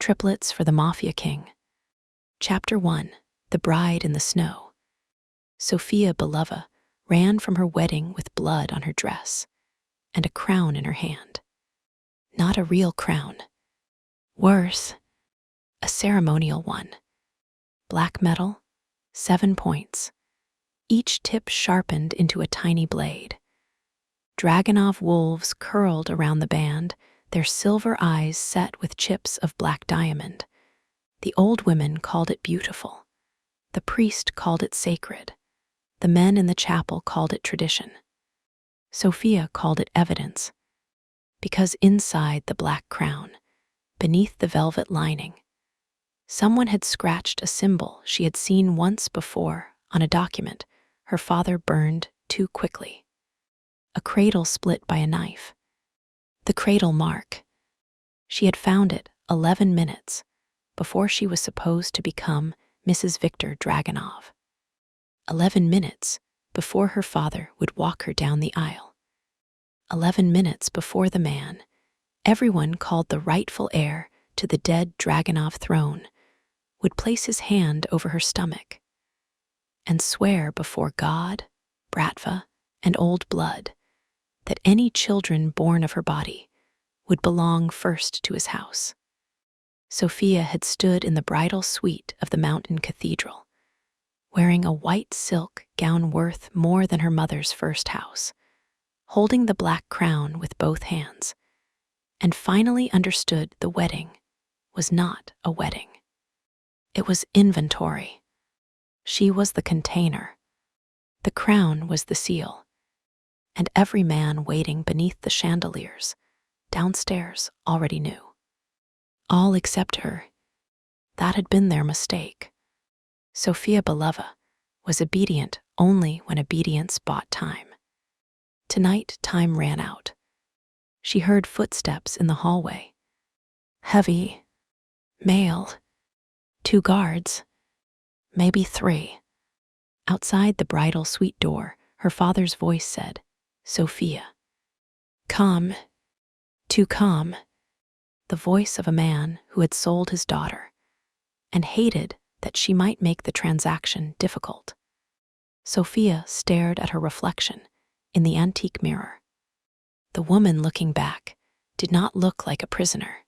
Triplets for the Mafia King. Chapter 1. The Bride in the Snow. Sofia Belova ran from her wedding with blood on her dress and a crown in her hand. Not a real crown. Worse, a ceremonial one. Black metal, 7 points, each tip sharpened into a tiny blade. Dragonov wolves curled around the band, their silver eyes set with chips of black diamond. The old women called it beautiful. The priest called it sacred. The men in the chapel called it tradition. Sofia called it evidence, because inside the black crown, beneath the velvet lining, someone had scratched a symbol she had seen once before on a document her father burned too quickly. A cradle split by a knife. The cradle mark. She had found it 11 minutes before she was supposed to become Mrs. Victor Dragonov. 11 minutes before her father would walk her down the aisle. 11 minutes before the man, everyone called the rightful heir to the dead Dragonov throne, would place his hand over her stomach and swear before God, Bratva, and old blood that any children born of her body would belong first to his house. Sofia had stood in the bridal suite of the mountain cathedral, wearing a white silk gown worth more than her mother's first house, holding the black crown with both hands, and finally understood the wedding was not a wedding. It was inventory. She was the container. The crown was the seal. And every man waiting beneath the chandeliers downstairs already knew. All except her. That had been their mistake. Sofia Belova was obedient only when obedience bought time. Tonight, time ran out. She heard footsteps in the hallway. Heavy, male, 2 guards, maybe 3. Outside the bridal suite door, her father's voice said, "Sofia, come, to come," the voice of a man who had sold his daughter and hated that she might make the transaction difficult. Sofia stared at her reflection in the antique mirror. The woman looking back did not look like a prisoner.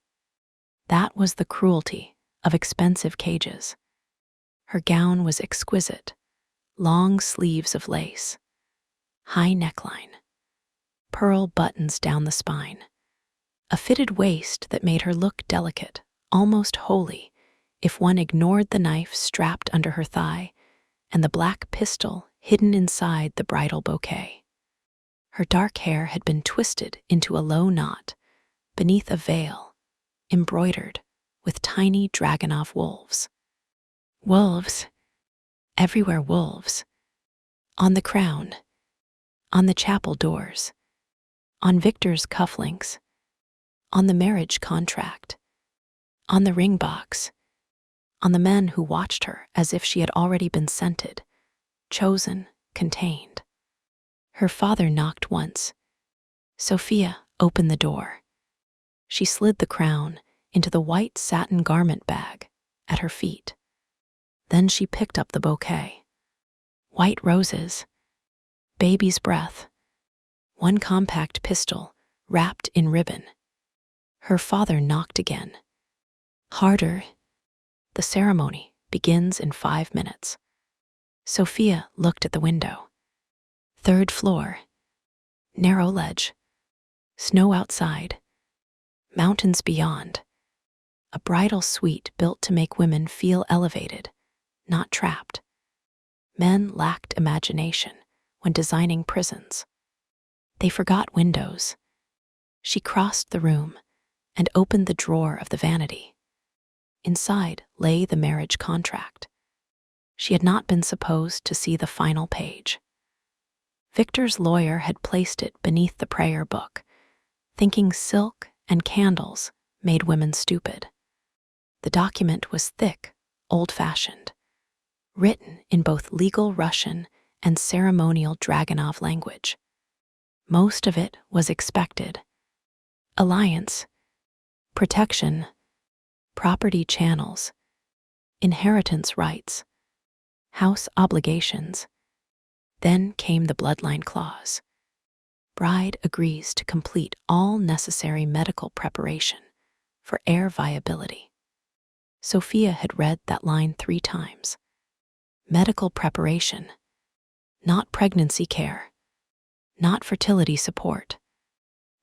That was the cruelty of expensive cages. Her gown was exquisite, long sleeves of lace, high neckline, pearl buttons down the spine, a fitted waist that made her look delicate, almost holy, if one ignored the knife strapped under her thigh and the black pistol hidden inside the bridal bouquet. Her dark hair had been twisted into a low knot beneath a veil embroidered with tiny Dragonov wolves. Wolves, everywhere wolves, on the crown, on the chapel doors, on Victor's cufflinks, on the marriage contract, on the ring box, on the men who watched her as if she had already been scented, chosen, contained. Her father knocked once. Sofia opened the door. She slid the crown into the white satin garment bag at her feet. Then she picked up the bouquet. White roses, baby's breath, 1 compact pistol wrapped in ribbon. Her father knocked again. Harder. The ceremony begins in 5 minutes. Sofia looked at the window. 3rd floor. Narrow ledge. Snow outside. Mountains beyond. A bridal suite built to make women feel elevated, not trapped. Men lacked imagination when designing prisons. They forgot windows. She crossed the room and opened the drawer of the vanity. Inside lay the marriage contract. She had not been supposed to see the final page. Victor's lawyer had placed it beneath the prayer book, thinking silk and candles made women stupid. The document was thick, old-fashioned, written in both legal Russian and ceremonial Dragonov language. Most of it was expected. Alliance, protection, property channels, inheritance rights, house obligations. Then came the bloodline clause. Bride agrees to complete all necessary medical preparation for heir viability. Sophia had read that line 3 times. Medical preparation, not pregnancy care, not fertility support.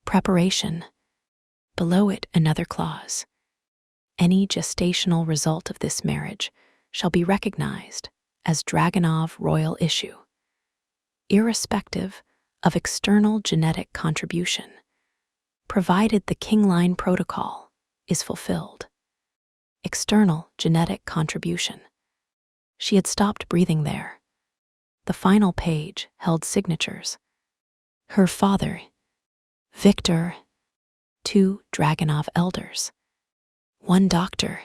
Preparation. Below it, another clause. Any gestational result of this marriage shall be recognized as Dragunov royal issue, irrespective of external genetic contribution, provided the King line protocol is fulfilled. External genetic contribution. She had stopped breathing there. The final page held signatures. Her father, Victor, 2 Dragunov elders, 1 doctor,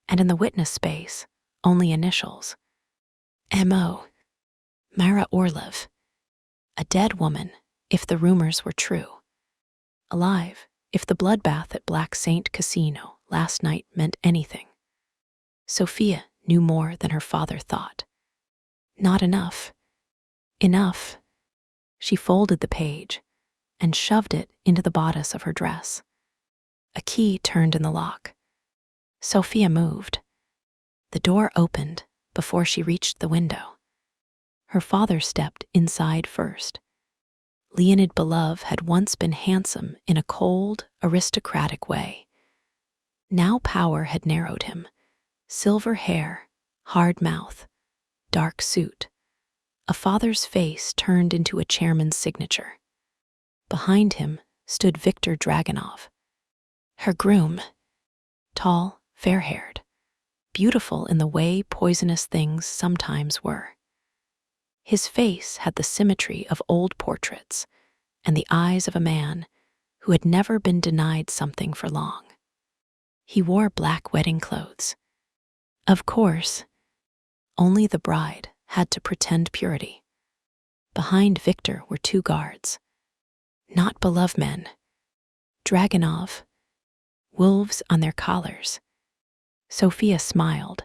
and in the witness space, only initials. M.O. Mara Orlov, a dead woman, if the rumors were true. Alive, if the bloodbath at Black Saint Casino last night meant anything. Sophia knew more than her father thought. Not enough. Enough. She folded the page and shoved it into the bodice of her dress. A key turned in the lock. Sophia moved. The door opened before she reached the window. Her father stepped inside first. Leonid Belov had once been handsome in a cold, aristocratic way. Now power had narrowed him. Silver hair, hard mouth, dark suit. A father's face turned into a chairman's signature. Behind him stood Victor Dragunov, her groom, tall, fair-haired, beautiful in the way poisonous things sometimes were. His face had the symmetry of old portraits and the eyes of a man who had never been denied something for long. He wore black wedding clothes. Of course, only the bride had to pretend purity. Behind Victor were 2 guards. Not beloved men. Dragunov, wolves on their collars. Sophia smiled.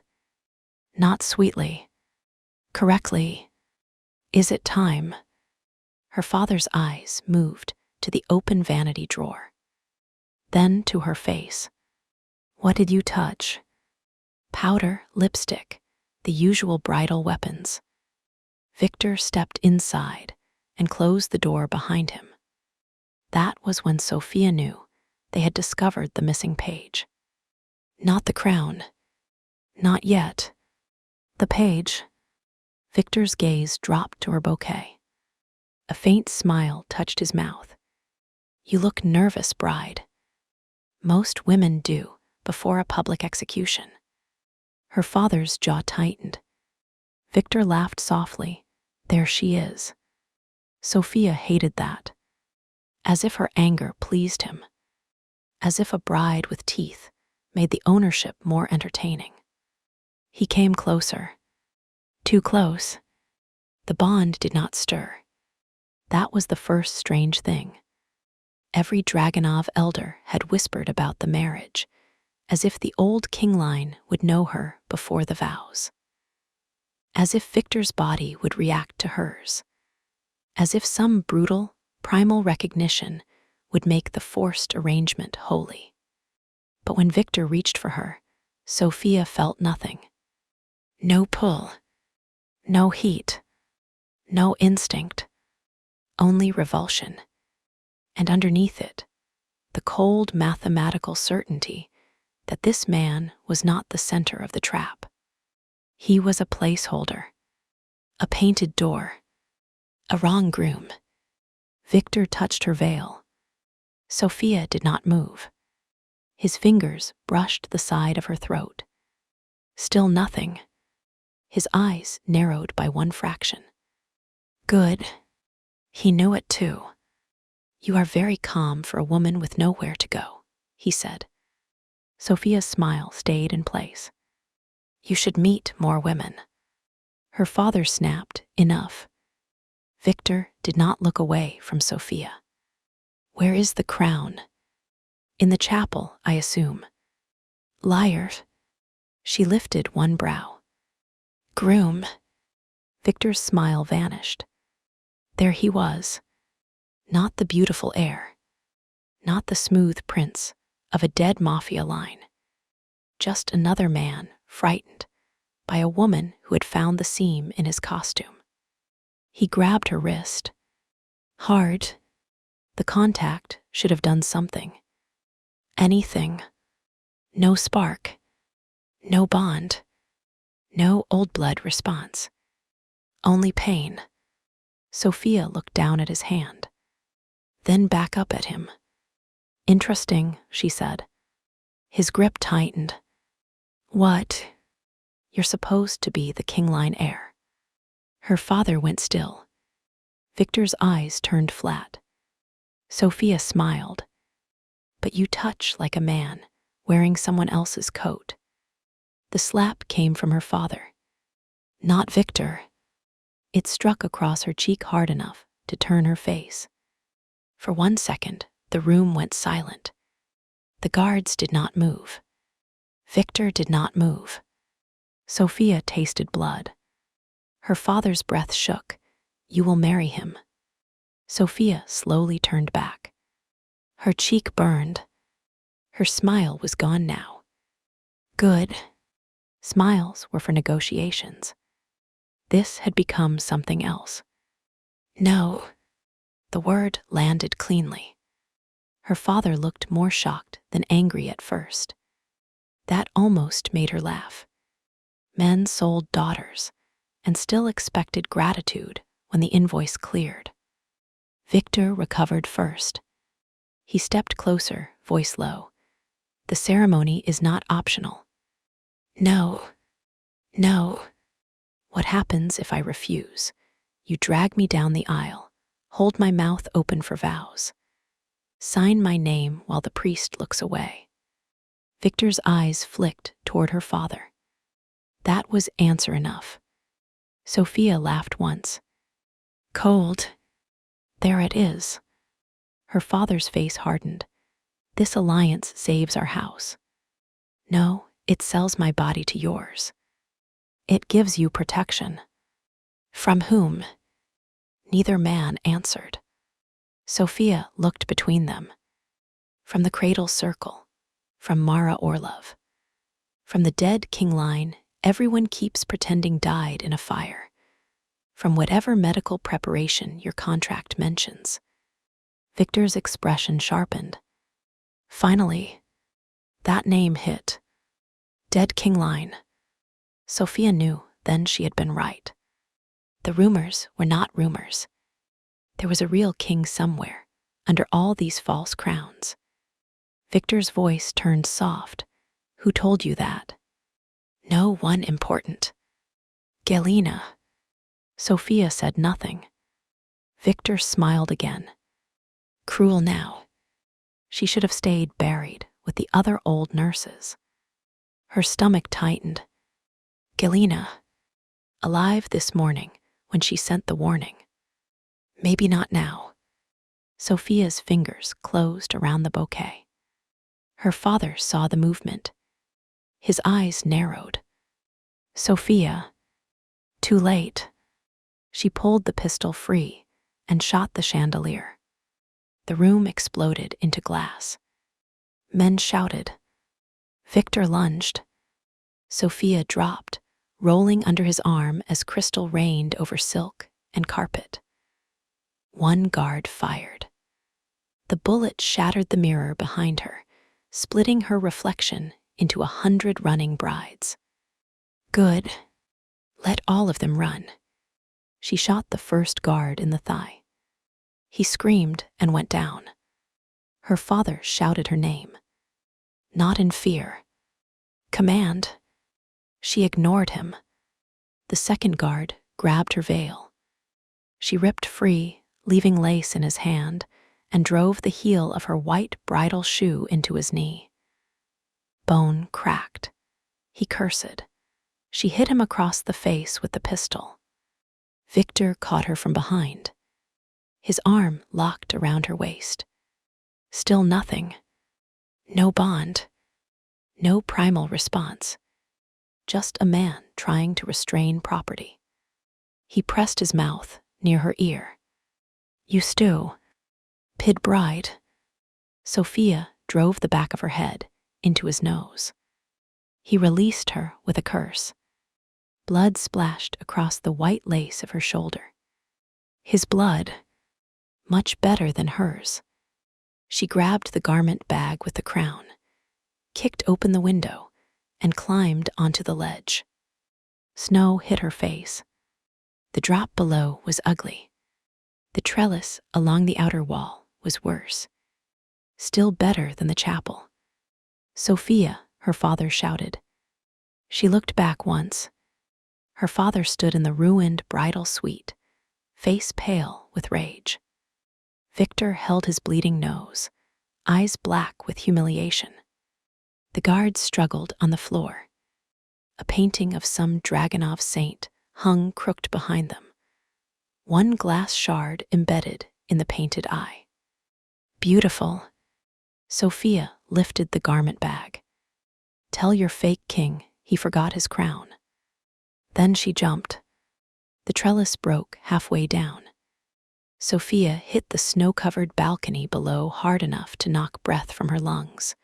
Not sweetly. Correctly. Is it time? Her father's eyes moved to the open vanity drawer. Then to her face. What did you touch? Powder, lipstick, the usual bridal weapons. Victor stepped inside and closed the door behind him. That was when Sophia knew they had discovered the missing page. Not the crown. Not yet. The page. Victor's gaze dropped to her bouquet. A faint smile touched his mouth. You look nervous, bride. Most women do before a public execution. Her father's jaw tightened. Victor laughed softly. There she is. Sophia hated that. As if her anger pleased him. As if a bride with teeth made the ownership more entertaining. He came closer. Too close. The bond did not stir. That was the first strange thing. Every Dragunov elder had whispered about the marriage, as if the old King line would know her before the vows. As if Victor's body would react to hers. As if some brutal, primal recognition would make the forced arrangement holy. But when Victor reached for her, Sophia felt nothing. No pull. No heat. No instinct. Only revulsion. And underneath it, the cold mathematical certainty that this man was not the center of the trap. He was a placeholder, a painted door, a wrong groom. Victor touched her veil. Sophia did not move. His fingers brushed the side of her throat. Still nothing. His eyes narrowed by 1 fraction. Good. He knew it too. You are very calm for a woman with nowhere to go, he said. Sophia's smile stayed in place. You should meet more women. Her father snapped, enough. Victor did not look away from Sophia. Where is the crown? In the chapel, I assume. Liar. She lifted one brow. Groom. Victor's smile vanished. There he was. Not the beautiful heir. Not the smooth prince of a dead mafia line. Just another man, frightened by a woman who had found the seam in his costume. He grabbed her wrist. Hard. The contact should have done something. Anything. No spark. No bond. No old blood response. Only pain. Sophia looked down at his hand, then back up at him. Interesting, she said. His grip tightened. What? You're supposed to be the King line heir. Her father went still. Victor's eyes turned flat. Sophia smiled. But you touch like a man wearing someone else's coat. The slap came from her father, not Victor. It struck across her cheek hard enough to turn her face. For 1 second, the room went silent. The guards did not move. Victor did not move. Sophia tasted blood. Her father's breath shook. You will marry him. Sophia slowly turned back. Her cheek burned. Her smile was gone now. Good. Smiles were for negotiations. This had become something else. No. The word landed cleanly. Her father looked more shocked than angry at first. That almost made her laugh. Men sold daughters and still expected gratitude when the invoice cleared. Victor recovered first. He stepped closer, voice low. The ceremony is not optional. No. No. What happens if I refuse? You drag me down the aisle, hold my mouth open for vows. Sign my name while the priest looks away. Victor's eyes flicked toward her father. That was answer enough. Sophia laughed once. Cold. There it is. Her father's face hardened. This alliance saves our house. No, it sells my body to yours. It gives you protection. From whom? Neither man answered. Sophia looked between them. From the cradle circle, from Mara Orlov. From the dead King line, everyone keeps pretending died in a fire. From whatever medical preparation your contract mentions. Victor's expression sharpened. Finally, that name hit. Dead King line. Sophia knew then she had been right. The rumors were not rumors. There was a real king somewhere, under all these false crowns. Victor's voice turned soft. Who told you that? No one important. Galina. Sophia said nothing. Victor smiled again. Cruel now. She should have stayed buried with the other old nurses. Her stomach tightened. Galina. Alive this morning when she sent the warning. Maybe not now. Sophia's fingers closed around the bouquet. Her father saw the movement. His eyes narrowed. Sophia. Too late. She pulled the pistol free and shot the chandelier. The room exploded into glass. Men shouted. Victor lunged. Sophia dropped, rolling under his arm as crystal rained over silk and carpet. One guard fired. The bullet shattered the mirror behind her, splitting her reflection into 100 running brides. Good. Let all of them run. She shot the first guard in the thigh. He screamed and went down. Her father shouted her name. Not in fear. Command. She ignored him. The second guard grabbed her veil. She ripped free, leaving lace in his hand, and drove the heel of her white bridal shoe into his knee. Bone cracked. He cursed. She hit him across the face with the pistol. Victor caught her from behind. His arm locked around her waist. Still nothing. No bond. No primal response, just a man trying to restrain property. He pressed his mouth near her ear. "You stew, pid bride." Sophia drove the back of her head into his nose. He released her with a curse. Blood splashed across the white lace of her shoulder. His blood, much better than hers. She grabbed the garment bag with the crown, kicked open the window, and climbed onto the ledge. Snow hit her face. The drop below was ugly. The trellis along the outer wall was worse. Still better than the chapel. "Sophia," her father shouted. She looked back once. Her father stood in the ruined bridal suite, face pale with rage. Victor held his bleeding nose, eyes black with humiliation. The guards struggled on the floor. A painting of some Dragunov saint hung crooked behind them, one glass shard embedded in the painted eye. "Beautiful." Sophia lifted the garment bag. "Tell your fake king he forgot his crown." Then she jumped. The trellis broke halfway down. Sophia hit the snow-covered balcony below hard enough to knock breath from her lungs.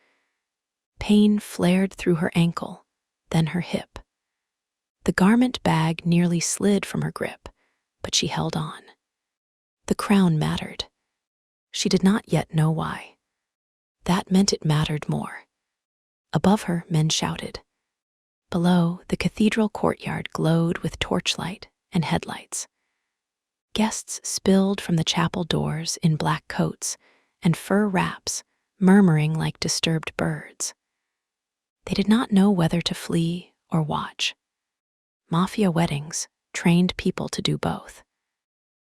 Pain flared through her ankle, then her hip. The garment bag nearly slid from her grip, but she held on. The crown mattered. She did not yet know why. That meant it mattered more. Above her, men shouted. Below, the cathedral courtyard glowed with torchlight and headlights. Guests spilled from the chapel doors in black coats and fur wraps, murmuring like disturbed birds. They did not know whether to flee or watch. Mafia weddings trained people to do both.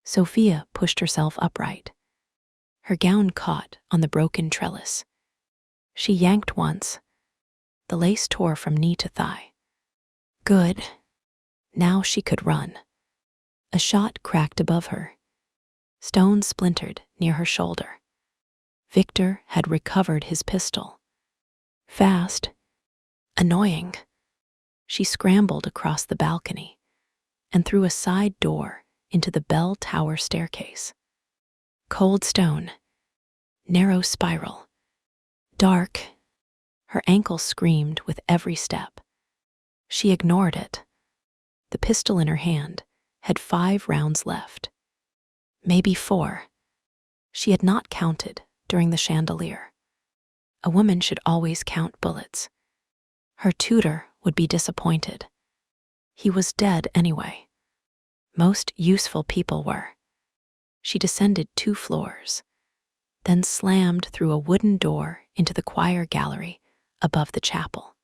Sophia pushed herself upright. Her gown caught on the broken trellis. She yanked once. The lace tore from knee to thigh. Good. Now she could run. A shot cracked above her. Stone splintered near her shoulder. Victor had recovered his pistol. Fast. Annoying. She scrambled across the balcony and through a side door into the bell tower staircase. Cold stone. Narrow spiral. Dark. Her ankle screamed with every step. She ignored it. The pistol in her hand had 5 rounds left. Maybe 4. She had not counted during the chandelier. A woman should always count bullets. Her tutor would be disappointed. He was dead anyway. Most useful people were. She descended 2 floors, then slammed through a wooden door into the choir gallery above the chapel.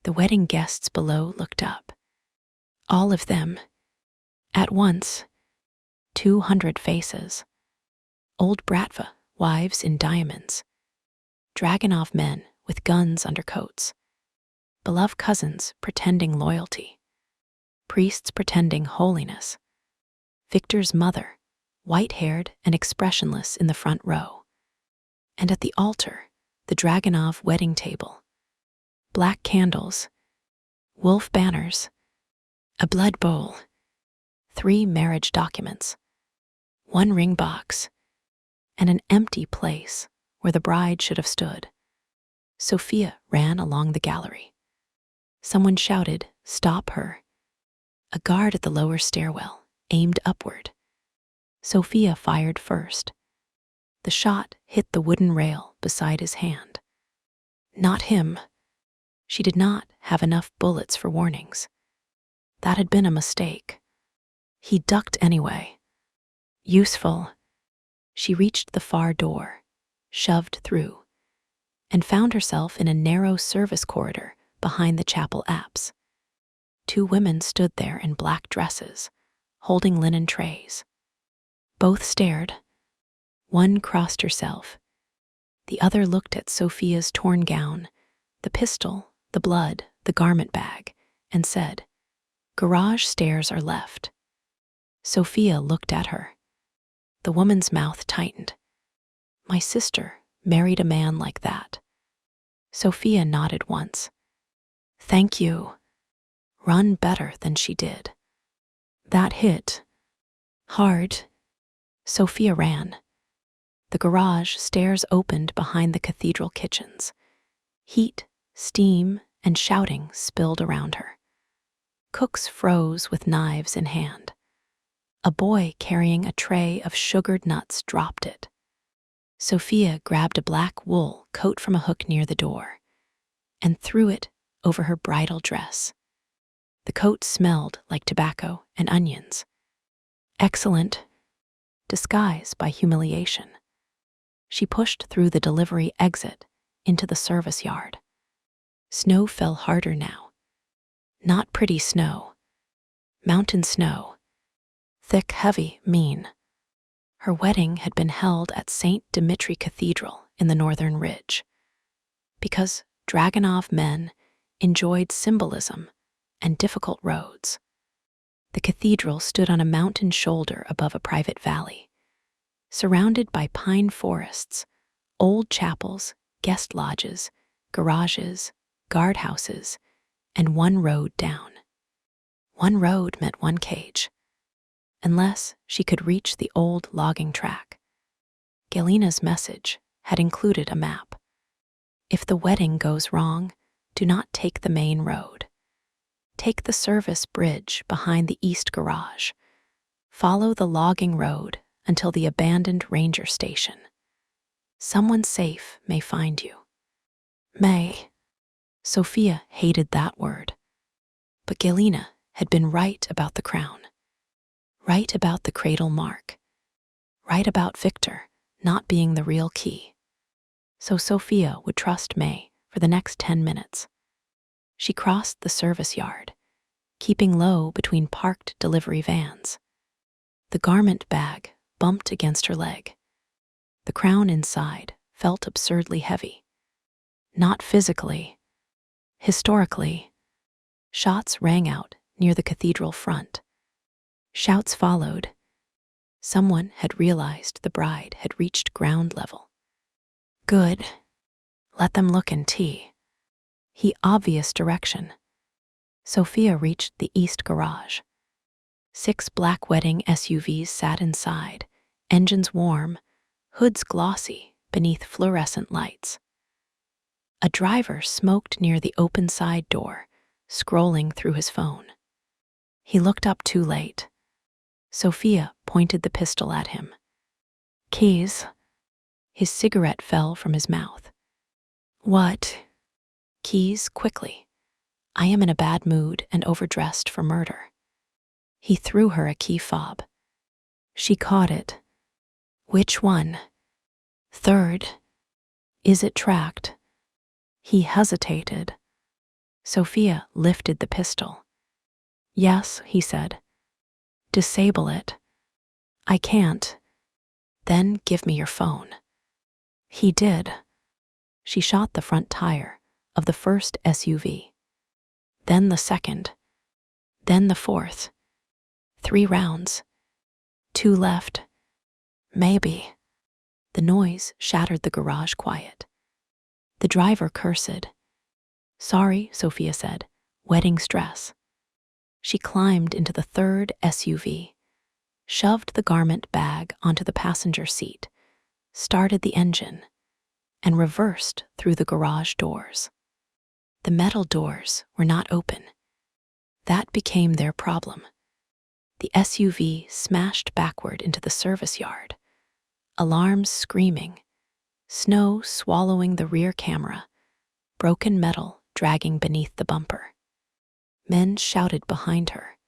The wedding guests below looked up. All of them. At once. 200 faces. Old Bratva wives in diamonds. Dragunov men with guns under coats. Beloved cousins pretending loyalty. Priests pretending holiness. Victor's mother, white-haired and expressionless in the front row. And at the altar, the Dragunov wedding table. Black candles. Wolf banners. A blood bowl. 3 marriage documents. 1 ring box. And an empty place where the bride should have stood. Sophia ran along the gallery. Someone shouted, "Stop her." A guard at the lower stairwell aimed upward. Sophia fired first. The shot hit the wooden rail beside his hand. Not him. She did not have enough bullets for warnings. That had been a mistake. He ducked anyway. Useful. She reached the far door, shoved through, and found herself in a narrow service corridor behind the chapel apse. 2 women stood there in black dresses, holding linen trays. Both stared. One crossed herself. The other looked at Sophia's torn gown, the pistol, the blood, the garment bag, and said, "Garage stairs are left." Sophia looked at her. The woman's mouth tightened. "My sister married a man like that." Sophia nodded once. Thank you. Run better than she did. That hit hard. Sophia ran. The garage stairs opened behind the cathedral kitchens. Heat, steam, and shouting spilled around her. Cooks froze with knives in hand. A boy carrying a tray of sugared nuts dropped it. Sophia grabbed a black wool coat from a hook near the door and threw it over her bridal dress. The coat smelled like tobacco and onions. Excellent disguise by humiliation. She pushed through the delivery exit into the service yard. Snow fell harder now. Not pretty snow. Mountain snow. Thick, heavy, mean. Her wedding had been held at St. Dimitri Cathedral in the Northern Ridge, because Dragunov men enjoyed symbolism and difficult roads. The cathedral stood on a mountain shoulder above a private valley, surrounded by pine forests, old chapels, guest lodges, garages, guardhouses, and one road down. One road meant one cage, unless she could reach the old logging track. Galina's message had included a map. If the wedding goes wrong, do not take the main road. Take the service bridge behind the east garage. Follow the logging road until the abandoned ranger station. Someone safe may find you. May. Sophia hated that word. But Galina had been right about the crown. Right about the cradle mark. Right about Victor not being the real key. So Sophia would trust May for the next 10 minutes. She crossed the service yard, keeping low between parked delivery vans. The garment bag bumped against her leg. The crown inside felt absurdly heavy. Not physically. Historically. Shots rang out near the cathedral front. Shouts followed. Someone had realized the bride had reached ground level. Good. Let them look and tea. He obvious direction. Sophia reached the east garage. 6 black wedding SUVs sat inside, engines warm, hoods glossy beneath fluorescent lights. A driver smoked near the open side door, scrolling through his phone. He looked up too late. Sophia pointed the pistol at him. Keys. His cigarette fell from his mouth. What? Keys, quickly. I am in a bad mood and overdressed for murder. He threw her a key fob. She caught it. Which one? Third. Is it tracked? He hesitated. Sophia lifted the pistol. Yes, he said. Disable it. I can't. Then give me your phone. He did. She shot the front tire of the first SUV. Then the second. Then the fourth. 3 rounds. 2 left. Maybe. The noise shattered the garage quiet. The driver cursed. Sorry, Sophia said. Wedding stress. She climbed into the 3rd SUV, shoved the garment bag onto the passenger seat, started the engine, and reversed through the garage doors. The metal doors were not open. That became their problem. The SUV smashed backward into the service yard, alarms screaming, snow swallowing the rear camera, broken metal dragging beneath the bumper. Men shouted behind her.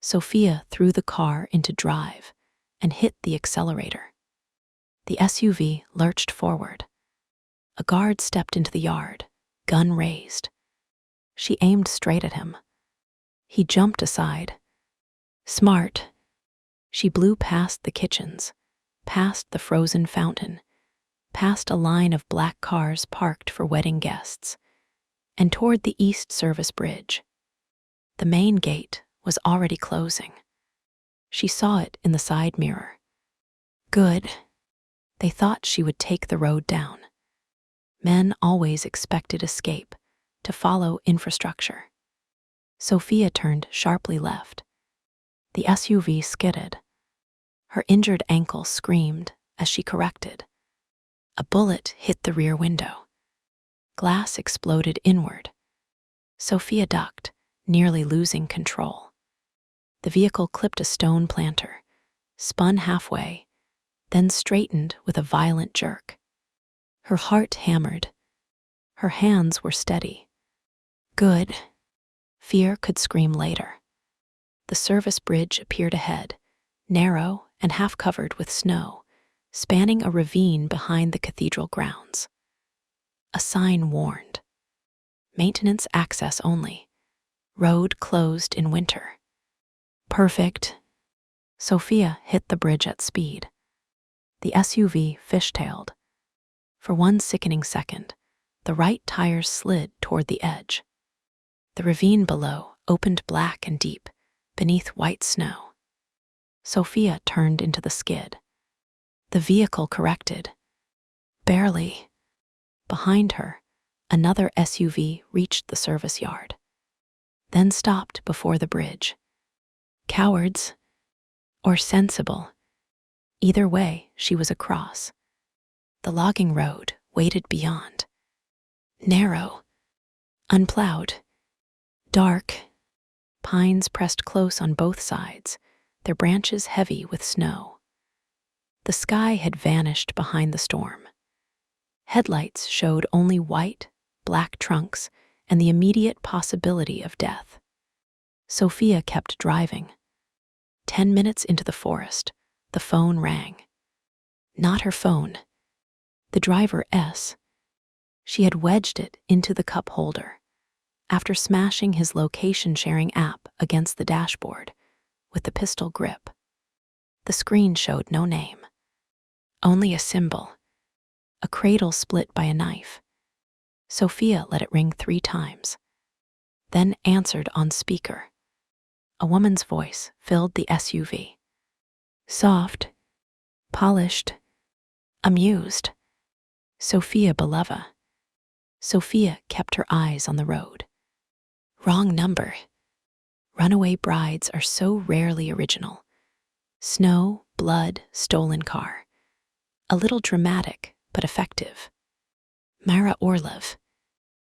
Sophia threw the car into drive and hit the accelerator. The SUV lurched forward. A guard stepped into the yard, gun raised. She aimed straight at him. He jumped aside. Smart. She blew past the kitchens, past the frozen fountain, past a line of black cars parked for wedding guests, and toward the east service bridge. The main gate was already closing. She saw it in the side mirror. Good. They thought she would take the road down. Men always expected escape to follow infrastructure. Sophia turned sharply left. The SUV skidded. Her injured ankle screamed as she corrected. A bullet hit the rear window. Glass exploded inward. Sophia ducked, nearly losing control. The vehicle clipped a stone planter, spun halfway, then straightened with a violent jerk. Her heart hammered. Her hands were steady. Good. Fear could scream later. The service bridge appeared ahead, narrow and half covered with snow, spanning a ravine behind the cathedral grounds. A sign warned. Maintenance access only. Road closed in winter. Perfect. Sophia hit the bridge at speed. The SUV fishtailed. For one sickening second, the right tires slid toward the edge. The ravine below opened black and deep, beneath white snow. Sophia turned into the skid. The vehicle corrected. Barely. Behind her, another SUV reached the service yard, then stopped before the bridge. Cowards, or sensible. Either way, she was across. The logging road waited beyond. Narrow, unplowed, dark. Pines pressed close on both sides, their branches heavy with snow. The sky had vanished behind the storm. Headlights showed only white, black trunks and the immediate possibility of death. Sophia kept driving. 10 minutes into the forest, the phone rang. Not her phone. The driver's. She had wedged it into the cup holder after smashing his location-sharing app against the dashboard with the pistol grip. The screen showed no name, only a symbol, a cradle split by a knife. Sophia let it ring 3 times, then answered on speaker. A woman's voice filled the SUV. Soft, polished, amused. Sophia Belova. Sophia kept her eyes on the road. Wrong number. Runaway brides are so rarely original. Snow, blood, stolen car. A little dramatic, but effective. Mara Orlov.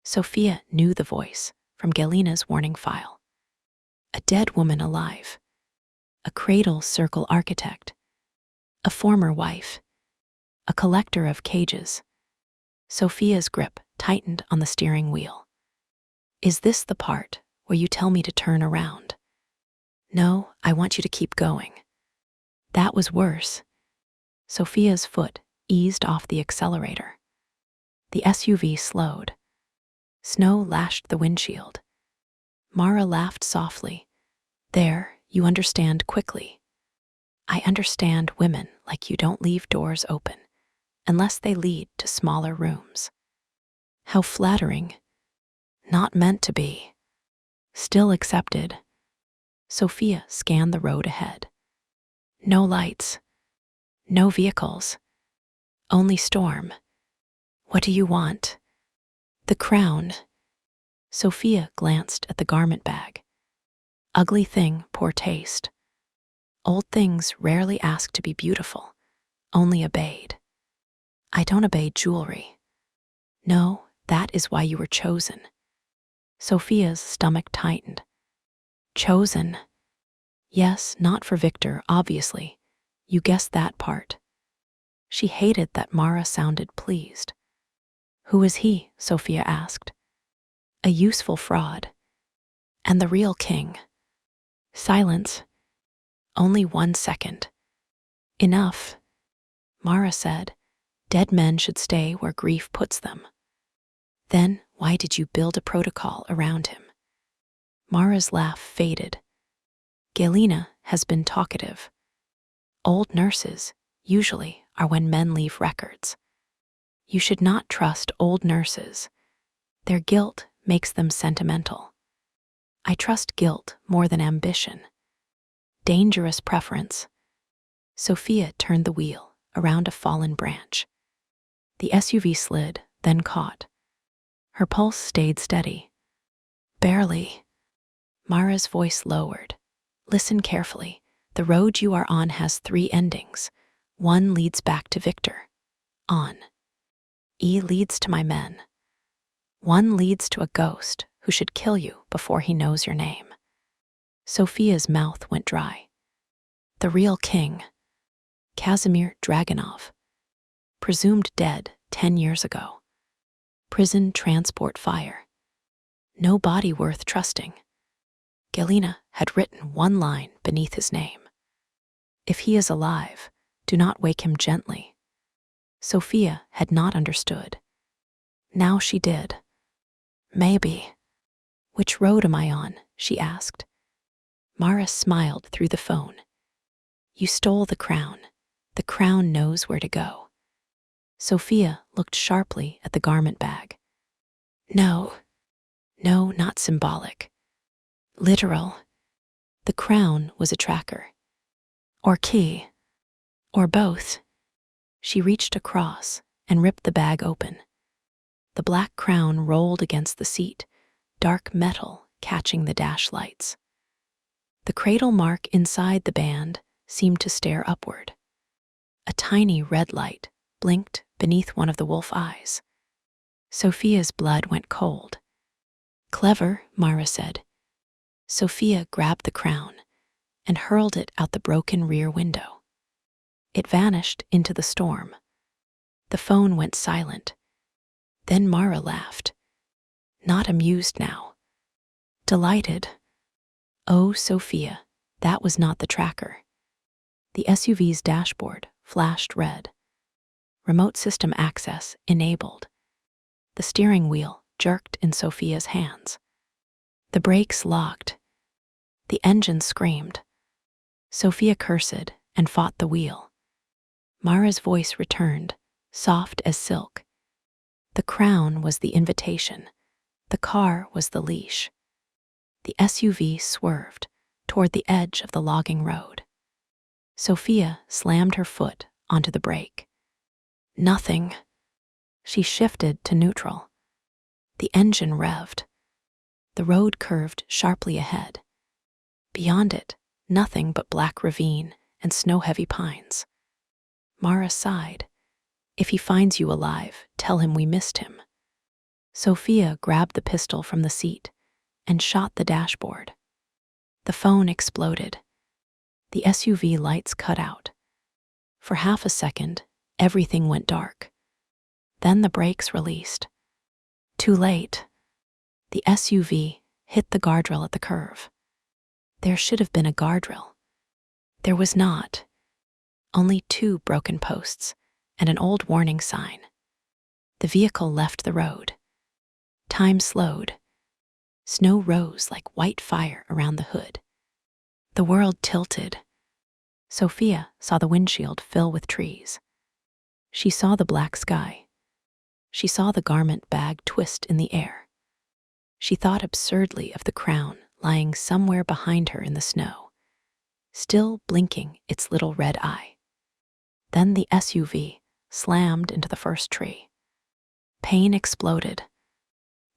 Sophia knew the voice from Galina's warning file. A dead woman alive. A cradle circle architect. A former wife. A collector of cages. Sophia's grip tightened on the steering wheel. Is this the part where you tell me to turn around? No, I want you to keep going. That was worse. Sophia's foot eased off the accelerator. The SUV slowed. Snow lashed the windshield. Mara laughed softly. There, you understand quickly. I understand women like you don't leave doors open unless they lead to smaller rooms. How flattering. Not meant to be. Still accepted. Sophia scanned the road ahead. No lights. No vehicles. Only storm. What do you want? The crown. Sophia glanced at the garment bag. Ugly thing, poor taste. Old things rarely ask to be beautiful, only obeyed. I don't obey jewelry. No, that is why you were chosen. Sophia's stomach tightened. Chosen? Yes, not for Victor, obviously. You guessed that part. She hated that Mara sounded pleased. Who is he? Sophia asked. A useful fraud. And the real king. Silence. Only 1 second. Enough. Mara said, dead men should stay where grief puts them. Then why did you build a protocol around him? Mara's laugh faded. Galina has been talkative. Old nurses, usually, are when men leave records. You should not trust old nurses. Their guilt makes them sentimental. I trust guilt more than ambition. Dangerous preference. Sophia turned the wheel around a fallen branch. The SUV slid, then caught. Her pulse stayed steady. Barely. Mara's voice lowered. Listen carefully. The road you are on has 3 endings. One leads back to Victor. On. E leads to my men. One leads to a ghost who should kill you before he knows your name. Sophia's mouth went dry. The real king, Casimir Dragunov, presumed dead 10 years ago. Prison transport fire. No body worth trusting. Galina had written 1 line beneath his name. If he is alive, do not wake him gently. Sophia had not understood. Now she did. Maybe. Which road am I on? She asked. Mara smiled through the phone. You stole the crown. The crown knows where to go. Sophia looked sharply at the garment bag. No, not symbolic. Literal. The crown was a tracker. Or key. Or both. She reached across and ripped the bag open. The black crown rolled against the seat, dark metal catching the dash lights. The cradle mark inside the band seemed to stare upward. A tiny red light blinked beneath one of the wolf eyes. Sophia's blood went cold. Clever, Mara said. Sophia grabbed the crown and hurled it out the broken rear window. It vanished into the storm. The phone went silent. Then Mara laughed. Not amused now. Delighted. Oh, Sophia, that was not the tracker. The SUV's dashboard flashed red. Remote system access enabled. The steering wheel jerked in Sophia's hands. The brakes locked. The engine screamed. Sophia cursed and fought the wheel. Mara's voice returned, soft as silk. The crown was the invitation. The car was the leash. The SUV swerved toward the edge of the logging road. Sophia slammed her foot onto the brake. Nothing. She shifted to neutral. The engine revved. The road curved sharply ahead. Beyond it, nothing but black ravine and snow-heavy pines. Mara sighed. If he finds you alive, tell him we missed him. Sophia grabbed the pistol from the seat and shot the dashboard. The phone exploded. The SUV lights cut out. For half a second, everything went dark. Then the brakes released. Too late. The SUV hit the guardrail at the curve. There should have been a guardrail. There was not. Only 2 broken posts and an old warning sign. The vehicle left the road. Time slowed. Snow rose like white fire around the hood. The world tilted. Sophia saw the windshield fill with trees. She saw the black sky. She saw the garment bag twist in the air. She thought absurdly of the crown lying somewhere behind her in the snow, still blinking its little red eye. Then the SUV slammed into the first tree. Pain exploded.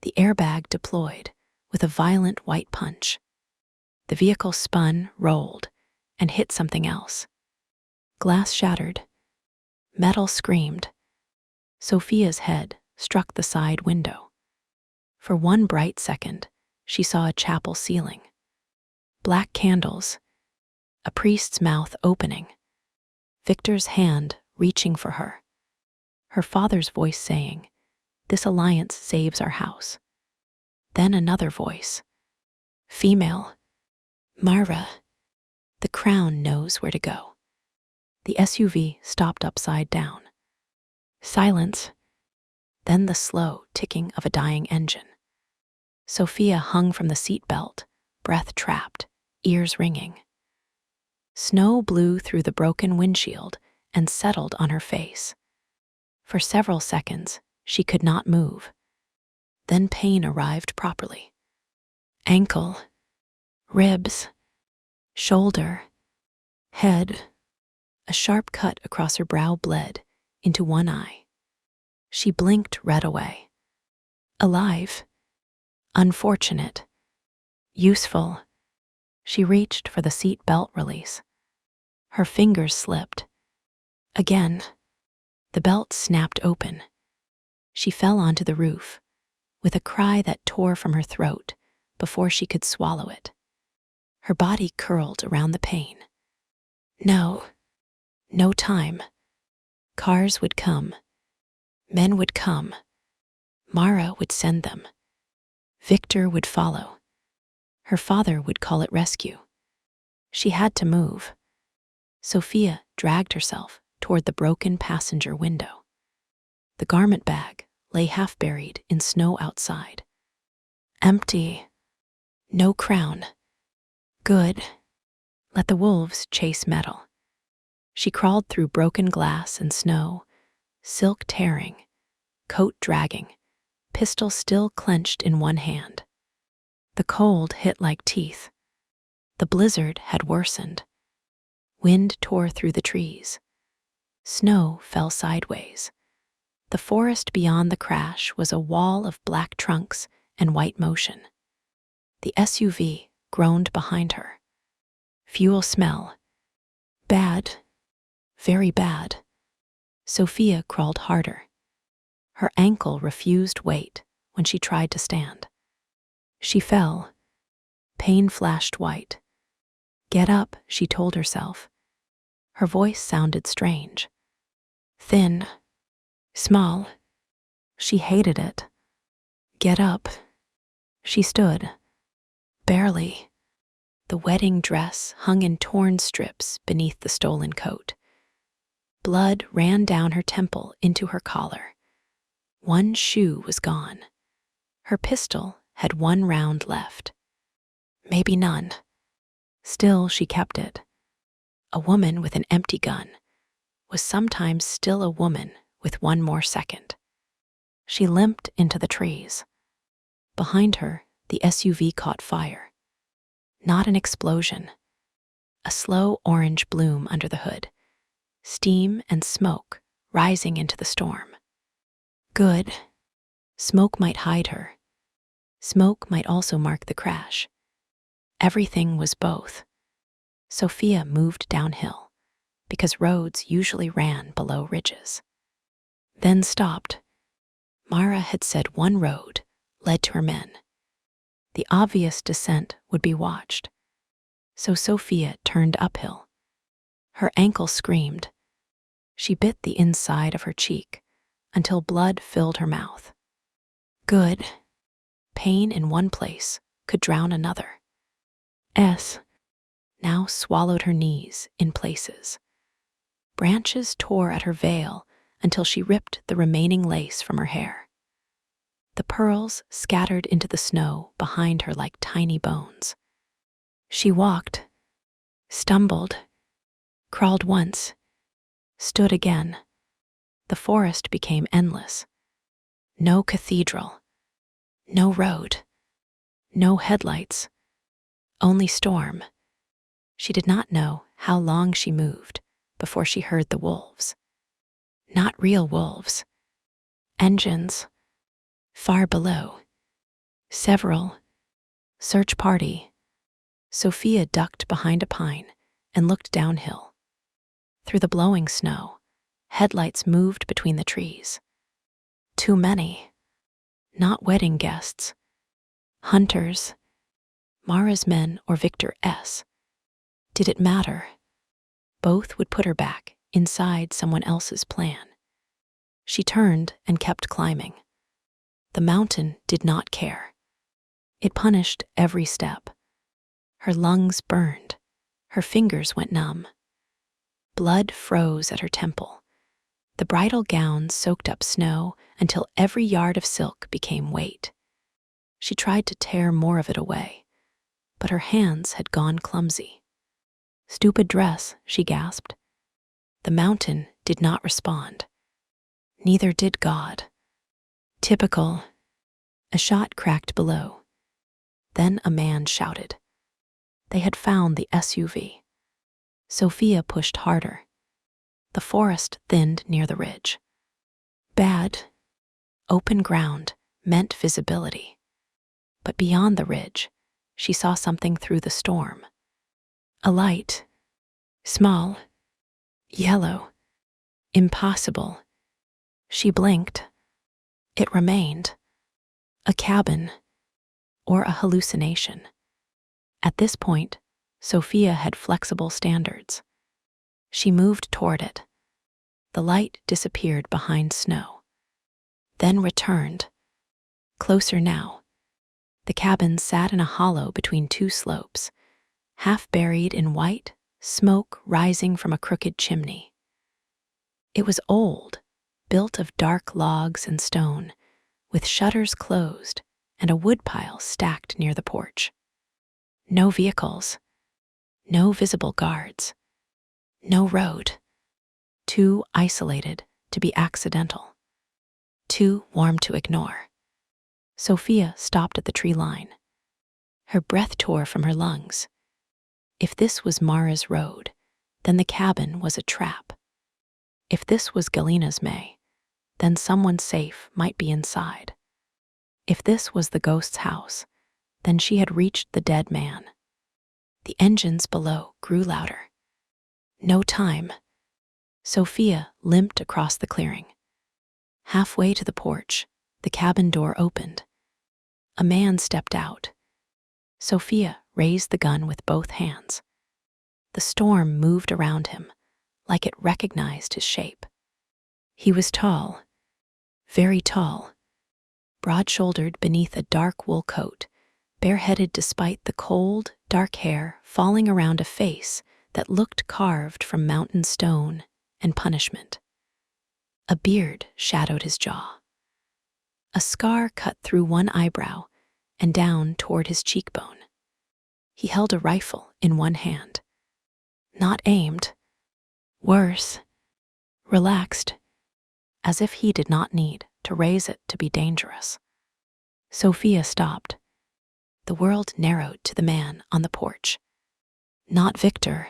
The airbag deployed with a violent white punch. The vehicle spun, rolled, and hit something else. Glass shattered. Metal screamed. Sophia's head struck the side window. For one bright second, she saw a chapel ceiling. Black candles. A priest's mouth opening. Victor's hand reaching for her. Her father's voice saying, "This alliance saves our house." Then another voice. Female. Mara. The crown knows where to go. The SUV stopped upside down. Silence. Then the slow ticking of a dying engine. Sophia hung from the seatbelt, breath trapped, ears ringing. Snow blew through the broken windshield and settled on her face. For several seconds, she could not move. Then pain arrived properly. Ankle, ribs, shoulder, head. A sharp cut across her brow bled into one eye. She blinked red away. Alive. Unfortunate. Useful. She reached for the seat belt release. Her fingers slipped. Again. The belt snapped open. She fell onto the roof, with a cry that tore from her throat before she could swallow it. Her body curled around the pain. No time. Cars would come. Men would come. Mara would send them. Victor would follow. Her father would call it rescue. She had to move. Sophia dragged herself toward the broken passenger window. The garment bag lay half buried in snow outside. Empty. No crown. Good. Let the wolves chase metal. She crawled through broken glass and snow, silk tearing, coat dragging, pistol still clenched in one hand. The cold hit like teeth. The blizzard had worsened. Wind tore through the trees. Snow fell sideways. The forest beyond the crash was a wall of black trunks and white motion. The SUV groaned behind her. Fuel smell. Bad. Very bad. Sophia crawled harder. Her ankle refused weight when she tried to stand. She fell. Pain flashed white. Get up, she told herself. Her voice sounded strange. Thin. Small. She hated it. Get up. She stood. Barely. The wedding dress hung in torn strips beneath the stolen coat. Blood ran down her temple into her collar. One shoe was gone. Her pistol had one round left. Maybe none. Still, she kept it. A woman with an empty gun was sometimes still a woman with one more second. She limped into the trees. Behind her, the SUV caught fire. Not an explosion. A slow orange bloom under the hood. Steam and smoke rising into the storm. Good. Smoke might hide her. Smoke might also mark the crash. Everything was both. Sophia moved downhill, because roads usually ran below ridges. Then stopped. Mara had said one road led to her men. The obvious descent would be watched. So Sophia turned uphill. Her ankle screamed. She bit the inside of her cheek until blood filled her mouth. Good. Pain in one place could drown another. Now swallowed her knees in places. Branches tore at her veil until she ripped the remaining lace from her hair. The pearls scattered into the snow behind her like tiny bones. She walked, stumbled, crawled once, stood again. The forest became endless. No cathedral, no road, no headlights, only storm. She did not know how long she moved before she heard the wolves. Not real wolves. Engines. Far below. Several. Search party. Sophia ducked behind a pine and looked downhill. Through the blowing snow, headlights moved between the trees. Too many. Not wedding guests. Hunters. Mara's men or Victor S. Did it matter? Both would put her back inside someone else's plan. She turned and kept climbing. The mountain did not care. It punished every step. Her lungs burned. Her fingers went numb. Blood froze at her temple. The bridal gown soaked up snow until every yard of silk became weight. She tried to tear more of it away, but her hands had gone clumsy. Stupid dress, she gasped. The mountain did not respond. Neither did God. Typical. A shot cracked below. Then a man shouted. They had found the SUV. Sophia pushed harder. The forest thinned near the ridge. Bad. Open ground meant visibility. But beyond the ridge, she saw something through the storm. A light. Small. Yellow. Impossible. She blinked. It remained. A cabin. Or a hallucination. At this point, Sophia had flexible standards. She moved toward it. The light disappeared behind snow. Then returned. Closer now. The cabin sat in a hollow between two slopes, half buried in white, smoke rising from a crooked chimney. It was old, built of dark logs and stone, with shutters closed and a woodpile stacked near the porch. No vehicles, no visible guards, no road. Too isolated to be accidental, too warm to ignore. Sophia stopped at the tree line. Her breath tore from her lungs. If this was Mara's road, then the cabin was a trap. If this was Galina's May, then someone safe might be inside. If this was the ghost's house, then she had reached the dead man. The engines below grew louder. No time. Sophia limped across the clearing. Halfway to the porch, the cabin door opened. A man stepped out. Sophia raised the gun with both hands. The storm moved around him, like it recognized his shape. He was tall, very tall, broad-shouldered beneath a dark wool coat, bareheaded despite the cold, dark hair falling around a face that looked carved from mountain stone and punishment. A beard shadowed his jaw. A scar cut through one eyebrow and down toward his cheekbone. He held a rifle in one hand. Not aimed. Worse, relaxed, as if he did not need to raise it to be dangerous. Sophia stopped. The world narrowed to the man on the porch. Not Victor.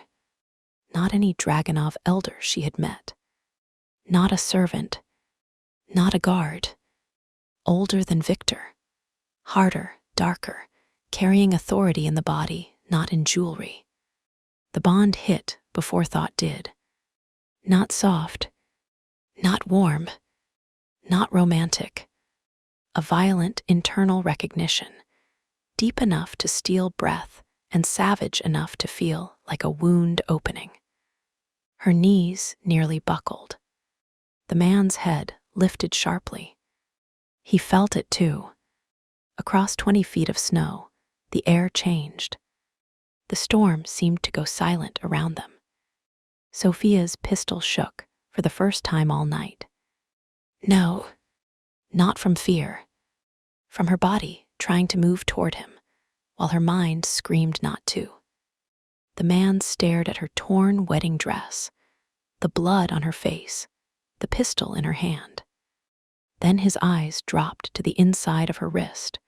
Not any Dragonov elder she had met. Not a servant. Not a guard. Older than Victor. Harder, darker, carrying authority in the body, not in jewelry. The bond hit before thought did. Not soft. Not warm. Not romantic. A violent internal recognition, deep enough to steal breath and savage enough to feel like a wound opening. Her knees nearly buckled. The man's head lifted sharply. He felt it too. Across 20 feet of snow, the air changed. The storm seemed to go silent around them. Sophia's pistol shook for the first time all night. No, not from fear. From her body trying to move toward him, while her mind screamed not to. The man stared at her torn wedding dress, the blood on her face, the pistol in her hand. Then his eyes dropped to the inside of her wrist,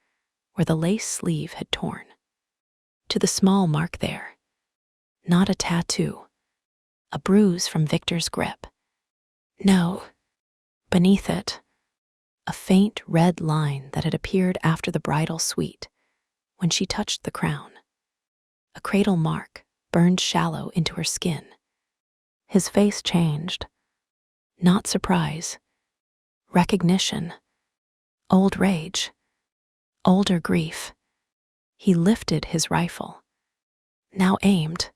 where the lace sleeve had torn. To the small mark there. Not a tattoo. A bruise from Victor's grip. No. Beneath it, a faint red line that had appeared after the bridal suite, when she touched the crown. A cradle mark burned shallow into her skin. His face changed. Not surprise. Recognition. Old rage. Older grief. He lifted his rifle. Now aimed.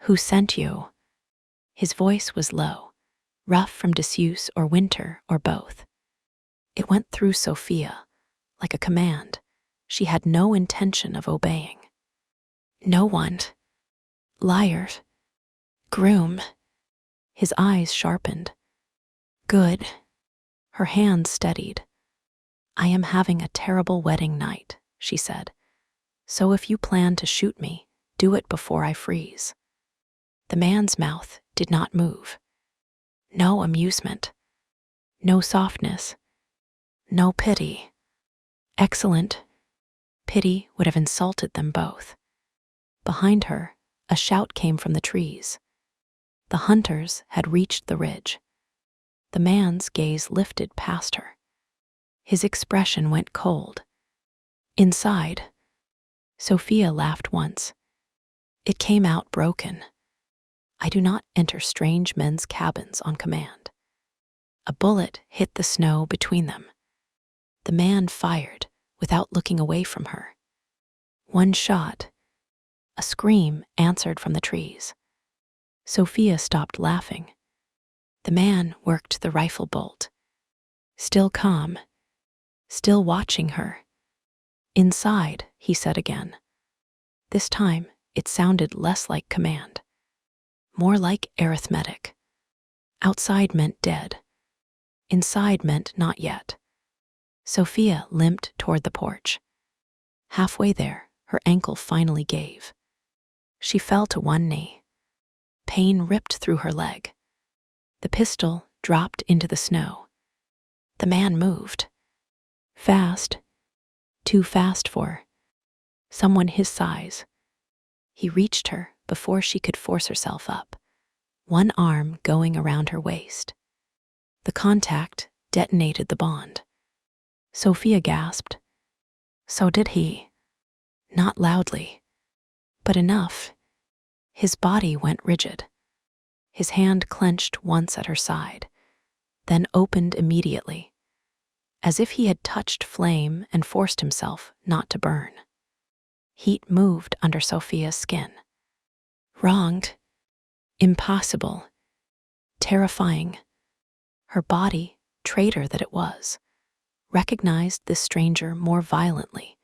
Who sent you? His voice was low, rough from disuse or winter or both. It went through Sophia like a command she had no intention of obeying. No one. Liars. Groom. His eyes sharpened. Good. Her hands steadied. I am having a terrible wedding night, she said. So if you plan to shoot me, do it before I freeze. The man's mouth did not move. No amusement. No softness. No pity. Excellent. Pity would have insulted them both. Behind her, a shout came from the trees. The hunters had reached the ridge. The man's gaze lifted past her. His expression went cold. Inside, Sophia laughed once. It came out broken. I do not enter strange men's cabins on command. A bullet hit the snow between them. The man fired without looking away from her. One shot. A scream answered from the trees. Sophia stopped laughing. The man worked the rifle bolt. Still calm, still watching her. Inside, he said again. This time, it sounded less like command, more like arithmetic. Outside meant dead. Inside meant not yet. Sophia limped toward the porch. Halfway there, her ankle finally gave. She fell to one knee. Pain ripped through her leg. The pistol dropped into the snow. The man moved. Fast. Too fast for someone his size. He reached her before she could force herself up, one arm going around her waist. The contact detonated the bond. Sophia gasped. So did he. Not loudly, but enough. His body went rigid. His hand clenched once at her side, then opened immediately, as if he had touched flame and forced himself not to burn. Heat moved under Sophia's skin. Wronged. Impossible. Terrifying. Her body, traitor that it was, recognized this stranger more violently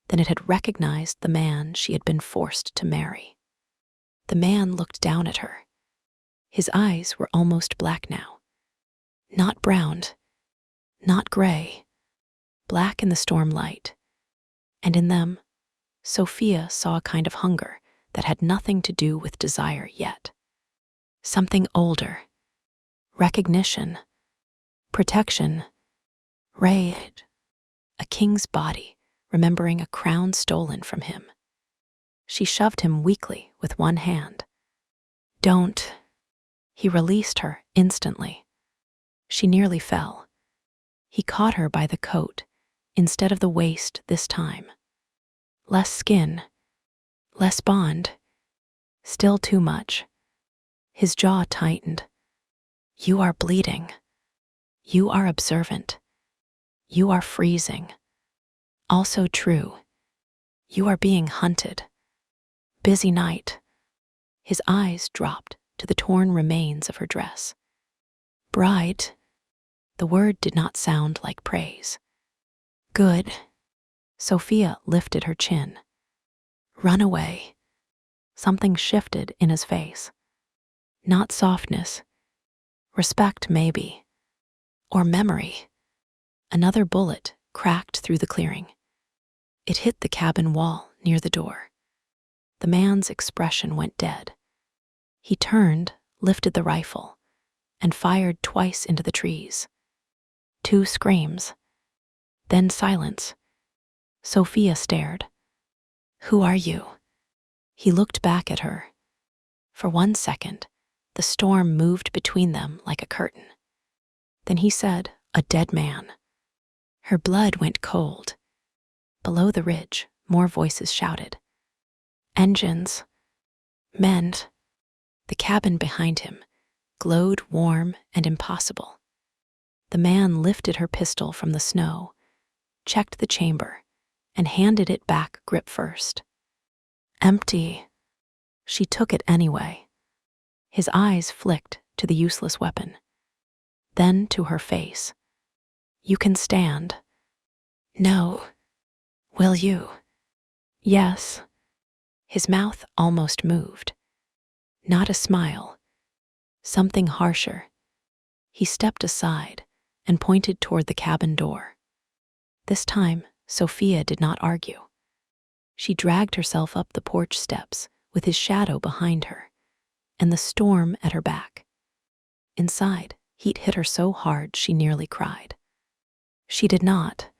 than it had recognized the man she had been forced to marry. The man looked down at her. His eyes were almost black now. Not browned, not gray, black in the storm light. And in them, Sophia saw a kind of hunger that had nothing to do with desire yet. Something older. Recognition. Protection. Rage. A king's body, remembering a crown stolen from him. She shoved him weakly with one hand. Don't. He released her instantly. She nearly fell. He caught her by the coat instead of the waist this time. Less skin, less bond, still too much. His jaw tightened. You are bleeding. You are observant. You are freezing. Also true. You are being hunted. Busy night. His eyes dropped to the torn remains of her dress. Bride. The word did not sound like praise. Good. Sophia lifted her chin. Run away. Something shifted in his face. Not softness. Respect, maybe. Or memory. Another bullet cracked through the clearing. It hit the cabin wall near the door. The man's expression went dead. He turned, lifted the rifle, and fired twice into the trees. 2 screams. Then silence. Sophia stared. Who are you? He looked back at her. For 1 second, the storm moved between them like a curtain. Then he said, a dead man. Her blood went cold. Below the ridge, more voices shouted. Engines. Men. The cabin behind him glowed warm and impossible. The man lifted her pistol from the snow, checked the chamber, and handed it back grip first. Empty. She took it anyway. His eyes flicked to the useless weapon, then to her face. You can stand. No. Will you? Yes. His mouth almost moved. Not a smile. Something harsher. He stepped aside and pointed toward the cabin door. This time, Sophia did not argue. She dragged herself up the porch steps with his shadow behind her and the storm at her back. Inside, heat hit her so hard she nearly cried. She did not.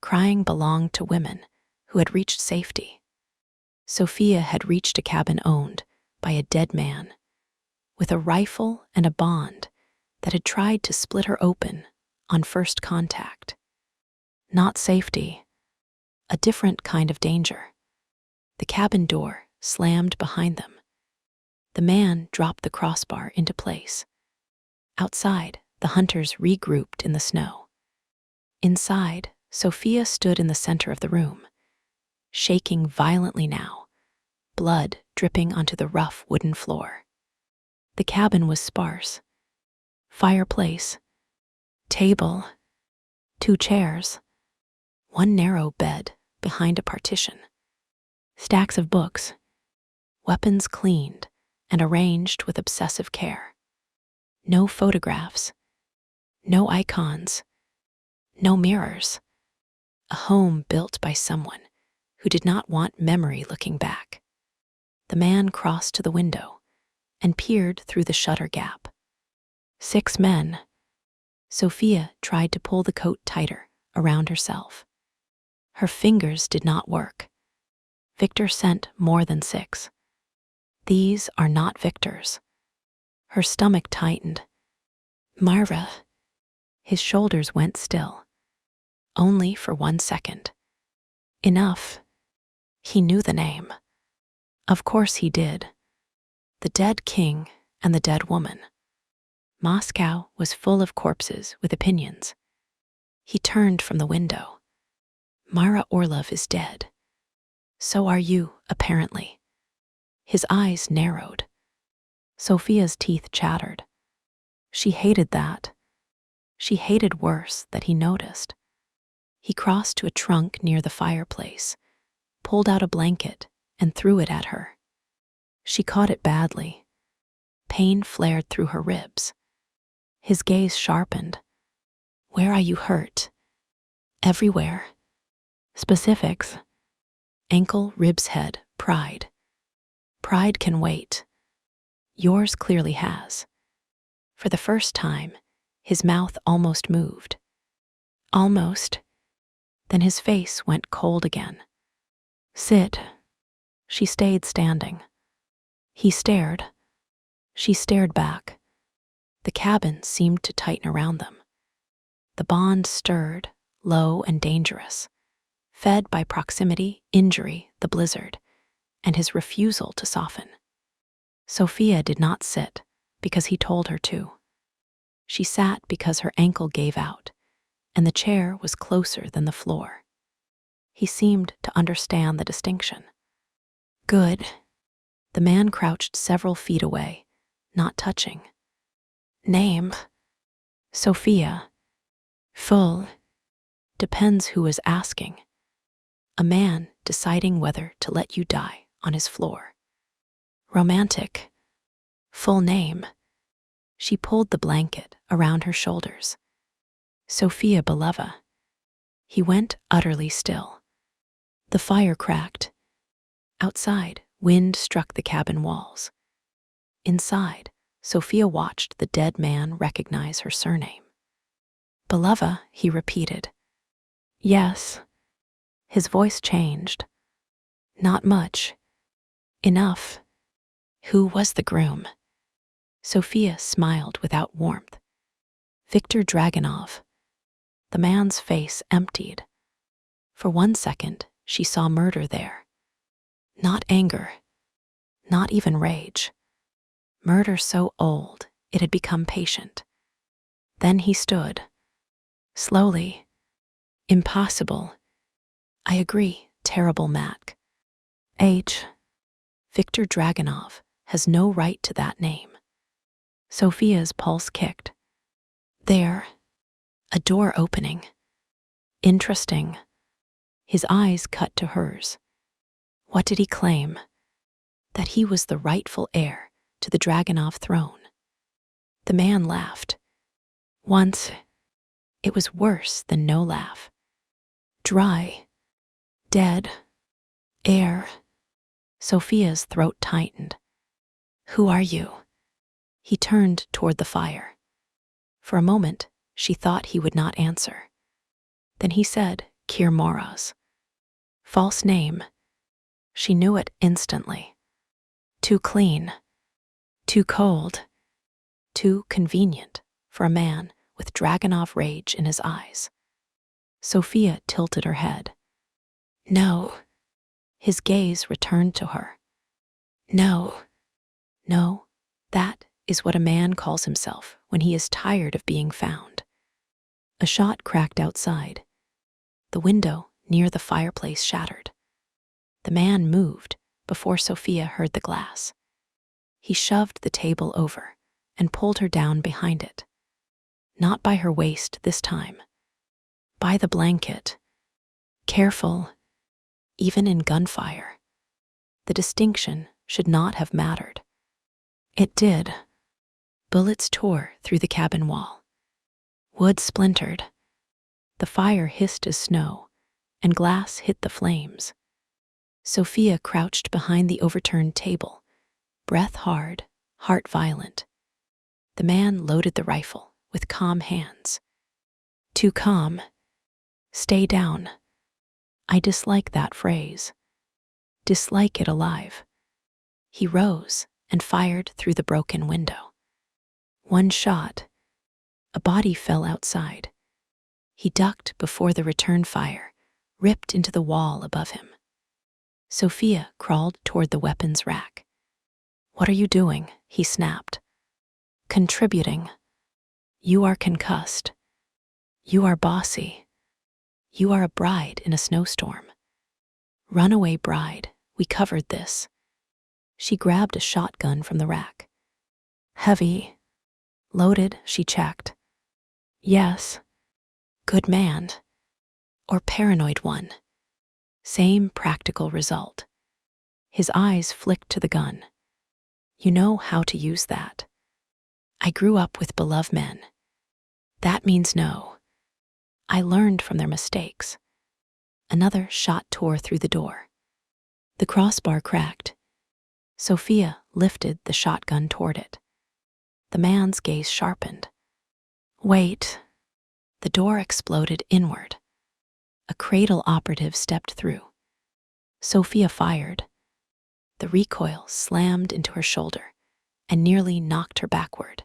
Crying belonged to women who had reached safety. Sophia had reached a cabin owned by a dead man, with a rifle and a bond that had tried to split her open on first contact. Not safety. A different kind of danger. The cabin door slammed behind them. The man dropped the crossbar into place. Outside, the hunters regrouped in the snow. Inside, Sophia stood in the center of the room, shaking violently now, blood dripping onto the rough wooden floor. The cabin was sparse. Fireplace, table, 2 chairs, 1 narrow bed behind a partition, stacks of books, weapons cleaned and arranged with obsessive care. No photographs, no icons, no mirrors. A home built by someone who did not want memory looking back. The man crossed to the window and peered through the shutter gap. 6 men. Sophia tried to pull the coat tighter around herself. Her fingers did not work. Victor sent more than 6. These are not Victor's. Her stomach tightened. Myra. His shoulders went still. Only for 1 second. Enough. He knew the name. Of course he did. The dead king and the dead woman. Moscow was full of corpses with opinions. He turned from the window. Myra Orlov is dead. So are you, apparently. His eyes narrowed. Sophia's teeth chattered. She hated that. She hated worse that he noticed. He crossed to a trunk near the fireplace, pulled out a blanket, and threw it at her. She caught it badly. Pain flared through her ribs. His gaze sharpened. Where are you hurt? Everywhere. Specifics. Ankle, ribs, head, pride. Pride can wait. Yours clearly has. For the first time, his mouth almost moved. Almost. Then his face went cold again. Sit. She stayed standing. He stared. She stared back. The cabin seemed to tighten around them. The bond stirred, low and dangerous, fed by proximity, injury, the blizzard, and his refusal to soften. Sophia did not sit because he told her to. She sat because her ankle gave out, and the chair was closer than the floor. He seemed to understand the distinction. Good. The man crouched several feet away, not touching. Name. Sophia. Full. Depends who is asking. A man deciding whether to let you die on his floor. Romantic. Full name. She pulled the blanket around her shoulders. Sophia Belova. He went utterly still. The fire cracked. Outside, wind struck the cabin walls. Inside, Sophia watched the dead man recognize her surname. Belova, he repeated. Yes. His voice changed. Not much. Enough. Who was the groom? Sophia smiled without warmth. Victor Dragunov. The man's face emptied. For 1 second, she saw murder there. Not anger. Not even rage. Murder so old, it had become patient. Then he stood. Slowly. Impossible. I agree, terrible Mac. H. Victor Dragunov has no right to that name. Sophia's pulse kicked. There. A door opening. Interesting. His eyes cut to hers. What did he claim? That he was the rightful heir to the Dragunov throne. The man laughed. Once, it was worse than no laugh. Dry. Dead. Air. Sophia's throat tightened. Who are you? He turned toward the fire. For a moment, she thought he would not answer. Then he said, Kir Moraz. False name. She knew it instantly. Too clean. Too cold. Too convenient for a man with Dragunov rage in his eyes. Sophia tilted her head. No. His gaze returned to her. No. No, that is what a man calls himself when he is tired of being found. A shot cracked outside. The window near the fireplace shattered. The man moved before Sophia heard the glass. He shoved the table over and pulled her down behind it. Not by her waist this time. By the blanket. Careful, even in gunfire. The distinction should not have mattered. It did. Bullets tore through the cabin wall. Wood splintered. The fire hissed as snow, and glass hit the flames. Sophia crouched behind the overturned table, breath hard, heart violent. The man loaded the rifle with calm hands. Too calm. Stay down. I dislike that phrase. Dislike it alive. He rose and fired through the broken window. One shot. A body fell outside. He ducked before the return fire, ripped into the wall above him. Sophia crawled toward the weapons rack. What are you doing? He snapped. Contributing. You are concussed. You are bossy. You are a bride in a snowstorm. Runaway bride, we covered this. She grabbed a shotgun from the rack. Heavy. Loaded, she checked. Yes. Good man. Or paranoid one. Same practical result. His eyes flicked to the gun. You know how to use that. I grew up with beloved men. That means no. I learned from their mistakes. Another shot tore through the door. The crossbar cracked. Sophia lifted the shotgun toward it. The man's gaze sharpened. Wait. The door exploded inward. A cradle operative stepped through. Sophia fired. The recoil slammed into her shoulder and nearly knocked her backward.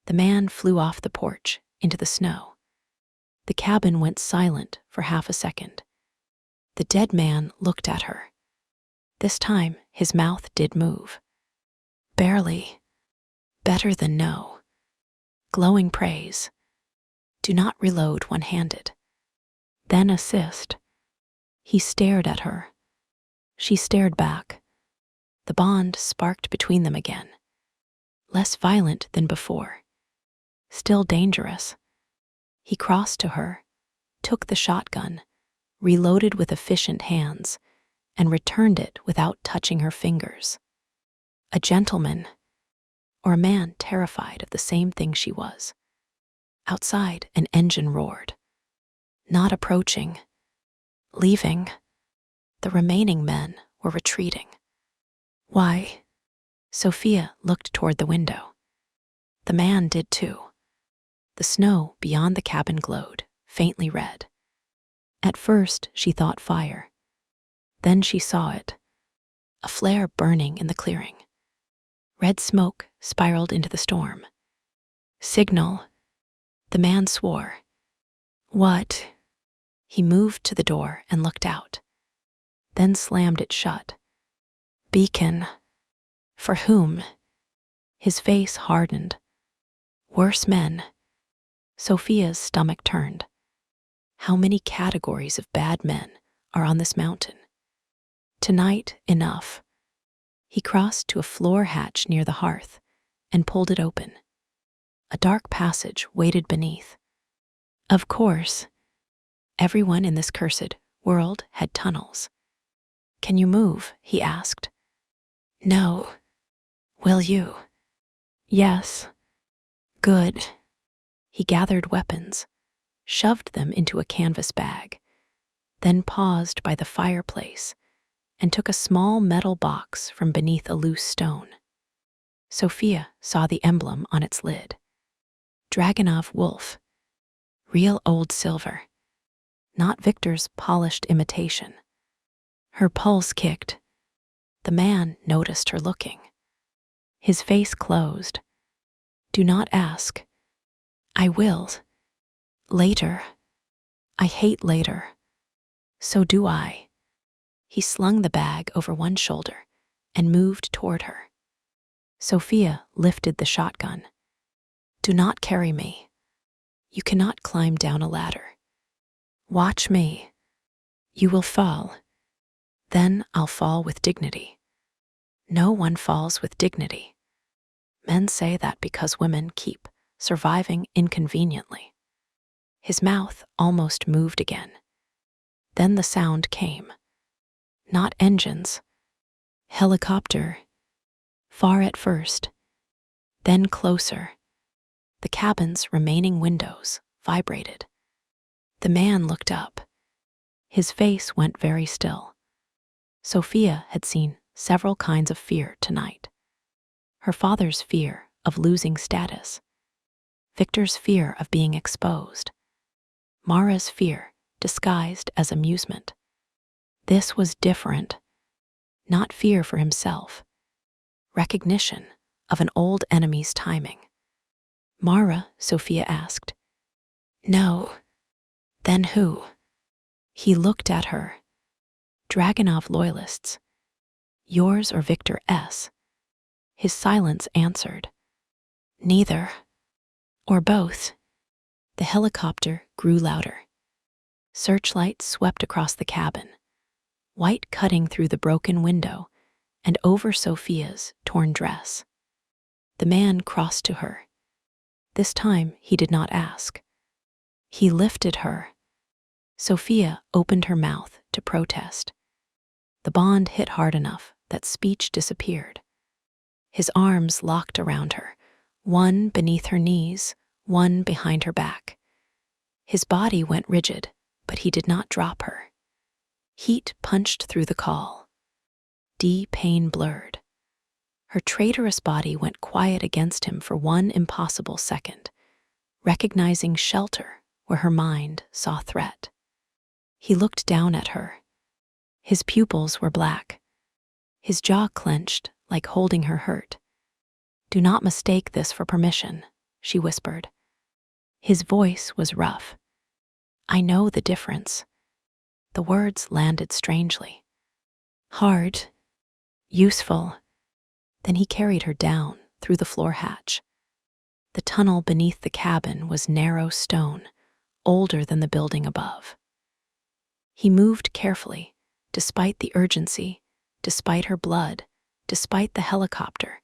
The man flew off the porch into the snow. The cabin went silent for half a second. The dead man looked at her. This time, his mouth did move. Barely. Better than no. Glowing praise. Do not reload one-handed. Then assist. He stared at her. She stared back. The bond sparked between them again. Less violent than before. Still dangerous. He crossed to her, took the shotgun, reloaded with efficient hands, and returned it without touching her fingers. A gentleman, or a man terrified of the same thing she was. Outside, an engine roared. Not approaching. Leaving. The remaining men were retreating. Why? Sophia looked toward the window. The man did too. The snow beyond the cabin glowed, faintly red. At first, she thought fire. Then she saw it. A flare burning in the clearing. Red smoke spiraled into the storm. Signal. The man swore. What? He moved to the door and looked out. Then slammed it shut. Beacon. For whom? His face hardened. Worse men. Sophia's stomach turned. How many categories of bad men are on this mountain? Tonight, enough. He crossed to a floor hatch near the hearth and pulled it open. A dark passage waited beneath. Of course, everyone in this cursed world had tunnels. Can you move? He asked. No. Will you? Yes. Good. He gathered weapons, shoved them into a canvas bag, then paused by the fireplace and took a small metal box from beneath a loose stone. Sophia saw the emblem on its lid. Dragunov wolf. Real old silver. Not Victor's polished imitation. Her pulse kicked. The man noticed her looking. His face closed. Do not ask. I will. Later. I hate later. So do I. He slung the bag over one shoulder and moved toward her. Sophia lifted the shotgun. Do not carry me. You cannot climb down a ladder. Watch me. You will fall. Then I'll fall with dignity. No one falls with dignity. Men say that because women keep surviving inconveniently. His mouth almost moved again. Then the sound came. Not engines. Helicopter. Far at first. Then closer. The cabin's remaining windows vibrated. The man looked up. His face went very still. Sophia had seen several kinds of fear tonight. Her father's fear of losing status. Victor's fear of being exposed. Mara's fear disguised as amusement. This was different. Not fear for himself. Recognition of an old enemy's timing. Mara, Sophia asked. No. Then who? He looked at her. Dragunov loyalists. Yours or Victor S. His silence answered. Neither. Or both. The helicopter grew louder. Searchlights swept across the cabin, white cutting through the broken window and over Sophia's torn dress. The man crossed to her. This time he did not ask. He lifted her. Sophia opened her mouth to protest. The bond hit hard enough that speech disappeared. His arms locked around her, one beneath her knees, one behind her back. His body went rigid, but he did not drop her. Heat punched through the call. Pain blurred. Her traitorous body went quiet against him for one impossible second, recognizing shelter where her mind saw threat. He looked down at her. His pupils were black. His jaw clenched like holding her hurt. Do not mistake this for permission, she whispered. His voice was rough. I know the difference. The words landed strangely. Hard. Useful. Then he carried her down through the floor hatch. The tunnel beneath the cabin was narrow stone, older than the building above. He moved carefully, despite the urgency, despite her blood, despite the helicopter,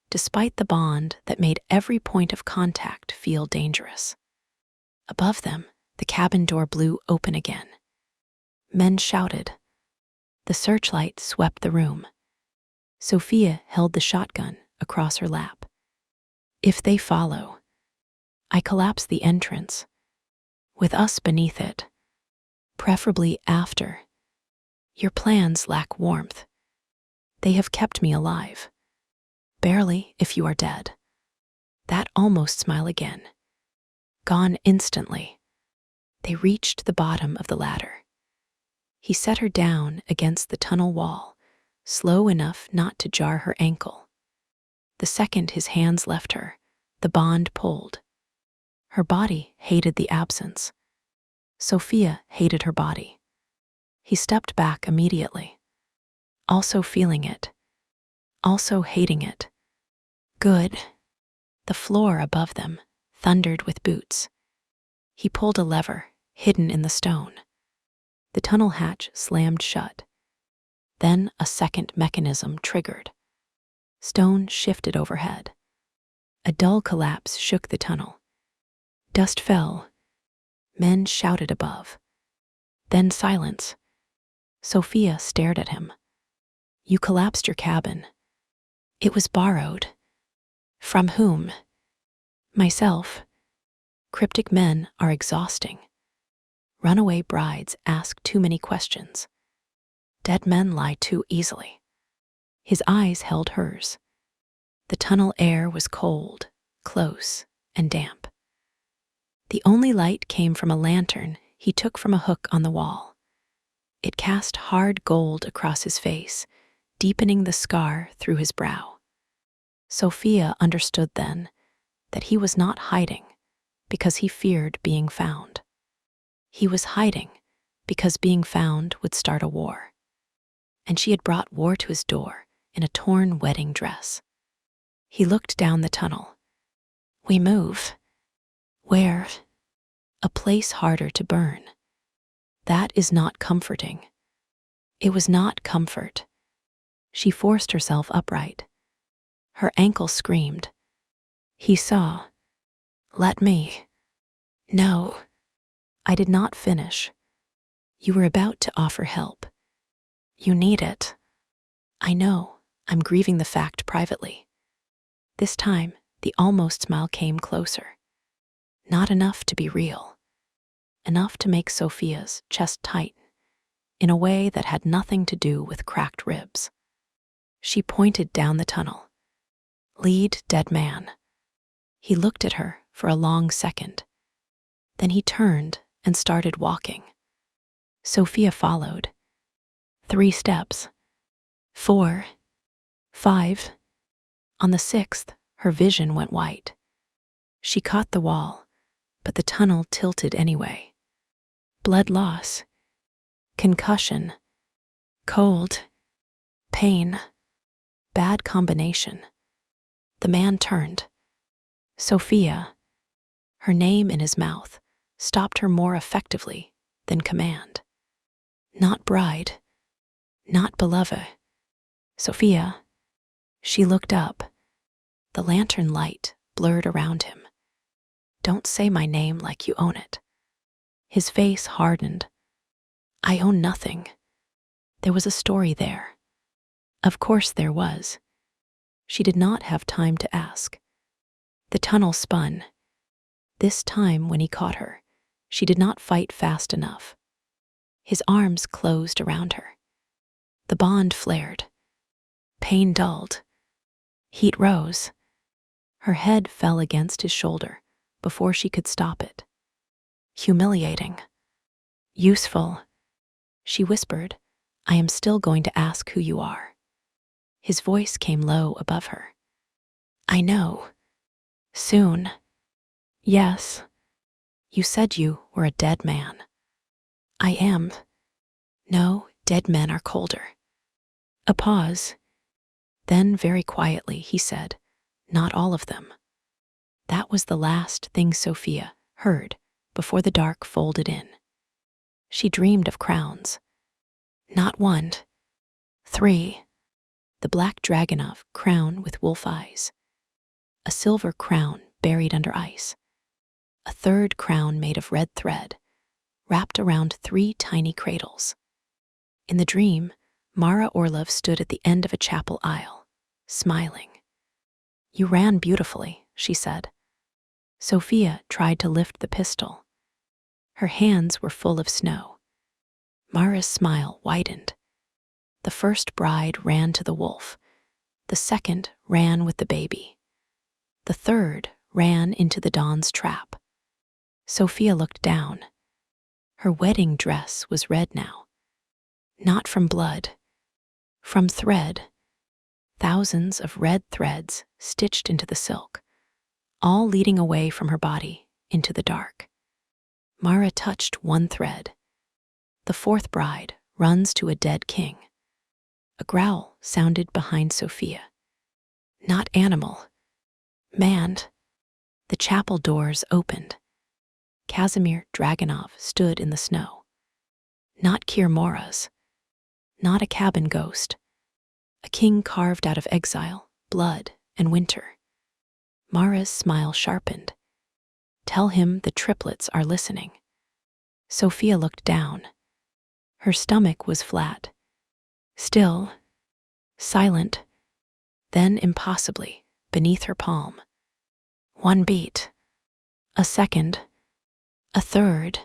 despite the bond that made every point of contact feel dangerous. Above them, the cabin door blew open again. Men shouted. The searchlight swept the room. Sophia held the shotgun across her lap. If they follow, I collapse the entrance, with us beneath it, preferably after. Your plans lack warmth. They have kept me alive. Barely if you are dead. That almost smile again. Gone instantly. They reached the bottom of the ladder. He set her down against the tunnel wall, slow enough not to jar her ankle. The second his hands left her, the bond pulled. Her body hated the absence. Sophia hated her body. He stepped back immediately, also feeling it, also hating it. Good. The floor above them thundered with boots. He pulled a lever, hidden in the stone. The tunnel hatch slammed shut. Then a second mechanism triggered. Stone shifted overhead. A dull collapse shook the tunnel. Dust fell. Men shouted above. Then silence. Sophia stared at him. You collapsed your cabin. It was borrowed. From whom? Myself. Cryptic men are exhausting. Runaway brides ask too many questions. Dead men lie too easily. His eyes held hers. The tunnel air was cold, close, and damp. The only light came from a lantern he took from a hook on the wall. It cast hard gold across his face, deepening the scar through his brow. Sophia understood then that he was not hiding because he feared being found. He was hiding because being found would start a war. And she had brought war to his door in a torn wedding dress. He looked down the tunnel. We move. Where? A place harder to burn. That is not comforting. It was not comfort. She forced herself upright. Her ankle screamed. He saw. Let me. No. I did not finish. You were about to offer help. You need it. I know. I'm grieving the fact privately. This time, the almost smile came closer. Not enough to be real. Enough to make Sophia's chest tighten in a way that had nothing to do with cracked ribs. She pointed down the tunnel. Lead, dead man. He looked at her for a long second. Then he turned and started walking. Sophia followed. 3 steps. 4. 5. On the 6th, her vision went white. She caught the wall, but the tunnel tilted anyway. Blood loss. Concussion. Cold. Pain. Bad combination. The man turned. Sophia, her name in his mouth, stopped her more effectively than command. Not bride. Not beloved. Sophia. She looked up. The lantern light blurred around him. Don't say my name like you own it. His face hardened. I own nothing. There was a story there. Of course there was. She did not have time to ask. The tunnel spun. This time when he caught her, she did not fight fast enough. His arms closed around her. The bond flared. Pain dulled. Heat rose. Her head fell against his shoulder before she could stop it. Humiliating. Useful. She whispered, I am still going to ask who you are. His voice came low above her. I know. Soon. Yes. You said you were a dead man. I am. No, dead men are colder. A pause. Then very quietly he said, not all of them. That was the last thing Sophia heard before the dark folded in. She dreamed of crowns. Not 1. 3. The black Dragonov crown with wolf eyes. A silver crown buried under ice. A 3rd crown made of red thread, wrapped around 3 tiny cradles. In the dream, Mara Orlov stood at the end of a chapel aisle, smiling. You ran beautifully, she said. Sophia tried to lift the pistol. Her hands were full of snow. Mara's smile widened. The first bride ran to the wolf. The second ran with the baby. The third ran into the dawn's trap. Sophia looked down. Her wedding dress was red now. Not from blood, from thread. Thousands of red threads stitched into the silk, all leading away from her body into the dark. Mara touched one thread. The 4th bride runs to a dead king. A growl sounded behind Sophia. Not animal. Man. The chapel doors opened. Casimir Dragonov stood in the snow. Not Kir Mora's. Not a cabin ghost. A king carved out of exile, blood, and winter. Mara's smile sharpened. Tell him the triplets are listening. Sophia looked down. Her stomach was flat. Still. Silent. Then impossibly, beneath her palm. 1 beat. A 2nd. A 3rd.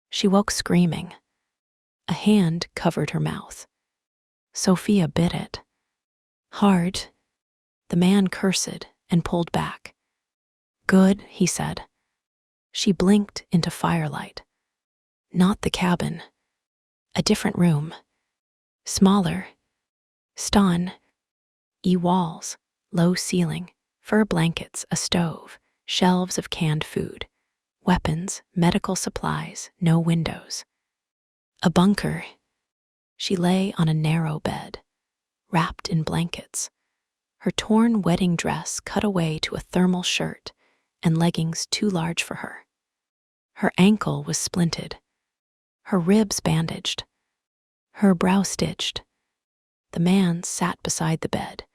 She woke screaming. A hand covered her mouth. Sophia bit it. Hard. The man cursed and pulled back. Good, he said. She blinked into firelight. Not the cabin. A different room. Smaller. Stone. Walls, low ceiling, fur blankets, a stove, shelves of canned food. weapons, medical supplies, no windows. A bunker. She lay on a narrow bed, wrapped in blankets, her torn wedding dress cut away to a thermal shirt and leggings too large for her. Her ankle was splinted, her ribs bandaged, her brow stitched. The man sat beside the bed,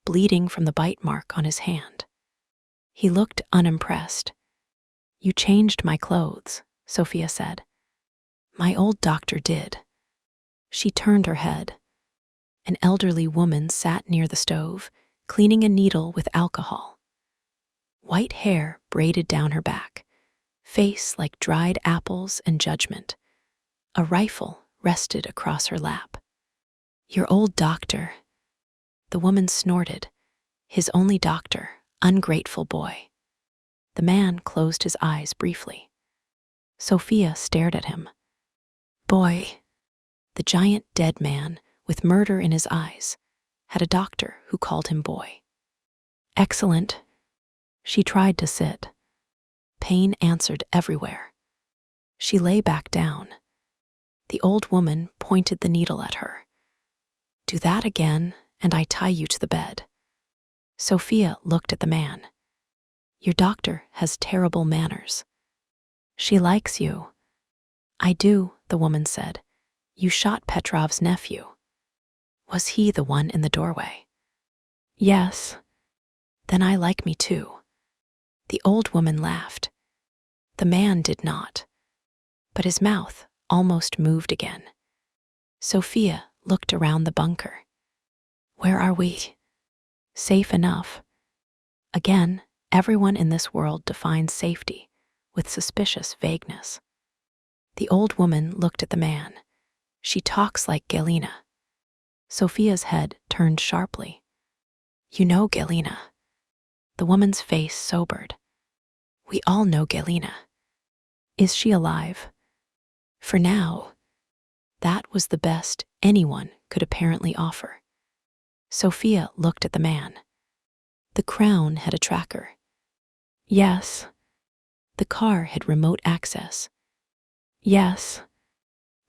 bleeding from the bite mark on his hand. He looked unimpressed. "You changed my clothes," Sophia said. "My old doctor did." She turned her head. An elderly woman sat near the stove, cleaning a needle with alcohol. White hair braided down her back, face like dried apples and judgment. A rifle rested across her lap. "Your old doctor." The woman snorted. "His only doctor, ungrateful boy." The man closed his eyes briefly. Sophia stared at him. "Boy." The giant dead man, with murder in his eyes, had a doctor who called him boy. "Excellent." She tried to sit. Pain answered everywhere. She lay back down. The old woman pointed the needle at her. "Do that again, and I tie you to the bed." Sophia looked at the man. "Your doctor has terrible manners." "She likes you." "I do," the woman said. "You shot Petrov's nephew." "Was he the one in the doorway?" "Yes." "Then I like me too." The old woman laughed. The man did not, but his mouth almost moved again. Sophia looked around the bunker. "Where are we?" "Safe enough." Again, everyone in this world defines safety with suspicious vagueness. The old woman looked at the man. "She talks like Galina." Sophia's head turned sharply. "You know Galina." The woman's face sobered. "We all know Galina." "Is she alive?" "For now." That was the best anyone could apparently offer. Sophia looked at the man. The crown had a tracker. "Yes." The car had remote access. "Yes."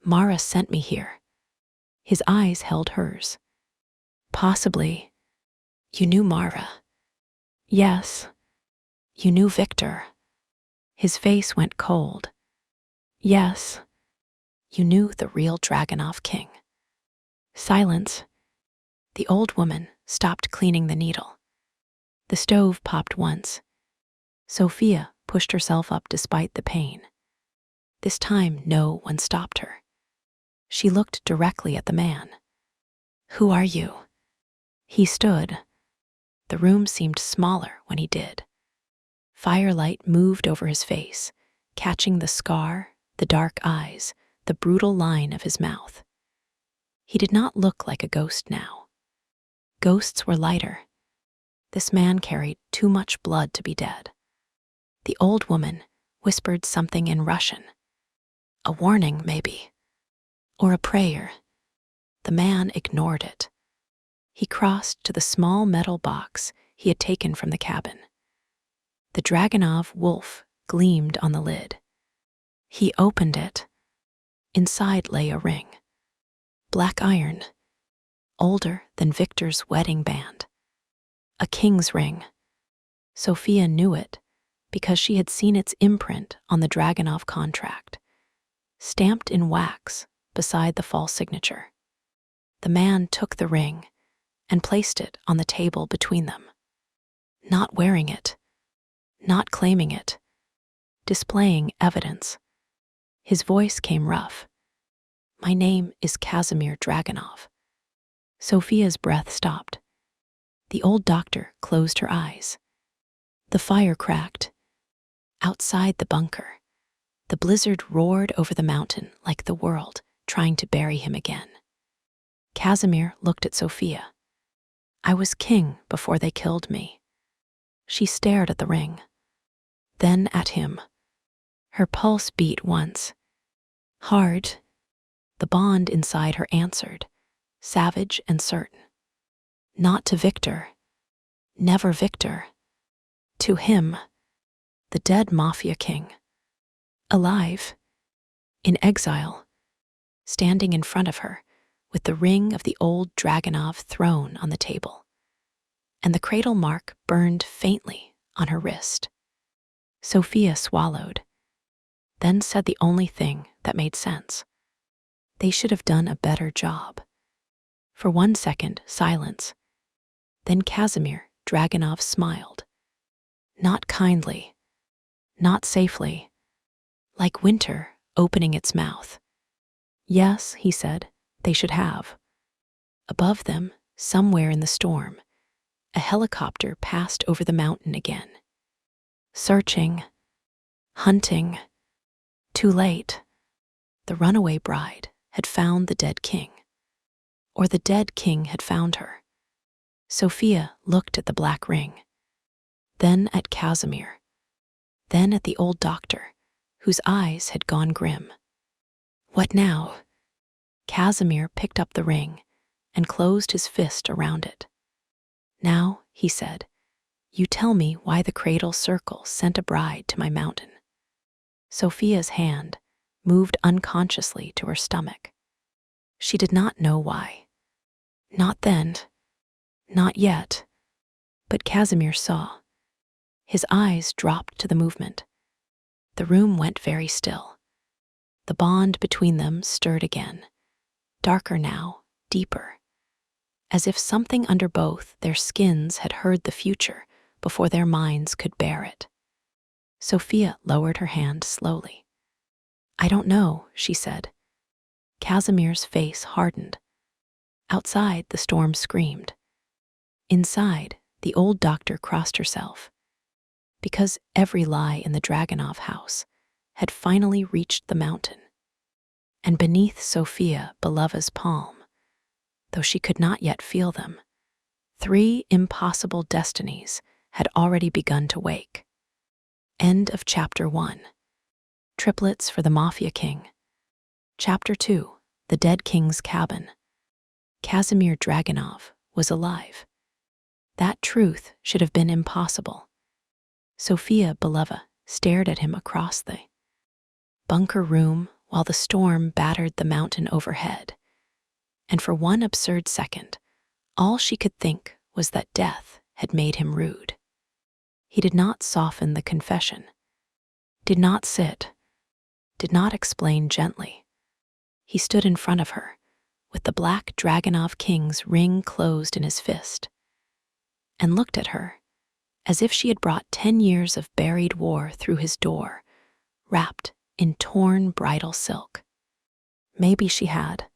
"Mara sent me here." His eyes held hers. "Possibly." "You knew Mara." "Yes." "You knew Victor." His face went cold. "Yes." "You knew the real Dragunov king." Silence. The old woman stopped cleaning the needle. The stove popped once. Sophia pushed herself up despite the pain. This time, no one stopped her. She looked directly at the man. "Who are you?" He stood. The room seemed smaller when he did. Firelight moved over his face, catching the scar, the dark eyes, the brutal line of his mouth. He did not look like a ghost now. Ghosts were lighter. This man carried too much blood to be dead. The old woman whispered something in Russian. A warning, maybe. Or a prayer. The man ignored it. He crossed to the small metal box he had taken from the cabin. The Dragunov wolf gleamed on the lid. He opened it. Inside lay a ring. Black iron. Older than Victor's wedding band. A king's ring. Sophia knew it because she had seen its imprint on the Dragunov contract, stamped in wax beside the false signature. The man took the ring and placed it on the table between them. Not wearing it, not claiming it, displaying evidence. His voice came rough. "My name is Casimir Dragunov." Sophia's breath stopped. The old doctor closed her eyes. The fire cracked. Outside the bunker, the blizzard roared over the mountain like the world trying to bury him again. Casimir looked at Sophia. "I was king before they killed me." She stared at the ring, then at him. Her pulse beat once. Hard. The bond inside her answered, savage and certain. Not to Victor. Never Victor. To him, the dead Mafia King. alive, in exile, standing in front of her, with the ring of the old Dragunov throne on the table, and the cradle mark burned faintly on her wrist. Sophia swallowed, then said the only thing that made sense. They should have done a better job. For 1 second, silence. Then Casimir Dragunov smiled. Not kindly, not safely, like winter opening its mouth. Yes, he said, they should have. Above them, somewhere in the storm, a helicopter passed over the mountain again. Searching, hunting. Too late. The runaway bride had found the dead king. Or the dead king had found her. Sophia looked at the black ring, then at Casimir, then at the old doctor, whose eyes had gone grim. What now? Casimir picked up the ring and closed his fist around it. Now, he said, you tell me why the cradle circle sent a bride to my mountain. Sophia's hand moved unconsciously to her stomach. She did not know why. Not then. Not yet. But Casimir saw. His eyes dropped to the movement. The room went very still. The bond between them stirred again, darker now, deeper, as if something under both their skins had heard the future before their minds could bear it. Sophia lowered her hand slowly. I don't know, she said. Casimir's face hardened. Outside, the storm screamed. Inside, the old doctor crossed herself, because every lie in the Dragunov house had finally reached the mountain. And beneath Sophia Belova's palm, though she could not yet feel them, 3 impossible destinies had already begun to wake. End of Chapter 1. Triplets for the Mafia King. Chapter 2. The Dead King's Cabin. Casimir Dragunov was alive. That truth should have been impossible. Sophia Belova stared at him across the bunker room while the storm battered the mountain overhead, and for 1 absurd second, all she could think was that death had made him rude. He did not soften the confession, did not sit, did not explain gently. He stood in front of her, with the black Dragunov king's ring closed in his fist, and looked at her as if she had brought 10 years of buried war through his door, wrapped in torn bridal silk. Maybe she had.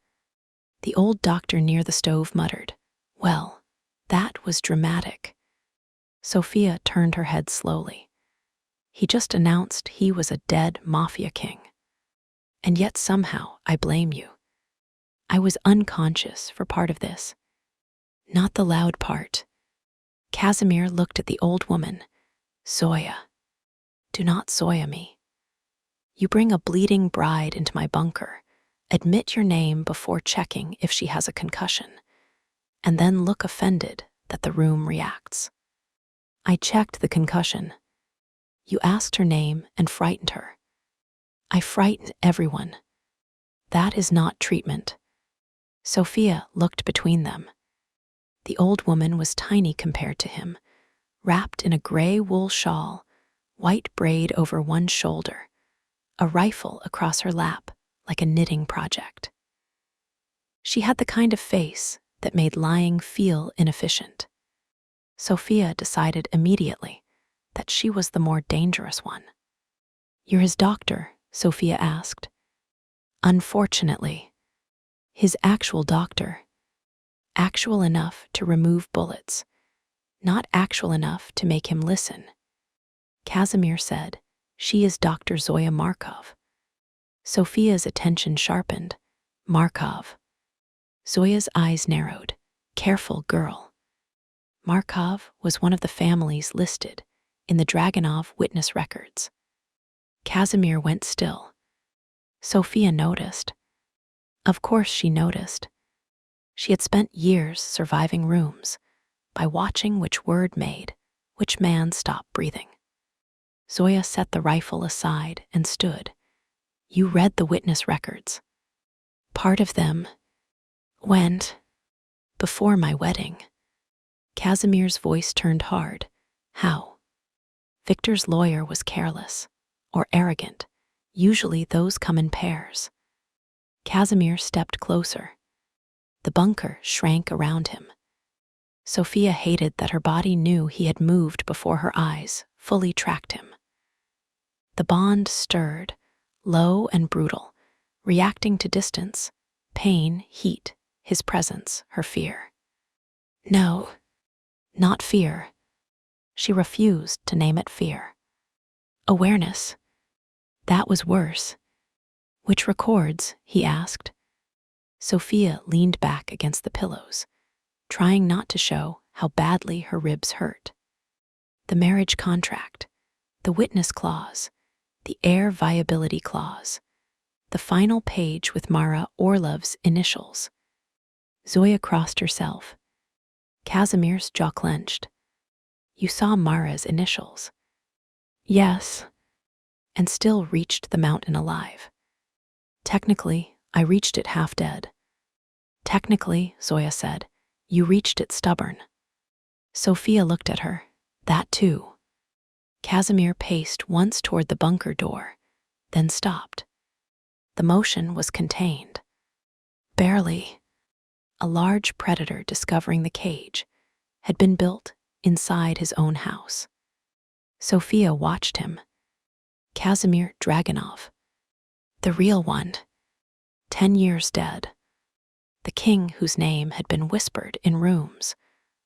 The old doctor near the stove muttered, well, that was dramatic. Sophia turned her head slowly. He just announced he was a dead Mafia King. And yet somehow I blame you. I was unconscious for part of this. Not the loud part. Casimir looked at the old woman. Zoya. Do not Zoya me. You bring a bleeding bride into my bunker, admit your name before checking if she has a concussion, and then look offended that the room reacts. I checked the concussion. You asked her name and frightened her. I frightened everyone. That is not treatment. Sophia looked between them. The old woman was tiny compared to him, wrapped in a gray wool shawl, white braid over one shoulder, a rifle across her lap like a knitting project. She had the kind of face that made lying feel inefficient. Sophia decided immediately that she was the more dangerous one. You're his doctor? Sophia asked. Unfortunately, his actual doctor. Actual enough to remove bullets, not actual enough to make him listen. Casimir said, she is Dr. Zoya Markov. Sophia's attention sharpened. Markov. Zoya's eyes narrowed. Careful girl. Markov was one of the families listed in the Dragunov witness records. Casimir went still. Sophia noticed. Of course she noticed. She had spent years surviving rooms by watching which word made which man stop breathing. Zoya set the rifle aside and stood, You read the witness records. Part of them went before my wedding. Casimir's voice turned hard. How? Victor's lawyer was careless or arrogant. Usually those come in pairs. Casimir stepped closer. The bunker shrank around him. Sophia hated that her body knew he had moved before her eyes fully tracked him. The bond stirred, low and brutal, reacting to distance, pain, heat, his presence, her fear. No, not fear. She refused to name it fear. Awareness. That was worse. Which records? He asked. Sophia leaned back against the pillows, trying not to show how badly her ribs hurt. The marriage contract, the witness clause, the heir viability clause, the final page with Mara Orlov's initials. Zoya crossed herself. Casimir's jaw clenched. You saw Mara's initials. Yes, and still reached the mountain alive. Technically, I reached it half dead. Technically, Zoya said, you reached it stubborn. Sophia looked at her. That too. Casimir paced once toward the bunker door, then stopped. The motion was contained. Barely. A large predator discovering the cage had been built inside his own house. Sophia watched him. Casimir Dragunov. The real one. 10 years dead. The king whose name had been whispered in rooms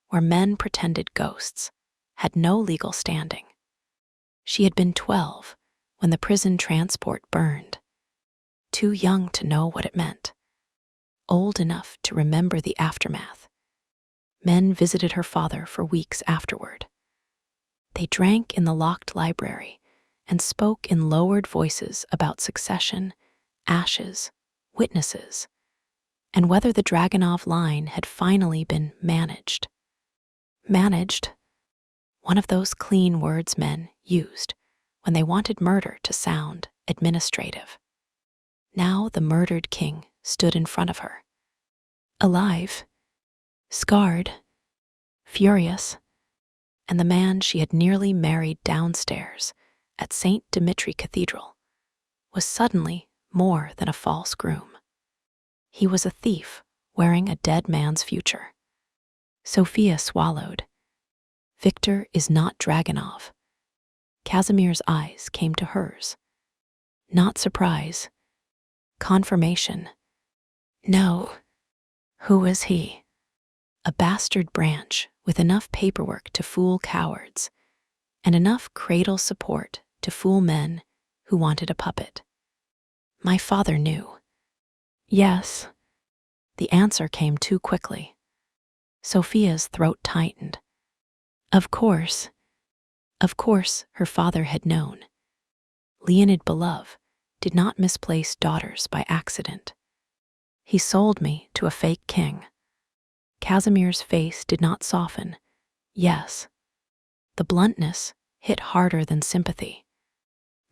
where men pretended ghosts had no legal standing. She had been 12 when the prison transport burned. Too young to know what it meant. Old enough to remember the aftermath. Men visited her father for weeks afterward. They drank in the locked library and spoke in lowered voices about succession, ashes, witnesses, and whether the Dragunov line had finally been managed. Managed? One of those clean words men used when they wanted murder to sound administrative. Now the murdered king stood in front of her. Alive, scarred, furious, and the man she had nearly married downstairs at St. Dimitri Cathedral was suddenly more than a false groom. He was a thief wearing a dead man's future. Sophia swallowed. Victor is not Dragunov. Casimir's eyes came to hers. Not surprise. Confirmation. No. Who is he? A bastard branch with enough paperwork to fool cowards and enough cradle support to fool men who wanted a puppet. My father knew. Yes. The answer came too quickly. Sophia's throat tightened. Of course. Of course her father had known. Leonid Belov did not misplace daughters by accident. He sold me to a fake king. Casimir's face did not soften. Yes. The bluntness hit harder than sympathy.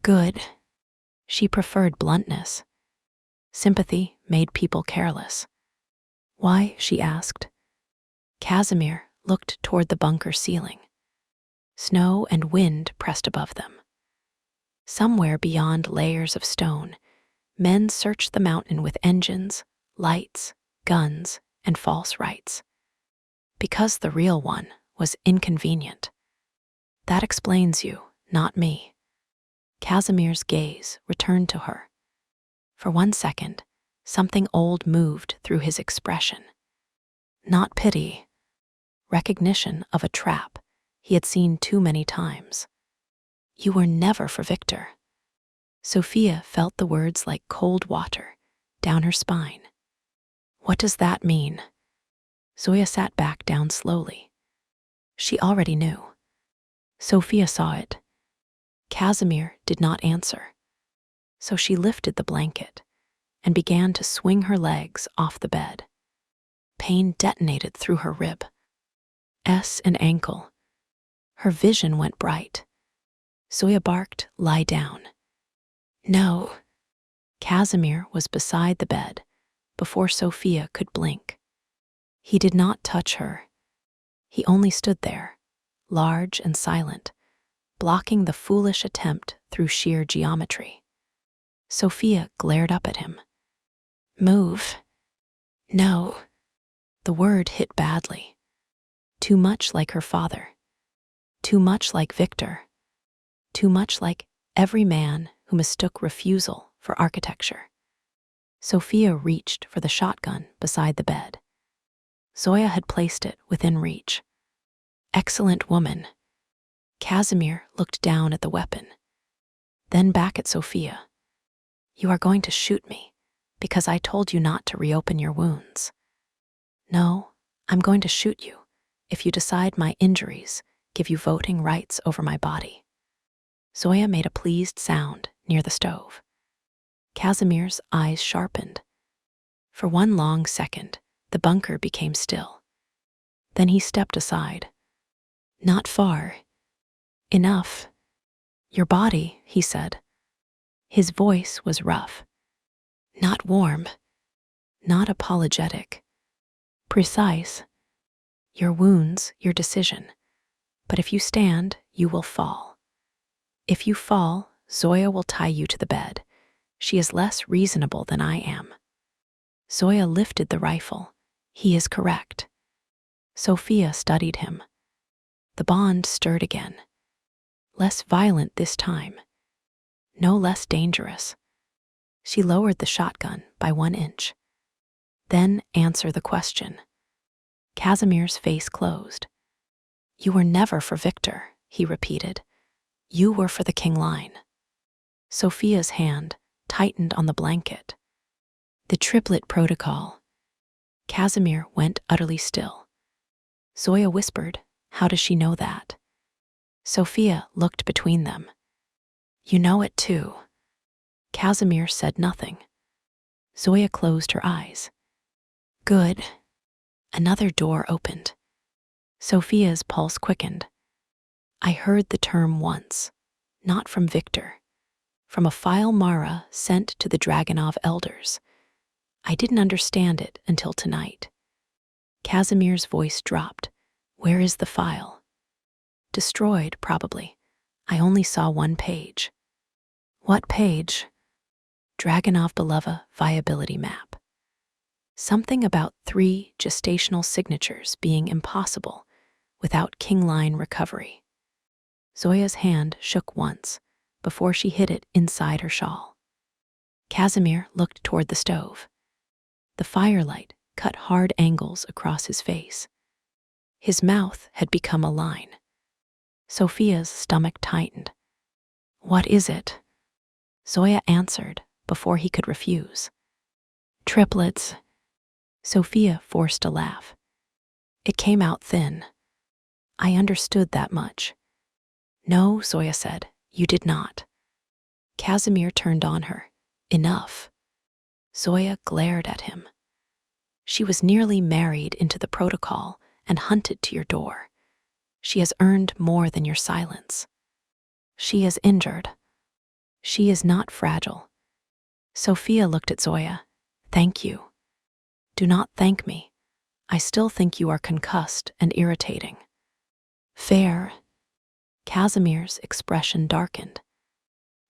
Good. She preferred bluntness. Sympathy made people careless. Why? She asked. Casimir looked toward the bunker ceiling. Snow and wind pressed above them. Somewhere beyond layers of stone, men searched the mountain with engines, lights, guns, and false rights. Because the real one was inconvenient. That explains you, not me. Casimir's gaze returned to her. For 1 second, something old moved through his expression. Not pity. Recognition of a trap he had seen too many times. You were never for Victor. Sophia felt the words like cold water down her spine. What does that mean? Zoya sat back down slowly. She already knew. Sophia saw it. Casimir did not answer. So she lifted the blanket and began to swing her legs off the bed. Pain detonated through her rib, and ankle. Her vision went bright. Zoya barked, "Lie down." No. Casimir was beside the bed before Sophia could blink. He did not touch her. He only stood there, large and silent, blocking the foolish attempt through sheer geometry. Sophia glared up at him. "Move." "No." The word hit badly. Too much like her father. Too much like Victor. Too much like every man who mistook refusal for architecture. Sophia reached for the shotgun beside the bed. Zoya had placed it within reach. "Excellent woman." Casimir looked down at the weapon, then back at Sophia. "You are going to shoot me because I told you not to reopen your wounds." "No, I'm going to shoot you if you decide my injuries give you voting rights over my body." Zoya made a pleased sound near the stove. Casimir's eyes sharpened. For one long second, the bunker became still. Then he stepped aside. "Not far. Enough." "Your body," he said. His voice was rough. Not warm. Not apologetic. Precise. "Your wounds, your decision. But if you stand, you will fall. If you fall, Zoya will tie you to the bed. She is less reasonable than I am." Zoya lifted the rifle. He is correct. Sophia studied him. The bond stirred again. Less violent this time. No less dangerous. She lowered the shotgun by 1 inch. "Then answer the question." Casimir's face closed. "You were never for Victor," he repeated. "You were for the King line." Sophia's hand tightened on the blanket. "The triplet protocol." Casimir went utterly still. Zoya whispered, "How does she know that?" Sophia looked between them. "You know it too." Casimir said nothing. Zoya closed her eyes. "Good." Another door opened. Sophia's pulse quickened. "I heard the term once, not from Victor, from a file Mara sent to the Dragonov elders. I didn't understand it until tonight." Casimir's voice dropped. "Where is the file?" "Destroyed, probably. I only saw 1 page." "What page?" "Dragonov Belova viability map. Something about 3 gestational signatures being impossible without King line recovery." Zoya's hand shook once before she hid it inside her shawl. Casimir looked toward the stove. The firelight cut hard angles across his face. His mouth had become a line. Sophia's stomach tightened. "What is it?" Zoya answered before he could refuse. "Triplets." Sophia forced a laugh. It came out thin. "I understood that much." "No," Zoya said, "you did not." Casimir turned on her. "Enough." Zoya glared at him. "She was nearly married into the protocol and hunted to your door. She has earned more than your silence. She is injured. She is not fragile." Sophia looked at Zoya. "Thank you." "Do not thank me. I still think you are concussed and irritating." "Fair." Casimir's expression darkened.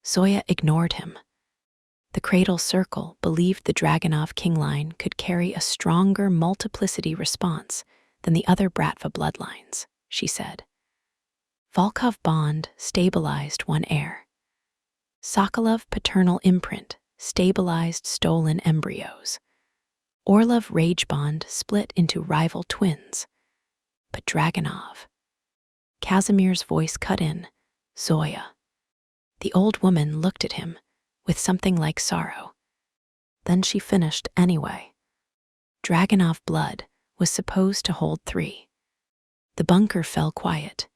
Zoya ignored him. The Cradle Circle believed the Dragonov King line could carry a stronger multiplicity response than the other Bratva bloodlines, she said. Volkov bond stabilized one heir. Sokolov paternal imprint stabilized stolen embryos. Orlov rage bond split into rival twins. But Dragonov. Casimir's voice cut in. "Zoya." The old woman looked at him with something like sorrow. Then she finished anyway. Dragonov blood was supposed to hold 3. The bunker fell quiet.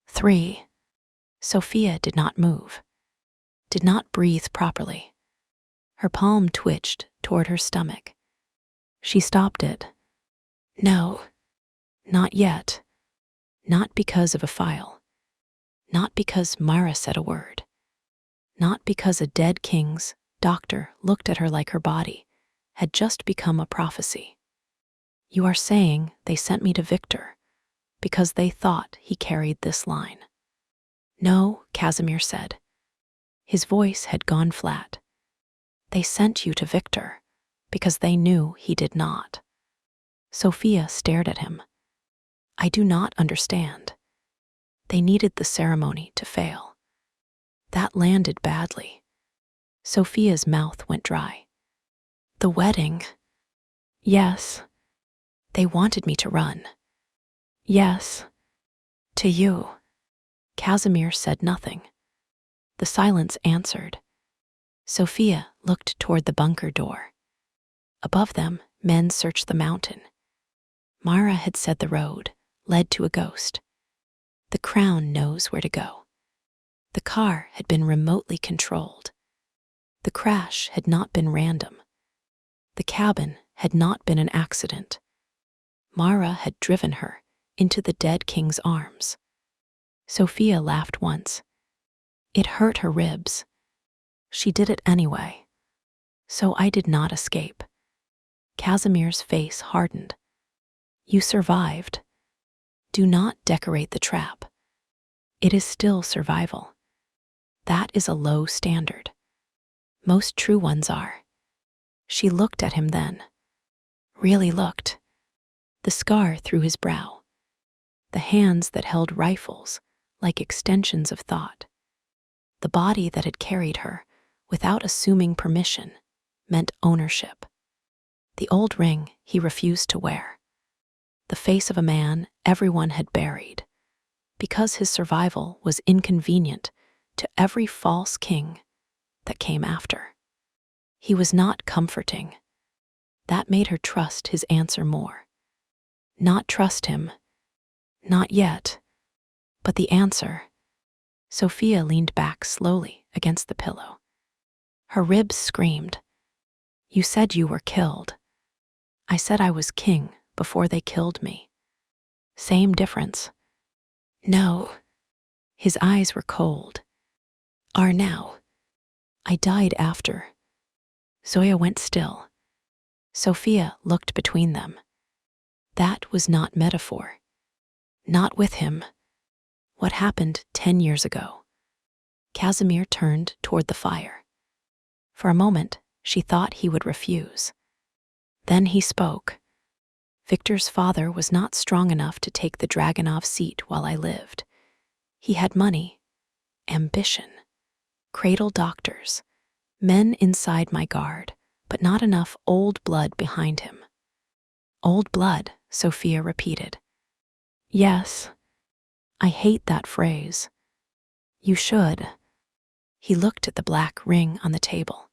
3. Sophia did not move, did not breathe properly. Her palm twitched toward her stomach. She stopped it. "No, not yet. Not because of a file. Not because Mara said a word. Not because a dead king's doctor looked at her like her body had just become a prophecy. You are saying they sent me to Victor because they thought he carried this line. No, Casimir said. His voice had gone flat. They sent you to Victor because they knew he did not. Sophia stared at him. I do not understand. They needed the ceremony to fail. That landed badly. Sophia's mouth went dry. The wedding? Yes. They wanted me to run. Yes. To you. Casimir said nothing. The silence answered. Sophia looked toward the bunker door. Above them, men searched the mountain. Mara had said the road led to a ghost. The crown knows where to go. The car had been remotely controlled. The crash had not been random. The cabin had not been an accident. Mara had driven her into the dead king's arms. Sophia laughed once. It hurt her ribs. She did it anyway. So I did not escape. Casimir's face hardened. You survived. Do not decorate the trap. It is still survival. That is a low standard. Most true ones are. She looked at him then. Really looked. The scar through his brow. The hands that held rifles like extensions of thought. The body that had carried her without assuming permission meant ownership. The old ring he refused to wear. The face of a man everyone had buried, because his survival was inconvenient to every false king that came after. He was not comforting. That made her trust his answer more. Not trust him. Not yet. But the answer. Sophia leaned back slowly against the pillow. Her ribs screamed. You said you were killed. I said I was king before they killed me. Same difference. No. His eyes were cold. Are now. I died after. Zoya went still. Sophia looked between them. That was not metaphor. Not with him. What happened 10 years ago? Casimir turned toward the fire. For a moment, she thought he would refuse. Then he spoke. Victor's father was not strong enough to take the Dragunov seat while I lived. He had money, ambition, cradle doctors, men inside my guard, but not enough old blood behind him. Old blood, Sophia repeated. Yes. I hate that phrase. You should. He looked at the black ring on the table.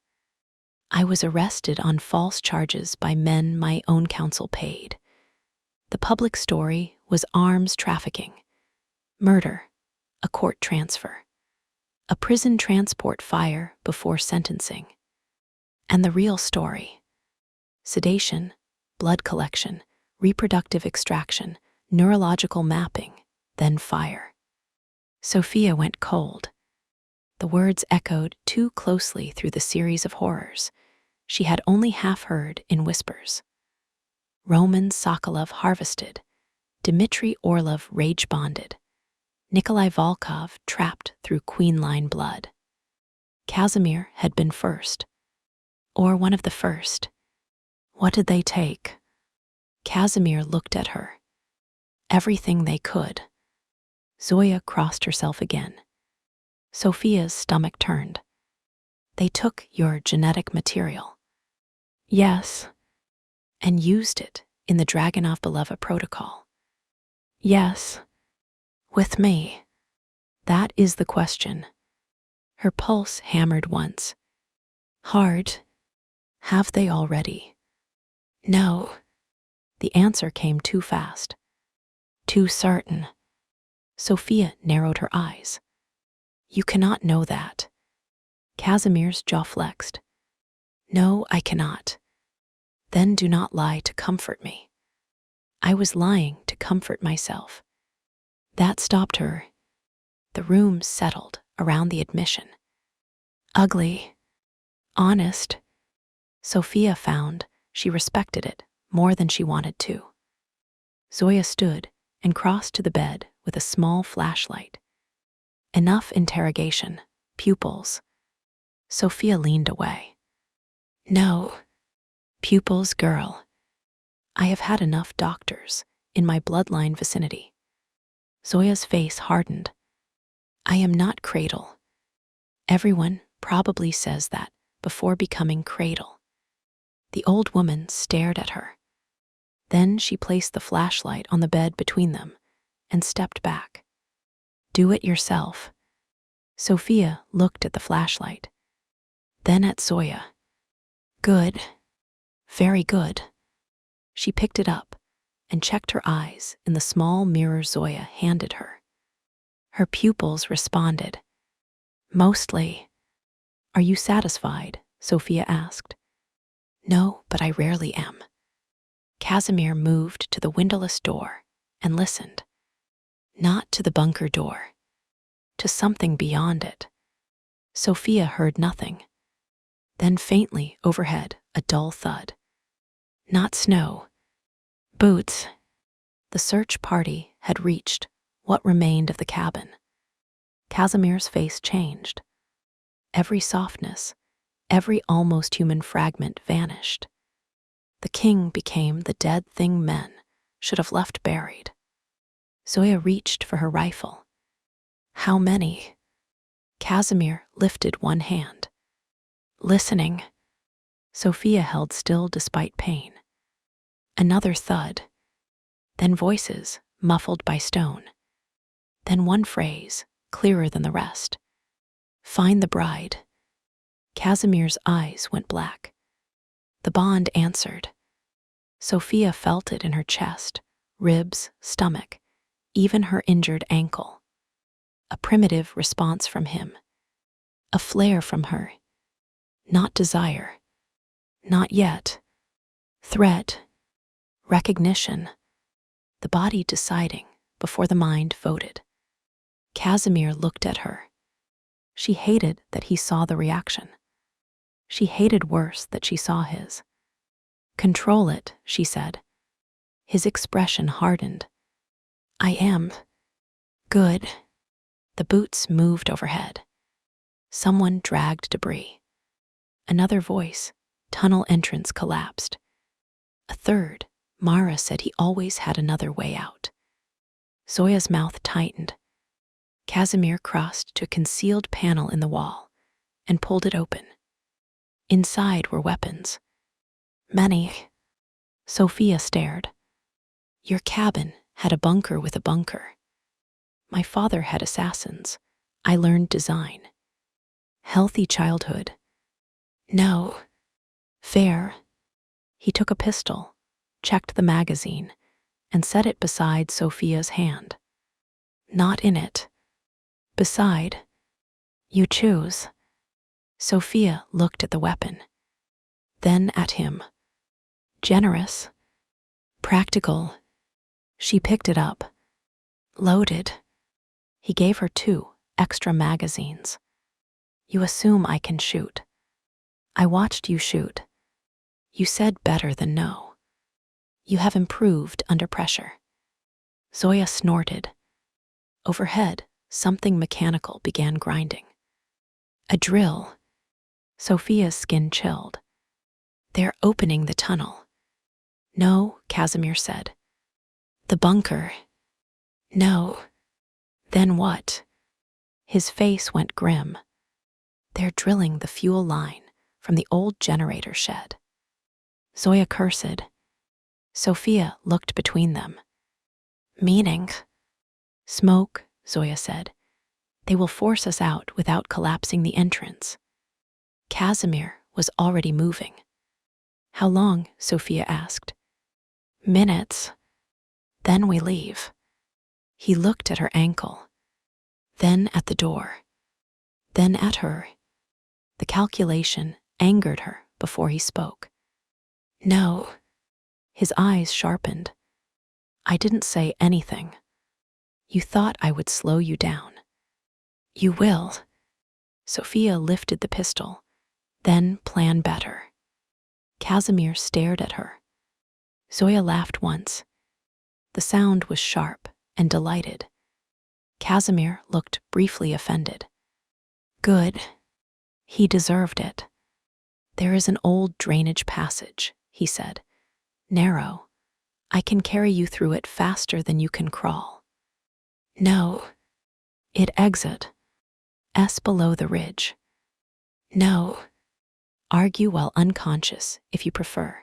I was arrested on false charges by men my own counsel paid. The public story was arms trafficking, murder, a court transfer, a prison transport fire before sentencing. And the real story: sedation, blood collection, reproductive extraction, neurological mapping, then fire. Sophia went cold. The words echoed too closely through the series of horrors she had only half heard in whispers. Roman Sokolov harvested, Dmitry Orlov rage-bonded, Nikolai Volkov trapped through queen-line blood. Casimir had been first, or one of the first. What did they take? Casimir looked at her. Everything they could. Zoya crossed herself again. Sophia's stomach turned. They took your genetic material. Yes. And used it in the Dragunov Belova protocol. Yes. With me. That is the question. Her pulse hammered once. Hard. Have they already? No. The answer came too fast. Too certain. Sophia narrowed her eyes. You cannot know that. Casimir's jaw flexed. No, I cannot. Then do not lie to comfort me. I was lying to comfort myself. That stopped her. The room settled around the admission. Ugly. Honest, Sophia found she respected it more than she wanted to. Zoya stood and crossed to the bed with a small flashlight. Enough interrogation, pupils. Sophia leaned away. No, pupils, girl. I have had enough doctors in my bloodline vicinity. Zoya's face hardened. I am not Cradle. Everyone probably says that before becoming Cradle. The old woman stared at her. Then she placed the flashlight on the bed between them and stepped back. Do it yourself. Sophia looked at the flashlight, then at Zoya. Good. Very good. She picked it up and checked her eyes in the small mirror Zoya handed her. Her pupils responded. Mostly. Are you satisfied? Sophia asked. No, but I rarely am. Casimir moved to the windowless door and listened. Not to the bunker door, to something beyond it. Sophia heard nothing. Then faintly overhead, a dull thud. Not snow. Boots. The search party had reached what remained of the cabin. Casimir's face changed. Every softness, every almost human fragment vanished. The king became the dead thing men should have left buried. Zoya reached for her rifle. How many? Casimir lifted one hand. Listening. Sophia held still despite pain. Another thud. Then voices, muffled by stone. Then one phrase, clearer than the rest. Find the bride. Casimir's eyes went black. The bond answered. Sophia felt it in her chest, ribs, stomach, even her injured ankle. A primitive response from him. A flare from her. Not desire. Not yet. Threat. Recognition. The body deciding before the mind voted. Casimir looked at her. She hated that he saw the reaction. She hated worse that she saw his. Control it, she said. His expression hardened. I am. Good. The boots moved overhead. Someone dragged debris. Another voice, tunnel entrance collapsed. A third, Mara said he always had another way out. Zoya's mouth tightened. Casimir crossed to a concealed panel in the wall and pulled it open. Inside were weapons. Many. Sophia stared. Your cabin had a bunker with a bunker. My father had assassins. I learned design. Healthy childhood. No. Fair. He took a pistol, checked the magazine, and set it beside Sophia's hand. Not in it. Beside. You choose. Sophia looked at the weapon, then at him. Generous. Practical. She picked it up. Loaded. He gave her 2 extra magazines. You assume I can shoot. I watched you shoot. You said better than no. You have improved under pressure. Zoya snorted. Overhead, something mechanical began grinding. A drill. Sophia's skin chilled. They're opening the tunnel. No, Casimir said. The bunker. No. Then what? His face went grim. They're drilling the fuel line from the old generator shed. Zoya cursed. Sophia looked between them. Meaning? Smoke, Zoya said. They will force us out without collapsing the entrance. Casimir was already moving. How long? Sophia asked. Minutes. Then we leave. He looked at her ankle, then at the door, then at her. The calculation angered her before he spoke. No. His eyes sharpened. I didn't say anything. You thought I would slow you down. You will. Sophia lifted the pistol, Then plan better. Casimir stared at her. Zoya laughed once. The sound was sharp and delighted. Casimir looked briefly offended. Good. He deserved it. There is an old drainage passage, he said. Narrow. I can carry you through it faster than you can crawl. No. It exit. Below the ridge. No. Argue while unconscious, if you prefer.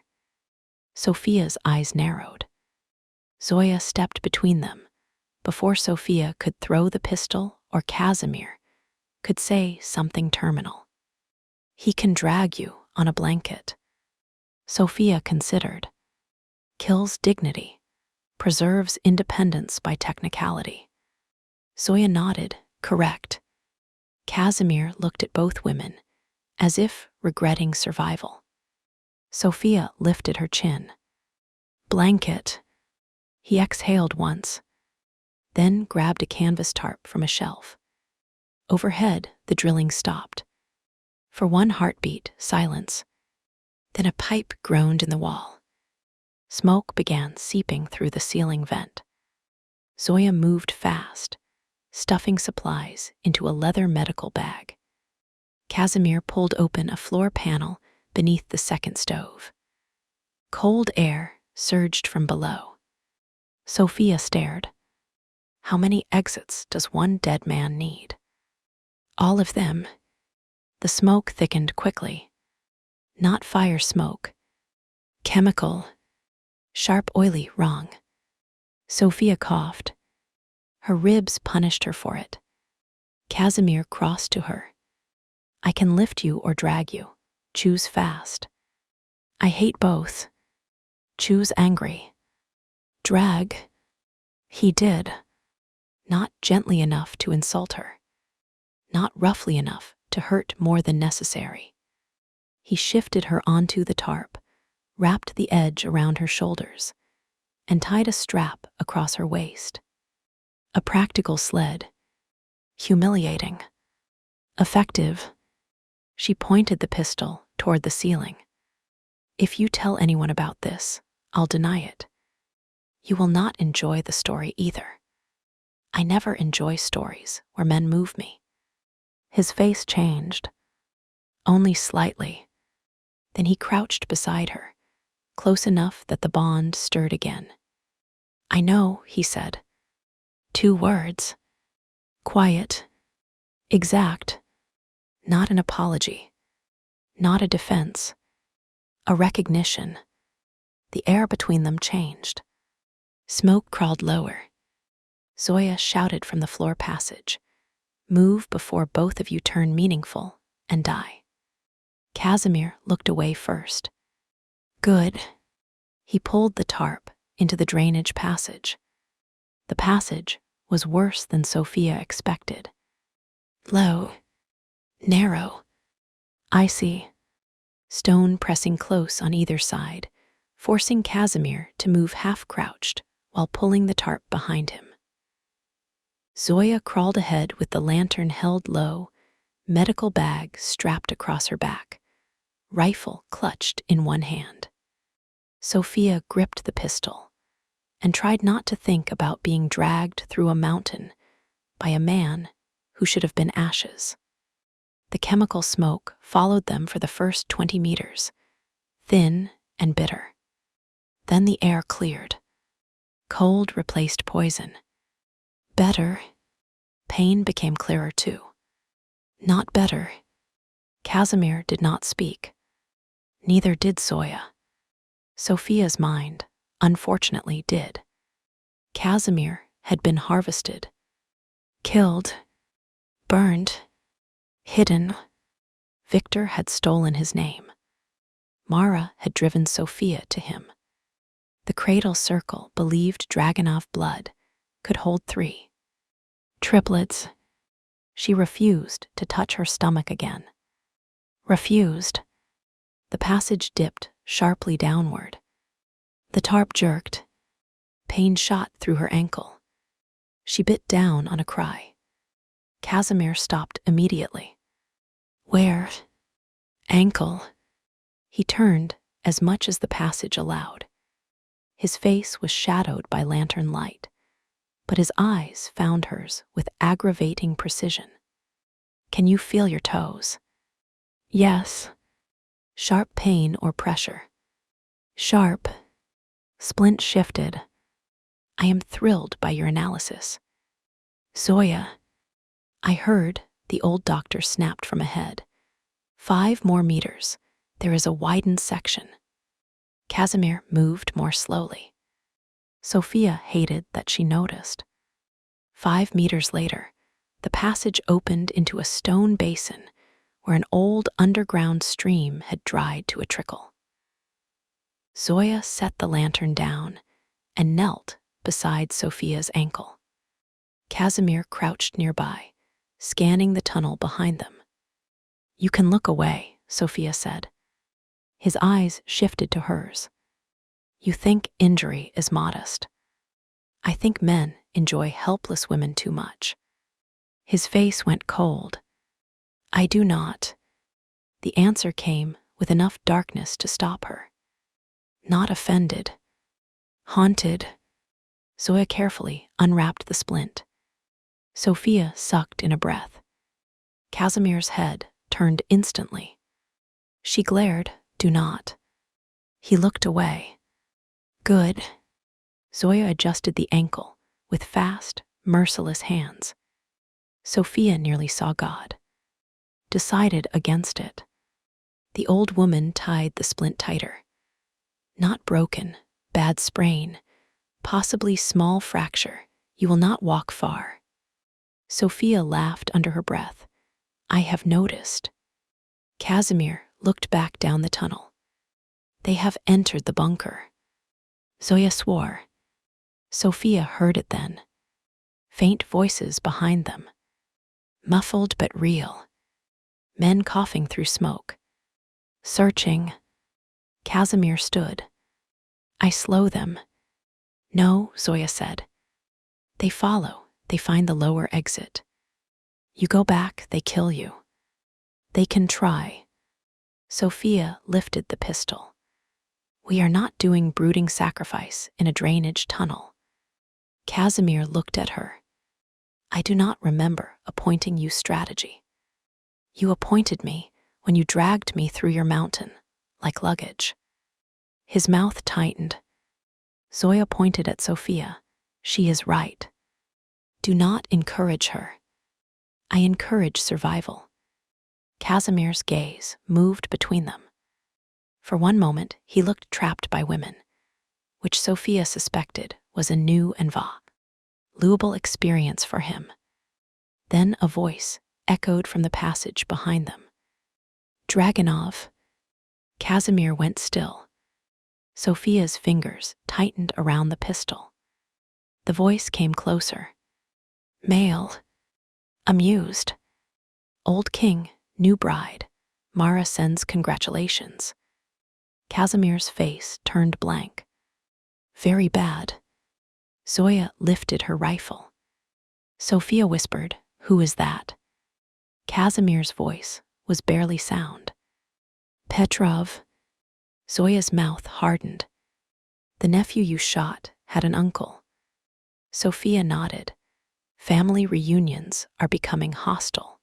Sophia's eyes narrowed. Zoya stepped between them, before Sophia could throw the pistol or Casimir could say something terminal. He can drag you on a blanket. Sophia considered. Kills dignity, preserves independence by technicality. Zoya nodded, correct. Casimir looked at both women, as if regretting survival. Sophia lifted her chin. Blanket. He exhaled once, then grabbed a canvas tarp from a shelf. Overhead, the drilling stopped. For one heartbeat, silence. Then a pipe groaned in the wall. Smoke began seeping through the ceiling vent. Zoya moved fast, stuffing supplies into a leather medical bag. Casimir pulled open a floor panel beneath the second stove. Cold air surged from below. Sophia stared. How many exits does one dead man need? All of them. The smoke thickened quickly. Not fire smoke. Chemical. Sharp, oily, wrong. Sophia coughed. Her ribs punished her for it. Casimir crossed to her. I can lift you or drag you. Choose fast. I hate both. Choose angry. Drag. He did. Not gently enough to insult her. Not roughly enough to hurt more than necessary. He shifted her onto the tarp, wrapped the edge around her shoulders, and tied a strap across her waist. A practical sled. Humiliating. Effective. She pointed the pistol toward the ceiling. If you tell anyone about this, I'll deny it. You will not enjoy the story either. I never enjoy stories where men move me. His face changed. Only slightly. Then he crouched beside her, close enough that the bond stirred again. I know, he said. 2 words. Quiet. Exact. Not an apology. Not a defense. A recognition. The air between them changed. Smoke crawled lower. Zoya shouted from the floor passage. Move before both of you turn meaningful and die. Casimir looked away first. Good. He pulled the tarp into the drainage passage. The passage was worse than Sophia expected. Low. Narrow. Icy. Stone pressing close on either side, forcing Casimir to move half-crouched while pulling the tarp behind him. Zoya crawled ahead with the lantern held low, medical bag strapped across her back, rifle clutched in one hand. Sophia gripped the pistol and tried not to think about being dragged through a mountain by a man who should have been ashes. The chemical smoke followed them for the first 20 meters, thin and bitter. Then the air cleared. Cold replaced poison. Better. Pain became clearer too. Not better. Casimir did not speak. Neither did Zoya. Sophia's mind, unfortunately, did. Casimir had been harvested, killed, burned, hidden. Victor had stolen his name. Mara had driven Sophia to him. The cradle circle believed Dragunov blood could hold 3. Triplets. She refused to touch her stomach again. Refused. The passage dipped sharply downward. The tarp jerked. Pain shot through her ankle. She bit down on a cry. Casimir stopped immediately. Where? Ankle. He turned as much as the passage allowed. His face was shadowed by lantern light, but his eyes found hers with aggravating precision. Can you feel your toes? Yes. Sharp pain or pressure? Sharp. Splint shifted. I am thrilled by your analysis. Zoya. I heard, the old doctor snapped from ahead. 5 more meters. There is a widened section. Casimir moved more slowly. Sophia hated that she noticed. 5 meters later, the passage opened into a stone basin where an old underground stream had dried to a trickle. Zoya set the lantern down and knelt beside Sophia's ankle. Casimir crouched nearby, scanning the tunnel behind them. You can look away, Sophia said. His eyes shifted to hers. You think injury is modest. I think men enjoy helpless women too much. His face went cold. I do not. The answer came with enough darkness to stop her. Not offended. Haunted. Zoya carefully unwrapped the splint. Sophia sucked in a breath. Casimir's head turned instantly. She glared, do not. He looked away. Good. Zoya adjusted the ankle with fast, merciless hands. Sophia nearly saw God. Decided against it. The old woman tied the splint tighter. Not broken, bad sprain, possibly small fracture. You will not walk far. Sophia laughed under her breath. I have noticed. Casimir looked back down the tunnel. They have entered the bunker. Zoya swore. Sophia heard it then. Faint voices behind them. Muffled but real. Men coughing through smoke. Searching. Casimir stood. I slow them. No, Zoya said. They follow. They find the lower exit. You go back, they kill you. They can try. Sophia lifted the pistol. We are not doing brooding sacrifice in a drainage tunnel. Casimir looked at her. I do not remember appointing you strategy. You appointed me when you dragged me through your mountain, like luggage. His mouth tightened. Zoya pointed at Sophia. She is right. Do not encourage her. I encourage survival. Casimir's gaze moved between them. For one moment, he looked trapped by women, which Sophia suspected was a new and valuable experience for him. Then a voice echoed from the passage behind them. Dragunov. Casimir went still. Sophia's fingers tightened around the pistol. The voice came closer. Male. Amused. Old king, new bride. Mara sends congratulations. Casimir's face turned blank. Very bad. Zoya lifted her rifle. Sophia whispered, Who is that? Casimir's voice was barely sound. Petrov. Zoya's mouth hardened. The nephew you shot had an uncle. Sophia nodded. Family reunions are becoming hostile.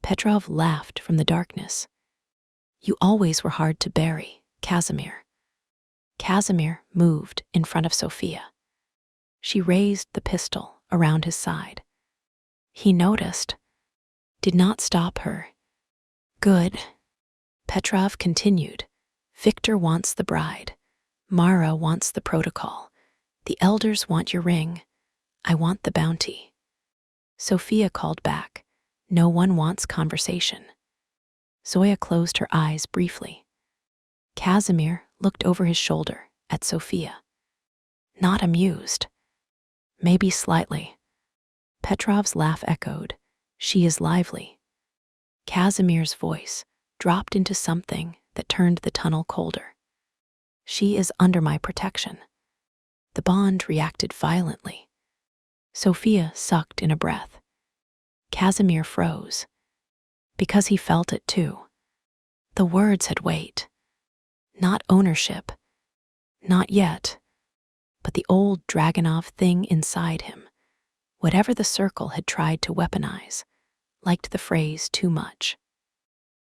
Petrov laughed from the darkness. You always were hard to bury, Casimir. Casimir moved in front of Sophia. She raised the pistol around his side. He noticed, did not stop her. Good. Petrov continued. Victor wants the bride. Mara wants the protocol. The elders want your ring. I want the bounty. Sophia called back. No one wants conversation. Zoya closed her eyes briefly. Casimir looked over his shoulder at Sophia. Not amused. Maybe slightly. Petrov's laugh echoed. She is lively. Casimir's voice dropped into something that turned the tunnel colder. She is under my protection. The bond reacted violently. Sophia sucked in a breath. Casimir froze. Because he felt it too. The words had weight. Not ownership. Not yet. But the old Dragonov thing inside him, whatever the circle had tried to weaponize, liked the phrase too much.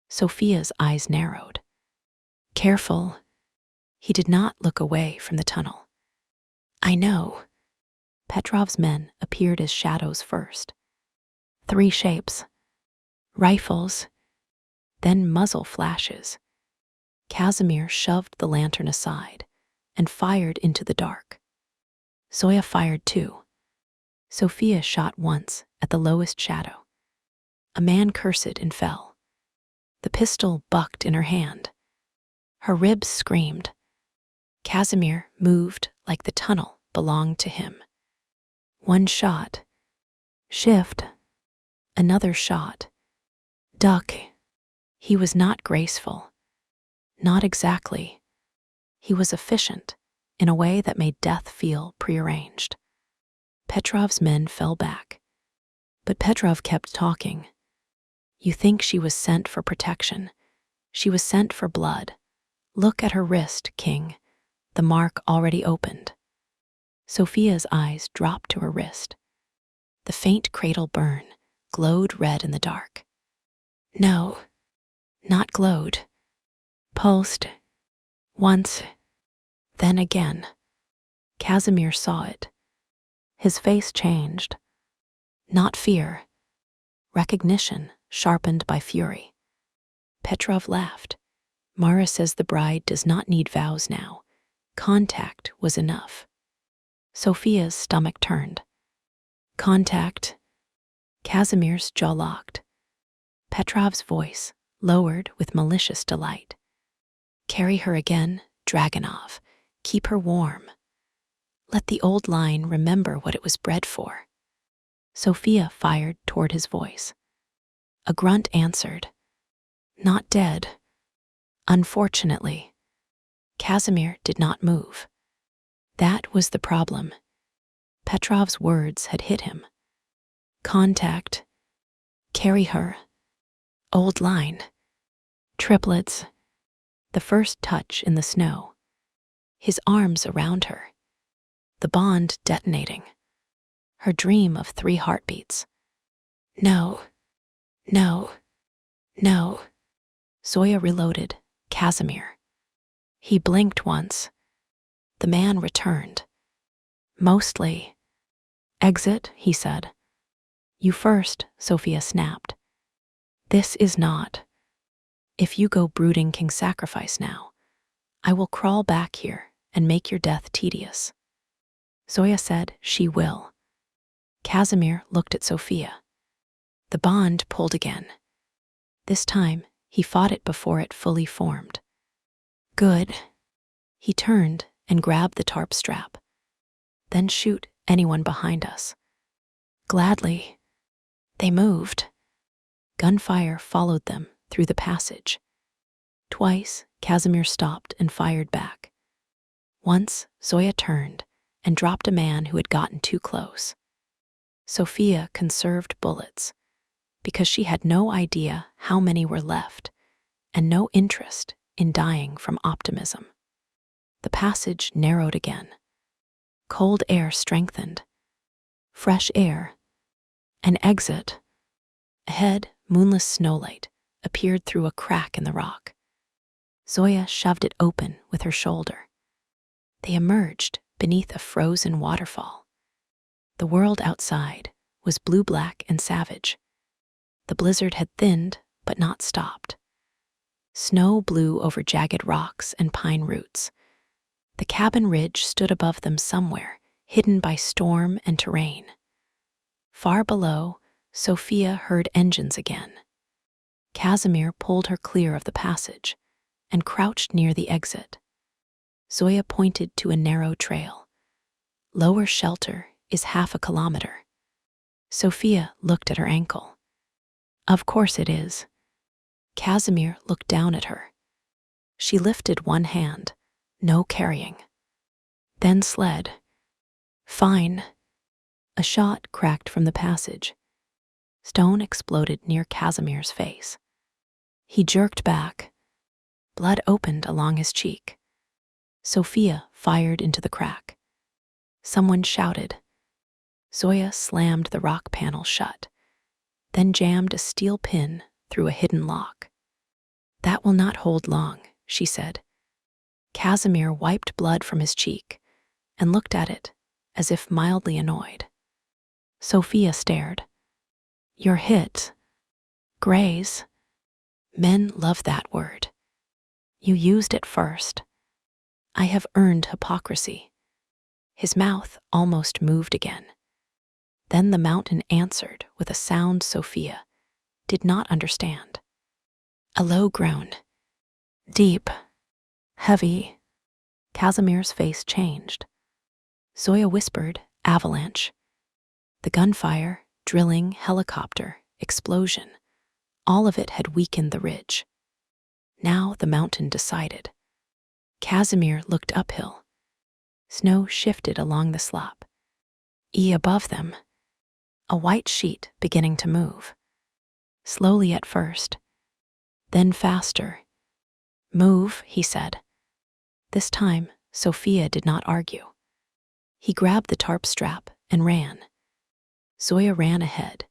Sophia's eyes narrowed. Careful. He did not look away from the tunnel. I know. Petrov's men appeared as shadows first. 3 shapes. Rifles. Then muzzle flashes. Casimir shoved the lantern aside and fired into the dark. Zoya fired too. Sophia shot once at the lowest shadow. A man cursed and fell. The pistol bucked in her hand. Her ribs screamed. Casimir moved like the tunnel belonged to him. 1 shot. Shift. Another shot. Duck. He was not graceful. Not exactly. He was efficient in a way that made death feel prearranged. Petrov's men fell back. But Petrov kept talking. You think she was sent for protection. She was sent for blood. Look at her wrist, King. The mark already opened. Sophia's eyes dropped to her wrist. The faint cradle burn glowed red in the dark. No, not glowed. Pulsed. Once. Then again. Casimir saw it. His face changed. Not fear. Recognition sharpened by fury. Petrov laughed. Mara says the bride does not need vows now. Contact was enough. Sophia's stomach turned. Contact. Casimir's jaw locked. Petrov's voice lowered with malicious delight. Carry her again, Dragonov. Keep her warm. Let the old line remember what it was bred for. Sophia fired toward his voice. A grunt answered. Not dead. Unfortunately. Casimir did not move. That was the problem. Petrov's words had hit him. Contact. Carry her. Old line. Triplets. The first touch in the snow. His arms around her. The bond detonating. Her dream of 3 heartbeats. No. No. No. Zoya reloaded. Casimir. He blinked once. The man returned. Mostly. Exit, he said. You first, Sophia snapped. This is not. If you go brooding King sacrifice now, I will crawl back here and make your death tedious. Zoya said she will. Casimir looked at Sophia. The bond pulled again. This time, he fought it before it fully formed. Good. He turned and grabbed the tarp strap. Then shoot anyone behind us. Gladly. They moved. Gunfire followed them through the passage. Twice, Casimir stopped and fired back. Once, Zoya turned and dropped a man who had gotten too close. Sophia conserved bullets because she had no idea how many were left and no interest in dying from optimism. The passage narrowed again. Cold air strengthened. Fresh air. An exit. Ahead, moonless snowlight appeared through a crack in the rock. Zoya shoved it open with her shoulder. They emerged beneath a frozen waterfall. The world outside was blue-black and savage. The blizzard had thinned, but not stopped. Snow blew over jagged rocks and pine roots. The cabin ridge stood above them somewhere, hidden by storm and terrain. Far below, Sophia heard engines again. Casimir pulled her clear of the passage and crouched near the exit. Zoya pointed to a narrow trail. Lower shelter is 1/2 kilometer. Sophia looked at her ankle. Of course it is. Casimir looked down at her. She lifted one hand, no carrying. Then sled. Fine. A shot cracked from the passage. Stone exploded near Casimir's face. He jerked back. Blood opened along his cheek. Sophia fired into the crack. Someone shouted. Zoya slammed the rock panel shut, then jammed a steel pin through a hidden lock. "That will not hold long," she said. Casimir wiped blood from his cheek and looked at it as if mildly annoyed. Sophia stared. "You're hit. Graze. Men love that word. You used it first. I have earned hypocrisy." His mouth almost moved again. Then the mountain answered with a sound Sophia did not understand. A low groan. Deep. Heavy. Casimir's face changed. Zoya whispered, "Avalanche." The gunfire, drilling, helicopter, explosion, all of it had weakened the ridge. Now the mountain decided. Casimir looked uphill. Snow shifted along the slope. Above them, a white sheet beginning to move. Slowly at first, then faster. "Move," he said. This time, Sophia did not argue. He grabbed the tarp strap and ran. Zoya ran ahead,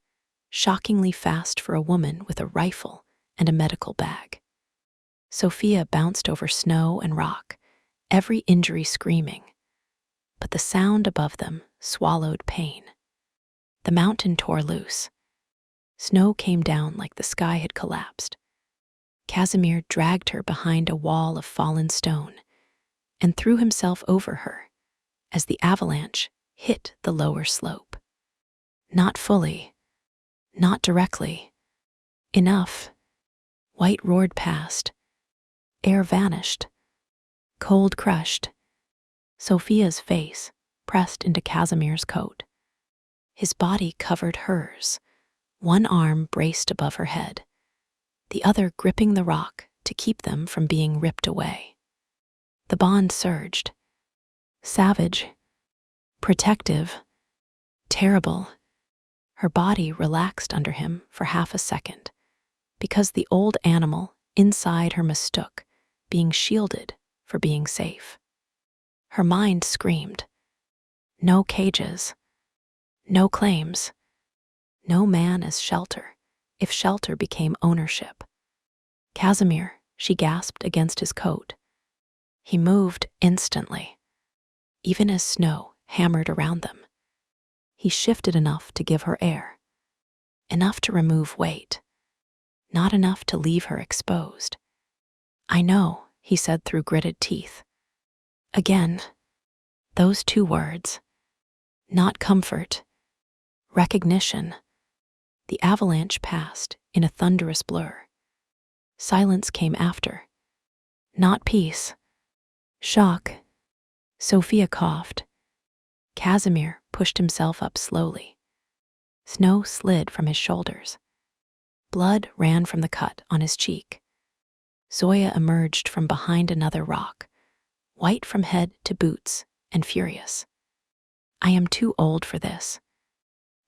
shockingly fast for a woman with a rifle and a medical bag. Sophia bounced over snow and rock, every injury screaming. But the sound above them swallowed pain. The mountain tore loose. Snow came down like the sky had collapsed. Casimir dragged her behind a wall of fallen stone and threw himself over her as the avalanche hit the lower slope. Not fully, not directly. Enough. White roared past. Air vanished. Cold crushed. Sophia's face pressed into Casimir's coat. His body covered hers, one arm braced above her head, the other gripping the rock to keep them from being ripped away. The bond surged. Savage, protective, terrible. Her body relaxed under him for half a second, because the old animal inside her mistook being shielded for being safe. Her mind screamed. No cages, no claims, no man as shelter, if shelter became ownership. "Casimir," she gasped against his coat. He moved instantly, even as snow hammered around them. He shifted enough to give her air, enough to remove weight, not enough to leave her exposed. "I know," he said through gritted teeth. Again, those two words. Not comfort, recognition. The avalanche passed in a thunderous blur. Silence came after. Not peace. Shock. Sophia coughed. Casimir pushed himself up slowly. Snow slid from his shoulders. Blood ran from the cut on his cheek. Zoya emerged from behind another rock, white from head to boots and furious. "I am too old for this."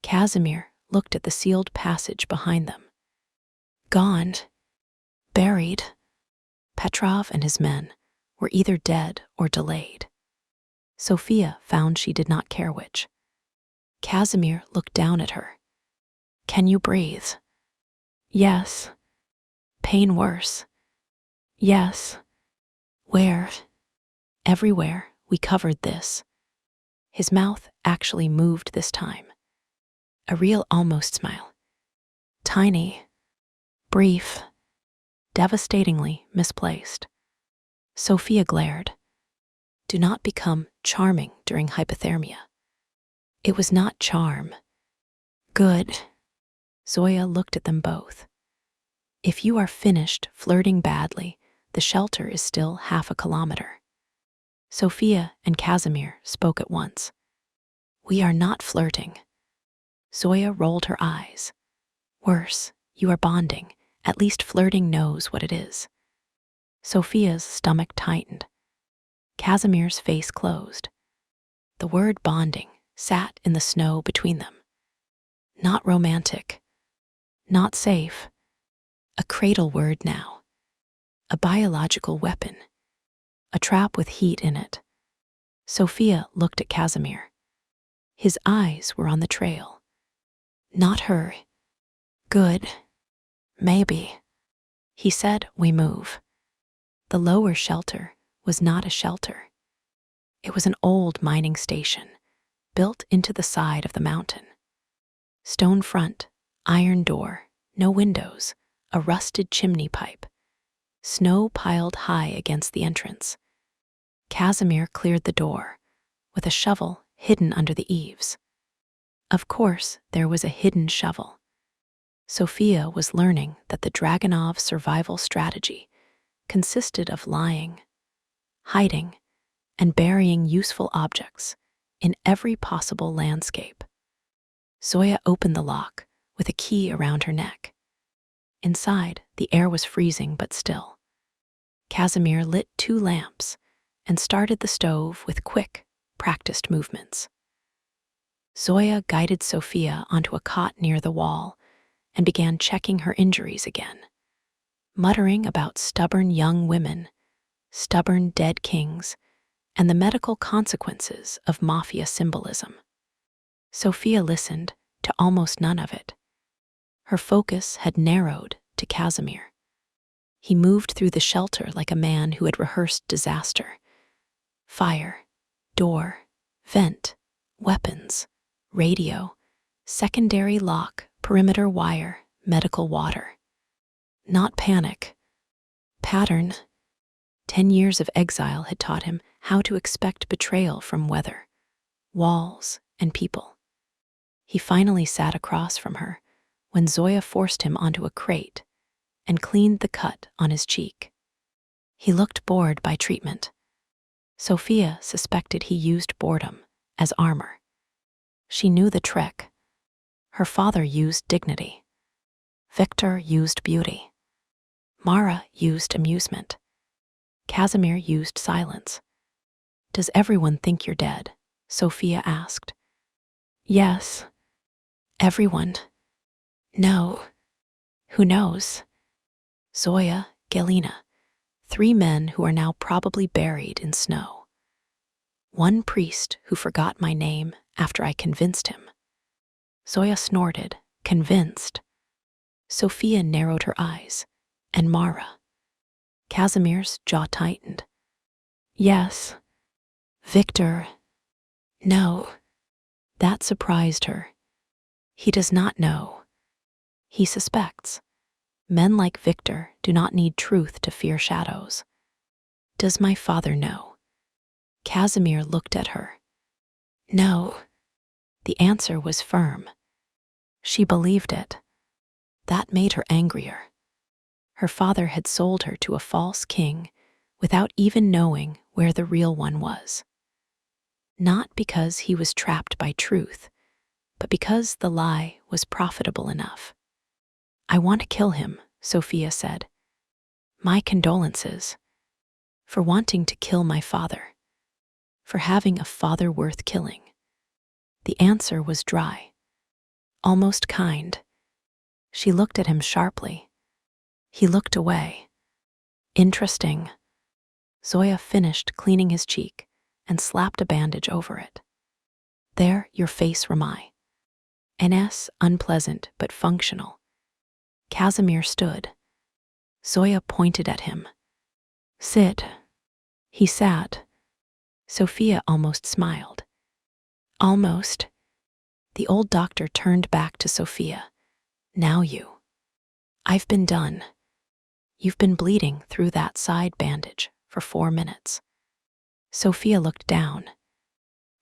Casimir looked at the sealed passage behind them. Gone. Buried. Petrov and his men were either dead or delayed. Sophia found she did not care which. Casimir looked down at her. "Can you breathe?" "Yes." "Pain worse?" "Yes." "Where?" "Everywhere. We covered this." His mouth actually moved this time. A real almost smile. Tiny, brief, devastatingly misplaced. Sophia glared. Do not become charming during hypothermia. It was not charm. Good. Zoya looked at them both. If you are finished flirting badly, the shelter is still half a kilometer. Sophia and Casimir spoke at once. We are not flirting. Zoya rolled her eyes. Worse, you are bonding. At least flirting knows what it is. Sophia's stomach tightened. Casimir's face closed. The word bonding sat in the snow between them. Not romantic. Not safe. A cradle word now. a biological weapon, a trap with heat in it. Sophia looked at Casimir. His eyes were on the trail. Not her. Good. Maybe. He said, "We move." The lower shelter was not a shelter. It was an old mining station, built into the side of the mountain. Stone front, iron door, no windows, a rusted chimney pipe. Snow piled high against the entrance. Casimir cleared the door, with a shovel hidden under the eaves. Of course, there was a hidden shovel. Sophia was learning that the Dragunov survival strategy consisted of lying, hiding, and burying useful objects in every possible landscape. Zoya opened the lock with a key around her neck. Inside, the air was freezing but still. Casimir lit 2 lamps and started the stove with quick, practiced movements. Zoya guided Sophia onto a cot near the wall and began checking her injuries again, muttering about stubborn young women, stubborn dead kings, and the medical consequences of mafia symbolism. Sophia listened to almost none of it. Her focus had narrowed to Casimir. He moved through the shelter like a man who had rehearsed disaster. Fire, door, vent, weapons, radio, secondary lock, perimeter wire, medical water. Not panic. Pattern. 10 years of exile had taught him how to expect betrayal from weather, walls, and people. He finally sat across from her when Zoya forced him onto a crate and cleaned the cut on his cheek. He looked bored by treatment. Sophia suspected he used boredom as armor. She knew the trick. Her father used dignity. Victor used beauty. Mara used amusement. Casimir used silence. "Does everyone think you're dead?" Sophia asked. "Yes." "Everyone?" "No." "Who knows?" "Zoya, Galina, 3 men who are now probably buried in snow. 1 priest who forgot my name after I convinced him." Zoya snorted, convinced. Sophia narrowed her eyes. "And Mara?" Casimir's jaw tightened. "Yes." "Victor?" "No." That surprised her. He does not know. He suspects. Men like Victor do not need truth to fear shadows. "Does my father know?" Casimir looked at her. "No." The answer was firm. She believed it. That made her angrier. Her father had sold her to a false king without even knowing where the real one was. Not because he was trapped by truth, but because the lie was profitable enough. "I want to kill him," Sophia said. "My condolences. For wanting to kill my father. For having a father worth killing." The answer was dry, almost kind. She looked at him sharply. He looked away. "Interesting." Zoya finished cleaning his cheek and slapped a bandage over it. "There, your face, Ramai. NS, unpleasant but functional." Casimir stood. Zoya pointed at him. "Sit." He sat. Sophia almost smiled. "Almost." The old doctor turned back to Sophia. "Now you." "I've been done. You've been bleeding through that side bandage for 4 minutes." Sophia looked down.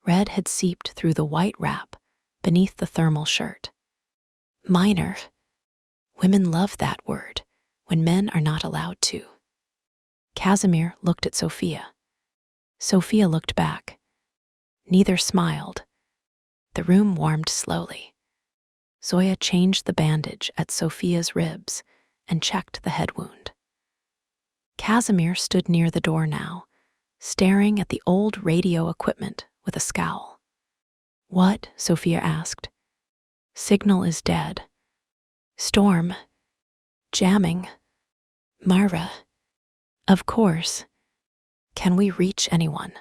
Red had seeped through the white wrap beneath the thermal shirt. "Minor." Women love that word when men are not allowed to. Casimir looked at Sophia. Sophia looked back. Neither smiled. The room warmed slowly. Zoya changed the bandage at Sophia's ribs and checked the head wound. Casimir stood near the door now, staring at the old radio equipment with a scowl. "What?" Sophia asked. "Signal is dead. Storm. Jamming. Mara." Of course. Can we reach anyone?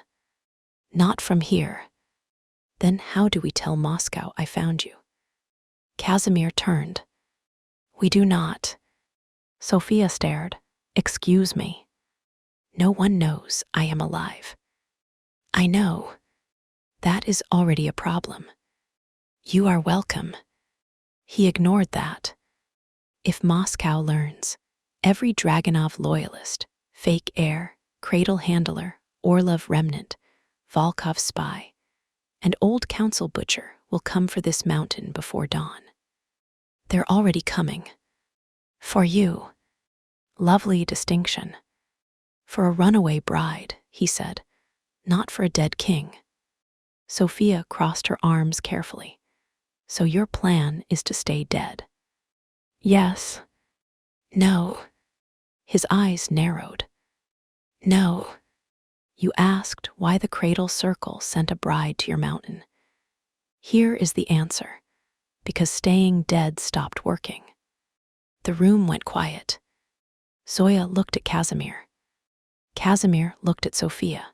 Not from here. Then how do we tell Moscow I found you? Casimir turned. We do not. Sophia stared. Excuse me. No one knows I am alive. I know. That is already a problem. You are welcome. He ignored that. If Moscow learns, every Dragunov loyalist, fake heir, cradle handler, Orlov remnant, Volkov spy, and old council butcher will come for this mountain before dawn. They're already coming. For you. Lovely distinction. For a runaway bride, he said, not for a dead king. Sophia crossed her arms carefully. So your plan is to stay dead? Yes. No. His eyes narrowed. No. You asked why the cradle circle sent a bride to your mountain. Here is the answer. Because staying dead stopped working. The room went quiet. Zoya looked at Casimir. Casimir looked at Sophia.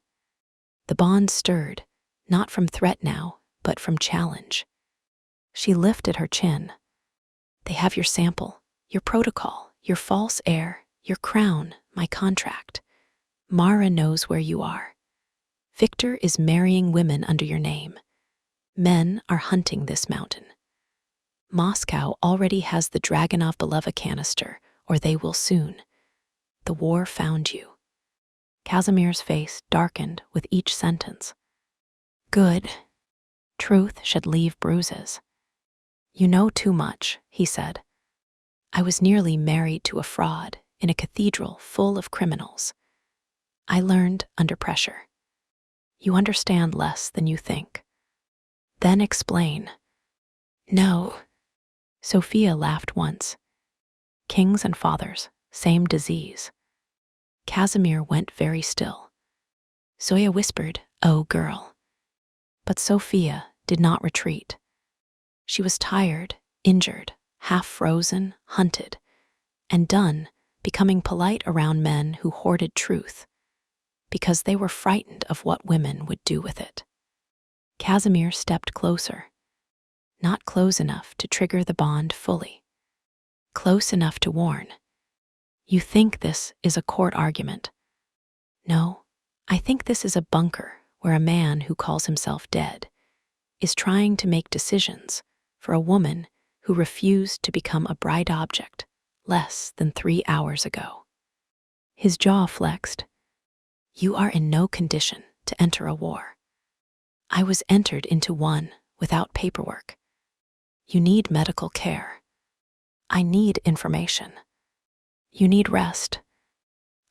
The bond stirred, not from threat now, but from challenge. She lifted her chin. They have your sample, your protocol, your false heir, your crown, my contract. Mara knows where you are. Victor is marrying women under your name. Men are hunting this mountain. Moscow already has the Dragunov Belova canister, or they will soon. The war found you. Casimir's face darkened with each sentence. Good. Truth should leave bruises. You know too much, he said. I was nearly married to a fraud in a cathedral full of criminals. I learned under pressure. You understand less than you think. Then explain. No. Sophia laughed once. Kings and fathers, same disease. Casimir went very still. Zoya whispered, "Oh, girl." But Sophia did not retreat. She was tired, injured, half frozen, hunted, and done becoming polite around men who hoarded truth, because they were frightened of what women would do with it. Casimir stepped closer. Not close enough to trigger the bond fully. Close enough to warn. You think this is a court argument. No, I think this is a bunker where a man who calls himself dead is trying to make decisions for a woman who refused to become a bride object less than 3 hours ago. His jaw flexed. You are in no condition to enter a war. I was entered into one without paperwork. You need medical care. I need information. You need rest.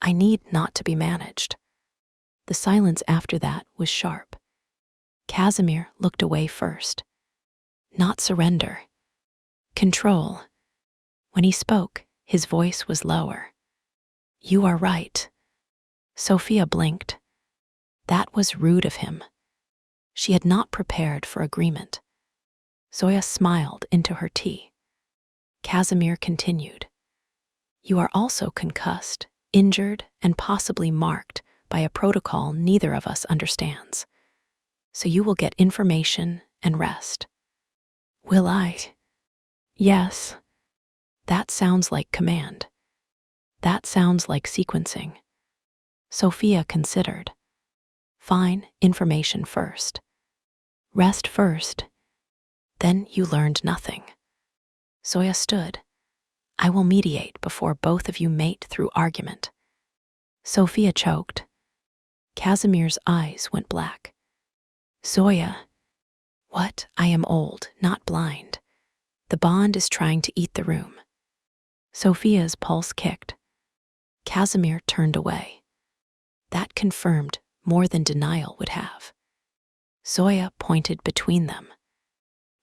I need not to be managed. The silence after that was sharp. Casimir looked away first. Not surrender. Control. When he spoke, his voice was lower. You are right. Sophia blinked. That was rude of him. She had not prepared for agreement. Zoya smiled into her tea. Casimir continued. You are also concussed, injured, and possibly marked by a protocol neither of us understands. So you will get information and rest. Will I? Yes. That sounds like command. That sounds like sequencing. Sophia considered. Fine, information first. Rest first. Then you learned nothing. Zoya stood. I will mediate before both of you mate through argument. Sophia choked. Casimir's eyes went black. Zoya. What? I am old, not blind. The bond is trying to eat the room. Sophia's pulse kicked. Casimir turned away. That confirmed more than denial would have. Zoya pointed between them.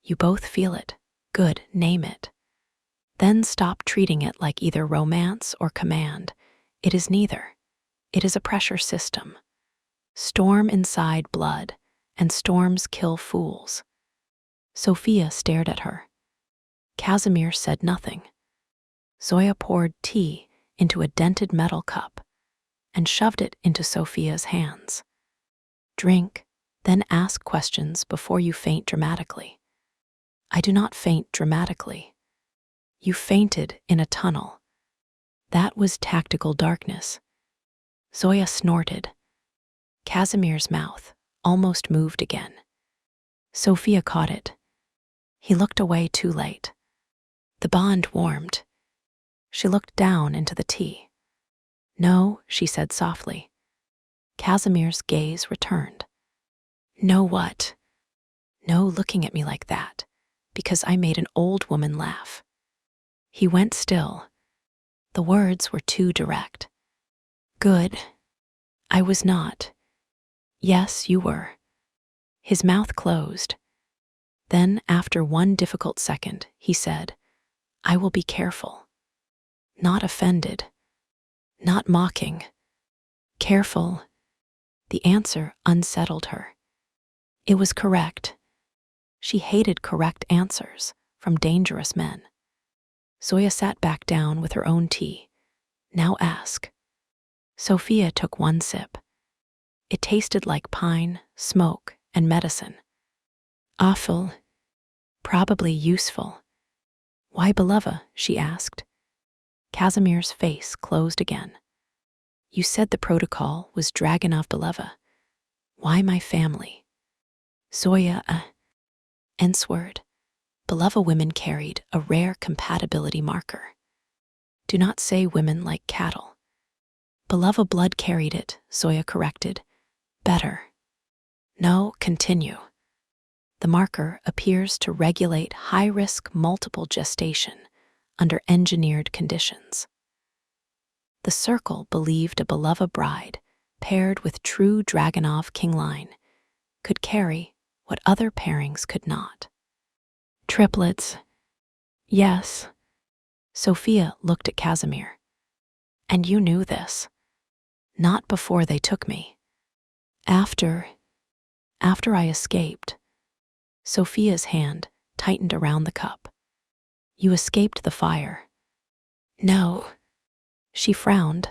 You both feel it. Good, name it. Then stop treating it like either romance or command. It is neither. It is a pressure system. Storm inside blood, and storms kill fools. Sophia stared at her. Casimir said nothing. Zoya poured tea into a dented metal cup, and shoved it into Sophia's hands. Drink, then ask questions before you faint dramatically. I do not faint dramatically. You fainted in a tunnel. That was tactical darkness. Zoya snorted. Casimir's mouth almost moved again. Sophia caught it. He looked away too late. The bond warmed. She looked down into the tea. No, she said softly. Casimir's gaze returned. No what? No looking at me like that, because I made an old woman laugh. He went still. The words were too direct. Good. I was not. Yes, you were. His mouth closed. Then, after one difficult second, he said, I will be careful. Not offended. Not mocking. Careful. The answer unsettled her. It was correct. She hated correct answers from dangerous men. Zoya sat back down with her own tea. Now ask. Sophia took one sip. It tasted like pine, smoke, and medicine. Awful. Probably useful. Why Belova? She asked. Casimir's face closed again. You said the protocol was Dragonov Belova. Why my family? Zoya, N-word. Belova women carried a rare compatibility marker. Do not say women like cattle. Belova blood carried it, Zoya corrected. Better. No, continue. The marker appears to regulate high-risk multiple gestation under engineered conditions. The circle believed a Belova bride, paired with true Dragonov King line, could carry what other pairings could not. Triplets. Yes. Sophia looked at Casimir. And you knew this. Not before they took me. After I escaped. Sophia's hand tightened around the cup. You escaped the fire. No. She frowned.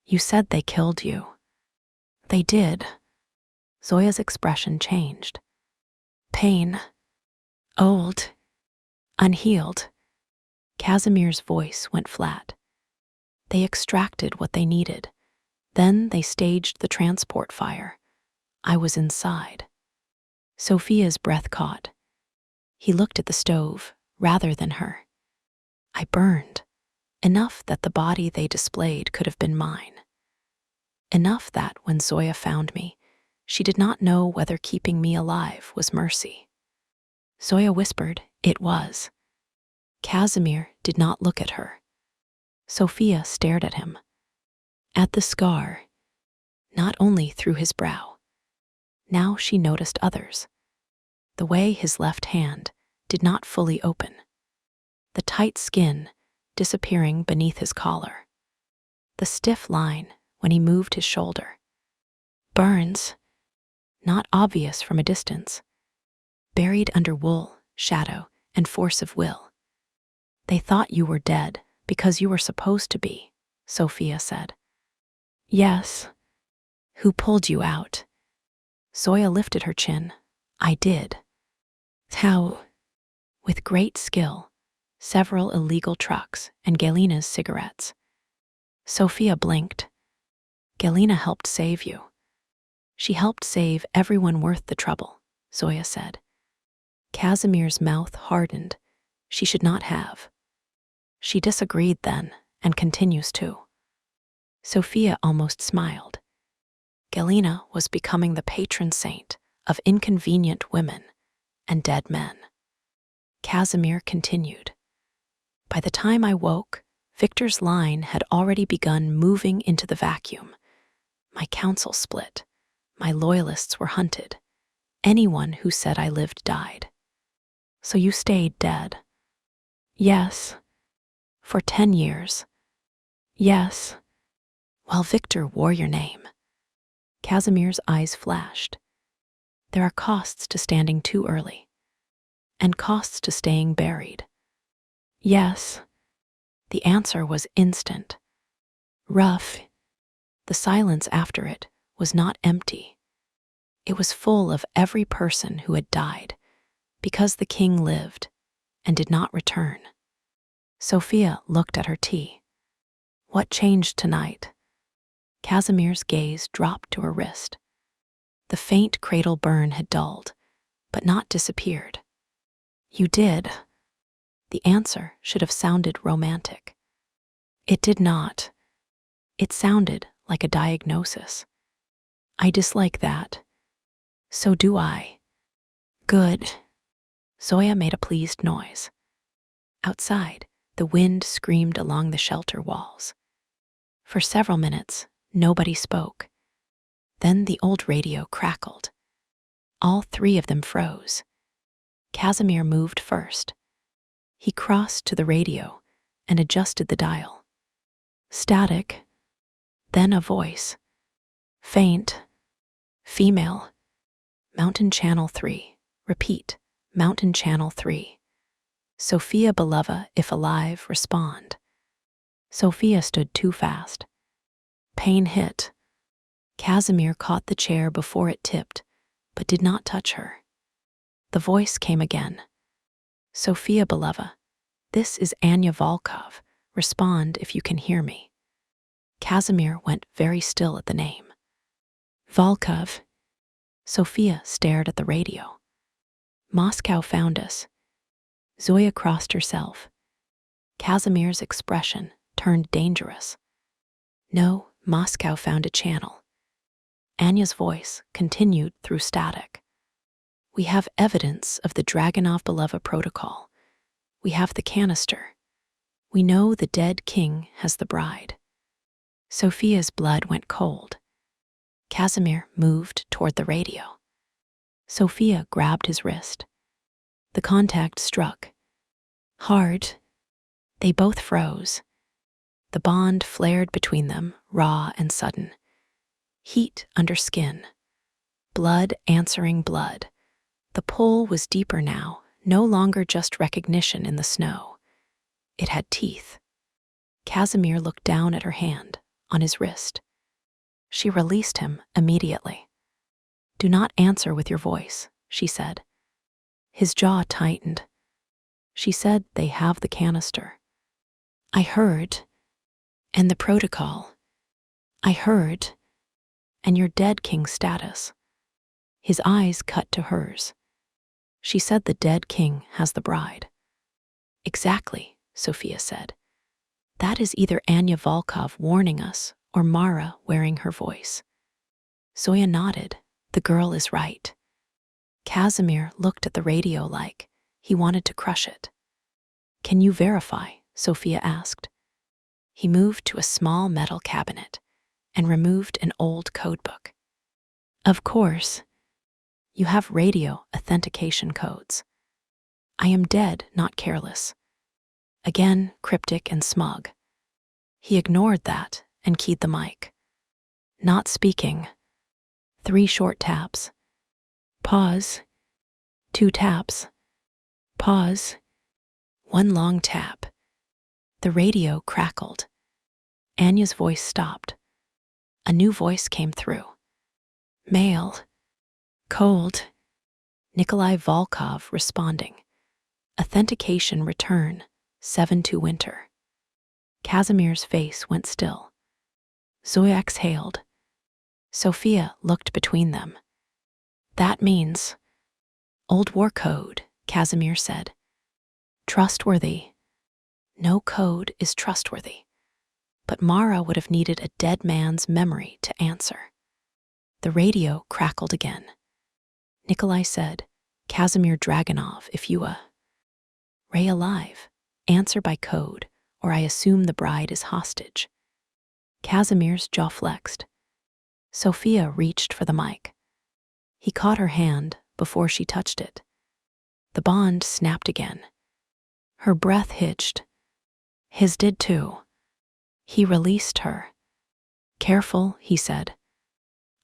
You said they killed you. They did. Zoya's expression changed. Pain. Old. Unhealed. Casimir's voice went flat. They extracted what they needed. Then they staged the transport fire. I was inside. Sophia's breath caught. He looked at the stove rather than her. I burned. Enough that the body they displayed could have been mine. Enough that when Zoya found me, she did not know whether keeping me alive was mercy. Zoya whispered, it was. Casimir did not look at her. Sophia stared at him. At the scar, not only through his brow. Now she noticed others. The way his left hand did not fully open. The tight skin disappearing beneath his collar. The stiff line when he moved his shoulder. Burns, not obvious from a distance. Buried under wool, shadow, and force of will. They thought you were dead because you were supposed to be, Sophia said. Yes. Who pulled you out? Zoya lifted her chin. I did. How? With great skill, several illegal trucks and Galina's cigarettes. Sophia blinked. Galina helped save you. She helped save everyone worth the trouble, Zoya said. Casimir's mouth hardened. She should not have. She disagreed then, and continues to. Sophia almost smiled. Galina was becoming the patron saint of inconvenient women and dead men. Casimir continued. By the time I woke, Victor's line had already begun moving into the vacuum. My council split. My loyalists were hunted. Anyone who said I lived died. So you stayed dead? Yes. For 10 years. Yes. While Victor wore your name. Casimir's eyes flashed. There are costs to standing too early. And costs to staying buried. Yes. The answer was instant. Rough. The silence after it was not empty. It was full of every person who had died, because the king lived and did not return. Sophia looked at her tea. What changed tonight? Casimir's gaze dropped to her wrist. The faint cradle burn had dulled, but not disappeared. You did. The answer should have sounded romantic. It did not. It sounded like a diagnosis. I dislike that. So do I. Good. Zoya made a pleased noise. Outside, the wind screamed along the shelter walls. For several minutes, nobody spoke. Then the old radio crackled. All three of them froze. Casimir moved first. He crossed to the radio and adjusted the dial. Static. Then a voice. Faint. Female. Mountain Channel 3. Repeat. Mountain Channel 3. Sophia Belova, if alive, respond. Sophia stood too fast. Pain hit. Casimir caught the chair before it tipped, but did not touch her. The voice came again. Sophia Belova, this is Anya Volkov. Respond if you can hear me. Casimir went very still at the name. Volkov. Sophia stared at the radio. Moscow found us. Zoya crossed herself. Casimir's expression turned dangerous. No, Moscow found a channel. Anya's voice continued through static. We have evidence of the Dragunov-Belova protocol. We have the canister. We know the dead king has the bride. Sophia's blood went cold. Casimir moved toward the radio. Sophia grabbed his wrist. The contact struck. Hard. They both froze. The bond flared between them, raw and sudden. Heat under skin. Blood answering blood. The pull was deeper now, no longer just recognition in the snow. It had teeth. Casimir looked down at her hand, on his wrist. She released him immediately. Do not answer with your voice, she said. His jaw tightened. She said they have the canister. I heard. And the protocol. I heard. And your dead king's status. His eyes cut to hers. She said the dead king has the bride. Exactly, Sophia said. That is either Anya Volkov warning us or Mara wearing her voice. Zoya nodded. The girl is right. Casimir looked at the radio like he wanted to crush it. Can you verify? Sophia asked. He moved to a small metal cabinet and removed an old codebook. Of course. You have radio authentication codes. I am dead, not careless. Again, cryptic and smug. He ignored that and keyed the mic. Not speaking. 3 short taps. Pause. 2 taps. Pause. 1 long tap. The radio crackled. Anya's voice stopped. A new voice came through. Male. Cold. Nikolai Volkov responding. Authentication return. 7 to winter. Casimir's face went still. Zoya exhaled. Sophia looked between them. That means old war code, Casimir said. Trustworthy. No code is trustworthy. But Mara would have needed a dead man's memory to answer. The radio crackled again. Nikolai said, Casimir Dragunov, if you Ray alive, answer by code, or I assume the bride is hostage. Casimir's jaw flexed. Sophia reached for the mic. He caught her hand before she touched it. The bond snapped again. Her breath hitched. His did too. He released her. Careful, he said.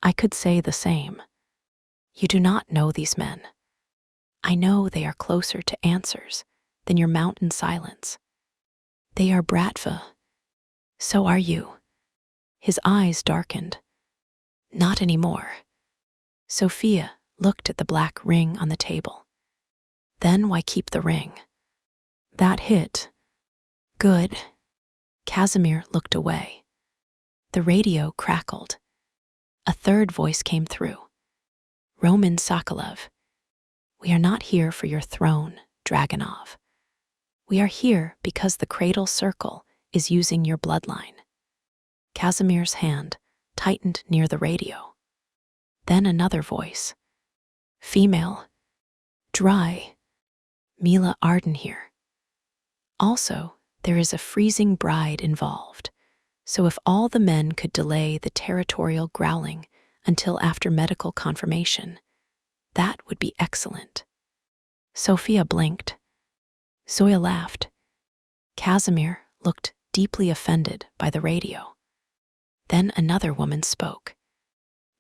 I could say the same. You do not know these men. I know they are closer to answers than your mountain silence. They are Bratva. So are you. His eyes darkened. Not anymore. Sophia looked at the black ring on the table. Then why keep the ring? That hit. Good. Casimir looked away. The radio crackled. A third voice came through. Roman Sokolov. We are not here for your throne, Dragunov. We are here because the Cradle Circle is using your bloodline. Casimir's hand tightened near the radio. Then another voice. Female. Dry. Mila Arden here. Also, there is a freezing bride involved, so if all the men could delay the territorial growling until after medical confirmation, that would be excellent. Sophia blinked. Zoya laughed. Casimir looked deeply offended by the radio. Then another woman spoke.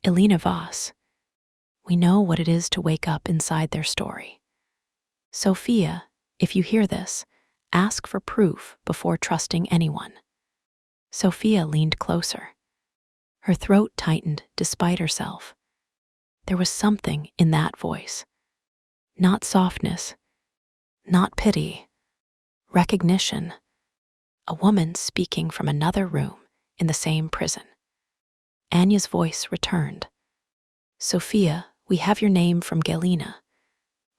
Elena Voss. We know what it is to wake up inside their story. Sophia, if you hear this, ask for proof before trusting anyone. Sophia leaned closer. Her throat tightened despite herself. There was something in that voice. Not softness, not pity, recognition. A woman speaking from another room in the same prison. Anya's voice returned. Sophia, we have your name from Galena.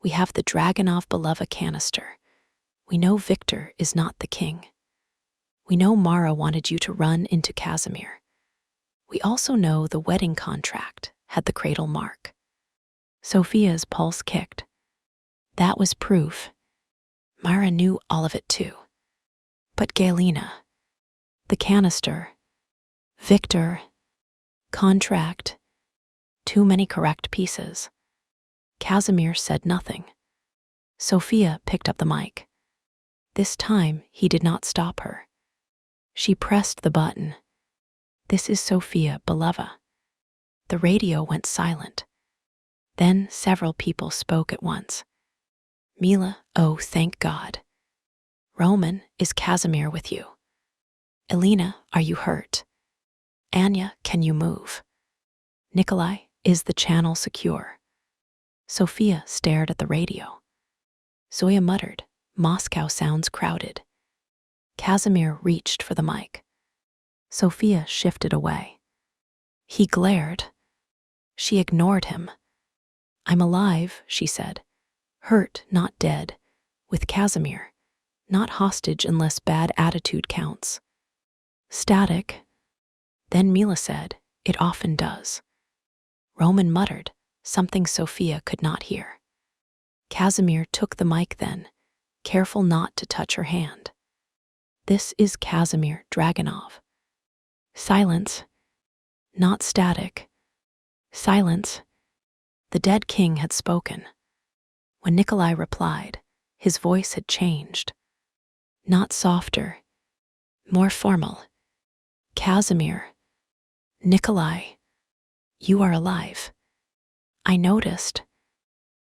We have the Dragunov Belova canister. We know Victor is not the king. We know Mara wanted you to run into Casimir. We also know the wedding contract had the cradle mark. Sophia's pulse kicked. That was proof. Mara knew all of it too. But Galena, the canister, Victor, contract, too many correct pieces. Casimir said nothing. Sophia picked up the mic. This time he did not stop her. She pressed the button. This is Sophia Belova. The radio went silent. Then several people spoke at once. Mila, oh, thank God. Roman, is Casimir with you? Elena, are you hurt? Anya, can you move? Nikolai, is the channel secure? Sophia stared at the radio. Zoya muttered, Moscow sounds crowded. Casimir reached for the mic. Sophia shifted away. He glared. She ignored him. I'm alive, she said. Hurt, not dead. With Casimir. Not hostage unless bad attitude counts. Static. Then Mila said, it often does. Roman muttered, something Sophia could not hear. Casimir took the mic then, careful not to touch her hand. This is Casimir Dragunov. Silence. Not static. Silence. The dead king had spoken. When Nikolai replied, his voice had changed. Not softer, more formal. Casimir. Nikolai. You are alive. I noticed.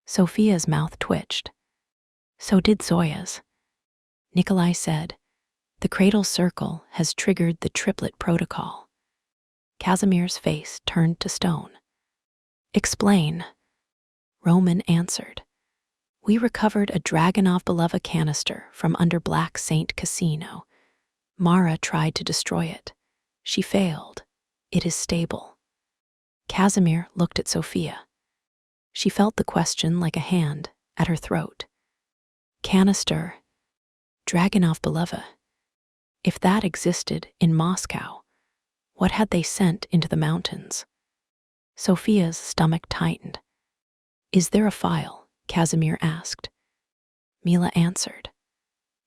Sophia's mouth twitched. So did Zoya's. Nikolai said, the Cradle Circle has triggered the Triplet protocol. Casimir's face turned to stone. Explain. Roman answered. We recovered a Dragunov Belova canister from under Black Saint Casino. Mara tried to destroy it. She failed. It is stable. Casimir looked at Sophia. She felt the question like a hand at her throat. Canister. Dragunov Belova. If that existed in Moscow, what had they sent into the mountains? Sophia's stomach tightened. Is there a file? Casimir asked. Mila answered.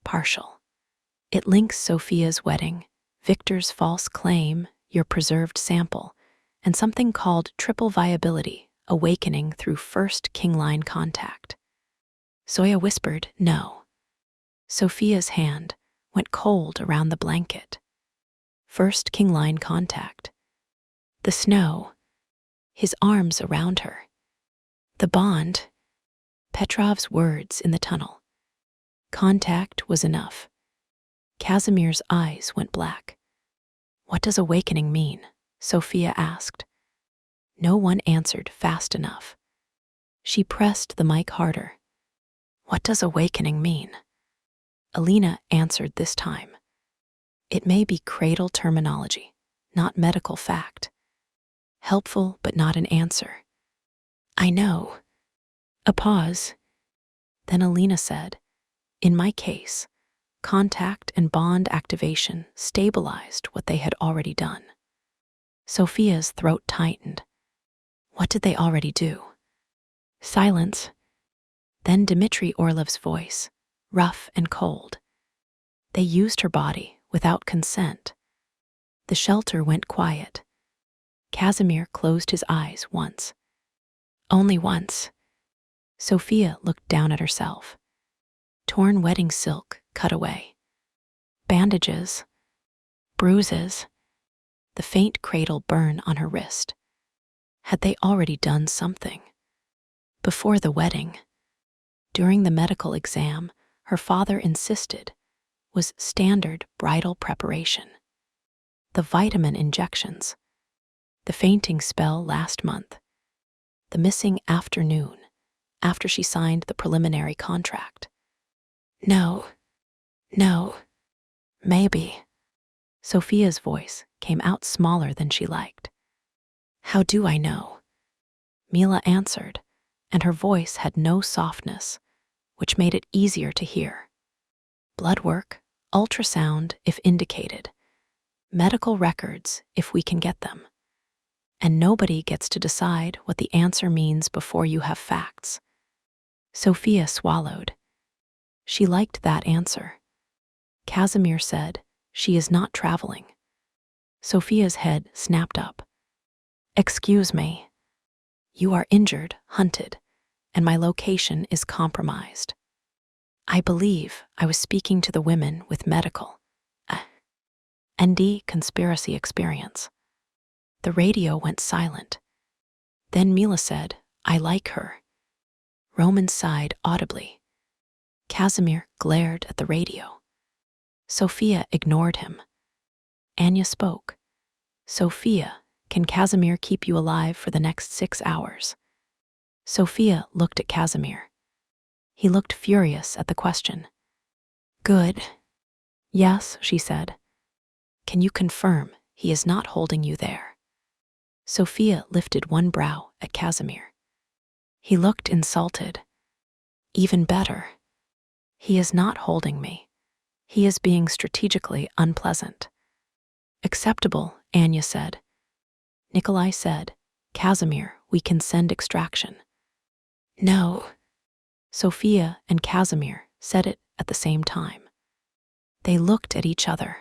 Partial. It links Sophia's wedding, Victor's false claim, your preserved sample, and something called triple viability, awakening through first king line contact. Zoya whispered, no. Sophia's hand went cold around the blanket. First king line contact. The snow. His arms around her. The bond. Petrov's words in the tunnel. Contact was enough. Casimir's eyes went black. What does awakening mean? Sophia asked. No one answered fast enough. She pressed the mic harder. What does awakening mean? Alina answered this time. It may be cradle terminology, not medical fact. Helpful, but not an answer. I know. A pause. Then Alina said, in my case, contact and bond activation stabilized what they had already done. Sophia's throat tightened. What did they already do? Silence. Then Dmitry Orlov's voice, rough and cold. They used her body without consent. The shelter went quiet. Casimir closed his eyes once. Only once. Sophia looked down at herself. Torn wedding silk cut away. Bandages. Bruises. The faint cradle burn on her wrist. Had they already done something? Before the wedding, during the medical exam, her father insisted, was standard bridal preparation. The vitamin injections, the fainting spell last month, the missing afternoon after she signed the preliminary contract. No, maybe. Sophia's voice came out smaller than she liked. How do I know? Mila answered, and her voice had no softness, which made it easier to hear. Blood work, ultrasound if indicated, medical records if we can get them. And nobody gets to decide what the answer means before you have facts. Sophia swallowed. She liked that answer. Casimir said, she is not traveling. Sophia's head snapped up. Excuse me. You are injured, hunted, and my location is compromised. I believe I was speaking to the women with medical, ND conspiracy experience. The radio went silent. Then Mila said, I like her. Roman sighed audibly. Casimir glared at the radio. Sophia ignored him. Anya spoke. Sophia, can Casimir keep you alive for the next 6 hours? Sophia looked at Casimir. He looked furious at the question. Good. Yes, she said. Can you confirm he is not holding you there? Sophia lifted one brow at Casimir. He looked insulted. Even better. He is not holding me. He is being strategically unpleasant. Acceptable, Anya said. Nikolai said, Casimir, we can send extraction. No. Sophia and Casimir said it at the same time. They looked at each other.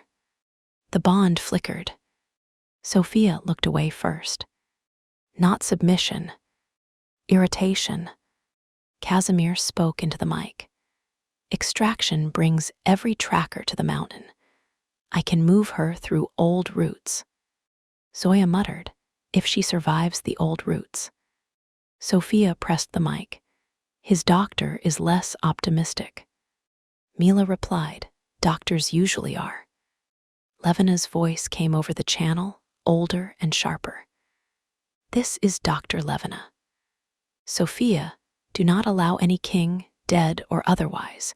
The bond flickered. Sophia looked away first. Not submission. Irritation. Casimir spoke into the mic. Extraction brings every tracker to the mountain. I can move her through old routes. Zoya muttered, if she survives the old routes. Sophia pressed the mic. His doctor is less optimistic. Mila replied, doctors usually are. Levina's voice came over the channel, older and sharper. This is Dr. Levina. Sophia, do not allow any king, dead or otherwise,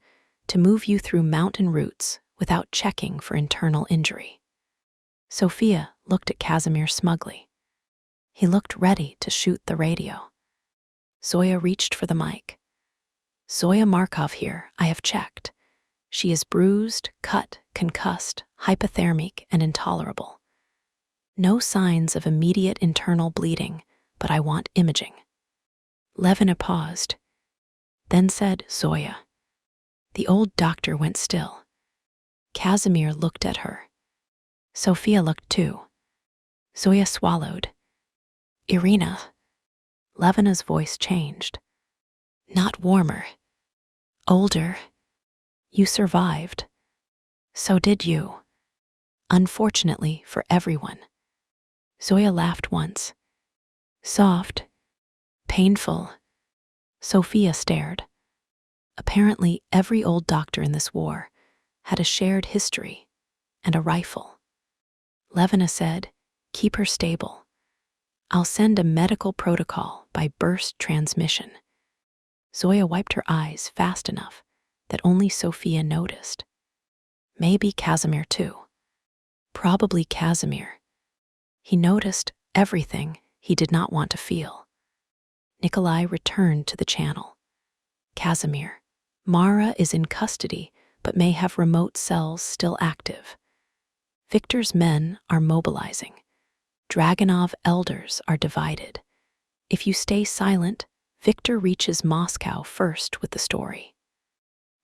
to move you through mountain routes without checking for internal injury. Sophia looked at Casimir smugly. He looked ready to shoot the radio. Zoya reached for the mic. Zoya Markov here, I have checked. She is bruised, cut, concussed, hypothermic, and intolerable. No signs of immediate internal bleeding, but I want imaging. Levina paused, then said, Zoya. The old doctor went still. Casimir looked at her. Sophia looked too. Zoya swallowed. Irina. Levina's voice changed. Not warmer. Older. You survived. So did you. Unfortunately for everyone. Zoya laughed once. Soft. Painful. Sophia stared. Apparently every old doctor in this war had a shared history and a rifle. Levina said, "Keep her stable. I'll send a medical protocol by burst transmission." Zoya wiped her eyes fast enough that only Sophia noticed. Maybe Casimir too. Probably Casimir. He noticed everything he did not want to feel. Nikolai returned to the channel. Casimir. Mara is in custody, but may have remote cells still active. Victor's men are mobilizing. Dragunov elders are divided. If you stay silent, Victor reaches Moscow first with the story.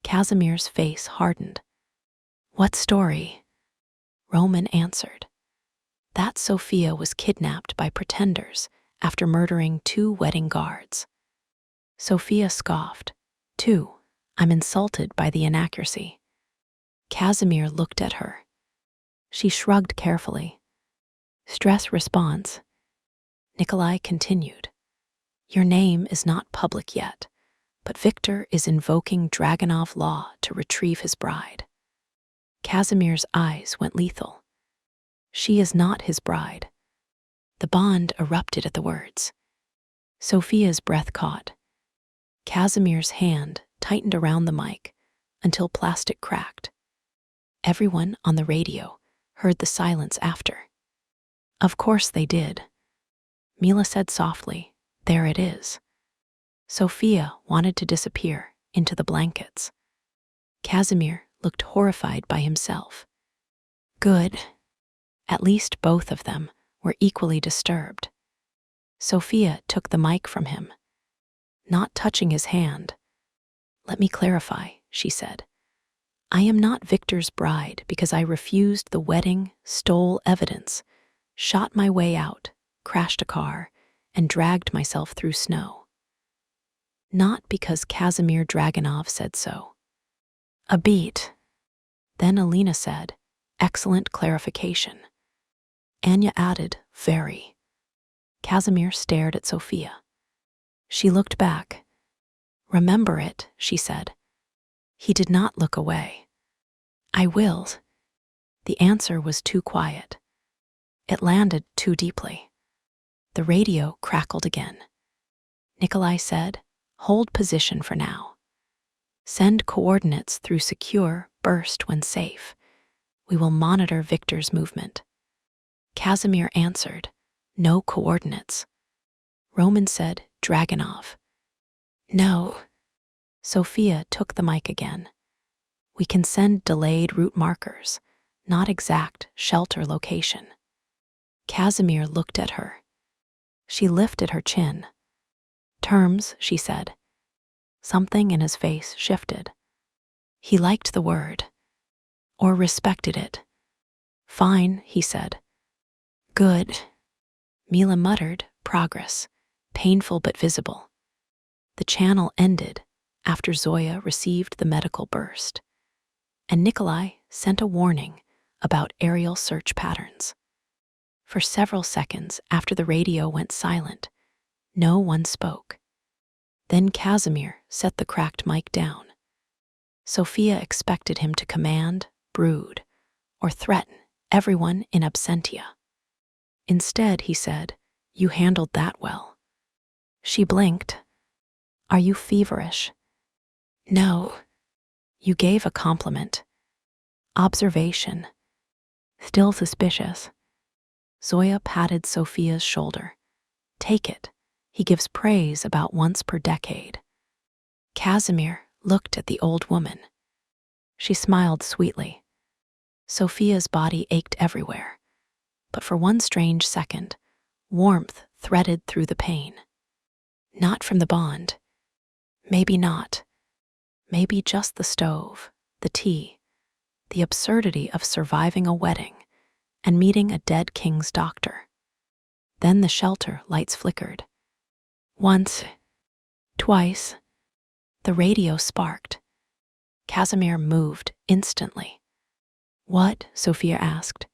Casimir's face hardened. "What story?" Roman answered. That Sophia was kidnapped by pretenders after murdering 2 wedding guards. Sophia scoffed. "2. I'm insulted by the inaccuracy." Casimir looked at her. She shrugged carefully. Stress response. Nikolai continued. "Your name is not public yet, but Victor is invoking Dragunov law to retrieve his bride." Casimir's eyes went lethal. "She is not his bride." The bond erupted at the words. Sophia's breath caught. Casimir's hand tightened around the mic until plastic cracked. Everyone on the radio heard the silence after. Of course they did. Mila said softly, "There it is." Sophia wanted to disappear into the blankets. Casimir looked horrified by himself. Good. At least both of them were equally disturbed. Sophia took the mic from him, not touching his hand. "Let me clarify," she said. "I am not Victor's bride because I refused the wedding, stole evidence, shot my way out, crashed a car, and dragged myself through snow. Not because Casimir Dragunov said so." A beat. Then Alina said, "Excellent clarification." Anya added, "Very." Casimir stared at Sophia. She looked back. "Remember it," she said. He did not look away. "I will." The answer was too quiet. It landed too deeply. The radio crackled again. Nikolai said, "Hold position for now. Send coordinates through secure burst when safe. We will monitor Victor's movement." Casimir answered, "No coordinates." Roman said, "Dragunov." "No." Sophia took the mic again. "We can send delayed route markers, not exact shelter location." Casimir looked at her. She lifted her chin. "Terms," she said. Something in his face shifted. He liked the word, or respected it. "Fine," he said. "Good." Mila muttered, "Progress, painful but visible." The channel ended after Zoya received the medical burst, and Nikolai sent a warning about aerial search patterns. For several seconds after the radio went silent, no one spoke. Then Casimir set the cracked mic down. Sophia expected him to command, brood, or threaten everyone in absentia. Instead, he said, "You handled that well." She blinked. "Are you feverish?" "No." "You gave a compliment." "Observation." "Still suspicious." Zoya patted Sophia's shoulder. "Take it. He gives praise about once per decade." Casimir looked at the old woman. She smiled sweetly. Sophia's body ached everywhere, but for one strange second, warmth threaded through the pain. Not from the bond. Maybe not. Maybe just the stove, the tea, the absurdity of surviving a wedding and meeting a dead king's doctor. Then the shelter lights flickered. Once, twice, the radio sparked. Casimir moved instantly. "What?" Sophia asked.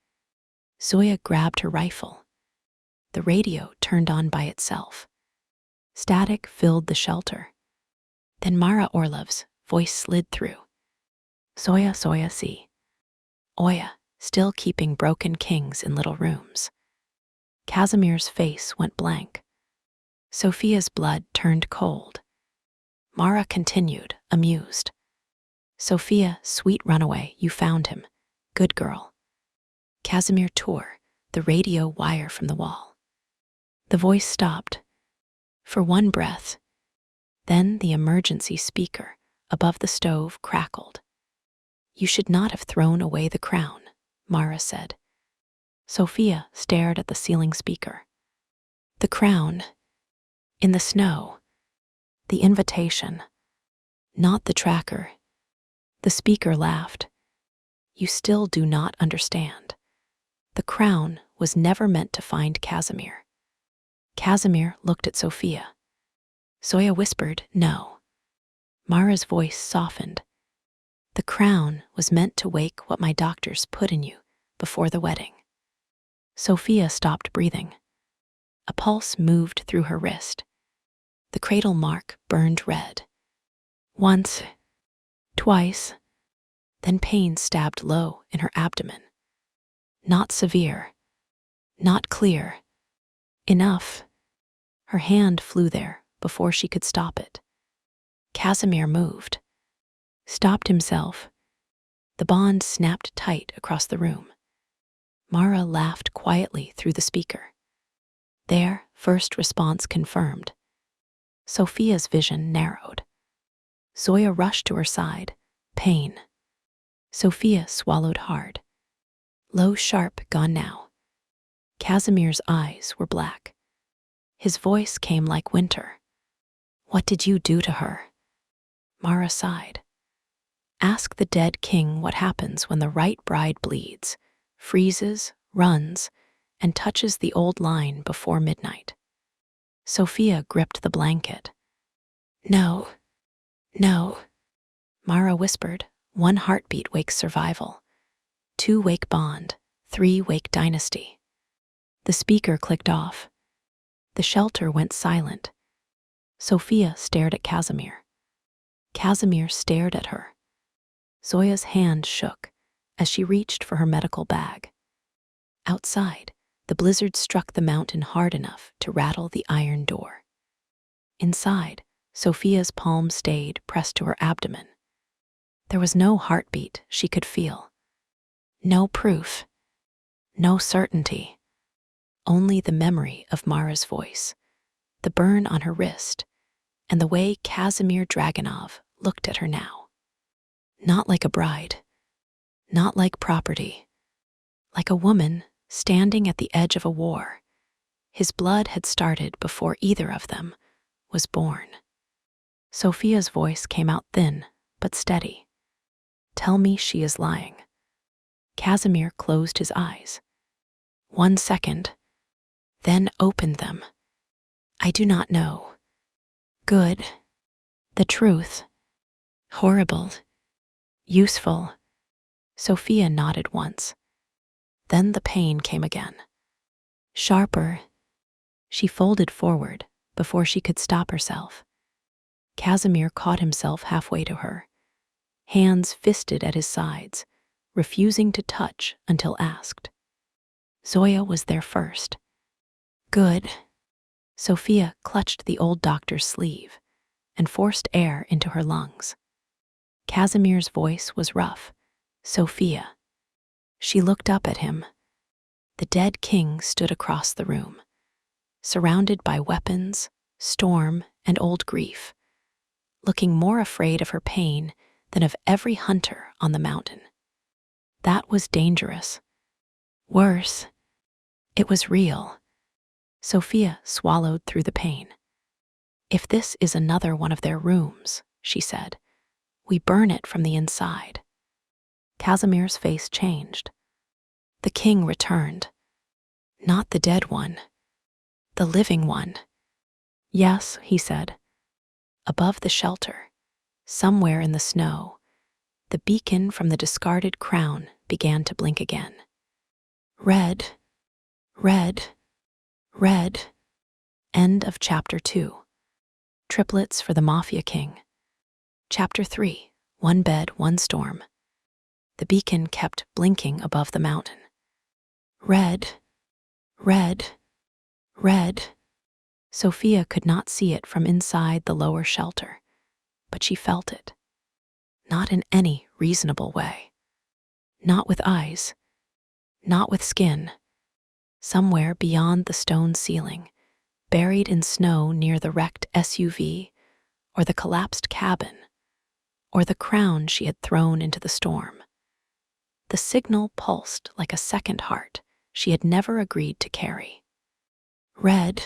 Zoya grabbed her rifle. The radio turned on by itself. Static filled the shelter. Then Mara Orlov's voice slid through. "Zoya, Zoya, see. Oya, still keeping broken kings in little rooms. Casimir's face went blank. Sophia's blood turned cold. Mara continued, amused. Sophia, sweet runaway, you found him. Good girl. Casimir tore the radio wire from the wall. The voice stopped. For one breath. Then the emergency speaker above the stove crackled. You should not have thrown away the crown, Mara said. Sophia stared at the ceiling speaker. The crown. In the snow. The invitation. Not the tracker. The speaker laughed. You still do not understand. The crown was never meant to find Casimir. Casimir looked at Sophia. Zoya whispered, no. Mara's voice softened. The crown was meant to wake what my doctors put in you before the wedding. Sophia stopped breathing. A pulse moved through her wrist. The cradle mark burned red. Once, twice, then pain stabbed low in her abdomen. Not severe, not clear. Enough. Her hand flew there before she could stop it. Casimir moved. Stopped himself. The bond snapped tight across the room. Mara laughed quietly through the speaker. Their first response confirmed. Sophia's vision narrowed. Zoya rushed to her side. Pain. Sophia swallowed hard. Low sharp gone now. Casimir's eyes were black. His voice came like winter. What did you do to her? Mara sighed. Ask the dead king what happens when the right bride bleeds, freezes, runs, and touches the old line before midnight. Sophia gripped the blanket. No, no. Mara whispered, 1 heartbeat wakes survival. 2 wake bond, 3 wake dynasty. The speaker clicked off. The shelter went silent. Sophia stared at Casimir. Casimir stared at her. Zoya's hand shook as she reached for her medical bag. Outside, the blizzard struck the mountain hard enough to rattle the iron door. Inside, Sophia's palm stayed pressed to her abdomen. There was no heartbeat she could feel. No proof. No certainty. Only the memory of Mara's voice, the burn on her wrist, and the way Casimir Dragunov looked at her now. Not like a bride. Not like property. Like a woman standing at the edge of a war. His blood had started before either of them was born. Sophia's voice came out thin but steady. Tell me she is lying. Casimir closed his eyes. 1 second, then opened them. I do not know. Good. The truth. Horrible. Useful. Sophia nodded once. Then the pain came again. Sharper. She folded forward before she could stop herself. Casimir caught himself halfway to her, hands fisted at his sides, refusing to touch until asked. Zoya was there first. Good. Sophia clutched the old doctor's sleeve and forced air into her lungs. Casimir's voice was rough. Sophia. She looked up at him. The dead king stood across the room, surrounded by weapons, storm, and old grief, looking more afraid of her pain than of every hunter on the mountain. That was dangerous. Worse, it was real. Sophia swallowed through the pain. If this is another one of their rooms, she said, we burn it from the inside. Casimir's face changed. The king returned. Not the dead one. The living one. Yes, he said. Above the shelter, somewhere in the snow, the beacon from the discarded crown began to blink again. Red, red, red. End of Chapter 2. Triplets for the Mafia King. Chapter 3. 1 Bed, 1 Storm. The beacon kept blinking above the mountain. Red, red, red. Sophia could not see it from inside the lower shelter, but she felt it. Not in any reasonable way. Not with eyes. Not with skin. Somewhere beyond the stone ceiling, buried in snow near the wrecked SUV, or the collapsed cabin, or the crown she had thrown into the storm. The signal pulsed like a second heart she had never agreed to carry. Red,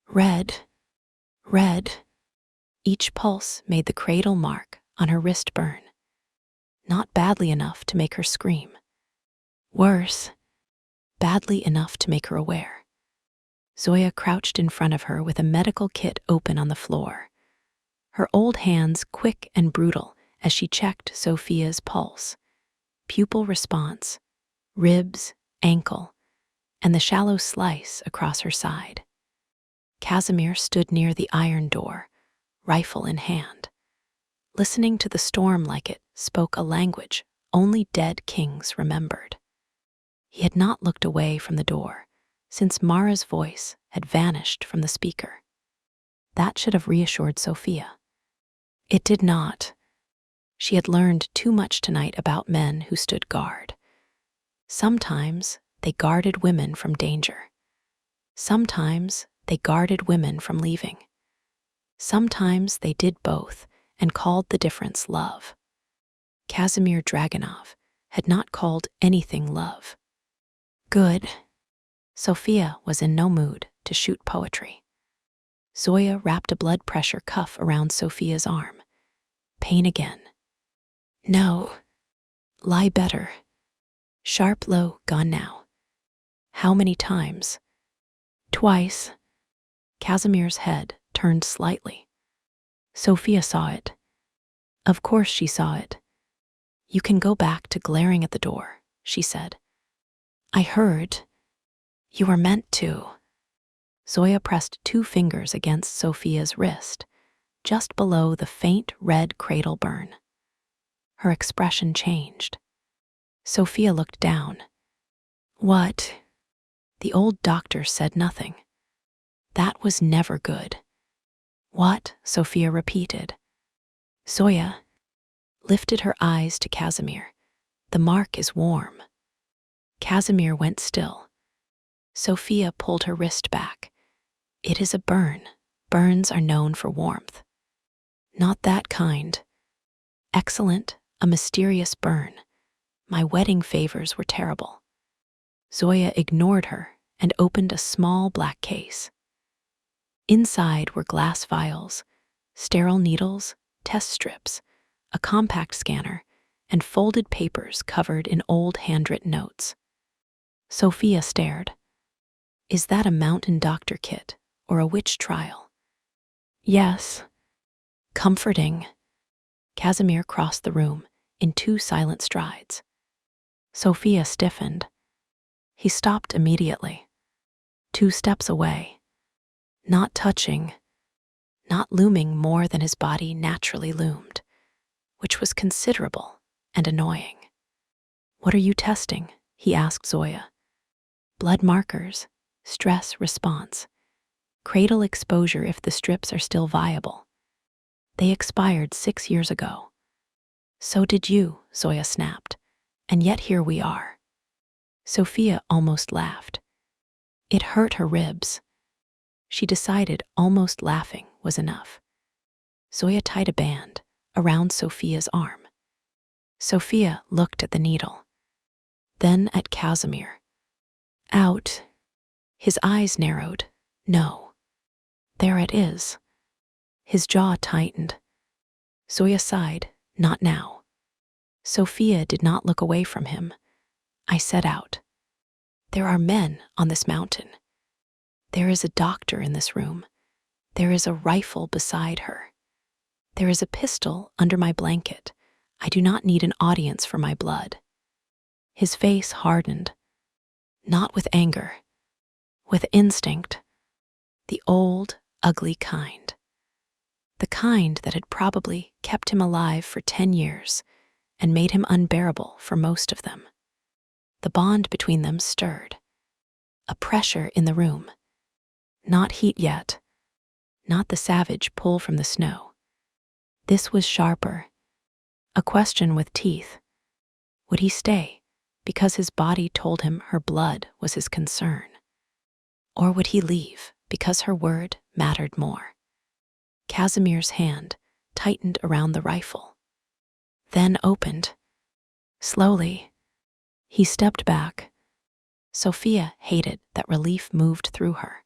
red, red. Each pulse made the cradle mark on her wrist burn. Not badly enough to make her scream. Worse, badly enough to make her aware. Zoya crouched in front of her with a medical kit open on the floor, her old hands quick and brutal as she checked Sophia's pulse, pupil response, ribs, ankle, and the shallow slice across her side. Casimir stood near the iron door, rifle in hand, listening to the storm like it spoke a language only dead kings remembered. He had not looked away from the door since Mara's voice had vanished from the speaker. That should have reassured Sophia. It did not. She had learned too much tonight about men who stood guard. Sometimes they guarded women from danger. Sometimes they guarded women from leaving. Sometimes they did both and called the difference love. Casimir Dragunov had not called anything love. Good. Sophia was in no mood to shoot poetry. Zoya wrapped a blood pressure cuff around Sophia's arm. Pain again. No. Lie better. Sharp low gone now. How many times? Twice. Casimir's head turned slightly. Sophia saw it. Of course she saw it. You can go back to glaring at the door, she said. I heard. You were meant to. Zoya pressed 2 fingers against Sophia's wrist, just below the faint red cradle burn. Her expression changed. Sophia looked down. What? The old doctor said nothing. That was never good. What? Sophia repeated. Zoya lifted her eyes to Casimir. The mark is warm. Casimir went still. Sophia pulled her wrist back. It is a burn. Burns are known for warmth. Not that kind. Excellent, a mysterious burn. My wedding favors were terrible. Zoya ignored her and opened a small black case. Inside were glass vials, sterile needles, test strips, a compact scanner, and folded papers covered in old handwritten notes. Sophia stared. Is that a mountain doctor kit or a witch trial? Yes. Comforting. Casimir crossed the room in 2 silent strides. Sophia stiffened. He stopped immediately. 2 steps away. Not touching. Not looming more than his body naturally loomed, which was considerable and annoying. What are you testing? He asked Zoya. Blood markers, stress response, cradle exposure if the strips are still viable. They expired 6 years ago. So did you, Zoya snapped, and yet here we are. Sophia almost laughed. It hurt her ribs. She decided almost laughing was enough. Zoya tied a band around Sophia's arm. Sophia looked at the needle, then at Casimir. Out. His eyes narrowed. No. There it is. His jaw tightened. Zoya sighed. Not now. Sophia did not look away from him. I set out. There are men on this mountain. There is a doctor in this room. There is a rifle beside her. There is a pistol under my blanket. I do not need an audience for my blood. His face hardened. Not with anger. With instinct. The old, ugly kind. The kind that had probably kept him alive for 10 years and made him unbearable for most of them. The bond between them stirred. A pressure in the room. Not heat yet. Not the savage pull from the snow. This was sharper. A question with teeth. Would he stay because his body told him her blood was his concern? Or would he leave because her word mattered more? Casimir's hand tightened around the rifle, then opened. Slowly, he stepped back. Sophia hated that relief moved through her.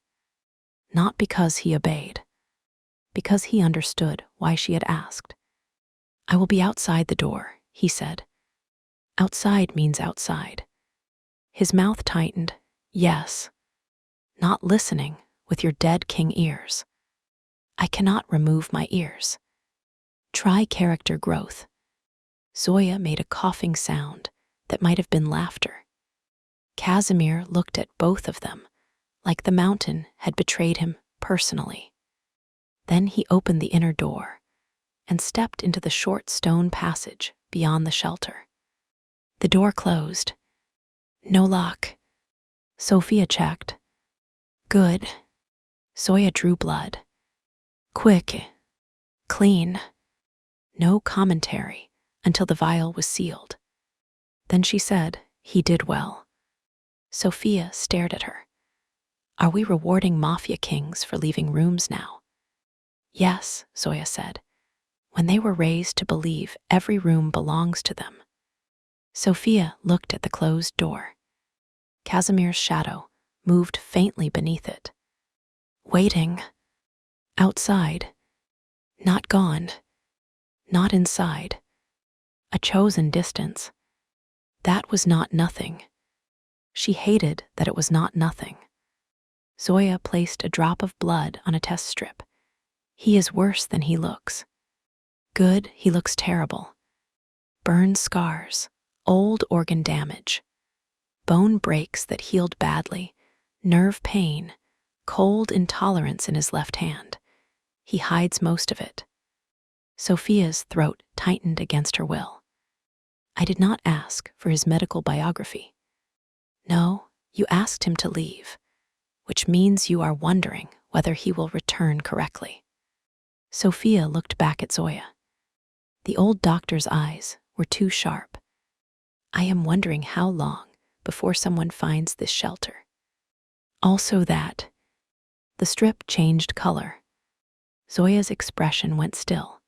Not because he obeyed, because he understood why she had asked. "I will be outside the door," he said. Outside means outside. His mouth tightened. Yes. Not listening with your dead king ears. I cannot remove my ears. Try character growth. Zoya made a coughing sound that might have been laughter. Casimir looked at both of them like the mountain had betrayed him personally. Then he opened the inner door and stepped into the short stone passage beyond the shelter. The door closed. No lock. Sophia checked. Good. Zoya drew blood. Quick. Clean. No commentary until the vial was sealed. Then she said, "He did well." Sophia stared at her. "Are we rewarding Mafia Kings for leaving rooms now?" "Yes," Zoya said, "when they were raised to believe every room belongs to them." Sophia looked at the closed door. Casimir's shadow moved faintly beneath it. Waiting. Outside. Not gone. Not inside. A chosen distance. That was not nothing. She hated that it was not nothing. Zoya placed a drop of blood on a test strip. He is worse than he looks. Good, he looks terrible. Burn scars, old organ damage, bone breaks that healed badly, nerve pain, cold intolerance in his left hand. He hides most of it. Sophia's throat tightened against her will. I did not ask for his medical biography. No, you asked him to leave, which means you are wondering whether he will return correctly. Sophia looked back at Zoya. The old doctor's eyes were too sharp. I am wondering how long before someone finds this shelter. Also that. The strip changed color. Zoya's expression went still.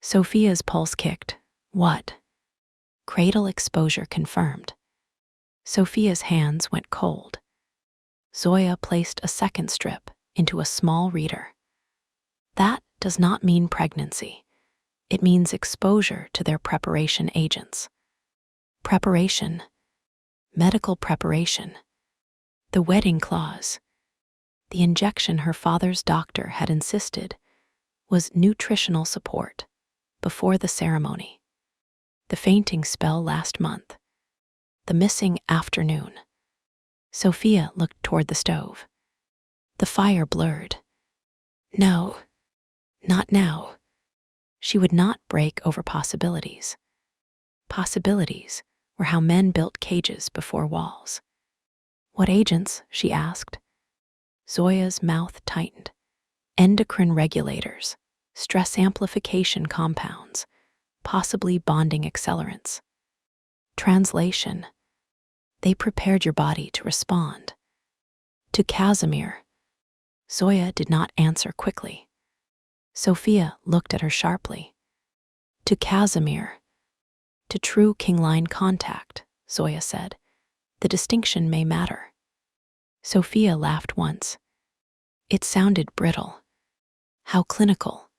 Sophia's pulse kicked. What? Cradle exposure confirmed. Sophia's hands went cold. Zoya placed a second strip into a small reader. That does not mean pregnancy. It means exposure to their preparation agents. Preparation. Medical preparation. The wedding clause. The injection her father's doctor had insisted was nutritional support before the ceremony. The fainting spell last month. The missing afternoon. Sophia looked toward the stove. The fire blurred. No, not now. She would not break over possibilities. Possibilities were how men built cages before walls. What agents? She asked. Zoya's mouth tightened. Endocrine regulators, stress amplification compounds, possibly bonding accelerants. Translation. They prepared your body to respond. To Casimir. Zoya did not answer quickly. Sophia looked at her sharply. To Casimir. To true king-line contact, Zoya said. The distinction may matter. Sophia laughed once. It sounded brittle. How clinical.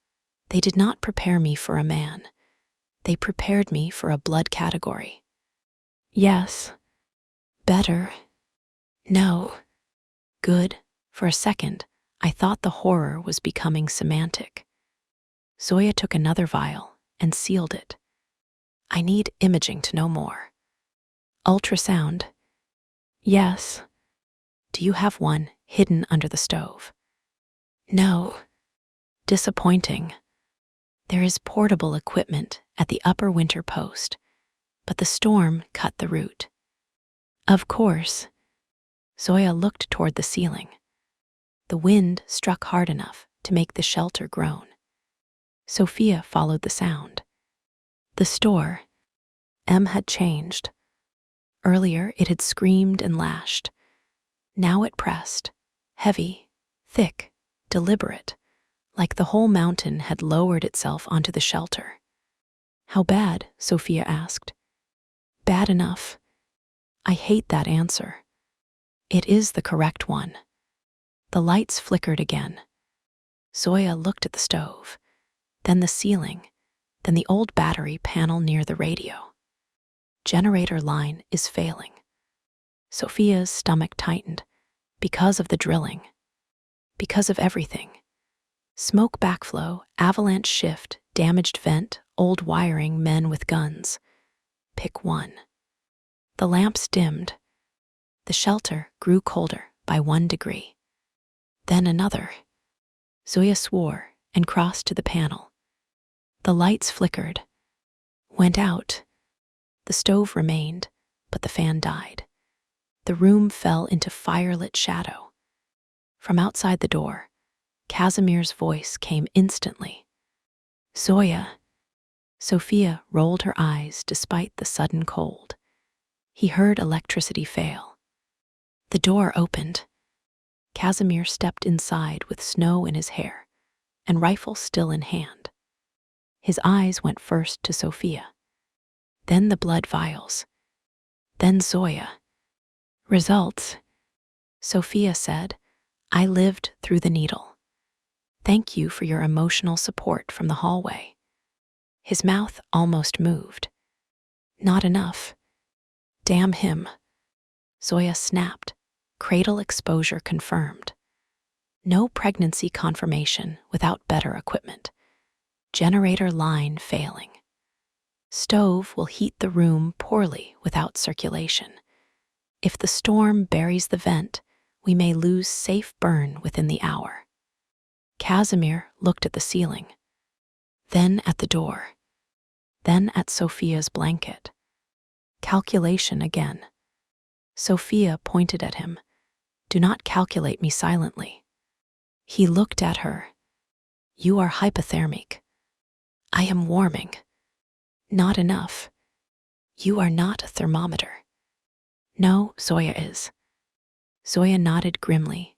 They did not prepare me for a man. They prepared me for a blood category. Yes. Better. No. Good. For a second, I thought the horror was becoming semantic. Zoya took another vial and sealed it. I need imaging to know more. Ultrasound. Yes. Do you have one hidden under the stove? No. Disappointing. There is portable equipment at the upper winter post, but the storm cut the route. Of course. Zoya looked toward the ceiling. The wind struck hard enough to make the shelter groan. Sophia followed the sound. The store. M had changed. Earlier it had screamed and lashed. Now it pressed, heavy, thick, deliberate, like the whole mountain had lowered itself onto the shelter. How bad? Sophia asked. Bad enough. I hate that answer. It is the correct one. The lights flickered again. Zoya looked at the stove, then the ceiling, then the old battery panel near the radio. Generator line is failing. Sophia's stomach tightened because of the drilling, because of everything. Smoke backflow, avalanche shift, damaged vent, old wiring, men with guns. Pick one. The lamps dimmed. The shelter grew colder by 1 degree. Then another. Zoya swore and crossed to the panel. The lights flickered, went out. The stove remained, but the fan died. The room fell into firelit shadow. From outside the door, Casimir's voice came instantly. Zoya. Sophia rolled her eyes despite the sudden cold. He heard electricity fail. The door opened. Casimir stepped inside with snow in his hair and rifle still in hand. His eyes went first to Sophia, then the blood vials, then Zoya. Results. Sophia said, I lived through the needle. Thank you for your emotional support from the hallway. His mouth almost moved. Not enough. Damn him. Zoya snapped. Cradle exposure confirmed. No pregnancy confirmation without better equipment. Generator line failing. Stove will heat the room poorly without circulation. If the storm buries the vent, we may lose safe burn within the hour. Casimir looked at the ceiling, then at the door, then at Sophia's blanket. Calculation again. Sophia pointed at him. Do not calculate me silently. He looked at her. You are hypothermic. I am warming. Not enough. You are not a thermometer. No, Zoya is. Zoya nodded grimly.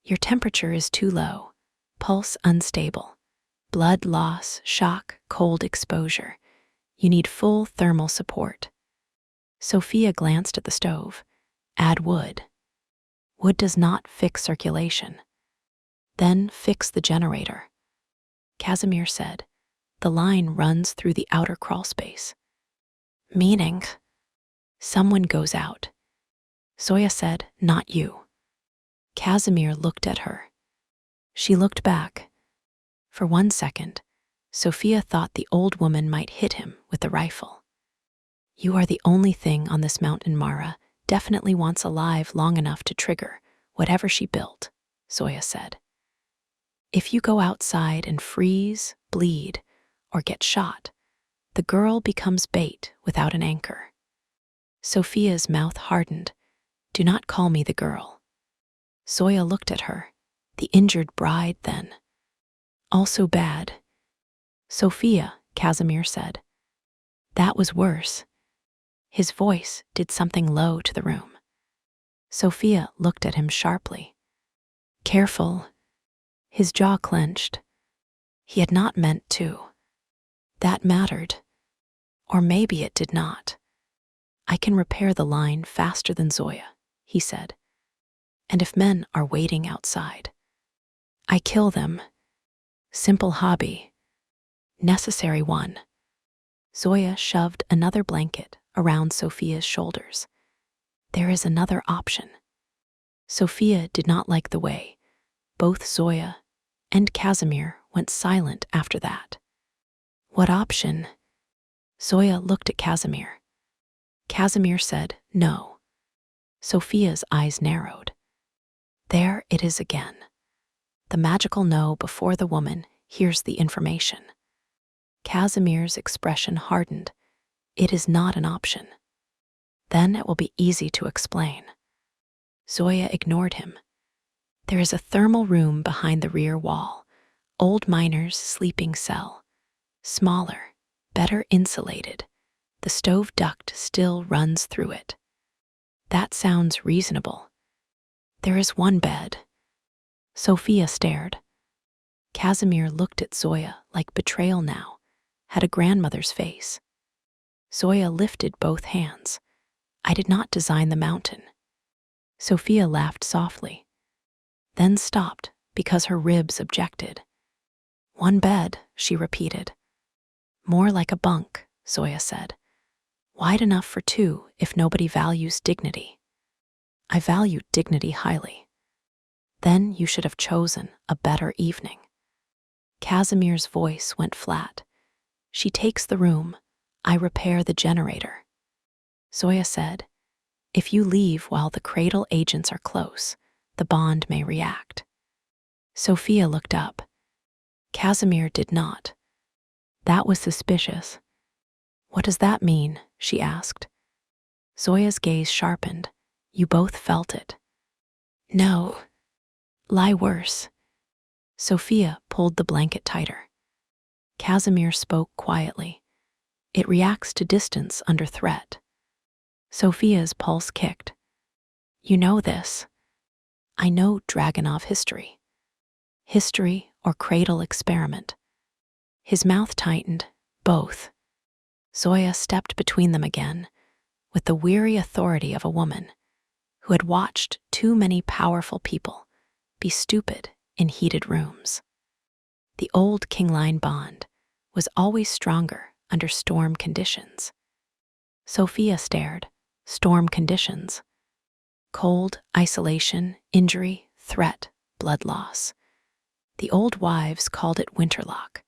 Your temperature is too low. Pulse unstable. Blood loss, shock, cold exposure. You need full thermal support. Sophia glanced at the stove. Add wood. Wood does not fix circulation. Then fix the generator. Casimir said, the line runs through the outer crawl space. Meaning? Someone goes out. Zoya said, not you. Casimir looked at her. She looked back. For 1 second, Sophia thought the old woman might hit him with the rifle. You are the only thing on this mountain Mara definitely wants alive long enough to trigger whatever she built, Zoya said. If you go outside and freeze, bleed, or get shot, the girl becomes bait without an anchor. Sophia's mouth hardened. Do not call me the girl. Zoya looked at her, the injured bride then. Also bad. Sophia, Casimir said. That was worse. His voice did something low to the room. Sophia looked at him sharply. Careful. His jaw clenched. He had not meant to. That mattered. Or maybe it did not. I can repair the line faster than Zoya, he said. And if men are waiting outside, I kill them. Simple hobby. Necessary one. Zoya shoved another blanket around Sophia's shoulders. There is another option. Sophia did not like the way both Zoya and Casimir went silent after that. What option? Zoya looked at Casimir. Casimir said, no. Sophia's eyes narrowed. There it is again. The magical no before the woman hears the information. Casimir's expression hardened. It is not an option. Then it will be easy to explain. Zoya ignored him. There is a thermal room behind the rear wall, old miners' sleeping cell. Smaller, better insulated. The stove duct still runs through it. That sounds reasonable. There is one bed. Sophia stared. Casimir looked at Zoya like betrayal now, had a grandmother's face. Zoya lifted both hands. I did not design the mountain. Sophia laughed softly, then stopped because her ribs objected. One bed, she repeated. More like a bunk, Zoya said. Wide enough for two if nobody values dignity. I value dignity highly. Then you should have chosen a better evening. Casimir's voice went flat. She takes the room. I repair the generator. Zoya said, if you leave while the cradle agents are close, the bond may react. Sophia looked up. Casimir did not. That was suspicious. What does that mean? She asked. Zoya's gaze sharpened. You both felt it. No. Lie worse. Sophia pulled the blanket tighter. Casimir spoke quietly. It reacts to distance under threat. Sophia's pulse kicked. You know this. I know Dragunov history. History or cradle experiment. His mouth tightened, both. Zoya stepped between them again, with the weary authority of a woman who had watched too many powerful people be stupid in heated rooms. The old king-line bond was always stronger under storm conditions. Sophia stared. Storm conditions. Cold, isolation, injury, threat, blood loss. The old wives called it winterlock.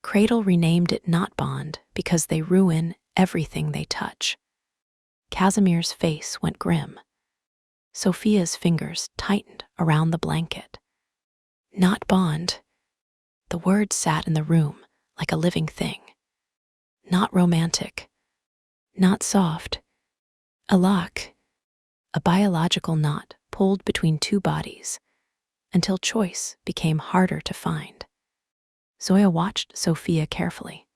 Cradle renamed it not bond because they ruin everything they touch. Casimir's face went grim. Sophia's fingers tightened around the blanket. Not bond. The word sat in the room like a living thing. Not romantic. Not soft. A lock. A biological knot pulled between two bodies until choice became harder to find. Zoya watched Sophia carefully.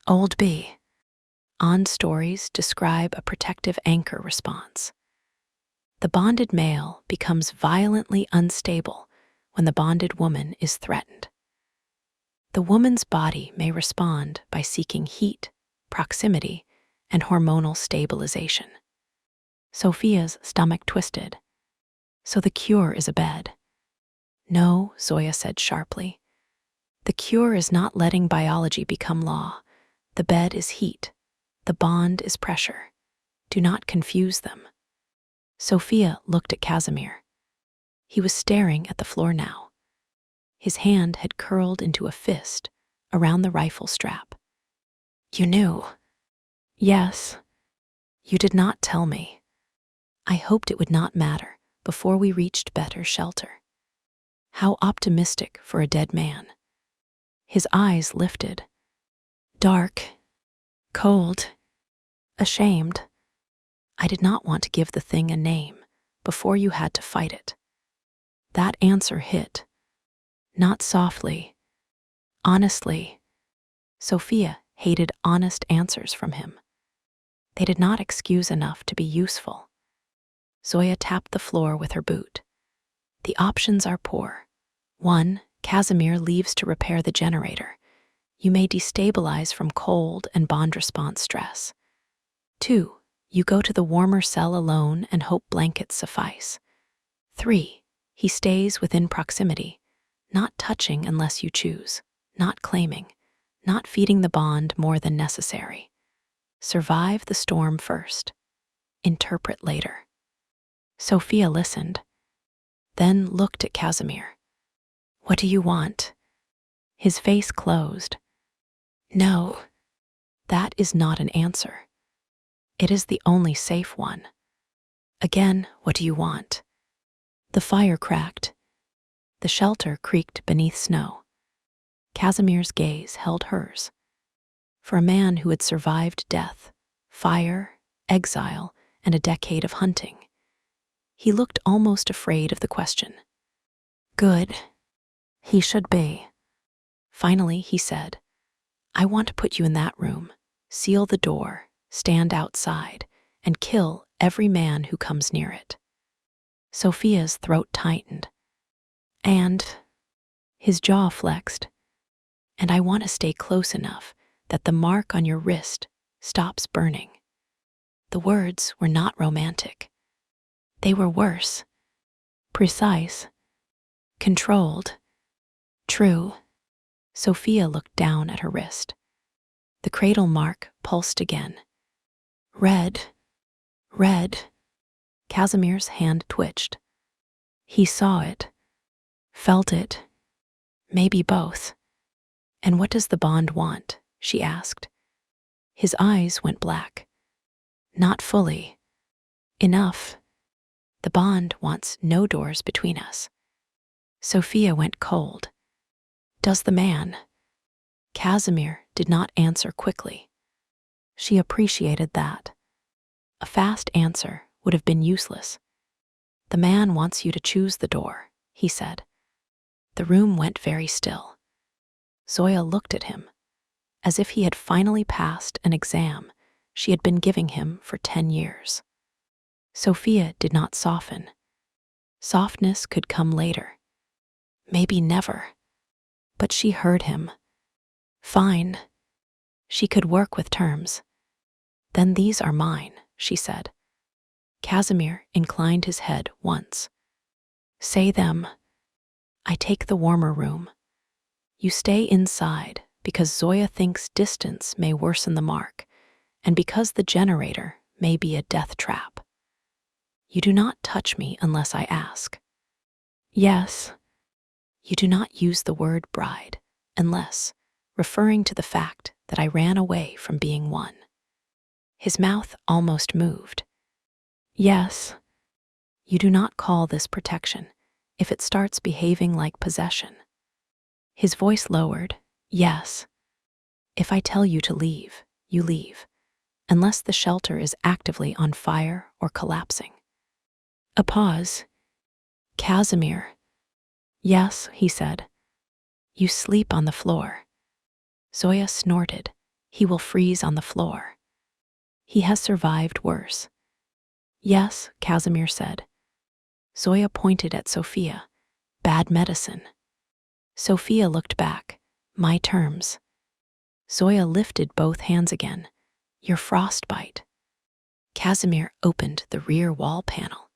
Old B. On stories describe a protective anchor response. The bonded male becomes violently unstable when the bonded woman is threatened. The woman's body may respond by seeking heat, proximity, and hormonal stabilization. Sophia's stomach twisted. So the cure is a bed. No, Zoya said sharply. The cure is not letting biology become law. The bed is heat. The bond is pressure. Do not confuse them. Sophia looked at Casimir. He was staring at the floor now. His hand had curled into a fist around the rifle strap. You knew. Yes. You did not tell me. I hoped it would not matter before we reached better shelter. How optimistic for a dead man. His eyes lifted. Dark, cold, ashamed. I did not want to give the thing a name before you had to fight it. That answer hit. Not softly. Honestly. Sophia hated honest answers from him. They did not excuse enough to be useful. Zoya tapped the floor with her boot. The options are poor. 1. Casimir leaves to repair the generator. You may destabilize from cold and bond response stress. 2. You go to the warmer cell alone and hope blankets suffice. 3. He stays within proximity, not touching unless you choose, not claiming, not feeding the bond more than necessary. Survive the storm first. Interpret later. Sophia listened, then looked at Casimir. What do you want? His face closed. No, that is not an answer. It is the only safe one. Again, what do you want? The fire cracked. The shelter creaked beneath snow. Casimir's gaze held hers. For a man who had survived death, fire, exile, and a decade of hunting, he looked almost afraid of the question. Good. He should be. Finally, he said, I want to put you in that room, seal the door, stand outside, and kill every man who comes near it. Sophia's throat tightened, and his jaw flexed. And I want to stay close enough that the mark on your wrist stops burning. The words were not romantic. They were worse. Precise. Controlled. True. Sophia looked down at her wrist. The cradle mark pulsed again. Red. Red. Casimir's hand twitched. He saw it. Felt it. Maybe both. And what does the bond want? She asked. His eyes went black. Not fully. Enough. The bond wants no doors between us. Sophia went cold. Does the man? Casimir did not answer quickly. She appreciated that. A fast answer would have been useless. The man wants you to choose the door, he said. The room went very still. Zoya looked at him, as if he had finally passed an exam she had been giving him for 10 years. Sophia did not soften. Softness could come later. Maybe never. But she heard him. Fine. She could work with terms. Then these are mine, she said. Casimir inclined his head once. Say them. I take the warmer room. You stay inside because Zoya thinks distance may worsen the mark, and because the generator may be a death trap. You do not touch me unless I ask. Yes. You do not use the word bride unless, referring to the fact that I ran away from being one. His mouth almost moved. Yes. You do not call this protection if it starts behaving like possession. His voice lowered. Yes. If I tell you to leave, you leave, unless the shelter is actively on fire or collapsing. A pause. Casimir. Yes, he said. You sleep on the floor. Zoya snorted. He will freeze on the floor. He has survived worse. Yes, Casimir said. Zoya pointed at Sophia. Bad medicine. Sophia looked back. My terms. Zoya lifted both hands again. Your frostbite. Casimir opened the rear wall panel.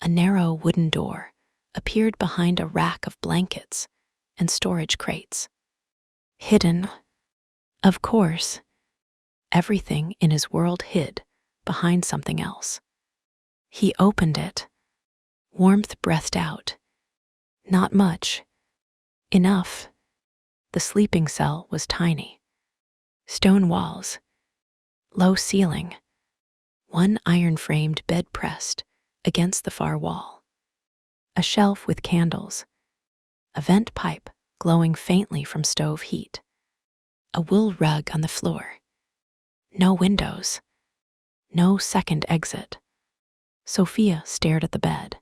A narrow wooden door appeared behind a rack of blankets and storage crates. Hidden. Of course. Everything in his world hid behind something else. He opened it. Warmth breathed out. Not much. Enough. The sleeping cell was tiny. Stone walls. Low ceiling. One iron-framed bed pressed against the far wall. A shelf with candles. A vent pipe glowing faintly from stove heat. A wool rug on the floor. No windows. No second exit. Sophia stared at the bed.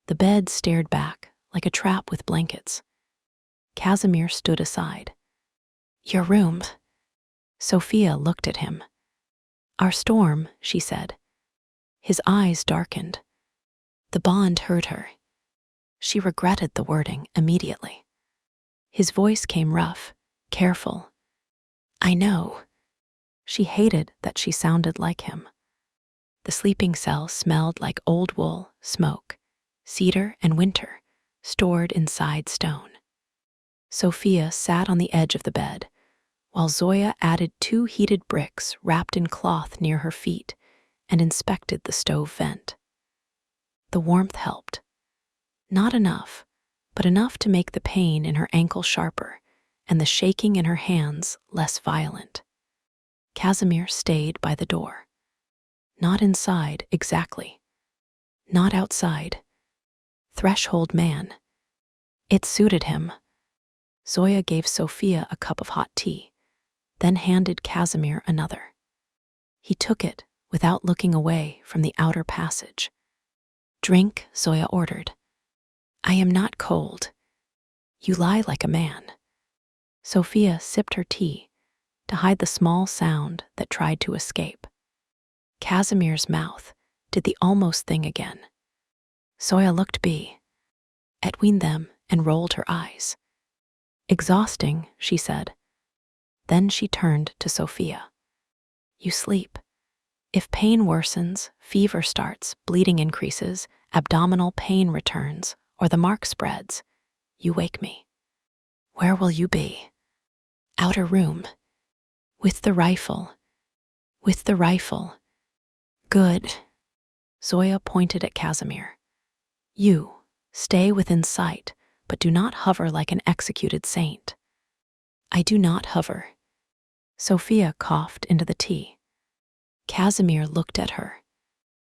The bed stared back like a trap with blankets. Casimir stood aside. Your room. Sophia looked at him. Our storm, she said. His eyes darkened. The bond hurt her. She regretted the wording immediately. His voice came rough, careful. I know. She hated that she sounded like him. The sleeping cell smelled like old wool, smoke, cedar, and winter, stored inside stone. Sophia sat on the edge of the bed, while Zoya added 2 heated bricks wrapped in cloth near her feet and inspected the stove vent. The warmth helped. Not enough, but enough to make the pain in her ankle sharper and the shaking in her hands less violent. Casimir stayed by the door. Not inside, exactly. Not outside. Threshold man. It suited him. Zoya gave Sophia a cup of hot tea. then handed Casimir another. He took it without looking away from the outer passage. "Drink," Zoya ordered. "I am not cold." "You lie like a man." Sophia sipped her tea to hide the small sound that tried to escape. Casimir's mouth did the almost thing again. Zoya looked between them and rolled her eyes. "Exhausting," she said. Then she turned to Sophia. "You sleep. If pain worsens, fever starts, bleeding increases, abdominal pain returns, or the mark spreads, you wake me. Where will you be?" "Outer room. With the rifle. With the rifle." "Good." Zoya pointed at Casimir. "You, stay within sight, but do not hover like an executed saint." "I do not hover." Sophia coughed into the tea. Casimir looked at her.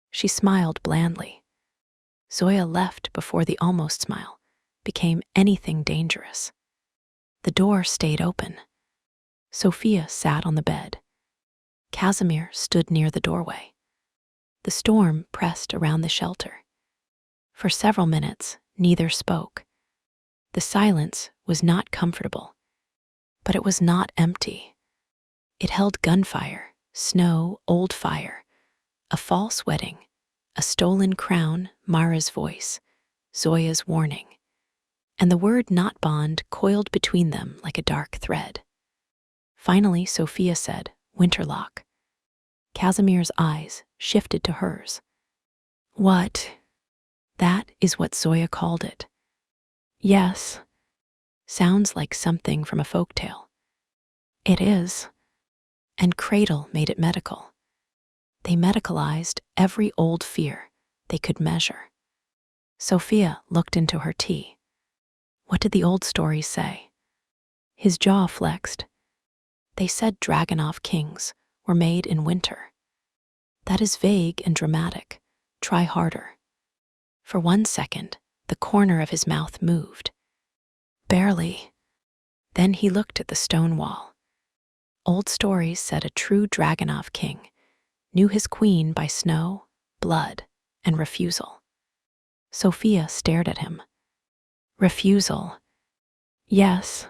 She smiled blandly. Zoya left before the almost smile became anything dangerous. The door stayed open. Sophia sat on the bed. Casimir stood near the doorway. The storm pressed around the shelter. For several minutes, neither spoke. The silence was not comfortable, but it was not empty. It held gunfire, snow, old fire, a false wedding, a stolen crown, Mara's voice, Zoya's warning, and the word "not bond" coiled between them like a dark thread. Finally, Sophia said, "Winterlock." Casimir's eyes shifted to hers. "What?" "That is what Zoya called it." "Yes." "Sounds like something from a folk tale." "It is." And Cradle made it medical. They medicalized every old fear they could measure. Sophia looked into her tea. "What did the old stories say?" His jaw flexed. "They said Dragunov kings were made in winter." "That is vague and dramatic. Try harder." For 1 second, the corner of his mouth moved. "Barely." Then he looked at the stone wall. Old stories said a true Dragunov king knew his queen by snow, blood, and refusal. Sophia stared at him. "Refusal?" "Yes."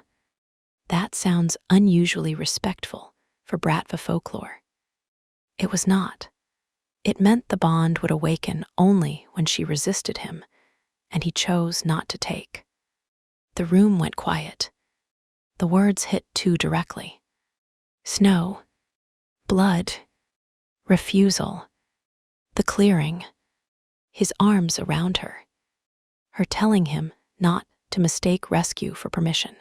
That sounds unusually respectful for Bratva folklore. It was not. It meant the bond would awaken only when she resisted him, and he chose not to take. The room went quiet. The words hit too directly. Snow, blood, refusal, the clearing, his arms around her, her telling him not to mistake rescue for permission.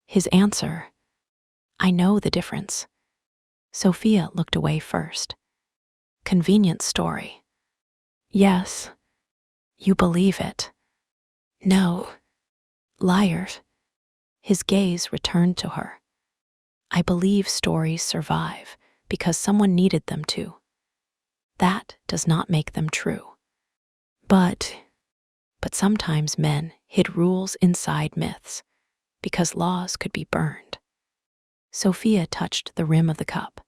His answer, "I know the difference." Sophia looked away first. "Convenient story." "Yes." "You believe it." "No." "Liar." His gaze returned to her. "I believe stories survive because someone needed them to. That does not make them true. But sometimes men hid rules inside myths because laws could be burned." Sophia touched the rim of the cup.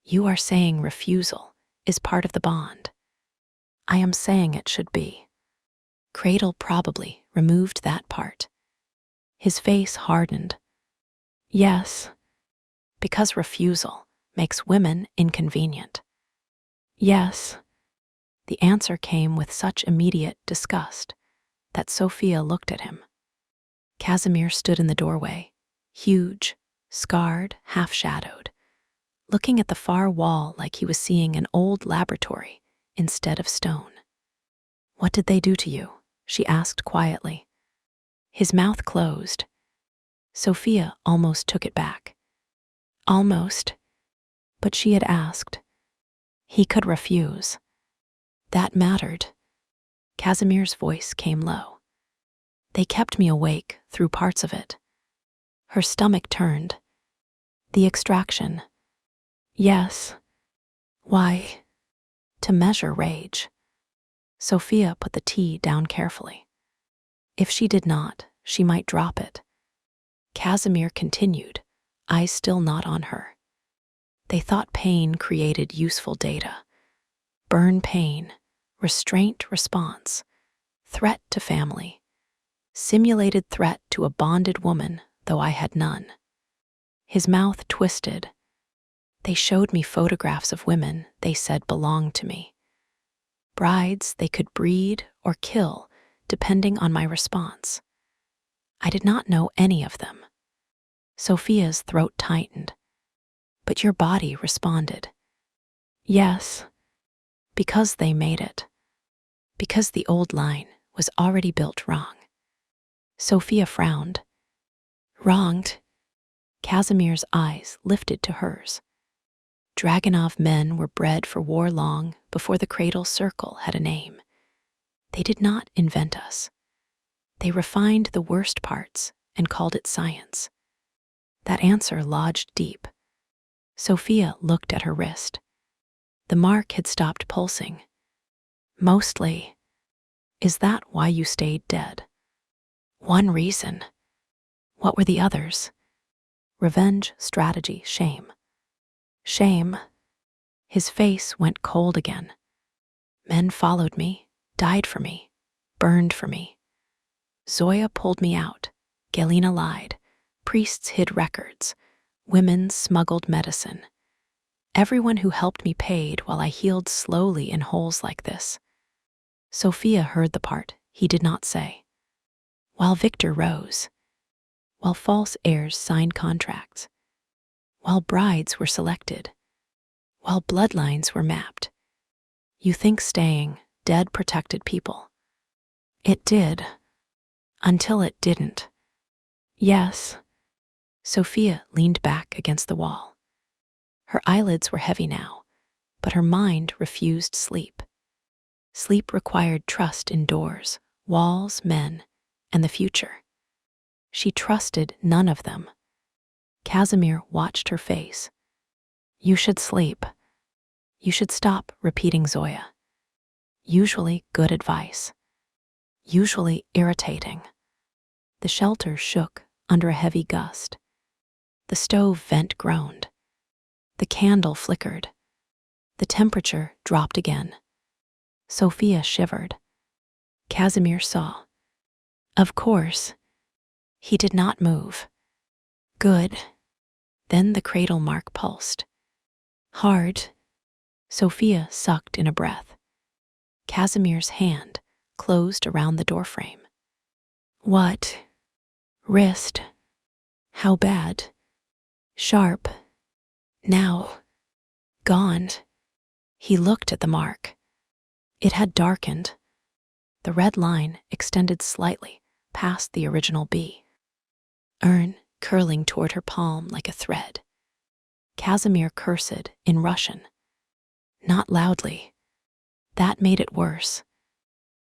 "You are saying refusal is part of the bond." "I am saying it should be." Cradle probably removed that part. His face hardened. "Yes, because refusal makes women inconvenient." "Yes." The answer came with such immediate disgust that Sophia looked at him. Casimir stood in the doorway, huge, scarred, half-shadowed, looking at the far wall like he was seeing an old laboratory instead of stone. "What did they do to you?" she asked quietly. His mouth closed. Sophia almost took it back. Almost. But she had asked. He could refuse. That mattered. Casimir's voice came low. "They kept me awake through parts of it." Her stomach turned. "The extraction." "Yes." "Why?" "To measure rage." Sophia put the tea down carefully. If she did not, she might drop it. Casimir continued, eyes still not on her. They thought pain created useful data. Burn pain, restraint response, threat to family, simulated threat to a bonded woman, though I had none. His mouth twisted. They showed me photographs of women they said belonged to me. Brides they could breed or kill, depending on my response. I did not know any of them. Sophia's throat tightened. But your body responded. Yes, because they made it. Because the old line was already built wrong. Sophia frowned. Wronged? Casimir's eyes lifted to hers. Dragunov men were bred for war long before the cradle circle had a name. They did not invent us. They refined the worst parts and called it science. That answer lodged deep. Sophia looked at her wrist. The mark had stopped pulsing. Mostly. Is that why you stayed dead? One reason. What were the others? Revenge, strategy, shame. Shame. His face went cold again. Men followed me, died for me, burned for me. Zoya pulled me out. Galina lied. Priests hid records. Women smuggled medicine. Everyone who helped me paid while I healed slowly in holes like this. Sophia heard the part he did not say. While Victor rose. While false heirs signed contracts. While brides were selected. While bloodlines were mapped. You think staying dead protected people. It did. Until it didn't. Yes. Sophia leaned back against the wall. Her eyelids were heavy now, but her mind refused sleep. Sleep required trust in doors, walls, men, and the future. She trusted none of them. Casimir watched her face. You should sleep. You should stop repeating Zoya. Usually good advice. Usually irritating. The shelter shook under a heavy gust. The stove vent groaned. The candle flickered. The temperature dropped again. Sophia shivered. Casimir saw. Of course. He did not move. Good. Then the cradle mark pulsed. Hard. Sophia sucked in a breath. Casimir's hand closed around the doorframe. What? Wrist. How bad? Sharp. Now. Gone. He looked at the mark. It had darkened. The red line extended slightly past the original B. Urn curling toward her palm like a thread. Casimir cursed in Russian. Not loudly. That made it worse.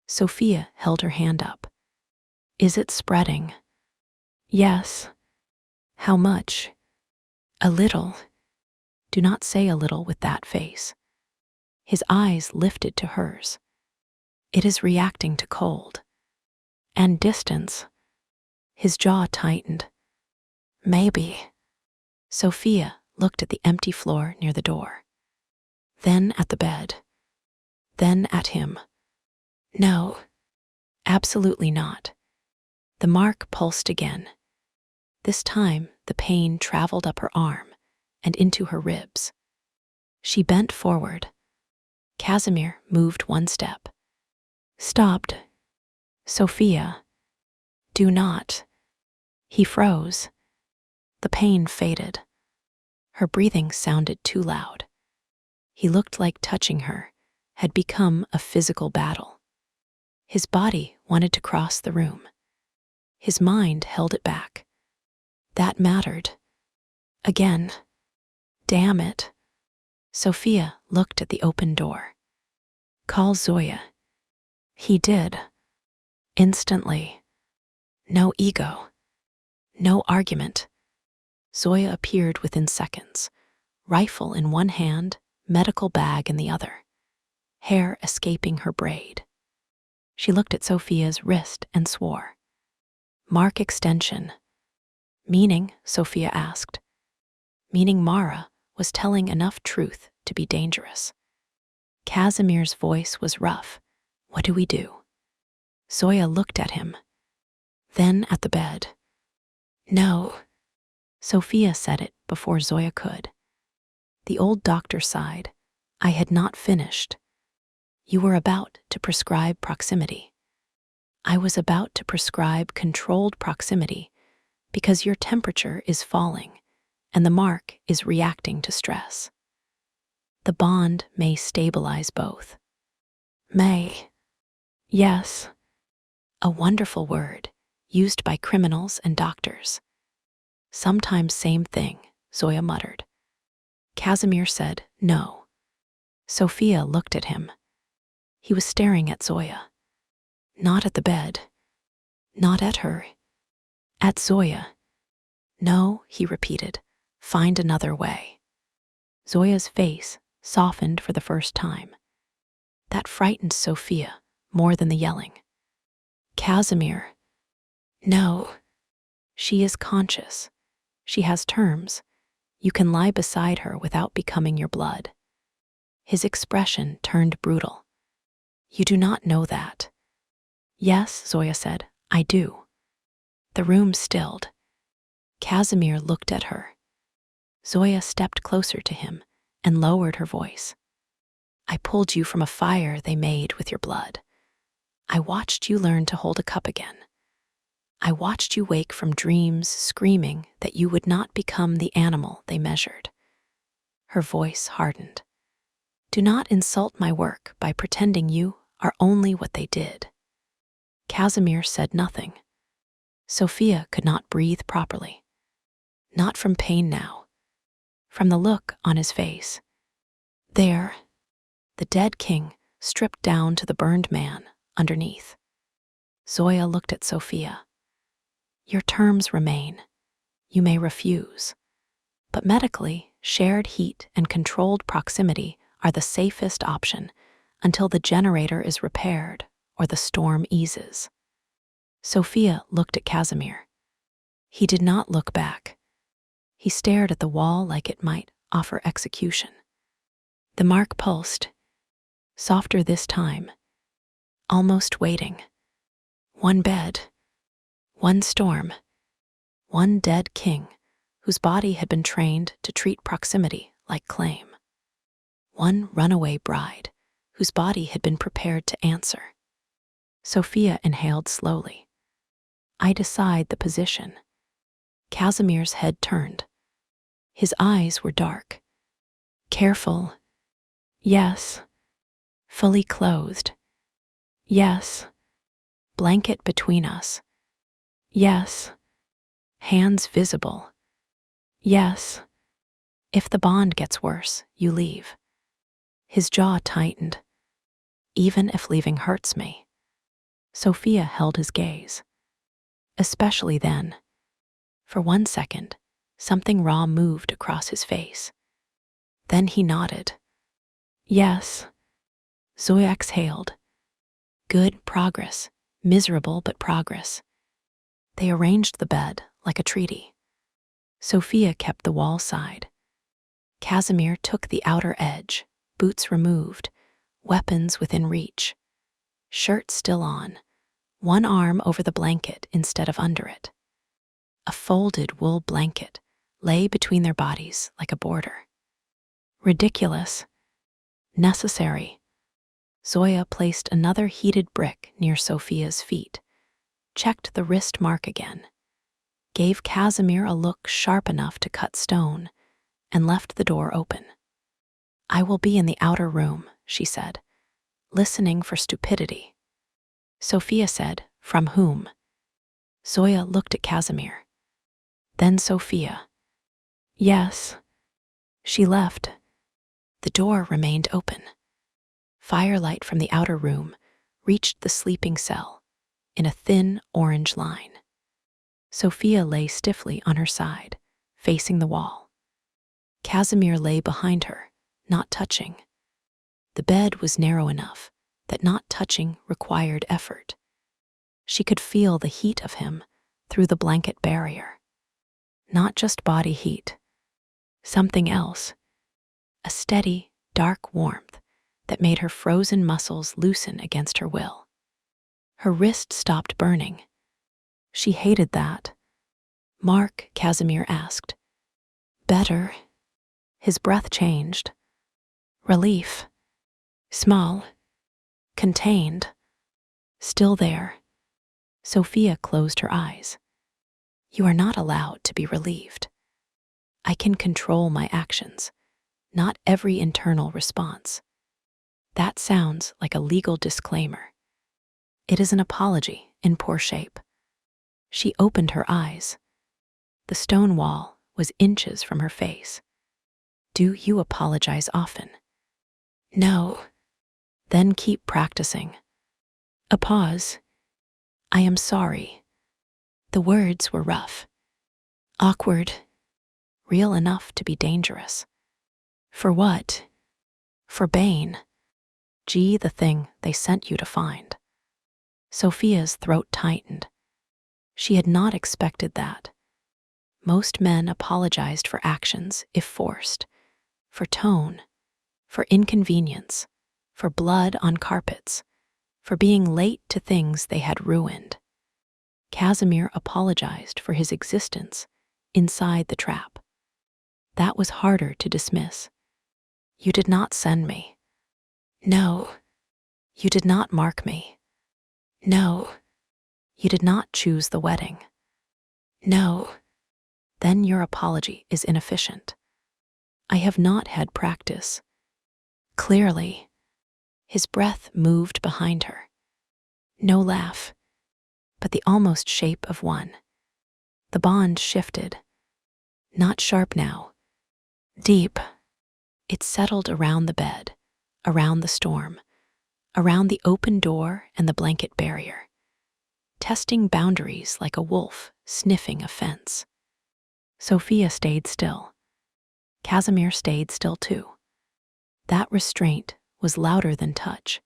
Sophia held her hand up. Is it spreading? Yes. How much? A little. Do not say a little with that face. His eyes lifted to hers. It is reacting to cold. And distance. His jaw tightened. Maybe. Sophia looked at the empty floor near the door. Then at the bed. Then at him. No. Absolutely not. The mark pulsed again. This time the pain traveled up her arm and into her ribs. She bent forward. Casimir moved one step. Stopped. Sophia. Do not. He froze. The pain faded. Her breathing sounded too loud. He looked like touching her had become a physical battle. His body wanted to cross the room. His mind held it back. That mattered. Again. Damn it. Sophia looked at the open door. Call Zoya. He did. Instantly. No ego. No argument. Zoya appeared within seconds, rifle in one hand, medical bag in the other, hair escaping her braid. She looked at Sophia's wrist and swore. Mark extension. Meaning, Sophia asked. meaning Mara was telling enough truth to be dangerous. Casimir's voice was rough. What do we do? Zoya looked at him, then at the bed. No. Sophia said it before Zoya could. The old doctor sighed. I had not finished. You were about to prescribe proximity. I was about to prescribe controlled proximity because your temperature is falling and the mark is reacting to stress. The bond may stabilize both. May. Yes. A wonderful word used by criminals and doctors. Sometimes same thing, Zoya muttered. Casimir said no. Sophia looked at him. He was staring at Zoya. Not at the bed. Not at her. At Zoya. No, he repeated. Find another way. Zoya's face softened for the first time. That frightened Sophia more than the yelling. Casimir. No. She is conscious. She has terms. You can lie beside her without becoming your blood. His expression turned brutal. You do not know that. Yes, Zoya said, I do. The room stilled. Casimir looked at her. Zoya stepped closer to him and lowered her voice. I pulled you from a fire they made with your blood. I watched you learn to hold a cup again. I watched you wake from dreams screaming that you would not become the animal they measured. Her voice hardened. Do not insult my work by pretending you are only what they did. Casimir said nothing. Sophia could not breathe properly. Not from pain now. From the look on his face. There, the dead king stripped down to the burned man underneath. Zoya looked at Sophia. Your terms remain. You may refuse. But medically, shared heat and controlled proximity are the safest option until the generator is repaired or the storm eases. Sophia looked at Casimir. He did not look back. He stared at the wall like it might offer execution. The mark pulsed, softer this time, almost waiting. One bed, one storm, one dead king whose body had been trained to treat proximity like claim. One runaway bride whose body had been prepared to answer. Sophia inhaled slowly. I decide the position. Casimir's head turned. His eyes were dark. Careful. Yes. Fully clothed. Yes. Blanket between us. Yes. Hands visible. Yes. If the bond gets worse, you leave. His jaw tightened. Even if leaving hurts me. Sophia held his gaze. Especially then. For 1 second, something raw moved across his face. Then he nodded. Yes. Zoya exhaled. Good progress. Miserable but progress. They arranged the bed like a treaty. Sophia kept the wall side. Casimir took the outer edge, boots removed, weapons within reach. Shirt still on, one arm over the blanket instead of under it. A folded wool blanket lay between their bodies like a border. Ridiculous. Necessary. Zoya placed another heated brick near Sophia's feet, checked the wrist mark again, gave Casimir a look sharp enough to cut stone, and left the door open. I will be in the outer room, she said, listening for stupidity. Sophia said, from whom? Zoya looked at Casimir. Then Sophia. Yes. She left. The door remained open. Firelight from the outer room reached the sleeping cell in a thin orange line. Sophia lay stiffly on her side, facing the wall. Casimir lay behind her, not touching. The bed was narrow enough that not touching required effort. She could feel the heat of him through the blanket barrier. Not just body heat, Something else, a steady, dark warmth that made her frozen muscles loosen against her will. Her wrist stopped burning. She hated that. "Mark," Casimir asked. "Better." His breath changed. Relief. Small. Contained. Still there. Sophia closed her eyes. "You are not allowed to be relieved. I can control my actions, not every internal response." That sounds like a legal disclaimer. It is an apology in poor shape. She opened her eyes. The stone wall was inches from her face. "Do you apologize often?" "No." "Then keep practicing." A pause. "I am sorry." The words were rough, awkward, real enough to be dangerous. For what? For Bane. Gee, the thing they sent you to find. Sophia's throat tightened. She had not expected that. Most men apologized for actions if forced, for tone, for inconvenience, for blood on carpets, for being late to things they had ruined. Casimir apologized for his existence inside the trap. That was harder to dismiss. "You did not send me." "No." "You did not mark me." "No." "You did not choose the wedding." "No." "Then your apology is inefficient." "I have not had practice." "Clearly." His breath moved behind her. No laugh, but the almost shape of one. The bond shifted. Not sharp now. Deep. It settled around the bed, around the storm, around the open door and the blanket barrier, testing boundaries like a wolf sniffing a fence. Sophia stayed still. Casimir stayed still too. That restraint was louder than touch.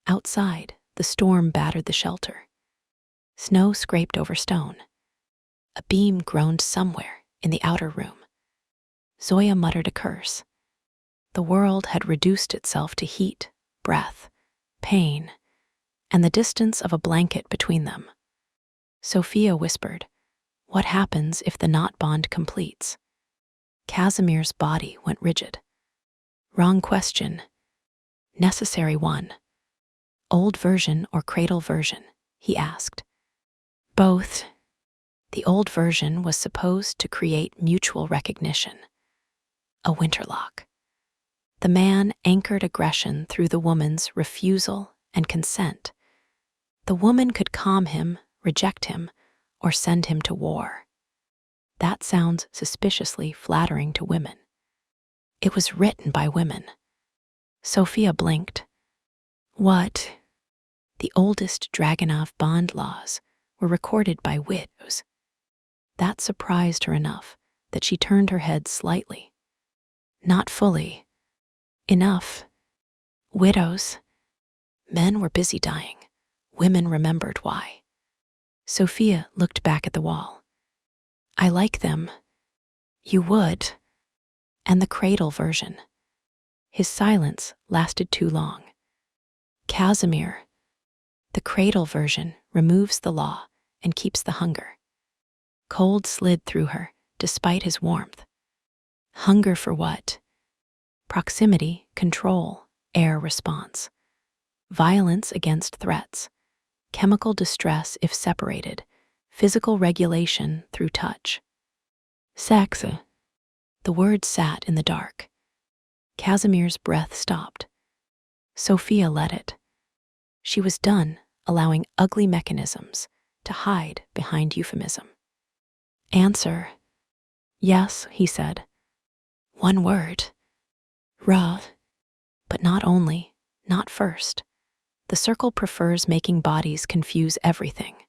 Outside, the storm battered the shelter. Snow scraped over stone. A beam groaned somewhere in the outer room. Zoya muttered a curse. The world had reduced itself to heat, breath, pain, and the distance of a blanket between them. Sophia whispered, "What happens if the knot bond completes?" Casimir's body went rigid. "Wrong question." "Necessary one." "Old version or cradle version?" he asked. "Both." The old version was supposed to create mutual recognition. A winterlock. The man anchored aggression through the woman's refusal and consent. The woman could calm him, reject him, or send him to war. That sounds suspiciously flattering to women. It was written by women. Sophia blinked. What? The oldest Dragunov bond laws were recorded by widows. That surprised her enough that she turned her head slightly. Not fully. Enough. Widows. Men were busy dying. Women remembered why. Sophia looked back at the wall. "I like them." "You would." "And the cradle version." His silence lasted too long. "Casimir." "The cradle version removes the law and keeps the hunger." Cold slid through her, despite his warmth. Hunger for what? Proximity, control, air response. Violence against threats. Chemical distress if separated. Physical regulation through touch. Sex. The word sat in the dark. Casimir's breath stopped. Sophia let it. She was done allowing ugly mechanisms to hide behind euphemism. "Answer." "Yes," he said. One word. Ra. But not only, not first. The circle prefers making bodies confuse everything.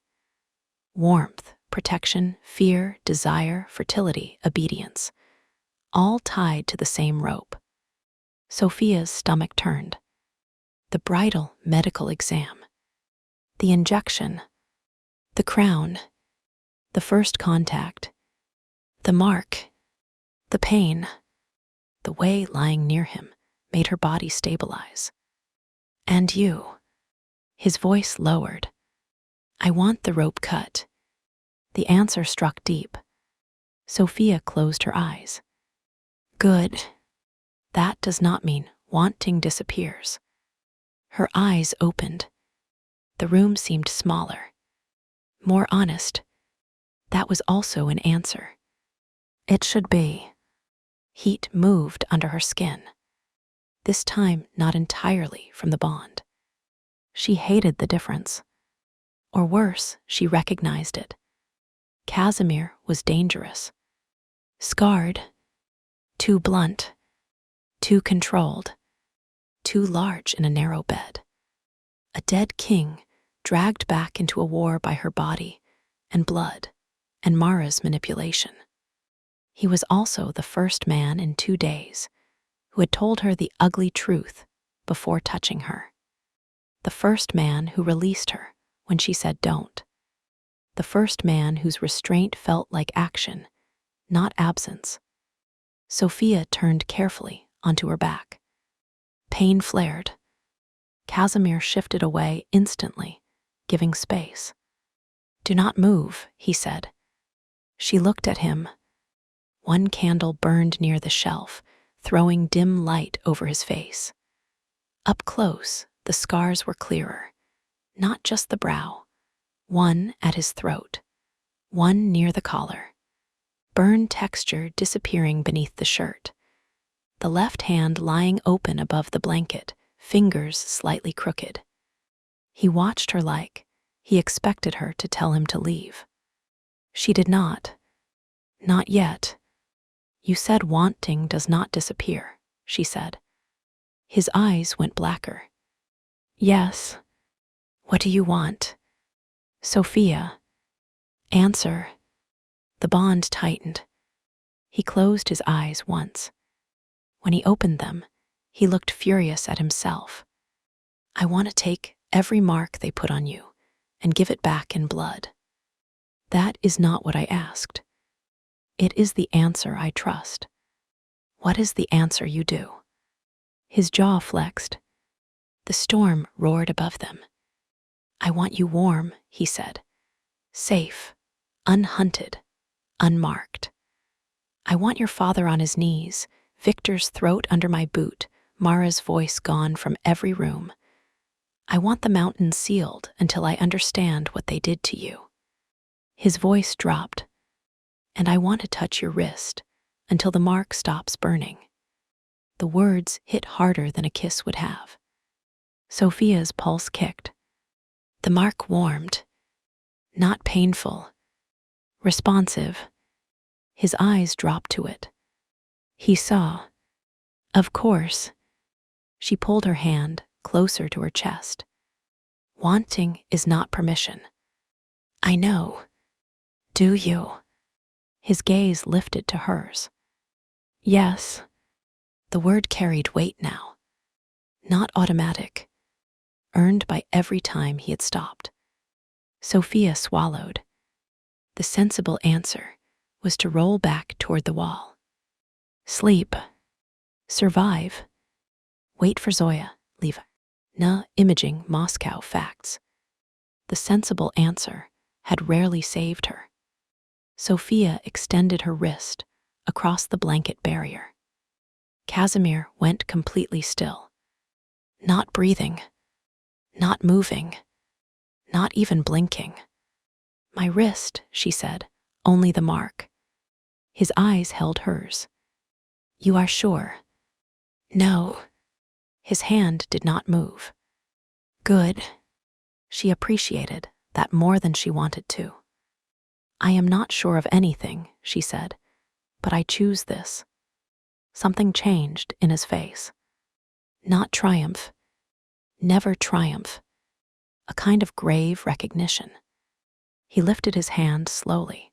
Warmth, protection, fear, desire, fertility, obedience. All tied to the same rope. Sophia's stomach turned. The bridal medical exam. The injection. The crown. The first contact. The mark. The pain, the way lying near him, made her body stabilize. And you. His voice lowered. I want the rope cut. The answer struck deep. Sophia closed her eyes. Good. That does not mean wanting disappears. Her eyes opened. The room seemed smaller, more honest. That was also an answer. It should be. Heat moved under her skin. This time not entirely from the bond. She hated the difference. Or worse, she recognized it. Casimir was dangerous. Scarred. Too blunt. Too controlled. Too large in a narrow bed. A dead king dragged back into a war by her body and blood and Mara's manipulation. He was also the first man in 2 days who had told her the ugly truth before touching her. The first man who released her when she said don't. The first man whose restraint felt like action, not absence. Sophia turned carefully onto her back. Pain flared. Casimir shifted away instantly, giving space. Do not move, he said. She looked at him. One candle burned near the shelf, throwing dim light over his face. Up close, the scars were clearer. Not just the brow. One at his throat. One near the collar. Burn texture disappearing beneath the shirt. The left hand lying open above the blanket, fingers slightly crooked. He watched her like he expected her to tell him to leave. She did not. Not yet. You said wanting does not disappear, she said. His eyes went blacker. Yes. What do you want? Sophia. Answer. The bond tightened. He closed his eyes once. When he opened them, he looked furious at himself. I want to take every mark they put on you and give it back in blood. That is not what I asked. It is the answer I trust. What is the answer you do? His jaw flexed. The storm roared above them. I want you warm, he said. Safe, unhunted, unmarked. I want your father on his knees, Victor's throat under my boot, Mara's voice gone from every room. I want the mountains sealed until I understand what they did to you. His voice dropped. And I want to touch your wrist until the mark stops burning. The words hit harder than a kiss would have. Sophia's pulse kicked. The mark warmed. Not painful. Responsive. His eyes dropped to it. He saw. Of course. She pulled her hand closer to her chest. Wanting is not permission. I know. Do you? His gaze lifted to hers. Yes. The word carried weight now. Not automatic. Earned by every time he had stopped. Sophia swallowed. The sensible answer was to roll back toward the wall. Sleep. Survive. Wait for Zoya. Leave. Na imaging Moscow facts. The sensible answer had rarely saved her. Sophia extended her wrist across the blanket barrier. Casimir went completely still. Not breathing. Not moving. Not even blinking. My wrist, she said, only the mark. His eyes held hers. You are sure? No. His hand did not move. Good. She appreciated that more than she wanted to. I am not sure of anything, she said, but I choose this. Something changed in his face. Not triumph. Never triumph. A kind of grave recognition. He lifted his hand slowly.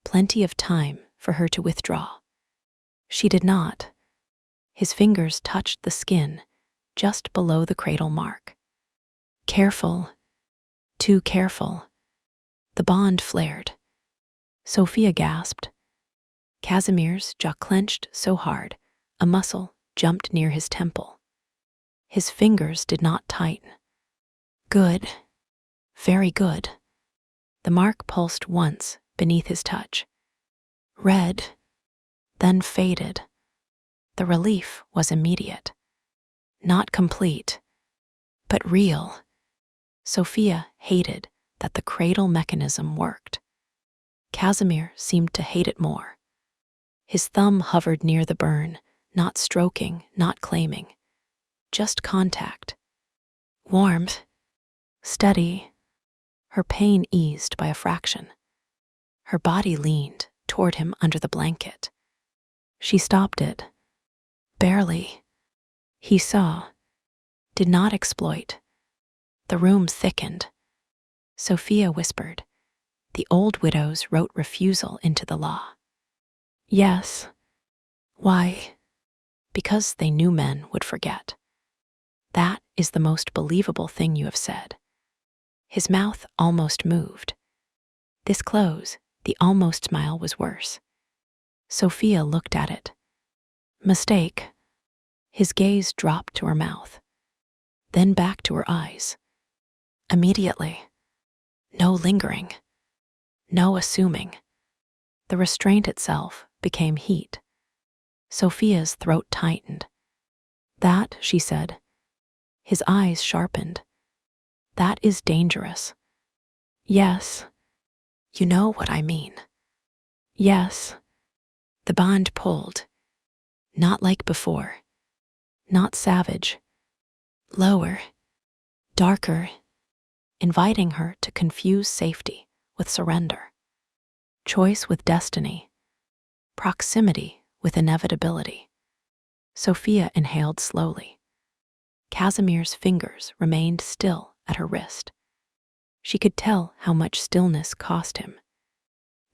Plenty of time for her to withdraw. She did not. His fingers touched the skin just below the cradle mark. Careful. Too careful. The bond flared. Sophia gasped. Casimir's jaw clenched so hard, a muscle jumped near his temple. His fingers did not tighten. Good. Very good. The mark pulsed once beneath his touch. Red, then faded. The relief was immediate. Not complete, but real. Sophia hated that the cradle mechanism worked. Casimir seemed to hate it more. His thumb hovered near the burn, not stroking, not claiming. Just contact. Warmth. Steady. Her pain eased by a fraction. Her body leaned toward him under the blanket. She stopped it. Barely. He saw. Did not exploit. The room thickened. Sophia whispered. The old widows wrote refusal into the law. Yes. Why? Because they knew men would forget. That is the most believable thing you have said. His mouth almost moved. This close, the almost smile was worse. Sophia looked at it. Mistake. His gaze dropped to her mouth, then back to her eyes. Immediately. No lingering. No assuming. The restraint itself became heat. Sophia's throat tightened. That, she said. His eyes sharpened. That is dangerous. Yes. You know what I mean. Yes. The bond pulled. Not like before. Not savage. Lower. Darker. Inviting her to confuse safety with surrender. Choice with destiny. Proximity with inevitability. Sophia inhaled slowly. Casimir's fingers remained still at her wrist. She could tell how much stillness cost him.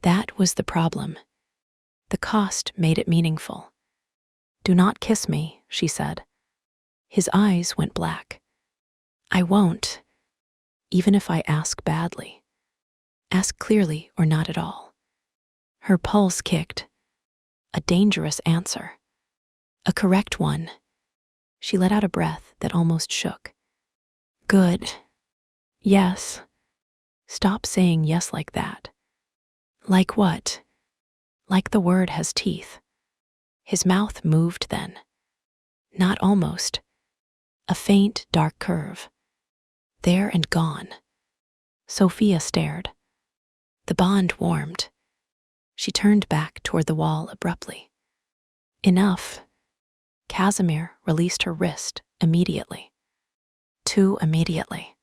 That was the problem. The cost made it meaningful. Do not kiss me, she said. His eyes went black. I won't, even if I ask badly. Ask clearly or not at all. Her pulse kicked. A dangerous answer. A correct one. She let out a breath that almost shook. Good. Yes. Stop saying yes like that. Like what? Like the word has teeth. His mouth moved then. Not almost. A faint, dark curve. There and gone. Sophia stared. The bond warmed. She turned back toward the wall abruptly. Enough. Casimir released her wrist immediately. Too immediately.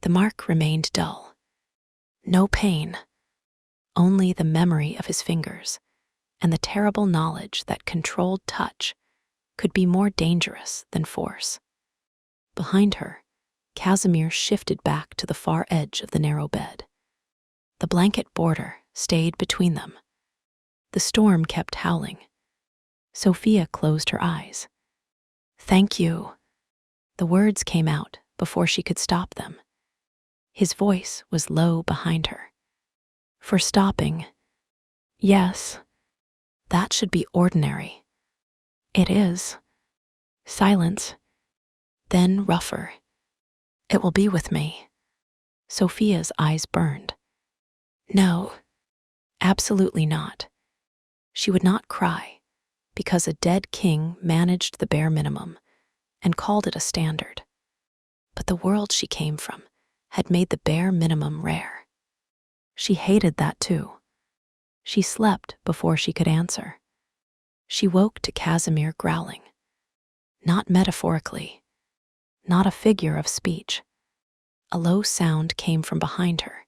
The mark remained dull. No pain. Only the memory of his fingers and the terrible knowledge that controlled touch could be more dangerous than force. Behind her, Casimir shifted back to the far edge of the narrow bed. The blanket border stayed between them. The storm kept howling. Sophia closed her eyes. Thank you. The words came out before she could stop them. His voice was low behind her. For stopping. Yes. That should be ordinary. It is. Silence. Then rougher. It will be with me. Sophia's eyes burned. No. Absolutely not. She would not cry, because a dead king managed the bare minimum and called it a standard. But the world she came from had made the bare minimum rare. She hated that too. She slept before she could answer. She woke to Casimir growling. Not metaphorically, not a figure of speech. A low sound came from behind her,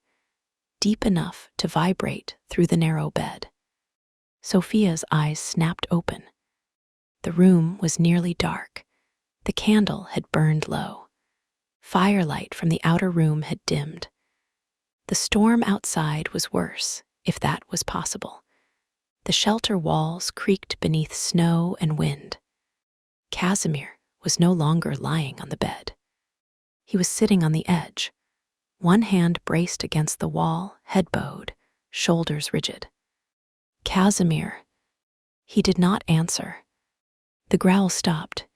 deep enough to vibrate through the narrow bed. Sophia's eyes snapped open. The room was nearly dark. The candle had burned low. Firelight from the outer room had dimmed. The storm outside was worse, if that was possible. The shelter walls creaked beneath snow and wind. Casimir was no longer lying on the bed. He was sitting on the edge, one hand braced against the wall, head bowed, shoulders rigid. Casimir, He did not answer. The growl stopped.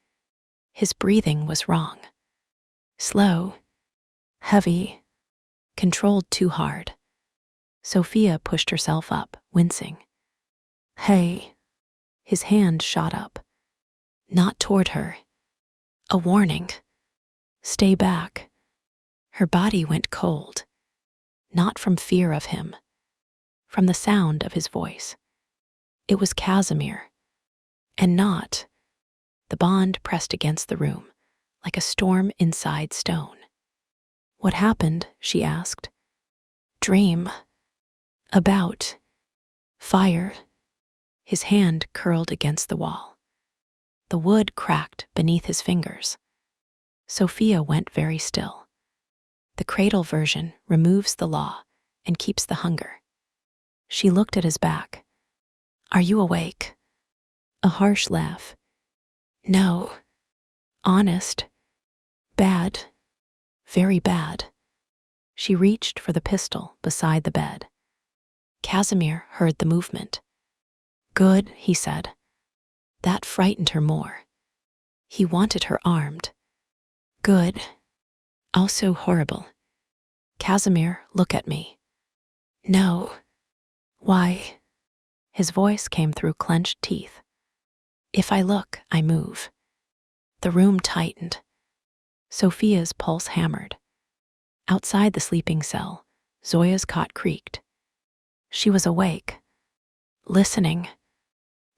His breathing was wrong. Slow, heavy, controlled too hard. Sophia pushed herself up, wincing. Hey. His hand shot up. Not toward her. A warning. Stay back. Her body went cold. Not from fear of him. From the sound of his voice. It was Casimir. And not. The bond pressed against the room, like a storm inside stone. What happened? She asked. Dream. About. Fire. His hand curled against the wall. The wood cracked beneath his fingers. Sophia went very still. The cradle version removes the law and keeps the hunger. She looked at his back. Are you awake? A harsh laugh. No. Honest. Bad. Very bad. She reached for the pistol beside the bed. Casimir heard the movement. Good, he said. That frightened her more. He wanted her armed. Good. Also horrible. Casimir, look at me. No. Why? His voice came through clenched teeth. If I look, I move. The room tightened. Sophia's pulse hammered. Outside the sleeping cell, Zoya's cot creaked. She was awake. Listening.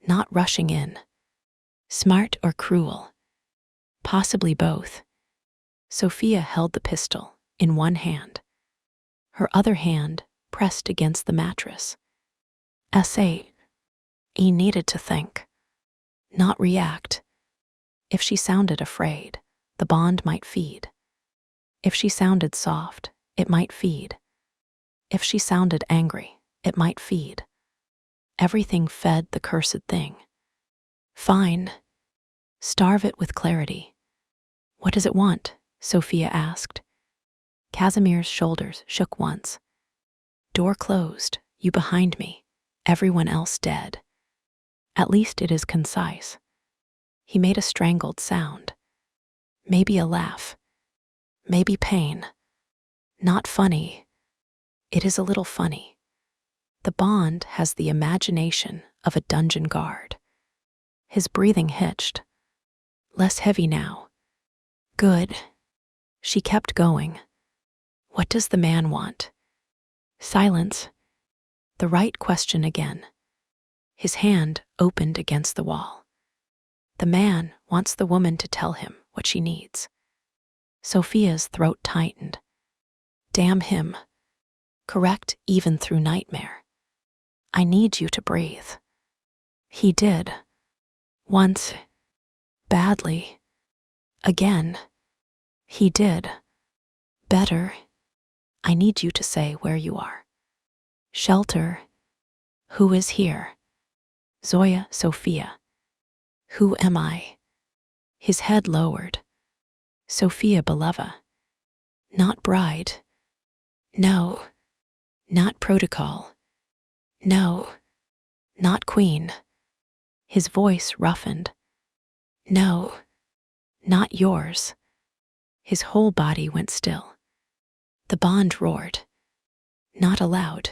Not rushing in. Smart or cruel? Possibly both. Sophia held the pistol in one hand. Her other hand pressed against the mattress. He needed to think, not react. If she sounded afraid, the bond might feed. If she sounded soft, it might feed. If she sounded angry, it might feed. Everything fed the cursed thing. Fine. Starve it with clarity. What does it want? Sophia asked. Casimir's shoulders shook once. Door closed, you behind me, everyone else dead. At least it is concise. He made a strangled sound. Maybe a laugh. Maybe pain. Not funny. It is a little funny. The bond has the imagination of a dungeon guard. His breathing hitched. Less heavy now. Good. She kept going. What does the man want? Silence. The right question again. His hand opened against the wall. The man wants the woman to tell him what she needs. Sophia's throat tightened. Damn him. Correct even through nightmare. I need you to breathe. He did. Once. Badly. Again. He did. Better. I need you to say where you are. Shelter. Who is here? Zoya, Sophia. Who am I? His head lowered. Sophia Belova. Not bride. No. Not protocol. No. Not queen. His voice roughened. No. Not yours. His whole body went still. The bond roared. Not allowed.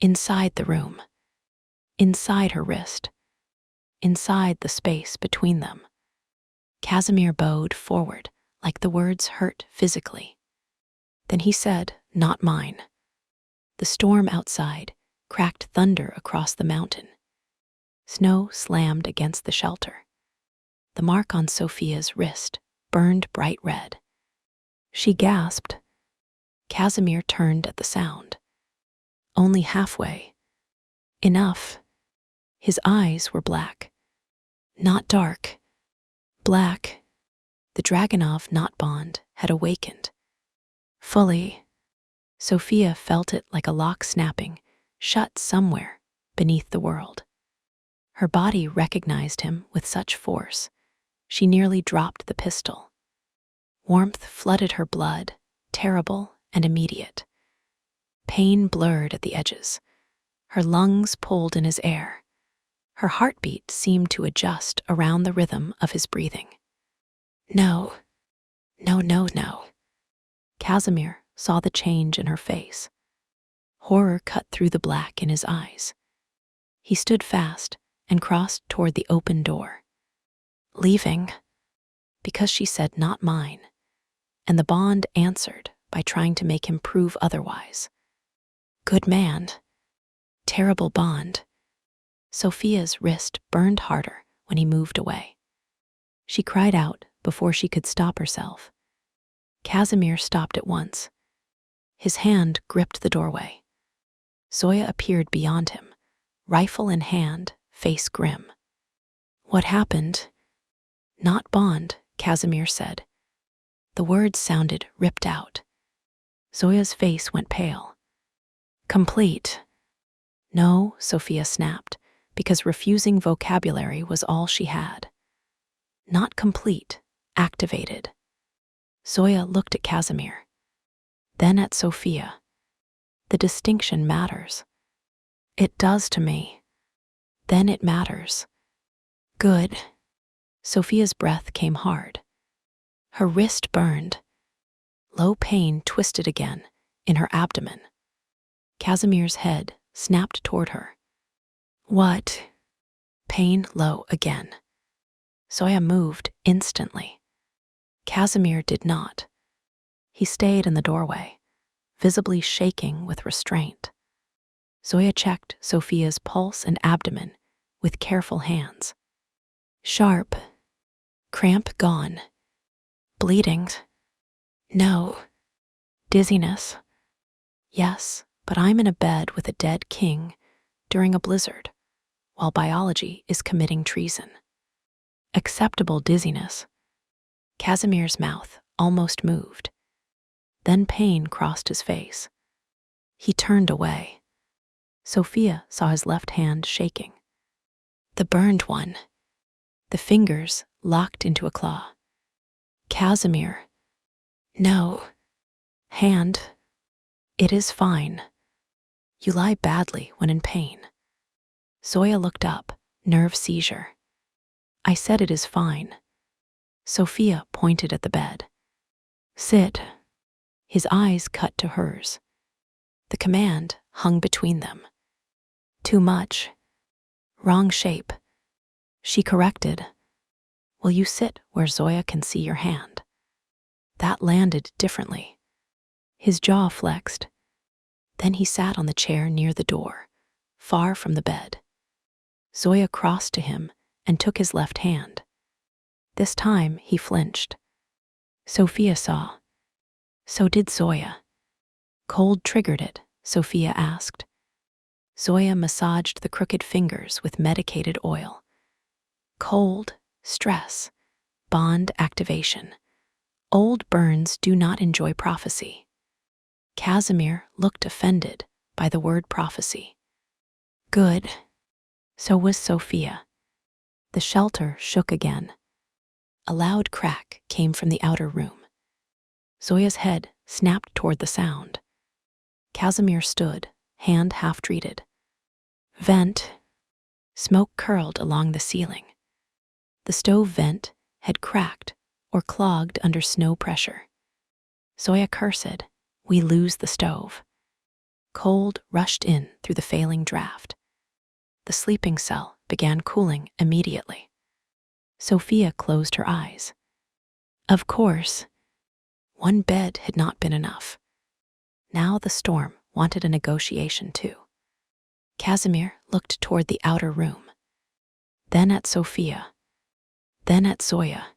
Inside the room. Inside her wrist. Inside the space between them. Casimir bowed forward like the words hurt physically. Then he said, not mine. The storm outside cracked thunder across the mountain. Snow slammed against the shelter. The mark on Sophia's wrist burned bright red. She gasped. Casimir turned at the sound. Only halfway. Enough. His eyes were black. Not dark. Black. The Dragonov knot bond had awakened. Fully. Sophia felt it like a lock snapping, shut somewhere beneath the world. Her body recognized him with such force, she nearly dropped the pistol. Warmth flooded her blood, terrible and immediate. Pain blurred at the edges. Her lungs pulled in his air. Her heartbeat seemed to adjust around the rhythm of his breathing. No, no, no, no. Casimir saw the change in her face. Horror cut through the black in his eyes. He stood fast and crossed toward the open door. Leaving, because she said not mine, and the bond answered by trying to make him prove otherwise. Good man. Terrible bond. Sophia's wrist burned harder when he moved away. She cried out before she could stop herself. Casimir stopped at once. His hand gripped the doorway. Zoya appeared beyond him, rifle in hand, face grim. What happened? Not bond, Casimir said. The words sounded ripped out. Zoya's face went pale. Complete. No, Sophia snapped, because refusing vocabulary was all she had. Not complete, activated. Zoya looked at Casimir, then at Sophia. The distinction matters. It does to me. Then it matters. Good. Sophia's breath came hard. Her wrist burned. Low pain twisted again in her abdomen. Casimir's head snapped toward her. What? Pain low again. Zoya moved instantly. Casimir did not. He stayed in the doorway, visibly shaking with restraint. Zoya checked Sophia's pulse and abdomen with careful hands. Sharp. Cramp gone. Bleeding. No. Dizziness. Yes, but I'm in a bed with a dead king during a blizzard, while biology is committing treason. Acceptable dizziness. Casimir's mouth almost moved. Then pain crossed his face. He turned away. Sophia saw his left hand shaking. The burned one. The fingers locked into a claw. Casimir. No. Hand. It is fine. You lie badly when in pain. Zoya looked up, nerve seizure. I said it is fine. Sophia pointed at the bed. Sit. His eyes cut to hers. The command hung between them. Too much. Wrong shape. She corrected. Will you sit where Zoya can see your hand? That landed differently. His jaw flexed. Then he sat on the chair near the door, far from the bed. Zoya crossed to him and took his left hand. This time he flinched. Sophia saw. So did Zoya. Cold triggered it, Sophia asked. Zoya massaged the crooked fingers with medicated oil. Cold, stress, bond activation. Old burns do not enjoy prophecy. Casimir looked offended by the word prophecy. Good. So was Sophia. The shelter shook again. A loud crack came from the outer room. Zoya's head snapped toward the sound. Casimir stood, hand half-treated. Vent. Smoke curled along the ceiling. The stove vent had cracked or clogged under snow pressure. Zoya cursed, we lose the stove. Cold rushed in through the failing draft. The sleeping cell began cooling immediately. Sophia closed her eyes. Of course, one bed had not been enough. Now the storm wanted a negotiation too. Casimir looked toward the outer room, then at Sophia, then at Zoya.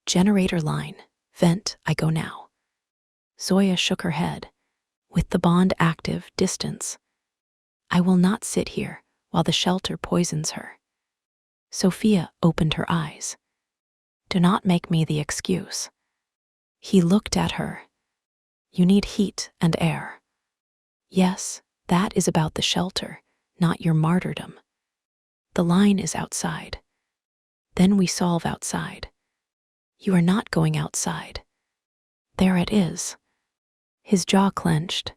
Generator line, vent, I go now. Zoya shook her head. With the bond active, distance. I will not sit here while the shelter poisons her. Sophia opened her eyes. Do not make me the excuse. He looked at her. You need heat and air. Yes, that is about the shelter, not your martyrdom. The line is outside. Then we solve outside. You are not going outside. There it is. His jaw clenched.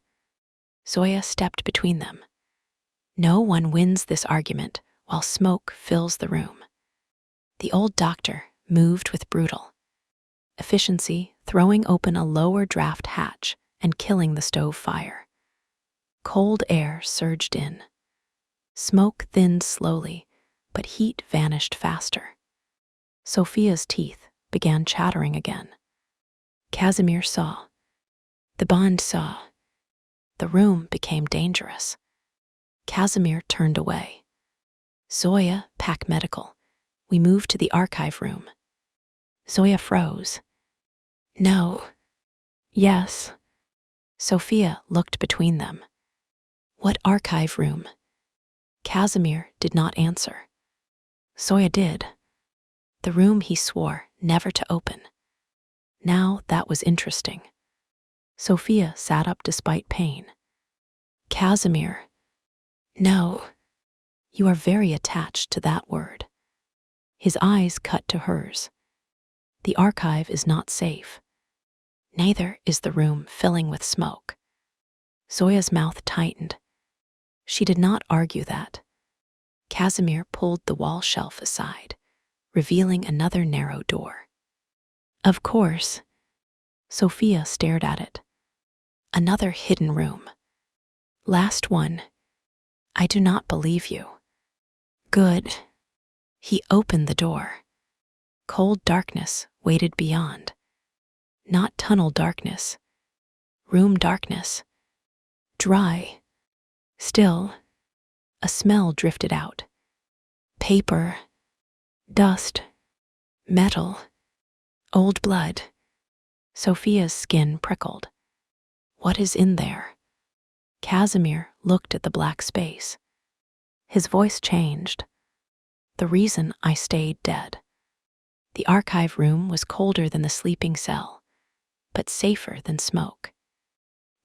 Zoya stepped between them. No one wins this argument while smoke fills the room. The old doctor moved with brutal efficiency, throwing open a lower draft hatch and killing the stove fire. Cold air surged in. Smoke thinned slowly, but heat vanished faster. Sophia's teeth began chattering again. Casimir saw. The Bond saw. The room became dangerous. Casimir turned away. Zoya, pack medical. We moved to the archive room. Zoya froze. No. Yes. Sophia looked between them. What archive room? Casimir did not answer. Zoya did. The room he swore never to open. Now that was interesting. Sophia sat up despite pain. Casimir. No. You are very attached to that word. His eyes cut to hers. The archive is not safe. Neither is the room filling with smoke. Zoya's mouth tightened. She did not argue that. Casimir pulled the wall shelf aside, revealing another narrow door. Of course. Sophia stared at it. Another hidden room. Last one. I do not believe you. Good. He opened the door. Cold darkness waited beyond. Not tunnel darkness. Room darkness. Dry. Still. A smell drifted out. Paper. Dust. Metal. Old blood. Sophia's skin prickled. What is in there? Casimir looked at the black space. His voice changed. The reason I stayed dead. The archive room was colder than the sleeping cell, but safer than smoke.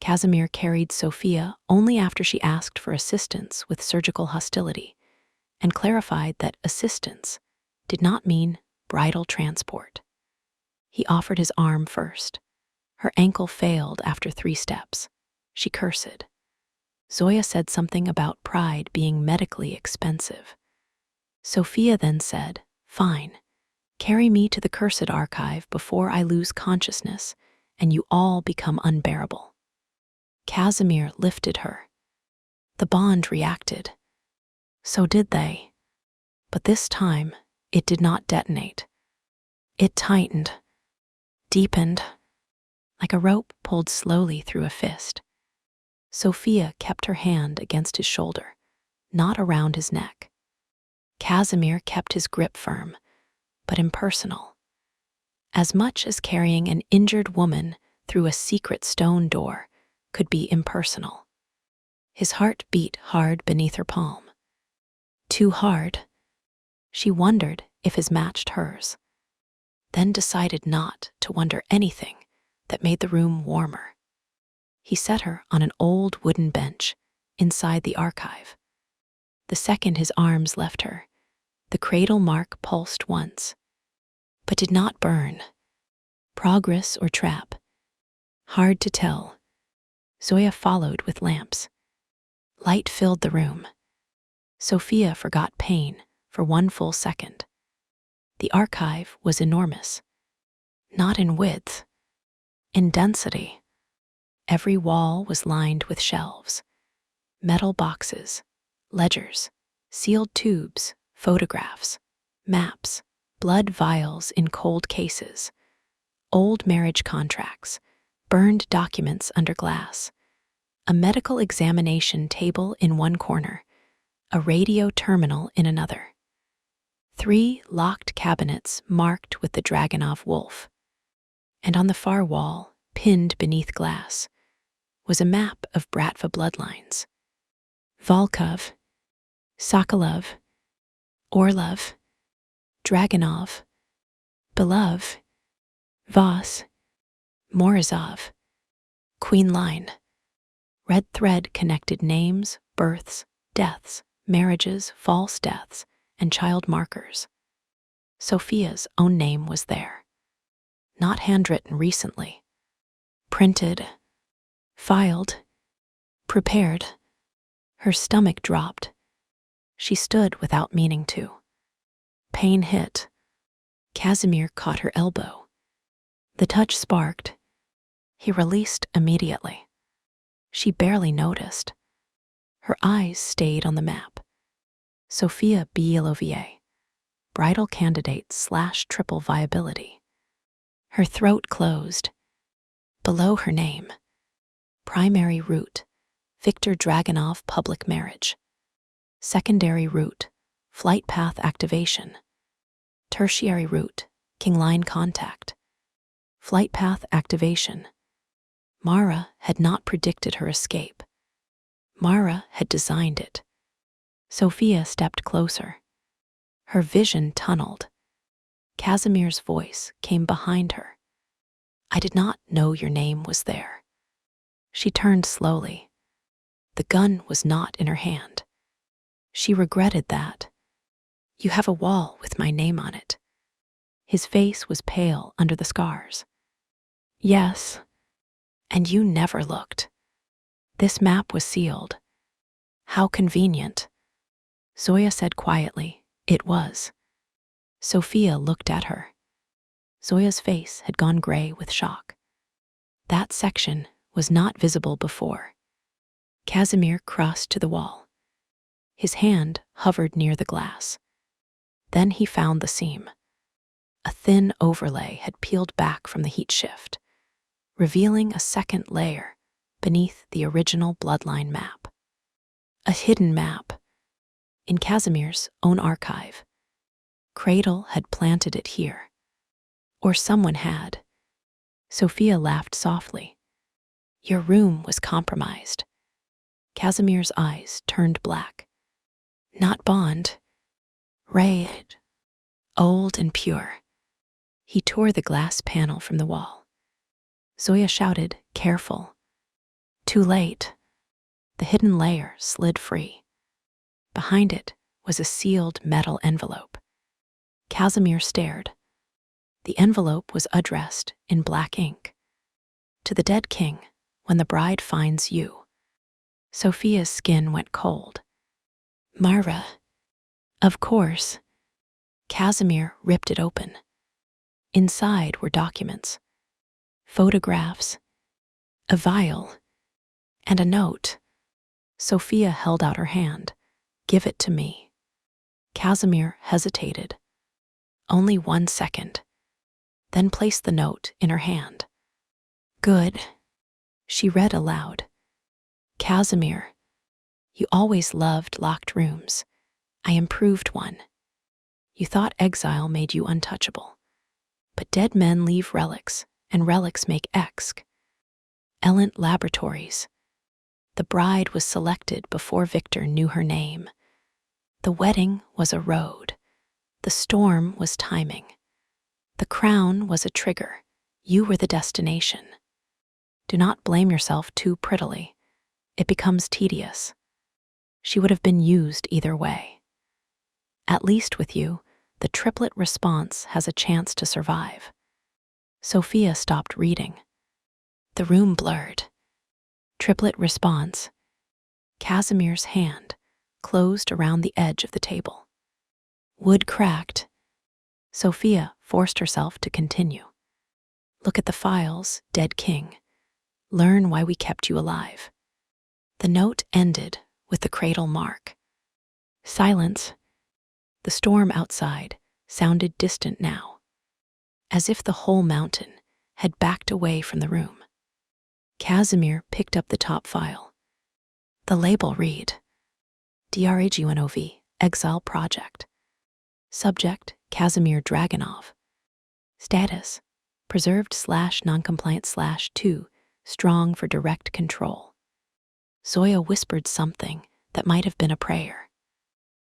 Casimir carried Sophia only after she asked for assistance with surgical hostility, and clarified that assistance did not mean bridal transport. He offered his arm first. Her ankle failed after 3 steps. She cursed. Zoya said something about pride being medically expensive. Sophia then said, "Fine, carry me to the cursed archive before I lose consciousness and you all become unbearable." Casimir lifted her. The Bond reacted. So did they. But this time, it did not detonate. It tightened, deepened, like a rope pulled slowly through a fist. Sophia kept her hand against his shoulder, not around his neck. Casimir kept his grip firm, but impersonal. As much as carrying an injured woman through a secret stone door could be impersonal. His heart beat hard beneath her palm. Too hard. She wondered if his matched hers, then decided not to wonder anything that made the room warmer. He set her on an old wooden bench inside the archive. The second his arms left her, the cradle mark pulsed once, but did not burn. Progress or trap? Hard to tell. Zoya followed with lamps. Light filled the room. Sophia forgot pain for 1 full second. The archive was enormous. Not in width, in density. Every wall was lined with shelves, metal boxes, ledgers, sealed tubes, photographs, maps, blood vials in cold cases, old marriage contracts, burned documents under glass, a medical examination table in one corner, a radio terminal in another. 3 locked cabinets marked with the Dragunov wolf. And on the far wall, pinned beneath glass, was a map of Bratva bloodlines. Volkov, Sokolov, Orlov, Dragunov, Belov, Voss, Morozov, Queen line. Red thread connected names, births, deaths, marriages, false deaths, and child markers. Sophia's own name was there. Not handwritten recently. Printed, filed, prepared. Her stomach dropped. She stood without meaning to. Pain hit. Casimir caught her elbow. The touch sparked. He released immediately. She barely noticed. Her eyes stayed on the map. Sophia Belova, bridal candidate / triple viability. Her throat closed. Below her name, primary route, Viktor Dragunov public marriage. Secondary route, flight path activation. Tertiary route, King line contact. Flight path activation. Mara had not predicted her escape. Mara had designed it. Sophia stepped closer. Her vision tunneled. Casimir's voice came behind her. I did not know your name was there. She turned slowly. The gun was not in her hand. She regretted that. You have a wall with my name on it. His face was pale under the scars. Yes, and you never looked. This map was sealed. How convenient. Zoya said quietly, it was. Sophia looked at her. Zoya's face had gone gray with shock. That section was not visible before. Casimir crossed to the wall. His hand hovered near the glass. Then he found the seam. A thin overlay had peeled back from the heat shift, revealing a second layer beneath the original bloodline map. A hidden map. In Casimir's own archive. Cradle had planted it here. Or someone had. Sophia laughed softly. Your room was compromised. Casimir's eyes turned black. Not Bond. Red. Old and pure. He tore the glass panel from the wall. Zoya shouted, careful. Too late. The hidden layer slid free. Behind it was a sealed metal envelope. Casimir stared. The envelope was addressed in black ink. To the dead king, when the bride finds you. Sophia's skin went cold. Mara. Of course. Casimir ripped it open. Inside were documents, photographs, a vial, and a note. Sophia held out her hand. Give it to me. Casimir hesitated. Only 1 second. Then placed the note in her hand. Good. She read aloud. Casimir, you always loved locked rooms. I improved one. You thought exile made you untouchable. But dead men leave relics, and relics make exq. Elent Laboratories. The bride was selected before Victor knew her name. The wedding was a road. The storm was timing. The crown was a trigger. You were the destination. Do not blame yourself too prettily. It becomes tedious. She would have been used either way. At least with you, the triplet response has a chance to survive. Sophia stopped reading. The room blurred. Triplet response. Casimir's hand closed around the edge of the table. Wood cracked. Sophia forced herself to continue. Look at the files, dead king. Learn why we kept you alive. The note ended with the cradle mark. Silence. The storm outside sounded distant now, as if the whole mountain had backed away from the room. Casimir picked up the top file. The label read, DRAGUNOV, Exile Project. Subject, Casimir Dragunov. Status, preserved / noncompliant / 2, strong for direct control. Zoya whispered something that might have been a prayer.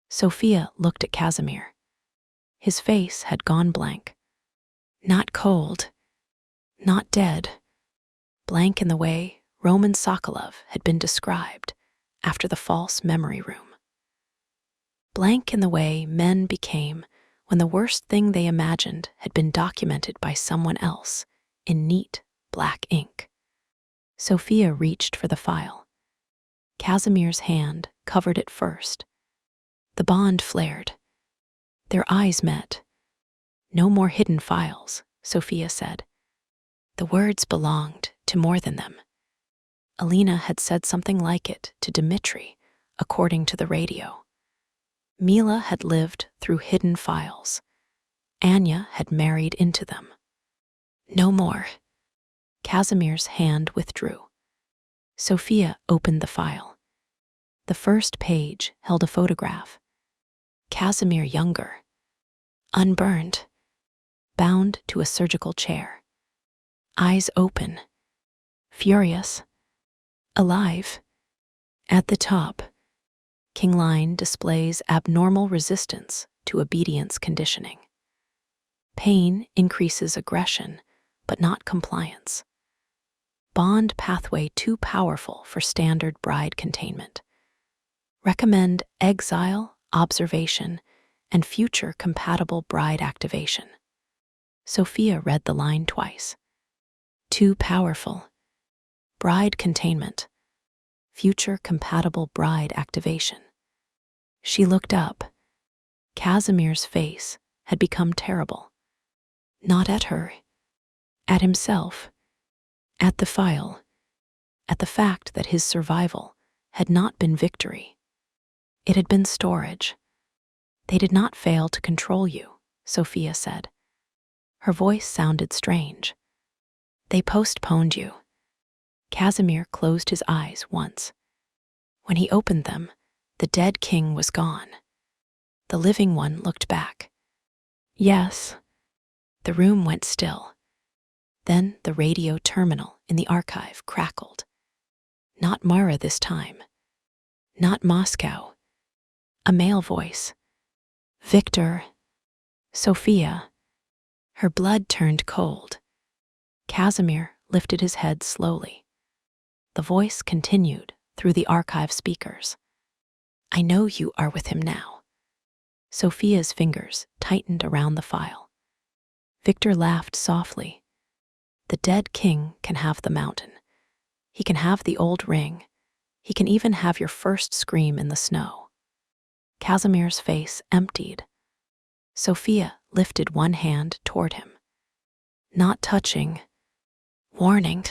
Sophia looked at Casimir. His face had gone blank. Not cold, not dead. Blank in the way Roman Sokolov had been described after the false memory room. Blank in the way men became when the worst thing they imagined had been documented by someone else in neat black ink. Sophia reached for the file. Casimir's hand covered it first. The bond flared. Their eyes met. "No more hidden files," Sophia said. The words belonged to more than them. Alina had said something like it to Dmitri, according to the radio. Mila had lived through hidden files. Anya had married into them. No more. Casimir's hand withdrew. Sophia opened the file. The first page held a photograph. Casimir younger, unburned, bound to a surgical chair. Eyes open, furious, alive. At the top, King line displays abnormal resistance to obedience conditioning. Pain increases aggression, but not compliance. Bond pathway too powerful for standard bride containment. Recommend exile, observation, and future compatible bride activation. Sophia read the line twice. Too powerful. Bride containment. Future compatible bride activation. She looked up. Casimir's face had become terrible. Not at her. At himself. At the file. At the fact that his survival had not been victory. It had been storage. They did not fail to control you, Sophia said. Her voice sounded strange. They postponed you. Casimir closed his eyes once. When he opened them, the dead king was gone. The living one looked back. Yes. The room went still. Then the radio terminal in the archive crackled. Not Mara this time. Not Moscow. A male voice. Victor. Sophia. Her blood turned cold. Casimir lifted his head slowly. The voice continued through the archive speakers. I know you are with him now. Sophia's fingers tightened around the file. Victor laughed softly. The dead king can have the mountain. He can have the old ring. He can even have your first scream in the snow. Casimir's face emptied. Sophia lifted one hand toward him. Not touching. Warning.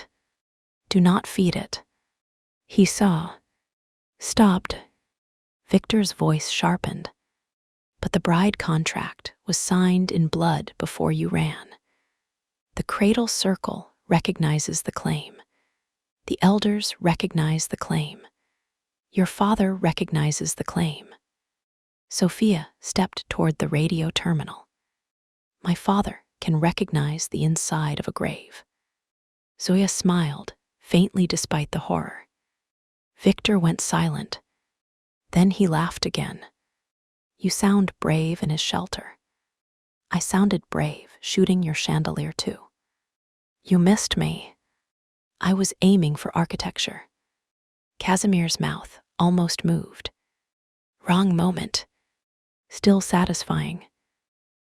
Do not feed it. He saw. Stopped. Victor's voice sharpened. But the bride contract was signed in blood before you ran. The cradle circle recognizes the claim. The elders recognize the claim. Your father recognizes the claim. Sophia stepped toward the radio terminal. My father can recognize the inside of a grave. Zoya smiled, faintly despite the horror. Victor went silent. Then he laughed again. You sound brave in his shelter. I sounded brave shooting your chandelier too. You missed me. I was aiming for architecture. Casimir's mouth almost moved. Wrong moment. Still satisfying.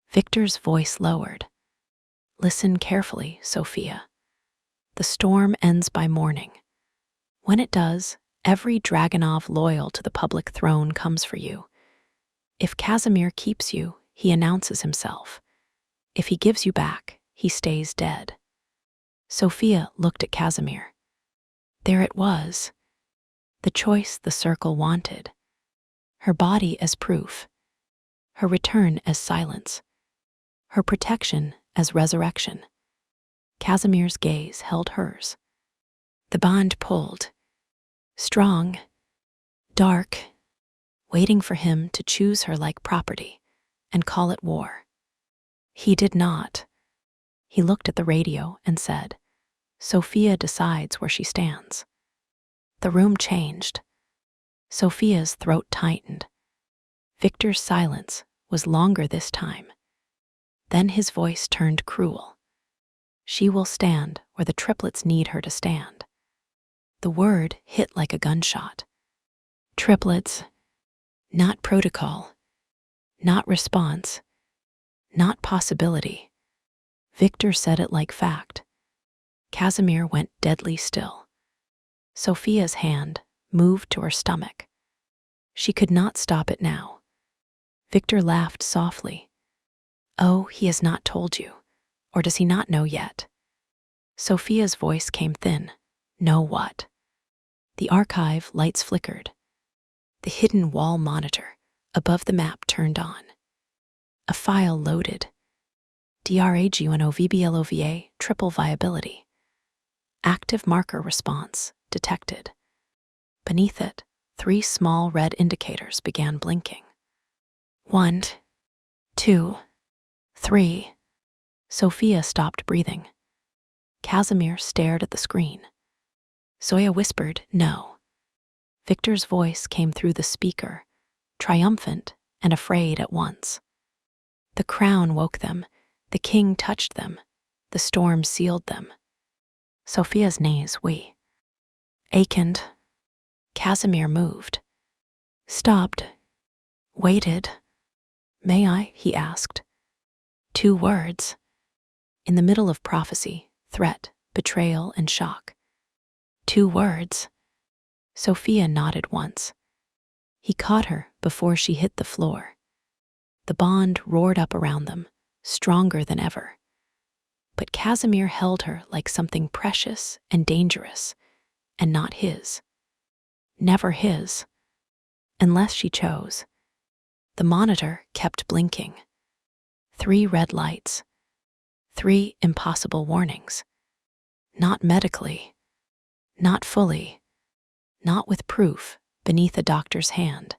Victor's voice lowered. Listen carefully, Sophia. The storm ends by morning. When it does, every Dragunov loyal to the public throne comes for you. If Casimir keeps you, he announces himself. If he gives you back, he stays dead. Sophia looked at Casimir. There it was. The choice the circle wanted. Her body as proof. Her return as silence. Her protection as resurrection. Casimir's gaze held hers. The bond pulled. Strong. Dark. Waiting for him to choose her like property and call it war. He did not. He looked at the radio and said, Sophia decides where she stands. The room changed. Sophia's throat tightened. Victor's silence was longer this time. Then his voice turned cruel. She will stand where the triplets need her to stand. The word hit like a gunshot. Triplets. Not protocol. Not response. Not possibility. Victor said it like fact. Casimir went deadly still. Sophia's hand moved to her stomach. She could not stop it now. Victor laughed softly. Oh, he has not told you. Or does he not know yet? Sophia's voice came thin. Know what? The archive lights flickered. The hidden wall monitor above the map turned on. A file loaded. DRAGUNOVBLOVA triple viability. Active marker response detected. Beneath it, 3 small red indicators began blinking. 1, 2, 3. Sophia stopped breathing. Casimir stared at the screen. Zoya whispered, no. Victor's voice came through the speaker, triumphant and afraid at once. The crown woke them, the king touched them, the storm sealed them. Sophia's knees awakened. Casimir moved. Stopped. Waited. May I? He asked. 2 words. In the middle of prophecy, threat, betrayal, and shock. 2 words. Sophia nodded once. He caught her before she hit the floor. The bond roared up around them, stronger than ever. But Casimir held her like something precious and dangerous, and not his. Never his. Unless she chose. The monitor kept blinking. 3 red lights. 3 impossible warnings. Not medically. Not fully. Not with proof beneath a doctor's hand.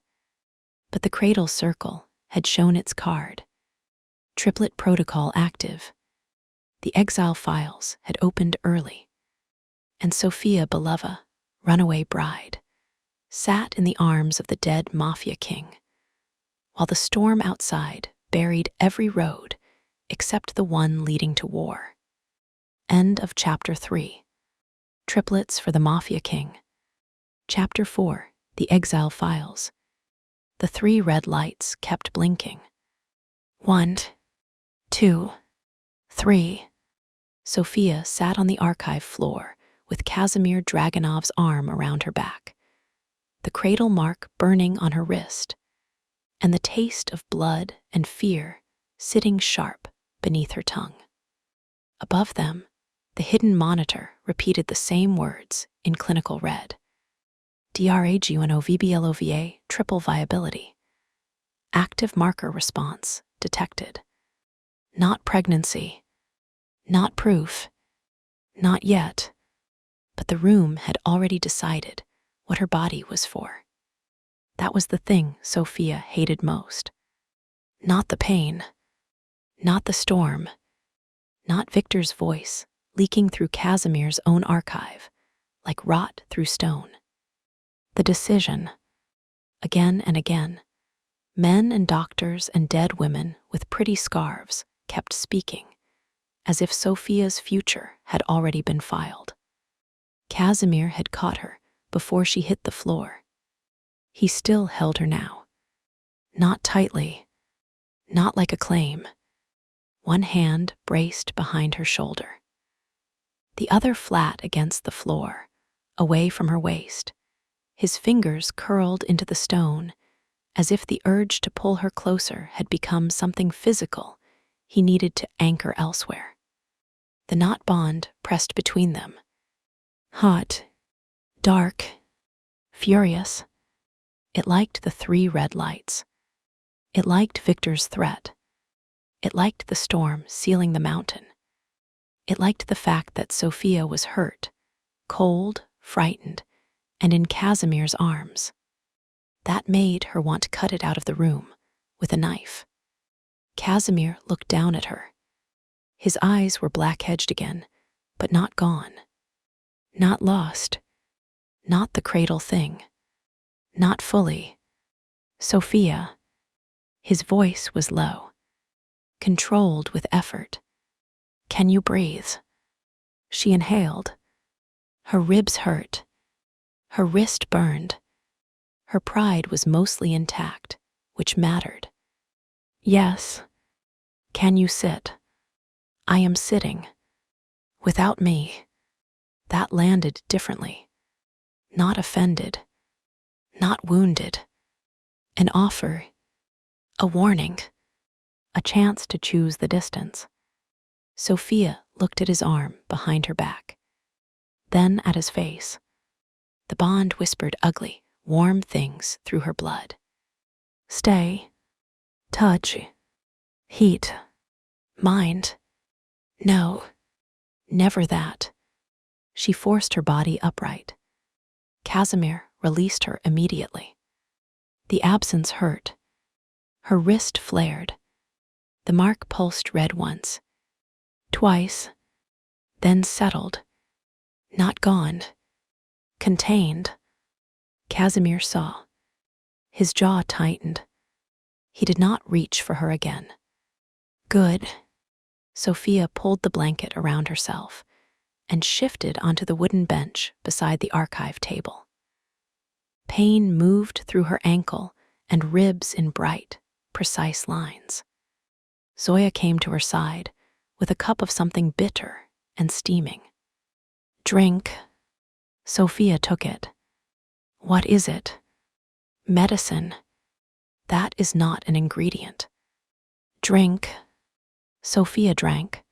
But the cradle circle had shown its card. Triplet protocol active. The exile files had opened early. And Sophia Belova, runaway bride, sat in the arms of the dead Mafia King, while the storm outside buried every road except the one leading to war. End of Chapter 3. Triplets for the Mafia King. Chapter 4. The Exile Files. The 3 red lights kept blinking. 1, 2, 3. Sophia sat on the archive floor with Casimir Dragonov's arm around her back, the cradle mark burning on her wrist, and the taste of blood and fear sitting sharp beneath her tongue. Above them, the hidden monitor repeated the same words in clinical red. DRAGUNOVBLOVA triple viability. Active marker response detected. Not pregnancy. Not proof. Not yet. But the room had already decided what her body was for. That was the thing Sophia hated most. Not the pain. Not the storm. Not Victor's voice leaking through Casimir's own archive, like rot through stone. The decision. Again and again, men and doctors and dead women with pretty scarves kept speaking, as if Sophia's future had already been filed. Casimir had caught her before she hit the floor. He still held her now. Not tightly, not like a claim. One hand braced behind her shoulder. The other flat against the floor, away from her waist. His fingers curled into the stone, as if the urge to pull her closer had become something physical he needed to anchor elsewhere. The knot bond pressed between them. Hot, dark, furious. It liked the 3 red lights. It liked Victor's threat. It liked the storm sealing the mountain. It liked the fact that Sophia was hurt, cold, frightened, and in Casimir's arms. That made her want to cut it out of the room with a knife. Casimir looked down at her. His eyes were black-hedged again, but not gone. Not lost. Not the cradle thing. Not fully. Sophia. His voice was low, controlled with effort. Can you breathe? She inhaled. Her ribs hurt. Her wrist burned. Her pride was mostly intact, which mattered. Yes. Can you sit? I am sitting. Without me. That landed differently. Not offended. Not wounded. An offer. A warning, a chance to choose the distance. Sophia looked at his arm behind her back, then at his face. The bond whispered ugly, warm things through her blood. Stay, touch, heat, mind. No, never that. She forced her body upright. Casimir released her immediately. The absence hurt. Her wrist flared. The mark pulsed red once, twice, then settled. Not gone, contained. Casimir saw. His jaw tightened. He did not reach for her again. Good. Sophia pulled the blanket around herself and shifted onto the wooden bench beside the archive table. Pain moved through her ankle and ribs in bright, precise lines. Zoya came to her side with a cup of something bitter and steaming. Drink. Sophia took it. What is it? Medicine. That is not an ingredient. Drink. Sophia drank.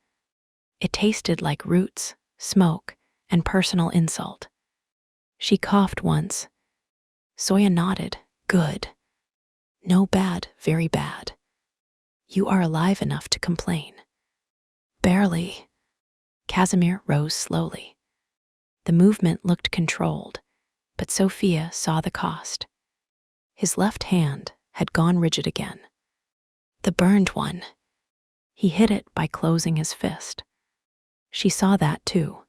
It tasted like roots, smoke, and personal insult. She coughed once. Zoya nodded. Good. No bad, very bad. You are alive enough to complain. Barely. Casimir rose slowly. The movement looked controlled, but Sophia saw the cost. His left hand had gone rigid again. The burned one. He hid it by closing his fist. She saw that too.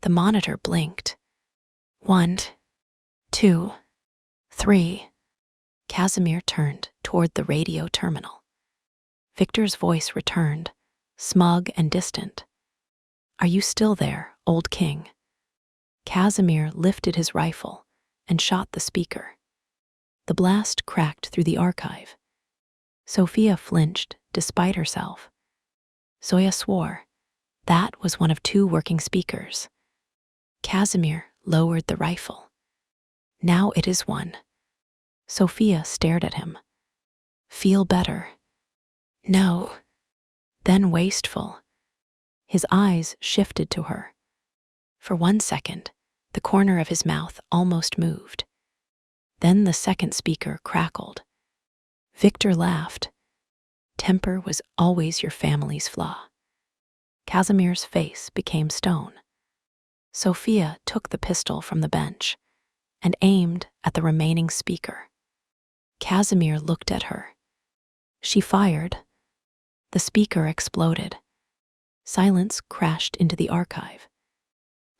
The monitor blinked. 1, 2, 3. Casimir turned toward the radio terminal. Victor's voice returned, smug and distant. Are you still there, old king? Casimir lifted his rifle and shot the speaker. The blast cracked through the archive. Sophia flinched despite herself. Zoya swore. That was one of 2 working speakers. Casimir lowered the rifle. Now it is 1. Sophia stared at him. Feel better? No. Then wasteful. His eyes shifted to her. For 1 second, the corner of his mouth almost moved. Then the second speaker crackled. Victor laughed. Temper was always your family's flaw. Casimir's face became stone. Sophia took the pistol from the bench and aimed at the remaining speaker. Casimir looked at her. She fired. The speaker exploded. Silence crashed into the archive.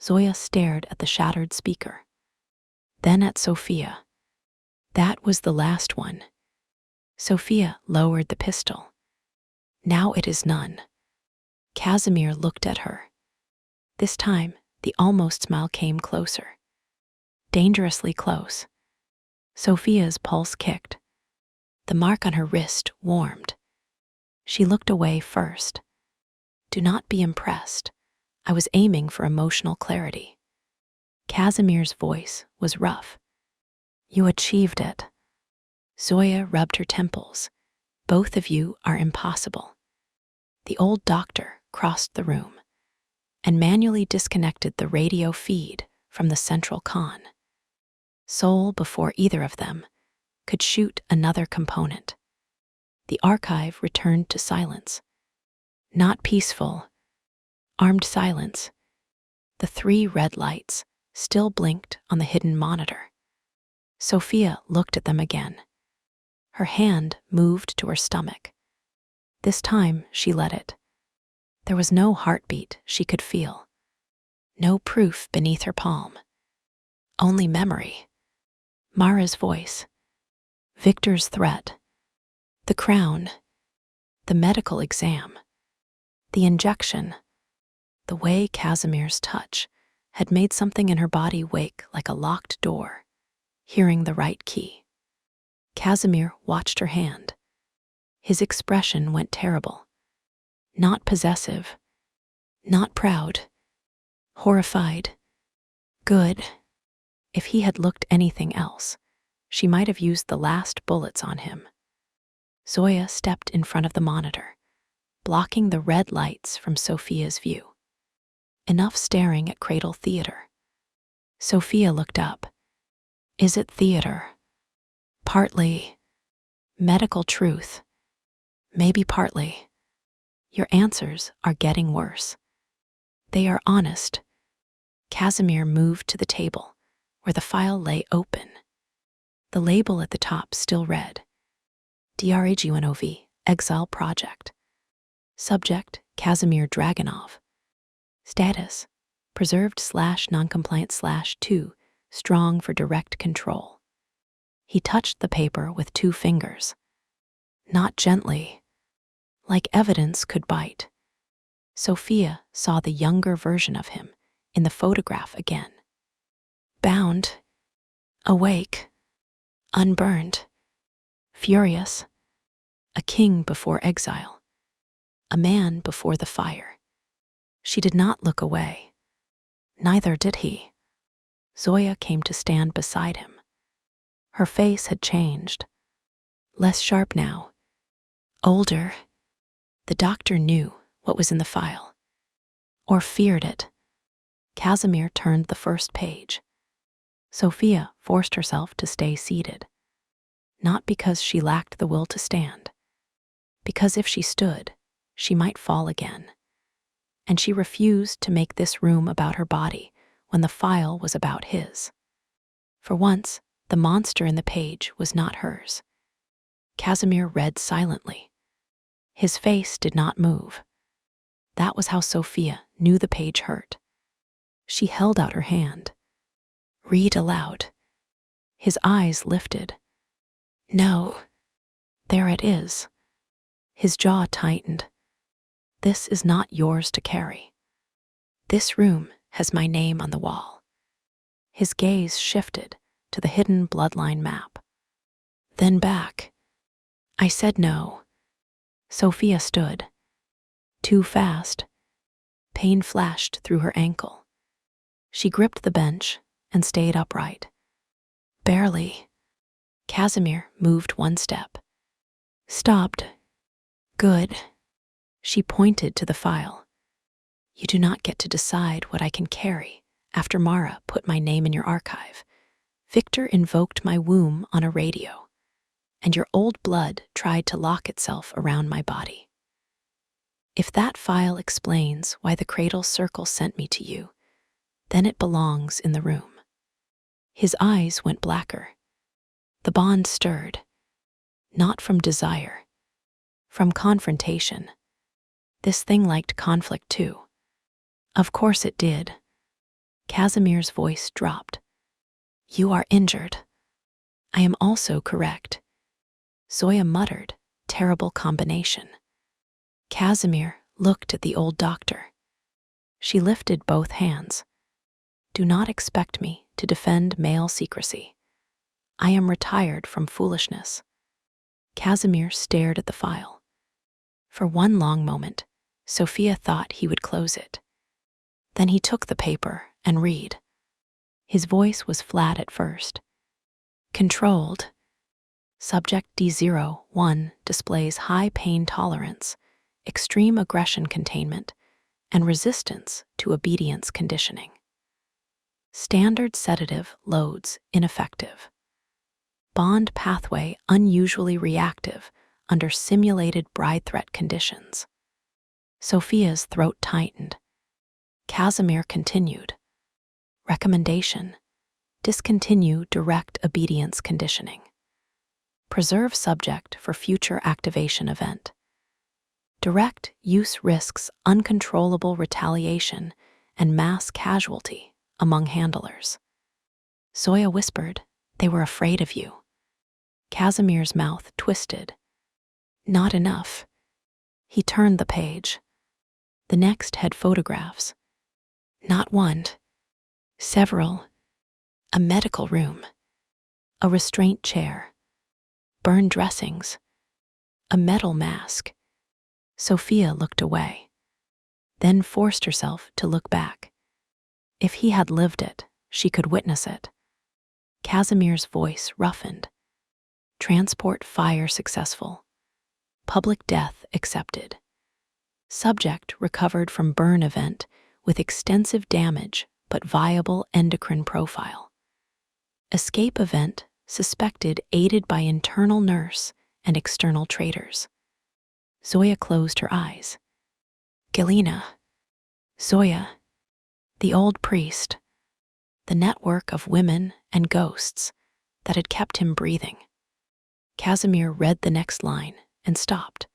Zoya stared at the shattered speaker, then at Sophia. That was the last one. Sophia lowered the pistol. Now it is none. Casimir looked at her. This time, the almost smile came closer. Dangerously close. Sophia's pulse kicked. The mark on her wrist warmed. She looked away first. Do not be impressed. I was aiming for emotional clarity. Casimir's voice was rough. You achieved it. Zoya rubbed her temples. Both of you are impossible. The old doctor crossed the room and manually disconnected the radio feed from the central con. Soul before either of them could shoot another component. The archive returned to silence. Not peaceful, armed silence. The 3 red lights still blinked on the hidden monitor. Sophia looked at them again. Her hand moved to her stomach. This time she let it. There was no heartbeat she could feel. No proof beneath her palm. Only memory. Mara's voice. Victor's threat. The crown. The medical exam. The injection. The way Casimir's touch had made something in her body wake like a locked door, hearing the right key. Casimir watched her hand. His expression went terrible. Not possessive. Not proud. Horrified. Good. If he had looked anything else, she might have used the last bullets on him. Zoya stepped in front of the monitor, blocking the red lights from Sophia's view. Enough staring at Cradle Theater. Sophia looked up. Is it theater? Partly. Medical truth. Maybe partly. Your answers are getting worse. They are honest. Casimir moved to the table, where the file lay open. The label at the top still read, DRAGUNOV, Exile Project. Subject, Casimir Dragunov. Status, preserved/noncompliant/2, strong for direct control. He touched the paper with 2 fingers. Not gently, like evidence could bite. Sophia saw the younger version of him in the photograph again. Bound, awake, unburned, furious, a king before exile, a man before the fire. She did not look away. Neither did he. Zoya came to stand beside him. Her face had changed. Less sharp now. Older. The doctor knew what was in the file. Or feared it. Casimir turned the first page. Sophia forced herself to stay seated. Not because she lacked the will to stand. Because if she stood, she might fall again. And she refused to make this room about her body when the file was about his. For once, the monster in the page was not hers. Casimir read silently. His face did not move. That was how Sophia knew the page hurt. She held out her hand. Read aloud. His eyes lifted. No. There it is. His jaw tightened. This is not yours to carry. This room has my name on the wall. His gaze shifted to the hidden bloodline map. Then back. I said no. Sophia stood. Too fast. Pain flashed through her ankle. She gripped the bench and stayed upright. Barely. Casimir moved 1 step. Stopped. Good. She pointed to the file. You do not get to decide what I can carry after Mara put my name in your archive. Victor invoked my womb on a radio, and your old blood tried to lock itself around my body. If that file explains why the Cradle Circle sent me to you, then it belongs in the room. His eyes went blacker. The bond stirred, not from desire, from confrontation. This thing liked conflict too. Of course it did. Casimir's voice dropped. You are injured. I am also correct. Zoya muttered, terrible combination. Casimir looked at the old doctor. She lifted both hands. Do not expect me to defend male secrecy. I am retired from foolishness. Casimir stared at the file. For 1 long moment, Sophia thought he would close it. Then he took the paper and read. His voice was flat at first. Controlled. Subject D01 displays high pain tolerance, extreme aggression containment, and resistance to obedience conditioning. Standard sedative loads ineffective. Bond pathway unusually reactive under simulated bride threat conditions. Sophia's throat tightened. Casimir continued. Recommendation: discontinue direct obedience conditioning. Preserve subject for future activation event. Direct use risks uncontrollable retaliation and mass casualty among handlers. Zoya whispered, they were afraid of you. Casimir's mouth twisted. Not enough. He turned the page. The next had photographs. Not one. Several. A medical room. A restraint chair. Burned dressings. A metal mask. Sophia looked away, then forced herself to look back. If he had lived it, she could witness it. Casimir's voice roughened. Transport fire successful. Public death accepted. Subject recovered from burn event with extensive damage but viable endocrine profile. Escape event suspected aided by internal nurse and external traitors. Zoya closed her eyes. Galena. Zoya. The old priest. The network of women and ghosts that had kept him breathing. Casimir read the next line and stopped.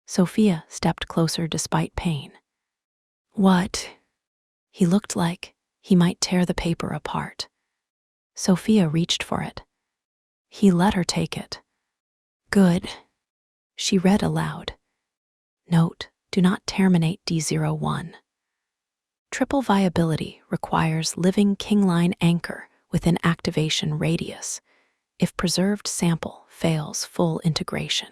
Sophia stepped closer despite pain. What? He looked like he might tear the paper apart. Sophia reached for it. He let her take it. Good. She read aloud. Note, do not terminate D01. Triple viability requires living king-line anchor within activation radius if preserved sample fails full integration.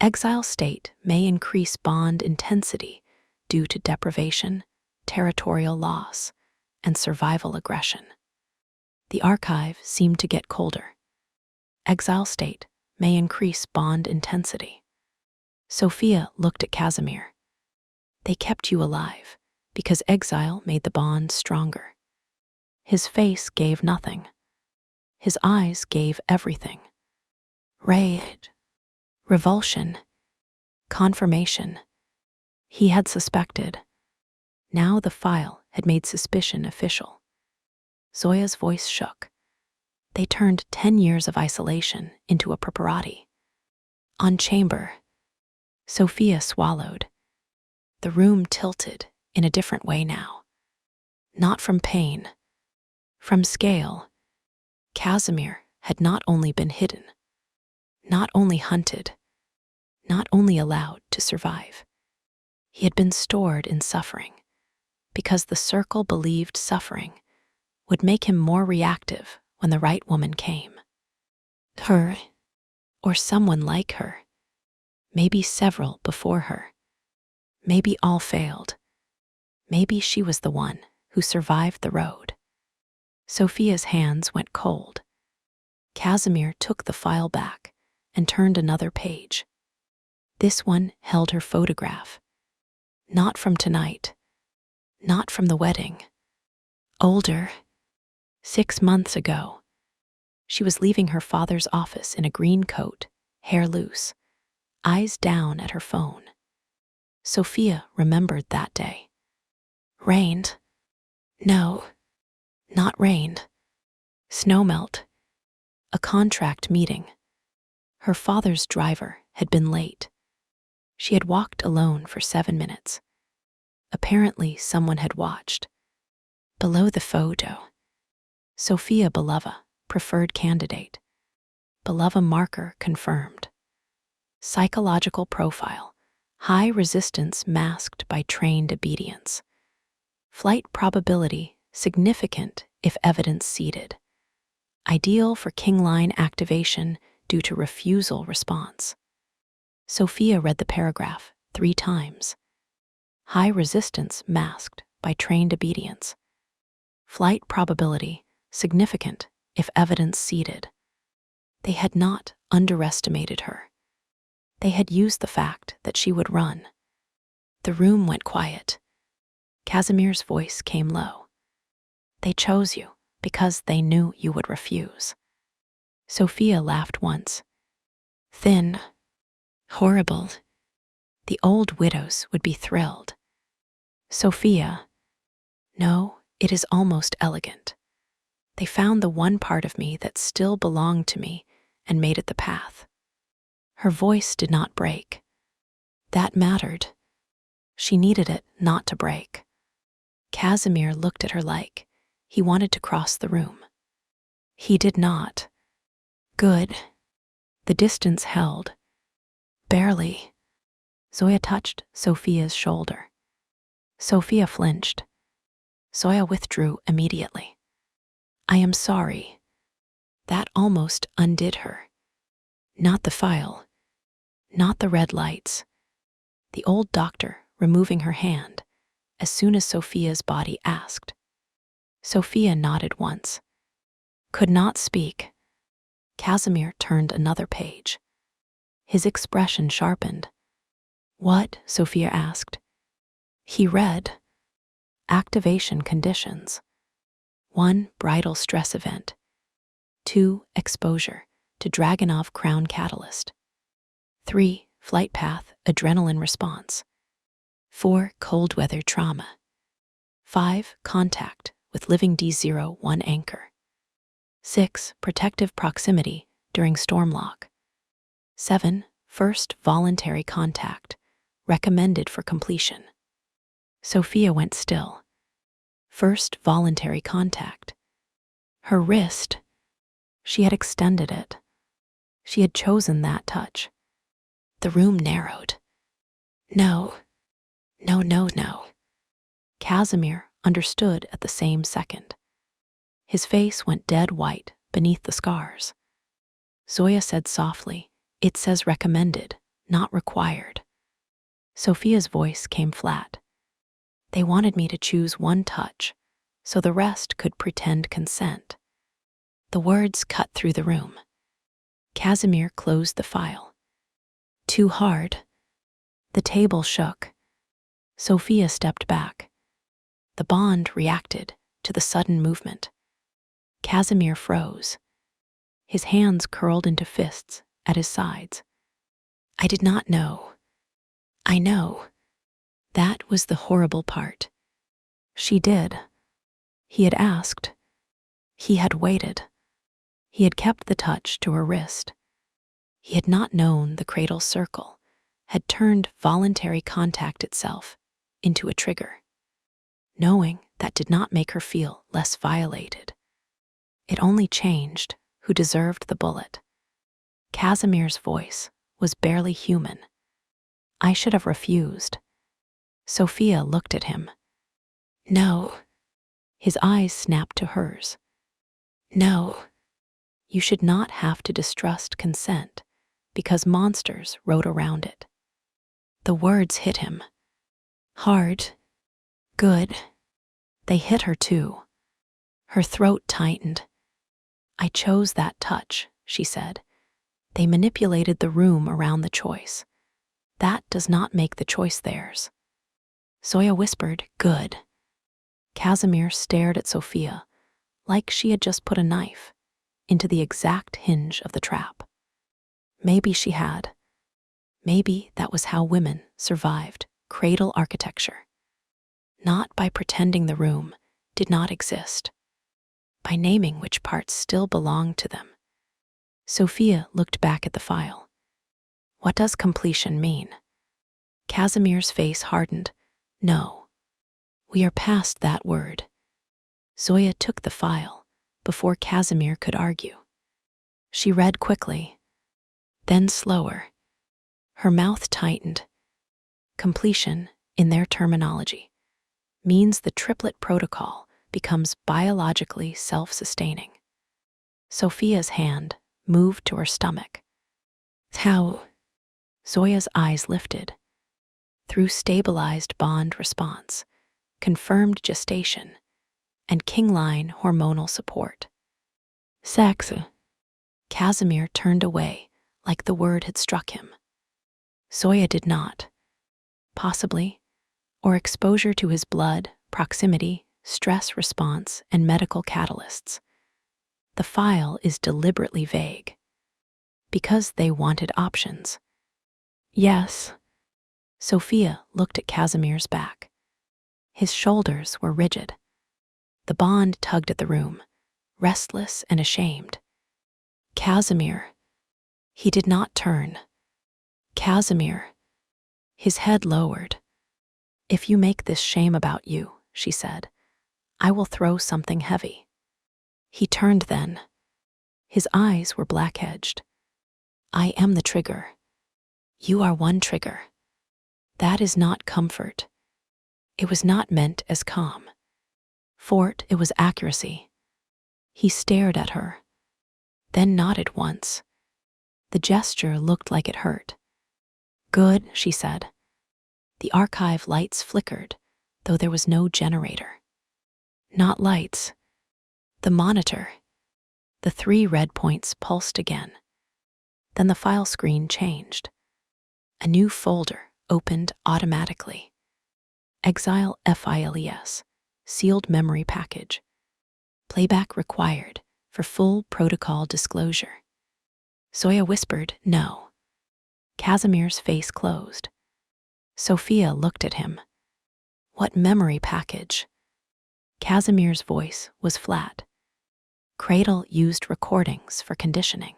Exile state may increase bond intensity due to deprivation, territorial loss, and survival aggression. The archive seemed to get colder. Exile state may increase bond intensity. Sophia looked at Casimir. They kept you alive because exile made the bond stronger. His face gave nothing. His eyes gave everything. Rage, revulsion, confirmation. He had suspected. Now the file had made suspicion official. Zoya's voice shook. They turned 10 years of isolation into a preparati. On chamber. Sophia swallowed. The room tilted in a different way now. Not from pain. From scale. Casimir had not only been hidden, not only hunted, not only allowed to survive. He had been stored in suffering, because the circle believed suffering would make him more reactive when the right woman came. Her, or someone like her, maybe several before her, maybe all failed. Maybe she was the one who survived the road. Sophia's hands went cold. Casimir took the file back and turned another page. This one held her photograph. Not from tonight. Not from the wedding. Older. 6 months ago. She was leaving her father's office in a green coat, hair loose, eyes down at her phone. Sophia remembered that day. Rained. No, not rained. Snowmelt. A contract meeting. Her father's driver had been late. She had walked alone for 7 minutes. Apparently someone had watched. Below the photo, Sophia Belova, preferred candidate. Belova marker confirmed. Psychological profile, high resistance masked by trained obedience. Flight probability significant if evidence seeded. Ideal for king-line activation due to refusal response. Sophia read the paragraph 3 times. High resistance masked by trained obedience. Flight probability significant if evidence seeded. They had not underestimated her. They had used the fact that she would run. The room went quiet. Casimir's voice came low. They chose you because they knew you would refuse. Sophia laughed once. Thin. Horrible. The old widows would be thrilled. Sophia. No, it is almost elegant. They found the one part of me that still belonged to me and made it the path. Her voice did not break. That mattered. She needed it not to break. Casimir looked at her like he wanted to cross the room. He did not. Good. The distance held. Barely. Zoya touched Sophia's shoulder. Sophia flinched. Zoya withdrew immediately. I am sorry. That almost undid her. Not the file. Not the red lights. The old doctor removing her hand as soon as Sophia's body asked. Sophia nodded once. Could not speak. Casimir turned another page. His expression sharpened. "What?" Sophia asked. He read. Activation conditions. 1. Bridal stress event. 2. Exposure to Dragonov crown catalyst. 3. Flight path adrenaline response. 4. Cold weather trauma. 5. Contact with living D01 anchor. 6. Protective proximity during storm lock. 7. First voluntary contact, recommended for completion. Sophia went still. First voluntary contact. Her wrist. She had extended it. She had chosen that touch. The room narrowed. No. No, no, no. Casimir understood at the same second. His face went dead white beneath the scars. Zoya said softly, "It says recommended, not required." Sophia's voice came flat. "They wanted me to choose one touch, so the rest could pretend consent." The words cut through the room. Casimir closed the file. Too hard. The table shook. Sophia stepped back. The bond reacted to the sudden movement. Casimir froze. His hands curled into fists at his sides. "I did not know." "I know." That was the horrible part. She did. He had asked. He had waited. He had kept the touch to her wrist. He had not known the cradle circle had turned voluntary contact itself into a trigger. Knowing that did not make her feel less violated. It only changed who deserved the bullet. Casimir's voice was barely human. "I should have refused." Sophia looked at him. "No." His eyes snapped to hers. "No. You should not have to distrust consent because monsters rode around it." The words hit him. Hard. Good. They hit her too. Her throat tightened. "I chose that touch," she said. "They manipulated the room around the choice. That does not make the choice theirs." Zoya whispered, "Good." Casimir stared at Sophia like she had just put a knife into the exact hinge of the trap. Maybe she had. Maybe that was how women survived cradle architecture. Not by pretending the room did not exist, by naming which parts still belonged to them. Sophia looked back at the file. What does completion mean? Casimir's face hardened. No. We are past that word. Zoya took the file before Casimir could argue. She read quickly, then slower. Her mouth tightened. Completion, in their terminology, means the triplet protocol becomes biologically self-sustaining. Sophia's hand moved to her stomach. How? Zoya's eyes lifted. Through stabilized bond response, confirmed gestation, and king-line hormonal support. Sex. Casimir turned away like the word had struck him. Zoya did not. Possibly, or exposure to his blood, proximity, stress response, and medical catalysts. The file is deliberately vague. Because they wanted options. Yes. Sophia looked at Casimir's back. His shoulders were rigid. The bond tugged at the room, restless and ashamed. Casimir. He did not turn. Casimir. His head lowered. If you make this shame about you, she said, I will throw something heavy. He turned then. His eyes were black-edged. I am the trigger. You are one trigger. That is not comfort. It was not meant as calm. Fort, it was accuracy. He stared at her, then nodded once. The gesture looked like it hurt. Good, she said. The archive lights flickered, though there was no generator. Not lights. The monitor. The 3 red points pulsed again. Then the file screen changed. A new folder opened automatically. Exile files, sealed memory package. Playback required for full protocol disclosure. Zoya whispered, "No." Casimir's face closed. Sophia looked at him. "What memory package?" Casimir's voice was flat. Cradle used recordings for conditioning.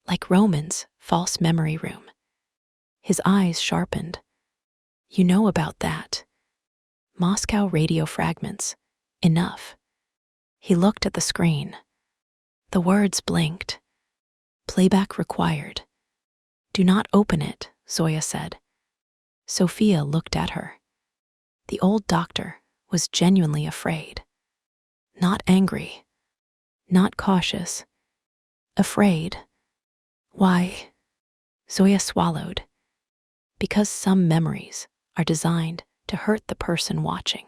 Like Roman's false memory room. His eyes sharpened. "You know about that. Moscow radio fragments. Enough." He looked at the screen. The words blinked. "Playback required." "Do not open it," Zoya said. Sophia looked at her. The old doctor was genuinely afraid. Not angry. Not cautious. Afraid. Why? Zoya swallowed. Because some memories are designed to hurt the person watching.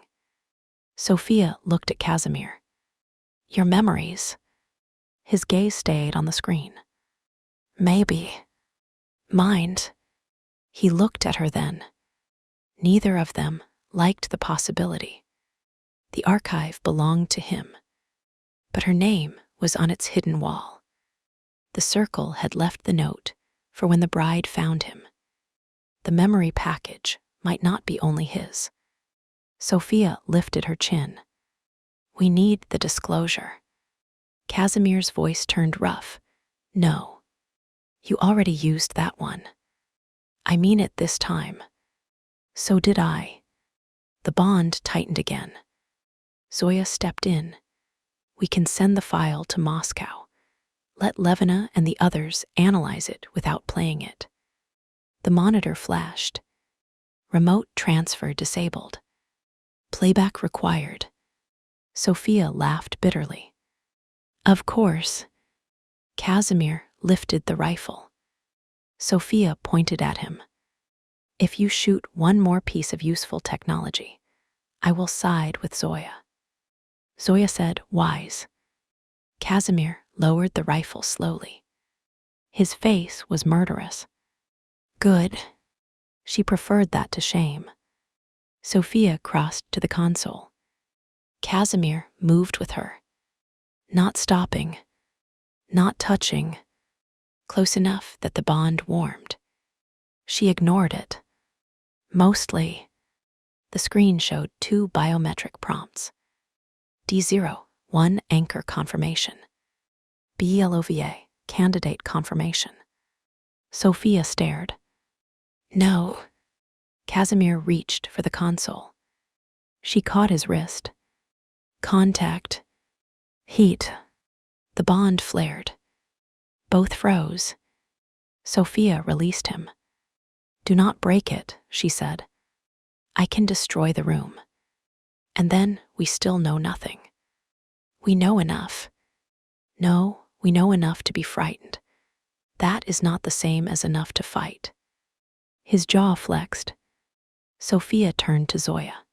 Sophia looked at Casimir. "Your memories?" His gaze stayed on the screen. "Maybe. Mind." He looked at her then. Neither of them liked the possibility. The archive belonged to him, but her name was on its hidden wall. The circle had left the note for when the bride found him. The memory package might not be only his. Sophia lifted her chin. "We need the disclosure." Casimir's voice turned rough. "No. You already used that one. I mean it this time." "So did I." The bond tightened again. Zoya stepped in. "We can send the file to Moscow. Let Levina and the others analyze it without playing it." The monitor flashed. "Remote transfer disabled. Playback required." Sophia laughed bitterly. "Of course." Casimir lifted the rifle. Sophia pointed at him. "If you shoot one more piece of useful technology, I will side with Zoya." Zoya said, "Wise." Casimir lowered the rifle slowly. His face was murderous. "Good." She preferred that to shame. Sophia crossed to the console. Casimir moved with her. Not stopping. Not touching. Close enough that the bond warmed. She ignored it. Mostly. The screen showed 2 biometric prompts. D0, 1 anchor confirmation. BLOVA, candidate confirmation. Sophia stared. "No." Casimir reached for the console. She caught his wrist. "Contact. Heat." The bond flared. Both froze. Sophia released him. "Do not break it," she said. "I can destroy the room. And then we still know nothing. We know enough. No, we know enough to be frightened. That is not the same as enough to fight." His jaw flexed. Sophia turned to Zoya.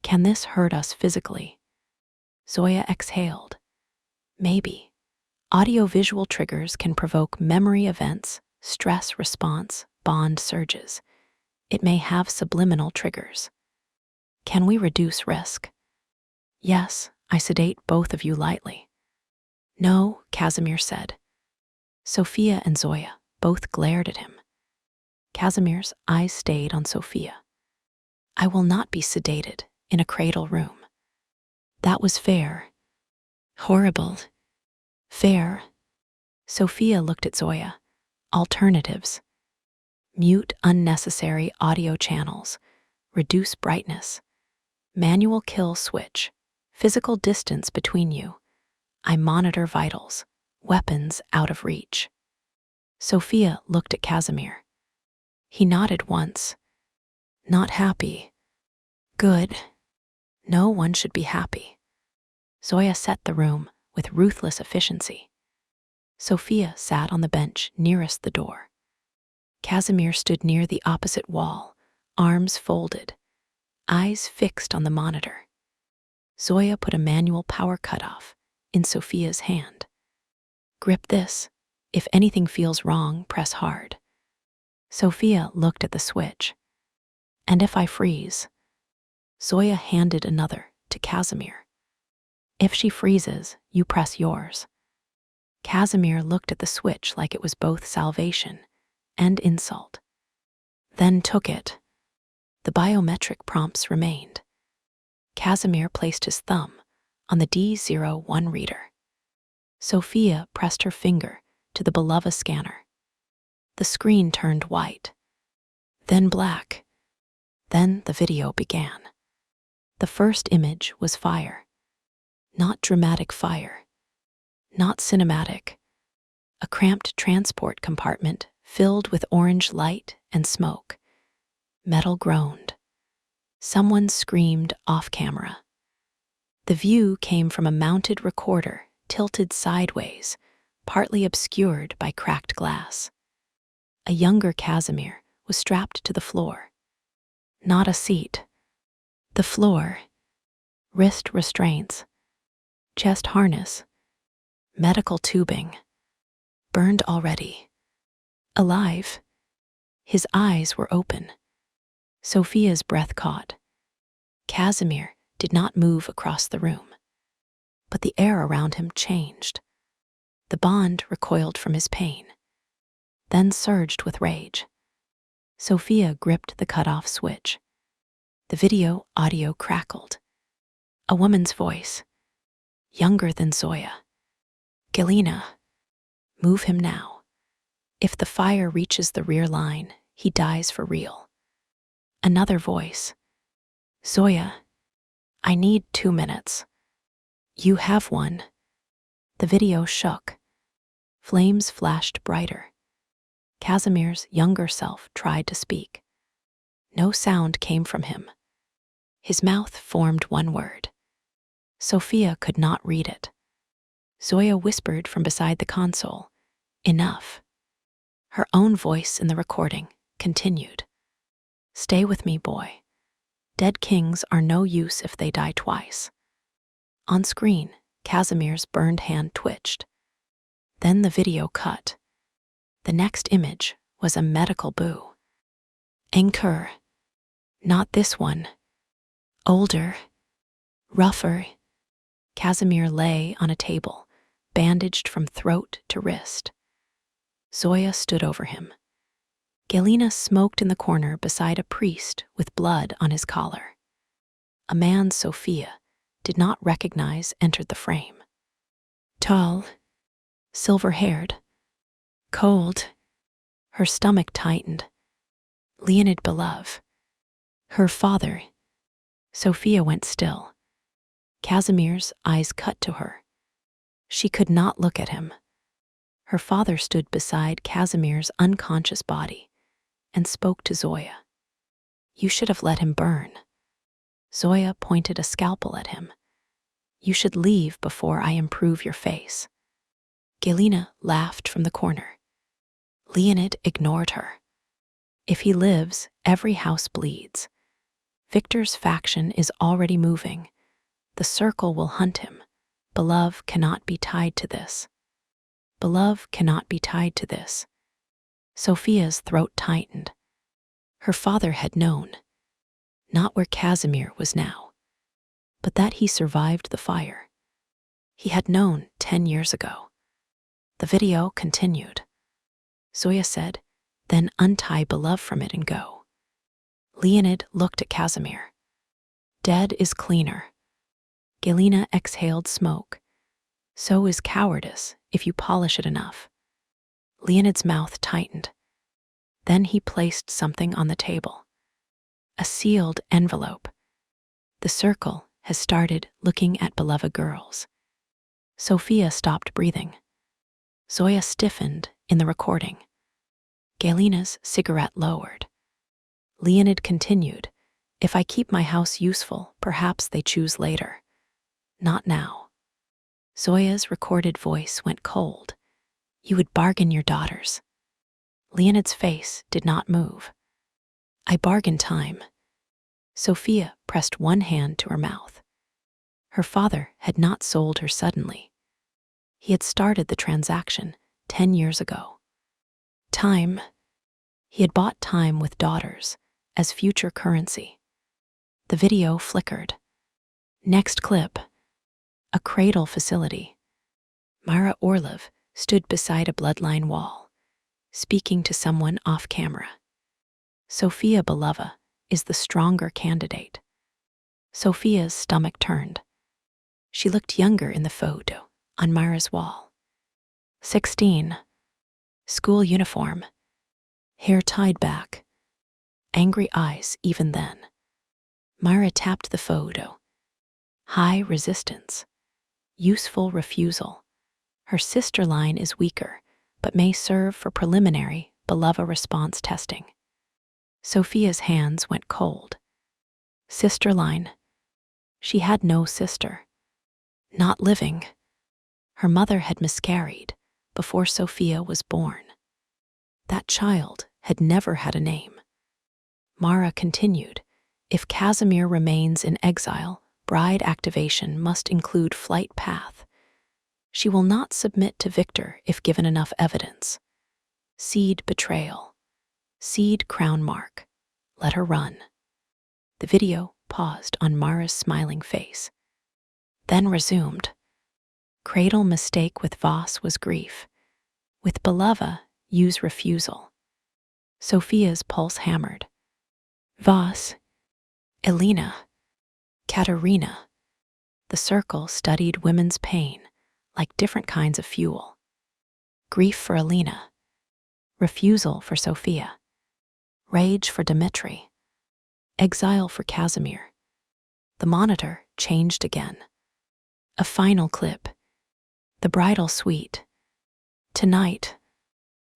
"Can this hurt us physically?" Zoya exhaled. "Maybe. Audiovisual triggers can provoke memory events, stress response, bond surges. It may have subliminal triggers. Can we reduce risk?" "Yes, I sedate both of you lightly." "No," Casimir said. Sophia and Zoya both glared at him. Casimir's eyes stayed on Sophia. "I will not be sedated in a cradle room." That was fair. Horrible. Fair. Sophia looked at Zoya. Alternatives. Mute unnecessary audio channels. Reduce brightness. Manual kill switch. Physical distance between you. I monitor vitals. Weapons out of reach. Sophia looked at Casimir. He nodded once. "Not happy." "Good. No one should be happy." Zoya set the room with ruthless efficiency. Sophia sat on the bench nearest the door. Casimir stood near the opposite wall, arms folded, eyes fixed on the monitor. Zoya put a manual power cutoff in Sophia's hand. "Grip this," If anything feels wrong, press hard. Sophia looked at the switch. And if I freeze? Zoya handed another to Casimir. If she freezes, you press yours. Casimir looked at the switch like it was both salvation and insult. Then took it. The biometric prompts remained. Casimir placed his thumb on the D01 reader. Sophia pressed her finger to the Bratva scanner. The screen turned white, then black. Then the video began. The first image was fire. Not dramatic fire. Not cinematic. A cramped transport compartment filled with orange light and smoke. Metal groaned. Someone screamed off camera. The view came from a mounted recorder tilted sideways, partly obscured by cracked glass. A younger Casimir was strapped to the floor. Not a seat. The floor. Wrist restraints. Chest harness. Medical tubing. Burned already. Alive. His eyes were open. Sophia's breath caught. Casimir did not move across the room, but the air around him changed. The bond recoiled from his pain, then surged with rage. Sophia gripped the cutoff switch. The video audio crackled. A woman's voice, younger than Zoya. Galina, move him now. If the fire reaches the rear line, he dies for real. Another voice, Zoya, I need 2 minutes. You have one. The video shook. Flames flashed brighter. Casimir's younger self tried to speak. No sound came from him. His mouth formed one word. Sophia could not read it. Zoya whispered from beside the console, enough. Her own voice in the recording continued. Stay with me, boy. Dead kings are no use if they die twice. On screen, Casimir's burned hand twitched. Then the video cut. The next image was a medical boo. Anchor. Not this one. Older. Rougher. Casimir lay on a table, bandaged from throat to wrist. Zoya stood over him. Galina smoked in the corner beside a priest with blood on his collar. A man Sophia did not recognize entered the frame. Tall, silver-haired, cold. Her stomach tightened. Leonid Belov. Her father. Sophia went still. Casimir's eyes cut to her. She could not look at him. Her father stood beside Casimir's unconscious body and spoke to Zoya. You should have let him burn. Zoya pointed a scalpel at him. You should leave before I improve your face. Galina laughed from the corner. Leonid ignored her. If he lives, every house bleeds. Victor's faction is already moving. The circle will hunt him. Belov cannot be tied to this. Belov cannot be tied to this. Sophia's throat tightened. Her father had known, not where Casimir was now, but that he survived the fire. He had known 10 years ago. The video continued. Zoya said, then untie Belov from it and go. Leonid looked at Casimir. Dead is cleaner. Galina exhaled smoke. So is cowardice if you polish it enough. Leonid's mouth tightened. Then he placed something on the table. A sealed envelope. The circle has started looking at beloved girls. Sophia stopped breathing. Zoya stiffened in the recording. Galina's cigarette lowered. Leonid continued, if I keep my house useful, perhaps they choose later. Not now. Zoya's recorded voice went cold. You would bargain your daughters. Leonid's face did not move. I bargain time. Sophia pressed one hand to her mouth. Her father had not sold her suddenly. He had started the transaction 10 years ago. Time. He had bought time with daughters as future currency. The video flickered. Next clip. A cradle facility. Myra Orlov stood beside a bloodline wall, speaking to someone off camera. Sofia Belova is the stronger candidate. Sofia's stomach turned. She looked younger in the photo on Myra's wall. 16. School uniform. Hair tied back. Angry eyes even then. Myra tapped the photo. High resistance. Useful refusal. Her sister line is weaker, but may serve for preliminary Belova response testing. Sofia's hands went cold. Sister line. She had no sister. Not living. Her mother had miscarried before Sofia was born. That child had never had a name. Mara continued, if Casimir remains in exile, bride activation must include flight path. She will not submit to Victor if given enough evidence. Seed betrayal. Seed crown mark. Let her run. The video paused on Mara's smiling face, then resumed. Cradle mistake with Voss was grief. With Belova, use refusal. Sofia's pulse hammered. Voss. Elena. Katerina. The circle studied women's pain like different kinds of fuel. Grief for Elena. Refusal for Sofia. Rage for Dmitri. Exile for Casimir. The monitor changed again. A final clip. The bridal suite. Tonight.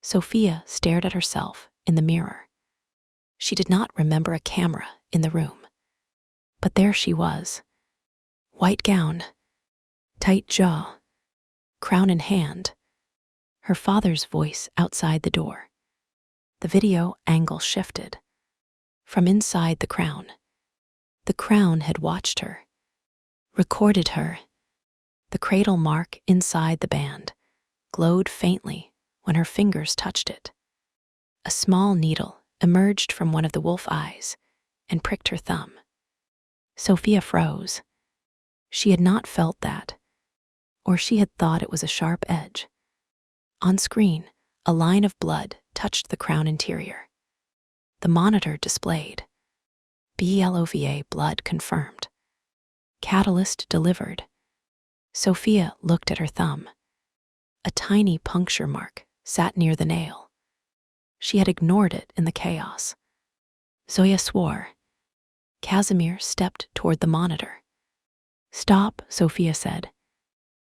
Sofia stared at herself in the mirror. She did not remember a camera in the room. But there she was. White gown. Tight jaw. Crown in hand. Her father's voice outside the door. The video angle shifted. From inside the crown. The crown had watched her. Recorded her. The cradle mark inside the band glowed faintly when her fingers touched it. A small needle emerged from one of the wolf eyes and pricked her thumb. Sofia froze. She had not felt that, or she had thought it was a sharp edge. On screen, a line of blood touched the crown interior. The monitor displayed. BLOVA blood confirmed. Catalyst delivered. Sofia looked at her thumb. A tiny puncture mark sat near the nail. She had ignored it in the chaos. Zoya swore. Casimir stepped toward the monitor. Stop, Sofia said.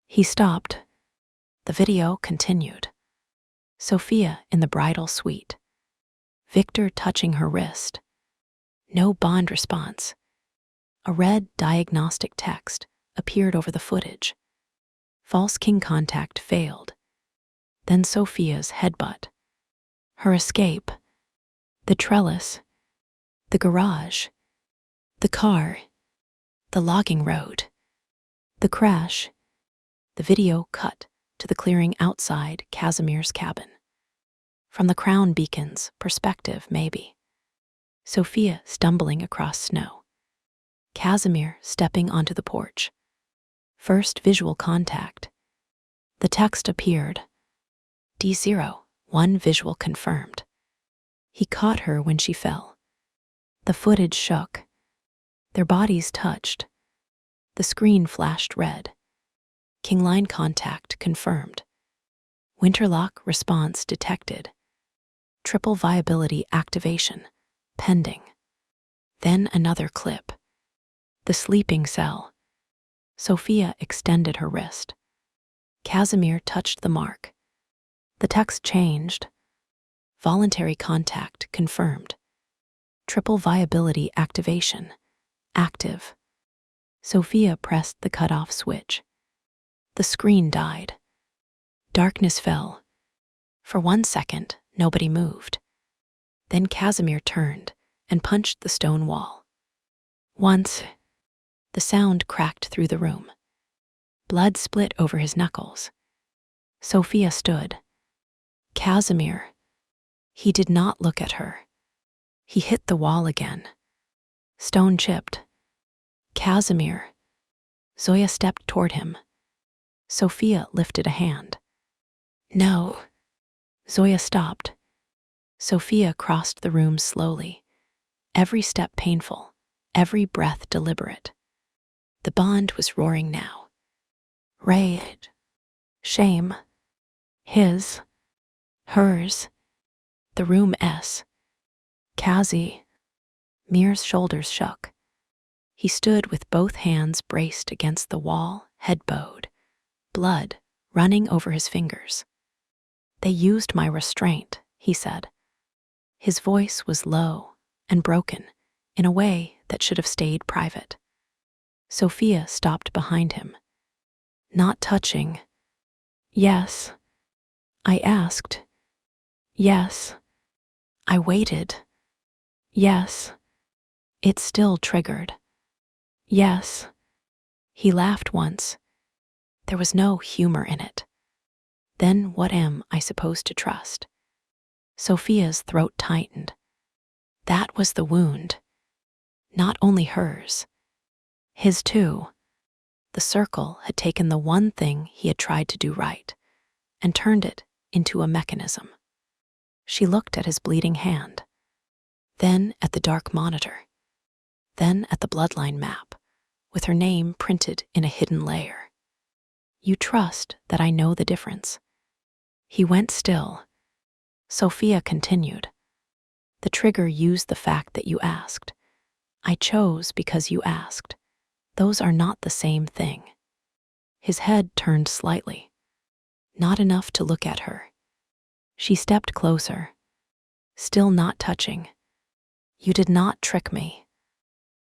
He stopped. The video continued. Sofia in the bridal suite. Victor touching her wrist. No bond response. A red diagnostic text appeared over the footage. False king contact failed. Then Sofia's headbutt. Her escape. The trellis. The garage. The car. The logging road. The crash. The video cut to the clearing outside Casimir's cabin. From the crown beacon's perspective, maybe. Sofia stumbling across snow. Casimir stepping onto the porch. First visual contact. The text appeared. D0, one visual confirmed. He caught her when she fell. The footage shook. Their bodies touched. The screen flashed red. King line contact confirmed. Winterlock response detected. Triple viability activation pending. Then another clip. The sleeping cell. Sofia extended her wrist. Casimir touched the mark. The text changed. Voluntary contact confirmed. Triple viability activation active. Sofia pressed the cutoff switch. The screen died. Darkness fell. For 1 second, nobody moved. Then Casimir turned and punched the stone wall. Once, the sound cracked through the room. Blood split over his knuckles. Sofia stood. Casimir. He did not look at her. He hit the wall again. Stone chipped. Casimir. Zoya stepped toward him. Sophia lifted a hand. No. Zoya stopped. Sophia crossed the room slowly, every step painful, every breath deliberate. The bond was roaring now. Rage. Shame. His. Hers. The room S. Mir's shoulders shook. He stood with both hands braced against the wall, head bowed, blood running over his fingers. They used my restraint, he said. His voice was low and broken in a way that should have stayed private. Sophia stopped behind him. Not touching. Yes. I asked. Yes. I waited. Yes. It still triggered. Yes. He laughed once. There was no humor in it. Then what am I supposed to trust? Sophia's throat tightened. That was the wound. Not only hers. His too. The circle had taken the one thing he had tried to do right and turned it into a mechanism. She looked at his bleeding hand, then at the dark monitor, then at the bloodline map, with her name printed in a hidden layer. You trust that I know the difference. He went still. Sophia continued. The trigger used the fact that you asked. I chose because you asked. Those are not the same thing. His head turned slightly. Not enough to look at her. She stepped closer, still not touching. You did not trick me.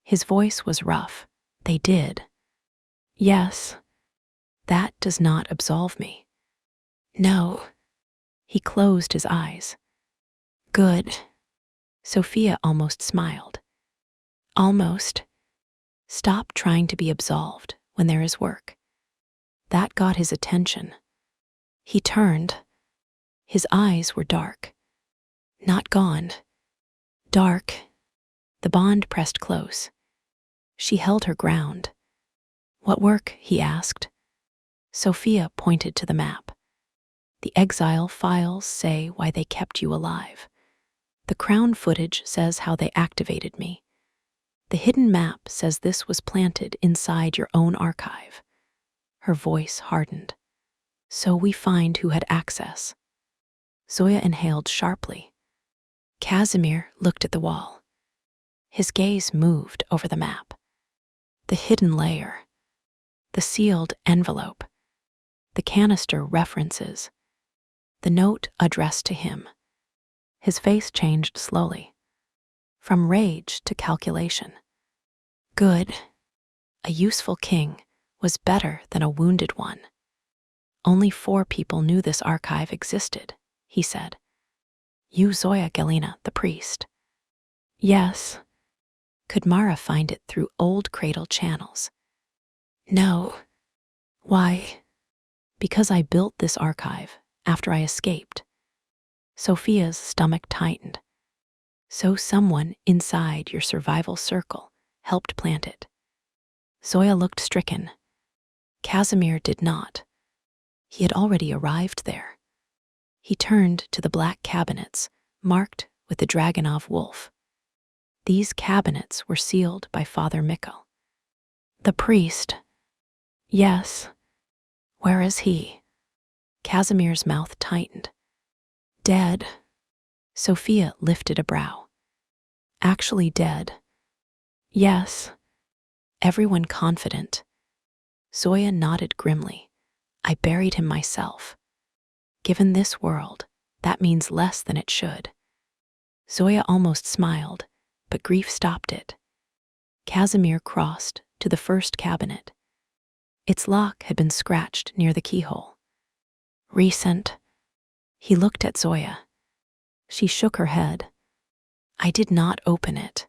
His voice was rough. They did. Yes. That does not absolve me. No. He closed his eyes. Good. Sophia almost smiled. Almost. Stop trying to be absolved when there is work. That got his attention. He turned. His eyes were dark. Not gone. Dark. The bond pressed close. She held her ground. What work? He asked. Sophia pointed to the map. The exile files say why they kept you alive. The crown footage says how they activated me. The hidden map says this was planted inside your own archive. Her voice hardened. So we find who had access. Zoya inhaled sharply. Casimir looked at the wall. His gaze moved over the map. The hidden layer. The sealed envelope. The canister references. The note addressed to him. His face changed slowly. From rage to calculation. Good. A useful king was better than a wounded one. Only 4 people knew this archive existed, he said. You, Zoya Galina, the priest. Yes. Could Mara find it through old cradle channels? No. Why? Because I built this archive after I escaped. Sophia's stomach tightened. So someone inside your survival circle helped plant it. Zoya looked stricken. Casimir did not. He had already arrived there. He turned to the black cabinets, marked with the Dragonov wolf. These cabinets were sealed by Father Mikkel. The priest. Yes. Where is he? Casimir's mouth tightened. Dead. Sophia lifted a brow. Actually dead. Yes. Everyone confident. Zoya nodded grimly. I buried him myself. Given this world, that means less than it should. Zoya almost smiled, but grief stopped it. Casimir crossed to the first cabinet. Its lock had been scratched near the keyhole. Recent. He looked at Zoya. She shook her head. I did not open it.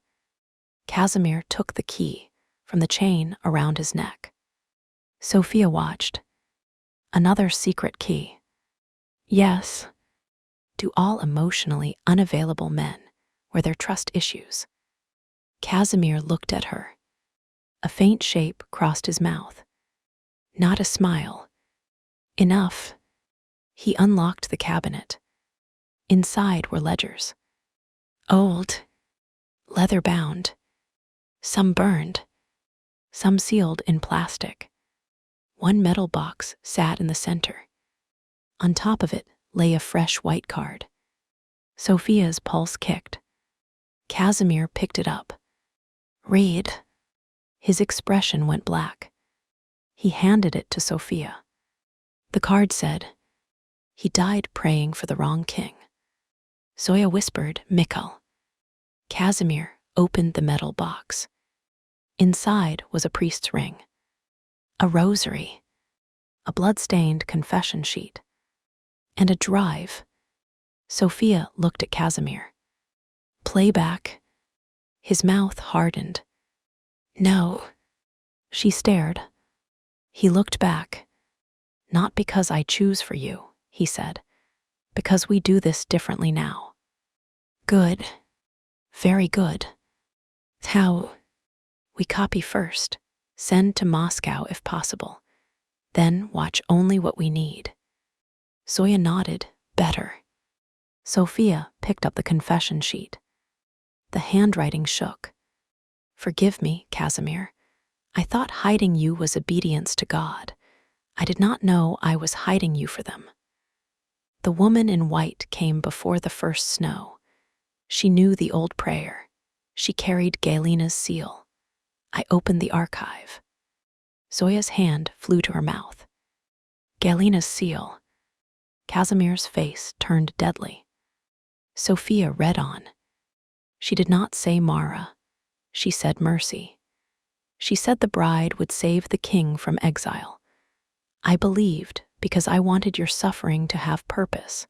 Casimir took the key from the chain around his neck. Sophia watched. Another secret key. Yes. do all emotionally unavailable men were their trust issues. Casimir looked at her. A faint shape crossed his mouth. Not a smile. Enough. He unlocked the cabinet. Inside were ledgers. Old, leather-bound, some burned, some sealed in plastic. One metal box sat in the center. On top of it lay a fresh white card. Sophia's pulse kicked. Casimir picked it up. Read. His expression went black. He handed it to Sophia. The card said, "He died praying for the wrong king." Zoya whispered, "Mikhail." Casimir opened the metal box. Inside was a priest's ring, a rosary, a blood-stained confession sheet, and a drive. Sophia looked at Casimir. Playback. His mouth hardened. No. She stared. He looked back. Not because I choose for you, he said, because we do this differently now. Good. Very good. How? We copy first, send to Moscow if possible, then watch only what we need. Zoya nodded, better. Sophia picked up the confession sheet. The handwriting shook. Forgive me, Casimir. I thought hiding you was obedience to God. I did not know I was hiding you for them. The woman in white came before the first snow. She knew the old prayer. She carried Galina's seal. I opened the archive. Zoya's hand flew to her mouth. Galina's seal. Casimir's face turned deadly. Sophia read on. She did not say Mara. She said mercy. She said the bride would save the king from exile. I believed because I wanted your suffering to have purpose.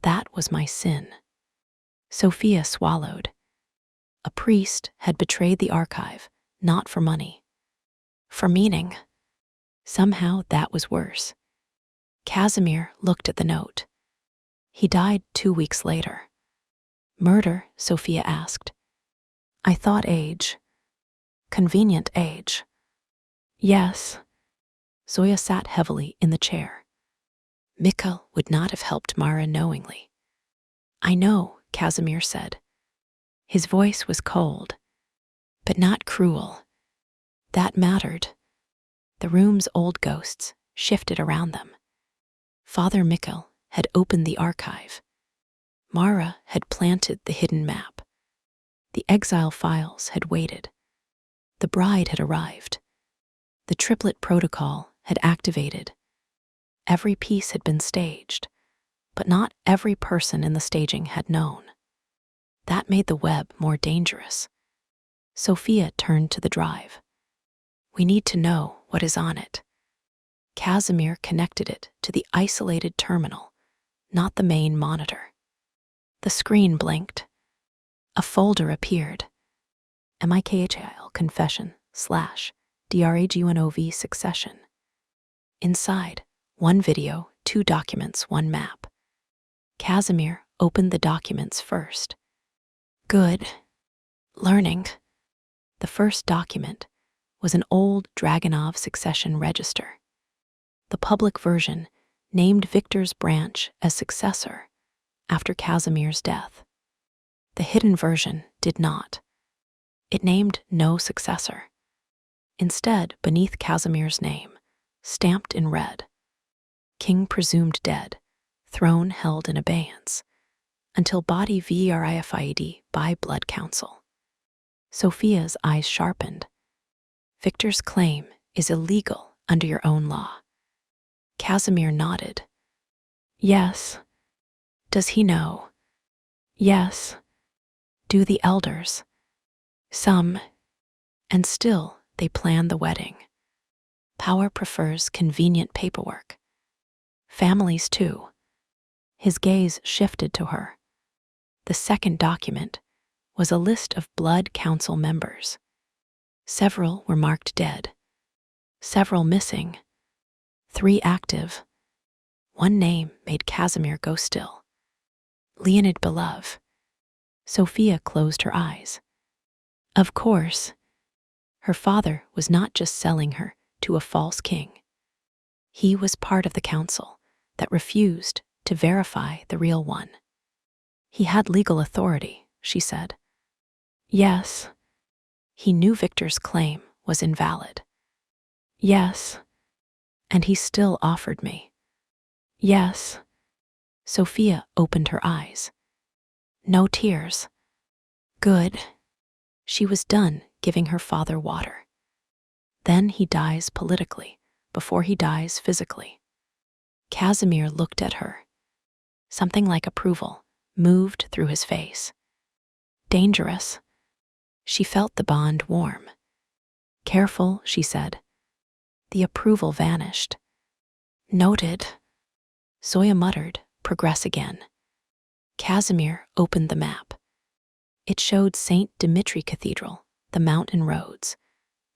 That was my sin. Sophia swallowed. A priest had betrayed the archive, not for money. For meaning. Somehow that was worse. Casimir looked at the note. He died 2 weeks later. Murder, Sophia asked. I thought age. Convenient age. Yes. Zoya sat heavily in the chair. Mikhail would not have helped Mara knowingly. I know, Casimir said. His voice was cold, but not cruel. That mattered. The room's old ghosts shifted around them. Father Mikhail had opened the archive. Mara had planted the hidden map. The exile files had waited. The bride had arrived. The triplet protocol had activated. Every piece had been staged, but not every person in the staging had known. That made the web more dangerous. Sophia turned to the drive. We need to know what is on it. Casimir connected it to the isolated terminal, not the main monitor. The screen blinked. A folder appeared. MIKHIL confession / DRAGUNOV succession. Inside, 1 video, 2 documents, 1 map. Casimir opened the documents first. Good. Learning. The first document was an old Dragunov succession register. The public version named Victor's branch as successor after Casimir's death. The hidden version did not. It named no successor. Instead, beneath Casimir's name, stamped in red, King presumed dead, throne held in abeyance, until body verified by blood council. Sophia's eyes sharpened. Victor's claim is illegal under your own law. Casimir nodded. Yes. Does he know? Yes. Do the elders? Some. And still they plan the wedding. Power prefers convenient paperwork. Families too. His gaze shifted to her. The second document was a list of blood council members. Several were marked dead. Several missing. 3 active. One name made Casimir go still. Leonid Belov. Sophia closed her eyes. Of course, her father was not just selling her to a false king. He was part of the council that refused to verify the real one. He had legal authority, she said. Yes. He knew Victor's claim was invalid. Yes. And he still offered me. Yes. Sophia opened her eyes. No tears. Good. She was done giving her father water. Then he dies politically before he dies physically. Casimir looked at her. Something like approval moved through his face. Dangerous. She felt the bond warm. Careful, she said. The approval vanished. Noted. Zoya muttered, progress again. Casimir opened the map. It showed St. Dimitri Cathedral, the mountain roads,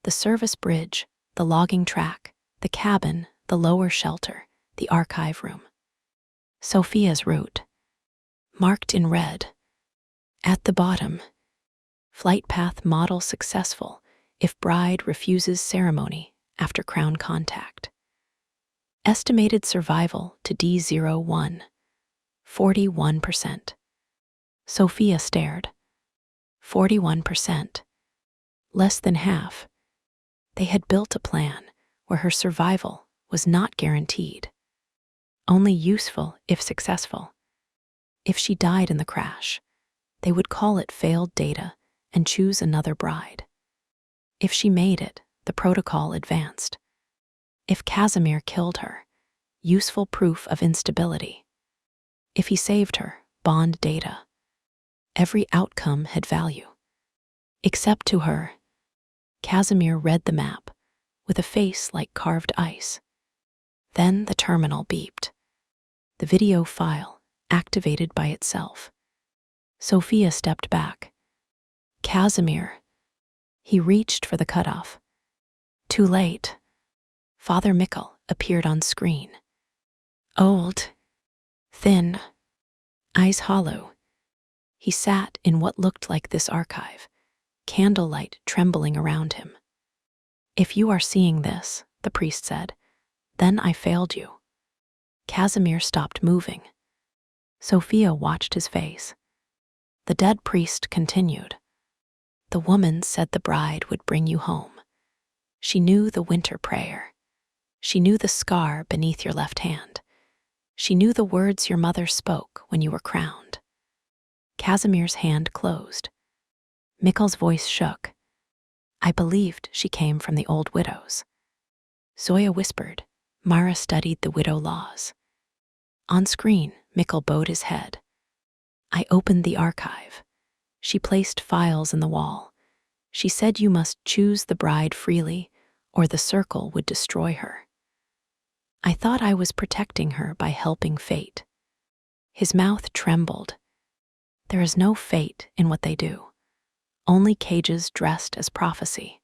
the service bridge, the logging track, the cabin, the lower shelter, the archive room. Sophia's route, marked in red. At the bottom, flight path model successful if bride refuses ceremony after crown contact. Estimated survival to D01, 41%. Sophia stared. 41%. Less than half. They had built a plan where her survival was not guaranteed, only useful if successful. If she died in the crash, they would call it failed data and choose another bride. If she made it, the protocol advanced. If Casimir killed her, useful proof of instability. If he saved her, bond data. Every outcome had value. Except to her. Casimir read the map with a face like carved ice. Then the terminal beeped. The video file activated by itself. Sophia stepped back. Casimir. He reached for the cutoff. Too late. Father Mikkel appeared on screen. Old. Thin. Eyes hollow. He sat in what looked like this archive, candlelight trembling around him. If you are seeing this, the priest said, then I failed you. Casimir stopped moving. Sophia watched his face. The dead priest continued. The woman said the bride would bring you home. She knew the winter prayer. She knew the scar beneath your left hand. She knew the words your mother spoke when you were crowned. Casimir's hand closed. Mikkel's voice shook. I believed she came from the old widows. Zoya whispered. Mara studied the widow laws. On screen, Mikkel bowed his head. I opened the archive. She placed files in the wall. She said you must choose the bride freely, or the circle would destroy her. I thought I was protecting her by helping fate. His mouth trembled. There is no fate in what they do. Only cages dressed as prophecy.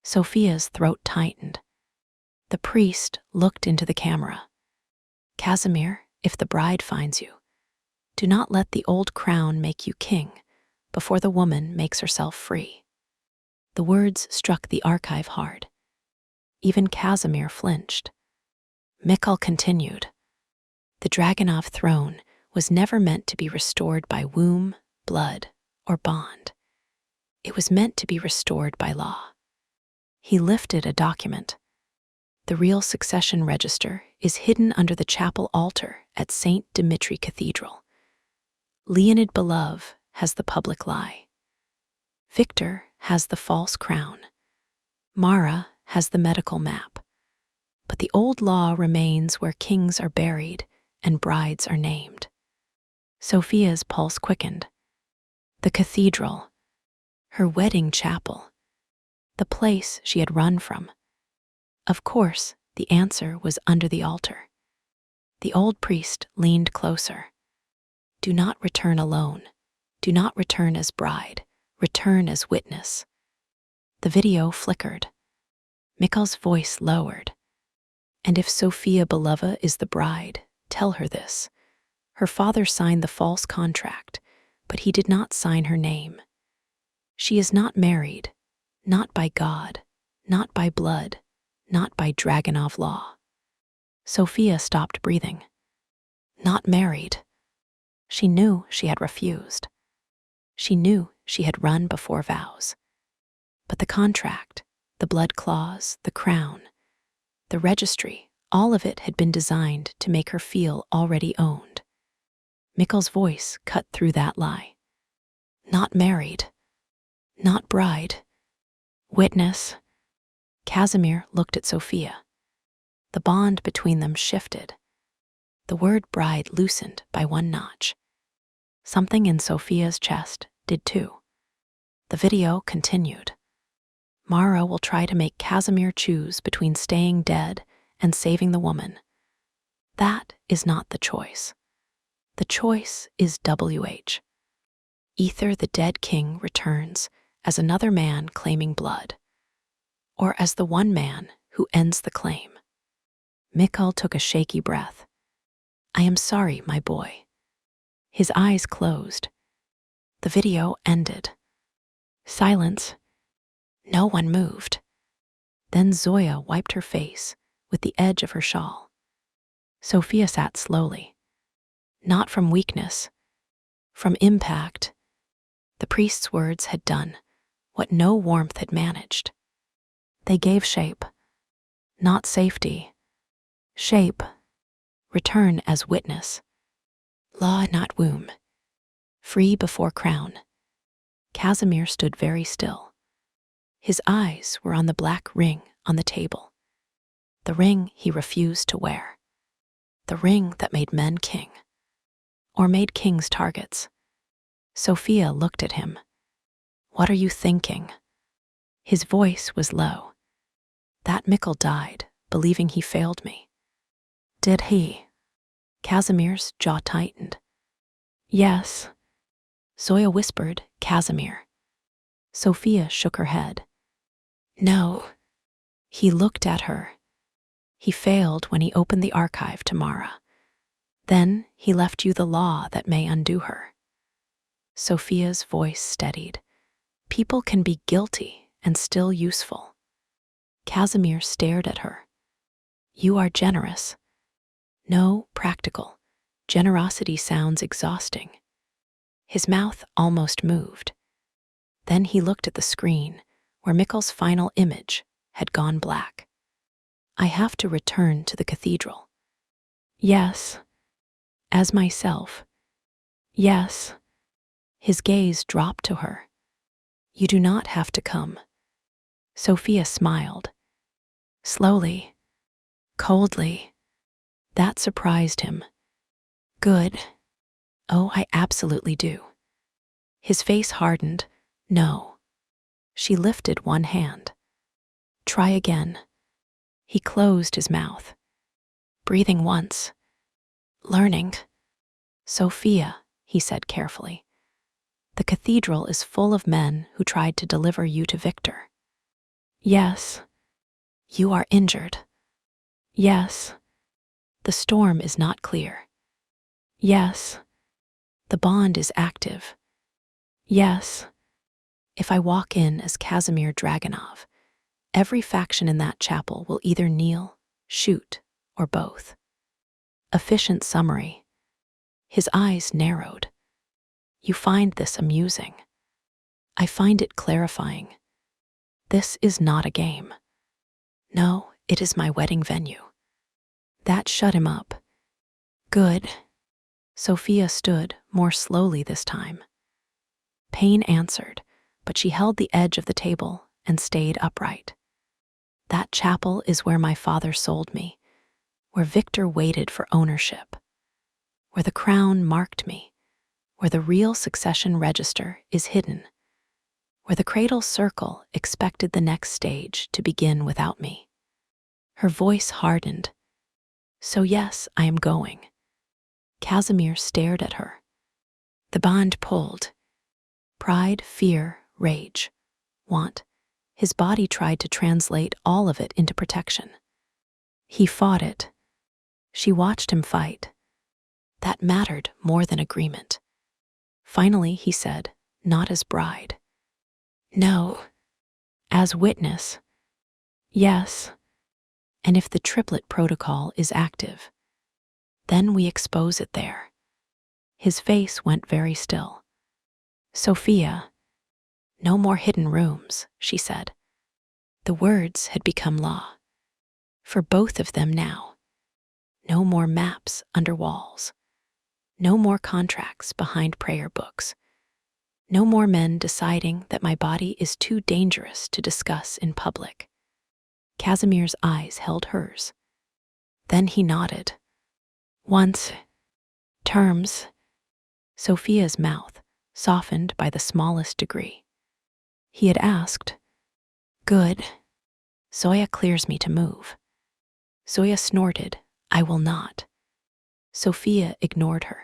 Sophia's throat tightened. The priest looked into the camera. Casimir, if the bride finds you, do not let the old crown make you king before the woman makes herself free. The words struck the archive hard. Even Casimir flinched. Mikkel continued. The Dragunov throne was never meant to be restored by womb, blood, or bond. It was meant to be restored by law. He lifted a document. The real succession register is hidden under the chapel altar at St. Dimitri Cathedral. Leonid Belov has the public lie. Victor has the false crown. Mara has the medical map. But the old law remains where kings are buried and brides are named. Sophia's pulse quickened. The cathedral, her wedding chapel, the place she had run from. Of course, the answer was under the altar. The old priest leaned closer. Do not return alone. Do not return as bride. Return as witness. The video flickered. Mikkel's voice lowered. And if Sophia Belova is the bride, tell her this. Her father signed the false contract, but he did not sign her name. She is not married, not by God, not by blood, not by Dragunov law. Sophia stopped breathing. Not married. She knew she had refused. She knew she had run before vows. But the contract, the blood clause, the crown, the registry, all of it had been designed to make her feel already owned. Mikkel's voice cut through that lie. Not married. Not bride. Witness. Casimir looked at Sophia. The bond between them shifted. The word bride loosened by one notch. Something in Sophia's chest did too. The video continued. Mara will try to make Casimir choose between staying dead and saving the woman. That is not the choice. The choice is WH. Either the dead king returns as another man claiming blood, or as the one man who ends the claim. Mikkel took a shaky breath. I am sorry, my boy. His eyes closed. The video ended. Silence. No one moved. Then Zoya wiped her face with the edge of her shawl. Sophia sat slowly. Not from weakness, from impact. The priest's words had done what no warmth had managed. They gave shape, not safety. Shape, return as witness. Law, not womb. Free before crown. Casimir stood very still. His eyes were on the black ring on the table. The ring he refused to wear. The ring that made men king. Or made kings targets. Sophia looked at him. What are you thinking? His voice was low. That Mikkel died, believing he failed me. Did he? Casimir's jaw tightened. Yes. Zoya whispered, Casimir. Sophia shook her head. No. He looked at her. He failed when he opened the archive to Mara. Then he left you the law that may undo her. Sophia's voice steadied. People can be guilty and still useful. Casimir stared at her. You are generous. No, practical. Generosity sounds exhausting. His mouth almost moved. Then he looked at the screen where Mikkel's final image had gone black. I have to return to the cathedral. Yes. As myself. Yes. His gaze dropped to her. You do not have to come. Sophia smiled. Slowly. Coldly. That surprised him. Good. Oh, I absolutely do. His face hardened. No. She lifted one hand. Try again. He closed his mouth. Breathing once. Learning. Sophia, he said carefully. The cathedral is full of men who tried to deliver you to Victor. Yes. You are injured. Yes. The storm is not clear. Yes. The bond is active. Yes. If I walk in as Casimir Dragunov, every faction in that chapel will either kneel, shoot, or both. Efficient summary. His eyes narrowed. You find this amusing. I find it clarifying. This is not a game. No, it is my wedding venue. That shut him up. Good. Sophia stood more slowly this time. Pain answered, but she held the edge of the table and stayed upright. That chapel is where my father sold me, where Victor waited for ownership, where the crown marked me, where the real succession register is hidden, where the cradle circle expected the next stage to begin without me. Her voice hardened. So yes, I am going. Casimir stared at her. The bond pulled. Pride, fear, rage, want. His body tried to translate all of it into protection. He fought it. She watched him fight. That mattered more than agreement. Finally, he said, not as bride. No. As witness. Yes. And if the triplet protocol is active, then we expose it there. His face went very still. Sophia. No more hidden rooms, she said. The words had become law. For both of them now. No more maps under walls. No more contracts behind prayer books. No more men deciding that my body is too dangerous to discuss in public. Casimir's eyes held hers. Then he nodded. Once. Terms. Sophia's mouth softened by the smallest degree. He had asked. Good. Zoya clears me to move. Zoya snorted. I will not. Sophia ignored her.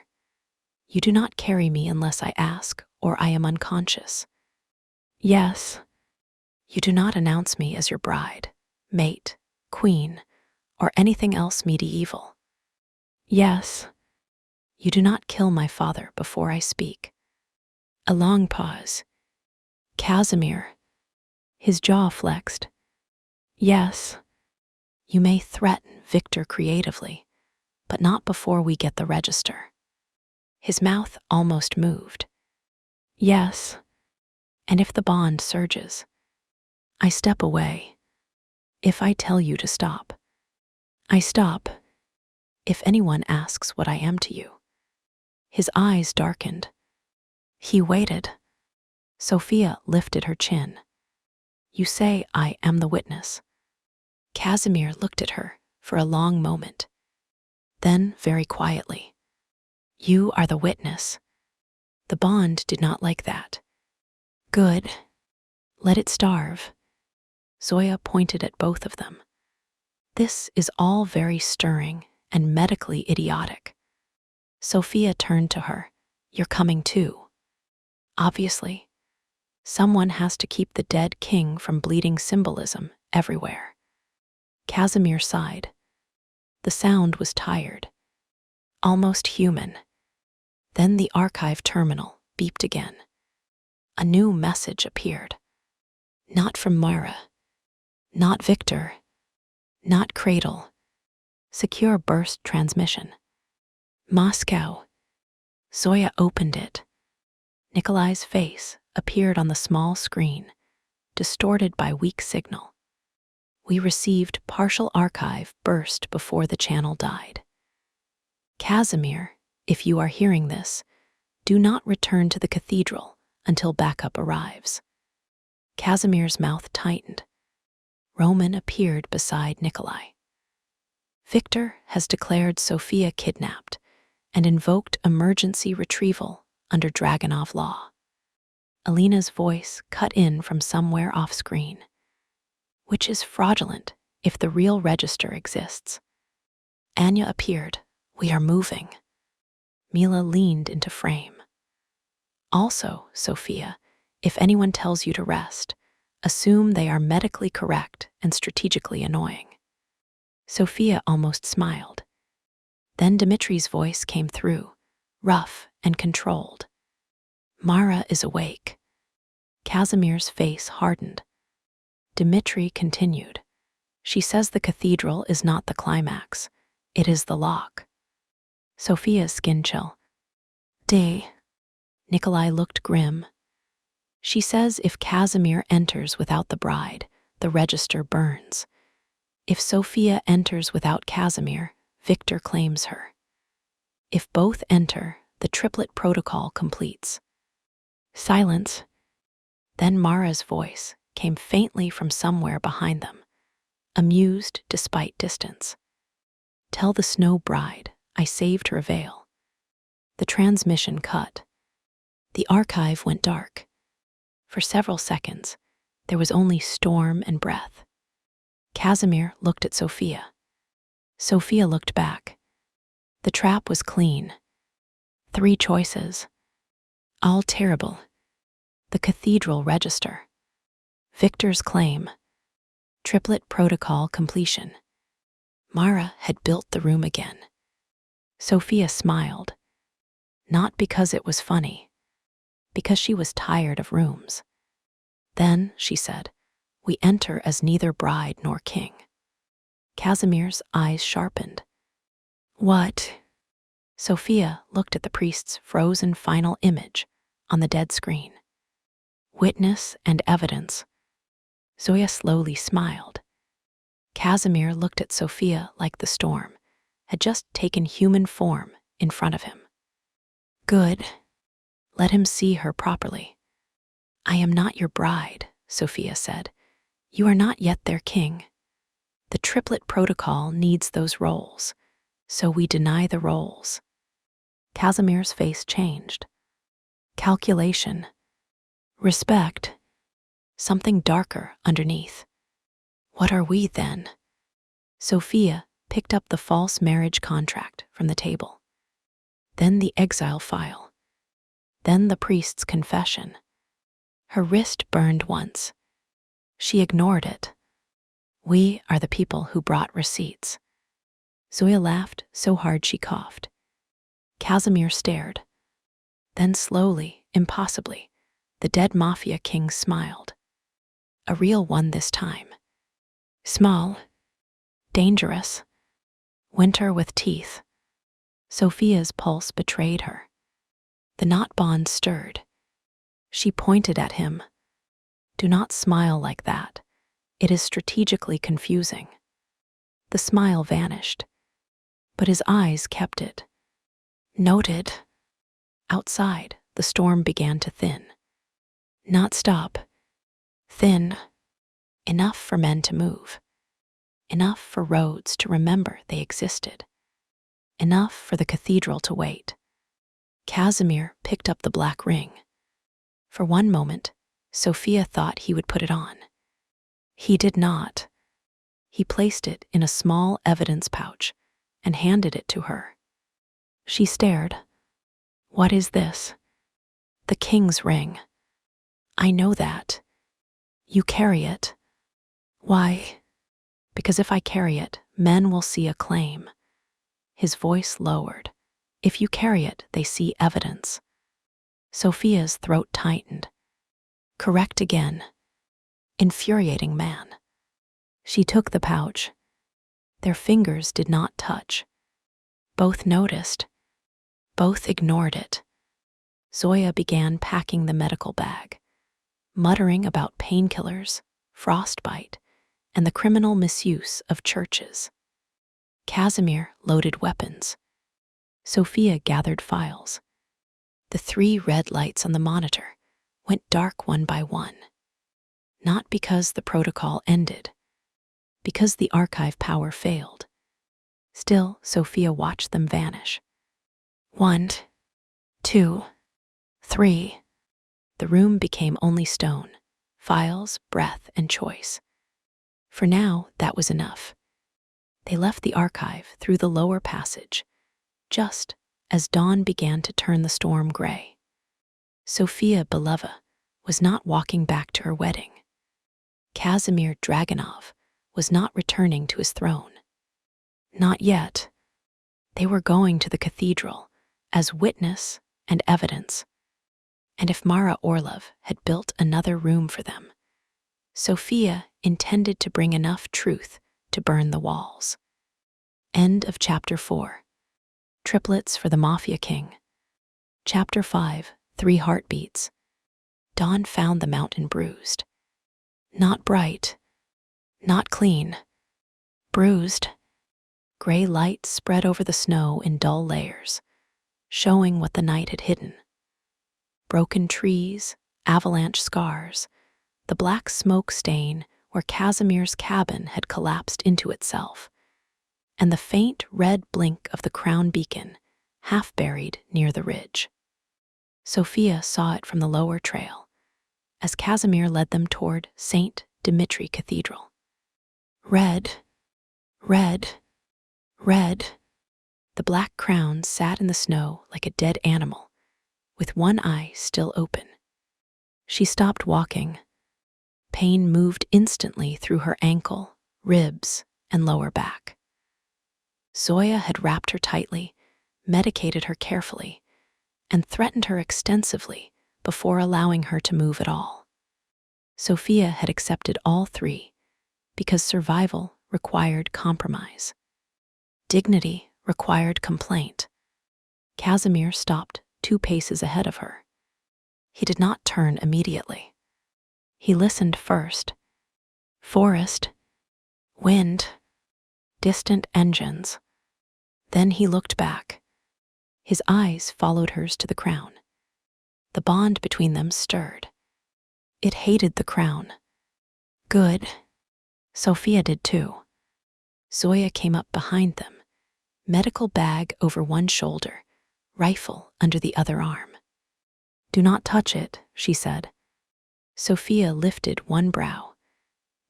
You do not carry me unless I ask, or I am unconscious. Yes. You do not announce me as your bride, mate, queen, or anything else medieval. Yes. You do not kill my father before I speak. A long pause. Casimir. His jaw flexed. Yes. You may threaten Victor creatively, but not before we get the register. His mouth almost moved. Yes. And if the bond surges, I step away. If I tell you to stop, I stop. If anyone asks what I am to you. His eyes darkened. He waited. Sophia lifted her chin. You say I am the witness. Casimir looked at her for a long moment. Then, very quietly, you are the witness. The bond did not like that. Good. Let it starve. Zoya pointed at both of them. This is all very stirring and medically idiotic. Sophia turned to her. You're coming too. Obviously, someone has to keep the dead king from bleeding symbolism everywhere. Casimir sighed. The sound was tired, almost human. Then the archive terminal beeped again. A new message appeared. Not from Mara. Not Victor. Not Cradle. Secure burst transmission. Moscow. Zoya opened it. Nikolai's face appeared on the small screen, distorted by weak signal. We received partial archive burst before the channel died. Casimir, if you are hearing this, do not return to the cathedral until backup arrives. Casimir's mouth tightened. Roman appeared beside Nikolai. Victor has declared Sophia kidnapped and invoked emergency retrieval under Dragunov law. Alina's voice cut in from somewhere off-screen. Which is fraudulent if the real register exists. Anya appeared. We are moving. Mila leaned into frame. Also, Sophia, if anyone tells you to rest, assume they are medically correct and strategically annoying. Sophia almost smiled. Then Dimitri's voice came through, rough and controlled. Mara is awake. Casimir's face hardened. Dimitri continued. She says the cathedral is not the climax. It is the lock. Sophia's skin chill. Nikolai looked grim. She says if Casimir enters without the bride, the register burns. If Sophia enters without Casimir, Victor claims her. If both enter, the triplet protocol completes. Silence. Then Mara's voice came faintly from somewhere behind them, amused despite distance. Tell the snow bride I saved her veil. The transmission cut. The archive went dark. For several seconds, there was only storm and breath. Casimir looked at Sophia. Sophia looked back. The trap was clean. 3 choices. All terrible. The cathedral register. Victor's claim. Triplet protocol completion. Mara had built the room again. Sophia smiled, not because it was funny, because she was tired of rooms. Then, she said, we enter as neither bride nor king. Casimir's eyes sharpened. What? Sophia looked at the priest's frozen final image on the dead screen. Witness and evidence. Zoya slowly smiled. Casimir looked at Sophia like the storm had just taken human form in front of him. Good. Let him see her properly. I am not your bride, Sophia said. You are not yet their king. The triplet protocol needs those roles, so we deny the roles. Casimir's face changed. Calculation. Respect. Something darker underneath. What are we then? Sophia picked up the false marriage contract from the table. Then the exile file. Then the priest's confession. Her wrist burned once. She ignored it. We are the people who brought receipts. Zoya laughed so hard she coughed. Casimir stared. Then slowly, impossibly, the dead Mafia King smiled. A real one this time. Small. Dangerous. Winter with teeth. Sophia's pulse betrayed her. The knot bond stirred. She pointed at him. Do not smile like that. It is strategically confusing. The smile vanished, but his eyes kept it. Noted. Outside, the storm began to thin. Not stop. Thin. Enough for men to move. Enough for roads to remember they existed. Enough for the cathedral to wait. Casimir picked up the black ring. For one moment, Sophia thought he would put it on. He did not. He placed it in a small evidence pouch and handed it to her. She stared. What is this? The king's ring. I know that. You carry it. Why? Because if I carry it, men will see a claim. His voice lowered. If you carry it, they see evidence. Sophia's throat tightened. Correct again. Infuriating man. She took the pouch. Their fingers did not touch. Both noticed. Both ignored it. Zoya began packing the medical bag, muttering about painkillers, frostbite, and the criminal misuse of churches. Casimir loaded weapons. Sophia gathered files. The 3 red lights on the monitor went dark one by one. Not because the protocol ended, because the archive power failed. Still, Sophia watched them vanish. 1, 2, 3. The room became only stone, files, breath, and choice. For now, that was enough. They left the archive through the lower passage, just as dawn began to turn the storm gray. Sophia Belova was not walking back to her wedding. Casimir Dragunov was not returning to his throne. Not yet. They were going to the cathedral as witness and evidence. And if Mara Orlov had built another room for them, Sophia intended to bring enough truth to burn the walls. End of Chapter 4. Triplets for the Mafia King. Chapter 5. 3 Heartbeats. Dawn found the mountain bruised. Not bright. Not clean. Bruised. Gray light spread over the snow in dull layers, showing what the night had hidden. Broken trees, avalanche scars, the black smoke stain where Casimir's cabin had collapsed into itself, and the faint red blink of the crown beacon, half buried near the ridge. Sophia saw it from the lower trail, as Casimir led them toward St. Dimitri Cathedral. Red, red, red. The black crown sat in the snow like a dead animal, with one eye still open. She stopped walking. Pain moved instantly through her ankle, ribs, and lower back. Zoya had wrapped her tightly, medicated her carefully, and threatened her extensively before allowing her to move at all. Sophia had accepted all three because survival required compromise. Dignity required complaint. Casimir stopped 2 paces ahead of her. He did not turn immediately. He listened first. Forest, wind, distant engines. Then he looked back. His eyes followed hers to the crown. The bond between them stirred. It hated the crown. Good. Sophia did too. Zoya came up behind them, medical bag over one shoulder, rifle under the other arm. "Do not touch it," she said. Sophia lifted one brow.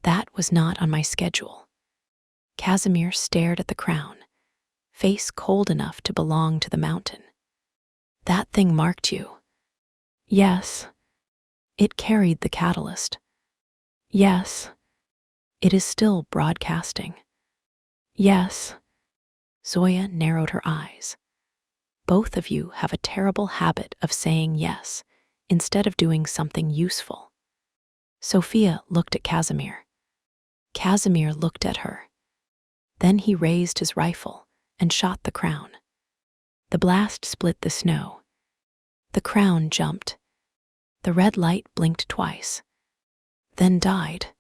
"That was not on my schedule." Casimir stared at the crown, face cold enough to belong to the mountain. "That thing marked you." "Yes." "It carried the catalyst." "Yes." "It is still broadcasting." "Yes." Zoya narrowed her eyes. "Both of you have a terrible habit of saying yes instead of doing something useful." Sophia looked at Casimir. Casimir looked at her. Then he raised his rifle and shot the crown. The blast split the snow. The crown jumped. The red light blinked twice, then died.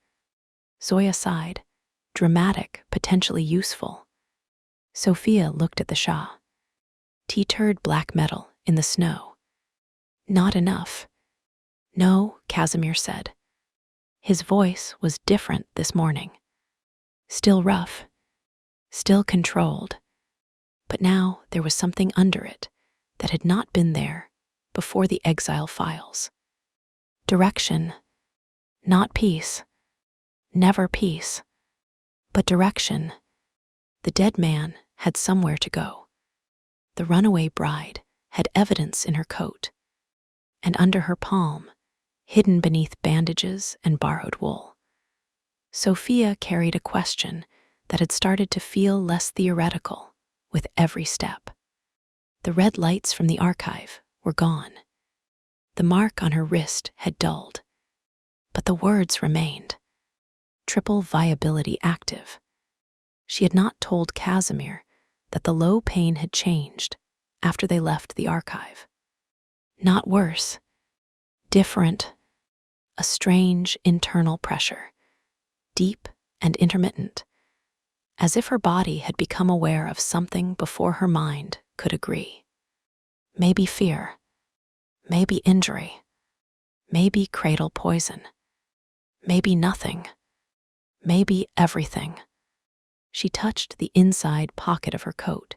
Zoya sighed. Dramatic, potentially useful. Sophia looked at the Shah. Teetered black metal in the snow. "Not enough." "No," Casimir said. His voice was different this morning. Still rough, still controlled, but now there was something under it that had not been there before the exile files. Direction, not peace, never peace, but direction. The dead man had somewhere to go. The runaway bride had evidence in her coat, and under her palm, hidden beneath bandages and borrowed wool. Sophia carried a question that had started to feel less theoretical with every step. The red lights from the archive were gone. The mark on her wrist had dulled, but the words remained. Triple viability active. She had not told Casimir that the low pain had changed after they left the archive. Not worse, different, a strange internal pressure, deep and intermittent, as if her body had become aware of something before her mind could agree. Maybe fear, maybe injury, maybe cradle poison, maybe nothing, maybe everything. She touched the inside pocket of her coat,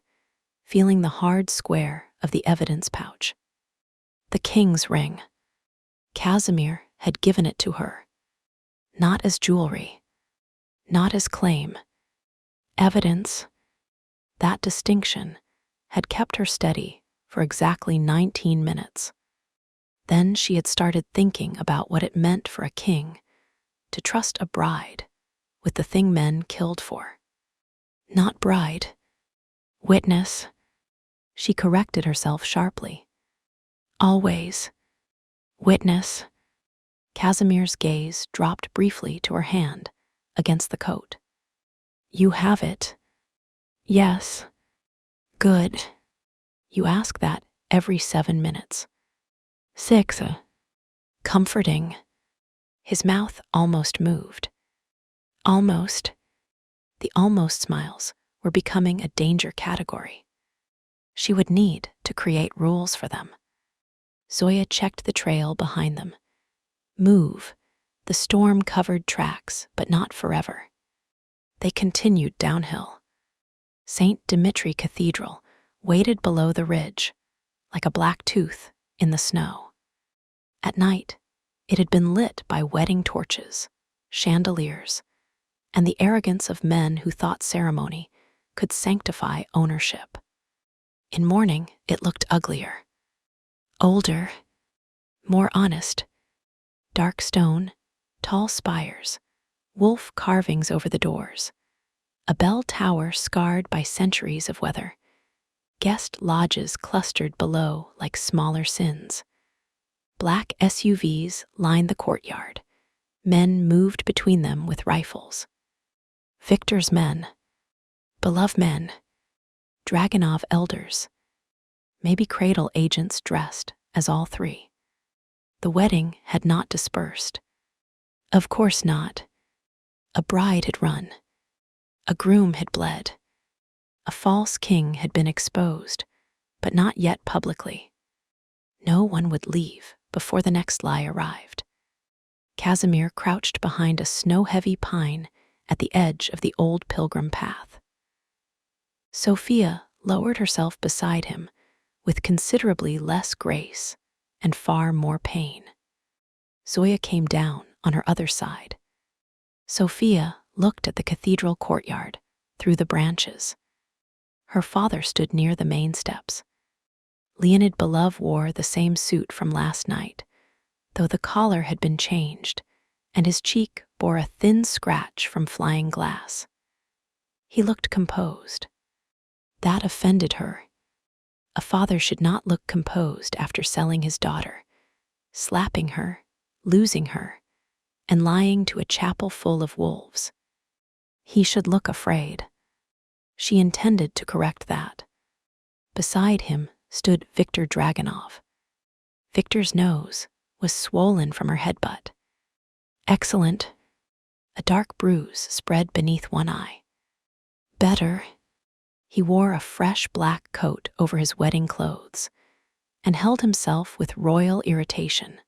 feeling the hard square of the evidence pouch. The king's ring. Casimir had given it to her. Not as jewelry, not as claim. Evidence. That distinction had kept her steady for exactly 19 minutes. Then she had started thinking about what it meant for a king to trust a bride with the thing men killed for. Not bride. Witness. She corrected herself sharply. Always. Witness. Casimir's gaze dropped briefly to her hand against the coat. You have it. Yes. Good. You ask that every 7 minutes. 6. Comforting. His mouth almost moved. Almost. The almost smiles were becoming a danger category. She would need to create rules for them. Zoya checked the trail behind them. Move. The storm covered tracks, but not forever. They continued downhill. St. Dimitri Cathedral waited below the ridge, like a black tooth in the snow. At night, it had been lit by wedding torches, chandeliers, and the arrogance of men who thought ceremony could sanctify ownership. In morning, it looked uglier. Older, more honest. Dark stone, tall spires, wolf carvings over the doors, a bell tower scarred by centuries of weather. Guest lodges clustered below like smaller sins. Black SUVs lined the courtyard. Men moved between them with rifles. Victor's men, beloved men, Dragonov elders, maybe Cradle agents dressed as all three. The wedding had not dispersed. Of course not. A bride had run. A groom had bled. A false king had been exposed, but not yet publicly. No one would leave before the next lie arrived. Casimir crouched behind a snow-heavy pine at the edge of the old pilgrim path. Sophia lowered herself beside him with considerably less grace and far more pain. Zoya came down on her other side. Sophia looked at the cathedral courtyard through the branches. Her father stood near the main steps. Leonid Belov wore the same suit from last night, though the collar had been changed, and his cheek bore a thin scratch from flying glass. He looked composed. That offended her. A father should not look composed after selling his daughter, slapping her, losing her, and lying to a chapel full of wolves. He should look afraid. She intended to correct that. Beside him stood Viktor Dragonov. Viktor's nose was swollen from her headbutt. Excellent. A dark bruise spread beneath one eye. Better. He wore a fresh black coat over his wedding clothes and held himself with royal irritation.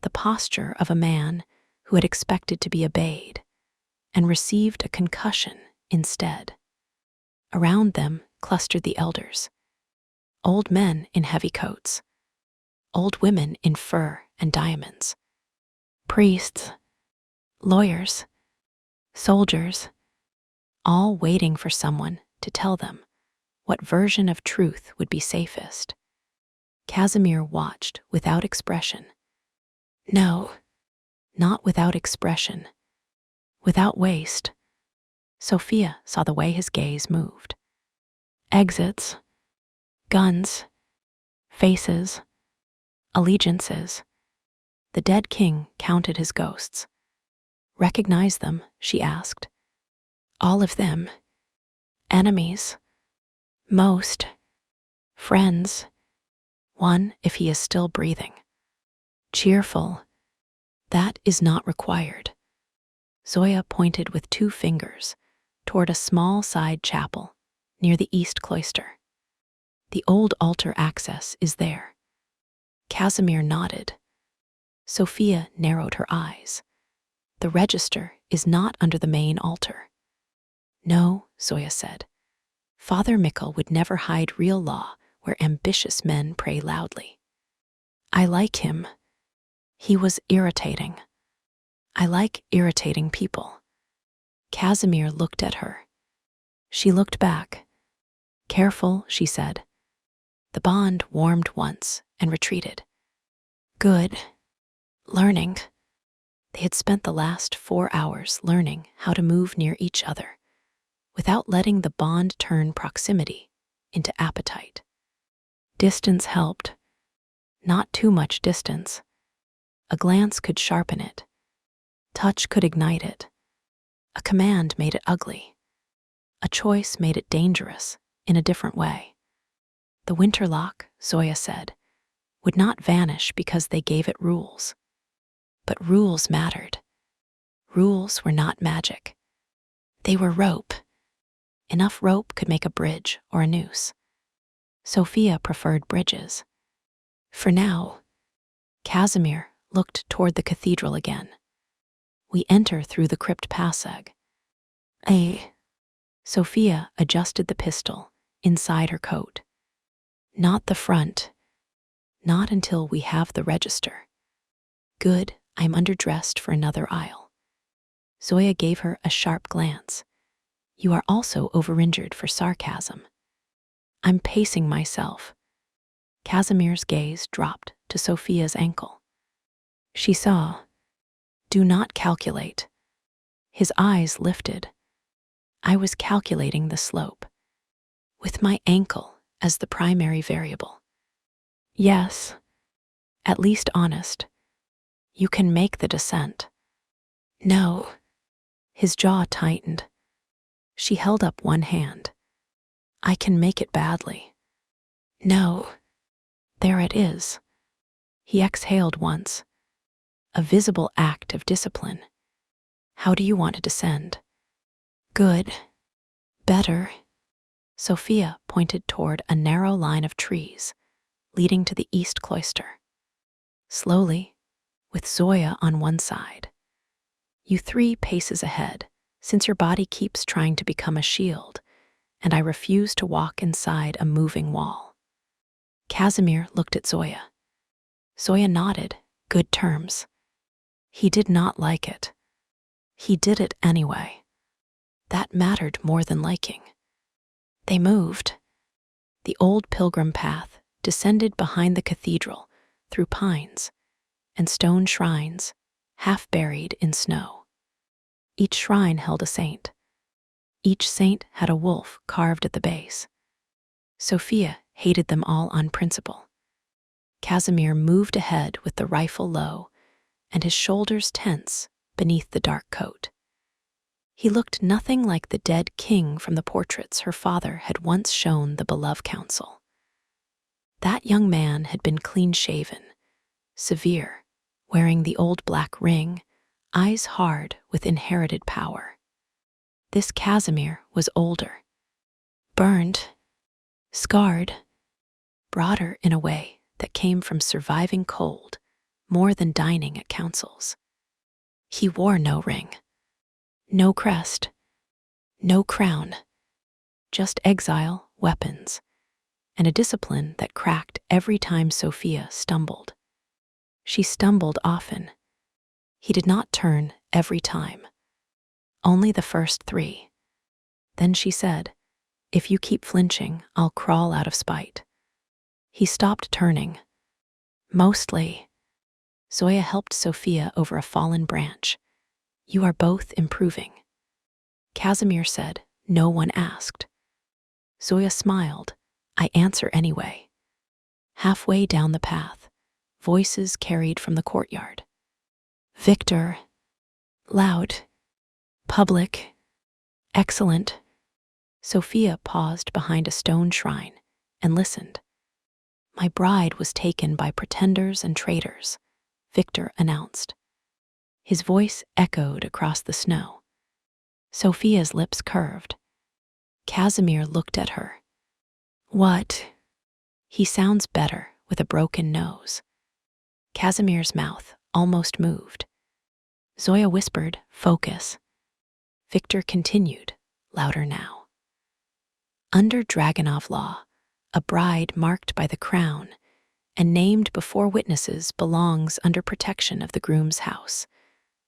The posture of a man who had expected to be obeyed and received a concussion instead. Around them clustered the elders. Old men in heavy coats. Old women in fur and diamonds. Priests. Lawyers. Soldiers. All waiting for someone to tell them what version of truth would be safest. Casimir watched without expression. No, not without expression. Without waste. Sophia saw the way his gaze moved. Exits, guns, faces, allegiances. The dead king counted his ghosts. Recognize them, she asked. All of them. Enemies. Most. Friends. One if he is still breathing. Cheerful. That is not required. Zoya pointed with 2 fingers toward a small side chapel near the east cloister. The old altar access is there. Casimir nodded. Sophia narrowed her eyes. The register is not under the main altar. No, Zoya said. Father Mikkel would never hide real law where ambitious men pray loudly. I like him. He was irritating. I like irritating people. Casimir looked at her. She looked back. Careful, she said. The bond warmed once and retreated. Good. Learning. They had spent the last 4 hours learning how to move near each other without letting the bond turn proximity into appetite. Distance helped. Not too much distance. A glance could sharpen it. Touch could ignite it. A command made it ugly. A choice made it dangerous in a different way. The winterlock, Zoya said, would not vanish because they gave it rules. But rules mattered. Rules were not magic. They were rope. Enough rope could make a bridge or a noose. Sophia preferred bridges. For now, Casimir looked toward the cathedral again. We enter through the crypt passage. Sophia adjusted the pistol inside her coat. Not the front. Not until we have the register. Good, I'm underdressed for another aisle. Zoya gave her a sharp glance. You are also overinjured for sarcasm. I'm pacing myself. Casimir's gaze dropped to Sophia's ankle. She saw. Do not calculate. His eyes lifted. I was calculating the slope. With my ankle, as the primary variable. Yes, at least honest. You can make the descent. No. His jaw tightened. She held up one hand. I can make it badly. No. There it is. He exhaled once. A visible act of discipline. How do you want to descend? Good. Better. Sophia pointed toward a narrow line of trees leading to the east cloister. Slowly, with Zoya on one side. You 3 paces ahead, since your body keeps trying to become a shield, and I refuse to walk inside a moving wall. Casimir looked at Zoya. Zoya nodded, good terms. He did not like it. He did it anyway. That mattered more than liking. They moved. The old pilgrim path descended behind the cathedral through pines and stone shrines, half buried in snow. Each shrine held a saint. Each saint had a wolf carved at the base. Sophia hated them all on principle. Casimir moved ahead with the rifle low and his shoulders tense beneath the dark coat. He looked nothing like the dead king from the portraits her father had once shown the beloved council. That young man had been clean-shaven, severe, wearing the old black ring, eyes hard with inherited power. This Casimir was older, burned, scarred, broader in a way that came from surviving cold more than dining at councils. He wore no ring, no crest, no crown, just exile, weapons, and a discipline that cracked every time Sophia stumbled. She stumbled often. He did not turn every time. Only the first 3. Then she said, if you keep flinching, I'll crawl out of spite. He stopped turning. Mostly. Zoya helped Sophia over a fallen branch. You are both improving. Casimir said, no one asked. Zoya smiled. I answer anyway. Halfway down the path, voices carried from the courtyard. Victor. Loud. Public. Excellent. Sophia paused behind a stone shrine and listened. My bride was taken by pretenders and traitors, Victor announced. His voice echoed across the snow. Sophia's lips curved. Casimir looked at her. What? He sounds better with a broken nose. Casimir's mouth almost moved. Zoya whispered, focus. Victor continued, louder now. Under Dragunov law, a bride marked by the crown and named before witnesses belongs under protection of the groom's house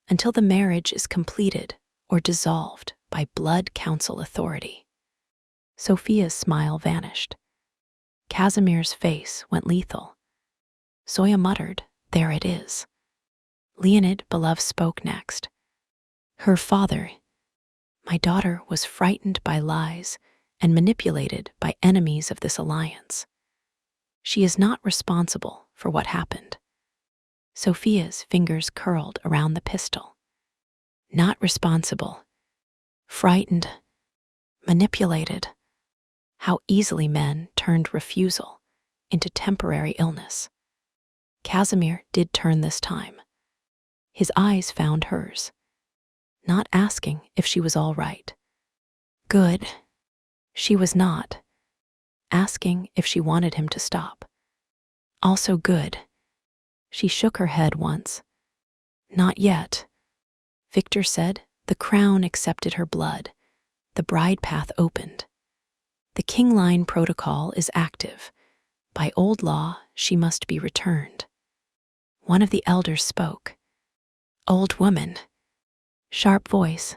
until the marriage is completed or dissolved by blood council authority. Sophia's smile vanished. Casimir's face went lethal. Zoya muttered, there it is. Leonid Belov spoke next. Her father. My daughter was frightened by lies and manipulated by enemies of this alliance. She is not responsible for what happened. Sophia's fingers curled around the pistol. Not responsible. Frightened. Manipulated. How easily men turned refusal into temporary illness. Casimir did turn this time. His eyes found hers, not asking if she was all right. Good. She was not. Asking if she wanted him to stop. Also good. She shook her head once. Not yet. Victor said the crown accepted her blood. The bride path opened. The king line protocol is active. By old law, she must be returned. One of the elders spoke. Old woman. Sharp voice.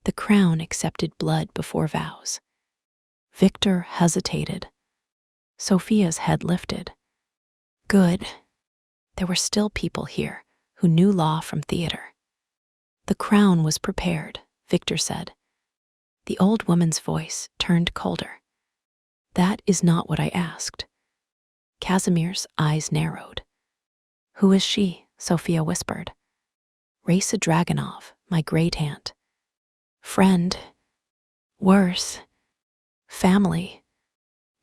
The crown accepted blood before vows. Victor hesitated. Sophia's head lifted. Good. There were still people here who knew law from theater. The crown was prepared, Victor said. The old woman's voice turned colder. That is not what I asked. Casimir's eyes narrowed. Who is she? Sophia whispered. Raisa Dragonov, my great aunt. Friend. Worse. Family.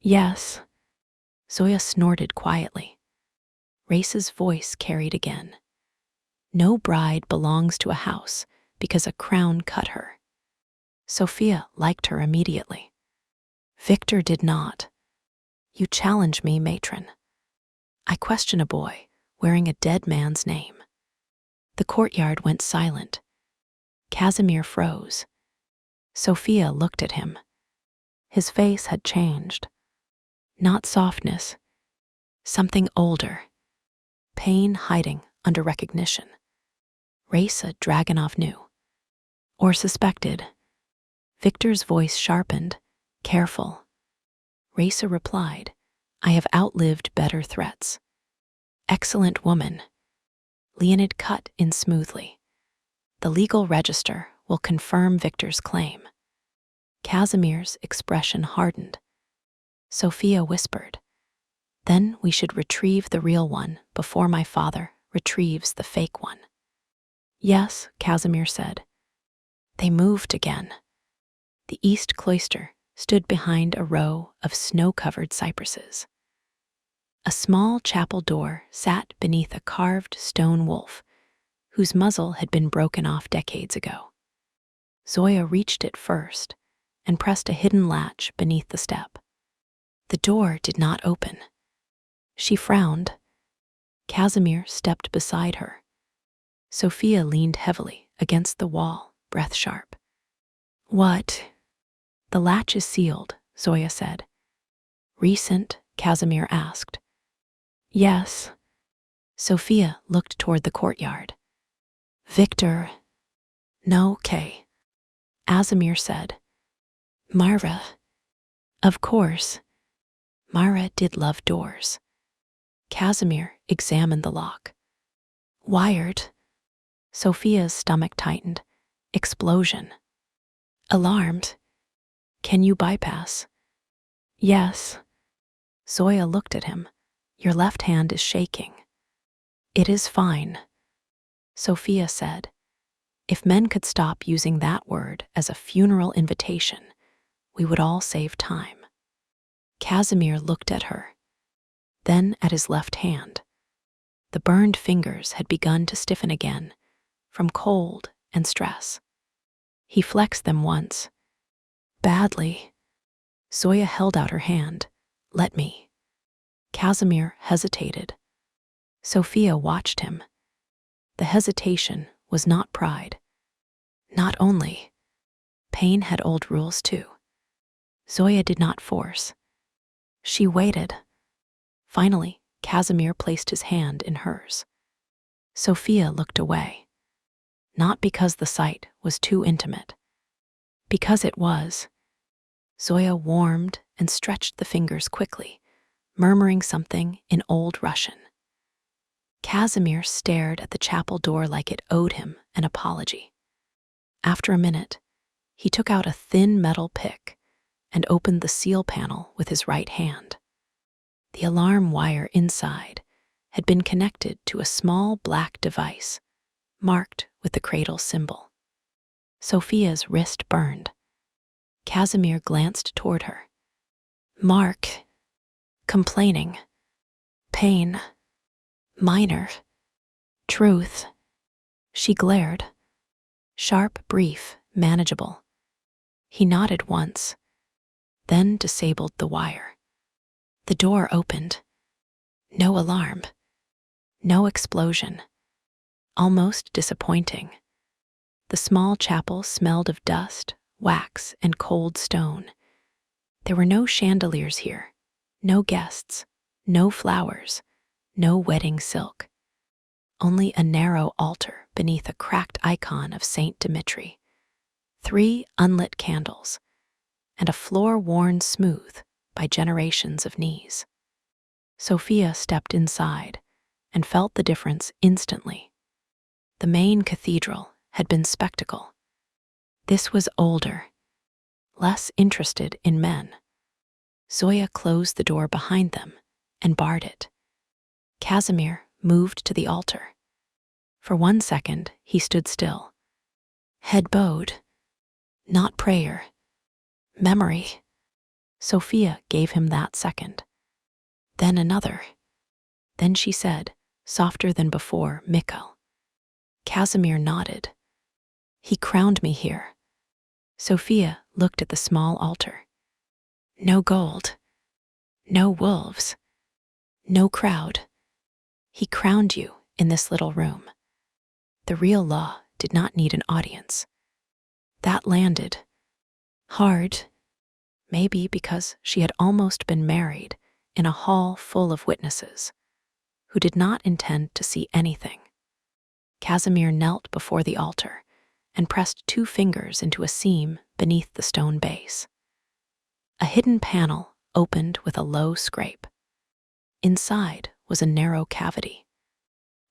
Yes. Zoya snorted quietly. Raisa's voice carried again. No bride belongs to a house because a crown cut her. Sophia liked her immediately. Victor did not. You challenge me, matron. I question a boy wearing a dead man's name. The courtyard went silent. Casimir froze. Sophia looked at him. His face had changed. Not softness. Something older. Pain hiding under recognition. Raisa Dragonov knew. Or suspected. Victor's voice sharpened. Careful. Raisa replied, I have outlived better threats. Excellent woman. Leonid cut in smoothly. The legal register will confirm Victor's claim. Casimir's expression hardened. Sophia whispered, Then we should retrieve the real one before my father retrieves the fake one. Yes, Casimir said. They moved again. The east cloister stood behind a row of snow-covered cypresses. A small chapel door sat beneath a carved stone wolf, whose muzzle had been broken off decades ago. Zoya reached it first and pressed a hidden latch beneath the step. The door did not open. She frowned. Casimir stepped beside her. Sophia leaned heavily against the wall, breath sharp. What? The latch is sealed, Zoya said. Recent? Casimir asked. Yes. Sophia looked toward the courtyard. Victor. No, Kay. Casimir said. Myra. Of course. Myra did love doors. Casimir examined the lock. Wired. Sophia's stomach tightened. Explosion. Alarmed. Can you bypass? Yes. Zoya looked at him. Your left hand is shaking. It is fine. Sophia said. If men could stop using that word as a funeral invitation, we would all save time. Casimir looked at her, then at his left hand. The burned fingers had begun to stiffen again, from cold and stress. He flexed them once. Badly. Zoya held out her hand. Let me. Casimir hesitated. Sophia watched him. The hesitation was not pride. Not only. Pain had old rules too. Zoya did not force. She waited. Finally, Casimir placed his hand in hers. Sophia looked away. Not because the sight was too intimate. Because it was. Zoya warmed and stretched the fingers quickly, murmuring something in Old Russian. Casimir stared at the chapel door like it owed him an apology. After a minute, he took out a thin metal pick and opened the seal panel with his right hand. The alarm wire inside had been connected to a small black device, marked with the cradle symbol. Sophia's wrist burned. Casimir glanced toward her. Mark. Complaining. Pain. Minor. Truth. She glared. Sharp, brief, manageable. He nodded once, then disabled the wire. The door opened. No alarm. No explosion. Almost disappointing. The small chapel smelled of dust, wax, and cold stone. There were no chandeliers here, no guests, no flowers, no wedding silk. Only a narrow altar beneath a cracked icon of Saint Dimitri, 3 unlit candles, and a floor worn smooth by generations of knees. Sophia stepped inside and felt the difference instantly. The main cathedral had been spectacle. This was older, less interested in men. Zoya closed the door behind them and barred it. Casimir moved to the altar. For 1 second, he stood still. Head bowed. Not prayer. Memory. Sophia gave him that second. Then another. Then she said, softer than before, Mikkel. Casimir nodded. He crowned me here. Sophia looked at the small altar. No gold. No wolves. No crowd. He crowned you in this little room. The real law did not need an audience. That landed. Hard. Maybe because she had almost been married in a hall full of witnesses who did not intend to see anything. Casimir knelt before the altar and pressed 2 fingers into a seam beneath the stone base. A hidden panel opened with a low scrape. Inside was a narrow cavity.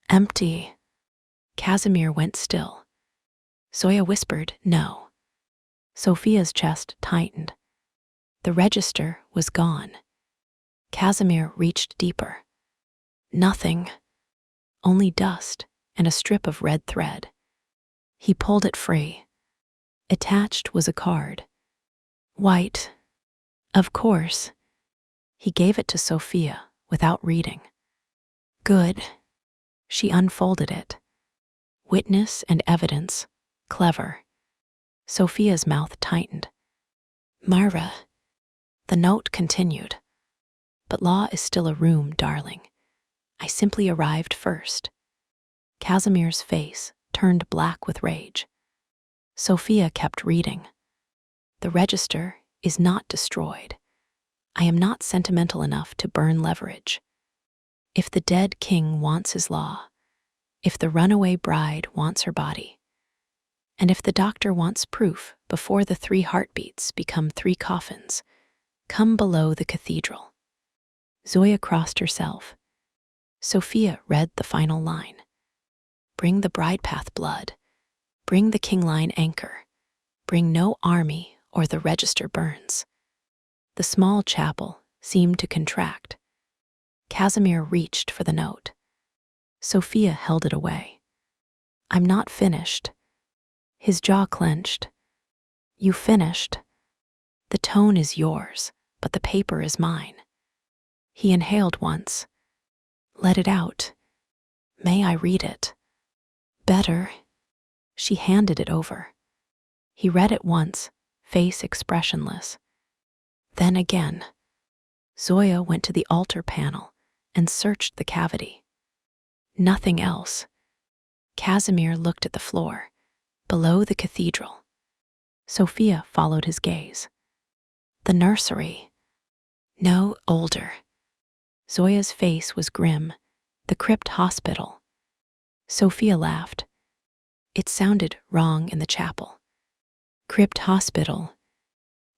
Empty. Casimir went still. Zoya whispered, no. Sophia's chest tightened. The register was gone. Casimir reached deeper. Nothing. Only dust and a strip of red thread. He pulled it free. Attached was a card. White. Of course. He gave it to Sophia without reading. Good. She unfolded it. Witness and evidence. Clever. Sophia's mouth tightened. Myra. The note continued. But law is still a room, darling. I simply arrived first. Casimir's face turned black with rage. Sophia kept reading. The register is not destroyed. I am not sentimental enough to burn leverage. If the dead king wants his law, if the runaway bride wants her body, and if the doctor wants proof before the 3 heartbeats become 3 coffins, come below the cathedral. Zoya crossed herself. Sophia read the final line. Bring the bride path blood. Bring the king line anchor. Bring no army or the register burns. The small chapel seemed to contract. Casimir reached for the note. Sophia held it away. I'm not finished. His jaw clenched. You finished. The tone is yours, but the paper is mine. He inhaled once. Let it out. May I read it? Better. She handed it over. He read it once, face expressionless. Then again. Zoya went to the altar panel and searched the cavity. Nothing else. Casimir looked at the floor, below the cathedral. Sophia followed his gaze. The nursery. No, older. Zoya's face was grim. The crypt hospital. Sophia laughed. It sounded wrong in the chapel. Crypt hospital.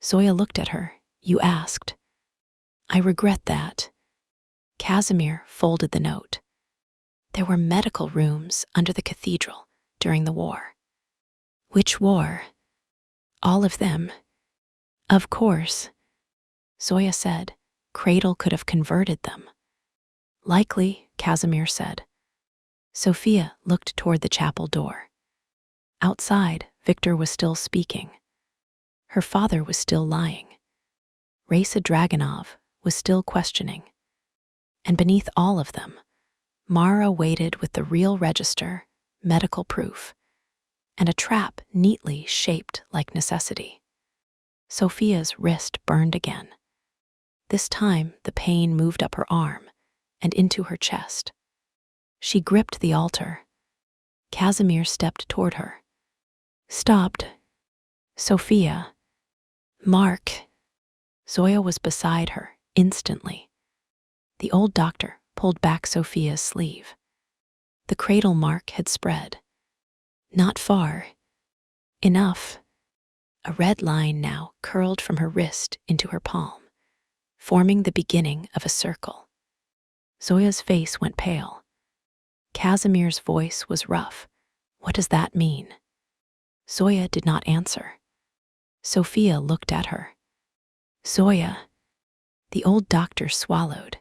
Zoya looked at her. You asked. I regret that. Casimir folded the note. There were medical rooms under the cathedral during the war. Which war? All of them. Of course. Zoya said, Cradle could have converted them. Likely, Casimir said. Sophia looked toward the chapel door. Outside, Victor was still speaking. Her father was still lying. Raisa Dragunov was still questioning. And beneath all of them, Mara waited with the real register, medical proof, and a trap neatly shaped like necessity. Sophia's wrist burned again. This time, the pain moved up her arm and into her chest. She gripped the altar. Casimir stepped toward her. Stopped. Sophia. Mark. Zoya was beside her instantly. The old doctor pulled back Sophia's sleeve. The cradle mark had spread. Not far. Enough. A red line now curled from her wrist into her palm, forming the beginning of a circle. Zoya's face went pale. Casimir's voice was rough. What does that mean? Zoya did not answer. Sophia looked at her. Zoya. The old doctor swallowed.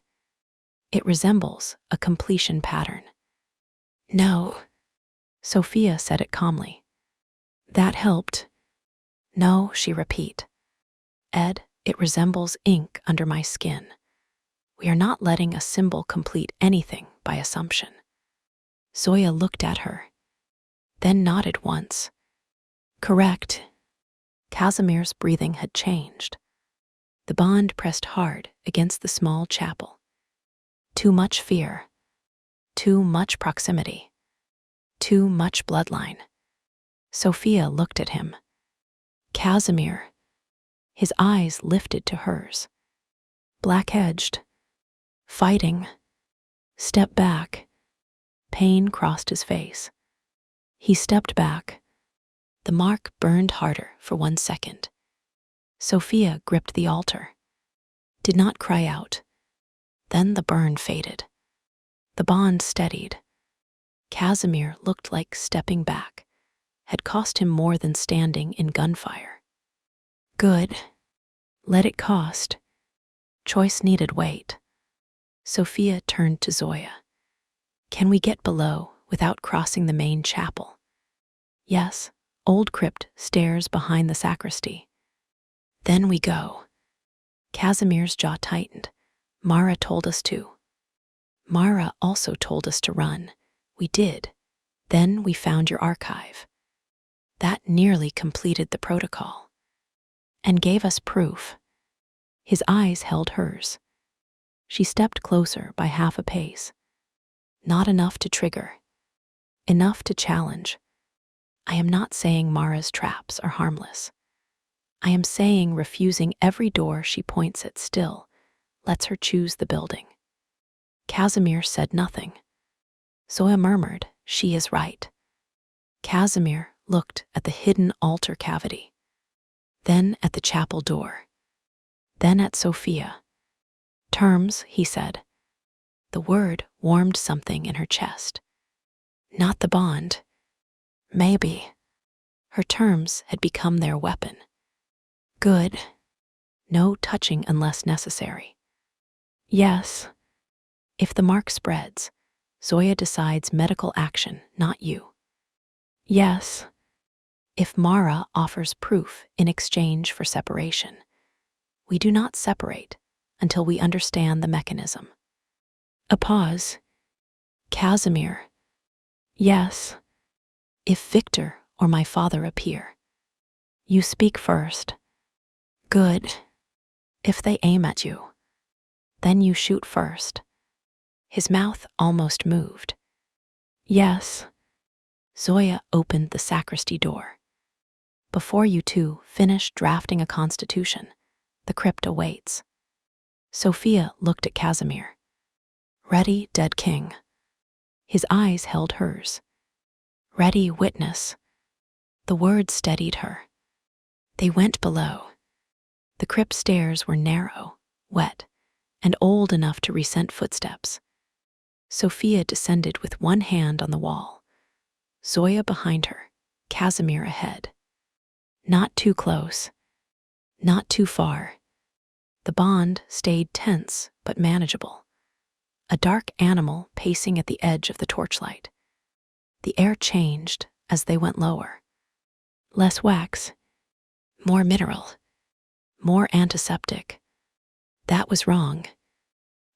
It resembles a completion pattern. No, Sophia said it calmly. That helped. No, she repeated. Ed, it resembles ink under my skin. We are not letting a symbol complete anything by assumption. Zoya looked at her, then nodded once. Correct. Casimir's breathing had changed. The bond pressed hard against the small chapel. Too much fear. Too much proximity. Too much bloodline. Sophia looked at him. Casimir. His eyes lifted to hers. Black-edged. Fighting. Step back. Pain crossed his face. He stepped back. The mark burned harder for 1 second. Sophia gripped the altar. Did not cry out. Then the burn faded. The bond steadied. Casimir looked like stepping back had cost him more than standing in gunfire. Good. Let it cost. Choice needed weight. Sophia turned to Zoya. Can we get below without crossing the main chapel? Yes, old crypt stairs behind the sacristy. Then we go. Casimir's jaw tightened. Mara told us to. Mara also told us to run. We did. Then we found your archive. That nearly completed the protocol. And gave us proof. His eyes held hers. She stepped closer by half a pace. Not enough to trigger. Enough to challenge. I am not saying Mara's traps are harmless. I am saying refusing every door she points at still lets her choose the building. Casimir said nothing. Zoya murmured, she is right. Casimir looked at the hidden altar cavity, then at the chapel door, then at Sophia. Terms, he said. The word warmed something in her chest. Not the bond. Maybe. Her terms had become their weapon. Good. No touching unless necessary. Yes. If the mark spreads, Zoya decides medical action, not you. Yes. If Mara offers proof in exchange for separation, we do not separate until we understand the mechanism. A pause. Casimir. Yes. If Victor or my father appear, you speak first. Good. If they aim at you, then you shoot first. His mouth almost moved. Yes. Zoya opened the sacristy door. Before you two finish drafting a constitution, the crypt awaits. Sophia looked at Casimir. Ready, dead king. His eyes held hers. Ready, witness. The words steadied her. They went below. The crypt stairs were narrow, wet, and old enough to resent footsteps. Sophia descended with one hand on the wall. Zoya behind her, Casimir ahead. Not too close. Not too far. The bond stayed tense but manageable. A dark animal pacing at the edge of the torchlight. The air changed as they went lower. Less wax. More mineral. More antiseptic. That was wrong.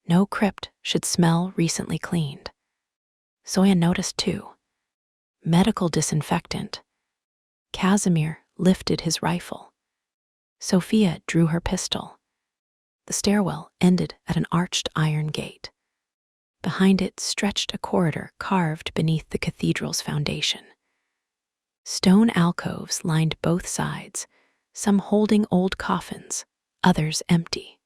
No crypt should smell recently cleaned. Zoya noticed too. Medical disinfectant. Casimir lifted his rifle. Sophia drew her pistol. The stairwell ended at an arched iron gate. Behind it stretched a corridor carved beneath the cathedral's foundation. Stone alcoves lined both sides, some holding old coffins, others empty.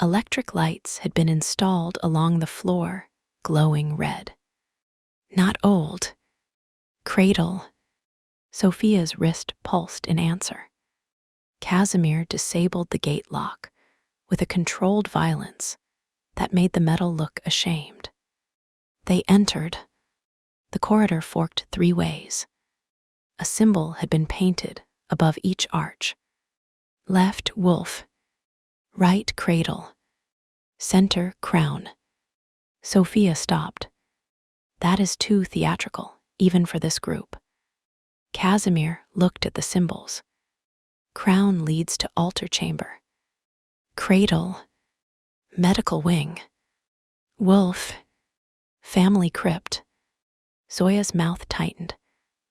Electric lights had been installed along the floor, glowing red. Not old. Cradle. Sophia's wrist pulsed in answer. Casimir disabled the gate lock with a controlled violence that made the metal look ashamed. They entered. The corridor forked 3 ways. A symbol had been painted above each arch. Left, wolf. Right cradle. Center crown. Sophia stopped. That is too theatrical, even for this group. Casimir looked at the symbols. Crown leads to altar chamber. Cradle. Medical wing. Wolf. Family crypt. Zoya's mouth tightened.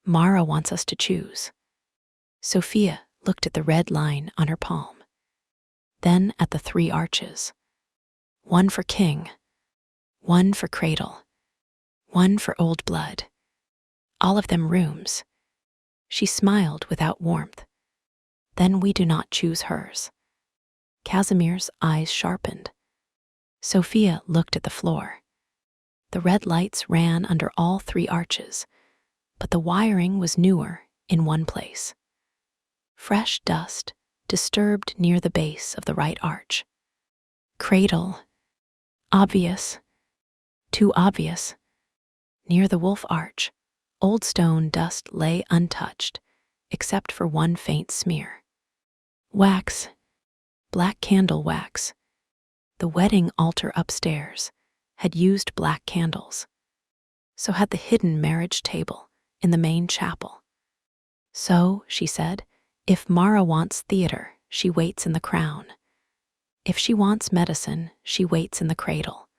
Mara wants us to choose. Sophia looked at the red line on her palm. Then at the 3 arches. 1 for king. 1 for cradle. 1 for old blood. All of them rooms. She smiled without warmth. Then we do not choose hers. Casimir's eyes sharpened. Sophia looked at the floor. The red lights ran under all 3 arches, but the wiring was newer in one place. Fresh dust disturbed near the base of the right arch. Cradle. Obvious. Too obvious. Near the wolf arch, old stone dust lay untouched, except for one faint smear. Wax. Black candle wax. The wedding altar upstairs had used black candles. So had the hidden marriage table in the main chapel. So, she said, if Mara wants theater, she waits in the crown. If she wants medicine, she waits in the cradle.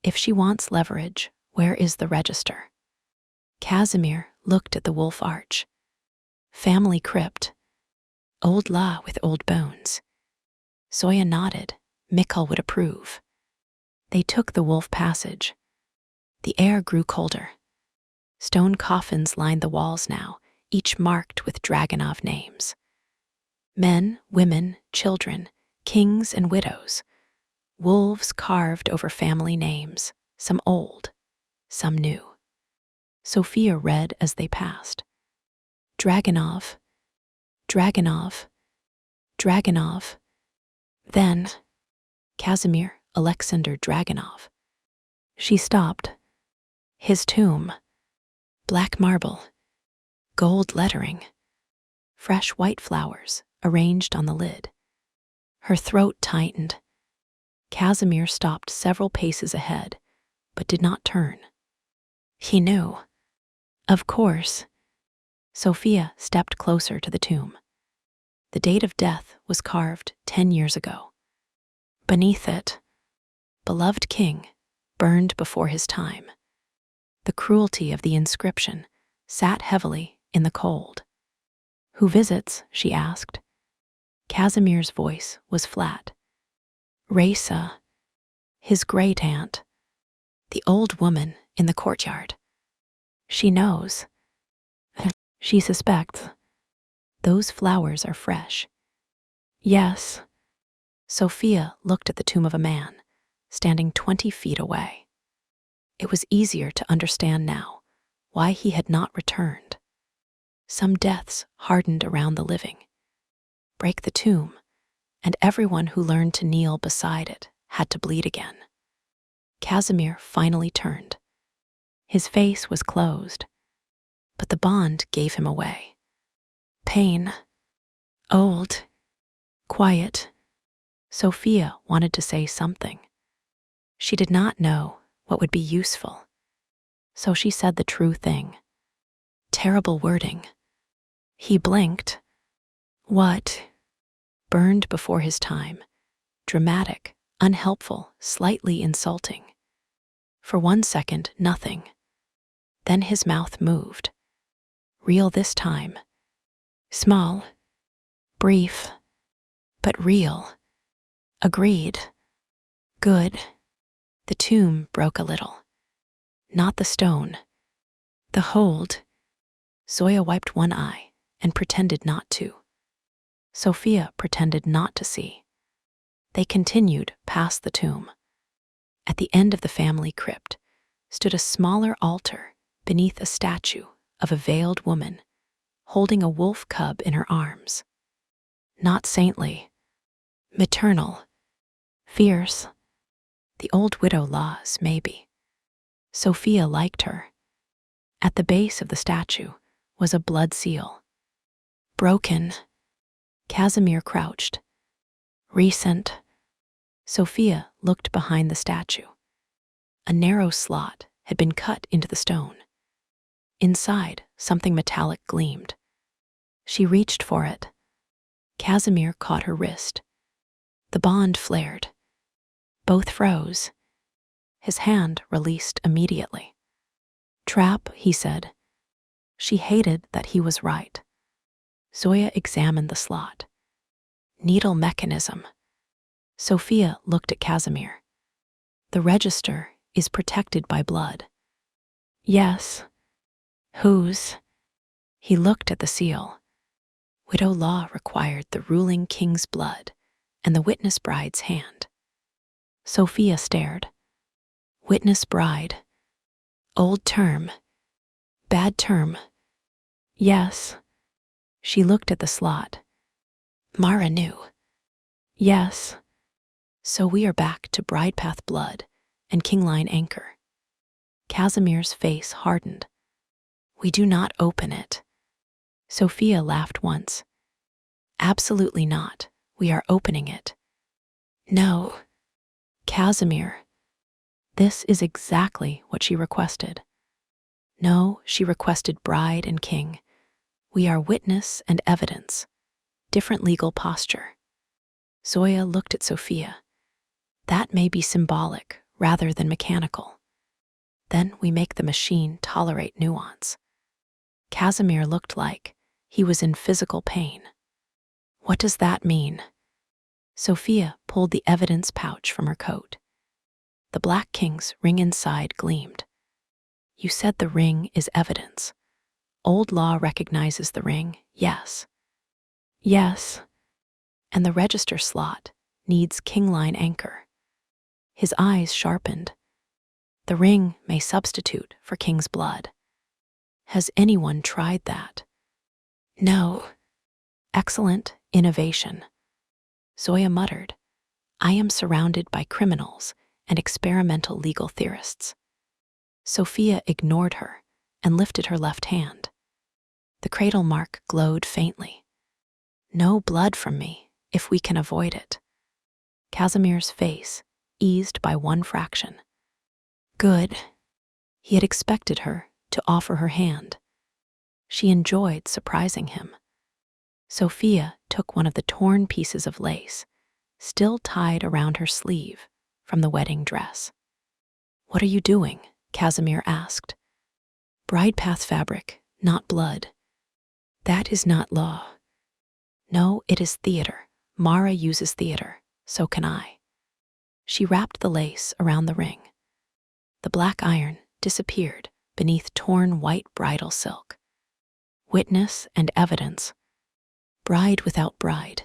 If she wants leverage, where is the register? Casimir looked at the wolf arch. Family crypt. Old law with old bones. Zoya nodded. Mikkel would approve. They took the wolf passage. The air grew colder. Stone coffins lined the walls now, each marked with Dragonov names. Men, women, children, kings and widows. Wolves carved over family names, some old, some new. Sophia read as they passed. Dragonov, Dragonov, Dragonov. Then, Casimir Alexander Dragonov. She stopped. His tomb. Black marble. Gold lettering. Fresh white flowers arranged on the lid. Her throat tightened. Casimir stopped several paces ahead, but did not turn. He knew. Of course. Sophia stepped closer to the tomb. The date of death was carved 10 years ago. Beneath it, beloved king, burned before his time. The cruelty of the inscription sat heavily in the cold. Who visits? She asked. Casimir's voice was flat. Raisa, his great aunt, the old woman in the courtyard. She knows. She suspects. Those flowers are fresh. Yes. Sophia looked at the tomb of a man, standing 20 feet away. It was easier to understand now why he had not returned. Some deaths hardened around the living. Break the tomb, and everyone who learned to kneel beside it had to bleed again. Casimir finally turned. His face was closed, but the bond gave him away. Pain. Old. Quiet. Sophia wanted to say something. She did not know what would be useful, so she said the true thing. Terrible wording. He blinked. What? Burned before his time. Dramatic, unhelpful, slightly insulting. For 1 second, nothing. Then his mouth moved. Real this time. Small. Brief. But real. Agreed. Good. The tomb broke a little. Not the stone. The hold. Zoya wiped one eye and pretended not to. Sophia pretended not to see. They continued past the tomb. At the end of the family crypt stood a smaller altar beneath a statue of a veiled woman holding a wolf cub in her arms. Not saintly. Maternal. Fierce. The old widow laws, maybe. Sophia liked her. At the base of the statue was a blood seal. Broken. Casimir crouched. Recent. Sophia looked behind the statue. A narrow slot had been cut into the stone. Inside, something metallic gleamed. She reached for it. Casimir caught her wrist. The bond flared. Both froze. His hand released immediately. Trap, he said. She hated that he was right. Zoya examined the slot. Needle mechanism. Sophia looked at Casimir. The register is protected by blood. Yes. Whose? He looked at the seal. Widow law required the ruling king's blood and the witness bride's hand. Sophia stared. Witness bride. Old term. Bad term. Yes. She looked at the slot. Mara knew. Yes. So we are back to bride path blood and kingline anchor. Casimir's face hardened. We do not open it. Sophia laughed once. Absolutely not. We are opening it. No. Casimir. This is exactly what she requested. No, she requested bride and king. We are witness and evidence. Different legal posture. Zoya looked at Sophia. That may be symbolic rather than mechanical. Then we make the machine tolerate nuance. Casimir looked like he was in physical pain. What does that mean? Sophia pulled the evidence pouch from her coat. The Black King's ring inside gleamed. You said the ring is evidence. Old law recognizes the ring, yes. Yes. And the register slot needs kingline anchor. His eyes sharpened. The ring may substitute for king's blood. Has anyone tried that? No. Excellent innovation. Zoya muttered, I am surrounded by criminals and experimental legal theorists. Sophia ignored her and lifted her left hand. The cradle mark glowed faintly. No blood from me, if we can avoid it. Casimir's face eased by one fraction. Good. He had expected her to offer her hand. She enjoyed surprising him. Sophia took one of the torn pieces of lace, still tied around her sleeve, from the wedding dress. What are you doing? Casimir asked. Bride path fabric, not blood. That is not law. No, it is theater. Mara uses theater, so can I. She wrapped the lace around the ring. The black iron disappeared beneath torn white bridal silk. Witness and evidence. Bride without bride.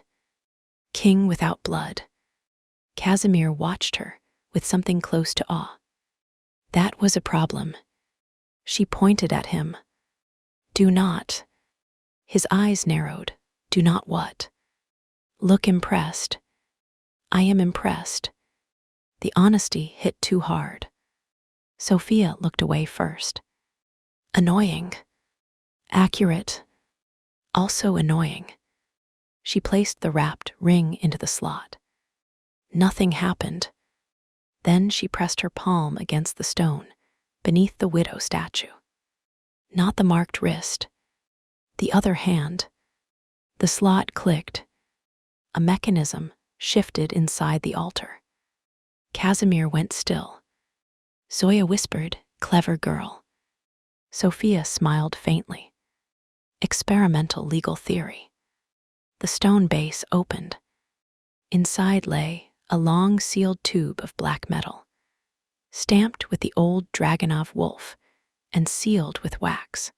King without blood. Casimir watched her with something close to awe. That was a problem. She pointed at him. Do not. His eyes narrowed. Do not what? Look impressed. I am impressed. The honesty hit too hard. Sophia looked away first. Annoying. Accurate. Also annoying. She placed the wrapped ring into the slot. Nothing happened. Then she pressed her palm against the stone, beneath the widow statue. Not the marked wrist. The other hand. The slot clicked. A mechanism shifted inside the altar. Casimir went still. Zoya whispered, clever girl. Sophia smiled faintly. Experimental legal theory. The stone base opened. Inside lay a long sealed tube of black metal, stamped with the old Dragunov wolf and sealed with wax.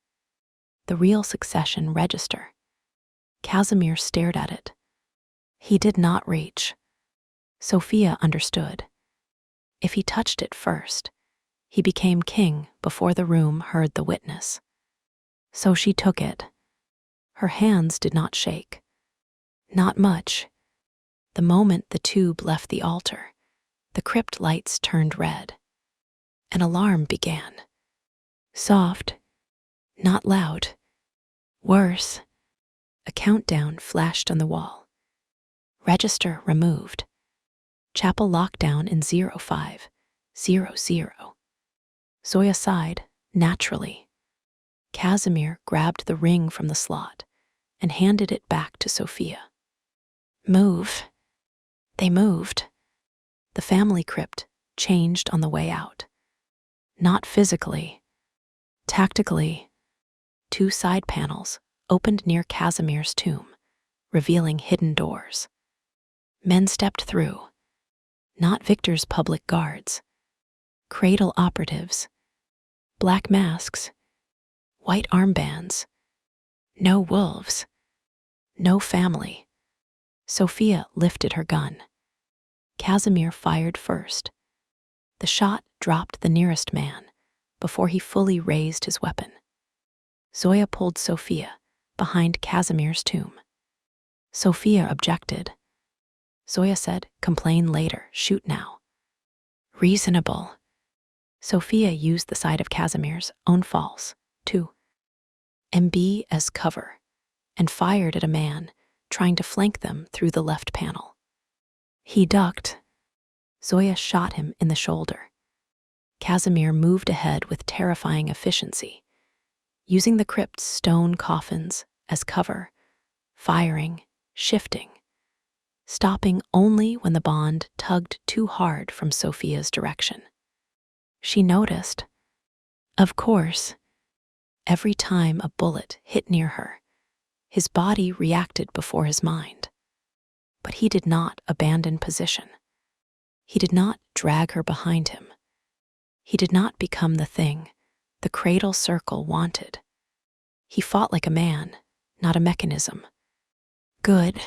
The real succession register. Casimir stared at it. He did not reach. Sophia understood. If he touched it first, he became king before the room heard the witness. So she took it. Her hands did not shake. Not much. The moment the tube left the altar, the crypt lights turned red. An alarm began. Soft, not loud. Worse. A countdown flashed on the wall. Register removed. Chapel lockdown in 0500. Zoya sighed, naturally. Casimir grabbed the ring from the slot and handed it back to Sophia. Move. They moved. The family crypt changed on the way out. Not physically. Tactically. 2 side panels opened near Casimir's tomb, revealing hidden doors. Men stepped through. Not Victor's public guards. Cradle operatives. Black masks. White armbands. No wolves. No family. Sophia lifted her gun. Casimir fired first. The shot dropped the nearest man before he fully raised his weapon. Zoya pulled Sophia behind Casimir's tomb. Sophia objected. Zoya said, "Complain later, shoot now." Reasonable. Sophia used the side of Casimir's own false to MB as cover and fired at a man trying to flank them through the left panel. He ducked. Zoya shot him in the shoulder. Casimir moved ahead with terrifying efficiency, using the crypt's stone coffins as cover, firing, shifting, stopping only when the bond tugged too hard from Sophia's direction. She noticed. Of course, every time a bullet hit near her, his body reacted before his mind. But he did not abandon position. He did not drag her behind him. He did not become the thing the cradle circle wanted. He fought like a man, not a mechanism. Good.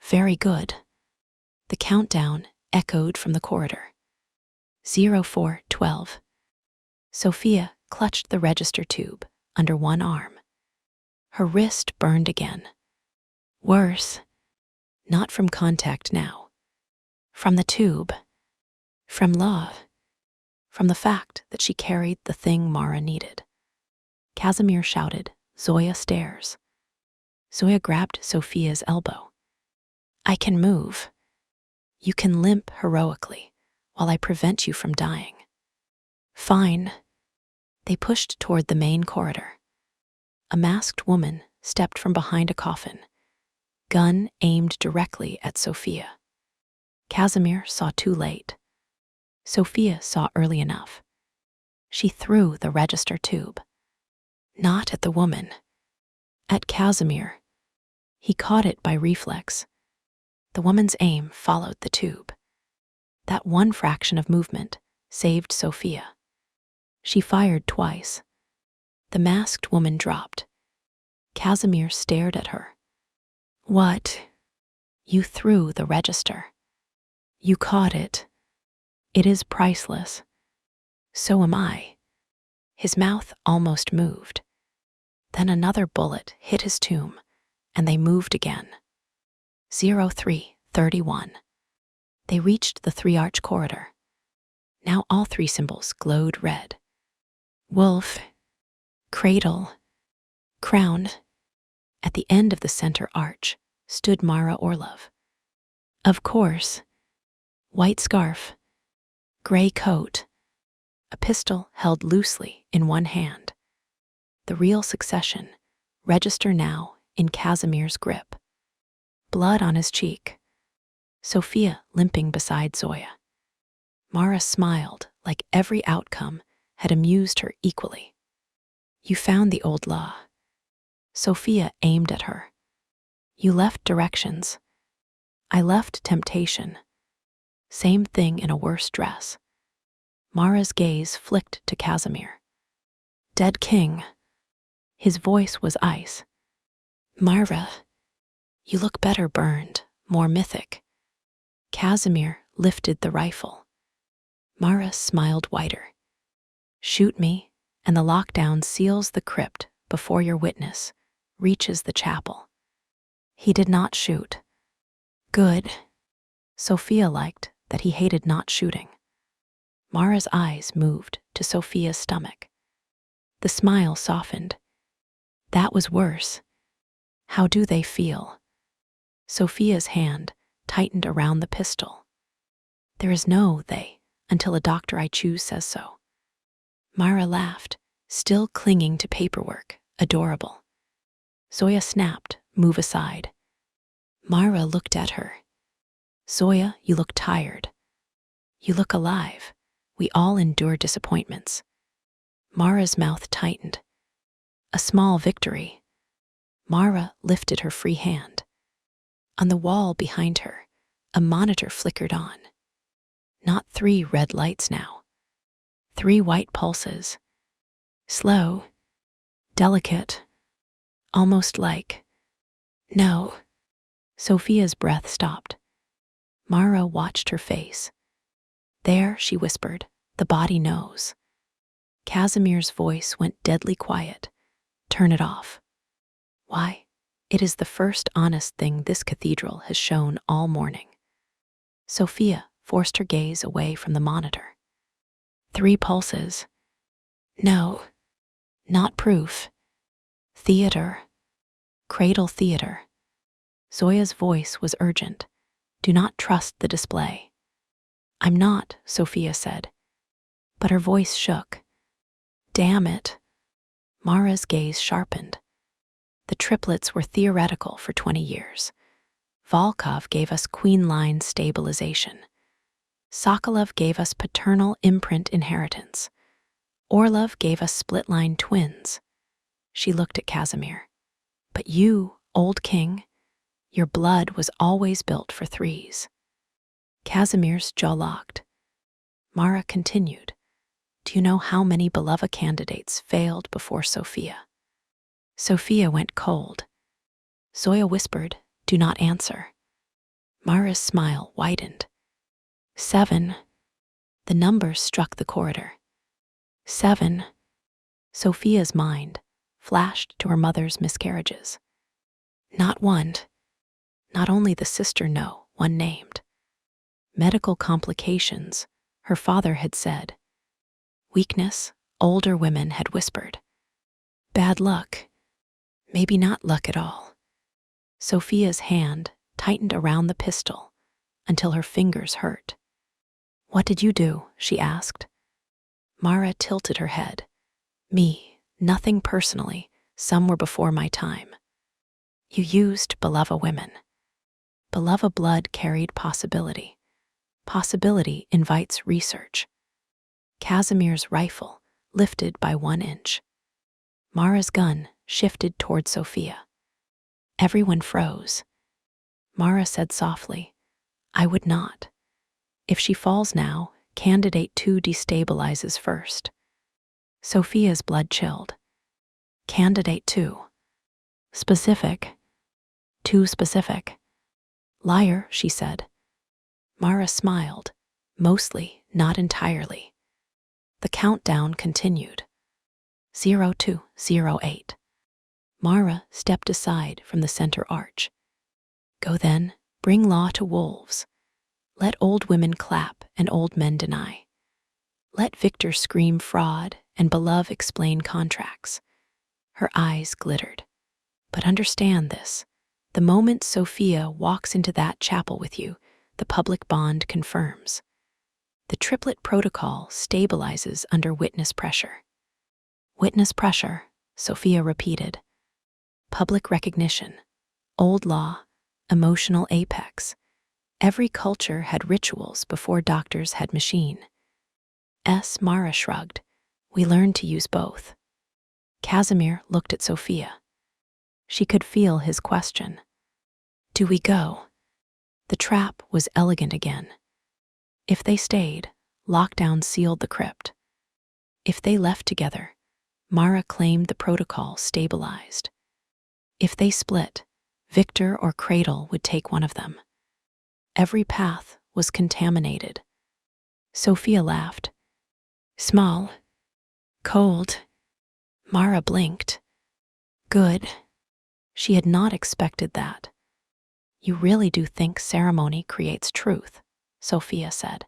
Very good. The countdown echoed from the corridor. 0412. Sophia clutched the register tube under one arm. Her wrist burned again. Worse. Not from contact now. From the tube. From love. From the fact that she carried the thing Mara needed. Casimir shouted, "Zoya stairs." Zoya grabbed Sophia's elbow. "I can move. You can limp heroically while I prevent you from dying." Fine. They pushed toward the main corridor. A masked woman stepped from behind a coffin, gun aimed directly at Sophia. Casimir saw too late. Sophia saw early enough. She threw the register tube. Not at the woman. At Casimir. He caught it by reflex. The woman's aim followed the tube. That one fraction of movement saved Sophia. She fired twice. The masked woman dropped. Casimir stared at her. What? You threw the register. You caught it. It is priceless. So am I. His mouth almost moved. Then another bullet hit his tomb, and they moved again. 0331. They reached the 3-arch corridor. Now all 3 symbols glowed red. Wolf, cradle, crown. At the end of the center arch stood Mara Orlov. Of course. White scarf, gray coat, a pistol held loosely in one hand. The real succession, register now in Casimir's grip. Blood on his cheek. Sophia limping beside Zoya. Mara smiled like every outcome had amused her equally. You found the old law. Sophia aimed at her. You left directions. I left temptation. Same thing in a worse dress. Mara's gaze flicked to Casimir. Dead king. His voice was ice. Mara, you look better burned, more mythic. Casimir lifted the rifle. Mara smiled wider. Shoot me, and the lockdown seals the crypt before your witness reaches the chapel. He did not shoot. Good. Sophia liked that he hated not shooting. Mara's eyes moved to Sophia's stomach. The smile softened. That was worse. How do they feel? Sophia's hand tightened around the pistol. There is no they until a doctor I choose says so. Myra laughed, still clinging to paperwork, adorable. Zoya snapped, move aside. Myra looked at her. Zoya, you look tired. You look alive. We all endure disappointments. Mara's mouth tightened. A small victory. Mara lifted her free hand. On the wall behind her, a monitor flickered on. Not 3 red lights now. 3 white pulses. Slow. Delicate. Almost like. No. Sophia's breath stopped. Mara watched her face. There, she whispered, the body knows. Casimir's voice went deadly quiet. Turn it off. Why? It is the first honest thing this cathedral has shown all morning. Sophia forced her gaze away from the monitor. 3 pulses. No, not proof. Theater. Cradle theater. Zoya's voice was urgent. Do not trust the display. I'm not, Sophia said. But her voice shook. Damn it. Mara's gaze sharpened. The triplets were theoretical for 20 years. Volkov gave us queen line stabilization. Sokolov gave us paternal imprint inheritance. Orlov gave us split-line twins. She looked at Casimir. But you, old king, your blood was always built for 3s. Casimir's jaw locked. Mara continued. Do you know how many Bratva candidates failed before Sophia? Sophia went cold. Zoya whispered, do not answer. Mara's smile widened. 7. The numbers struck the corridor. 7. Sophia's mind flashed to her mother's miscarriages. Not 1. Not only the sister, no, 1 named. Medical complications, her father had said. Weakness, older women had whispered. Bad luck. Maybe not luck at all. Sophia's hand tightened around the pistol until her fingers hurt. What did you do? She asked. Mara tilted her head. Me, nothing personally. Some were before my time. You used Bratva women. Bratva blood carried possibility. Possibility invites research. Casimir's rifle lifted by 1 inch. Mara's gun shifted toward Sophia. Everyone froze. Mara said softly, I would not. If she falls now, candidate 2 destabilizes first. Sophia's blood chilled. Candidate 2. Specific. Too specific. Liar, she said. Mara smiled. Mostly, not entirely. The countdown continued. 0208. Mara stepped aside from the center arch. Go then, bring law to wolves. Let old women clap and old men deny. Let Victor scream fraud and Beloved explain contracts. Her eyes glittered. But understand this. The moment Sophia walks into that chapel with you, the public bond confirms. The triplet protocol stabilizes under witness pressure. Witness pressure, Sophia repeated. Public recognition, old law, emotional apex. Every culture had rituals before doctors had machine. Mara shrugged. We learned to use both. Casimir looked at Sophia. She could feel his question. Do we go? The trap was elegant again. If they stayed, lockdown sealed the crypt. If they left together, Mara claimed the protocol stabilized. If they split, Victor or Cradle would take one of them. Every path was contaminated. Sophia laughed. Small. Cold. Mara blinked. Good. She had not expected that. You really do think ceremony creates truth, Sophia said.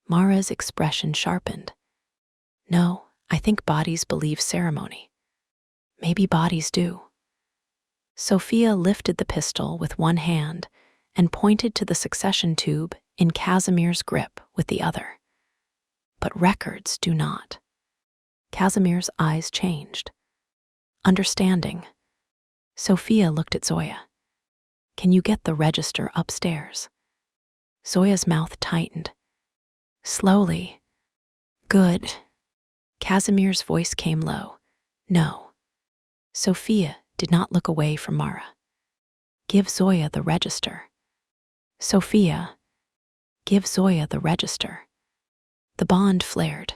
Mara's expression sharpened. No, I think bodies believe ceremony. Maybe bodies do. Sophia lifted the pistol with 1 hand and pointed to the succession tube in Casimir's grip with the other. But records do not. Casimir's eyes changed. Understanding. Sophia looked at Zoya. Can you get the register upstairs? Zoya's mouth tightened. Slowly. Good. Casimir's voice came low. No. Sophia did not look away from Mara. Give Zoya the register. Sophia. Give Zoya the register. The bond flared.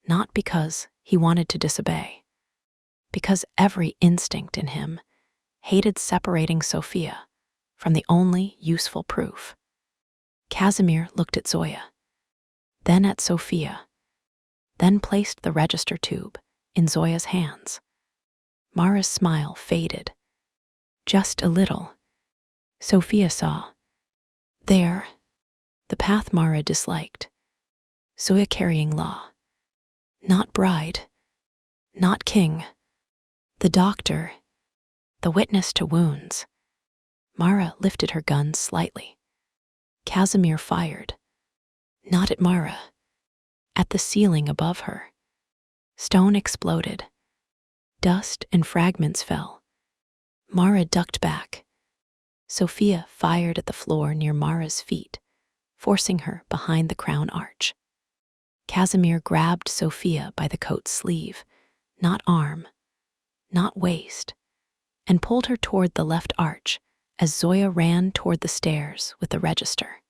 Not because he wanted to disobey. Because every instinct in him hated separating Sophia from the only useful proof. Casimir looked at Zoya, then at Sophia, then placed the register tube in Zoya's hands. Mara's smile faded. Just a little. Sophia saw. There, the path Mara disliked. Zoya carrying law. Not bride. Not king. The doctor. The witness to wounds. Mara lifted her gun slightly. Casimir fired. Not at Mara. At the ceiling above her. Stone exploded. Dust and fragments fell. Mara ducked back. Sophia fired at the floor near Mara's feet, forcing her behind the crown arch. Casimir grabbed Sophia by the coat sleeve, not arm, not waist, and pulled her toward the left arch as Zoya ran toward the stairs with the register.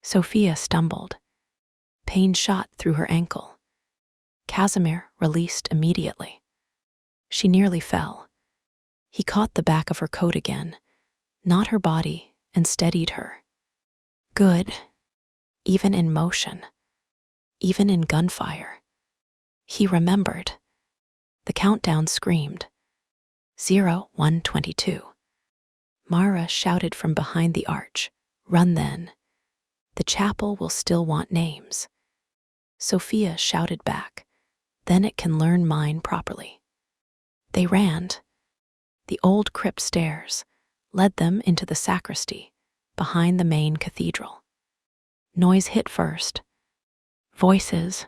Sophia stumbled. Pain shot through her ankle. Casimir released immediately. She nearly fell. He caught the back of her coat again, not her body, and steadied her. Good. Even in motion. Even in gunfire. He remembered. The countdown screamed. 01:22. Mara shouted from behind the arch, Run then. The chapel will still want names. Sophia shouted back, Then it can learn mine properly. They ran. The old crypt stairs led them into the sacristy, behind the main cathedral. Noise hit first. Voices.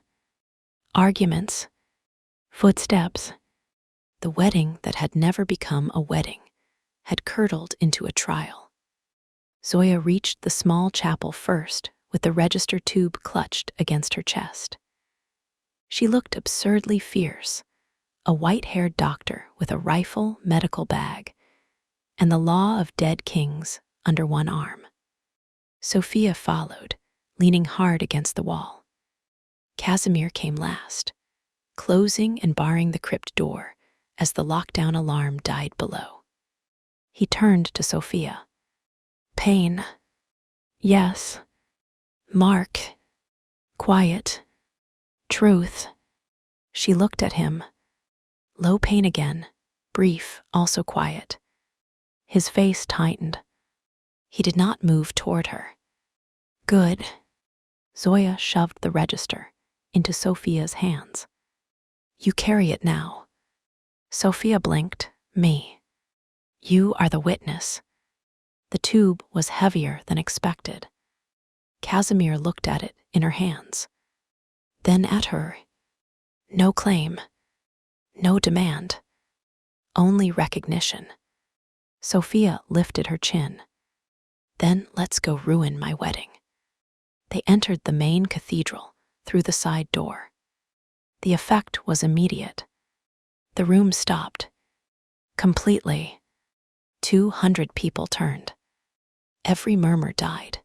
Arguments. Footsteps. The wedding that had never become a wedding had curdled into a trial. Zoya reached the small chapel first with the register tube clutched against her chest. She looked absurdly fierce, a white-haired doctor with a rifle medical bag and the law of dead kings under one arm. Sophia followed, leaning hard against the wall. Casimir came last, closing and barring the crypt door as the lockdown alarm died below. He turned to Sophia. Pain. Yes. Mark. Quiet. Truth. She looked at him. Low pain again, brief, also quiet. His face tightened. He did not move toward her. Good. Zoya shoved the register into Sophia's hands. You carry it now. Sophia blinked. Me. You are the witness. The tube was heavier than expected. Casimir looked at it in her hands. Then at her. No claim. No demand. Only recognition. Sophia lifted her chin. Then let's go ruin my wedding. They entered the main cathedral through the side door. The effect was immediate. The room stopped. Completely. 200 people turned. Every murmur died.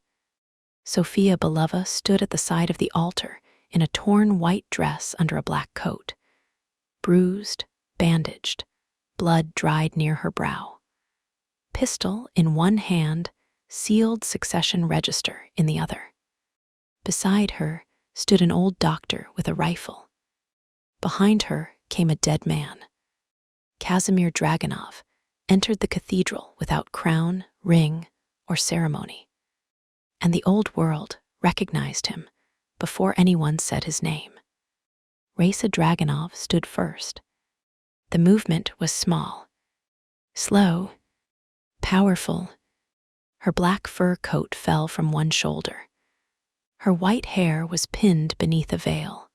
Sophia Belova stood at the side of the altar in a torn white dress under a black coat. Bruised, bandaged, blood dried near her brow. Pistol in one hand, sealed succession register in the other. Beside her stood an old doctor with a rifle. Behind her came a dead man. Casimir Dragunov entered the cathedral without crown, ring, or ceremony. And the old world recognized him before anyone said his name. Raisa Dragunov stood first. The movement was small, slow, powerful, Her black fur coat fell from one shoulder. Her white hair was pinned beneath a veil.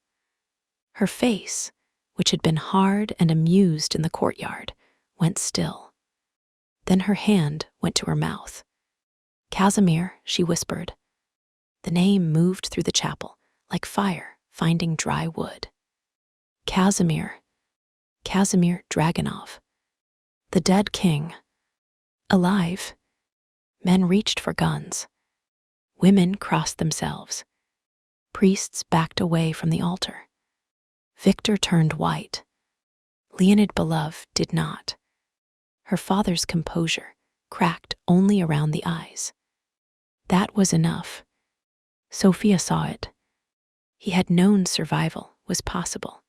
Her face, which had been hard and amused in the courtyard, went still. Then her hand went to her mouth. "Casimir," she whispered. The name moved through the chapel, like fire finding dry wood. Casimir. Casimir Dragunov. The dead king. Alive. Men reached for guns. Women crossed themselves. Priests backed away from the altar. Victor turned white. Leonid Belov did not. Her father's composure cracked only around the eyes. That was enough. Sophia saw it. He had known survival was possible.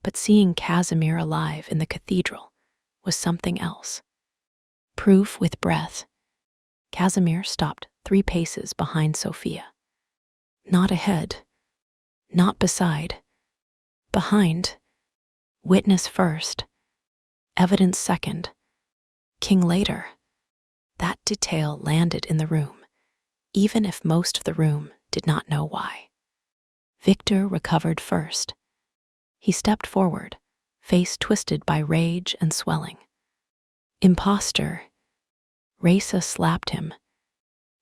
But seeing Casimir alive in the cathedral was something else. Proof with breath. Casimir stopped 3 paces behind Sophia. Not ahead. Not beside. Behind. Witness first. Evidence second. King later. That detail landed in the room, even if most of the room did not know why. Victor recovered first. He stepped forward, face twisted by rage and swelling. Imposter. Raisa slapped him.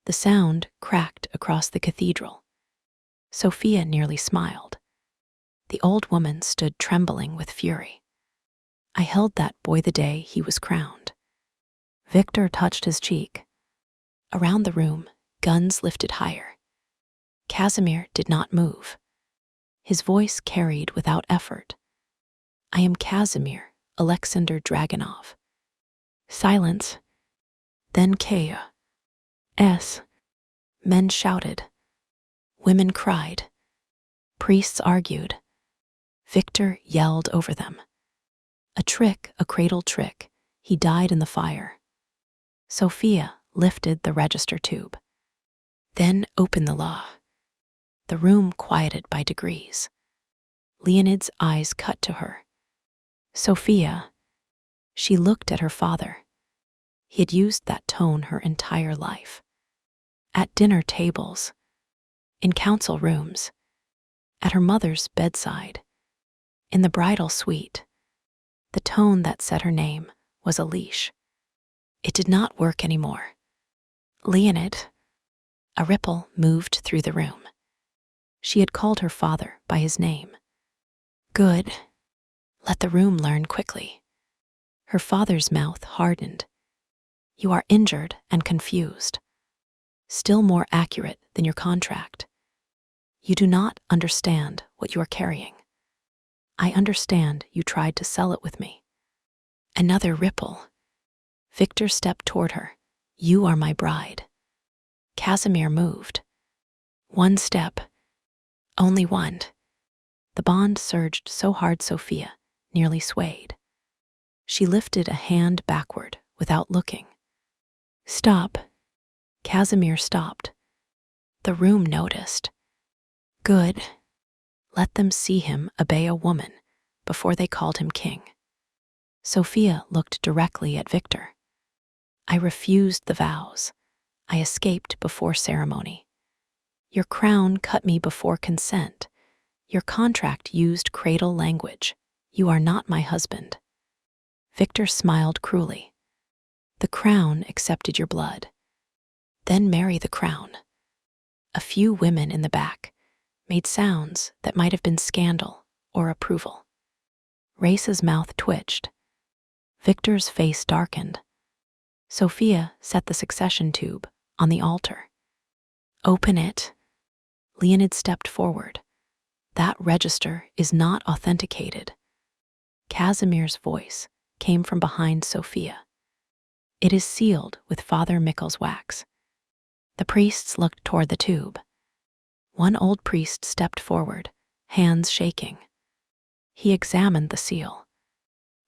The sound cracked across the cathedral. Sophia nearly smiled. The old woman stood trembling with fury. I held that boy the day he was crowned. Victor touched his cheek. Around the room, guns lifted higher. Casimir did not move. His voice carried without effort. I am Casimir, Alexander Dragunov. Silence. Then Kaya. S. Men shouted. Women cried. Priests argued. Victor yelled over them. A cradle trick. He died in the fire. Sophia lifted the register tube. Then opened the law. The room quieted by degrees. Leonid's eyes cut to her. Sophia. She looked at her father. He had used that tone her entire life. At dinner tables, in council rooms, at her mother's bedside, in the bridal suite. The tone that said her name was a leash. It did not work anymore. Leonid. A ripple moved through the room. She had called her father by his name. Good. Let the room learn quickly. Her father's mouth hardened. You are injured and confused. Still more accurate than your contract. You do not understand what you are carrying. I understand you tried to sell it with me. Another ripple. Victor stepped toward her. You are my bride. Casimir moved. One step. Only one. The bond surged so hard Sophia nearly swayed. She lifted a hand backward without looking. Stop. Casimir stopped. The room noticed. Good. Let them see him obey a woman before they called him king. Sophia looked directly at Victor. I refused the vows. I escaped before ceremony. Your crown cut me before consent. Your contract used cradle language. You are not my husband. Victor smiled cruelly. The crown accepted your blood. Then marry the crown. A few women in the back made sounds that might have been scandal or approval. Raisa's mouth twitched. Victor's face darkened. Sophia set the succession tube on the altar. Open it. Leonid stepped forward. That register is not authenticated. Casimir's voice came from behind Sophia. It is sealed with Father Mikkel's wax. The priests looked toward the tube. One old priest stepped forward, hands shaking. He examined the seal.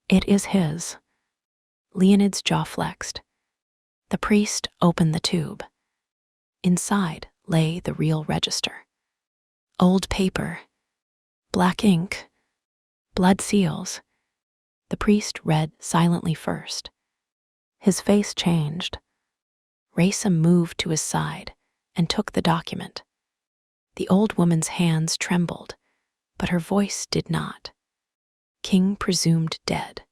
It is his. Leonid's jaw flexed. The priest opened the tube. Inside lay the real register. Old paper, black ink, blood seals. The priest read silently first. His face changed. Raisa moved to his side and took the document. The old woman's hands trembled, but her voice did not. King presumed dead.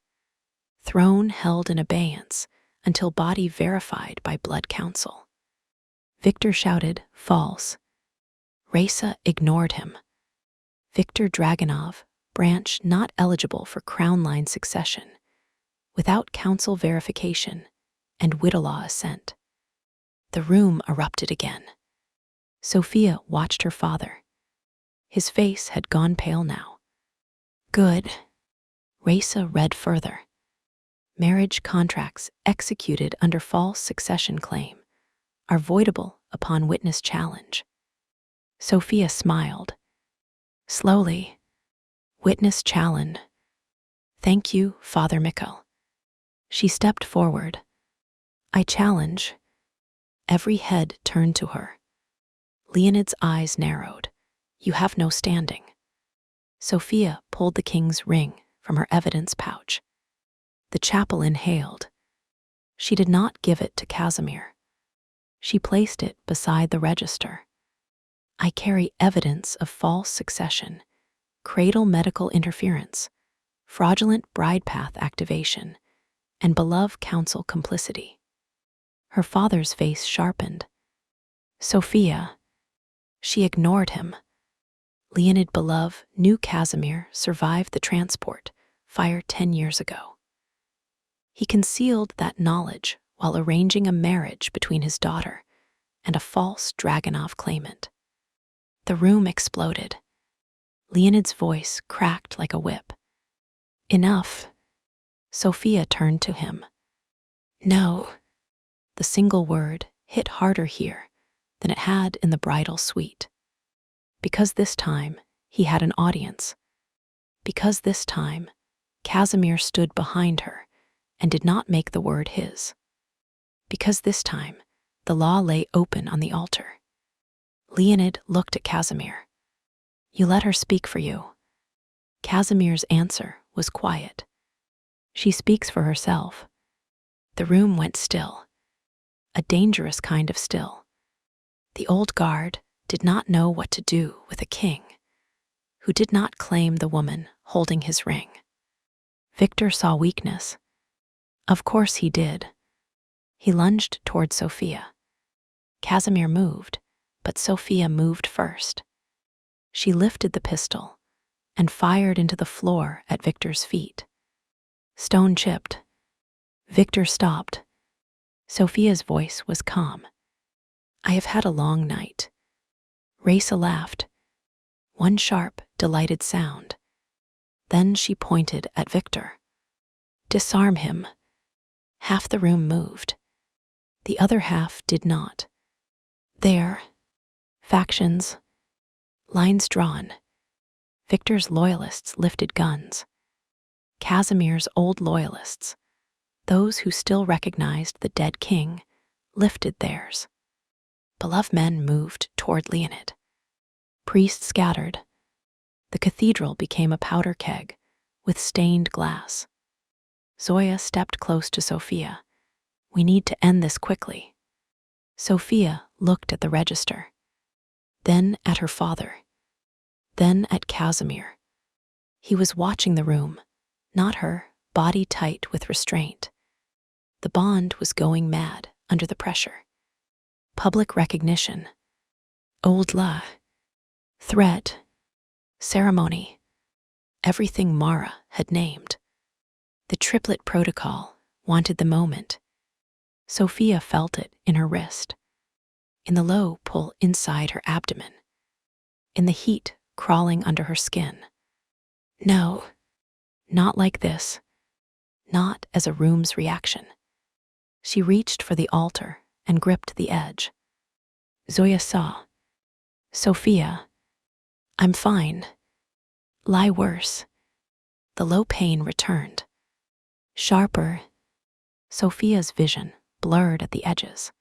Throne held in abeyance until body verified by blood council. Victor shouted, "False." Raisa ignored him. Victor Dragunov, branch not eligible for crown line succession, without council verification and Widalaw assent. The room erupted again. Sophia watched her father. His face had gone pale now. Good. Raisa read further. Marriage contracts executed under false succession claim are voidable upon witness challenge. Sophia smiled. Slowly. Witness challenge. Thank you, Father Mikkel. She stepped forward. I challenge. Every head turned to her. Leonid's eyes narrowed. You have no standing. Sophia pulled the king's ring from her evidence pouch. The chapel inhaled. She did not give it to Casimir. She placed it beside the register. I carry evidence of false succession, cradle medical interference, fraudulent bride path activation, and beloved council complicity. Her father's face sharpened. Sophia. She ignored him. Leonid Belov knew Casimir survived the transport fire 10 years ago. He concealed that knowledge while arranging a marriage between his daughter and a false Dragunov claimant. The room exploded. Leonid's voice cracked like a whip. Enough. Sophia turned to him. No. The single word hit harder here than it had in the bridal suite. Because this time he had an audience. Because this time Casimir stood behind her and did not make the word his. Because this time the law lay open on the altar. Leonid looked at Casimir. You let her speak for you. Casimir's answer was quiet. She speaks for herself. The room went still. A dangerous kind of still. The old guard did not know what to do with a king who did not claim the woman holding his ring. Victor saw weakness. Of course he did. He lunged toward Sophia. Casimir moved, but Sophia moved first. She lifted the pistol and fired into the floor at Victor's feet. Stone chipped. Victor stopped. Sophia's voice was calm. I have had a long night. Raisa laughed. One sharp, delighted sound. Then she pointed at Victor. Disarm him. Half the room moved. The other half did not. There. Factions. Lines drawn. Victor's loyalists lifted guns. Casimir's old loyalists, those who still recognized the dead king, lifted theirs. Beloved men moved toward Leonid. Priests scattered. The cathedral became a powder keg with stained glass. Zoya stepped close to Sophia. We need to end this quickly. Sophia looked at the register, then at her father, then at Casimir. He was watching the room, not her, body tight with restraint. The bond was going mad under the pressure. Public recognition. Old law. Threat. Ceremony. Everything Mara had named. The triplet protocol wanted the moment. Sophia felt it in her wrist, in the low pull inside her abdomen, in the heat crawling under her skin. No, not like this. Not as a room's reaction. She reached for the altar and gripped the edge. Zoya saw. Sophia, I'm fine. Lie worse. The low pain returned. Sharper. Sophia's vision blurred at the edges.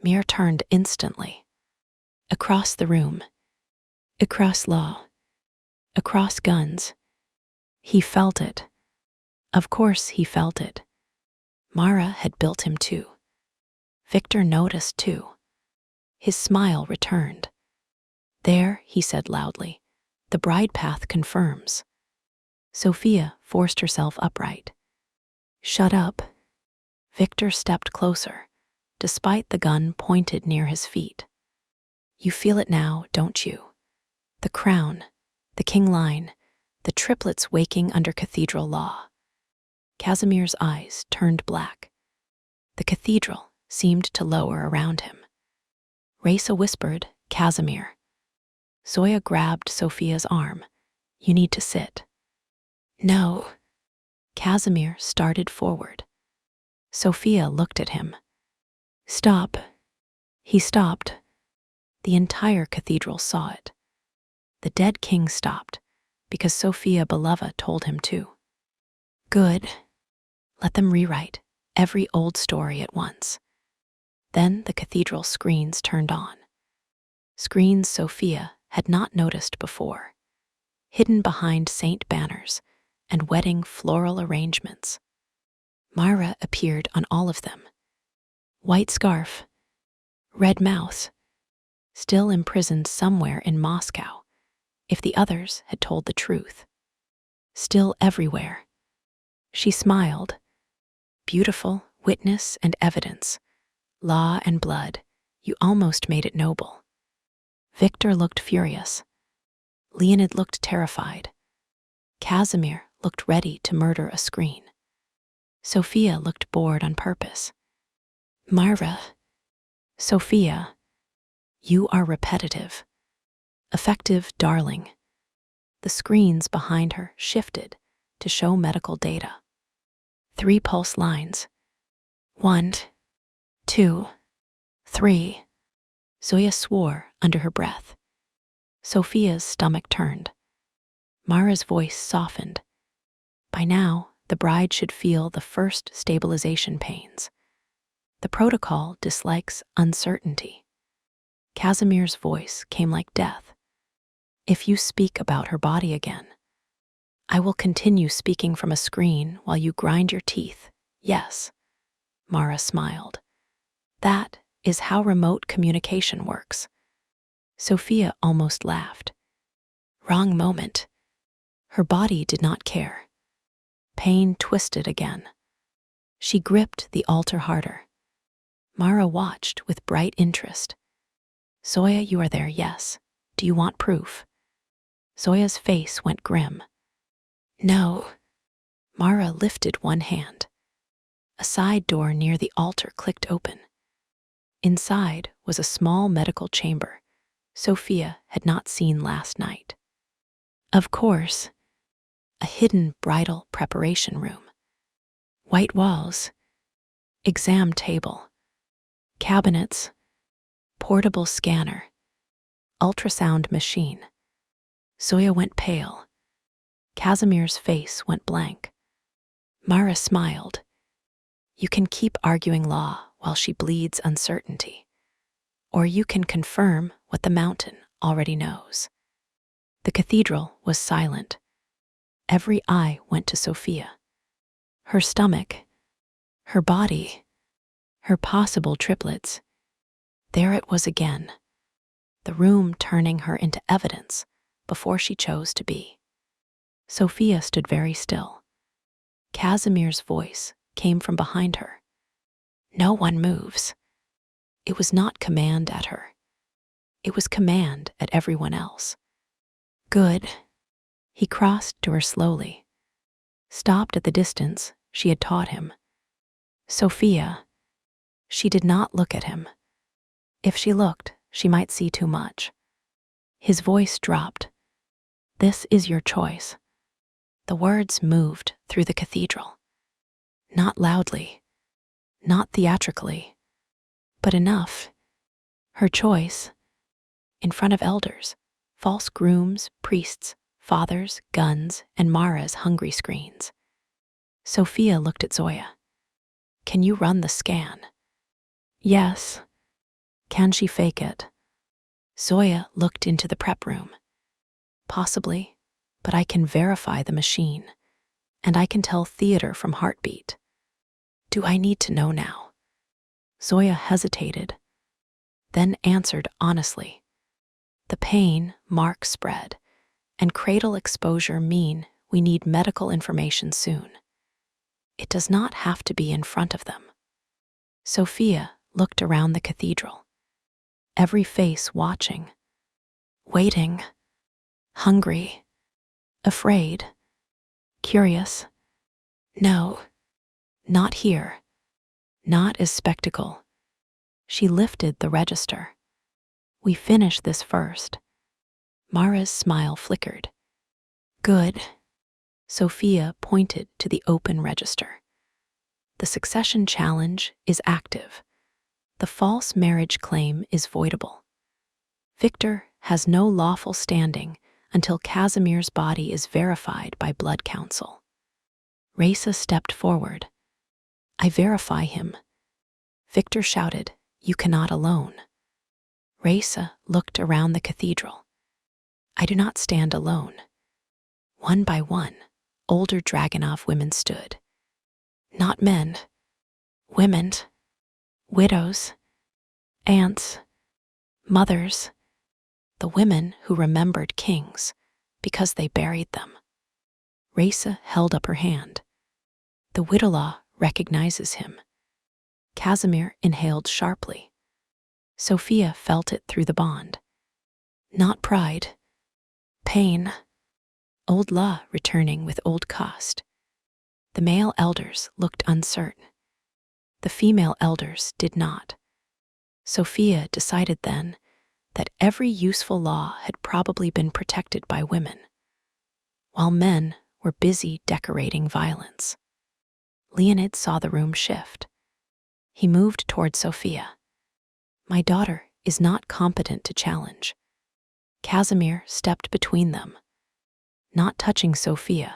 Mir turned instantly. Across the room. Across law. Across guns. He felt it. Of course he felt it. Mara had built him too. Victor noticed too. His smile returned. There, he said loudly, the bride path confirms. Sophia forced herself upright. Shut up. Victor stepped closer, despite the gun pointed near his feet. You feel it now, don't you? The crown, the king line, the triplets waking under cathedral law. Casimir's eyes turned black. The cathedral seemed to lower around him. Raisa whispered, Casimir. Zoya grabbed Sophia's arm. You need to sit. No. Casimir started forward. Sophia looked at him. Stop. He stopped. The entire cathedral saw it. The dead king stopped, because Sophia Belova told him to. Good. Let them rewrite every old story at once. Then the cathedral screens turned on. Screens Sophia had not noticed before, hidden behind saint banners and wedding floral arrangements. Mara appeared on all of them. White scarf, red mouth, still imprisoned somewhere in Moscow, if the others had told the truth. Still everywhere. She smiled. Beautiful witness and evidence. Law and blood, you almost made it noble. Victor looked furious. Leonid looked terrified. Casimir looked ready to murder a screen. Sophia looked bored on purpose. Mara. Sophia. You are repetitive. Effective, darling. The screens behind her shifted to show medical data. 3 pulse lines. 1, 2, 3. Zoya swore under her breath. Sophia's stomach turned. Mara's voice softened. By now, the bride should feel the first stabilization pains. The protocol dislikes uncertainty. Casimir's voice came like death. If you speak about her body again, I will continue speaking from a screen while you grind your teeth. Yes. Mara smiled. That is how remote communication works. Sophia almost laughed. Wrong moment. Her body did not care. Pain twisted again. She gripped the altar harder. Mara watched with bright interest. Zoya, you are there, yes. Do you want proof? Zoya's face went grim. No. Mara lifted one hand. A side door near the altar clicked open. Inside was a small medical chamber Sophia had not seen last night. Of course, a hidden bridal preparation room. White walls, exam table, cabinets, portable scanner, ultrasound machine. Zoya went pale. Casimir's face went blank. Mara smiled. You can keep arguing law while she bleeds uncertainty. Or you can confirm what the mountain already knows. The cathedral was silent. Every eye went to Sophia. Her stomach, her body, her possible triplets. There it was again. The room turning her into evidence before she chose to be. Sophia stood very still. Casimir's voice came from behind her. No one moves. It was not command at her. It was command at everyone else. Good. He crossed to her slowly, stopped at the distance she had taught him. Sophia. She did not look at him. If she looked, she might see too much. His voice dropped. This is your choice. The words moved through the cathedral. Not loudly, not theatrically, but enough. Her choice. In front of elders, false grooms, priests, fathers, guns, and Mara's hungry screens. Sophia looked at Zoya. Can you run the scan? Yes. Can she fake it? Zoya looked into the prep room. Possibly, but I can verify the machine, and I can tell theater from heartbeat. Do I need to know now? Zoya hesitated, then answered honestly. The pain, mark spread, and cradle exposure mean we need medical information soon. It does not have to be in front of them. Sophia looked around the cathedral, every face watching, waiting, hungry, afraid, curious. No, not here, not as spectacle. She lifted the register. We finish this first. Mara's smile flickered. Good. Sophia pointed to the open register. The succession challenge is active. The false marriage claim is voidable. Victor has no lawful standing until Casimir's body is verified by blood council. Raisa stepped forward. I verify him. Victor shouted, You cannot alone. Raisa looked around the cathedral. I do not stand alone. One by one, older Dragunov women stood. Not men, women, widows, aunts, mothers, the women who remembered kings because they buried them. Raisa held up her hand. The widow recognizes him. Casimir inhaled sharply. Sophia felt it through the bond. Not pride, pain. Old law returning with old cost. The male elders looked uncertain. The female elders did not. Sophia decided then that every useful law had probably been protected by women, while men were busy decorating violence. Leonid saw the room shift. He moved toward Sophia. My daughter is not competent to challenge. Casimir stepped between them, not touching Sophia,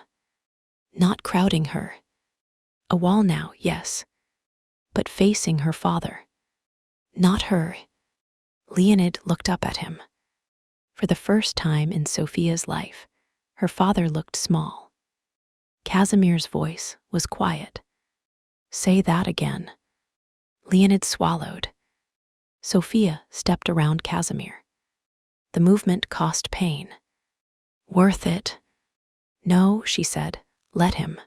not crowding her. A wall now, yes, but facing her father, not her. Leonid looked up at him. For the first time in Sophia's life, her father looked small. Casimir's voice was quiet. Say that again. Leonid swallowed. Sophia stepped around Casimir. The movement cost pain. Worth it. No, she said, let him.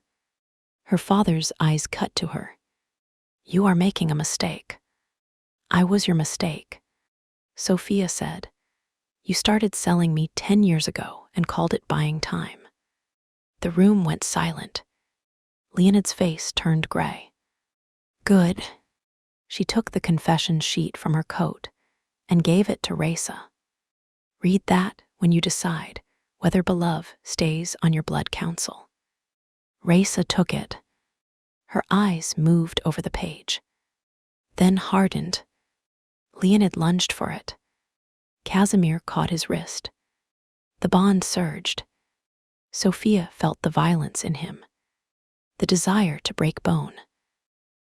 Her father's eyes cut to her. You are making a mistake. I was your mistake. Sophia said, You started selling me 10 years ago and called it buying time. The room went silent. Leonid's face turned gray. Good. She took the confession sheet from her coat and gave it to Raisa. Read that when you decide whether beloved stays on your blood council. Raisa took it. Her eyes moved over the page, then hardened. Leonid lunged for it. Casimir caught his wrist. The bond surged. Sophia felt the violence in him, the desire to break bone.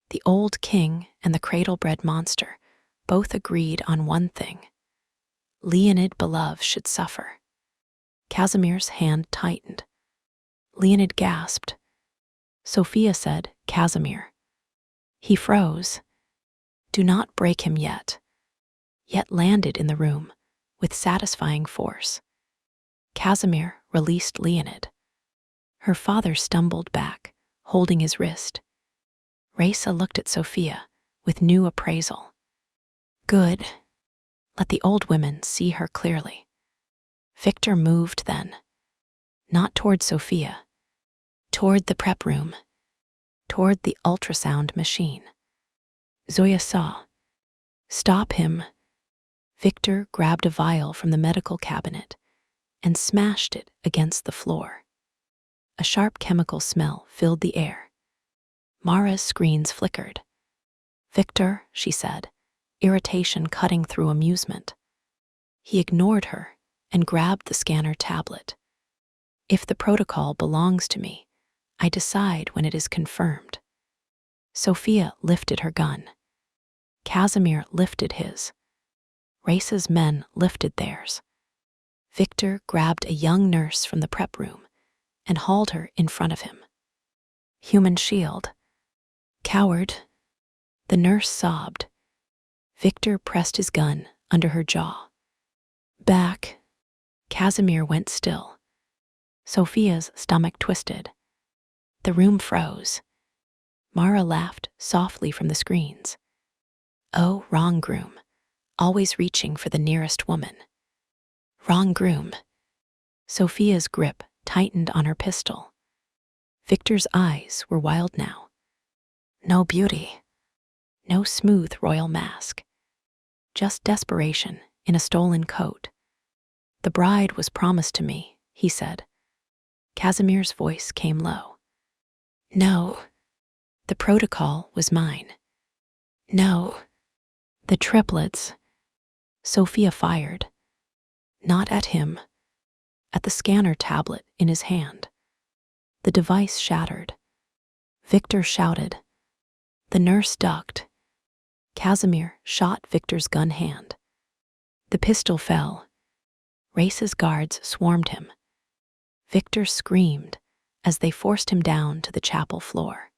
The old king and the cradle-bred monster both agreed on one thing. Leonid beloved should suffer. Casimir's hand tightened. Leonid gasped. Sophia said, Casimir. He froze. Do not break him yet landed in the room with satisfying force. Casimir released Leonid. Her father stumbled back, holding his wrist. Raisa looked at Sophia with new appraisal. Good. Let the old women see her clearly. Victor moved then, not toward Sophia, toward the prep room, toward the ultrasound machine. Zoya saw. Stop him. Victor grabbed a vial from the medical cabinet and smashed it against the floor. A sharp chemical smell filled the air. Mara's screens flickered. Victor, she said, irritation cutting through amusement. He ignored her and grabbed the scanner tablet. If the protocol belongs to me, I decide when it is confirmed. Sophia lifted her gun. Casimir lifted his. Raisa's men lifted theirs. Victor grabbed a young nurse from the prep room and hauled her in front of him. Human shield. Coward, the nurse sobbed. Victor pressed his gun under her jaw. Back. Casimir went still. Sophia's stomach twisted. The room froze. Mara laughed softly from the screens. Oh, wrong groom, always reaching for the nearest woman. Wrong groom. Sophia's grip tightened on her pistol. Victor's eyes were wild now. No beauty. No smooth royal mask. Just desperation in a stolen coat. The bride was promised to me, he said. Casimir's voice came low. No. The protocol was mine. No. The triplets. Sophia fired. Not at him. At the scanner tablet in his hand. The device shattered. Victor shouted. The nurse ducked. Casimir shot Victor's gun hand. The pistol fell. Race's guards swarmed him. Victor screamed as they forced him down to the chapel floor.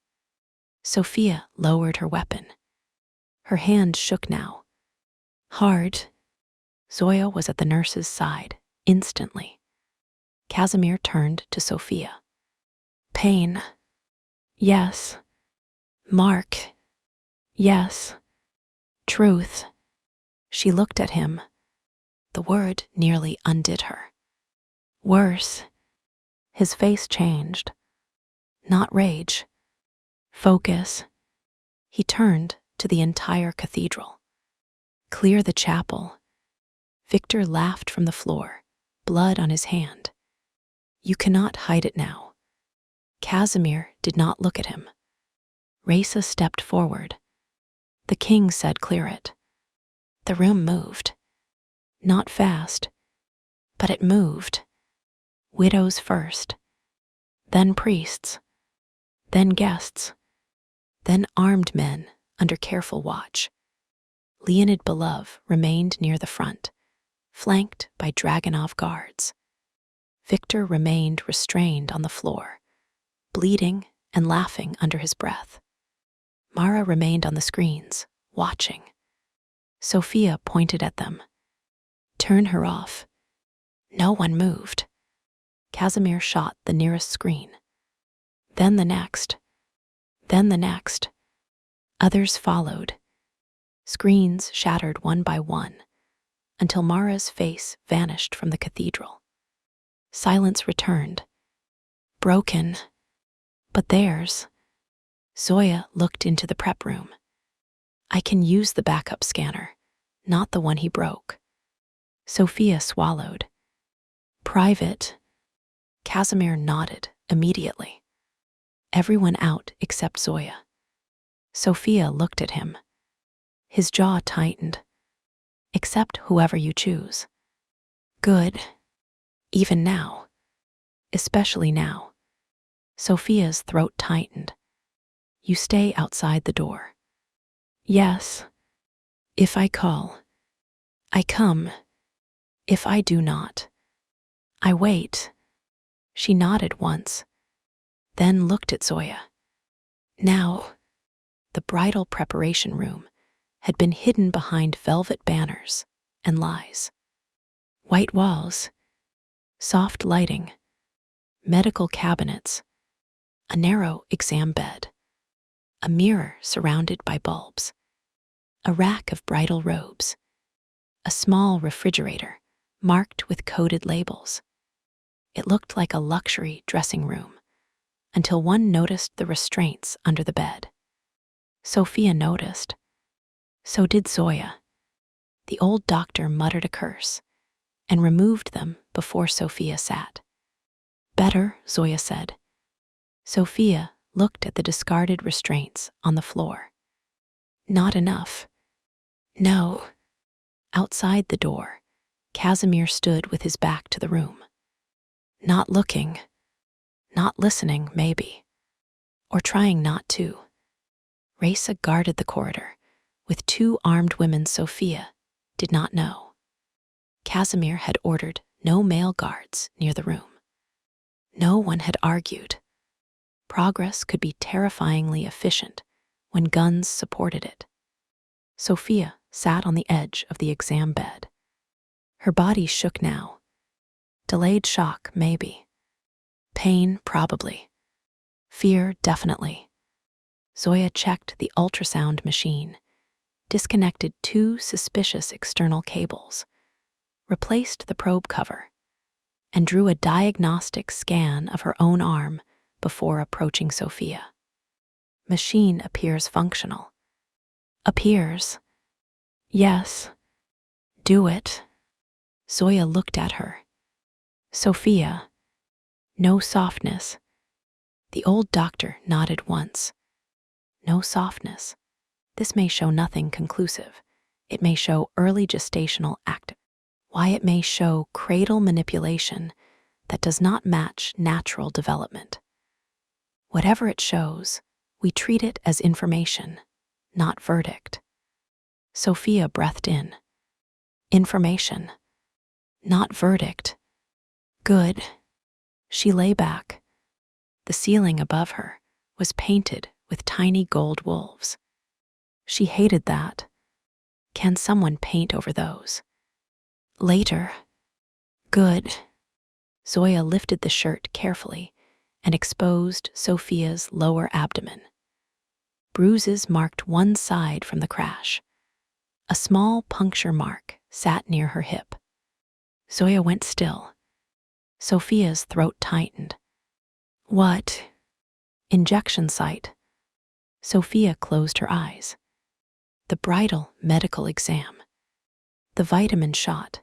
Sophia lowered her weapon. Her hand shook now. Hard. Zoya was at the nurse's side, instantly. Casimir turned to Sophia. Pain. Yes. Mark. Yes. Truth. She looked at him. The word nearly undid her. Worse. His face changed. Not rage. Focus. He turned to the entire cathedral. Clear the chapel. Victor laughed from the floor, blood on his hand. You cannot hide it now. Casimir did not look at him. Raisa stepped forward. The king said, clear it. The room moved. Not fast, but it moved. Widows first, then priests, then guests, then armed men under careful watch. Leonid Belov remained near the front, flanked by Dragunov guards. Victor remained restrained on the floor, bleeding and laughing under his breath. Mara remained on the screens, watching. Sophia pointed at them. Turn her off. No one moved. Casimir shot the nearest screen. Then the next. Then the next. Others followed. Screens shattered one by one, until Mara's face vanished from the cathedral. Silence returned. Broken. But theirs. Zoya looked into the prep room. I can use the backup scanner, not the one he broke. Sophia swallowed. Private. Casimir nodded immediately. Everyone out except Zoya. Sophia looked at him. His jaw tightened. Accept whoever you choose. Good. Even now. Especially now. Sophia's throat tightened. You stay outside the door. Yes. If I call. I come. If I do not. I wait. She nodded once, then looked at Zoya. Now, the bridal preparation room had been hidden behind velvet banners and lies. White walls, soft lighting, medical cabinets, a narrow exam bed, a mirror surrounded by bulbs, a rack of bridal robes, a small refrigerator marked with coded labels. It looked like a luxury dressing room, until one noticed the restraints under the bed. Sophia noticed. So did Zoya. The old doctor muttered a curse and removed them before Sophia sat. Better, Zoya said. Sophia looked at the discarded restraints on the floor. Not enough. No. Outside the door, Casimir stood with his back to the room. Not looking, not listening, maybe, or trying not to. Raisa guarded the corridor with 2 armed women Sophia did not know. Casimir had ordered no male guards near the room. No one had argued. Progress could be terrifyingly efficient when guns supported it. Sophia sat on the edge of the exam bed. Her body shook now. Delayed shock, maybe. Pain, probably. Fear, definitely. Zoya checked the ultrasound machine, disconnected 2 suspicious external cables, replaced the probe cover, and drew a diagnostic scan of her own arm before approaching Sophia. Machine appears functional. Appears. Yes. Do it. Zoya looked at her. Sophia. No softness. The old doctor nodded once. No softness. This may show nothing conclusive. It may show early gestational activity. Why it may show cradle manipulation that does not match natural development. Whatever it shows, we treat it as information, not verdict. Sophia breathed in. Information, not verdict. Good. She lay back. The ceiling above her was painted with tiny gold wolves. She hated that. Can someone paint over those? Later. Good. Zoya lifted the shirt carefully and exposed Sophia's lower abdomen. Bruises marked one side from the crash. A small puncture mark sat near her hip. Zoya went still. Sophia's throat tightened. What? Injection site. Sophia closed her eyes. The bridal medical exam. The vitamin shot.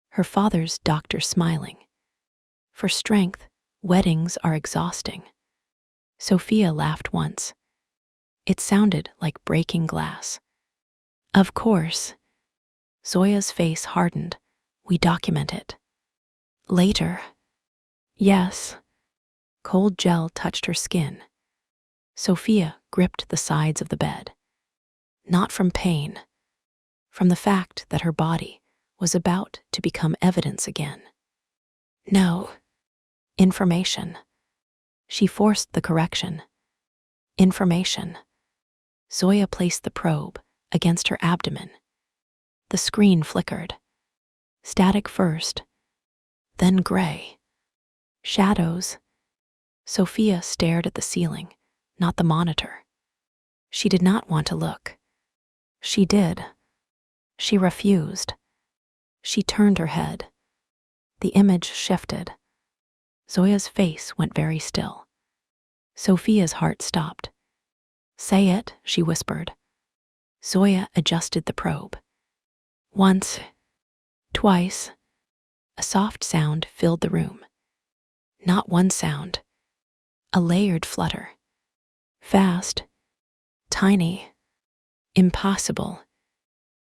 Her father's doctor smiling. For strength, weddings are exhausting. Sophia laughed once. It sounded like breaking glass. Of course. Zoya's face hardened. We document it. Later. Yes. Cold gel touched her skin. Sophia gripped the sides of the bed. Not from pain. From the fact that her body was about to become evidence again. No. Information. She forced the correction. Information. Zoya placed the probe against her abdomen. The screen flickered. Static first, then gray. Shadows. Sophia stared at the ceiling, not the monitor. She did not want to look. She did. She refused. She turned her head. The image shifted. Zoya's face went very still. Sophia's heart stopped. Say it, she whispered. Zoya adjusted the probe. Once, twice, a soft sound filled the room. Not one sound, a layered flutter. Fast, tiny, impossible.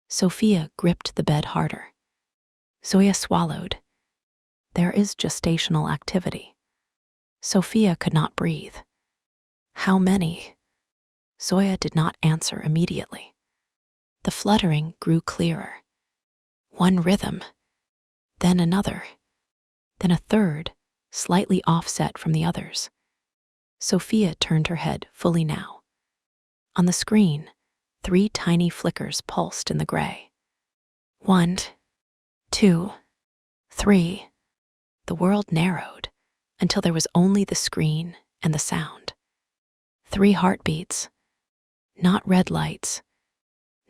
Sophia gripped the bed harder. Zoya swallowed. There is gestational activity. Sophia could not breathe. How many? Zoya did not answer immediately. The fluttering grew clearer. One rhythm, then another, then a third, slightly offset from the others. Sophia turned her head fully now. On the screen, 3 tiny flickers pulsed in the gray. 1, 2, 3. The world narrowed until there was only the screen and the sound. 3 heartbeats. Not red lights.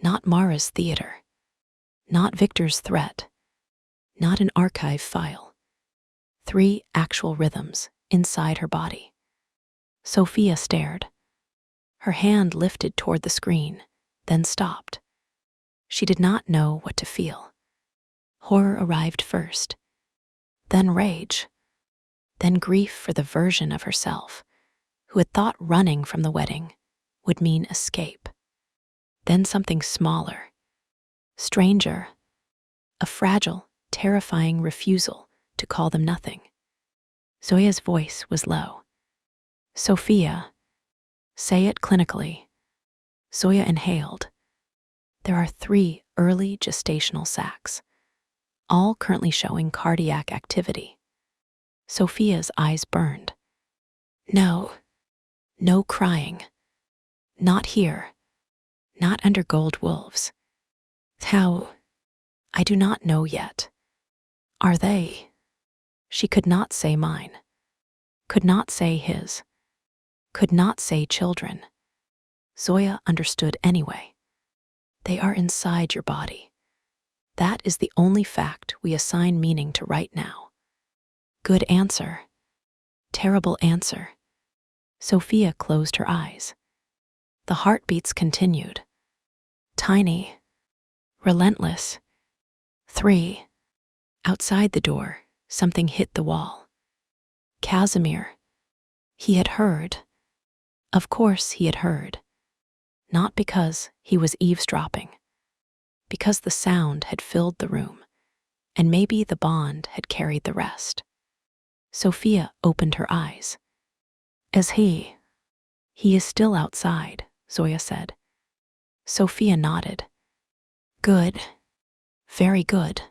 Not Mara's theater. Not Victor's threat. Not an archive file. 3 actual rhythms inside her body. Sophia stared. Her hand lifted toward the screen, then stopped. She did not know what to feel. Horror arrived first, then rage, then grief for the version of herself who had thought running from the wedding would mean escape. Then something smaller, stranger, a fragile, terrifying refusal to call them nothing. Zoya's voice was low. Sophia, say it clinically. Zoya inhaled. There are 3 early gestational sacs, all currently showing cardiac activity. Sophia's eyes burned. No, no crying. Not here. Not under gold wolves. How? I do not know yet. Are they? She could not say mine. Could not say his. Could not say children. Zoya understood anyway. They are inside your body. That is the only fact we assign meaning to right now. Good answer. Terrible answer. Sophia closed her eyes. The heartbeats continued. Tiny. Relentless. 3. Outside the door, something hit the wall. Casimir. He had heard. Of course he had heard. Not because he was eavesdropping. Because the sound had filled the room, and maybe the bond had carried the rest. Sophia opened her eyes. Is he? He is still outside, Zoya said. Sophia nodded. Good. Very good.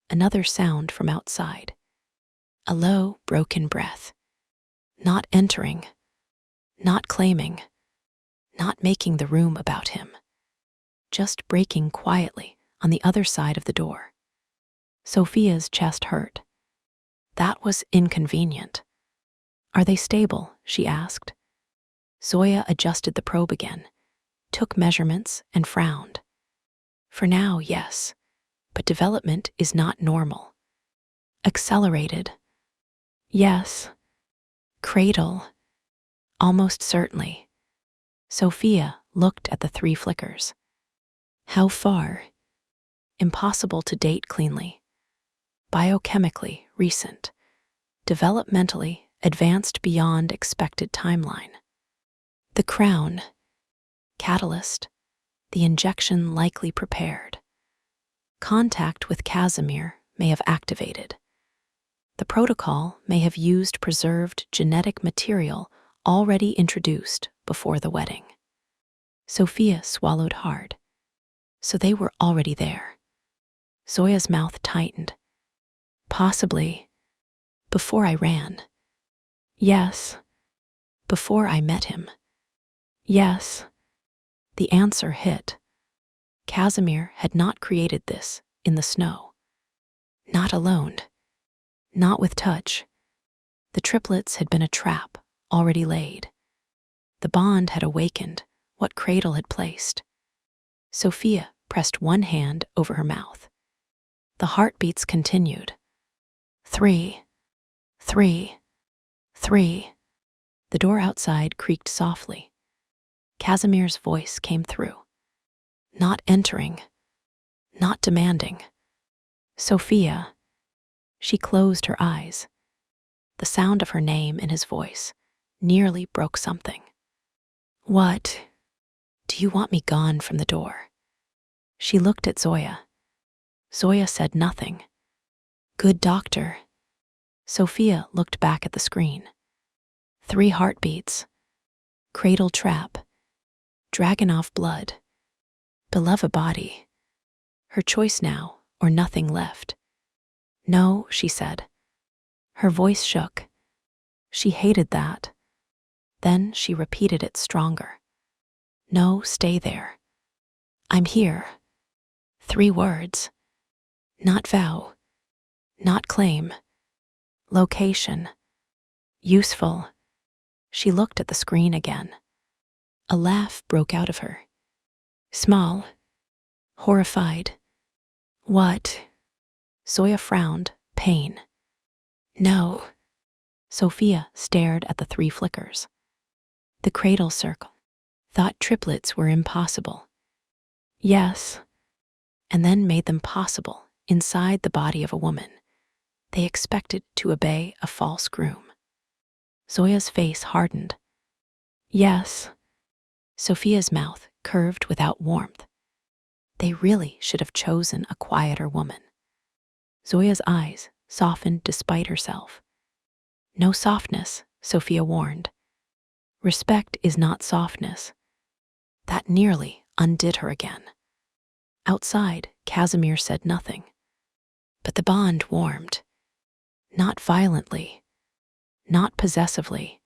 Another sound from outside. A low, broken breath. Not entering. Not claiming. Not making the room about him. Just breaking quietly on the other side of the door. Sophia's chest hurt. That was inconvenient. Are they stable? She asked. Zoya adjusted the probe again, took measurements, and frowned. For now, yes, but development is not normal. Accelerated. Yes. Cradle. Almost certainly. Sophia looked at the 3 flickers. How far? Impossible to date cleanly. Biochemically recent. Developmentally advanced beyond expected timeline. The crown. Catalyst. The injection likely prepared. Contact with Casimir may have activated. The protocol may have used preserved genetic material already introduced before the wedding. Sophia swallowed hard. So they were already there. Zoya's mouth tightened. Possibly. Before I ran. Yes. Before I met him. Yes. The answer hit. Casimir had not created this in the snow. Not alone. Not with touch. The triplets had been a trap already laid. The bond had awakened what Cradle had placed. Sophia pressed one hand over her mouth. The heartbeats continued. 3. 3. 3. The door outside creaked softly. Casimir's voice came through. Not entering. Not demanding. Sophia. She closed her eyes. The sound of her name in his voice nearly broke something. What? Do you want me gone from the door? She looked at Zoya. Zoya said nothing. Good doctor. Sophia looked back at the screen. 3 heartbeats. Cradle trap. Dragonov blood. Beloved body. Her choice now, or nothing left. No, she said. Her voice shook. She hated that. Then she repeated it stronger. No, stay there. I'm here. 3 words. Not vow. Not claim. Location. Useful. She looked at the screen again. A laugh broke out of her. Small. Horrified. What? Zoya frowned, pain. No. Sophia stared at the 3 flickers. The cradle circle. Thought triplets were impossible. Yes. And then made them possible inside the body of a woman. They expected to obey a false groom. Zoya's face hardened. Yes. Sophia's mouth curved without warmth. They really should have chosen a quieter woman. Zoya's eyes softened despite herself. No softness, Sophia warned. Respect is not softness. That nearly undid her again. Outside, Casimir said nothing. But the bond warmed. Not violently. Not possessively.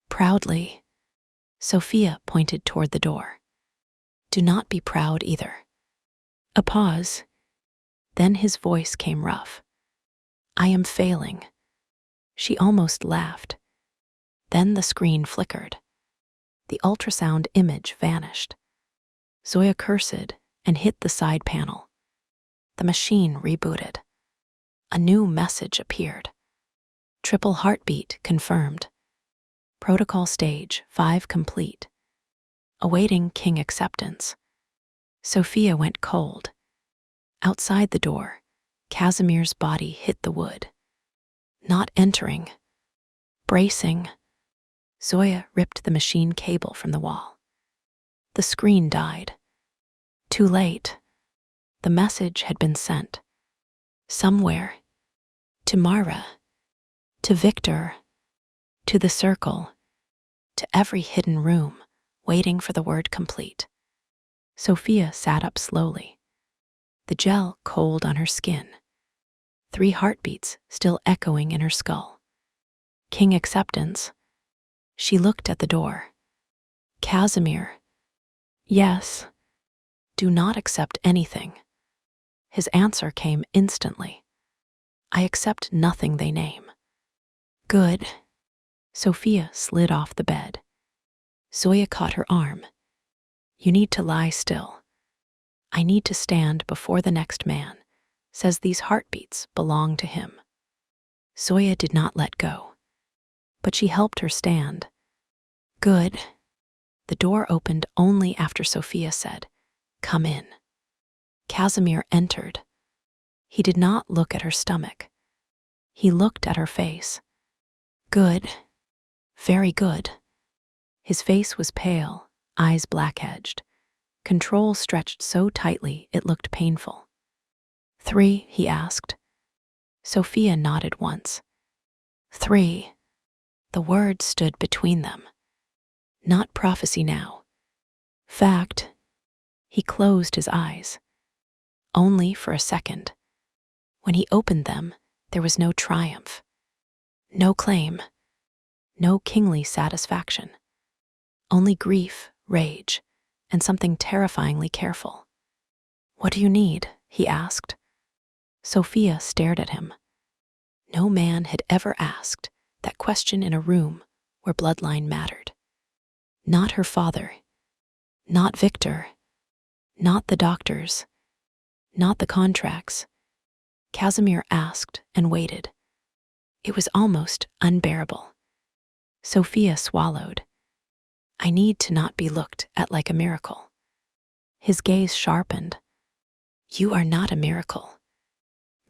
Proudly. Sophia pointed toward the door. Do not be proud either. A pause. Then his voice came rough. I am failing. She almost laughed. Then the screen flickered. The ultrasound image vanished. Zoya cursed and hit the side panel. The machine rebooted. A new message appeared. Triple heartbeat confirmed. Protocol stage 5 complete. Awaiting King acceptance. Sophia went cold. Outside the door, Casimir's body hit the wood. Not entering. Bracing. Zoya ripped the machine cable from the wall. The screen died. Too late. The message had been sent. Somewhere. To Mara. To Victor. To the circle. To every hidden room, waiting for the word complete. Sophia sat up slowly. The gel cold on her skin. 3 heartbeats still echoing in her skull. King acceptance. She looked at the door. Casimir. Yes. Do not accept anything. His answer came instantly. I accept nothing they name. Good. Sophia slid off the bed. Zoya caught her arm. You need to lie still. I need to stand before the next man, says these heartbeats belong to him. Zoya did not let go, but she helped her stand. Good. The door opened only after Sophia said, Come in. Casimir entered. He did not look at her stomach. He looked at her face. Good. Very good. His face was pale, eyes black-edged. Control stretched so tightly it looked painful. 3, he asked. Sophia nodded once. 3. The word stood between them. Not prophecy now. Fact. He closed his eyes. Only for a second. When he opened them, there was no triumph. No claim. No kingly satisfaction. Only grief, rage, and something terrifyingly careful. What do you need? He asked. Sophia stared at him. No man had ever asked that question in a room where bloodline mattered. Not her father. Not Victor. Not the doctors. Not the contracts. Casimir asked and waited. It was almost unbearable. Sophia swallowed. I need to not be looked at like a miracle. His gaze sharpened. You are not a miracle.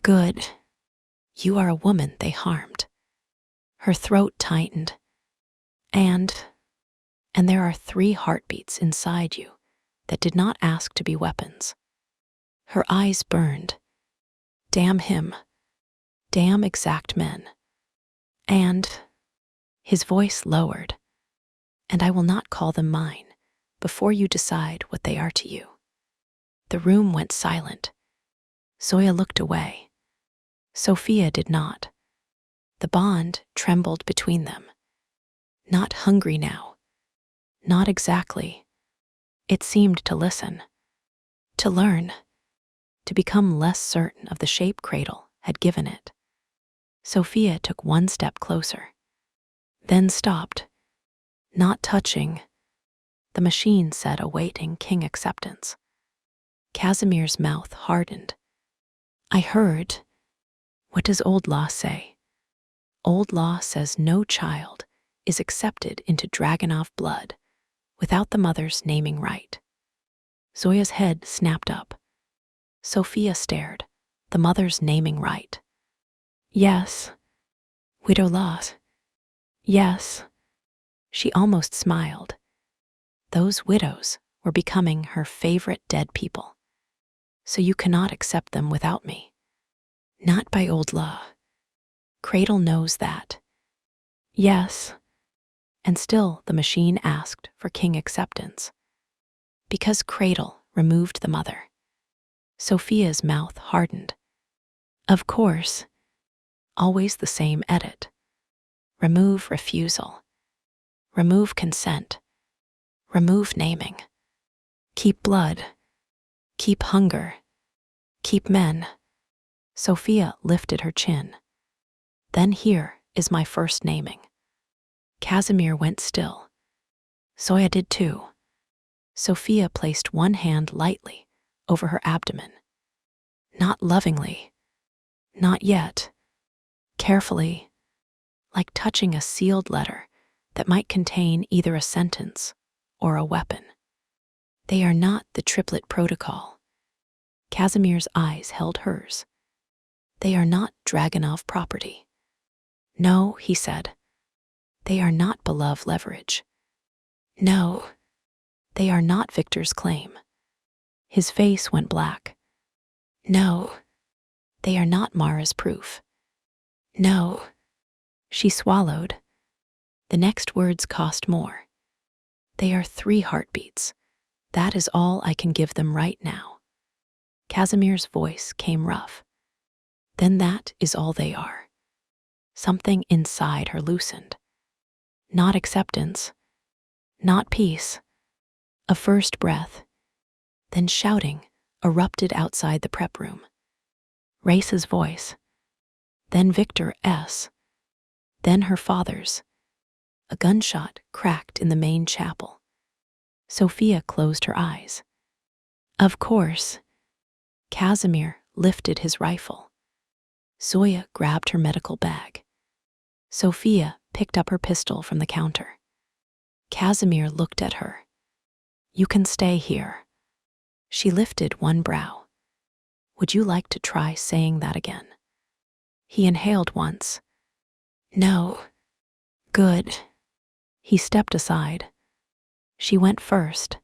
Good. You are a woman they harmed. Her throat tightened. And there are 3 heartbeats inside you that did not ask to be weapons. Her eyes burned. Damn him. Damn exact men. And his voice lowered. And I will not call them mine before you decide what they are to you. The room went silent. Zoya looked away. Sophia did not. The bond trembled between them. Not hungry now. Not exactly. It seemed to listen. To learn. To become less certain of the shape Cradle had given it. Sophia took 1 step closer. Then stopped. Not touching. The machine said awaiting King acceptance. Casimir's mouth hardened. I heard. What does old law say? Old law says no child is accepted into Dragunov blood without the mother's naming right. Zoya's head snapped up. Sophia stared. The mother's naming right. Yes. Widow laws. Yes. She almost smiled. Those widows were becoming her favorite dead people. So you cannot accept them without me. Not by old law. Cradle knows that. Yes. And still the machine asked for King acceptance. Because Cradle removed the mother. Sophia's mouth hardened. Of course. Always the same edit. Remove refusal. Remove consent. Remove naming. Keep blood. Keep hunger. Keep men. Sophia lifted her chin. Then here is my first naming. Casimir went still. Zoya did too. Sophia placed one hand lightly over her abdomen. Not lovingly. Not yet. Carefully, like touching a sealed letter that might contain either a sentence or a weapon. They are not the triplet protocol. Casimir's eyes held hers. They are not Dragunov property. No, he said. They are not beloved leverage. No, they are not Victor's claim. His face went black. No, they are not Mara's proof. No. She swallowed. The next words cost more. They are 3 heartbeats. That is all I can give them right now. Casimir's voice came rough. Then that is all they are. Something inside her loosened. Not acceptance. Not peace. A first breath. Then shouting erupted outside the prep room. Race's voice. Then Victor's. Then her father's. A gunshot cracked in the main chapel. Sophia closed her eyes. Of course. Casimir lifted his rifle. Zoya grabbed her medical bag. Sophia picked up her pistol from the counter. Casimir looked at her. You can stay here. She lifted one brow. Would you like to try saying that again? He inhaled once. No. Good. He stepped aside. She went first.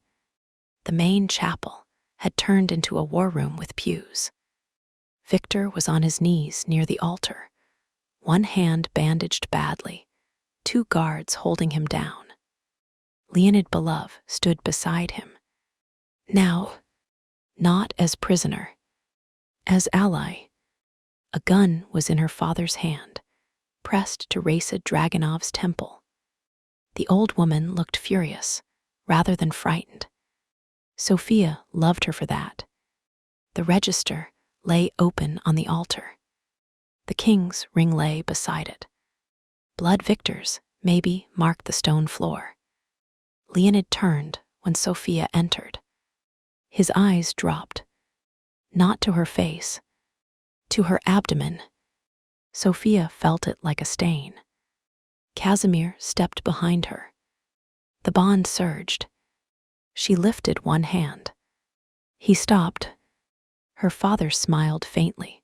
The main chapel had turned into a war room with pews. Victor was on his knees near the altar, one hand bandaged badly, 2 guards holding him down. Leonid Belov stood beside him. Now, not as prisoner, as ally. A gun was in her father's hand, pressed to Raisa Dragunov's temple. The old woman looked furious, rather than frightened. Sophia loved her for that. The register lay open on the altar. The king's ring lay beside it. Blood victors, maybe, marked the stone floor. Leonid turned when Sophia entered. His eyes dropped, not to her face, to her abdomen. Sophia felt it like a stain. Casimir stepped behind her. The bond surged. She lifted one hand. He stopped. Her father smiled faintly.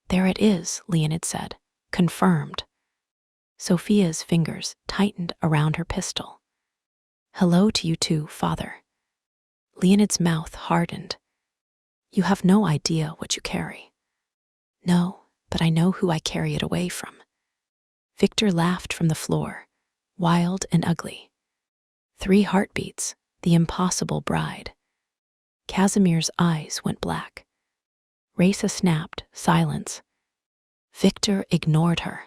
There it is, Leonid said. Confirmed. Sophia's fingers tightened around her pistol. Hello to you too, father. Leonid's mouth hardened. You have no idea what you carry. No, but I know who I carry it away from. Victor laughed from the floor, wild and ugly. 3 heartbeats, the impossible bride. Casimir's eyes went black. Raisa snapped, silence. Victor ignored her.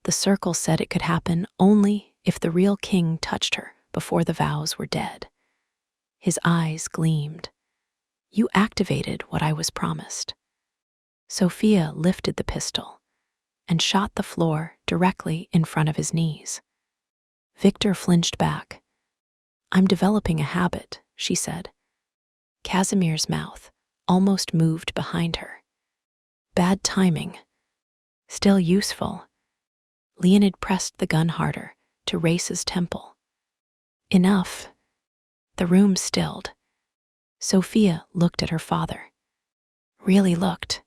The circle said it could happen only if the real king touched her before the vows were dead. His eyes gleamed. You activated what I was promised. Sophia lifted the pistol and shot the floor directly in front of his knees. Victor flinched back. I'm developing a habit, she said. Casimir's mouth almost moved behind her. Bad timing. Still useful. Leonid pressed the gun harder to Raisa's temple. Enough. The room stilled. Sophia looked at her father. Really looked.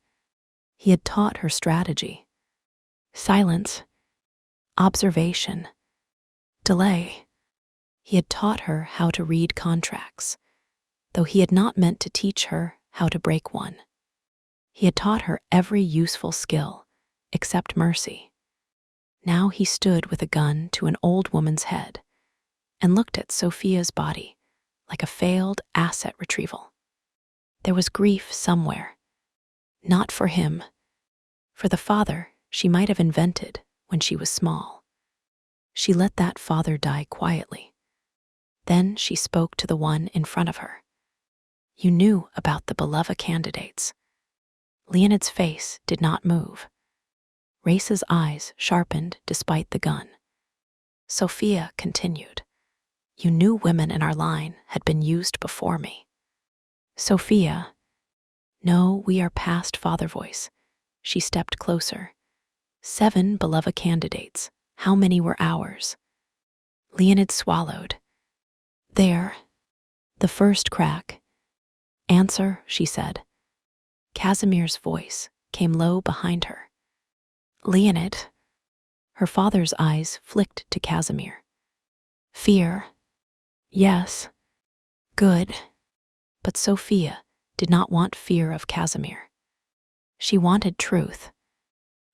He had taught her strategy. Silence. Observation. Delay. He had taught her how to read contracts, though he had not meant to teach her how to break one. He had taught her every useful skill, except mercy. Now he stood with a gun to an old woman's head and looked at Sophia's body like a failed asset retrieval. There was grief somewhere. Not for him. For the father she might have invented when she was small. She let that father die quietly. Then she spoke to the one in front of her. You knew about the Bratva candidates. Leonid's face did not move. Race's eyes sharpened despite the gun. Sophia continued. You knew women in our line had been used before me. Sophia. No, we are past father voice. She stepped closer. 7 Bratva candidates. How many were ours? Leonid swallowed. There. The first crack. Answer, she said. Casimir's voice came low behind her. Leonid. Her father's eyes flicked to Casimir. Fear. Yes. Good. But Sophia did not want fear of Casimir. She wanted truth.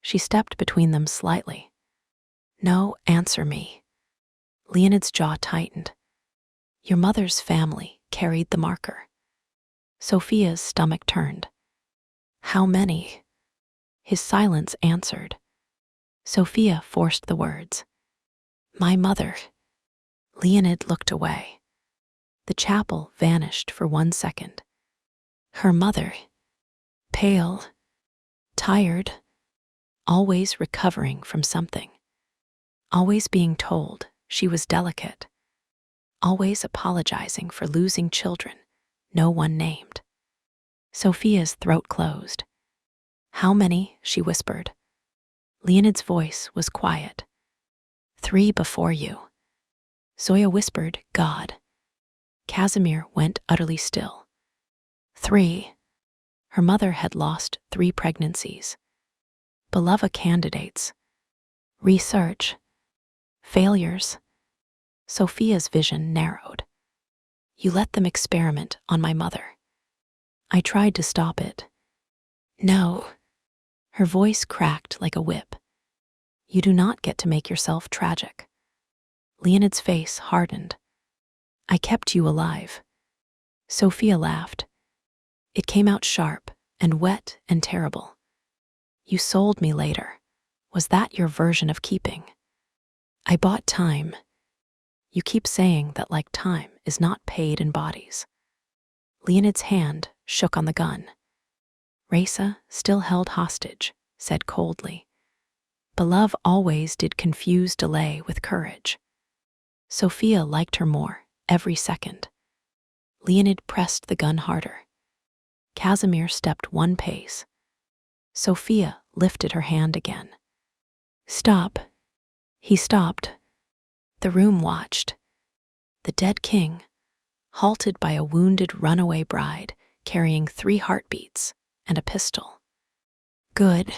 She stepped between them slightly. No, answer me. Leonid's jaw tightened. Your mother's family carried the marker. Sophia's stomach turned. How many? His silence answered. Sophia forced the words. My mother. Leonid looked away. The chapel vanished for 1 second. Her mother. Pale. Tired. Always recovering from something. Always being told she was delicate. Always apologizing for losing children no one named. Sophia's throat closed. How many? She whispered. Leonid's voice was quiet. 3 before you. Zoya whispered, God. Casimir went utterly still. 3. Her mother had lost 3 pregnancies. Bratva candidates. Research. Failures. Sophia's vision narrowed. You let them experiment on my mother. I tried to stop it. No. Her voice cracked like a whip. You do not get to make yourself tragic. Leonid's face hardened. I kept you alive. Sophia laughed. It came out sharp and wet and terrible. You sold me later. Was that your version of keeping? I bought time. You keep saying that like time is not paid in bodies. Leonid's hand shook on the gun. Raisa, still held hostage, said coldly. Belove always did confuse delay with courage. Sophia liked her more every second. Leonid pressed the gun harder. Casimir stepped 1 pace. Sophia lifted her hand again. Stop. He stopped. The room watched. The dead king, halted by a wounded runaway bride carrying 3 heartbeats and a pistol. Good.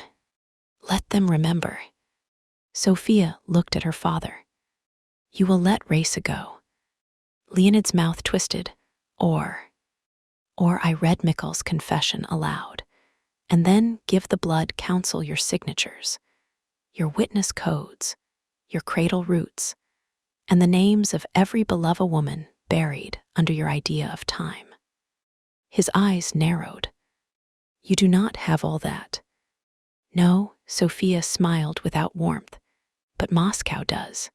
Let them remember. Sophia looked at her father. You will let Raisa go. Leonid's mouth twisted. Or I read Mikkel's confession aloud, and then give the blood council your signatures, your witness codes, your cradle roots, and the names of every beloved woman buried under your idea of time. His eyes narrowed. You do not have all that. No, Sophia smiled without warmth, but Moscow does.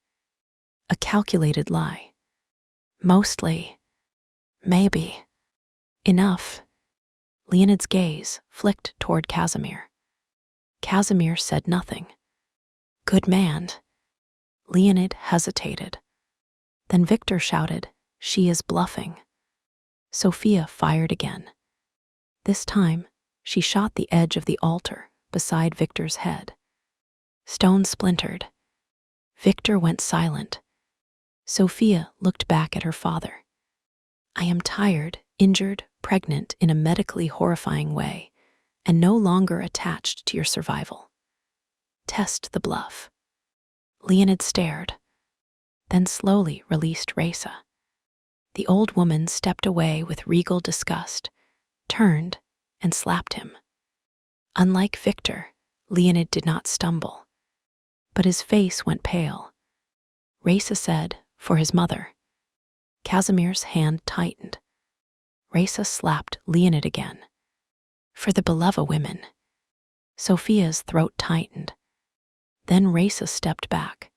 A calculated lie. Mostly. Maybe. Enough. Leonid's gaze flicked toward Casimir. Casimir said nothing. Good man. Leonid hesitated. Then Victor shouted, She is bluffing. Sophia fired again. This time, she shot the edge of the altar beside Victor's head. Stone splintered. Victor went silent. Sophia looked back at her father. I am tired, injured, pregnant in a medically horrifying way, and no longer attached to your survival. Test the bluff. Leonid stared, then slowly released Raisa. The old woman stepped away with regal disgust, turned, and slapped him. Unlike Victor, Leonid did not stumble, but his face went pale. Raisa said, for his mother. Casimir's hand tightened. Raisa slapped Leonid again. For the beloved women. Sophia's throat tightened. Then Raisa stepped back.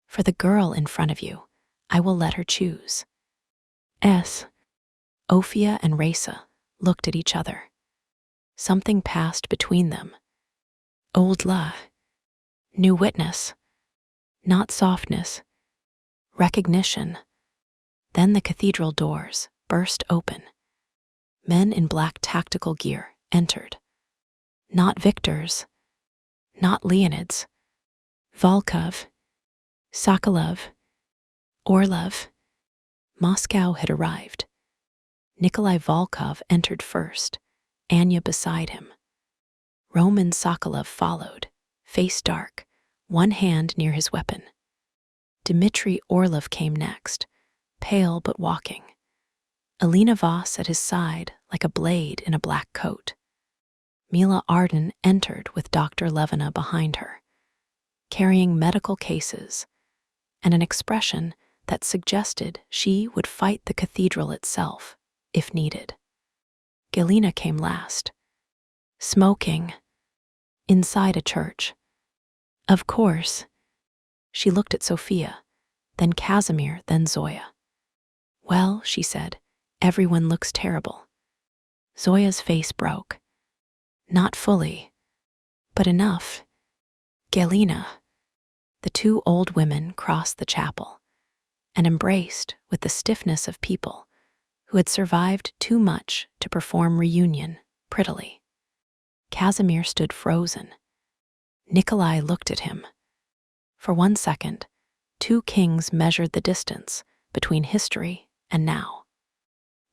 For the girl in front of you, I will let her choose. Ophia and Rasa looked at each other. Something passed between them. Old la. New witness. Not softness. Recognition. Then the cathedral doors burst open. Men in black tactical gear entered. Not victors. Not Leonids. Volkov. Sokolov. Orlov. Moscow had arrived. Nikolai Volkov entered first, Anya beside him. Roman Sokolov followed, face dark, one hand near his weapon. Dmitry Orlov came next, pale but walking. Alina Voss at his side like a blade in a black coat. Mila Arden entered with Dr. Levina behind her, carrying medical cases and an expression that suggested she would fight the cathedral itself, if needed. Galina came last, smoking, inside a church. Of course. She looked at Sophia, then Casimir, then Zoya. Well, she said, everyone looks terrible. Zoya's face broke. Not fully, but enough. Galina. The two old women crossed the chapel and embraced with the stiffness of people who had survived too much to perform reunion prettily. Casimir stood frozen. Nikolai looked at him. For 1 second, two kings measured the distance between history and now.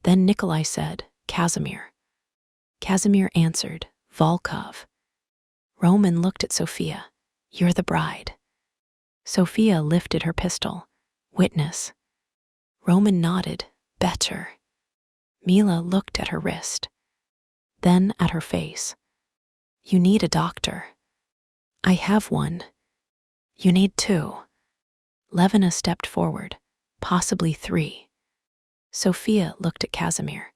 Then Nikolai said, Casimir. Casimir answered, Volkov. Roman looked at Sophia. You're the bride. Sophia lifted her pistol. Witness. Roman nodded. Better. Mila looked at her wrist, then at her face. You need a doctor. I have one. You need 2. Levina stepped forward, possibly 3. Sophia looked at Casimir.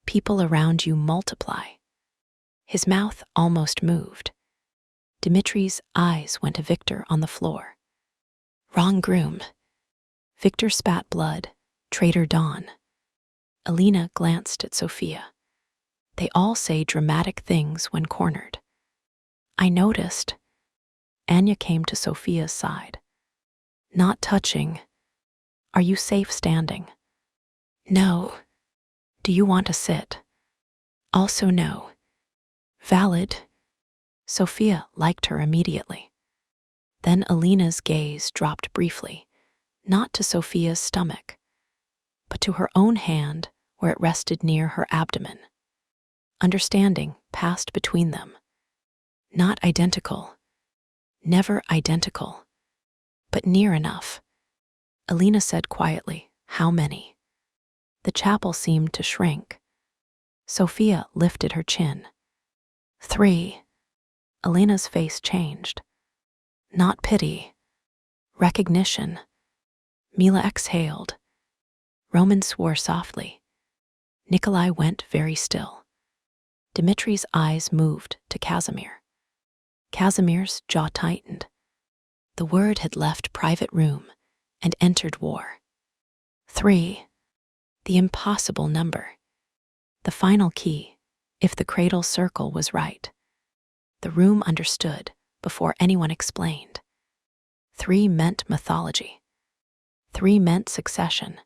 People around you multiply. His mouth almost moved. Dimitri's eyes went to Victor on the floor. Wrong groom. Victor spat blood. Traitor Dawn. Alina glanced at Sophia. They all say dramatic things when cornered. I noticed. Anya came to Sophia's side. Not touching. Are you safe standing? No. Do you want to sit? Also no. Valid. Sophia liked her immediately. Then Alina's gaze dropped briefly, not to Sophia's stomach, but to her own hand where it rested near her abdomen. Understanding passed between them. Not identical. Never identical. But near enough. Alina said quietly, How many? The chapel seemed to shrink. Sophia lifted her chin. 3. Alina's face changed. Not pity. Recognition. Mila exhaled. Roman swore softly. Nikolai went very still. Dimitri's eyes moved to Casimir. Casimir's jaw tightened. The word had left private room and entered war. 3. The impossible number. The final key, if the cradle circle was right. The room understood before anyone explained. 3 meant mythology. 3 meant succession.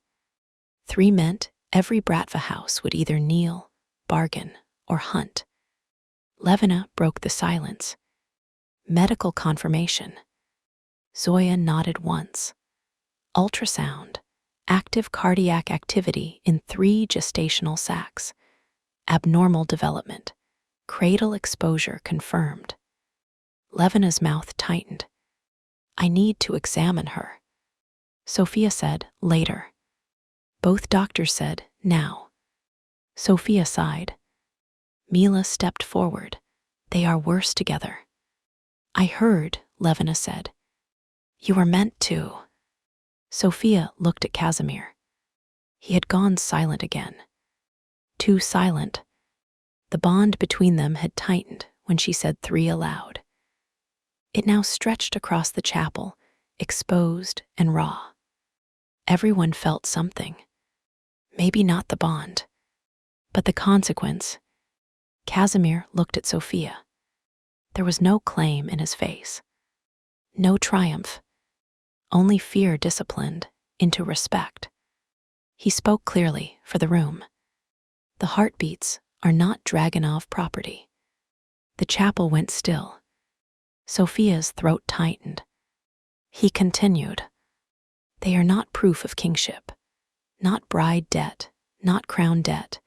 3 meant every Bratva house would either kneel, bargain, or hunt. Levina broke the silence. Medical confirmation. Zoya nodded once. Ultrasound. Active cardiac activity in 3 gestational sacs. Abnormal development. Cradle exposure confirmed. Levina's mouth tightened. I need to examine her. Sophia said, later. Both doctors said, now. Sophia sighed. Mila stepped forward. They are worse together. I heard, Levina said. You were meant to. Sophia looked at Casimir. He had gone silent again. Too silent. The bond between them had tightened when she said 3 aloud. It now stretched across the chapel, exposed and raw. Everyone felt something. Maybe not the bond, but the consequence. Casimir looked at Sophia. There was no claim in his face. No triumph. Only fear disciplined into respect. He spoke clearly for the room. The heartbeats are not Dragunov property. The chapel went still. Sophia's throat tightened. He continued. They are not proof of kingship. Not bride debt, not crown debt,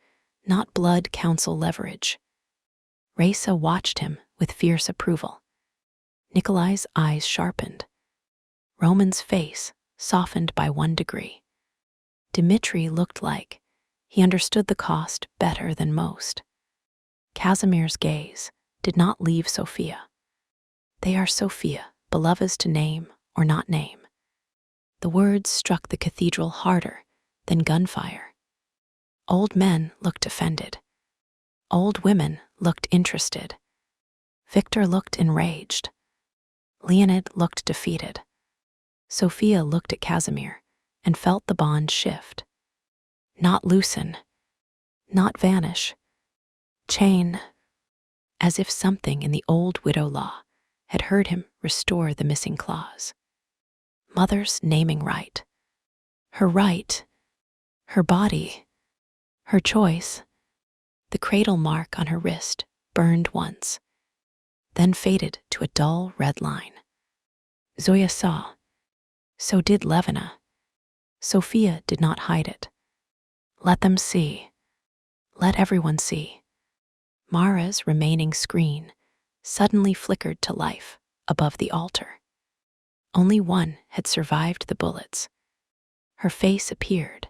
not blood council leverage. Raisa watched him with fierce approval. Nikolai's eyes sharpened. Roman's face softened by 1 degree. Dmitri looked like he understood the cost better than most. Casimir's gaze did not leave Sophia. They are Sophia, beloveds to name or not name. The words struck the cathedral harder than gunfire. Old men looked offended. Old women looked interested. Victor looked enraged. Leonid looked defeated. Sophia looked at Casimir and felt the bond shift. Not loosen, not vanish. Chain, as if something in the old widow law had heard him restore the missing clause. Mother's naming right. Her right, her body, her choice. The cradle mark on her wrist burned once, then faded to a dull red line. Zoya saw. So did Levina. Sophia did not hide it. Let them see. Let everyone see. Mara's remaining screen suddenly flickered to life above the altar. Only one had survived the bullets. Her face appeared,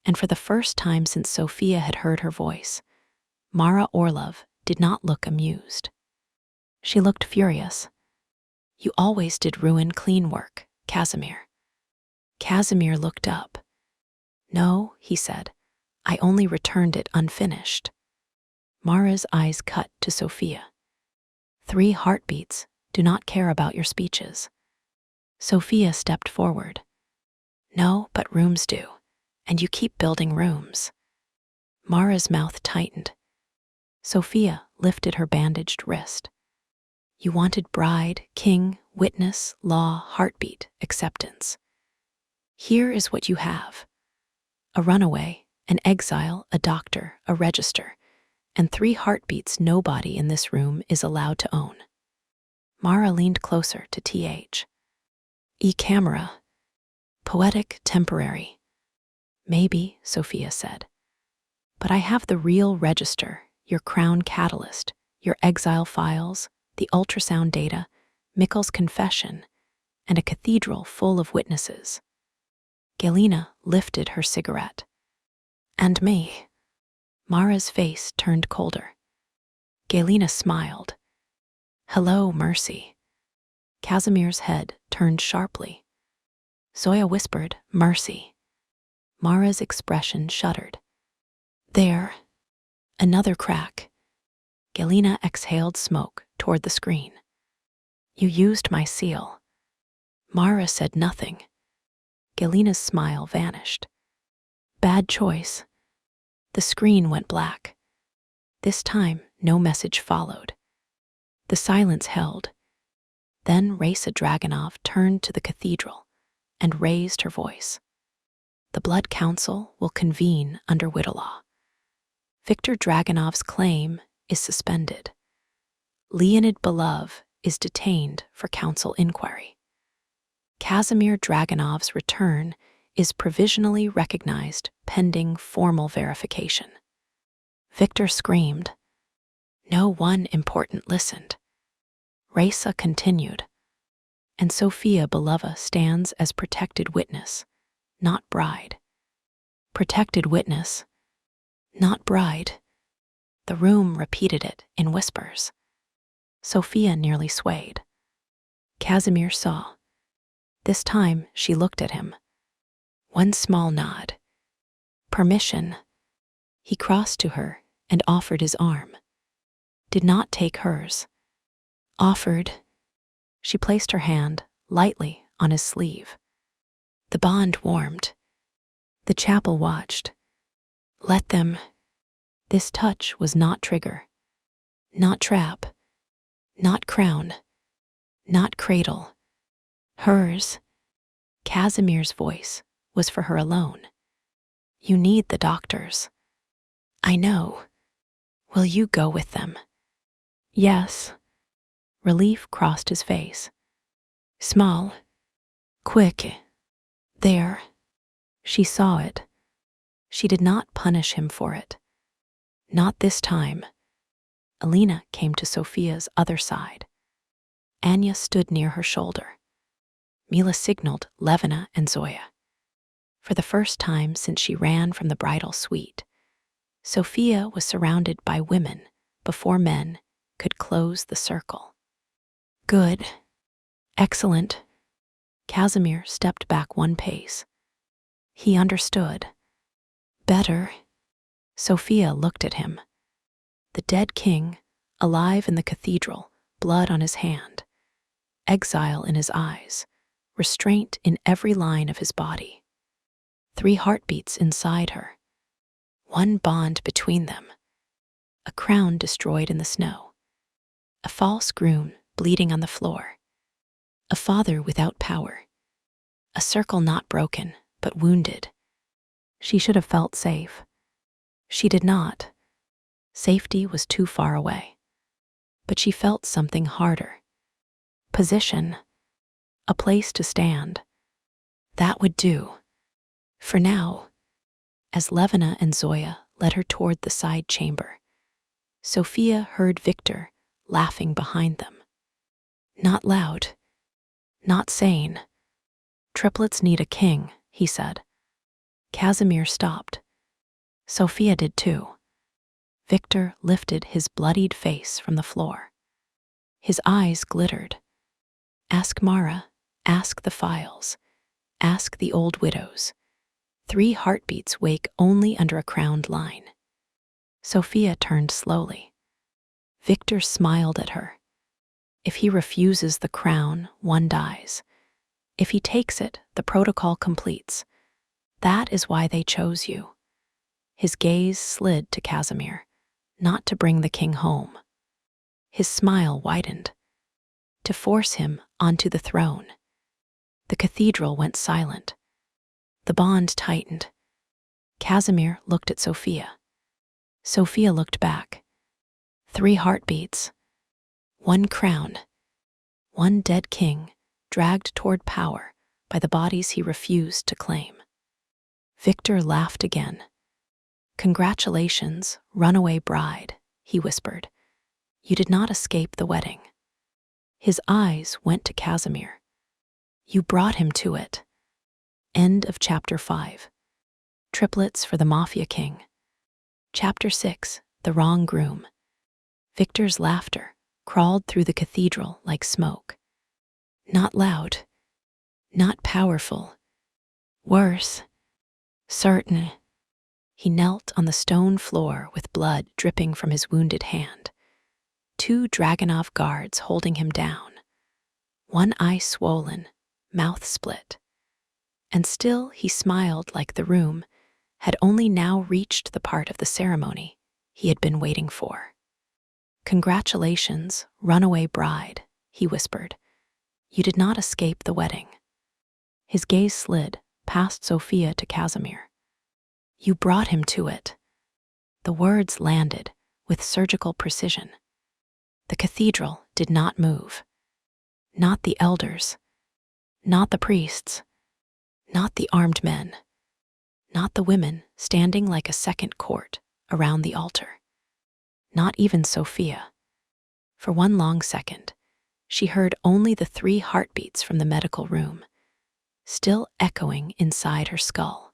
and for the first time since Sophia had heard her voice, Mara Orlov did not look amused. She looked furious. You always did ruin clean work, Casimir. Casimir looked up. No, he said, I only returned it unfinished. Mara's eyes cut to Sophia. 3 heartbeats do not care about your speeches. Sophia stepped forward. No, but rooms do, and you keep building rooms. Mara's mouth tightened. Sophia lifted her bandaged wrist. You wanted bride, king, witness, law, heartbeat, acceptance. Here is what you have. A runaway, an exile, a doctor, a register, and 3 heartbeats nobody in this room is allowed to own. Mara leaned closer to TH. E-camera. Poetic, temporary. Maybe, Sophia said. But I have the real register, your crown catalyst, your exile files, the ultrasound data, Mikkel's confession, and a cathedral full of witnesses. Galina lifted her cigarette. And me. Mara's face turned colder. Galina smiled. Hello, Mercy. Casimir's head turned sharply. Zoya whispered, Mercy. Mara's expression shuddered. There. Another crack. Galina exhaled smoke toward the screen. You used my seal. Mara said nothing. Galina's smile vanished. Bad choice. The screen went black. This time, no message followed. The silence held. Then Raisa Dragunov turned to the cathedral and raised her voice. The Blood Council will convene under widow law. Victor Dragunov's claim is suspended. Leonid Belov is detained for council inquiry. Casimir Dragunov's return is provisionally recognized pending formal verification. Victor screamed. No one important listened. Raisa continued. And Sophia Belova stands as protected witness, not bride. Protected witness, not bride. The room repeated it in whispers. Sophia nearly swayed. Casimir saw. This time she looked at him. One small nod. Permission. He crossed to her and offered his arm. Did not take hers. Offered. She placed her hand lightly on his sleeve. The bond warmed. The chapel watched. Let them. This touch was not trigger, not trap, not crown, not cradle. Hers, Casimir's voice, was for her alone. You need the doctors. I know. Will you go with them? Yes. Relief crossed his face. Small. Quick. There. She saw it. She did not punish him for it. Not this time. Alina came to Sophia's other side. Anya stood near her shoulder. Mila signaled Levina and Zoya. For the first time since she ran from the bridal suite, Sophia was surrounded by women before men could close the circle. Good. Excellent. Casimir stepped back one pace. He understood. Better. Sophia looked at him. The dead king, alive in the cathedral, blood on his hand, exile in his eyes, restraint in every line of his body. 3 heartbeats inside her. One bond between them. A crown destroyed in the snow. A false groom bleeding on the floor. A father without power. A circle not broken, but wounded. She should have felt safe. She did not. Safety was too far away. But she felt something harder. Position. A place to stand. That would do. For now. As Levina and Zoya led her toward the side chamber, Sophia heard Victor laughing behind them. Not loud. Not sane. Triplets need a king, he said. Casimir stopped. Sophia did too. Victor lifted his bloodied face from the floor. His eyes glittered. Ask Mara, ask the files, ask the old widows. 3 heartbeats wake only under a crowned line. Sophia turned slowly. Victor smiled at her. If he refuses the crown, one dies. If he takes it, the protocol completes. That is why they chose you. His gaze slid to Casimir, not to bring the king home. His smile widened. To force him onto the throne. The cathedral went silent. The bond tightened. Casimir looked at Sophia. Sophia looked back. 3 heartbeats. 1 crown. 1 dead king dragged toward power by the bodies he refused to claim. Victor laughed again. Congratulations, runaway bride, he whispered. You did not escape the wedding. His eyes went to Casimir. You brought him to it. End of Chapter 5. Triplets for the Mafia King. Chapter 6. The Wrong Groom. Victor's laughter crawled through the cathedral like smoke. Not loud. Not powerful. Worse. Certain. He knelt on the stone floor with blood dripping from his wounded hand. 2 Dragunov guards holding him down. 1 eye swollen, mouth split. And still he smiled like the room had only now reached the part of the ceremony he had been waiting for. Congratulations, runaway bride, he whispered. You did not escape the wedding. His gaze slid past Sophia to Casimir. You brought him to it. The words landed with surgical precision. The cathedral did not move. Not the elders. Not the priests. Not the armed men. Not the women standing like a second court around the altar. Not even Sophia. For one long second, she heard only the 3 heartbeats from the medical room, still echoing inside her skull.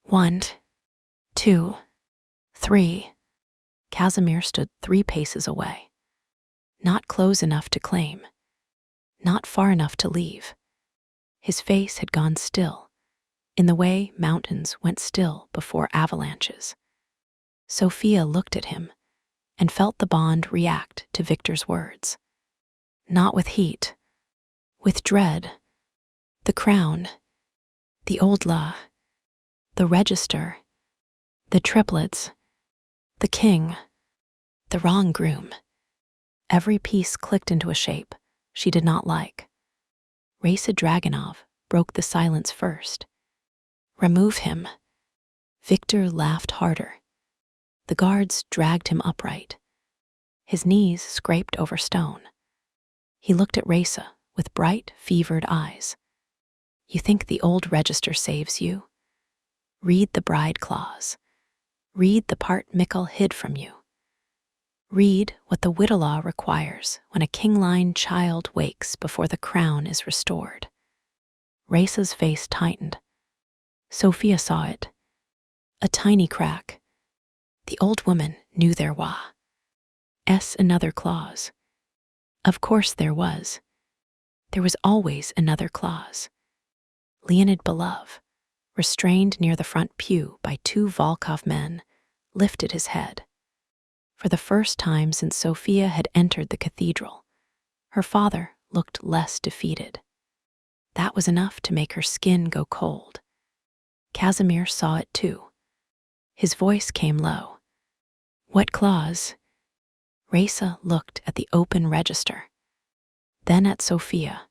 1, 2, 3. Casimir stood 3 paces away. Not close enough to claim. Not far enough to leave. His face had gone still, in the way mountains went still before avalanches. Sophia looked at him and felt the bond react to Victor's words. Not with heat, with dread. The crown, the old law, the register, The triplets, the king, the wrong groom. Every piece clicked into a shape she did not like. Raisa Dragunov broke the silence first. Remove him. Victor laughed harder. The guards dragged him upright. His knees scraped over stone. He looked at Raisa with bright, fevered eyes. You think the old register saves you? Read the bride clause. Read the part Mikkel hid from you. Read what the widow law requires when a king-line child wakes before the crown is restored. Raisa's face tightened. Sophia saw it. A tiny crack. The old woman knew there was. Another clause. Of course there was. There was always another clause. Leonid Belov, restrained near the front pew by two Volkov men, lifted his head. For the first time since Sophia had entered the cathedral, her father looked less defeated. That was enough to make her skin go cold. Casimir saw it too. His voice came low. What clause? Raisa looked at the open register, then at Sophia.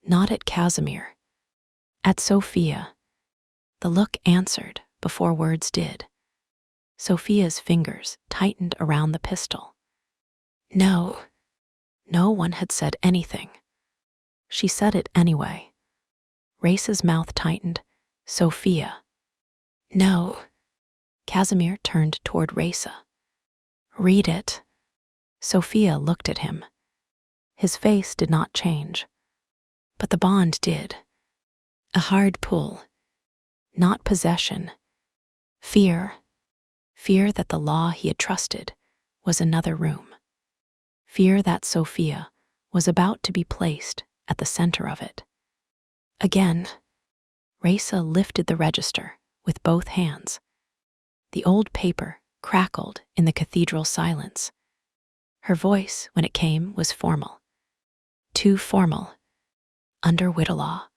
Not at Casimir. At Sophia. The look answered before words did. Sophia's fingers tightened around the pistol. No. No one had said anything. She said it anyway. Raisa's mouth tightened. Sophia. No. Casimir turned toward Raisa. Read it. Sophia looked at him. His face did not change. But the bond did. A hard pull. Not possession. Fear. Fear that the law he had trusted was another room. Fear that Sophia was about to be placed at the center of it. Again, Raisa lifted the register with both hands. The old paper crackled in the cathedral silence. Her voice, when it came, was formal. Too formal. Under widow law,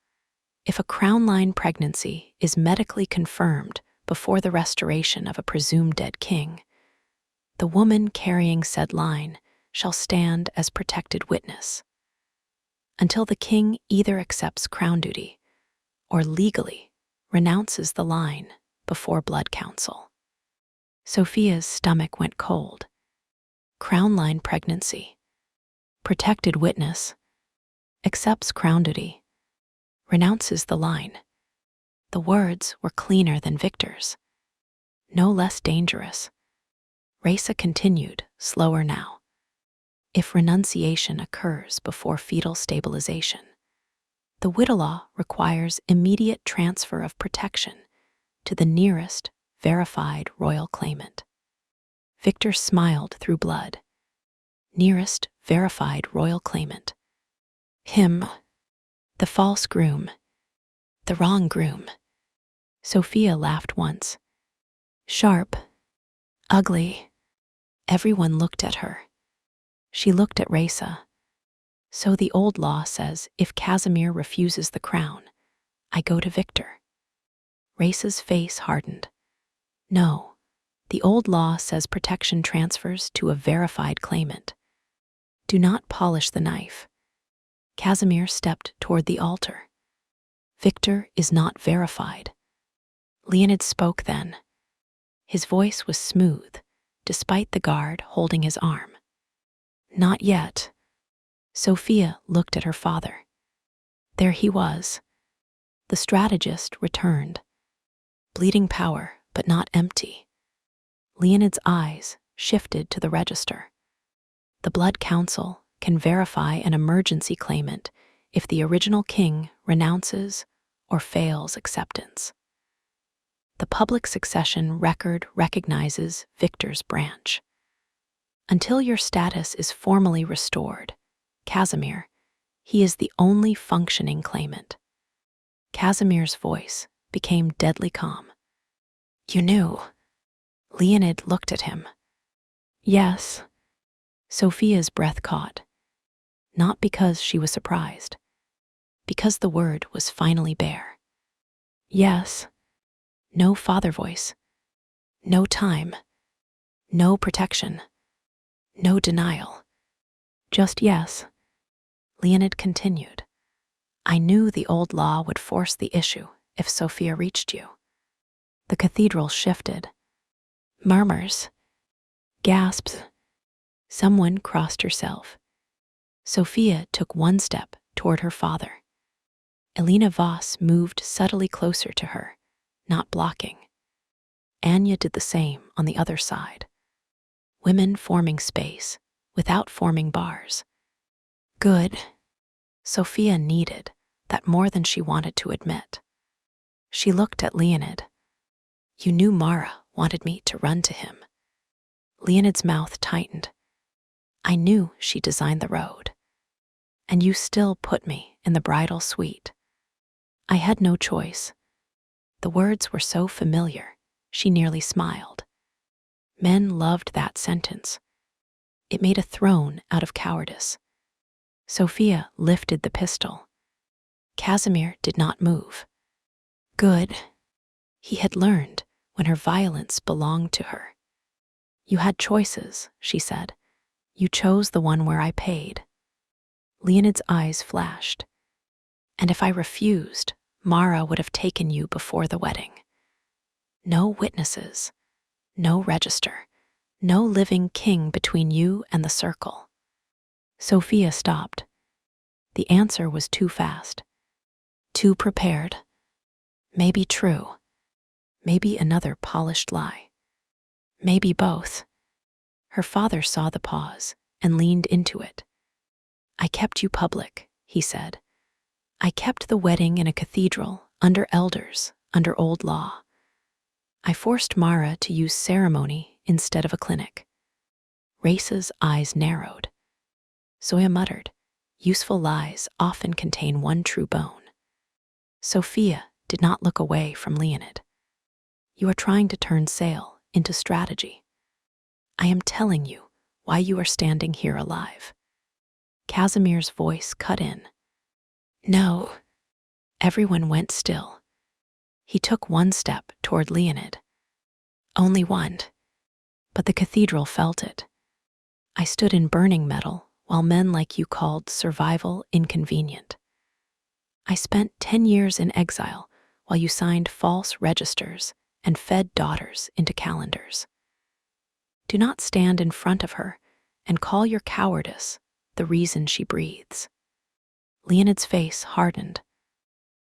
if a crown-line pregnancy is medically confirmed before the restoration of a presumed dead king, the woman carrying said line shall stand as protected witness until the king either accepts crown duty or legally renounces the line before blood council. Sophia's stomach went cold. Crown line pregnancy. Protected witness. Accepts crown duty. Renounces the line. The words were cleaner than Victor's. No less dangerous. Raisa continued, slower now. If renunciation occurs before fetal stabilization, the widow law requires immediate transfer of protection to the nearest verified royal claimant. Victor smiled through blood. Nearest verified royal claimant. Him. The false groom. The wrong groom. Sophia laughed once. Sharp. Ugly. Everyone looked at her. She looked at Raisa. So the old law says if Casimir refuses the crown, I go to Victor. Raisa's face hardened. No. The old law says protection transfers to a verified claimant. Do not polish the knife. Casimir stepped toward the altar. Victor is not verified. Leonid spoke then. His voice was smooth, despite the guard holding his arm. Not yet. Sophia looked at her father. There he was. The strategist returned. Bleeding power, but not empty. Leonid's eyes shifted to the register. The Blood Council can verify an emergency claimant if the original king renounces or fails acceptance. The public succession record recognizes Victor's branch. Until your status is formally restored, Casimir, he is the only functioning claimant. Casimir's voice became deadly calm. You knew. Leonid looked at him. Yes. Sophia's breath caught. Not because she was surprised. Because the word was finally bare. Yes. No father voice. No time, no protection, no denial. Just yes. Leonid continued. I knew the old law would force the issue if Sophia reached you. The cathedral shifted. Murmurs, gasps. Someone crossed herself. Sophia took one step toward her father. Elena Voss moved subtly closer to her, not blocking. Anya did the same on the other side. Women forming space, without forming bars. Good. Sophia needed that more than she wanted to admit. She looked at Leonid. You knew Mara wanted me to run to him. Leonid's mouth tightened. I knew she designed the road. And you still put me in the bridal suite. I had no choice. The words were so familiar, she nearly smiled. Men loved that sentence. It made a throne out of cowardice. Sophia lifted the pistol. Casimir did not move. Good. He had learned when her violence belonged to her. You had choices, she said. You chose the one where I paid. Leonid's eyes flashed. And if I refused, Mara would have taken you before the wedding. No witnesses, no register, no living king between you and the circle. Sophia stopped. The answer was too fast, too prepared. Maybe true, maybe another polished lie, maybe both. Her father saw the pause and leaned into it. I kept you public, he said. I kept the wedding in a cathedral, under elders, under old law. I forced Mara to use ceremony instead of a clinic. Race's eyes narrowed. Zoya muttered, useful lies often contain one true bone. Sophia did not look away from Leonid. You are trying to turn sale into strategy. I am telling you why you are standing here alive. Casimir's voice cut in. No. Everyone went still. He took one step toward Leonid. Only one. But the cathedral felt it. I stood in burning metal while men like you called survival inconvenient. I spent 10 years in exile while you signed false registers and fed daughters into calendars. Do not stand in front of her and call your cowardice the reason she breathes. Leonid's face hardened.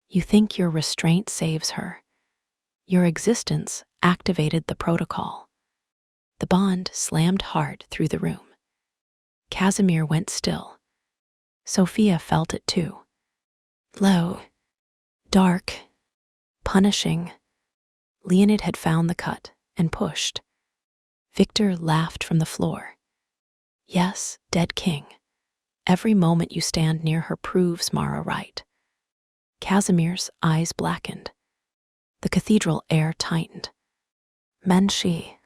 You think your restraint saves her. Your existence activated the protocol. The bond slammed hard through the room. Casimir went still. Sophia felt it too. Low, dark, punishing. Leonid had found the cut and pushed. Victor laughed from the floor. Yes, dead king. Every moment you stand near her proves Mara right. Casimir's eyes blackened. The cathedral air tightened. Men she.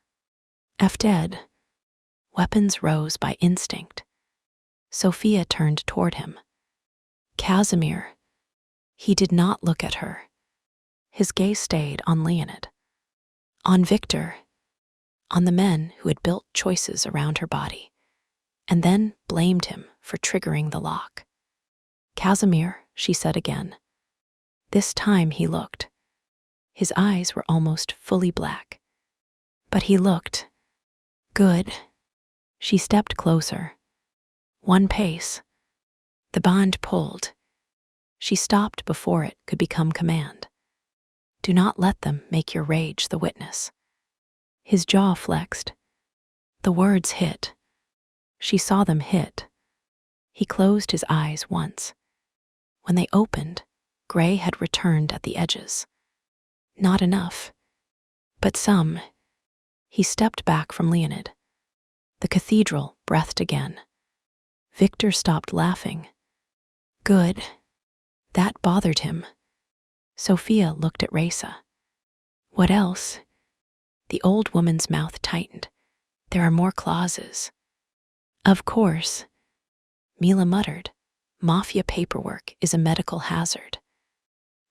F dead. Weapons rose by instinct. Sophia turned toward him. Casimir. He did not look at her. His gaze stayed on Leonid. On Victor. On the men who had built choices around her body, and then blamed him for triggering the lock. Casimir, she said again. This time he looked. His eyes were almost fully black. But he looked. Good. She stepped closer. One pace. The bond pulled. She stopped before it could become command. Do not let them make your rage the witness. His jaw flexed. The words hit. She saw them hit. He closed his eyes once. When they opened, gray had returned at the edges. Not enough, but some. He stepped back from Leonid. The cathedral breathed again. Victor stopped laughing. Good. That bothered him. Sophia looked at Raisa. What else? The old woman's mouth tightened. There are more clauses. Of course. Mila muttered. Mafia paperwork is a medical hazard.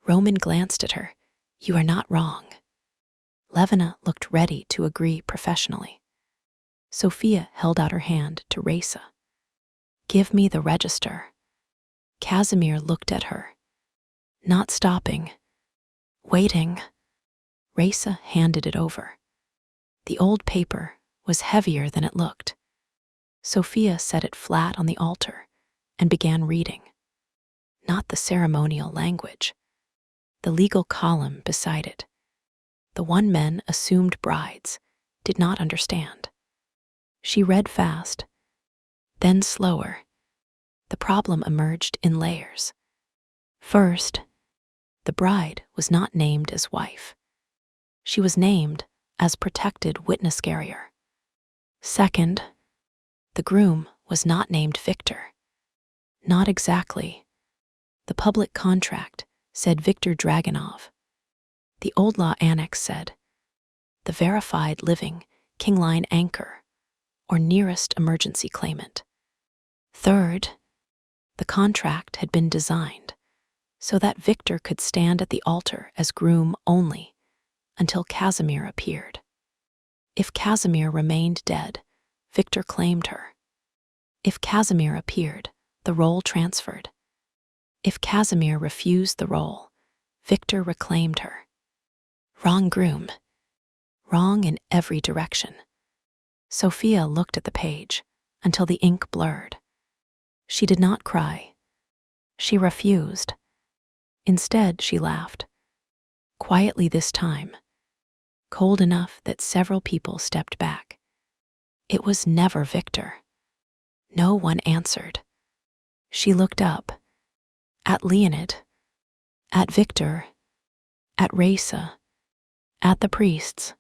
Roman glanced at her. You are not wrong. Levina looked ready to agree professionally. Sophia held out her hand to Raisa. "Give me the register." Casimir looked at her, not stopping, waiting. Raisa handed it over. The old paper was heavier than it looked. Sophia set it flat on the altar and began reading. Not the ceremonial language, the legal column beside it. The one men assumed brides did not understand. She read fast, then slower. The problem emerged in layers. First, the bride was not named as wife. She was named as protected witness carrier. Second, the groom was not named Victor. Not exactly. The public contract said Victor Dragunov. The old law annex said, the verified living Kingline anchor, or nearest emergency claimant. Third, the contract had been designed so that Victor could stand at the altar as groom only until Casimir appeared. If Casimir remained dead, Victor claimed her. If Casimir appeared, the role transferred. If Casimir refused the role, Victor reclaimed her. Wrong groom. Wrong in every direction. Sophia looked at the page until the ink blurred. She did not cry. She refused. Instead, she laughed. Quietly this time, cold enough that several people stepped back. It was never Victor. No one answered. She looked up. At Leonid. At Victor. At Raisa. At the priests.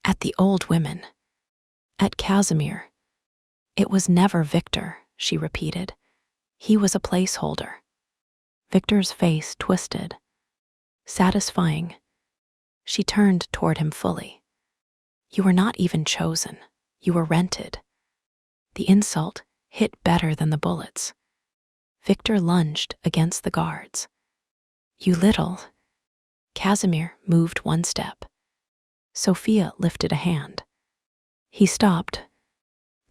At the old women. At Casimir. It was never Victor, she repeated. He was a placeholder. Victor's face twisted. Satisfying. She turned toward him fully. You were not even chosen. You were rented. The insult hit better than the bullets. Victor lunged against the guards. You little. Casimir moved one step. Sophia lifted a hand. He stopped.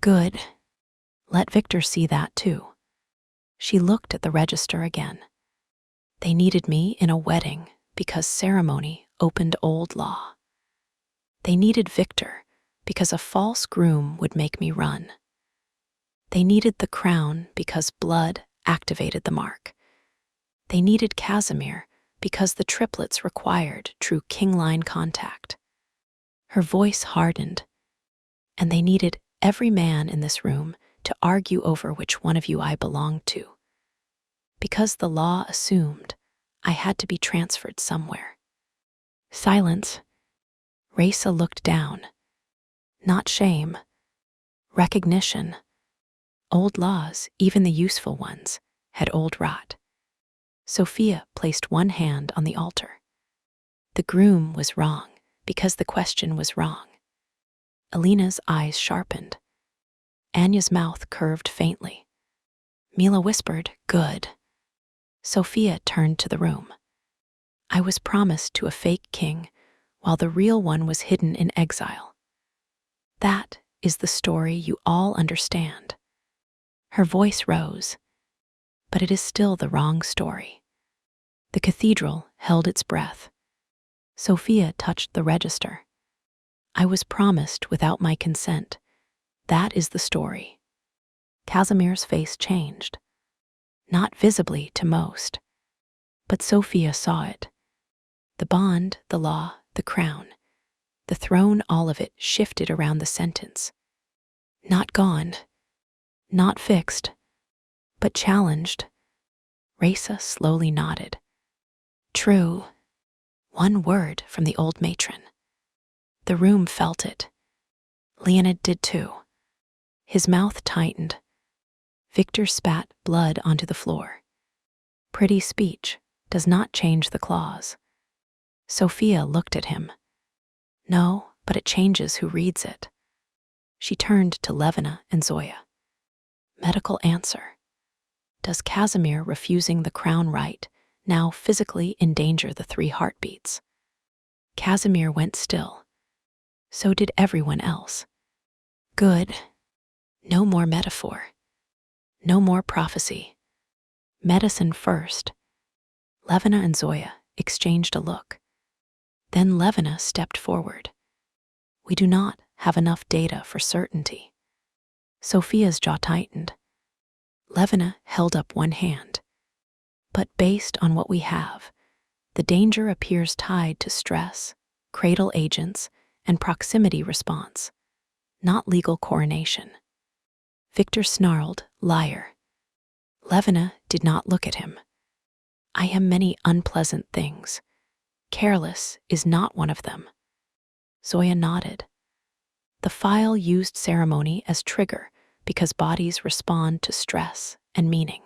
Good. Let Victor see that too. She looked at the register again. They needed me in a wedding because ceremony opened old law. They needed Victor because a false groom would make me run. They needed the crown because blood activated the mark. They needed Casimir because the triplets required true Kingline contact. Her voice hardened, and they needed every man in this room to argue over which one of you I belonged to. Because the law assumed I had to be transferred somewhere. Silence. Raisa looked down. Not shame. Recognition. Old laws, even the useful ones, had old rot. Sophia placed one hand on the altar. The groom was wrong because the question was wrong. Alina's eyes sharpened. Anya's mouth curved faintly. Mila whispered, good. Sophia turned to the room. I was promised to a fake king while the real one was hidden in exile. That is the story you all understand. Her voice rose, but it is still the wrong story. The cathedral held its breath. Sophia touched the register. I was promised without my consent. That is the story. Casimir's face changed. Not visibly to most, but Sophia saw it. The bond, the law, the crown, the throne, all of it shifted around the sentence. Not gone, not fixed, but challenged. Raisa slowly nodded. True. One word from the old matron. The room felt it. Leonid did too. His mouth tightened. Victor spat blood onto the floor. Pretty speech does not change the clause. Sophia looked at him. No, but it changes who reads it. She turned to Levina and Zoya. Medical answer. Does Casimir refusing the crown right now physically endanger the 3 heartbeats? Casimir went still. So did everyone else. Good. No more metaphor. No more prophecy. Medicine first. Levina and Zoya exchanged a look. Then Levina stepped forward. We do not have enough data for certainty. Sophia's jaw tightened. Levina held up one hand. But based on what we have, the danger appears tied to stress, cradle agents, and proximity response, not legal coronation. Victor snarled, liar. Levina did not look at him. I am many unpleasant things. Careless is not one of them. Zoya nodded. The file used ceremony as trigger because bodies respond to stress and meaning.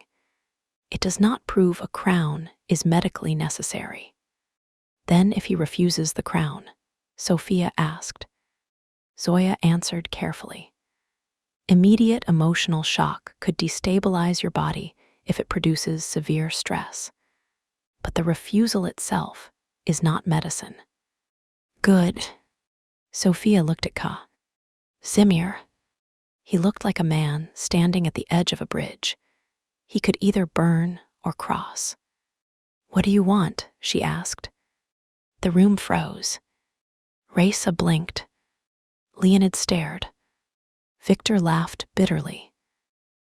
It does not prove a crown is medically necessary. Then if he refuses the crown, Sophia asked. Zoya answered carefully. Immediate emotional shock could destabilize your body if it produces severe stress. But the refusal itself is not medicine. Good. Sophia looked at Casimir. He looked like a man standing at the edge of a bridge. He could either burn or cross. What do you want? She asked. The room froze. Raisa blinked. Leonid stared. Victor laughed bitterly.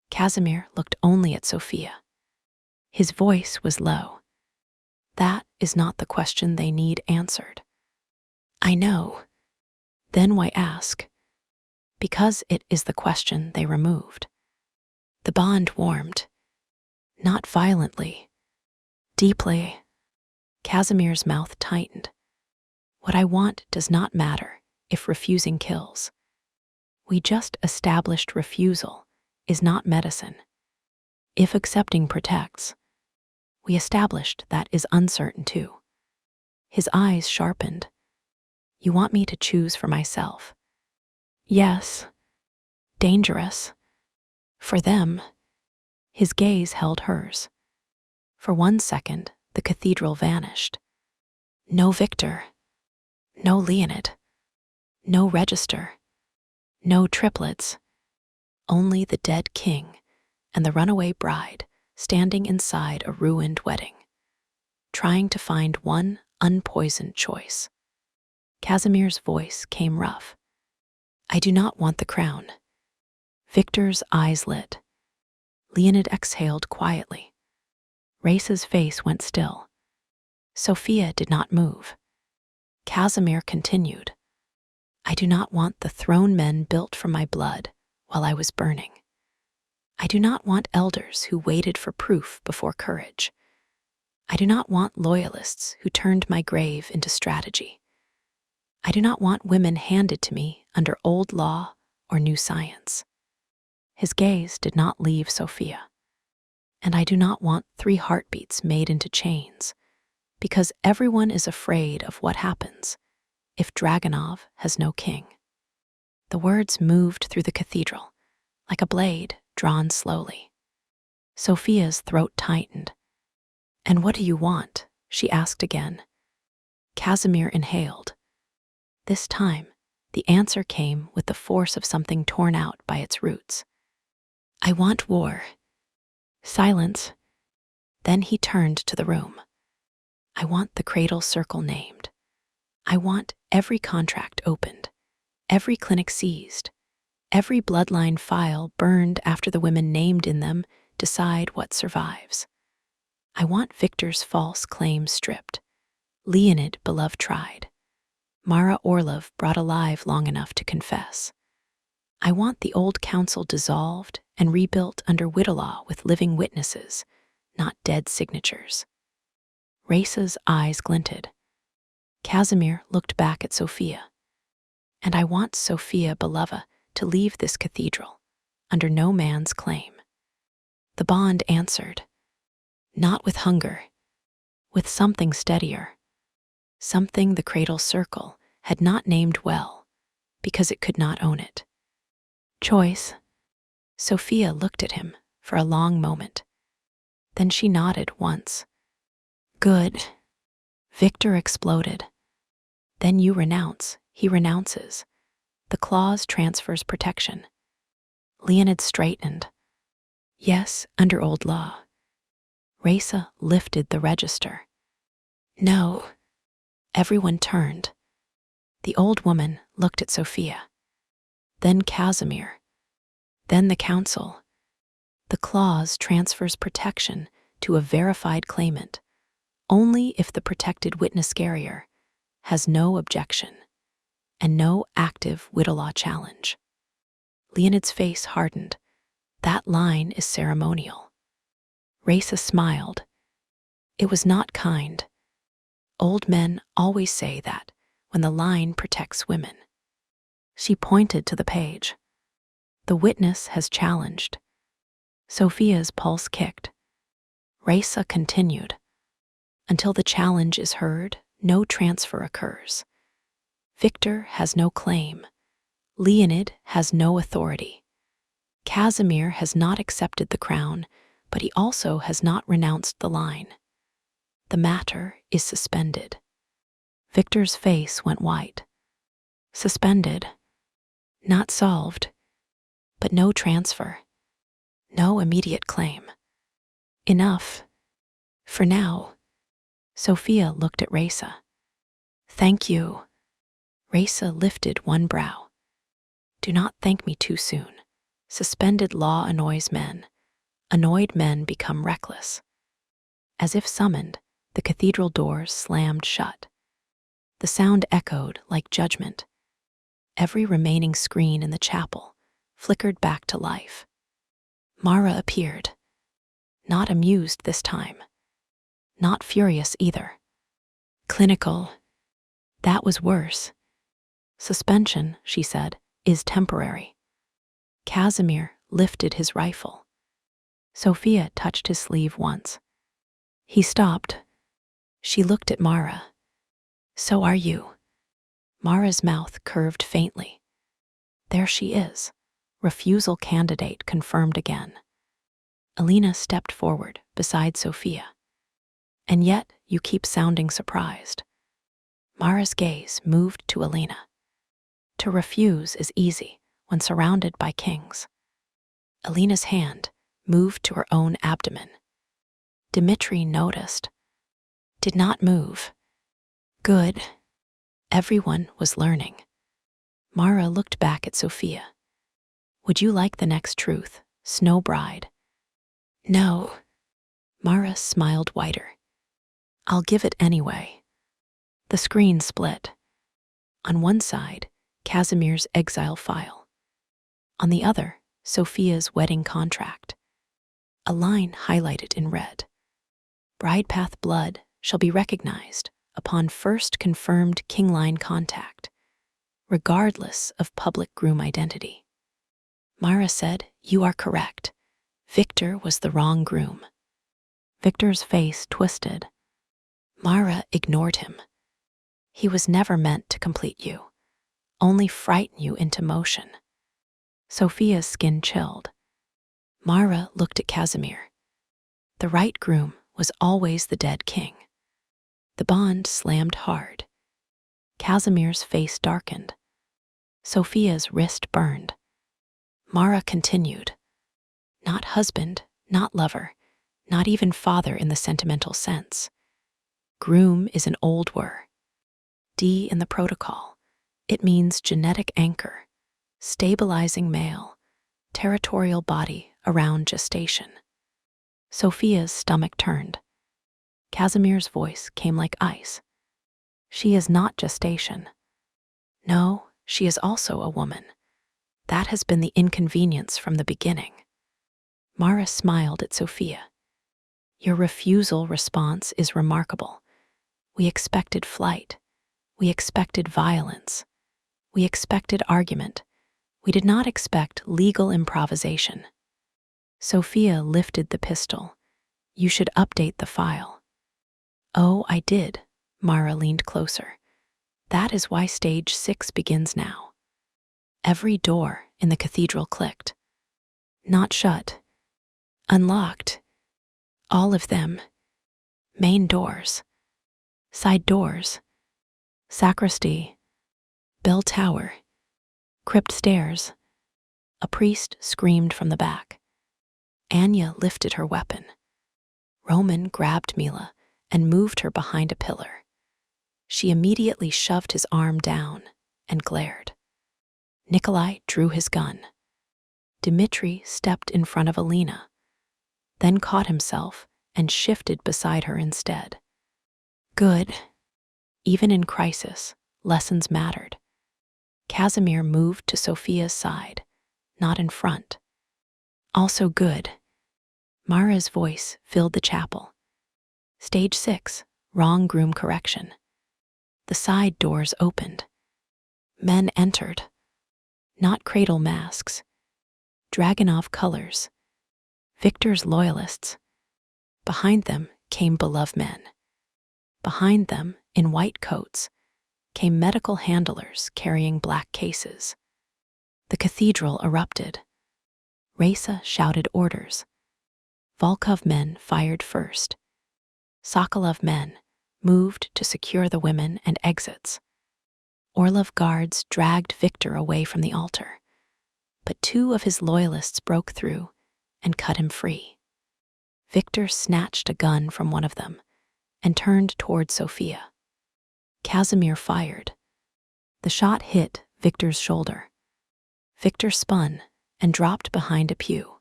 Casimir looked only at Sophia. His voice was low. That is not the question they need answered. I know. Then why ask? Because it is the question they removed. The bond warmed. Not violently. Deeply. Casimir's mouth tightened. What I want does not matter if refusing kills. We just established refusal is not medicine. If accepting protects, we established that is uncertain too. His eyes sharpened. You want me to choose for myself? Yes. Dangerous. For them. His gaze held hers. For 1 second, the cathedral vanished. No Victor. No Leonid. No register. No triplets. Only the dead king and the runaway bride standing inside a ruined wedding, trying to find one unpoisoned choice. Casimir's voice came rough. I do not want the crown. Victor's eyes lit. Leonid exhaled quietly. Raisa's face went still. Sophia did not move. Casimir continued. I do not want the throne men built from my blood while I was burning. I do not want elders who waited for proof before courage. I do not want loyalists who turned my grave into strategy. I do not want women handed to me under old law or new science. His gaze did not leave Sophia. And I do not want 3 heartbeats made into chains, because everyone is afraid of what happens if Dragunov has no king. The words moved through the cathedral, like a blade drawn slowly. Sophia's throat tightened. And what do you want? She asked again. Casimir inhaled. This time, the answer came with the force of something torn out by its roots. I want war. Silence. Then he turned to the room. I want the cradle circle named. I want every contract opened, every clinic seized, every bloodline file burned after the women named in them decide what survives. I want Victor's false claims stripped. Leonid beloved tried. Mara Orlov brought alive long enough to confess. I want the old council dissolved and rebuilt under Whittelaw with living witnesses, not dead signatures. Raisa's eyes glinted. Casimir looked back at Sophia. And I want Sophia Belova to leave this cathedral under no man's claim. The bond answered. Not with hunger, with something steadier. Something the cradle circle had not named well, because it could not own it. Choice. Sophia looked at him for a long moment. Then she nodded once. Good. Victor exploded. Then you renounce. He renounces. The clause transfers protection. Leonid straightened. Yes, under old law. Raisa lifted the register. No. Everyone turned. The old woman looked at Sophia. Then Casimir. Then the council. The clause transfers protection to a verified claimant only if the protected witness carrier has no objection and no active widow challenge. Leonid's face hardened. That line is ceremonial. Raisa smiled. It was not kind. Old men always say that when the line protects women. She pointed to the page. The witness has challenged. Sophia's pulse kicked. Raisa continued. Until the challenge is heard, no transfer occurs. Victor has no claim. Leonid has no authority. Casimir has not accepted the crown, but he also has not renounced the line. The matter is suspended. Victor's face went white. Suspended. Not solved. But no transfer. No immediate claim. Enough. For now. Sophia looked at Raisa. Thank you. Raisa lifted one brow. Do not thank me too soon. Suspended law annoys men. Annoyed men become reckless. As if summoned, the cathedral doors slammed shut. The sound echoed like judgment. Every remaining screen in the chapel flickered back to life. Mara appeared. Not amused this time. Not furious either. Clinical. That was worse. Suspension, she said, is temporary. Casimir lifted his rifle. Sophia touched his sleeve once. He stopped. She looked at Mara. So are you. Mara's mouth curved faintly. There she is. Refusal candidate confirmed again. Alina stepped forward beside Sophia. And yet you keep sounding surprised. Mara's gaze moved to Alina. To refuse is easy when surrounded by kings. Alina's hand moved to her own abdomen. Dmitri noticed. Did not move. Good. Everyone was learning. Mara looked back at Sophia. Would you like the next truth, Snow Bride? No. Mara smiled wider. I'll give it anyway. The screen split. On one side, Casimir's exile file. On the other, Sophia's wedding contract. A line highlighted in red. Bride path blood shall be recognized upon first confirmed king-line contact, regardless of public groom identity. Mara said, You are correct. Victor was the wrong groom. Victor's face twisted. Mara ignored him. He was never meant to complete you, only frighten you into motion. Sophia's skin chilled. Mara looked at Casimir. The right groom was always the dead king. The bond slammed hard. Casimir's face darkened. Sophia's wrist burned. Mara continued. Not husband, not lover, not even father in the sentimental sense. Groom is an old word. D in the protocol. It means genetic anchor, stabilizing male, territorial body around gestation. Sophia's stomach turned. Casimir's voice came like ice. She is not gestation. No, she is also a woman. That has been the inconvenience from the beginning. Mara smiled at Sophia. Your refusal response is remarkable. We expected flight. We expected violence. We expected argument. We did not expect legal improvisation. Sophia lifted the pistol. You should update the file. Oh, I did. Mara leaned closer. That is why stage 6 begins now. Every door in the cathedral clicked. Not shut. Unlocked. All of them. Main doors. Side doors. Sacristy, bell tower, crypt stairs. A priest screamed from the back. Anya lifted her weapon. Roman grabbed Mila and moved her behind a pillar. She immediately shoved his arm down and glared. Nikolai drew his gun. Dmitri stepped in front of Alina, then caught himself and shifted beside her instead. Good. Even in crisis, lessons mattered. Casimir moved to Sophia's side, not in front. Also good. Mara's voice filled the chapel. Stage 6, wrong groom correction. The side doors opened. Men entered. Not cradle masks. Dragunov colors. Victor's loyalists. Behind them came beloved men. Behind them, in white coats, came medical handlers carrying black cases. The cathedral erupted. Raisa shouted orders. Volkov men fired first. Sokolov men moved to secure the women and exits. Orlov guards dragged Victor away from the altar, but 2 of his loyalists broke through and cut him free. Victor snatched a gun from one of them and turned toward Sophia. Casimir fired. The shot hit Victor's shoulder. Victor spun and dropped behind a pew.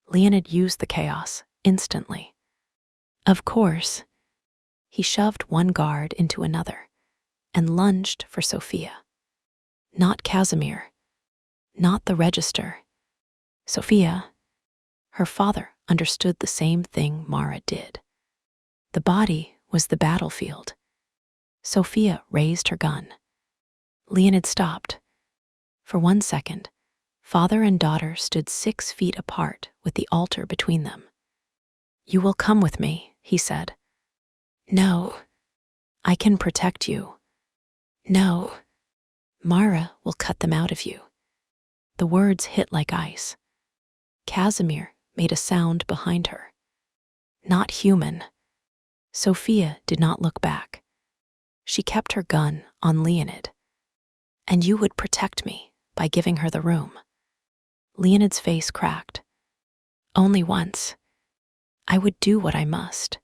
Leonid used the chaos instantly. Of course, he shoved one guard into another and lunged for Sophia. Not Casimir, not the register. Sophia. Her father understood the same thing Mara did. The body was the battlefield. Sophia raised her gun. Leonid stopped. For 1 second, father and daughter stood 6 feet apart with the altar between them. You will come with me, he said. No. I can protect you. No. Mara will cut them out of you. The words hit like ice. Casimir made a sound behind her. Not human. Sophia did not look back. She kept her gun on Leonid. And you would protect me by giving her the room. Leonid's face cracked. Only once. I would do what I must.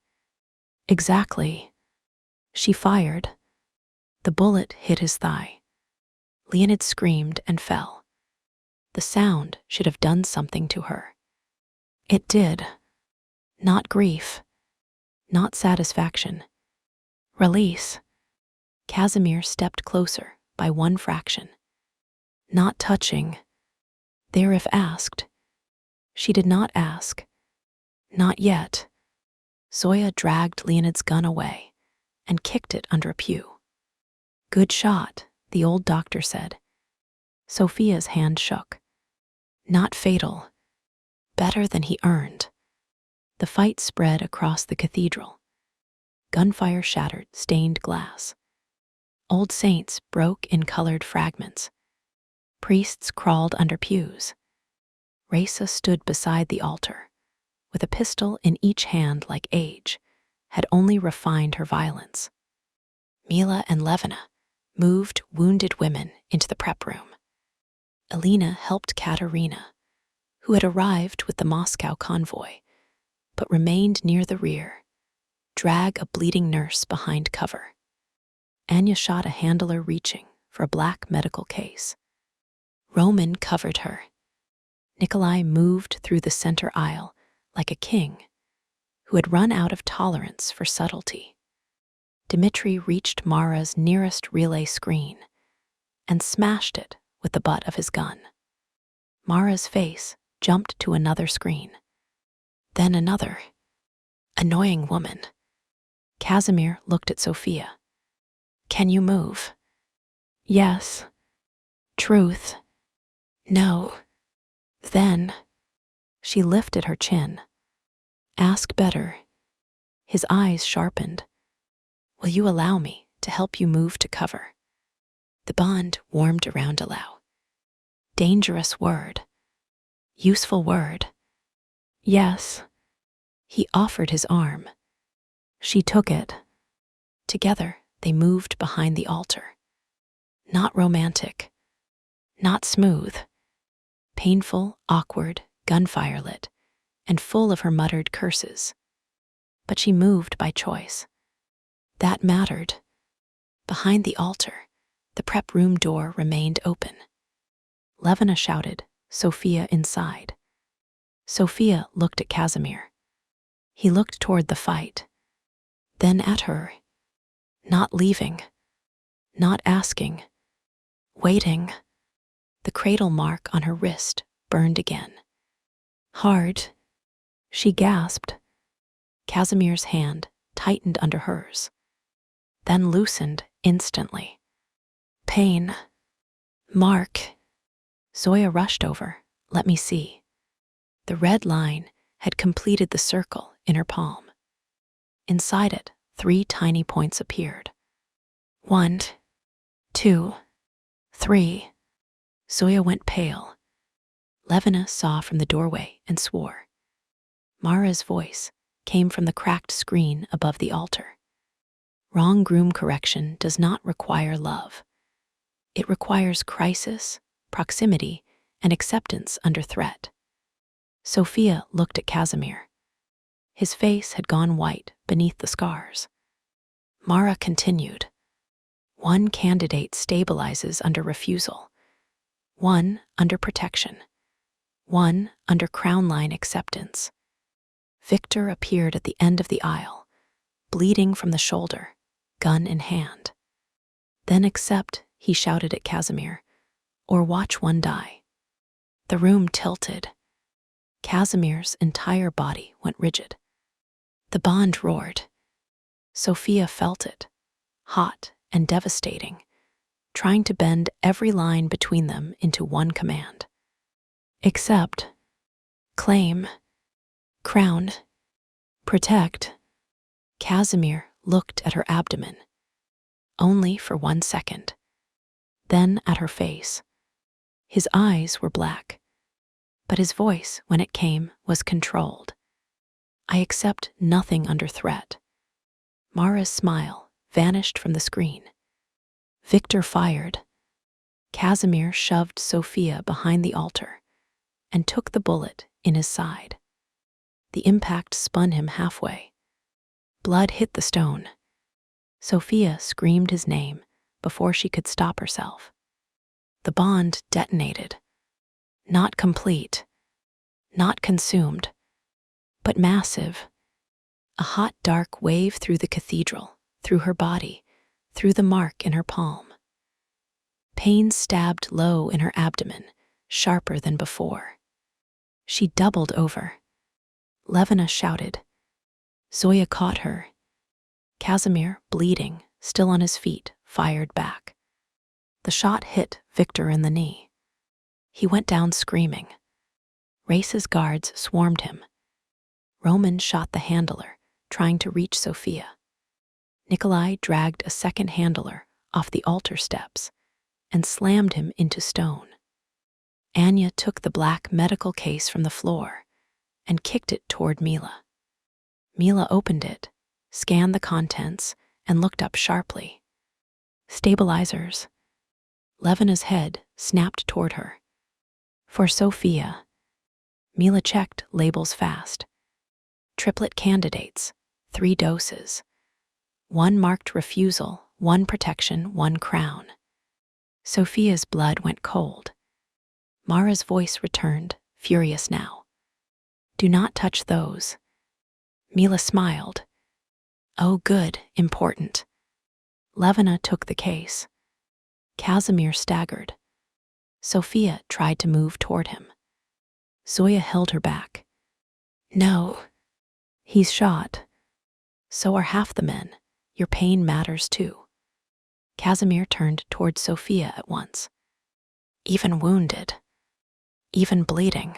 Exactly. She fired. The bullet hit his thigh. Leonid screamed and fell. The sound should have done something to her. It did. Not grief. Not satisfaction. Release. Casimir stepped closer by 1 fraction. Not touching. There if asked. She did not ask. Not yet. Zoya dragged Leonid's gun away and kicked it under a pew. Good shot, the old doctor said. Sophia's hand shook. Not fatal. Better than he earned. The fight spread across the cathedral. Gunfire shattered stained glass. Old saints broke in colored fragments. Priests crawled under pews. Raisa stood beside the altar, with a pistol in each hand like age, had only refined her violence. Mila and Levina moved wounded women into the prep room. Alina helped Katerina, who had arrived with the Moscow convoy, but remained near the rear, drag a bleeding nurse behind cover. Anya shot a handler reaching for a black medical case. Roman covered her. Nikolai moved through the center aisle like a king who had run out of tolerance for subtlety. Dmitri reached Mara's nearest relay screen and smashed it with the butt of his gun. Mara's face jumped to another screen. Then another. Annoying woman. Casimir looked at Sophia. Can you move? Yes. Truth. No. Then. She lifted her chin. Ask better. His eyes sharpened. Will you allow me to help you move to cover? The bond warmed around allow. Dangerous word. Useful word. Yes. He offered his arm. She took it. Together, They moved behind the altar. Not romantic, not smooth, painful, awkward, gunfire lit, and full of her muttered curses. But she moved by choice. That mattered. Behind the altar, the prep room door remained open. Levina shouted, "Sophia inside." Sophia looked at Casimir. He looked toward the fight, then at her. Not leaving, not asking, waiting. The cradle mark on her wrist burned again. Hard, she gasped. Casimir's hand tightened under hers, then loosened instantly. Pain. Mark. Zoya rushed over. Let me see. The red line had completed the circle in her palm. Inside it, 3 tiny points appeared. 1, 2, 3. Zoya went pale. Levina saw from the doorway and swore. Mara's voice came from the cracked screen above the altar. Wrong groom correction does not require love. It requires crisis, proximity, and acceptance under threat. Sophia looked at Casimir. His face had gone white beneath the scars. Mara continued. 1 candidate stabilizes under refusal. 1 under protection. 1 under crown line acceptance. Victor appeared at the end of the aisle, bleeding from the shoulder, gun in hand. Then accept, he shouted at Casimir, or watch one die. The room tilted. Casimir's entire body went rigid. The bond roared. Sophia felt it, hot and devastating, trying to bend every line between them into one command. Accept, claim, crown, protect. Casimir looked at her abdomen, only for 1 second, then at her face. His eyes were black, but his voice, when it came, was controlled. I accept nothing under threat. Mara's smile vanished from the screen. Victor fired. Casimir shoved Sophia behind the altar and took the bullet in his side. The impact spun him halfway. Blood hit the stone. Sophia screamed his name before she could stop herself. The bond detonated. Not complete, not consumed, but massive. A hot, dark wave through the cathedral, through her body, through the mark in her palm. Pain stabbed low in her abdomen, sharper than before. She doubled over. Levina shouted. Zoya caught her. Casimir, bleeding, still on his feet, fired back. The shot hit Victor in the knee. He went down screaming. Race's guards swarmed him. Roman shot the handler, trying to reach Sophia. Nikolai dragged a second handler off the altar steps and slammed him into stone. Anya took the black medical case from the floor and kicked it toward Mila. Mila opened it, scanned the contents, and looked up sharply. Stabilizers. Levina's head snapped toward her. For Sophia. Mila checked labels fast. Triplet candidates, 3 doses. 1 marked refusal, 1 protection, 1 crown. Sophia's blood went cold. Mara's voice returned, furious now. Do not touch those. Mila smiled. Oh, good, important. Levina took the case. Casimir staggered. Sophia tried to move toward him. Zoya held her back. No. He's shot. So are half the men. Your pain matters too. Casimir turned toward Sophia at once. Even wounded. Even bleeding.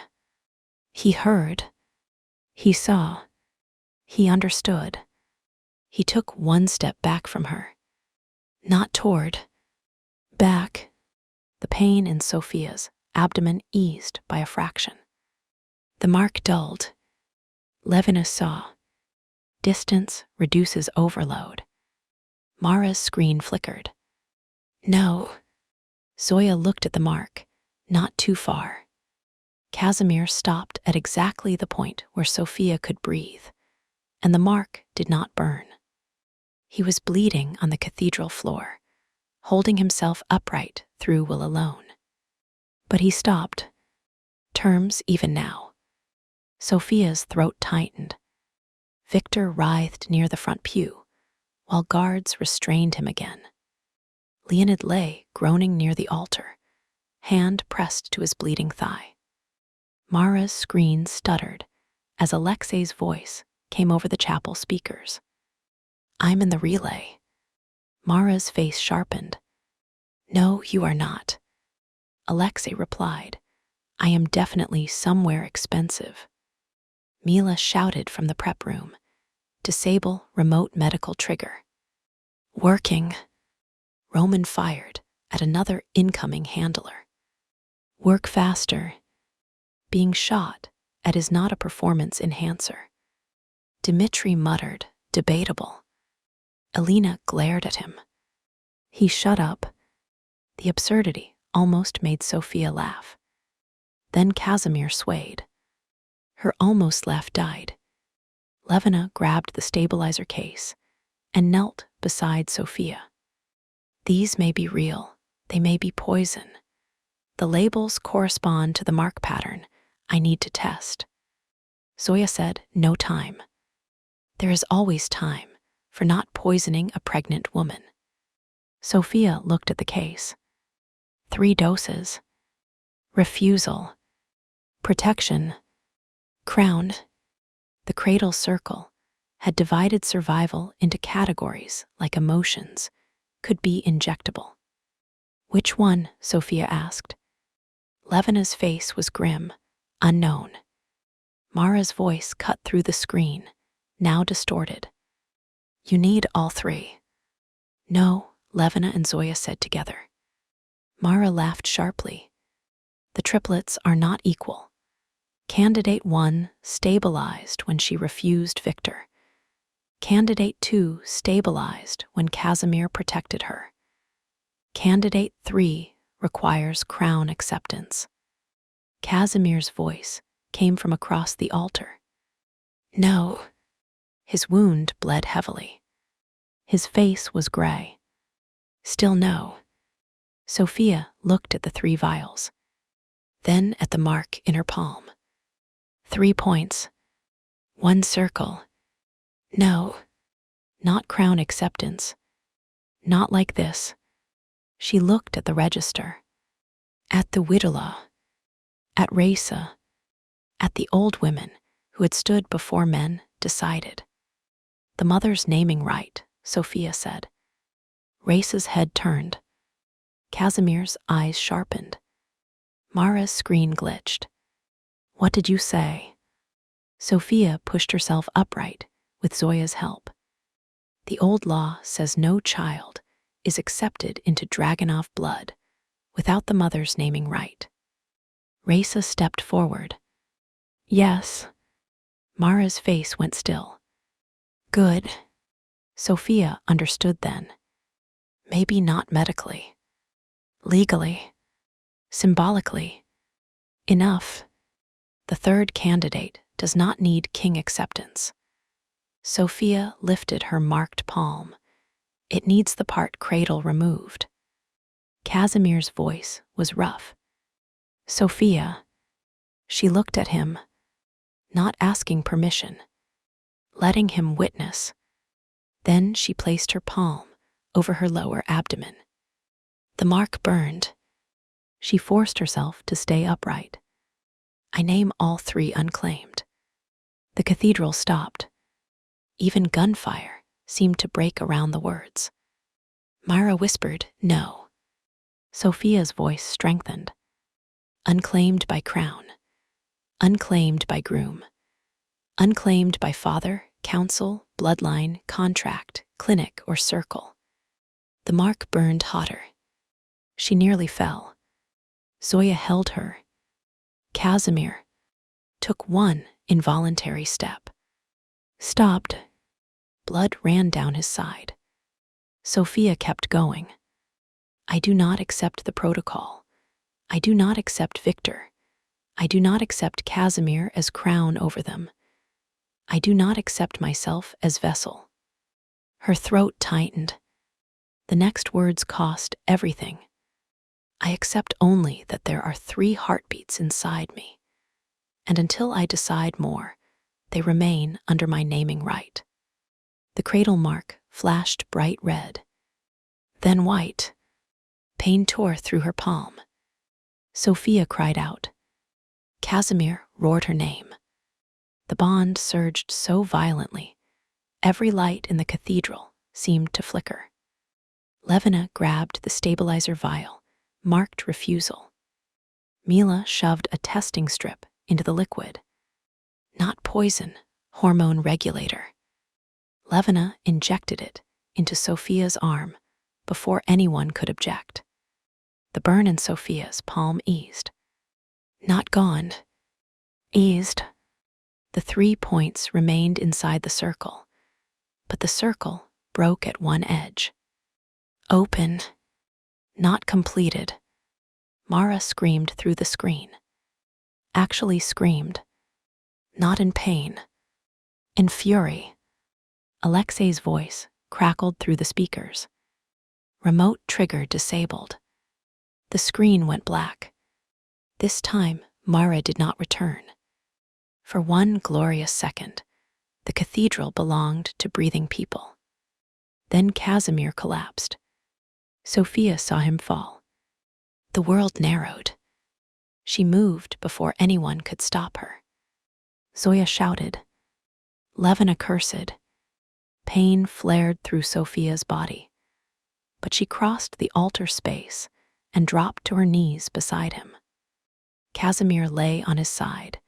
He heard. He saw. He understood. He took 1 step back from her. Not toward. Back. The pain in Sophia's abdomen eased by a fraction. The mark dulled. Levina saw. Distance reduces overload. Mara's screen flickered. No. Zoya looked at the mark, not too far. Casimir stopped at exactly the point where Sophia could breathe, and the mark did not burn. He was bleeding on the cathedral floor, holding himself upright through will alone. But he stopped. Terms even now. Sophia's throat tightened. Victor writhed near the front pew, while guards restrained him again. Leonid lay groaning near the altar, hand pressed to his bleeding thigh. Mara's screen stuttered as Alexei's voice came over the chapel speakers. I'm in the relay. Mara's face sharpened. No, you are not. Alexei replied. I am definitely somewhere expensive. Mila shouted from the prep room. Disable remote medical trigger. Working. Roman fired at another incoming handler. Work faster. Being shot at is not a performance enhancer. Dmitri muttered, debatable. Elena glared at him. He shut up. The absurdity almost made Sophia laugh. Then Casimir swayed. Her almost laugh died. Levina grabbed the stabilizer case and knelt beside Sophia. These may be real, they may be poison. The labels correspond to the mark pattern I need to test. Zoya said, no time. There is always time for not poisoning a pregnant woman. Sophia looked at the case. 3 doses. Refusal. Protection. Crown. The cradle circle had divided survival into categories like emotions, could be injectable. Which one? Sophia asked. Levina's face was grim, unknown. Mara's voice cut through the screen, now distorted. You need all 3. No, Levina and Zoya said together. Mara laughed sharply. The triplets are not equal. Candidate 1 stabilized when she refused Victor. Candidate 2 stabilized when Casimir protected her. Candidate 3 requires crown acceptance. Casimir's voice came from across the altar. No. His wound bled heavily. His face was gray. Still no. Sophia looked at the 3 vials, then at the mark in her palm. 3 points. 1 circle. No. Not crown acceptance. Not like this. She looked at the register. At the Widula. At Raisa. At the old women who had stood before men decided. The mother's naming right, Sophia said. Raisa's head turned. Casimir's eyes sharpened. Mara's screen glitched. What did you say? Sophia pushed herself upright with Zoya's help. The old law says no child is accepted into Dragunov blood without the mother's naming right. Raisa stepped forward. Yes. Mara's face went still. Good. Sophia understood then. Maybe not medically. Legally. Symbolically. Enough. The 3rd candidate does not need king acceptance. Sophia lifted her marked palm. It needs the part cradle removed. Casimir's voice was rough. Sophia. She looked at him, not asking permission, letting him witness. Then she placed her palm over her lower abdomen. The mark burned. She forced herself to stay upright. I name all 3 unclaimed. The cathedral stopped. Even gunfire seemed to break around the words. Myra whispered, no. Sophia's voice strengthened. Unclaimed by crown. Unclaimed by groom. Unclaimed by father, council, bloodline, contract, clinic, or circle. The mark burned hotter. She nearly fell. Zoya held her. Casimir took 1 involuntary step. Stopped. Blood ran down his side. Sophia kept going. I do not accept the protocol. I do not accept Victor. I do not accept Casimir as crown over them. I do not accept myself as vessel. Her throat tightened. The next words cost everything. I accept only that there are 3 heartbeats inside me, and until I decide more, they remain under my naming right. The cradle mark flashed bright red, then white. Pain tore through her palm. Sophia cried out. Casimir roared her name. The bond surged so violently, every light in the cathedral seemed to flicker. Levina grabbed the stabilizer vial, marked refusal. Mila shoved a testing strip into the liquid. Not poison, hormone regulator. Levina injected it into Sophia's arm before anyone could object. The burn in Sophia's palm eased. Not gone. Eased. The 3 points remained inside the circle, but the circle broke at one edge. Open. Not completed. Mara screamed through the screen. Actually screamed. Not in pain. In fury. Alexei's voice crackled through the speakers. Remote trigger disabled. The screen went black. This time, Mara did not return. For one glorious second, the cathedral belonged to breathing people. Then Casimir collapsed. Sophia saw him fall. The world narrowed. She moved before anyone could stop her. Zoya shouted. Levina cursed. Pain flared through Sophia's body, but she crossed the altar space and dropped to her knees beside him. Casimir lay on his side,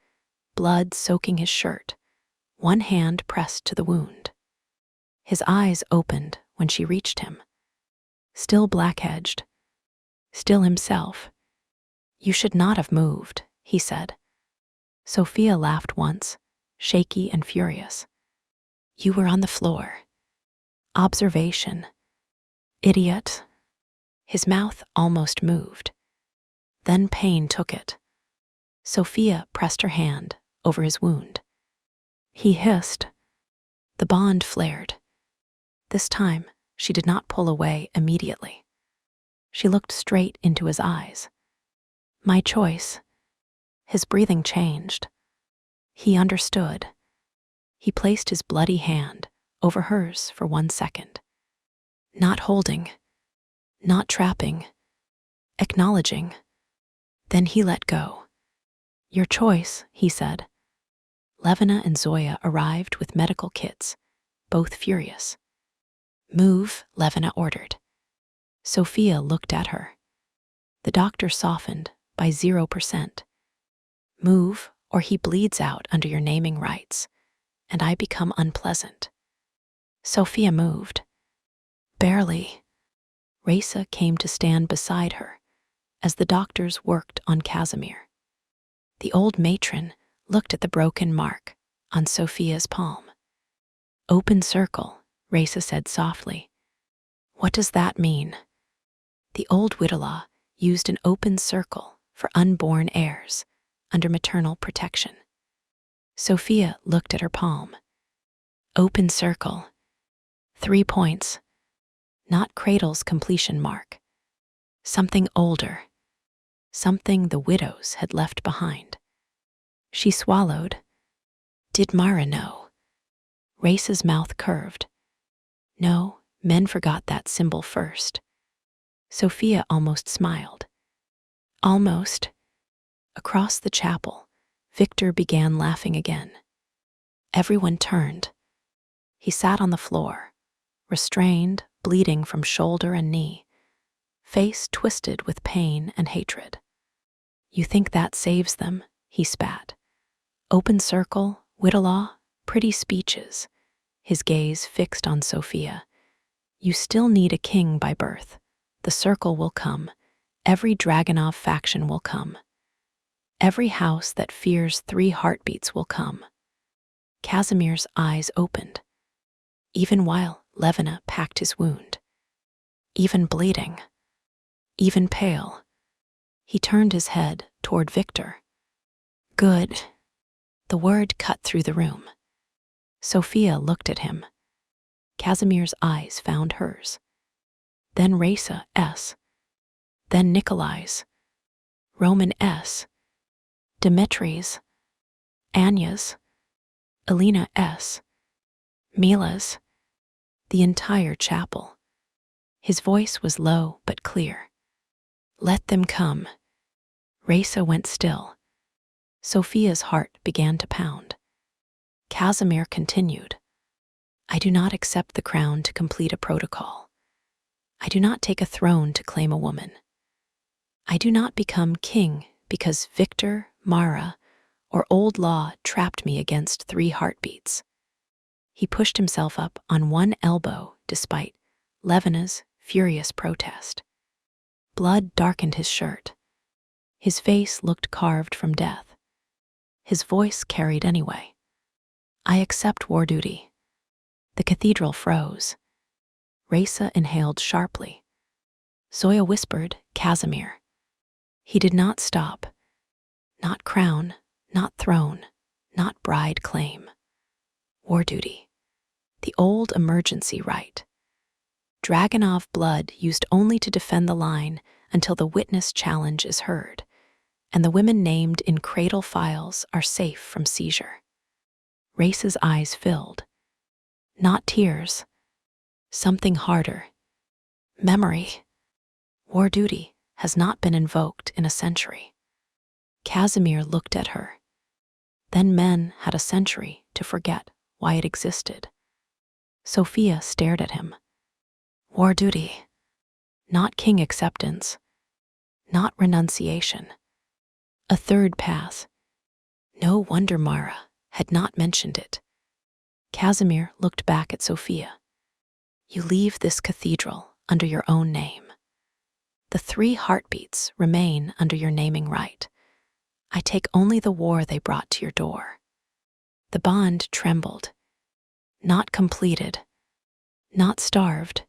blood soaking his shirt, one hand pressed to the wound. His eyes opened when she reached him. Still black-edged, still himself. You should not have moved, he said. Sophia laughed once, shaky and furious. You were on the floor. Observation. Idiot. His mouth almost moved. Then pain took it. Sophia pressed her hand over his wound. He hissed. The bond flared. This time, she did not pull away immediately. She looked straight into his eyes. My choice. His breathing changed. He understood. He placed his bloody hand over hers for 1 second. Not holding. Not trapping. Acknowledging. Then he let go. Your choice, he said. Levina and Zoya arrived with medical kits, both furious. Move, Levina ordered. Sophia looked at her. The doctor softened by 0%. Move, or he bleeds out under your naming rights, and I become unpleasant. Sophia moved. Barely. Raisa came to stand beside her as the doctors worked on Casimir. The old matron looked at the broken mark on Sophia's palm. Open circle, Raisa said softly. What does that mean? The old Wittela used an open circle for unborn heirs under maternal protection. Sophia looked at her palm. Open circle. 3 points. Not cradle's completion mark. Something older. Something the widows had left behind. She swallowed. Did Mara know? Raisa's mouth curved. No, men forgot that symbol first. Sophia almost smiled. Almost. Across the chapel, Victor began laughing again. Everyone turned. He sat on the floor, restrained, bleeding from shoulder and knee, face twisted with pain and hatred. You think that saves them? He spat. Open circle, Wittelaw, pretty speeches. His gaze fixed on Sophia. You still need a king by birth. The circle will come. Every Dragunov faction will come. Every house that fears 3 heartbeats will come. Casimir's eyes opened. Even while Levina packed his wound, even bleeding, even pale. He turned his head toward Victor. Good. The word cut through the room. Sophia looked at him. Casimir's eyes found hers. Then Raisa-s. Then Nikolai's. Roman-s. Dimitri's. Anya's. Alina-s. Mila's. The entire chapel. His voice was low but clear. Let them come. Raisa went still. Sophia's heart began to pound. Casimir continued. I do not accept the crown to complete a protocol. I do not take a throne to claim a woman. I do not become king because Victor, Mara, or old law trapped me against 3 heartbeats. He pushed himself up on one elbow despite Levina's furious protest. Blood darkened his shirt. His face looked carved from death. His voice carried anyway. I accept war duty. The cathedral froze. Raisa inhaled sharply. Zoya whispered, Casimir. He did not stop. Not crown, not throne, not bride claim. War duty. The old emergency right. Dragunov blood used only to defend the line until the witness challenge is heard, and the women named in cradle files are safe from seizure. Raisa's eyes filled. Not tears. Something harder. Memory. War duty has not been invoked in a century. Casimir looked at her. Then men had a century to forget why it existed. Sophia stared at him. War duty. Not king acceptance. Not renunciation. A third path. No wonder Mara had not mentioned it. Casimir looked back at Sophia. You leave this cathedral under your own name. The 3 heartbeats remain under your naming right. I take only the war they brought to your door. The bond trembled. Not completed. Not starved.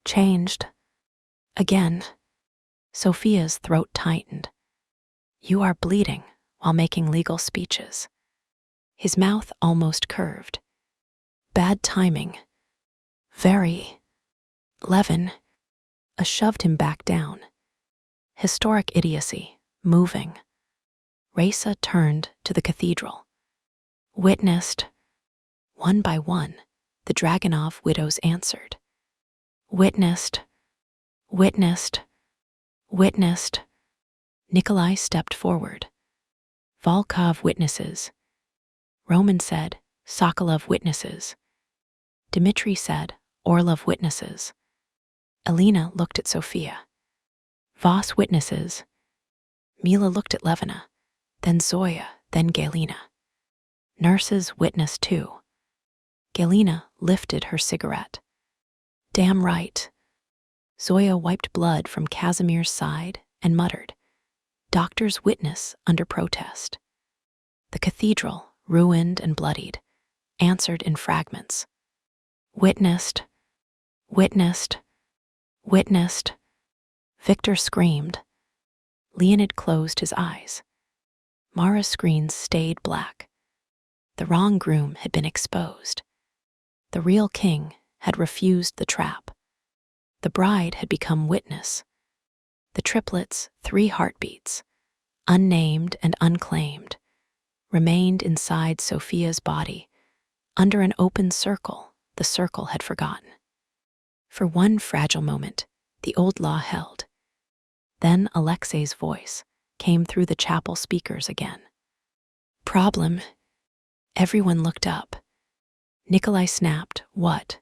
Changed. Again. Sophia's throat tightened. You are bleeding while making legal speeches. His mouth almost curved. Bad timing. Very. Levin. Shoved him back down. Historic idiocy, moving. Raisa turned to the cathedral. Witnessed. One by one, the Dragunov widows answered. Witnessed. Witnessed. Witnessed. Nikolai stepped forward. Volkov witnesses. Roman said, Sokolov witnesses. Dmitri said, Orlov witnesses. Alina looked at Sophia. Voss witnesses. Mila looked at Levina, then Zoya, then Galina. Nurses witnessed too. Galina lifted her cigarette. Damn right. Zoya wiped blood from Casimir's side and muttered. Doctors witness under protest. The cathedral, ruined and bloodied, answered in fragments. Witnessed. Witnessed. Witnessed. Victor screamed. Leonid closed his eyes. Mara's screens stayed black. The wrong groom had been exposed. The real king had refused the trap. The bride had become witness. The triplets, 3 heartbeats, unnamed and unclaimed, remained inside Sophia's body, under an open circle the circle had forgotten. For one fragile moment, the old law held. Then Alexei's voice came through the chapel speakers again. Problem. Everyone looked up. Nikolai snapped, What?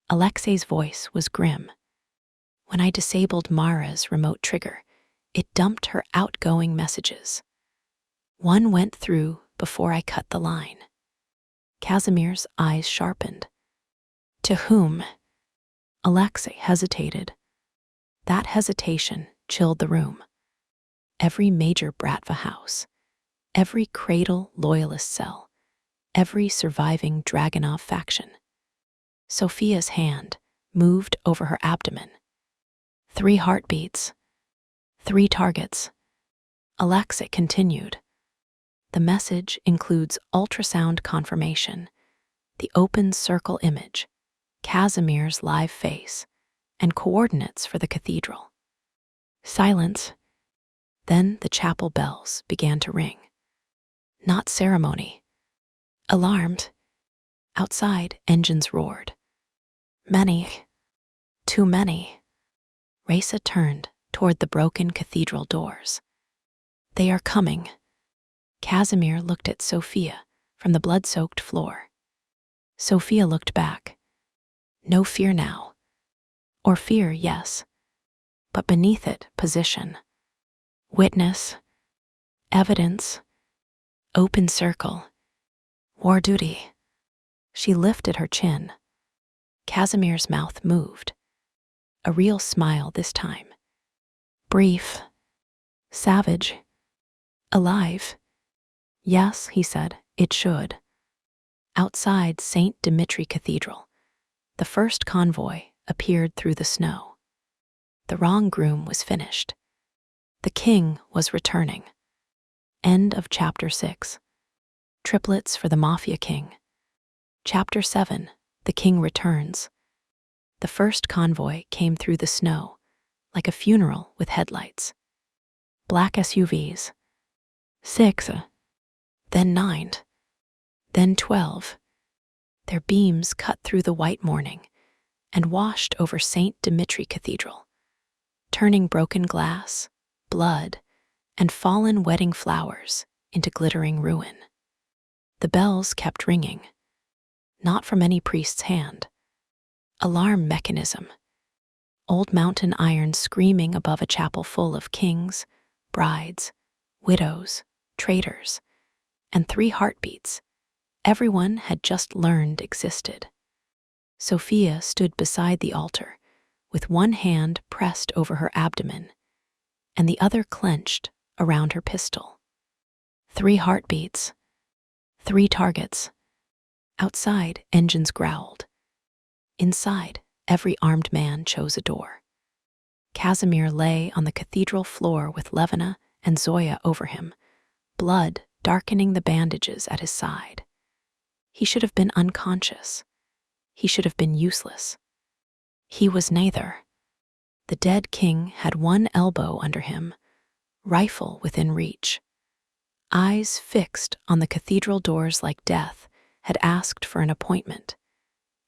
Alexei's voice was grim. When I disabled Mara's remote trigger, it dumped her outgoing messages. One went through before I cut the line. Casimir's eyes sharpened. To whom? Alexei hesitated. That hesitation chilled the room. Every major Bratva house, every cradle loyalist cell, every surviving Dragunov faction. Sophia's hand, moved over her abdomen. 3 heartbeats. 3 targets. Alexa continued. The message includes ultrasound confirmation, the open circle image, Casimir's live face, and coordinates for the cathedral. Silence. Then the chapel bells began to ring. Not ceremony. Alarmed. Outside, engines roared. Many. Too many. Raisa turned toward the broken cathedral doors. They are coming. Casimir looked at Sophia from the blood-soaked floor. Sophia looked back. No fear now. Or fear, yes. But beneath it, position. Witness. Evidence. Open circle. War duty. She lifted her chin. Casimir's mouth moved. A real smile this time. Brief. Savage. Alive. Yes, he said, it should. Outside St. Dimitri Cathedral, the first convoy appeared through the snow. The wrong groom was finished. The king was returning. End of Chapter 6. Triplets for the Mafia King. Chapter 7. The King Returns. The first convoy came through the snow, like a funeral with headlights. Black SUVs. 6. Then 9. Then 12. Their beams cut through the white morning and washed over St. Dimitri Cathedral, turning broken glass, blood, and fallen wedding flowers into glittering ruin. The bells kept ringing, not from any priest's hand. Alarm mechanism. Old mountain iron screaming above a chapel full of kings, brides, widows, traitors, and 3 heartbeats everyone had just learned existed. Sophia stood beside the altar, with one hand pressed over her abdomen and the other clenched around her pistol. 3 heartbeats. 3 targets. Outside, engines growled. Inside, every armed man chose a door. Casimir lay on the cathedral floor with Levina and Zoya over him, blood darkening the bandages at his side. He should have been unconscious. He should have been useless. He was neither. The dead king had one elbow under him, rifle within reach. Eyes fixed on the cathedral doors like death had asked for an appointment,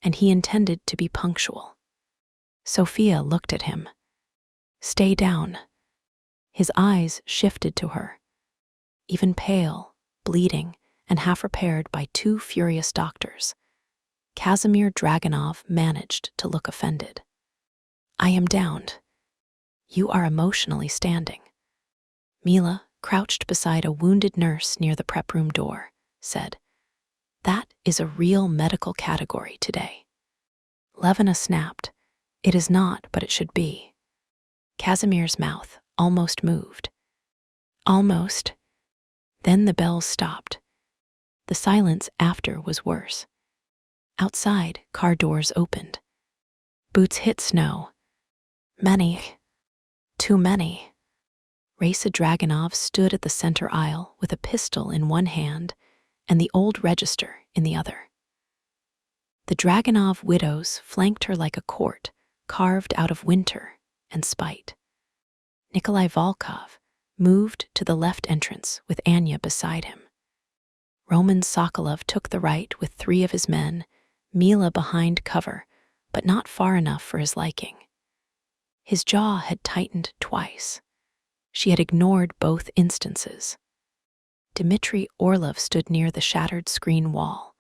and he intended to be punctual. Sophia looked at him. Stay down. His eyes shifted to her. Even pale, bleeding, and half-repaired by 2 furious doctors, Casimir Dragunov managed to look offended. I am downed. You are emotionally standing. Mila, crouched beside a wounded nurse near the prep room door, said, That is a real medical category today. Levina snapped. It is not, but it should be. Casimir's mouth almost moved. Almost. Then the bells stopped. The silence after was worse. Outside, car doors opened. Boots hit snow. Many. Too many. Raisa Dragunov stood at the center aisle with a pistol in one hand and the old register in the other. The Dragunov widows flanked her like a court carved out of winter and spite. Nikolai Volkov moved to the left entrance with Anya beside him. Roman Sokolov took the right with 3 of his men, Mila behind cover, but not far enough for his liking. His jaw had tightened twice. She had ignored both instances. Dmitry Orlov stood near the shattered screen wall,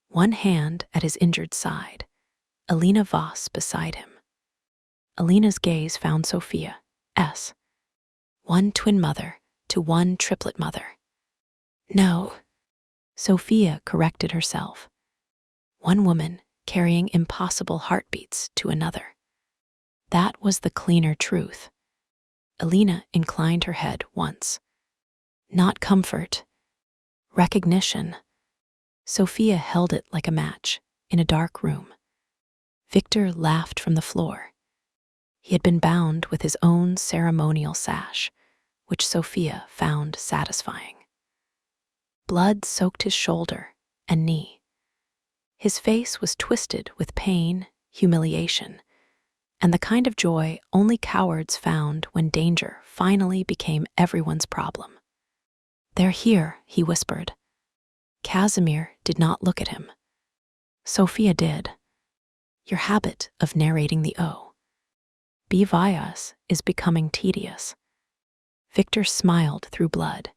one hand at his injured side, Alina Voss beside him. Alina's gaze found Sophia, S. One twin mother to one triplet mother. No. Sophia corrected herself. One woman carrying impossible heartbeats to another. That was the cleaner truth. Alina inclined her head once. Not comfort. Recognition. Sophia held it like a match in a dark room. Victor laughed from the floor. He had been bound with his own ceremonial sash, which Sophia found satisfying. Blood soaked his shoulder and knee. His face was twisted with pain, humiliation, and the kind of joy only cowards found when danger finally became everyone's problem. "They're here," he whispered. Casimir did not look at him. Sophia did. "Your habit of narrating the O. Be Vias is becoming tedious." Victor smiled through blood.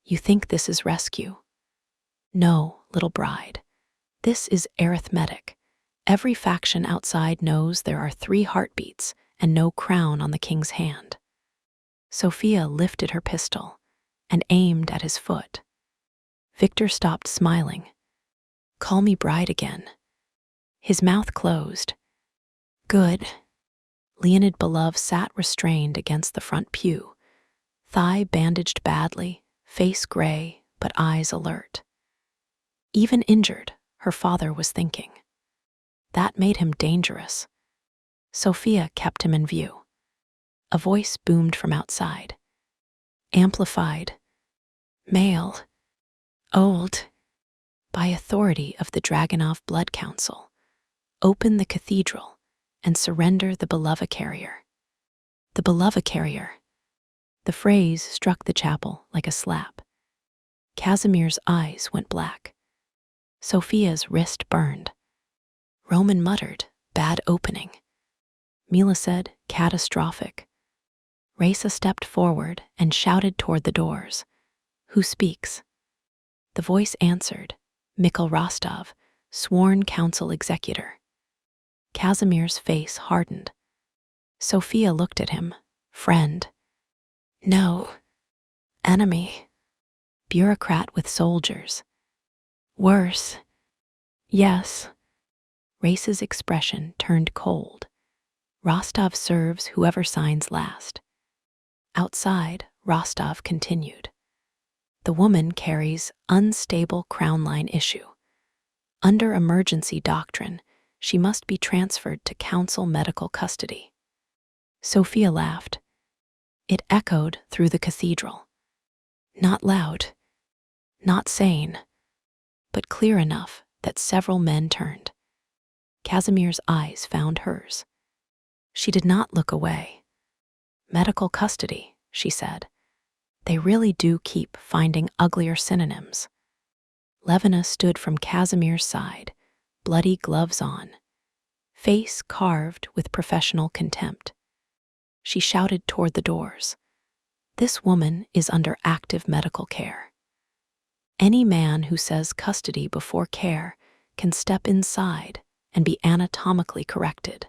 "You think this is rescue? No, little bride. This is arithmetic. Every faction outside knows there are 3 heartbeats and no crown on the king's hand." Sophia lifted her pistol and aimed at his foot. Victor stopped smiling. "Call me bride again." His mouth closed. "Good." Leonid Belov sat restrained against the front pew, thigh bandaged badly, face gray, but eyes alert. Even injured, her father was thinking. That made him dangerous. Sophia kept him in view. A voice boomed from outside. Amplified. "Male. Old. By authority of the Dragonov Blood Council, open the cathedral and surrender the Bratva carrier." The Bratva carrier. The phrase struck the chapel like a slap. Casimir's eyes went black. Sophia's wrist burned. Roman muttered, "Bad opening." Mila said, "Catastrophic." Raisa stepped forward and shouted toward the doors, "Who speaks?" The voice answered, "Mikhail Rostov, sworn council executor." Casimir's face hardened. Sophia looked at him. "Friend." "No." "Enemy." "Bureaucrat with soldiers." "Worse." "Yes." Raisa's expression turned cold. "Rostov serves whoever signs last." Outside, Rostov continued. "The woman carries unstable crown line issue. Under emergency doctrine, she must be transferred to council medical custody." Sophia laughed. It echoed through the cathedral. Not loud, not sane, but clear enough that several men turned. Casimir's eyes found hers. She did not look away. "Medical custody," she said. "They really do keep finding uglier synonyms." Levina stood from Casimir's side, bloody gloves on, face carved with professional contempt. She shouted toward the doors, "This woman is under active medical care. Any man who says custody before care can step inside and be anatomically corrected."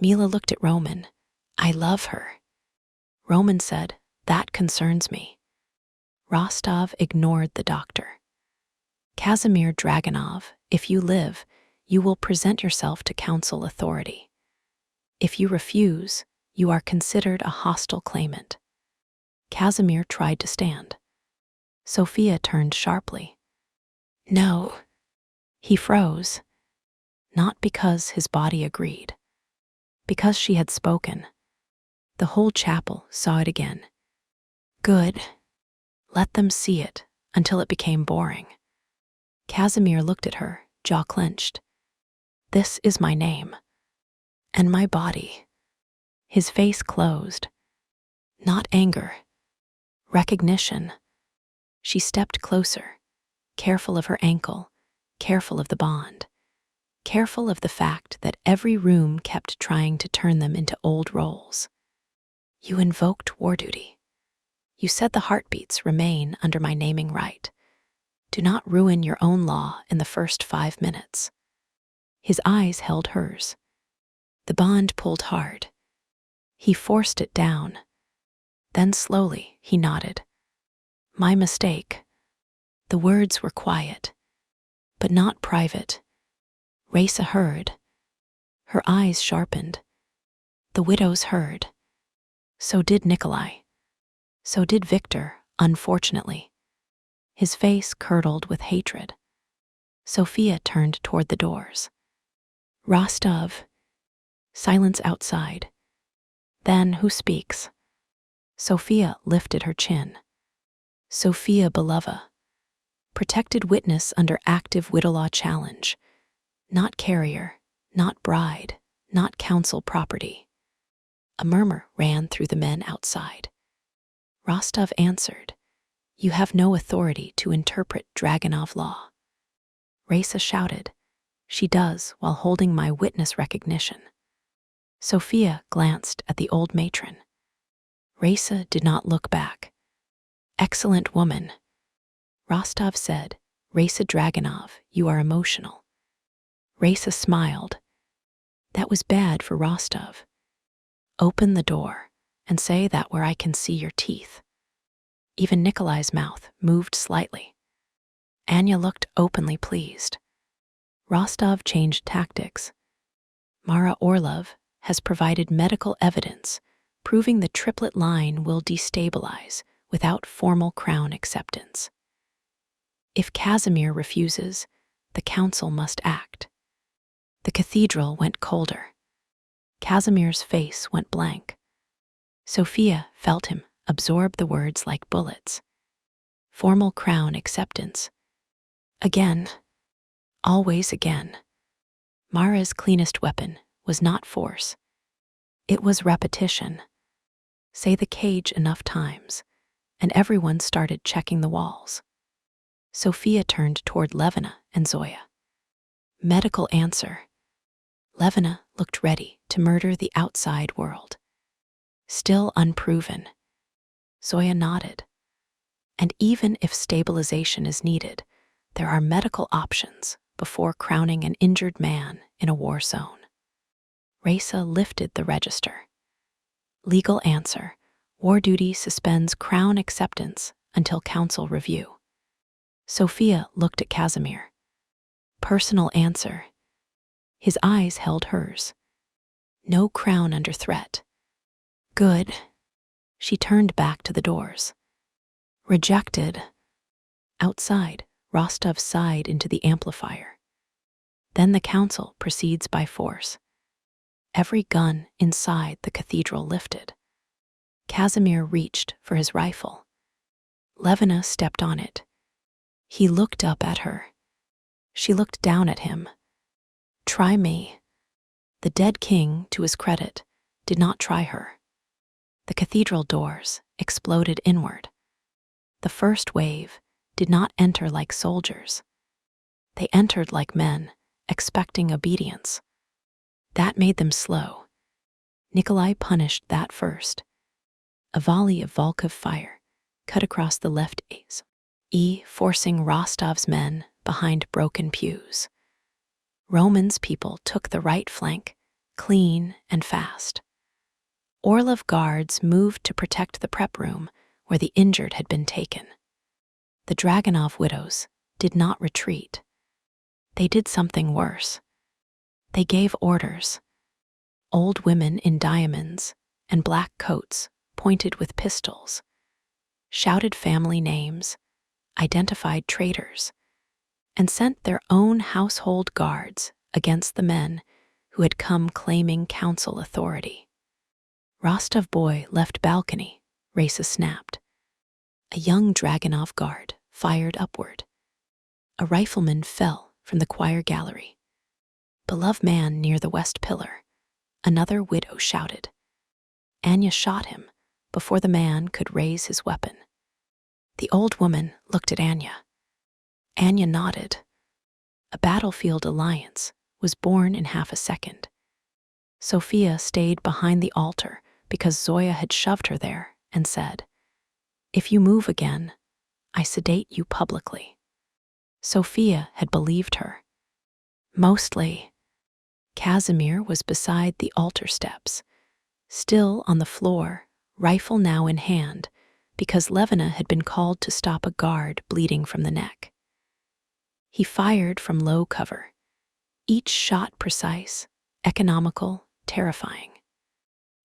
Mila looked at Roman. "I love her." Roman said, "That concerns me." Rostov ignored the doctor. "Casimir Dragonov, if you live, you will present yourself to council authority. If you refuse, you are considered a hostile claimant." Casimir tried to stand. Sophia turned sharply. "No." He froze, not because his body agreed, because she had spoken. The whole chapel saw it again. "Good. Let them see it until it became boring." Casimir looked at her, jaw clenched. "This is my name. And my body." His face closed. Not anger. Recognition. She stepped closer, careful of her ankle, careful of the bond, careful of the fact that every room kept trying to turn them into old roles. "You invoked war duty. You said the heartbeats remain under my naming right. Do not ruin your own law in the first 5 minutes." His eyes held hers. The bond pulled hard. He forced it down. Then slowly he nodded. "My mistake." The words were quiet, but not private. Raisa heard. Her eyes sharpened. The widows heard. So did Nikolai. So did Victor, unfortunately. His face curdled with hatred. Sophia turned toward the doors. Rostov. Silence outside. Then who speaks? Sophia lifted her chin. Sophia Belova. Protected witness under active Widolaw challenge. Not carrier, not bride, not council property. A murmur ran through the men outside. Rostov answered, "You have no authority to interpret Dragunov law." Raisa shouted, "She does, while holding my witness recognition." Sophia glanced at the old matron. Raisa did not look back. "Excellent woman." Rostov said, "Raisa Dragunov, you are emotional." Raisa smiled. That was bad for Rostov. "Open the door and say that where I can see your teeth." Even Nikolai's mouth moved slightly. Anya looked openly pleased. Rostov changed tactics. Mara Orlov has provided medical evidence proving the triplet line will destabilize without formal crown acceptance. If Casimir refuses, the council must act. The cathedral went colder. Casimir's face went blank. Sophia felt him absorb the words like bullets. Formal crown acceptance. Again. Always again. Mara's cleanest weapon was not force. It was repetition. Say the cage enough times, and everyone started checking the walls. Sophia turned toward Levina and Zoya. Medical answer. Levina looked ready to murder the outside world. Still unproven. Zoya nodded. And even if stabilization is needed, there are medical options before crowning an injured man in a war zone. Raisa lifted the register. Legal answer. War duty suspends crown acceptance until council review. Sophia looked at Casimir. Personal answer. His eyes held hers. No crown under threat. Good. She turned back to the doors. Rejected. Outside, Rostov sighed into the amplifier. Then the council proceeds by force. Every gun inside the cathedral lifted. Casimir reached for his rifle. Levina stepped on it. He looked up at her. She looked down at him. Try me. The dead king, to his credit, did not try her. The cathedral doors exploded inward. The first wave did not enter like soldiers. They entered like men, expecting obedience. That made them slow. Nikolai punished that first. A volley of Volkov fire cut across the left forcing Rostov's men behind broken pews. Roman's people took the right flank, clean and fast. Orlov guards moved to protect the prep room where the injured had been taken. The Dragunov widows did not retreat. They did something worse. They gave orders. Old women in diamonds and black coats pointed with pistols, shouted family names, identified traitors, and sent their own household guards against the men who had come claiming council authority. Rostov boy left balcony, Raisa snapped. A young Dragunov guard fired upward. A rifleman fell from the choir gallery. Beloved man near the west pillar, another widow shouted. Anya shot him before the man could raise his weapon. The old woman looked at Anya. Anya nodded. A battlefield alliance was born in half a second. Sophia stayed behind the altar because Zoya had shoved her there and said, "If you move again, I sedate you publicly." Sophia had believed her. Mostly. Casimir was beside the altar steps, still on the floor, rifle now in hand, because Levina had been called to stop a guard bleeding from the neck. He fired from low cover, each shot precise, economical, terrifying.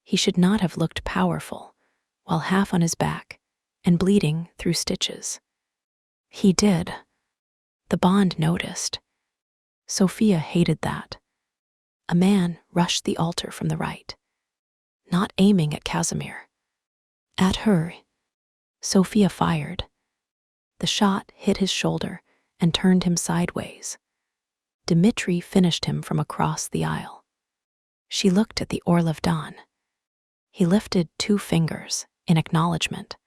He should not have looked powerful, while half on his back and bleeding through stitches. He did. The bond noticed. Sophia hated that. A man rushed the altar from the right, not aiming at Casimir. At her, Sophia fired. The shot hit his shoulder and turned him sideways. Dmitri finished him from across the aisle. She looked at the Orlov Don. He lifted 2 fingers in acknowledgement.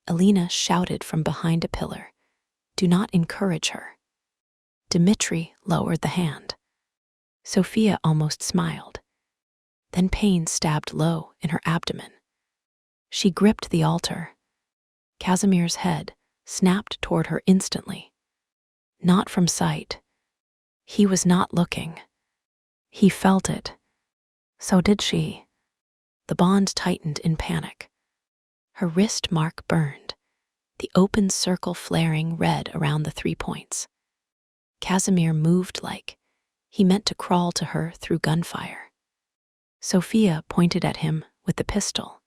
Alina shouted from behind a pillar, "Do not encourage her." Dmitri lowered the hand. Sophia almost smiled. Then pain stabbed low in her abdomen. She gripped the altar. Casimir's head snapped toward her instantly. Not from sight. He was not looking. He felt it. So did she. The bond tightened in panic. Her wrist mark burned, the open circle flaring red around the 3 points. Casimir moved like he meant to crawl to her through gunfire. Sophia pointed at him with the pistol.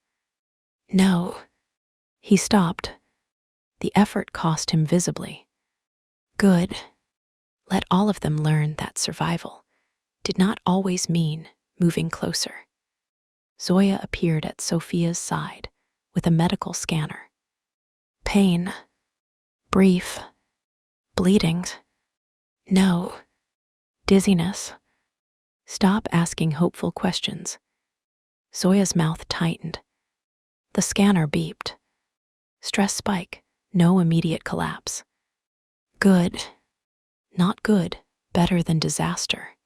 No. He stopped. The effort cost him visibly. Good. Let all of them learn that survival did not always mean moving closer. Zoya appeared at Sophia's side with a medical scanner. Pain. Brief. Bleeding. No. Dizziness. Stop asking hopeful questions. Zoya's mouth tightened. The scanner beeped. Stress spike, no immediate collapse. Good. Not good, better than disaster.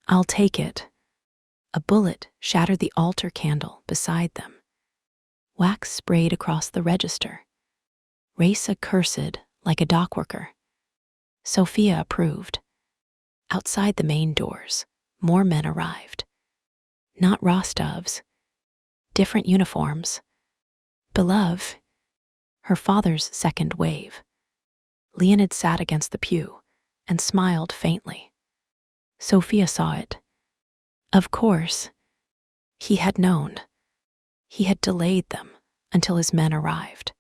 I'll take it. A bullet shattered the altar candle beside them. Wax sprayed across the register. Raisa cursed like a dockworker. Sophia approved. Outside the main doors, more men arrived. Not Rostovs. Different uniforms. Belov. Her father's second wave. Leonid sat against the pew and smiled faintly. Sophia saw it. Of course. He had known. He had delayed them until his men arrived.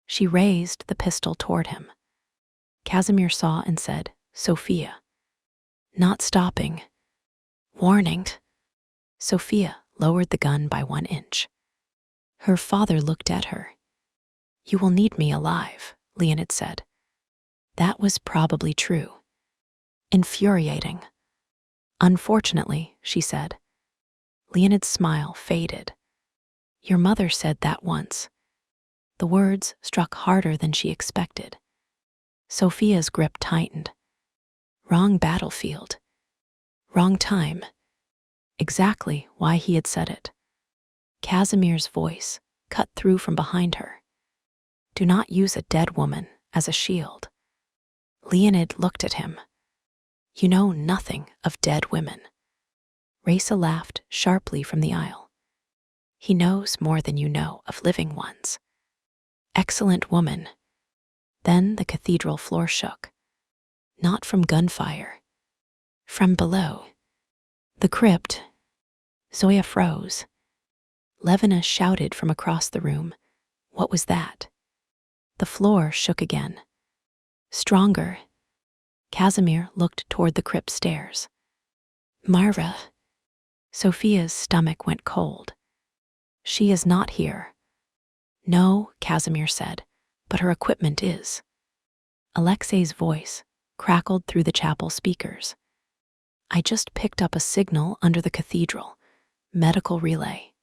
She raised the pistol toward him. Casimir saw and said, "Sophia." Not stopping. Warning. Sophia lowered the gun by 1 inch. Her father looked at her. "You will need me alive," Leonid said. That was probably true. Infuriating. Unfortunately, she said. Leonid's smile faded. Your mother said that once. The words struck harder than she expected. Sophia's grip tightened. Wrong battlefield. Wrong time. Exactly why he had said it. Casimir's voice cut through from behind her. Do not use a dead woman as a shield. Leonid looked at him. You know nothing of dead women. Raisa laughed sharply from the aisle. He knows more than you know of living ones. Excellent woman. Then the cathedral floor shook. Not from gunfire. From below. The crypt. Zoya froze. Levina shouted from across the room. What was that? The floor shook again. Stronger. Casimir looked toward the crypt stairs. Marva. Sophia's stomach went cold. She is not here. No, Casimir said, but her equipment is. Alexei's voice crackled through the chapel speakers. I just picked up a signal under the cathedral. Medical relay.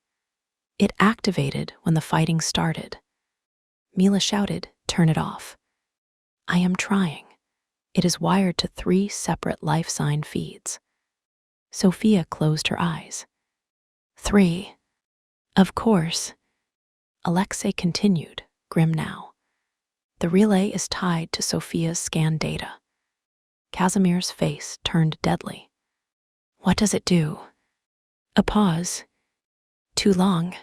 It activated when the fighting started. Mila shouted, turn it off. I am trying. It is wired to 3 separate life sign feeds. Sophia closed her eyes. 3. Of course. Alexei continued, grim now. The relay is tied to Sophia's scan data. Casimir's face turned deadly. What does it do? A pause. Too long.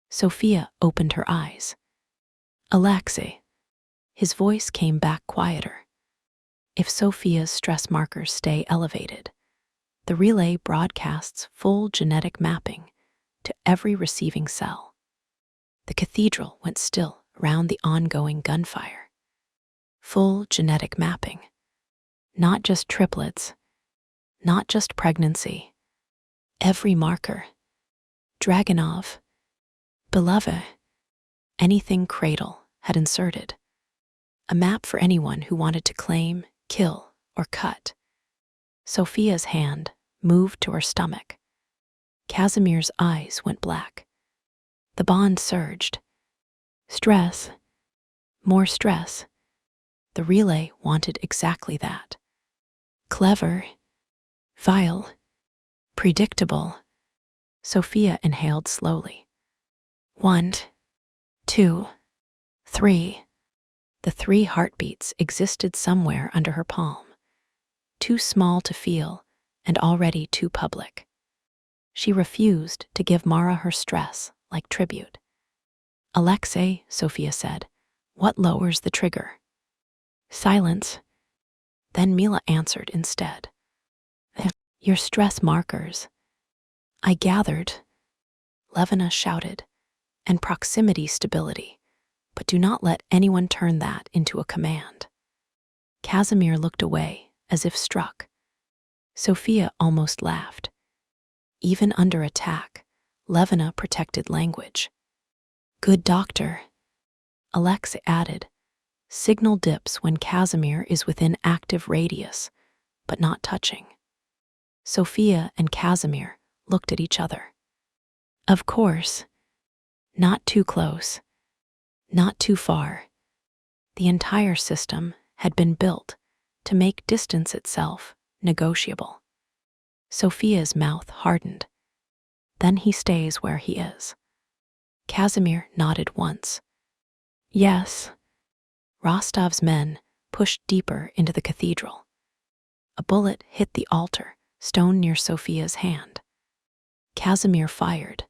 Sophia opened her eyes. Alexei. His voice came back quieter. If Sophia's stress markers stay elevated, the relay broadcasts full genetic mapping to every receiving cell. The cathedral went still around the ongoing gunfire. Full genetic mapping. Not just triplets. Not just pregnancy. Every marker. Dragonov. Beloved. Anything Cradle had inserted. A map for anyone who wanted to claim, kill, or cut. Sophia's hand moved to her stomach. Casimir's eyes went black. The bond surged. Stress. More stress. The relay wanted exactly that. Clever. Vile. Predictable. Sophia inhaled slowly. 1, 2, 3. The 3 heartbeats existed somewhere under her palm. Too small to feel, and already too public. She refused to give Mara her stress like tribute. Alexei, Sophia said, what lowers the trigger? Silence. Then Mila answered instead. Your stress markers. I gathered. Levina shouted. And proximity stability. But do not let anyone turn that into a command. Casimir looked away, as if struck. Sophia almost laughed. Even under attack, Levina protected language. Good doctor. Alexei added. Signal dips when Casimir is within active radius, but not touching. Sophia and Casimir looked at each other. Of course. Not too close. Not too far. The entire system had been built to make distance itself negotiable. Sophia's mouth hardened. Then he stays where he is. Casimir nodded once. Yes. Rostov's men pushed deeper into the cathedral. A bullet hit the altar, stone near Sophia's hand. Casimir fired.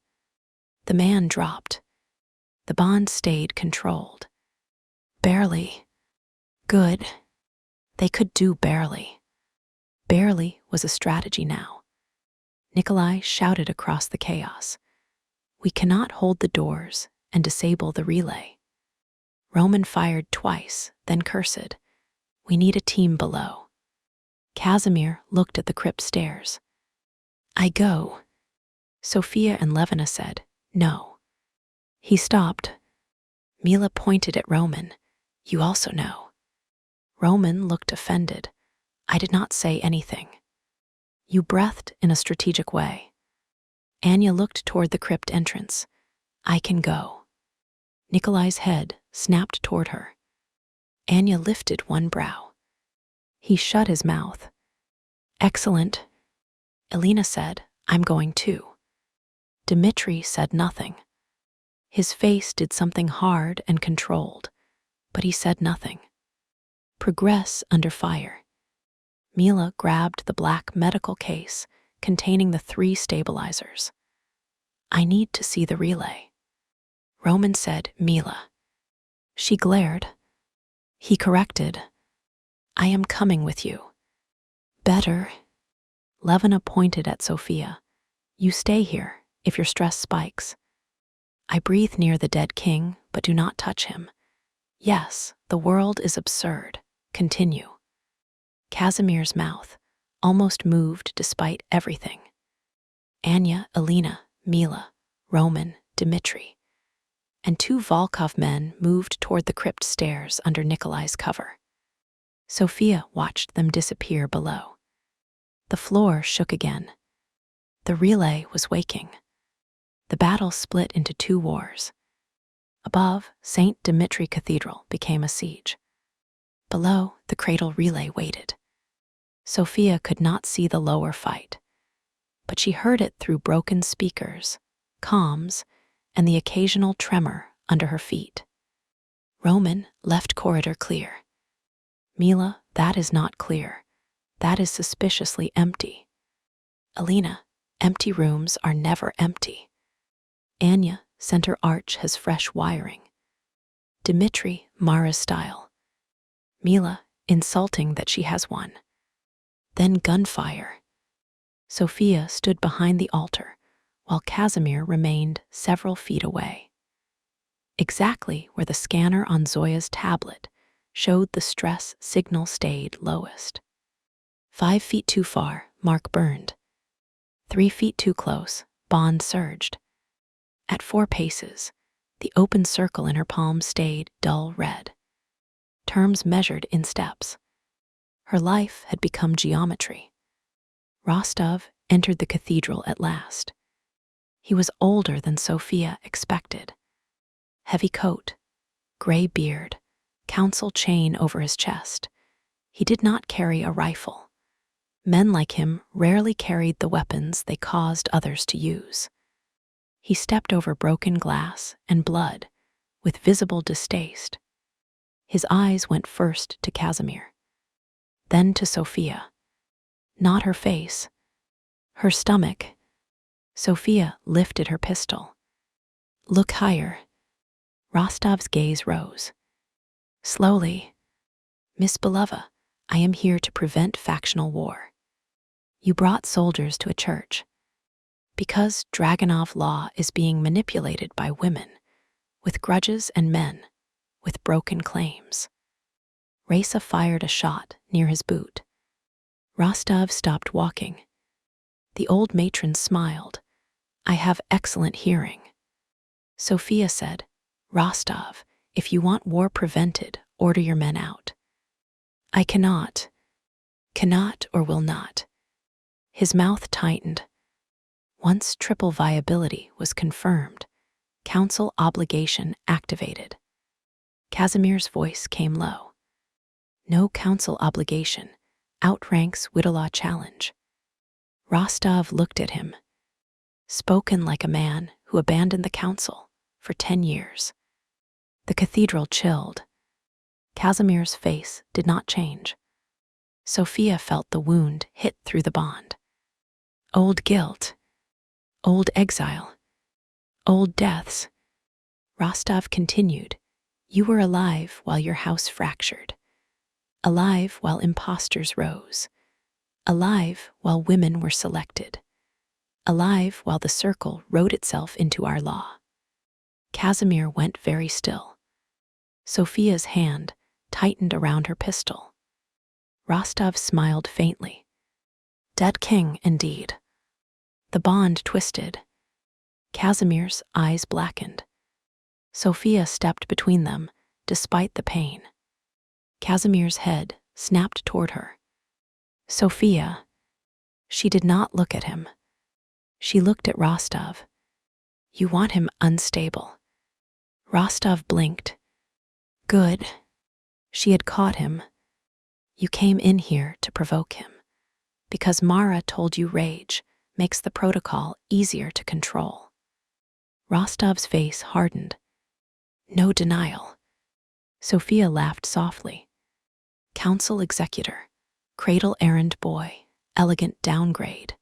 The man dropped. The bond stayed controlled. Barely. Good. They could do barely. Barely was a strategy now. Nikolai shouted across the chaos. We cannot hold the doors and disable the relay. Roman fired twice, then cursed. We need a team below. Casimir looked at the crypt stairs. I go. Sophia and Levina said, no. He stopped. Mila pointed at Roman. You also know. Roman looked offended. I did not say anything. You breathed in a strategic way. Anya looked toward the crypt entrance. I can go. Nikolai's head snapped toward her. Anya lifted one brow. He shut his mouth. Excellent. Elena said, I'm going too. Dmitri said nothing. His face did something hard and controlled, but he said nothing. Progress under fire. Mila grabbed the black medical case containing the 3 stabilizers. I need to see the relay. Roman said, Mila. She glared. He corrected. I am coming with you. Better. Levina pointed at Sophia. You stay here if your stress spikes. I breathe near the dead king, but do not touch him. Yes, the world is absurd. Continue. Casimir's mouth almost moved despite everything. Anya, Elena, Mila, Roman, Dmitri. And 2 Volkov men moved toward the crypt stairs under Nikolai's cover. Sophia watched them disappear below. The floor shook again. The relay was waking. The battle split into 2 wars. Above, St. Dmitri Cathedral became a siege. Below, the cradle relay waited. Sophia could not see the lower fight, but she heard it through broken speakers, comms, and the occasional tremor under her feet. Roman, left corridor clear. Mila, that is not clear. That is suspiciously empty. Elena, empty rooms are never empty. Anya, center arch has fresh wiring. Dmitri, Mara's style. Mila, insulting that she has one. Then gunfire. Sophia stood behind the altar, while Casimir remained several feet away. Exactly where the scanner on Zoya's tablet showed the stress signal stayed lowest. 5 feet too far, mark burned. 3 feet too close, bond surged. At 4 paces, the open circle in her palm stayed dull red. Terms measured in steps. Her life had become geometry. Rostov entered the cathedral at last. He was older than Sophia expected. Heavy coat, gray beard, council chain over his chest. He did not carry a rifle. Men like him rarely carried the weapons they caused others to use. He stepped over broken glass and blood with visible distaste. His eyes went first to Casimir, then to Sophia. Not her face, her stomach. Sophia lifted her pistol. Look higher. Rostov's gaze rose. Slowly. Miss Belova, I am here to prevent factional war. You brought soldiers to a church. Because Dragunov law is being manipulated by women, with grudges and men, with broken claims. Raisa fired a shot near his boot. Rostov stopped walking. The old matron smiled. I have excellent hearing. Sophia said, Rostov, if you want war prevented, order your men out. I cannot or will not. His mouth tightened. Once triple viability was confirmed, council obligation activated. Casimir's voice came low. No council obligation outranks Widolaw challenge. Rostov looked at him, spoken like a man who abandoned the council for 10 years. The cathedral chilled. Casimir's face did not change. Sophia felt the wound hit through the bond. Old guilt, old exile, old deaths. Rostov continued, you were alive while your house fractured, alive while impostors rose, alive while women were selected, alive while the circle wrote itself into our law. Casimir went very still. Sophia's hand tightened around her pistol. Rostov smiled faintly. Dead king, indeed. The bond twisted. Casimir's eyes blackened. Sophia stepped between them, despite the pain. Casimir's head snapped toward her. Sophia. She did not look at him. She looked at Rostov. You want him unstable. Rostov blinked. Good. She had caught him. You came in here to provoke him, because Mara told you rage makes the protocol easier to control. Rostov's face hardened. No denial. Sophia laughed softly. Council executor, cradle errand boy, elegant downgrade.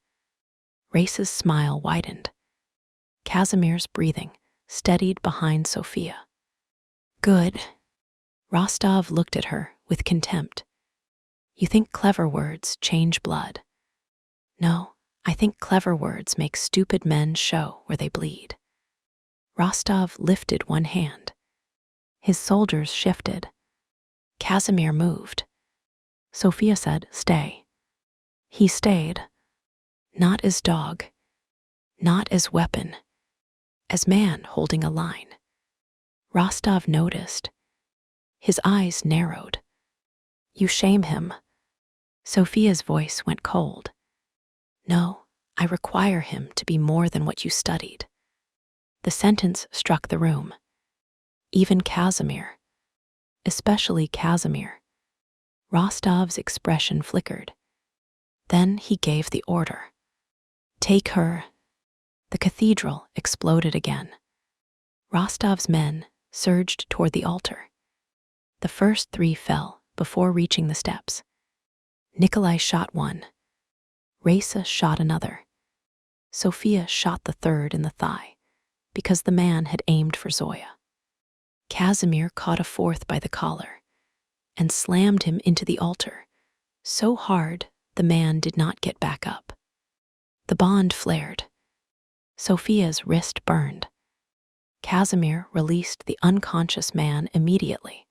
Race's smile widened. Casimir's breathing steadied behind Sophia. Good. Rostov looked at her with contempt. You think clever words change blood? No, I think clever words make stupid men show where they bleed. Rostov lifted one hand. His soldiers shifted. Casimir moved. Sophia said, stay. He stayed. Not as dog. Not as weapon. As man holding a line. Rostov noticed. His eyes narrowed. You shame him. Sophia's voice went cold. No, I require him to be more than what you studied. The sentence struck the room. Even Casimir. Especially Casimir. Rostov's expression flickered. Then he gave the order. Take her. The cathedral exploded again. Rostov's men surged toward the altar. The first 3 fell before reaching the steps. Nikolai shot one. Raisa shot another. Sophia shot the third in the thigh, because the man had aimed for Zoya. Casimir caught a fourth by the collar and slammed him into the altar, so hard the man did not get back up. The bond flared. Sophia's wrist burned. Casimir released the unconscious man immediately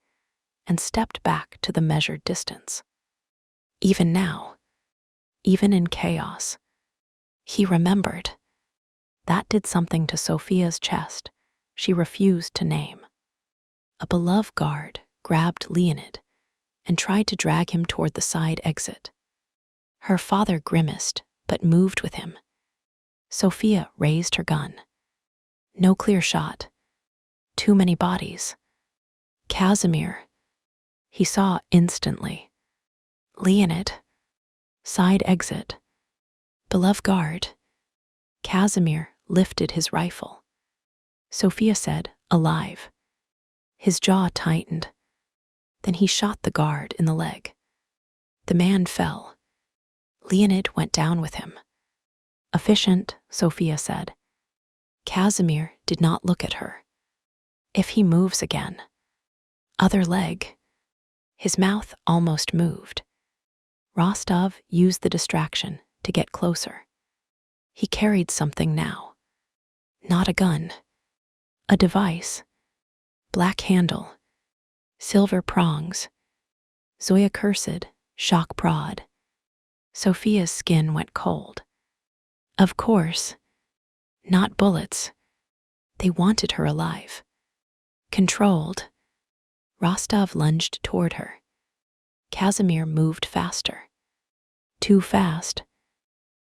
and stepped back to the measured distance. Even now, even in chaos. He remembered. That did something to Sophia's chest she refused to name. A beloved guard grabbed Leonid and tried to drag him toward the side exit. Her father grimaced but moved with him. Sophia raised her gun. No clear shot. Too many bodies. Casimir. He saw instantly. Leonid. Side exit. Beloved guard. Casimir lifted his rifle. Sophia said, alive. His jaw tightened. Then he shot the guard in the leg. The man fell. Leonid went down with him. Efficient, Sophia said. Casimir did not look at her. If he moves again. Other leg. His mouth almost moved. Rostov used the distraction to get closer. He carried something now. Not a gun. A device. Black handle. Silver prongs. Zoya cursed, shock prod. Sophia's skin went cold. Of course. Not bullets. They wanted her alive. Controlled. Rostov lunged toward her. Casimir moved faster. Too fast.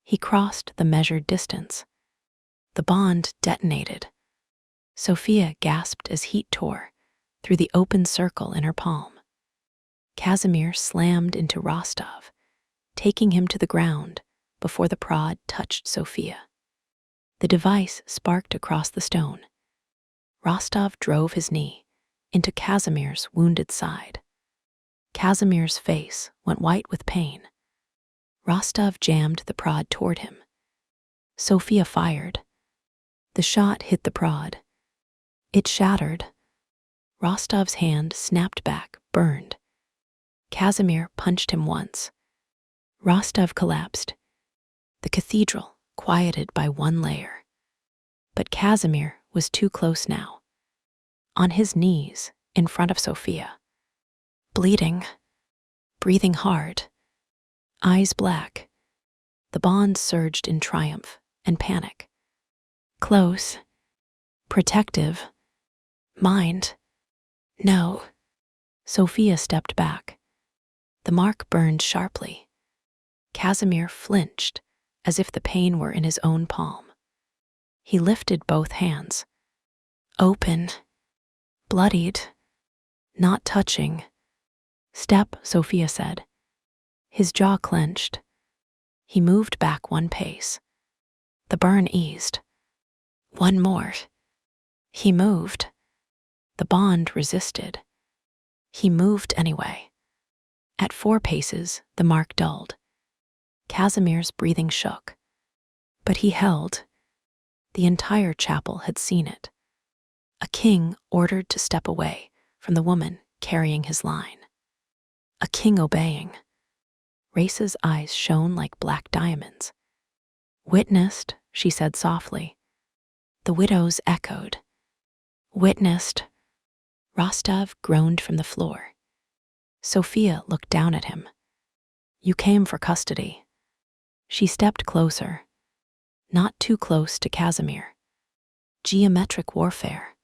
He crossed the measured distance. The bond detonated. Sophia gasped as heat tore through the open circle in her palm. Casimir slammed into Rostov, taking him to the ground before the prod touched Sophia. The device sparked across the stone. Rostov drove his knee into Casimir's wounded side. Casimir's face went white with pain. Rostov jammed the prod toward him. Sophia fired. The shot hit the prod. It shattered. Rostov's hand snapped back, burned. Casimir punched him once. Rostov collapsed. The cathedral quieted by one layer. But Casimir was too close now. On his knees in front of Sophia. Bleeding. Breathing hard. Eyes black. The bond surged in triumph and panic. Close. Protective. Mind. No. Sophia stepped back. The mark burned sharply. Casimir flinched as if the pain were in his own palm. He lifted both hands. Open. Bloodied. Not touching. Step, Sophia said. His jaw clenched. He moved back one pace. The burn eased. One more. He moved. The bond resisted. He moved anyway. At 4 paces, the mark dulled. Casimir's breathing shook. But he held. The entire chapel had seen it. A king ordered to step away from the woman carrying his line. A king obeying. Race's eyes shone like black diamonds. Witnessed, she said softly. The widows echoed. Witnessed. Rostov groaned from the floor. Sophia looked down at him. You came for custody. She stepped closer. Not too close to Casimir. Geometric warfare.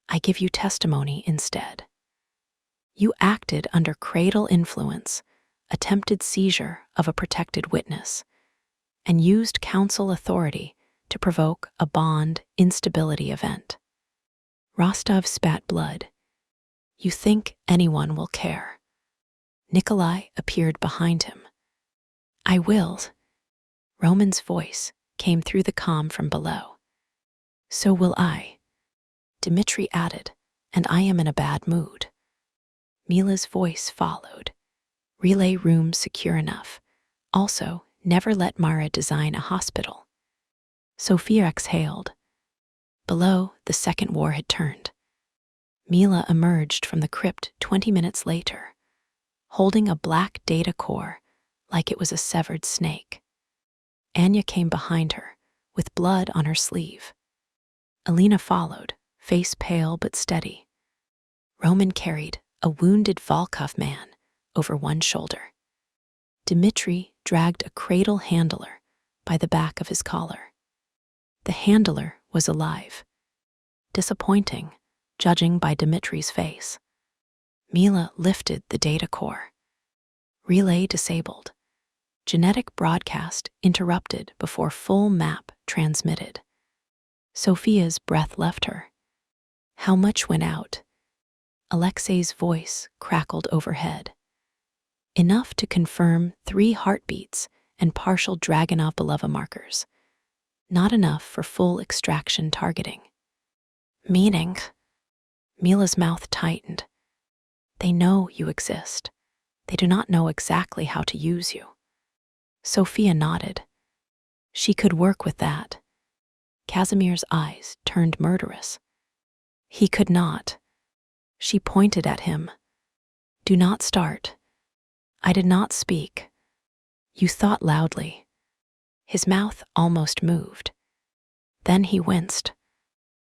I give you testimony instead. You acted under cradle influence, attempted seizure of a protected witness, and used council authority to provoke a bond instability event. Rostov spat blood. You think anyone will care. Nikolai appeared behind him. I will. Roman's voice came through the calm from below. So will I. Dmitri added, and I am in a bad mood. Mila's voice followed. Relay room secure enough. Also, never let Mara design a hospital. Sophia exhaled. Below, the second war had turned. Mila emerged from the crypt 20 minutes later, holding a black data core like it was a severed snake. Anya came behind her, with blood on her sleeve. Alina followed, face pale but steady. Roman carried a wounded Volkov man over one shoulder. Dmitri dragged a cradle handler by the back of his collar. The handler was alive. Disappointing, judging by Dimitri's face. Mila lifted the data core. Relay disabled. Genetic broadcast interrupted before full map transmitted. Sophia's breath left her. How much went out? Alexei's voice crackled overhead. Enough to confirm 3 heartbeats and partial Dragunov Belova markers. Not enough for full extraction targeting. Meaning? Mila's mouth tightened. They know you exist. They do not know exactly how to use you. Sophia nodded. She could work with that. Casimir's eyes turned murderous. He could not. She pointed at him. Do not start. I did not speak. You thought loudly. His mouth almost moved. Then he winced.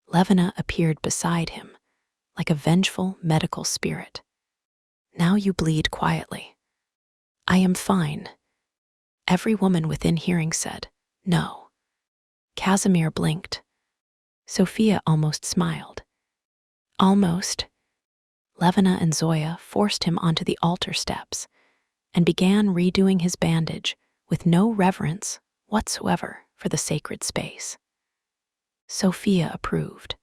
Levina appeared beside him, like a vengeful medical spirit. Now you bleed quietly. I am fine. Every woman within hearing said, no. Casimir blinked. Sophia almost smiled. Almost. Levina and Zoya forced him onto the altar steps and began redoing his bandage with no reverence whatsoever for the sacred space. Sophia approved.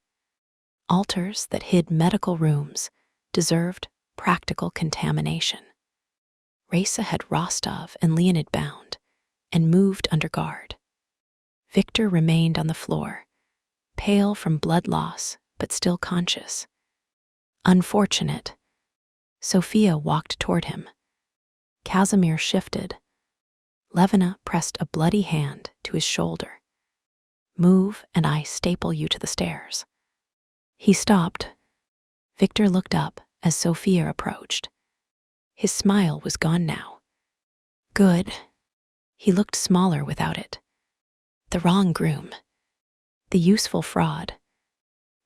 Altars that hid medical rooms deserved practical contamination. Raisa had Rostov and Leonid bound and moved under guard. Victor remained on the floor, pale from blood loss but still conscious. Unfortunate. Sophia walked toward him. Casimir shifted. Levina pressed a bloody hand to his shoulder. Move and I staple you to the stairs. He stopped. Victor looked up as Sophia approached. His smile was gone now. Good. He looked smaller without it. The wrong groom. The useful fraud.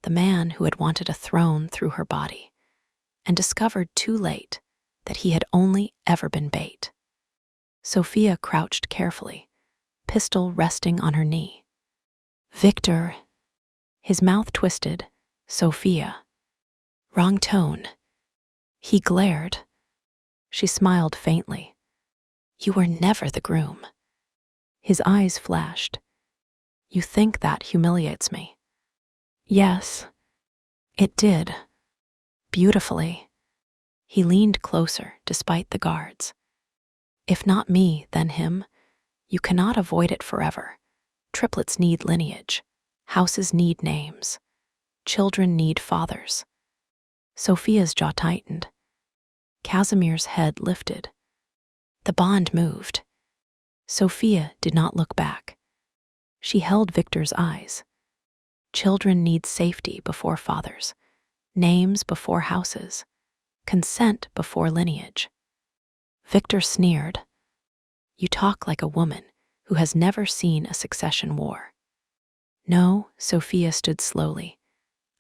The man who had wanted a throne through her body and discovered too late that he had only ever been bait. Sophia crouched carefully, pistol resting on her knee. Victor. His mouth twisted. Sophia. Wrong tone. He glared. She smiled faintly. You were never the groom. His eyes flashed. You think that humiliates me? Yes, it did. Beautifully. He leaned closer despite the guards. If not me, then him. You cannot avoid it forever. Triplets need lineage. Houses need names. Children need fathers. Sophia's jaw tightened. Casimir's head lifted. The bond moved. Sophia did not look back. She held Victor's eyes. Children need safety before fathers, names before houses, consent before lineage. Victor sneered. You talk like a woman who has never seen a succession war. No, Sophia stood slowly.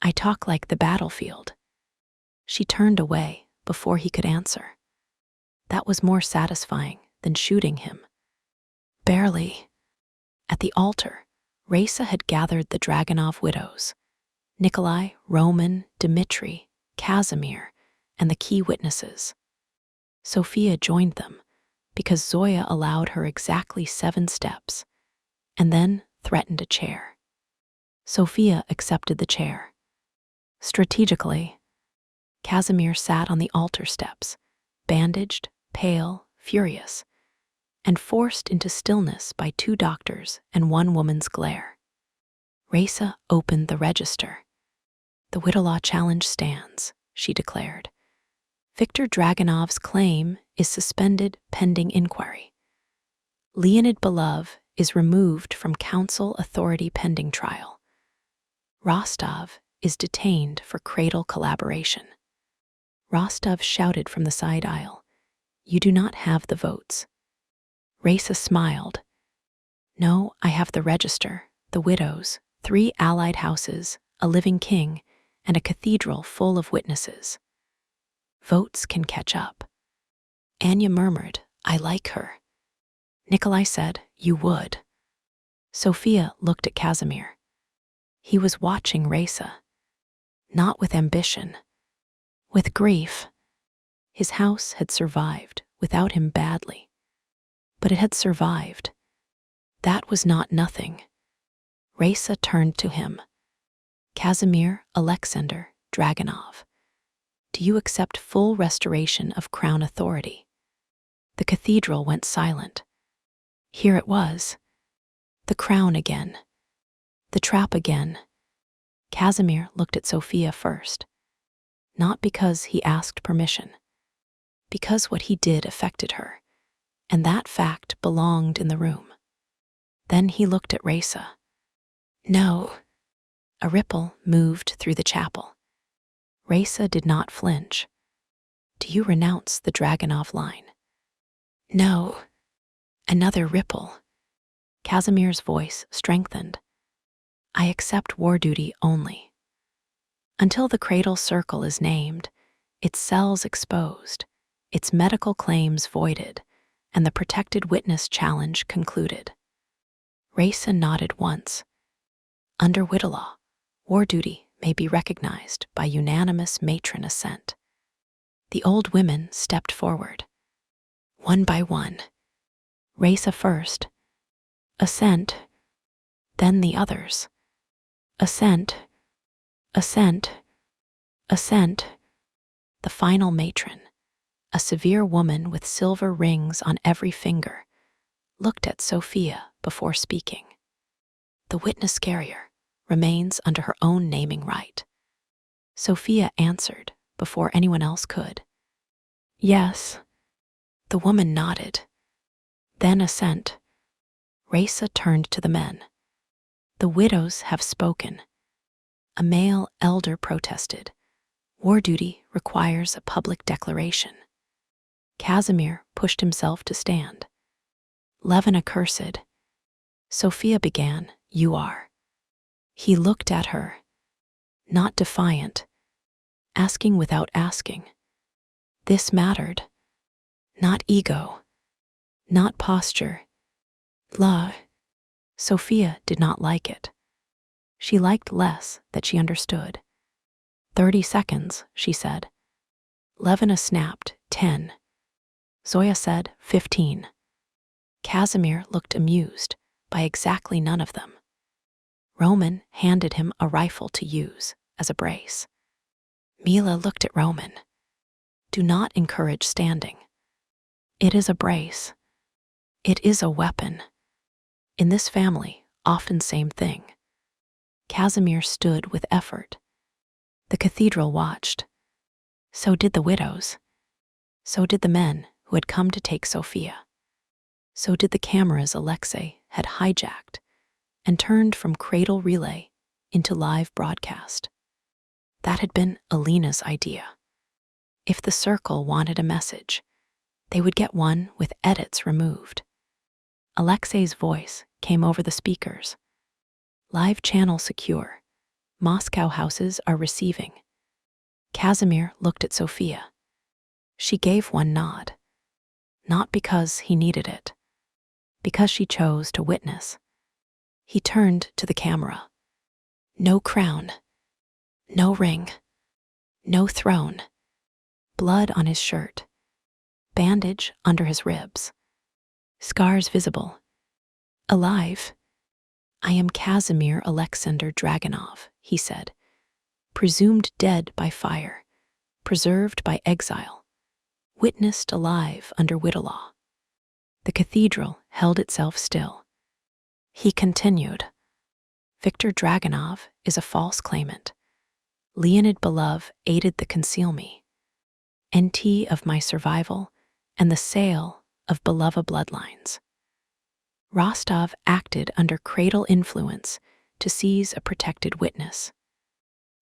I talk like the battlefield. She turned away before he could answer. That was more satisfying than shooting him. Barely. At the altar, Raisa had gathered the Dragunov widows, Nikolai, Roman, Dmitri, Casimir, and the key witnesses. Sophia joined them because Zoya allowed her exactly 7 steps and then threatened a chair. Sophia accepted the chair. Strategically, Casimir sat on the altar steps, bandaged, pale, furious, and forced into stillness by 2 doctors and 1 woman's glare. Raisa opened the register. The widow law challenge stands, she declared. Victor Dragunov's claim is suspended pending inquiry. Leonid Belov is removed from council authority pending trial. Rostov is detained for cradle collaboration. Rostov shouted from the side aisle, You do not have the votes. Raisa smiled. No, I have the register, the widows, 3 allied houses, a living king, and a cathedral full of witnesses. Votes can catch up. Anya murmured, I like her. Nikolai said, "You would." Sophia looked at Casimir. He was watching Raisa, not with ambition, with grief. His house had survived without him badly, but it had survived. That was not nothing. Raisa turned to him. "Casimir Alexander Dragunov, do you accept full restoration of crown authority?" The cathedral went silent. Here it was. The crown again. The trap again. Casimir looked at Sophia first, not because he asked permission, because what he did affected her, and that fact belonged in the room. Then he looked at Raisa. "No." A ripple moved through the chapel. Raisa did not flinch. "Do you renounce the Dragunov line?" "No." Another ripple. Casimir's voice strengthened. "I accept war duty only. Until the cradle circle is named, its cells exposed, its medical claims voided, and the protected witness challenge concluded." Raisa nodded once. Under Witta law, war duty may be recognized by unanimous matron assent. The old women stepped forward. One by one. Raisa first. Assent. Then the others. Assent. Assent. Assent. The final matron, a severe woman with silver rings on every finger, looked at Sophia before speaking. "The witness carrier remains under her own naming right." Sophia answered before anyone else could. "Yes." The woman nodded. Then assent. Raisa turned to the men. "The widows have spoken." A male elder protested. "War duty requires a public declaration." Casimir pushed himself to stand. "Levin accursed." Sophia began, "You are." He looked at her, not defiant, asking without asking. This mattered. Not ego, not posture. La. Sophia did not like it. She liked less that she understood. 30 seconds, she said. Levina snapped, 10. Zoya said, 15. Casimir looked amused by exactly none of them. Roman handed him a rifle to use as a brace. Mila looked at Roman. "Do not encourage standing. It is a brace. It is a weapon. In this family, often same thing." Casimir stood with effort. The cathedral watched. So did the widows. So did the men who had come to take Sophia. So did the cameras Alexei had hijacked and turned from cradle relay into live broadcast. That had been Alina's idea. If the circle wanted a message, they would get one with edits removed. Alexei's voice came over the speakers. "Live channel secure. Moscow houses are receiving." Casimir looked at Sophia. She gave one nod. Not because he needed it, because she chose to witness. He turned to the camera. No crown, no ring, no throne. Blood on his shirt, bandage under his ribs, scars visible. "Alive. I am Casimir Alexander Dragunov," he said, "presumed dead by fire, preserved by exile, witnessed alive under Witta law." The cathedral held itself still. He continued, "Viktor Dragunov is a false claimant. Leonid Belov aided the conceal me, NT of my survival, and the sale of Belova bloodlines. Rostov acted under cradle influence to seize a protected witness.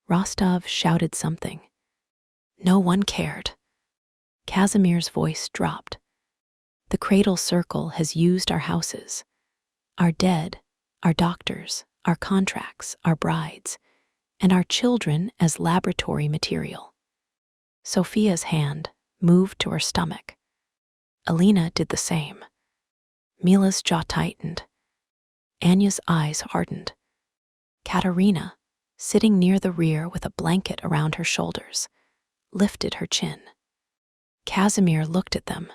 Rostov shouted something. No one cared." Casimir's voice dropped. "The cradle circle has used our houses, our dead, our doctors, our contracts, our brides, and our children as laboratory material." Sophia's hand moved to her stomach. Alina did the same. Mila's jaw tightened. Anya's eyes hardened. Katerina, sitting near the rear with a blanket around her shoulders, lifted her chin. Casimir looked at them.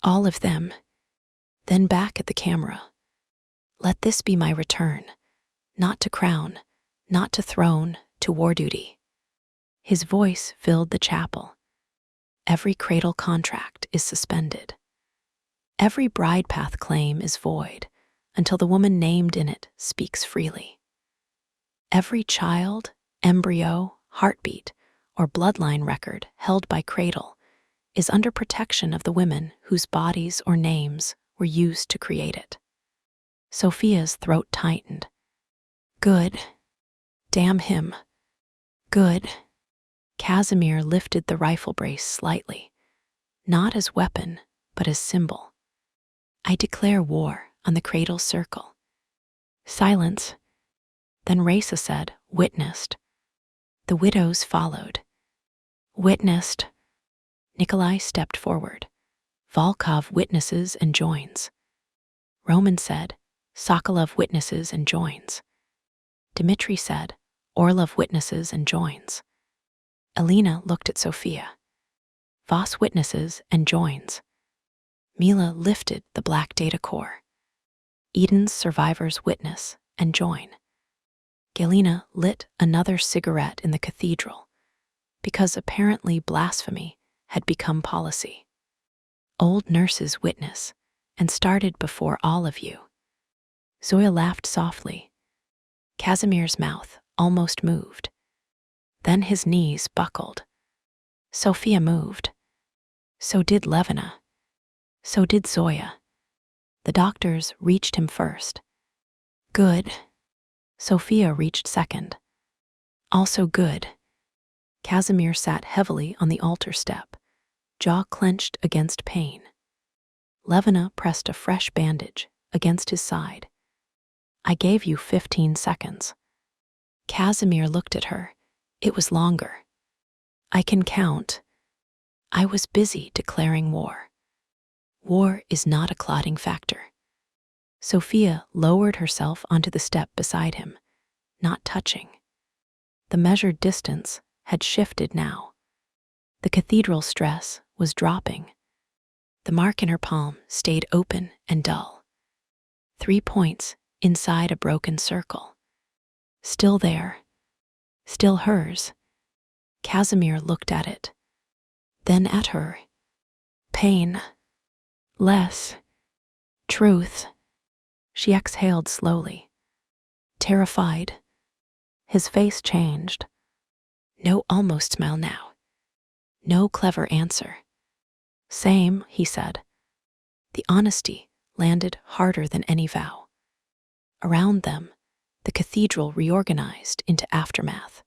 All of them. Then back at the camera. Let this be my return. Not to crown, not to throne, to war duty. His voice filled the chapel. Every cradle contract is suspended. Every bride path claim is void until the woman named in it speaks freely. Every child, embryo, heartbeat, or bloodline record held by cradle is under protection of the women whose bodies or names were used to create it. Sophia's throat tightened. Good. Damn him. Good. Casimir lifted the rifle brace slightly, not as weapon, but as symbol. I declare war on the cradle circle. Silence. Then Raisa said, witnessed. The widows followed. Witnessed. Nikolai stepped forward. Volkov witnesses and joins. Roman said, Sokolov witnesses and joins. Dmitri said, Orlov witnesses and joins. Elena looked at Sophia. Voss witnesses and joins. Mila lifted the black data core. Eden's survivors witness and join. Galina lit another cigarette in the cathedral, because apparently blasphemy had become policy. Old nurses witness and started before all of you. Zoya laughed softly. Casimir's mouth almost moved. Then his knees buckled. Sophia moved. So did Levina. So did Zoya. The doctors reached him first. Good. Sophia reached second. Also good. Casimir sat heavily on the altar step, jaw clenched against pain. Levina pressed a fresh bandage against his side. I gave you 15 seconds. Casimir looked at her. It was longer. I can count. I was busy declaring war. War is not a clotting factor. Sophia lowered herself onto the step beside him, not touching. The measured distance had shifted now. The cathedral stress was dropping. The mark in her palm stayed open and dull. 3 points inside a broken circle. Still there. Still hers. Casimir looked at it. Then at her. Pain. Less. Truth. She exhaled slowly. Terrified. His face changed. No almost smile now. No clever answer. Same, he said. The honesty landed harder than any vow. Around them, the cathedral reorganized into aftermath.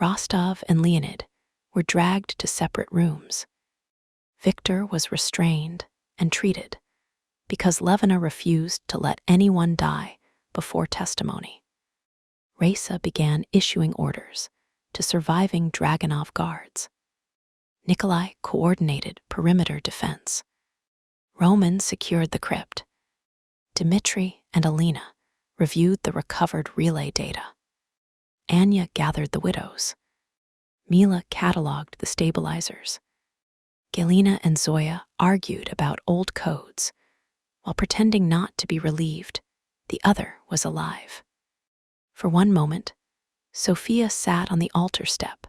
Rostov and Leonid were dragged to separate rooms. Victor was restrained and treated because Levina refused to let anyone die before testimony. Raisa began issuing orders to surviving Dragunov guards. Nikolai coordinated perimeter defense. Roman secured the crypt. Dmitri and Alina reviewed the recovered relay data. Anya gathered the widows. Mila cataloged the stabilizers. Galina and Zoya argued about old codes. While pretending not to be relieved, the other was alive. For one moment, Sophia sat on the altar step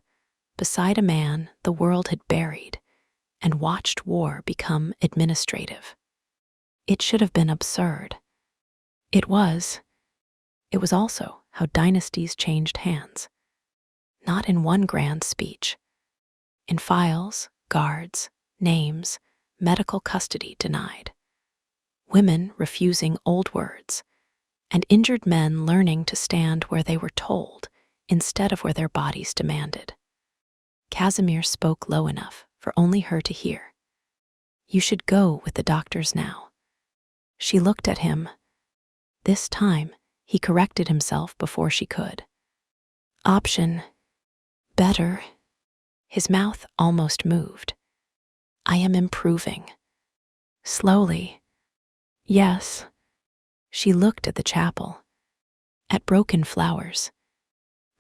beside a man the world had buried and watched war become administrative. It should have been absurd. It was. It was also how dynasties changed hands. Not in one grand speech. In files, guards, names, medical custody denied. Women refusing old words, and injured men learning to stand where they were told instead of where their bodies demanded. Casimir spoke low enough for only her to hear. You should go with the doctors now. She looked at him. This time, he corrected himself before she could. Option. Better. His mouth almost moved. I am improving. Slowly. Yes. She looked at the chapel, at broken flowers,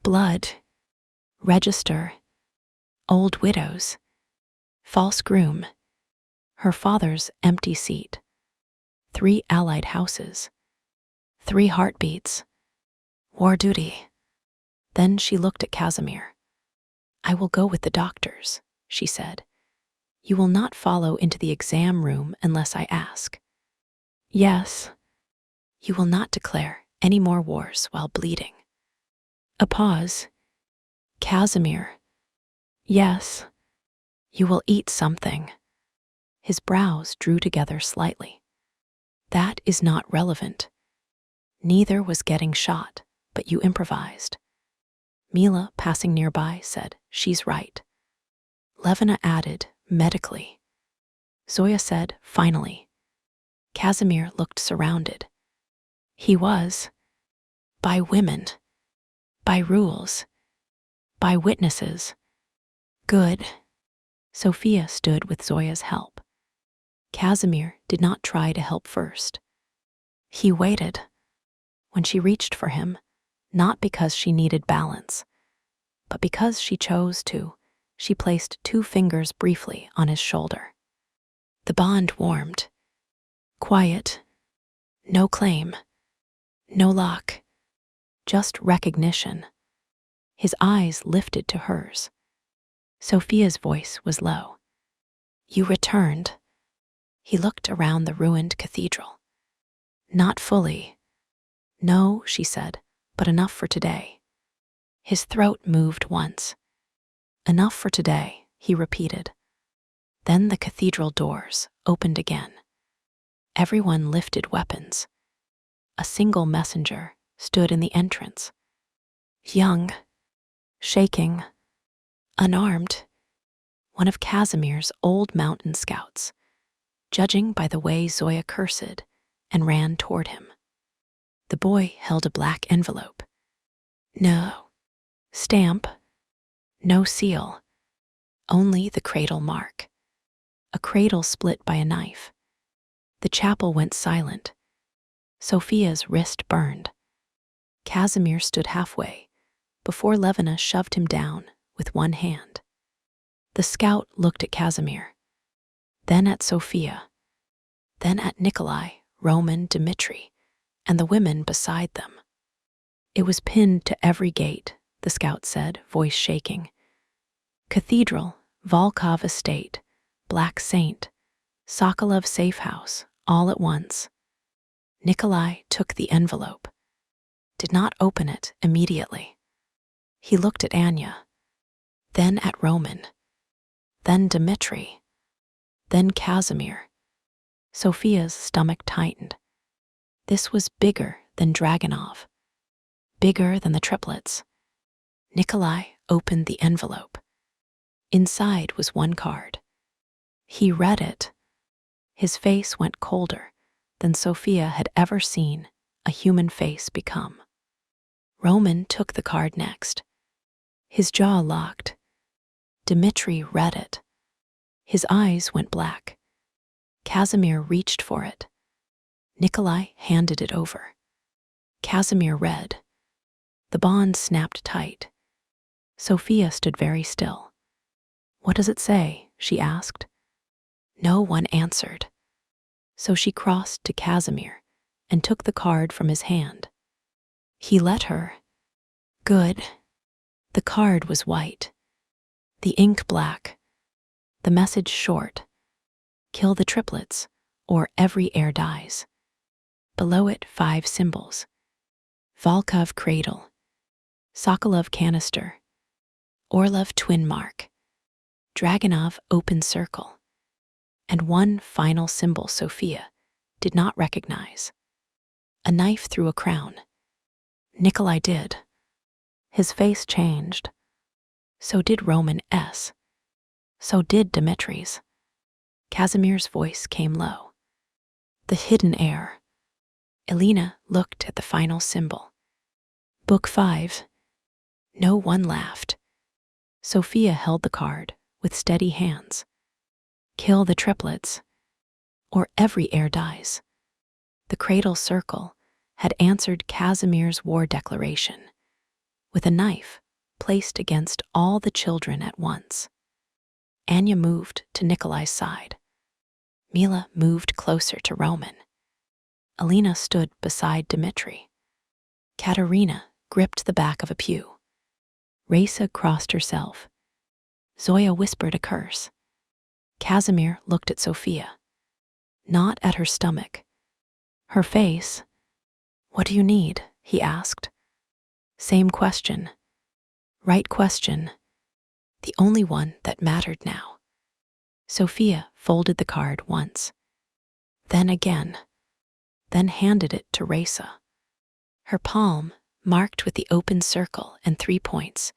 blood, register, old widows, false groom, her father's empty seat, 3 allied houses, 3 heartbeats, war duty. Then she looked at Casimir. I will go with the doctors, she said. You will not follow into the exam room unless I ask. Yes. You will not declare any more wars while bleeding. A pause. Casimir. Yes. You will eat something. His brows drew together slightly. That is not relevant. Neither was getting shot, but you improvised. Mila, passing nearby, said, She's right. Levina added, medically. Zoya said, finally. Casimir looked surrounded. He was. By women. By rules. By witnesses. Good. Sophia stood with Zoya's help. Casimir did not try to help first. He waited. When she reached for him, not because she needed balance, but because she chose to, she placed 2 fingers briefly on his shoulder. The bond warmed. Quiet. No claim. No lock. Just recognition. His eyes lifted to hers. Sophia's voice was low. You returned. He looked around the ruined cathedral. Not fully. No, she said, but enough for today. His throat moved once. Enough for today, he repeated. Then the cathedral doors opened again. Everyone lifted weapons. A single messenger stood in the entrance. Young, shaking, unarmed, one of Casimir's old mountain scouts, judging by the way Zoya cursed and ran toward him. The boy held a black envelope. No stamp, no seal, only the cradle mark. A cradle split by a knife. The chapel went silent. Sophia's wrist burned. Casimir stood halfway, before Levina shoved him down with one hand. The scout looked at Casimir, then at Sophia, then at Nikolai, Roman, Dmitri, and the women beside them. It was pinned to every gate, the scout said, voice shaking. Cathedral, Volkov Estate, Black Saint, Sokolov Safe House, all at once. Nikolai took the envelope, did not open it immediately. He looked at Anya, then at Roman, then Dmitri, then Casimir. Sophia's stomach tightened. This was bigger than Dragunov, bigger than the triplets. Nikolai opened the envelope. Inside was one card. He read it. His face went colder than Sophia had ever seen a human face become. Roman took the card next. His jaw locked. Dmitri read it. His eyes went black. Casimir reached for it. Nikolai handed it over. Casimir read. The bond snapped tight. Sophia stood very still. What does it say? She asked. No one answered. So she crossed to Casimir and took the card from his hand. He let her. Good. The card was white. The ink black. The message short. Kill the triplets, or every heir dies. Below it 5 symbols. Volkov cradle. Sokolov canister. Orlov twin mark. Dragunov open circle. And one final symbol Sophia did not recognize. A knife through a crown. Nikolai did. His face changed. So did Roman S. So did Dmitri's. Casimir's voice came low. The hidden heir. Elena looked at the final symbol. Book 5. No one laughed. Sophia held the card with steady hands. Kill the triplets, or every heir dies. The cradle circle had answered Casimir's war declaration, with a knife placed against all the children at once. Anya moved to Nikolai's side. Mila moved closer to Roman. Alina stood beside Dmitri. Katerina gripped the back of a pew. Raisa crossed herself. Zoya whispered a curse. Casimir looked at Sophia, not at her stomach. Her face. "What do you need?" he asked. Same question. Right question. The only one that mattered now. Sophia folded the card once, then again, then handed it to Raisa. Her palm, marked with the open circle and 3 points,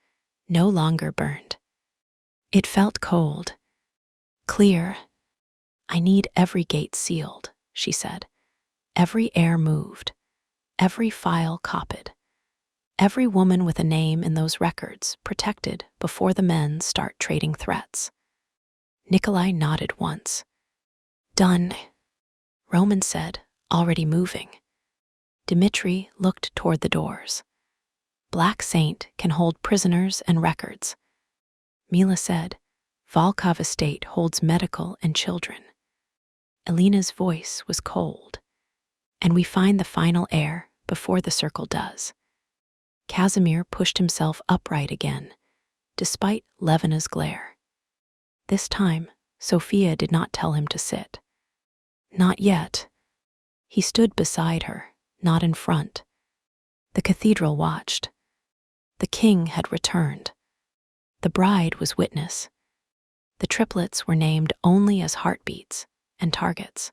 no longer burned. It felt cold, clear. "I need every gate sealed," she said. "Every air moved, every file copied, every woman with a name in those records protected before the men start trading threats." Nikolai nodded once. "Done," Roman said, already moving. Dmitri looked toward the doors. "Black Saint can hold prisoners and records." Mila said, "Volkov estate holds medical and children." Alina's voice was cold. "And we find the final heir before the circle does." Casimir pushed himself upright again, despite Levina's glare. This time, Sophia did not tell him to sit. Not yet. He stood beside her, not in front. The cathedral watched. The king had returned. The bride was witness. The triplets were named only as heartbeats and targets.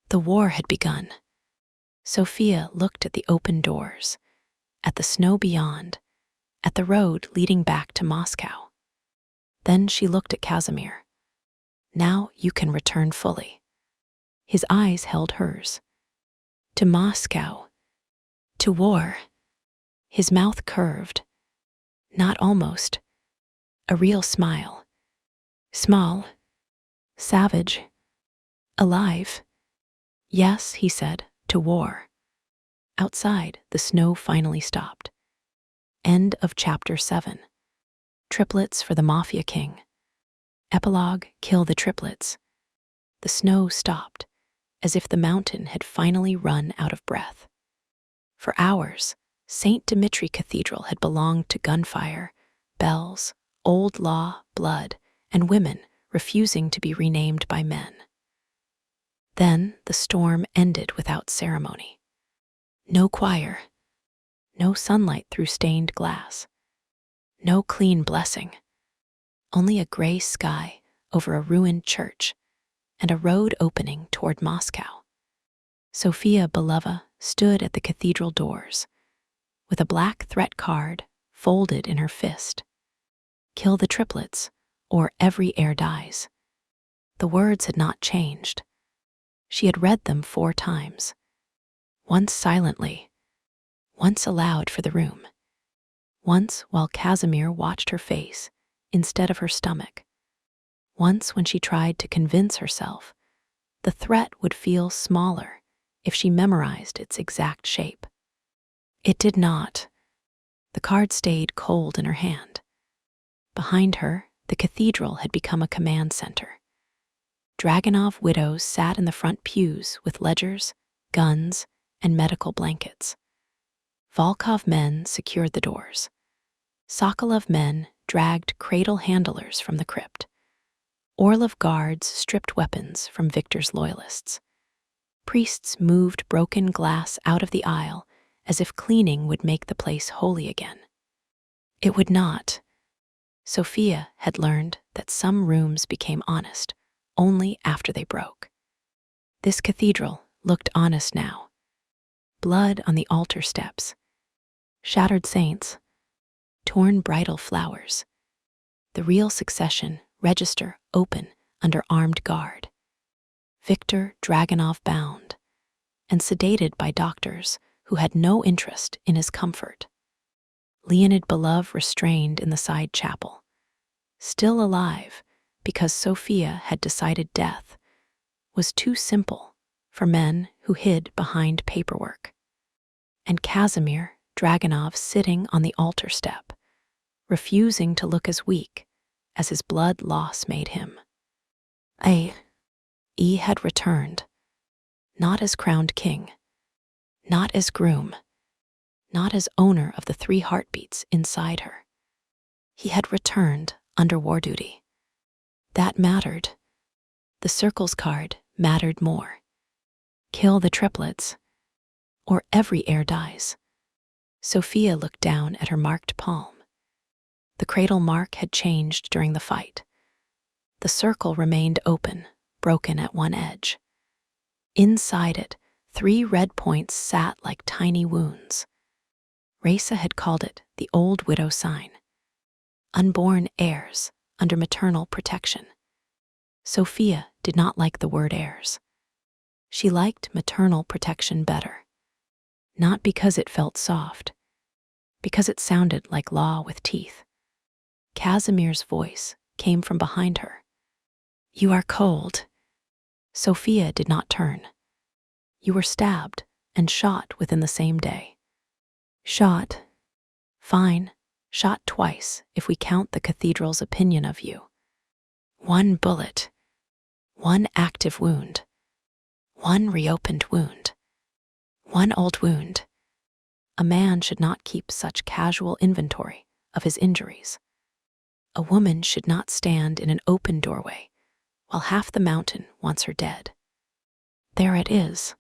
The war had begun. Sophia looked at the open doors, at the snow beyond, at the road leading back to Moscow. Then she looked at Casimir. "Now you can return fully." His eyes held hers. "To Moscow. To war." His mouth curved. Not almost. A real smile. Small. Savage. Alive. "Yes," he said, "to war." Outside, the snow finally stopped. End of chapter 7. Triplets for the Mafia King. Epilogue: Kill the triplets. The snow stopped, as if the mountain had finally run out of breath. For hours, St. Dmitri Cathedral had belonged to gunfire, bells, old law, blood, and women refusing to be renamed by men. Then the storm ended without ceremony. No choir, no sunlight through stained glass, no clean blessing, only a gray sky over a ruined church and a road opening toward Moscow. Sophia Belova stood at the cathedral doors, with a black threat card folded in her fist. "Kill the triplets, or every heir dies." The words had not changed. She had read them 4 times. Once silently, once aloud for the room, once while Casimir watched her face instead of her stomach, once when she tried to convince herself the threat would feel smaller if she memorized its exact shape. It did not. The card stayed cold in her hand. Behind her, the cathedral had become a command center. Dragunov widows sat in the front pews with ledgers, guns, and medical blankets. Volkov men secured the doors. Sokolov men dragged cradle handlers from the crypt. Orlov guards stripped weapons from Victor's loyalists. Priests moved broken glass out of the aisle as if cleaning would make the place holy again. It would not. Sophia had learned that some rooms became honest only after they broke. This cathedral looked honest now. Blood on the altar steps, shattered saints, torn bridal flowers, the real succession register open under armed guard. Victor Dragunov bound and sedated by doctors who had no interest in his comfort. Leonid Belov restrained in the side chapel, still alive because Sophia had decided death was too simple for men who hid behind paperwork, and Casimir Dragunov sitting on the altar step, refusing to look as weak as his blood loss made him. He had returned, not as crowned king, not as groom, not as owner of the 3 heartbeats inside her. He had returned under war duty. That mattered. The circles card mattered more. Kill the triplets, or every heir dies. Sophia looked down at her marked palm. The cradle mark had changed during the fight. The circle remained open, broken at one edge. Inside it, 3 red points sat like tiny wounds. Raisa had called it the old widow sign. Unborn heirs under maternal protection. Sophia did not like the word heirs. She liked maternal protection better. Not because it felt soft, because it sounded like law with teeth. Casimir's voice came from behind her. You are cold. Sophia did not turn. You were stabbed and shot within the same day. Shot? Fine, shot twice if we count the cathedral's opinion of you. 1 bullet, 1 active wound, 1 reopened wound, 1 old wound. A man should not keep such casual inventory of his injuries. A woman should not stand in an open doorway while half the mountain wants her dead. There it is.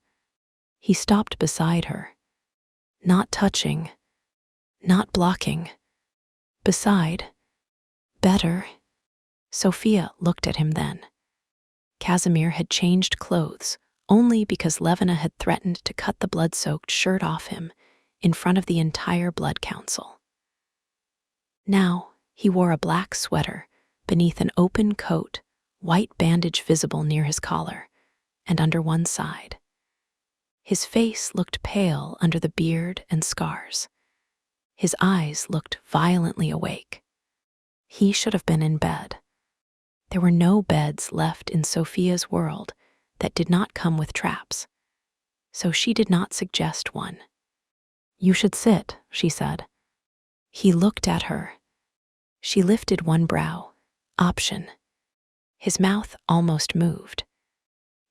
He stopped beside her. Not touching, not blocking. Beside, better. Sophia looked at him then. Casimir had changed clothes only because Levina had threatened to cut the blood-soaked shirt off him in front of the entire blood council. Now he wore a black sweater beneath an open coat, white bandage visible near his collar and under one side. His face looked pale under the beard and scars. His eyes looked violently awake. He should have been in bed. There were no beds left in Sophia's world that did not come with traps, so she did not suggest one. You should sit, she said. He looked at her. She lifted one brow. Option. His mouth almost moved.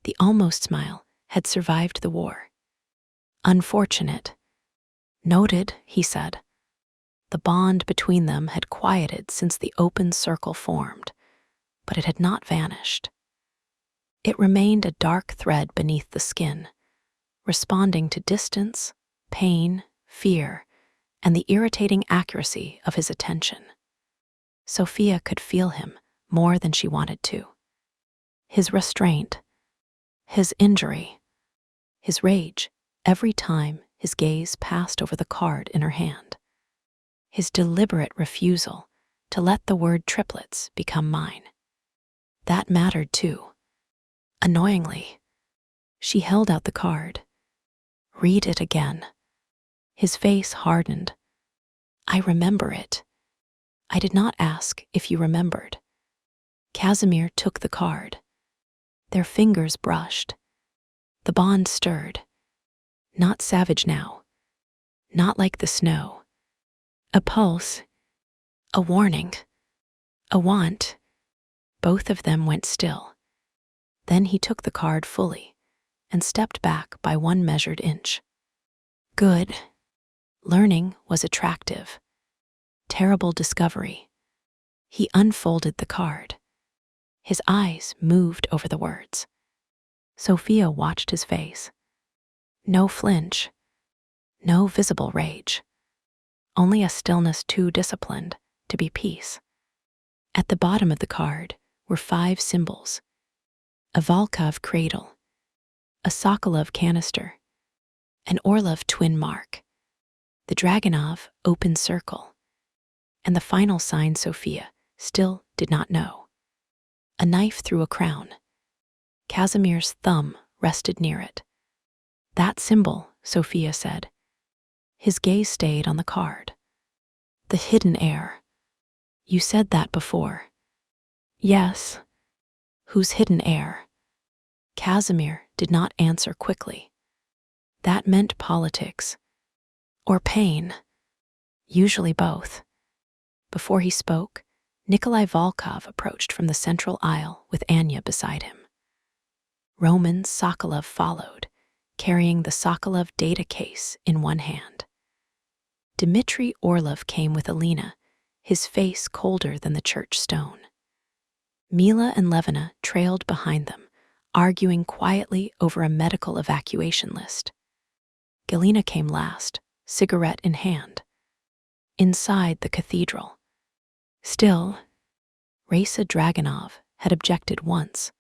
The almost smile had survived the war. Unfortunate. Noted, he said. The bond between them had quieted since the open circle formed, but it had not vanished. It remained a dark thread beneath the skin, responding to distance, pain, fear, and the irritating accuracy of his attention. Sophia could feel him more than she wanted to. His restraint, his injury, his rage every time his gaze passed over the card in her hand. His deliberate refusal to let the word triplets become mine. That mattered too. Annoyingly, she held out the card. Read it again. His face hardened. I remember it. I did not ask if you remembered. Casimir took the card. Their fingers brushed. The bond stirred. Not savage now. Not like the snow. A pulse. A warning. A want. Both of them went still. Then he took the card fully and stepped back by 1 measured inch. Good. Learning was attractive. Terrible discovery. He unfolded the card. His eyes moved over the words. Sophia watched his face. No flinch. No visible rage. Only a stillness too disciplined to be peace. At the bottom of the card were 5 symbols. A Volkov cradle, a Sokolov canister, an Orlov twin mark, the Dragunov open circle, and the final sign Sophia still did not know. A knife through a crown. Casimir's thumb rested near it. That symbol, Sophia said. His gaze stayed on the card. The hidden heir. You said that before. Yes. Whose hidden heir? Casimir did not answer quickly. That meant politics. Or pain. Usually both. Before he spoke, Nikolai Volkov approached from the central aisle with Anya beside him. Roman Sokolov followed, carrying the Sokolov data case in one hand. Dmitry Orlov came with Alina, his face colder than the church stone. Mila and Levina trailed behind them, arguing quietly over a medical evacuation list. Galina came last, cigarette in hand. Inside the cathedral. Still, Raisa Dragunov had objected once.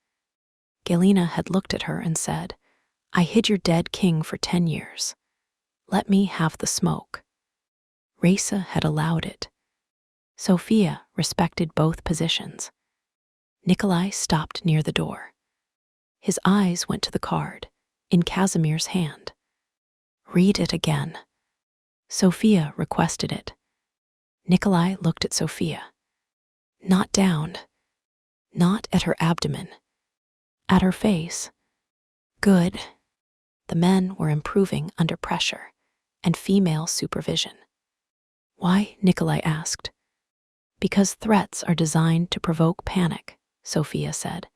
Galina had looked at her and said, "I hid your dead king for 10 years. Let me have the smoke." Raisa had allowed it. Sophia respected both positions. Nikolai stopped near the door. His eyes went to the card, in Casimir's hand. "Read it again." Sophia requested it. Nikolai looked at Sophia. Not down. Not at her abdomen. At her face. Good. The men were improving under pressure and female supervision. Why? Nikolai asked. Because threats are designed to provoke panic, Sophia said.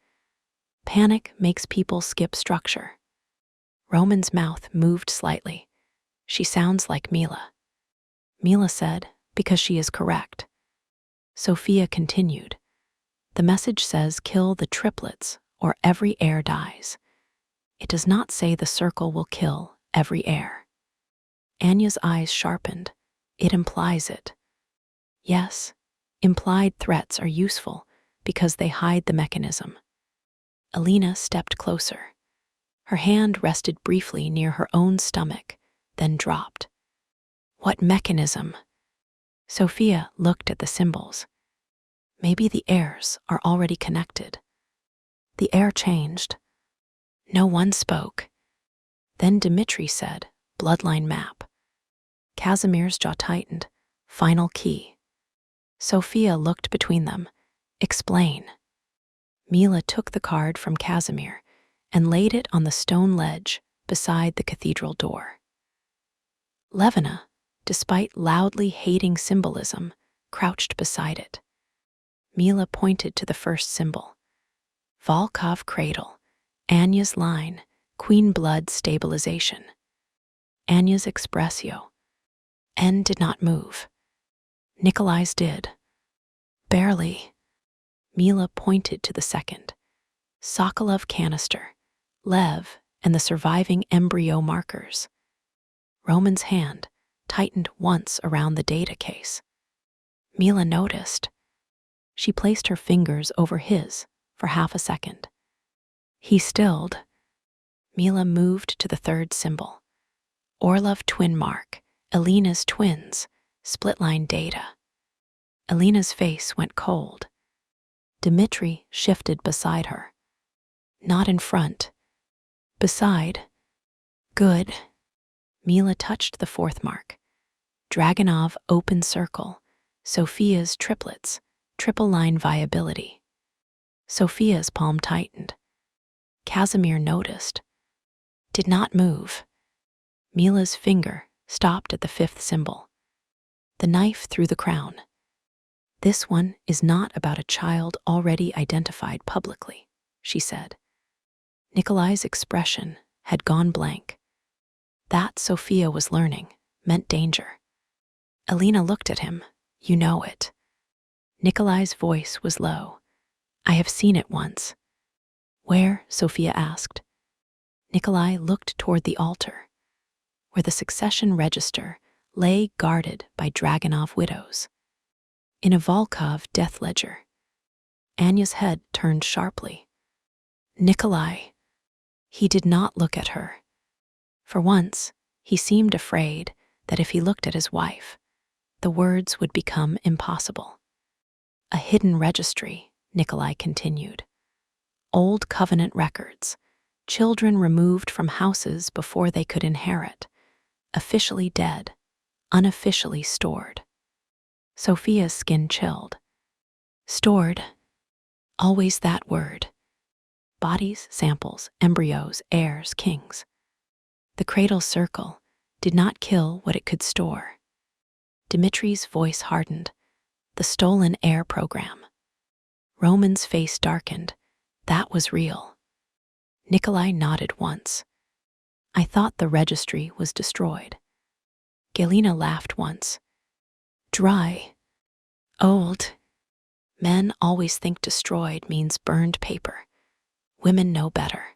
Panic makes people skip structure. Roman's mouth moved slightly. She sounds like Mila. Mila said, because she is correct. Sophia continued. The message says kill the triplets or every heir dies. It does not say the circle will kill every heir. Anya's eyes sharpened. It implies it. Yes, implied threats are useful because they hide the mechanism. Alina stepped closer. Her hand rested briefly near her own stomach, then dropped. What mechanism? Sophia looked at the symbols. Maybe the heirs are already connected. The air changed. No one spoke. Then Dmitry said, bloodline map. Casimir's jaw tightened. Final key. Sophia looked between them. Explain. Mila took the card from Casimir and laid it on the stone ledge beside the cathedral door. Levina, despite loudly hating symbolism, crouched beside it. Mila pointed to the first symbol. Volkov cradle, Anya's line, queen blood stabilization. Anya's expressio. N did not move. Nikolai's did. Barely. Mila pointed to the second. Sokolov canister, Lev, and the surviving embryo markers. Roman's hand tightened once around the data case. Mila noticed. She placed her fingers over his for half a second. He stilled. Mila moved to the third symbol. Orlov twin mark, Alina's twins, split line data. Alina's face went cold. Dmitry shifted beside her. Not in front. Beside. Good. Mila touched the fourth mark. Dragunov open circle, Sophia's triplets, triple line viability. Sophia's palm tightened. Casimir noticed. Did not move. Mila's finger stopped at the fifth symbol. The knife through the crown. This one is not about a child already identified publicly, she said. Nikolai's expression had gone blank. That, Sophia was learning, meant danger. Alina looked at him. You know it. Nikolai's voice was low. I have seen it once. Where? Sophia asked. Nikolai looked toward the altar, where the succession register lay guarded by Dragunov widows. In a Volkov death ledger. Anya's head turned sharply. Nikolai. He did not look at her. For once, he seemed afraid that if he looked at his wife, the words would become impossible. A hidden registry, Nikolai continued. Old covenant records, children removed from houses before they could inherit, officially dead, unofficially stored. Sophia's skin chilled. Stored. Always that word. Bodies, samples, embryos, heirs, kings. The cradle circle did not kill what it could store. Dimitri's voice hardened. The stolen air program. Roman's face darkened. That was real. Nikolai nodded once. I thought the registry was destroyed. Galina laughed once. Dry. Old. Men always think destroyed means burned paper. Women know better.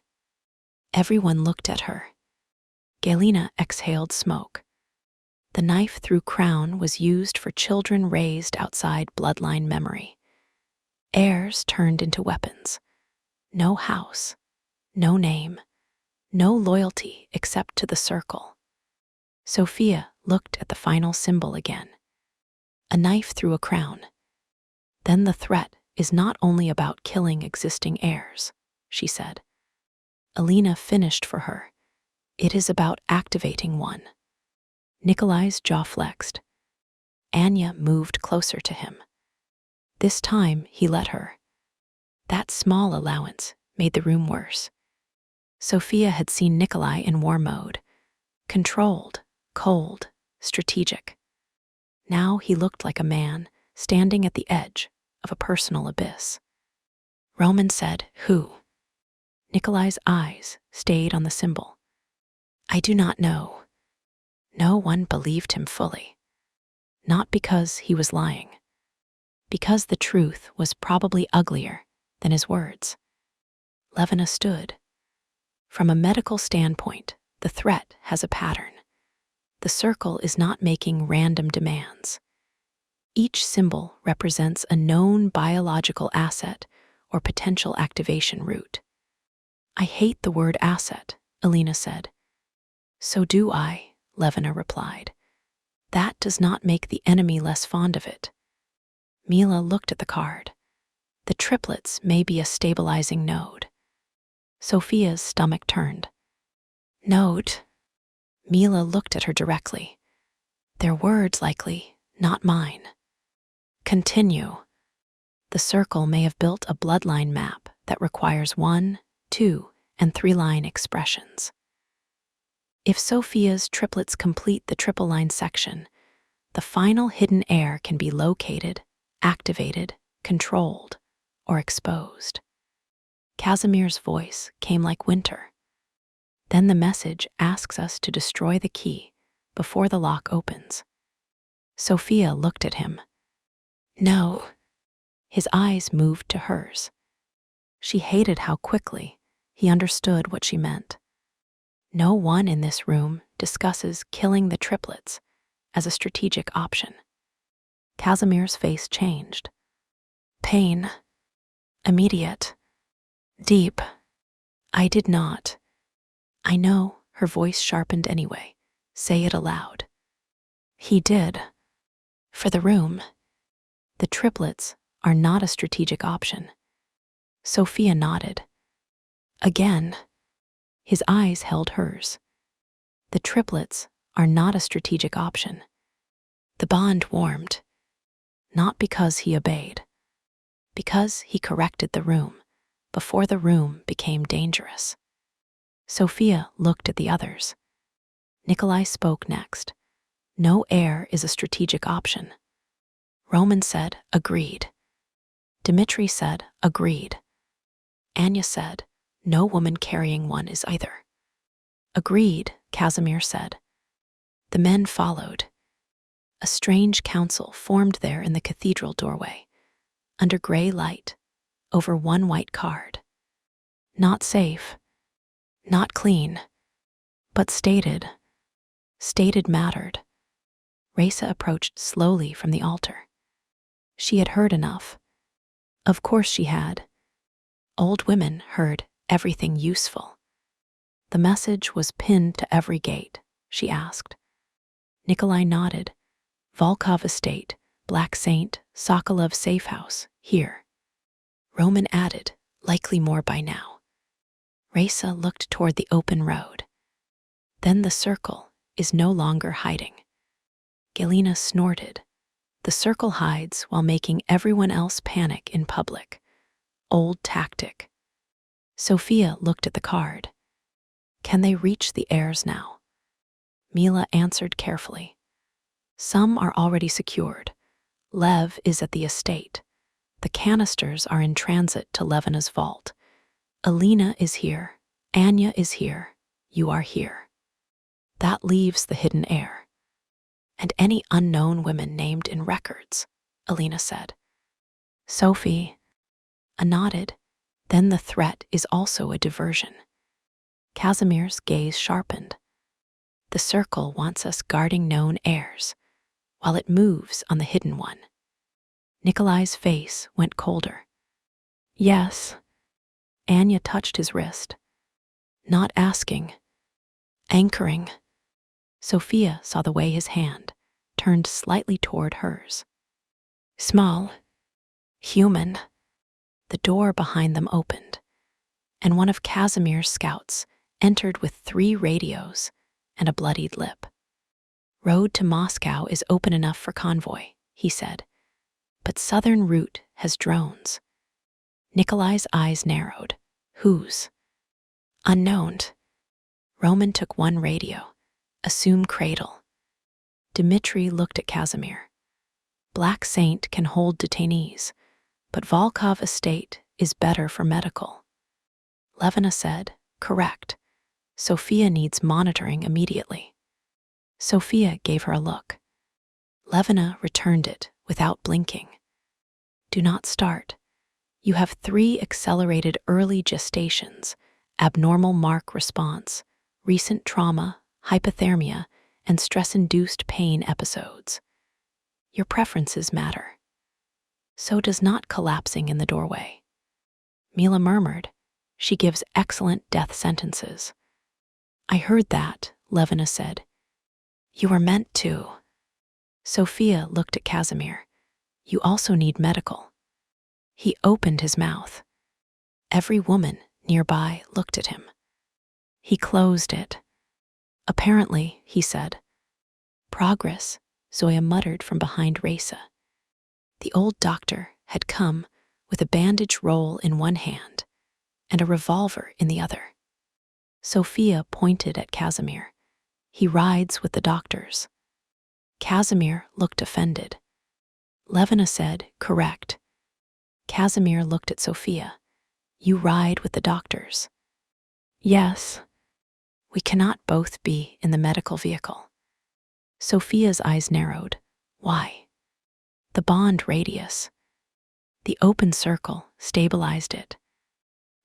Everyone looked at her. Galina exhaled smoke. The knife through crown was used for children raised outside bloodline memory. Heirs turned into weapons. No house, no name, no loyalty except to the circle. Sophia looked at the final symbol again. A knife through a crown. Then the threat is not only about killing existing heirs, she said. Alina finished for her. It is about activating one. Nikolai's jaw flexed. Anya moved closer to him. This time he let her. That small allowance made the room worse. Sophia had seen Nikolai in war mode. Controlled, cold, strategic. Now he looked like a man standing at the edge of a personal abyss. Roman said, "Who?" Nikolai's eyes stayed on the symbol. I do not know. No one believed him fully. Not because he was lying. Because the truth was probably uglier than his words. Levina stood. From a medical standpoint, the threat has a pattern. The circle is not making random demands. Each symbol represents a known biological asset or potential activation route. I hate the word asset, Alina said. So do I, Levina replied. That does not make the enemy less fond of it. Mila looked at the card. The triplets may be a stabilizing node. Sophia's stomach turned. Node? Mila looked at her directly. Their words likely, not mine. Continue. The circle may have built a bloodline map that requires 1, 2, and 3-line expressions. If Sophia's triplets complete the triple line section, the final hidden heir can be located, activated, controlled, or exposed. Casimir's voice came like winter. Then the message asks us to destroy the key before the lock opens. Sophia looked at him. No. His eyes moved to hers. She hated how quickly he understood what she meant. No one in this room discusses killing the triplets as a strategic option. Casimir's face changed. Pain. Immediate. Deep. I did not. I know, her voice sharpened anyway. Say it aloud. He did. For the room. The triplets are not a strategic option. Sophia nodded. Again. His eyes held hers. The triplets are not a strategic option. The bond warmed. Not because he obeyed. Because he corrected the room before the room became dangerous. Sophia looked at the others. Nikolai spoke next. No heir is a strategic option. Roman said, agreed. Dmitri said, agreed. Anya said, no woman carrying one is either. Agreed, Casimir said. The men followed. A strange council formed there in the cathedral doorway, under gray light, over one white card. Not safe, not clean, but stated. Stated mattered. Raisa approached slowly from the altar. She had heard enough. Of course she had. Old women heard everything useful. The message was pinned to every gate, she asked. Nikolai nodded. Volkov Estate, Black Saint, Sokolov Safe House, here. Roman added, likely more by now. Raisa looked toward the open road. Then the circle is no longer hiding. Galina snorted. The circle hides while making everyone else panic in public. Old tactic. Sophia looked at the card. Can they reach the heirs now? Mila answered carefully. Some are already secured. Lev is at the estate. The canisters are in transit to Levina's vault. Alina is here. Anya is here. You are here. That leaves the hidden heir. And any unknown women named in records, Alina said. Sophie nodded. Then the threat is also a diversion. Casimir's gaze sharpened. The circle wants us guarding known heirs, while it moves on the hidden one. Nikolai's face went colder. Yes. Anya touched his wrist. Not asking. Anchoring. Sophia saw the way his hand turned slightly toward hers. Small. Human. The door behind them opened, and one of Casimir's scouts entered with 3 radios and a bloodied lip. Road to Moscow is open enough for convoy, he said, but southern route has drones. Nikolai's eyes narrowed. Whose? Unknown. Roman took 1 radio. Assume cradle. Dmitri looked at Casimir. Black Saint can hold detainees, but Volkov estate is better for medical. Levina said, correct. Sophia needs monitoring immediately. Sophia gave her a look. Levina returned it without blinking. Do not start. You have 3 accelerated early gestations, abnormal mark response, recent trauma, hypothermia, and stress-induced pain episodes. Your preferences matter. So does not collapsing in the doorway. Mila murmured, she gives excellent death sentences. I heard that, Levina said. You were meant to. Sophia looked at Casimir. You also need medical. He opened his mouth. Every woman nearby looked at him. He closed it. Apparently, he said. Progress, Zoya muttered from behind Raisa. The old doctor had come with a bandage roll in one hand and a revolver in the other. Sophia pointed at Casimir. He rides with the doctors. Casimir looked offended. Levina said, correct. Casimir looked at Sophia. You ride with the doctors. Yes. We cannot both be in the medical vehicle. Sophia's eyes narrowed. Why? The bond radius. The open circle stabilized it.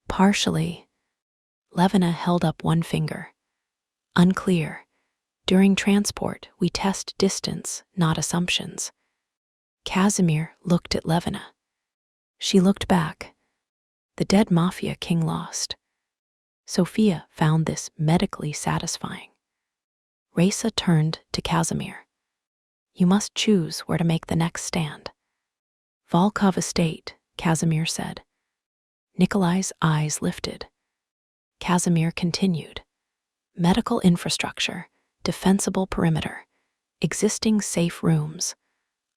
Partially. Levina held up 1 finger. Unclear. During transport, we test distance, not assumptions. Casimir looked at Levina. She looked back. The dead Mafia King lost. Sophia found this medically satisfying. Raisa turned to Casimir. You must choose where to make the next stand. Volkov estate, Casimir said. Nikolai's eyes lifted. Casimir continued. Medical infrastructure, defensible perimeter, existing safe rooms.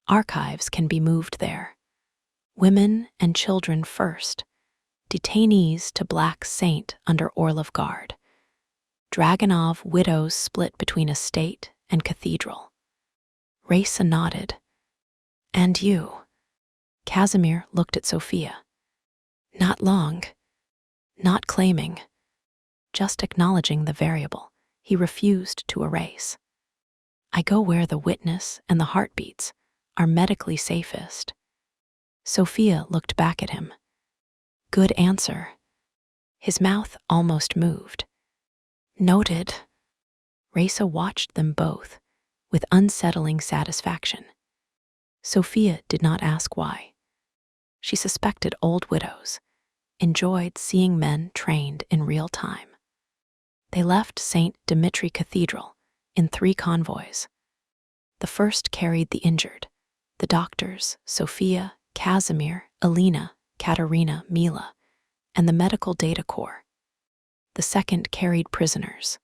Archives can be moved there. Women and children first. Detainees to Black Saint under Orlov Guard. Dragonov widows split between estate and cathedral. Raisa nodded. And you? Casimir looked at Sophia. Not long. Not claiming. Just acknowledging the variable he refused to erase. I go where the witness and the heartbeats are medically safest. Sophia looked back at him. Good answer. His mouth almost moved. Noted. Raisa watched them both with unsettling satisfaction. Sophia did not ask why. She suspected old widows, enjoyed seeing men trained in real time. They left St. Dmitri Cathedral in 3 convoys. The first carried the injured, the doctors, Sophia, Casimir, Alina, Katerina, Mila, and the medical data corps. The second carried prisoners.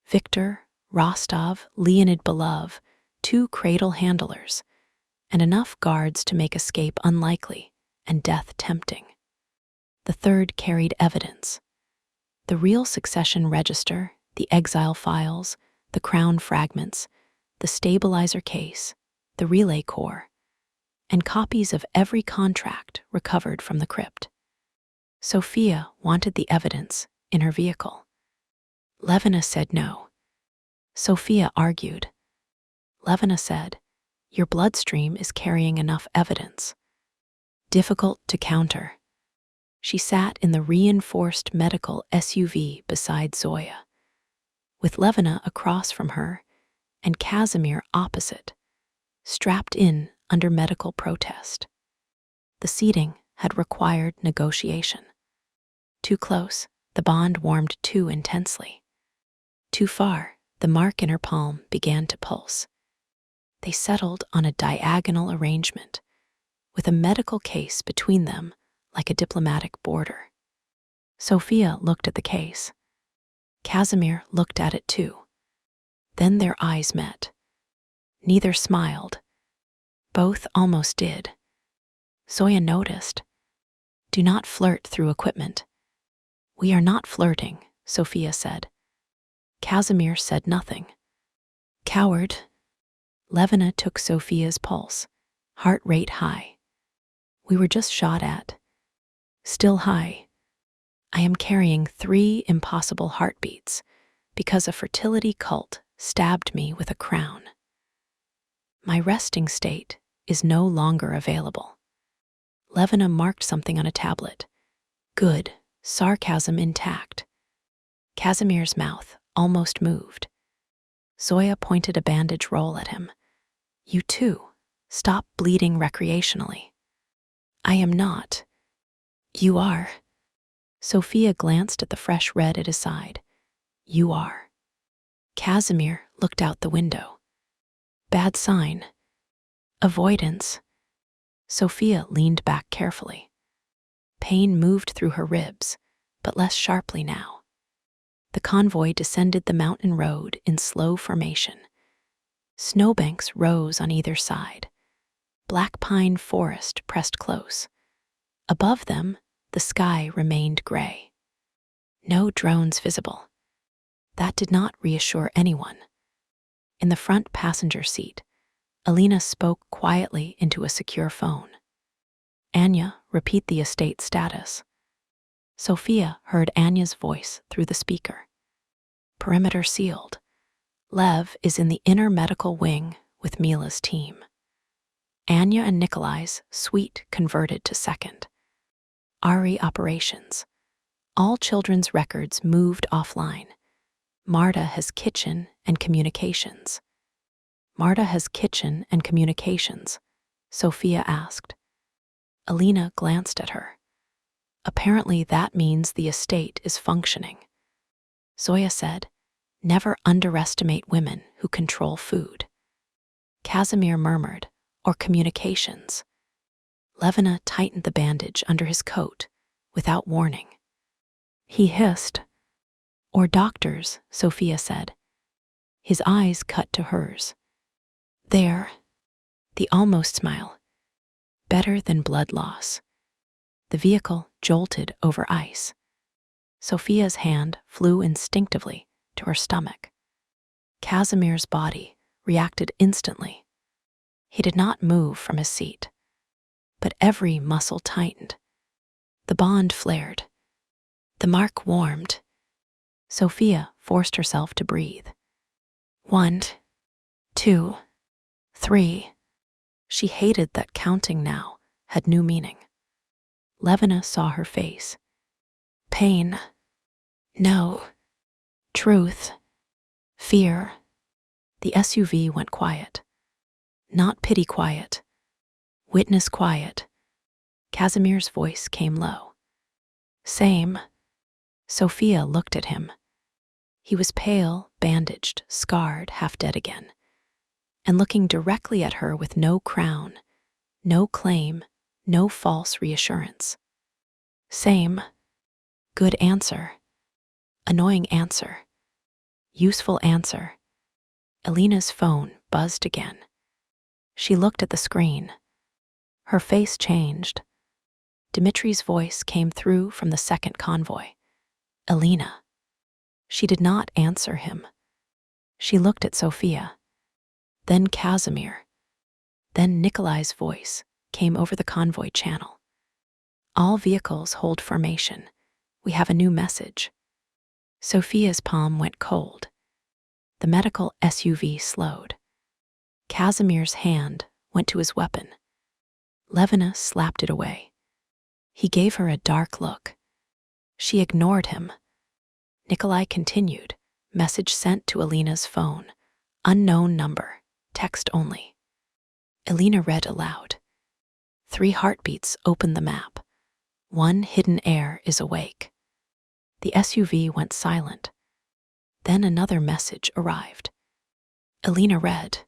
Victor, Rostov, Leonid Belov, 2 cradle handlers, and enough guards to make escape unlikely and death tempting. The third carried evidence. The real succession register, the exile files, the crown fragments, the stabilizer case, the relay core, and copies of every contract recovered from the crypt. Sophia wanted the evidence in her vehicle. Levina said no. Sophia argued. Levina said, "Your bloodstream is carrying enough evidence." Difficult to counter. She sat in the reinforced medical SUV beside Zoya, with Levina across from her and Casimir opposite, strapped in under medical protest. The seating had required negotiation. Too close, the bond warmed too intensely. Too far, the mark in her palm began to pulse. They settled on a diagonal arrangement, with a medical case between them like a diplomatic border. Sophia looked at the case. Casimir looked at it too. Then their eyes met. Neither smiled. Both almost did. Zoya noticed. "Do not flirt through equipment." "We are not flirting," Sophia said. Casimir said nothing. "Coward." Levina took Sophia's pulse, heart rate high. "We were just shot at." "Still high. I am carrying 3 impossible heartbeats because a fertility cult stabbed me with a crown. My resting state is no longer available." Levina marked something on a tablet. Good, sarcasm intact. Casimir's mouth almost moved. Zoya pointed a bandage roll at him. "You too. Stop bleeding recreationally." "I am not." "You are." Sophia glanced at the fresh red at his side. "You are." Casimir looked out the window. "Bad sign. Avoidance." Sophia leaned back carefully. Pain moved through her ribs, but less sharply now. The convoy descended the mountain road in slow formation. Snowbanks rose on either side. Black pine forest pressed close. Above them, the sky remained gray. No drones visible. That did not reassure anyone. In the front passenger seat, Alina spoke quietly into a secure phone. "Anya, repeat the estate status." Sophia heard Anya's voice through the speaker. "Perimeter sealed. Lev is in the inner medical wing with Mila's team. Anya and Nikolai's suite converted to second. Ari operations. All children's records moved offline. Marta has kitchen and communications." "Marta has kitchen and communications?" Sophia asked. Alina glanced at her. "Apparently that means the estate is functioning." Zoya said, "Never underestimate women who control food." Casimir murmured, "Or communications." Levina tightened the bandage under his coat without warning. He hissed. "Or doctors," Sophia said. His eyes cut to hers. "There." The almost smile. "Better than blood loss." The vehicle jolted over ice. Sophia's hand flew instinctively to her stomach. Casimir's body reacted instantly. He did not move from his seat, but every muscle tightened. The bond flared. The mark warmed. Sophia forced herself to breathe. 1, 2, 3. She hated that counting now had new meaning. Levina saw her face. Pain. No. Truth. Fear. The SUV went quiet. Not pity quiet. Witness quiet. Casimir's voice came low. "Same." Sophia looked at him. He was pale, bandaged, scarred, half dead again, and looking directly at her with no crown, no claim, no false reassurance. "Same." Good answer. Annoying answer. Useful answer. Alina's phone buzzed again. She looked at the screen. Her face changed. Dimitri's voice came through from the second convoy. Elena. She did not answer him. She looked at Sophia, then Casimir, then Nikolai's voice came over the convoy channel. All vehicles hold formation. We have a new message. Sophia's palm went cold. The medical SUV slowed. Casimir's hand went to his weapon. Levina slapped it away. He gave her a dark look. She ignored him. Nikolai continued. Message sent to Elena's phone. Unknown number. Text only. Elena read aloud. 3 heartbeats opened the map. 1 hidden heir is awake. The SUV went silent. Then another message arrived. Elena read.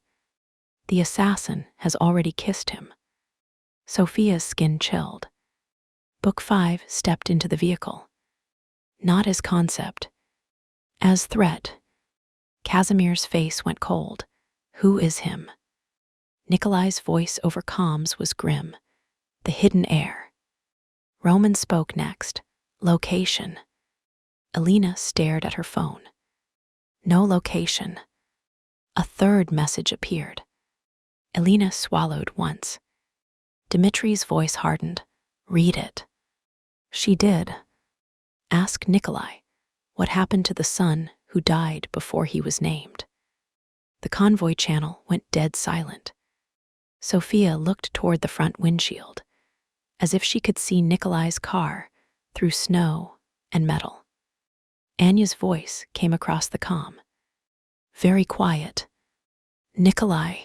The assassin has already kissed him. Sophia's skin chilled. Book 5 stepped into the vehicle. Not as concept, as threat. Casimir's face went cold. Who is him? Nikolai's voice over comms was grim. The hidden heir. Roman spoke next. Location. Elena stared at her phone. No location. A third message appeared. Elena swallowed once. Dimitri's voice hardened. Read it. She did. Ask Nikolai what happened to the son who died before he was named. The convoy channel went dead silent. Sophia looked toward the front windshield, as if she could see Nikolai's car through snow and metal. Anya's voice came across the comm. Very quiet. Nikolai.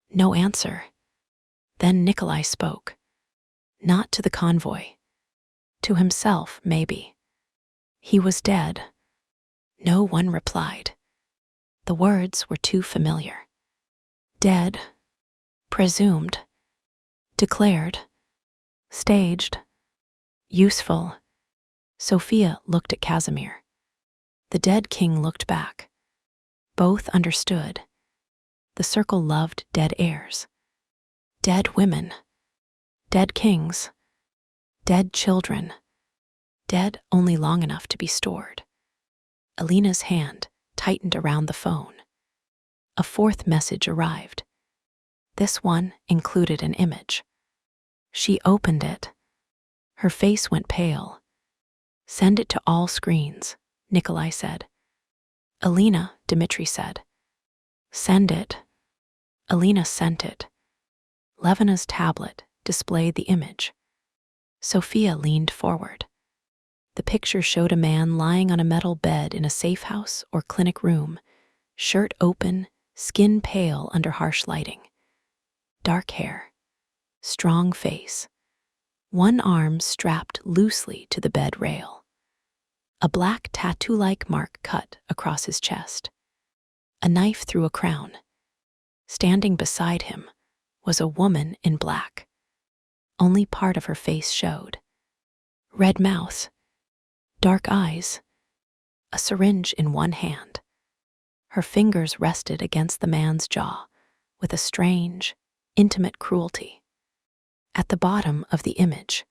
No answer. Then Nikolai spoke. Not to the convoy. To himself, maybe. He was dead. No one replied. The words were too familiar. Dead. Presumed. Declared. Staged. Useful. Sophia looked at Casimir. The dead king looked back. Both understood. The circle loved dead heirs. Dead women. Dead kings. Dead children. Dead only long enough to be stored. Elena's hand tightened around the phone. A 4th message arrived. This one included an image. She opened it. Her face went pale. Send it to all screens, Nikolai said. Elena, Dmitri said. Send it. Elena sent it. Levina's tablet displayed the image. Sophia leaned forward. The picture showed a man lying on a metal bed in a safe house or clinic room, shirt open, skin pale under harsh lighting. Dark hair, strong face, one arm strapped loosely to the bed rail. A black tattoo-like mark cut across his chest. A knife through a crown. Standing beside him was a woman in black. Only part of her face showed. Red mouth, dark eyes, a syringe in one hand. Her fingers rested against the man's jaw with a strange, intimate cruelty. At the bottom of the image,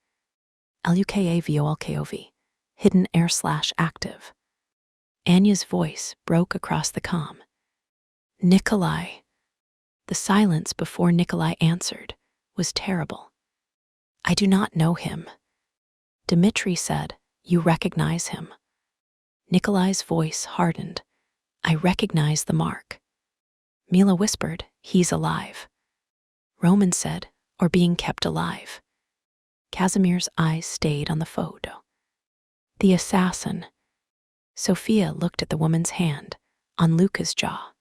LUKAVOLKOV, hidden air/active. Anya's voice broke across the comm. Nikolai. The silence before Nikolai answered was terrible. I do not know him. Dmitri said, You recognize him. Nikolai's voice hardened. I recognize the mark. Mila whispered, He's alive. Roman said, Or being kept alive. Casimir's eyes stayed on the photo. The assassin. Sophia looked at the woman's hand on Luca's jaw.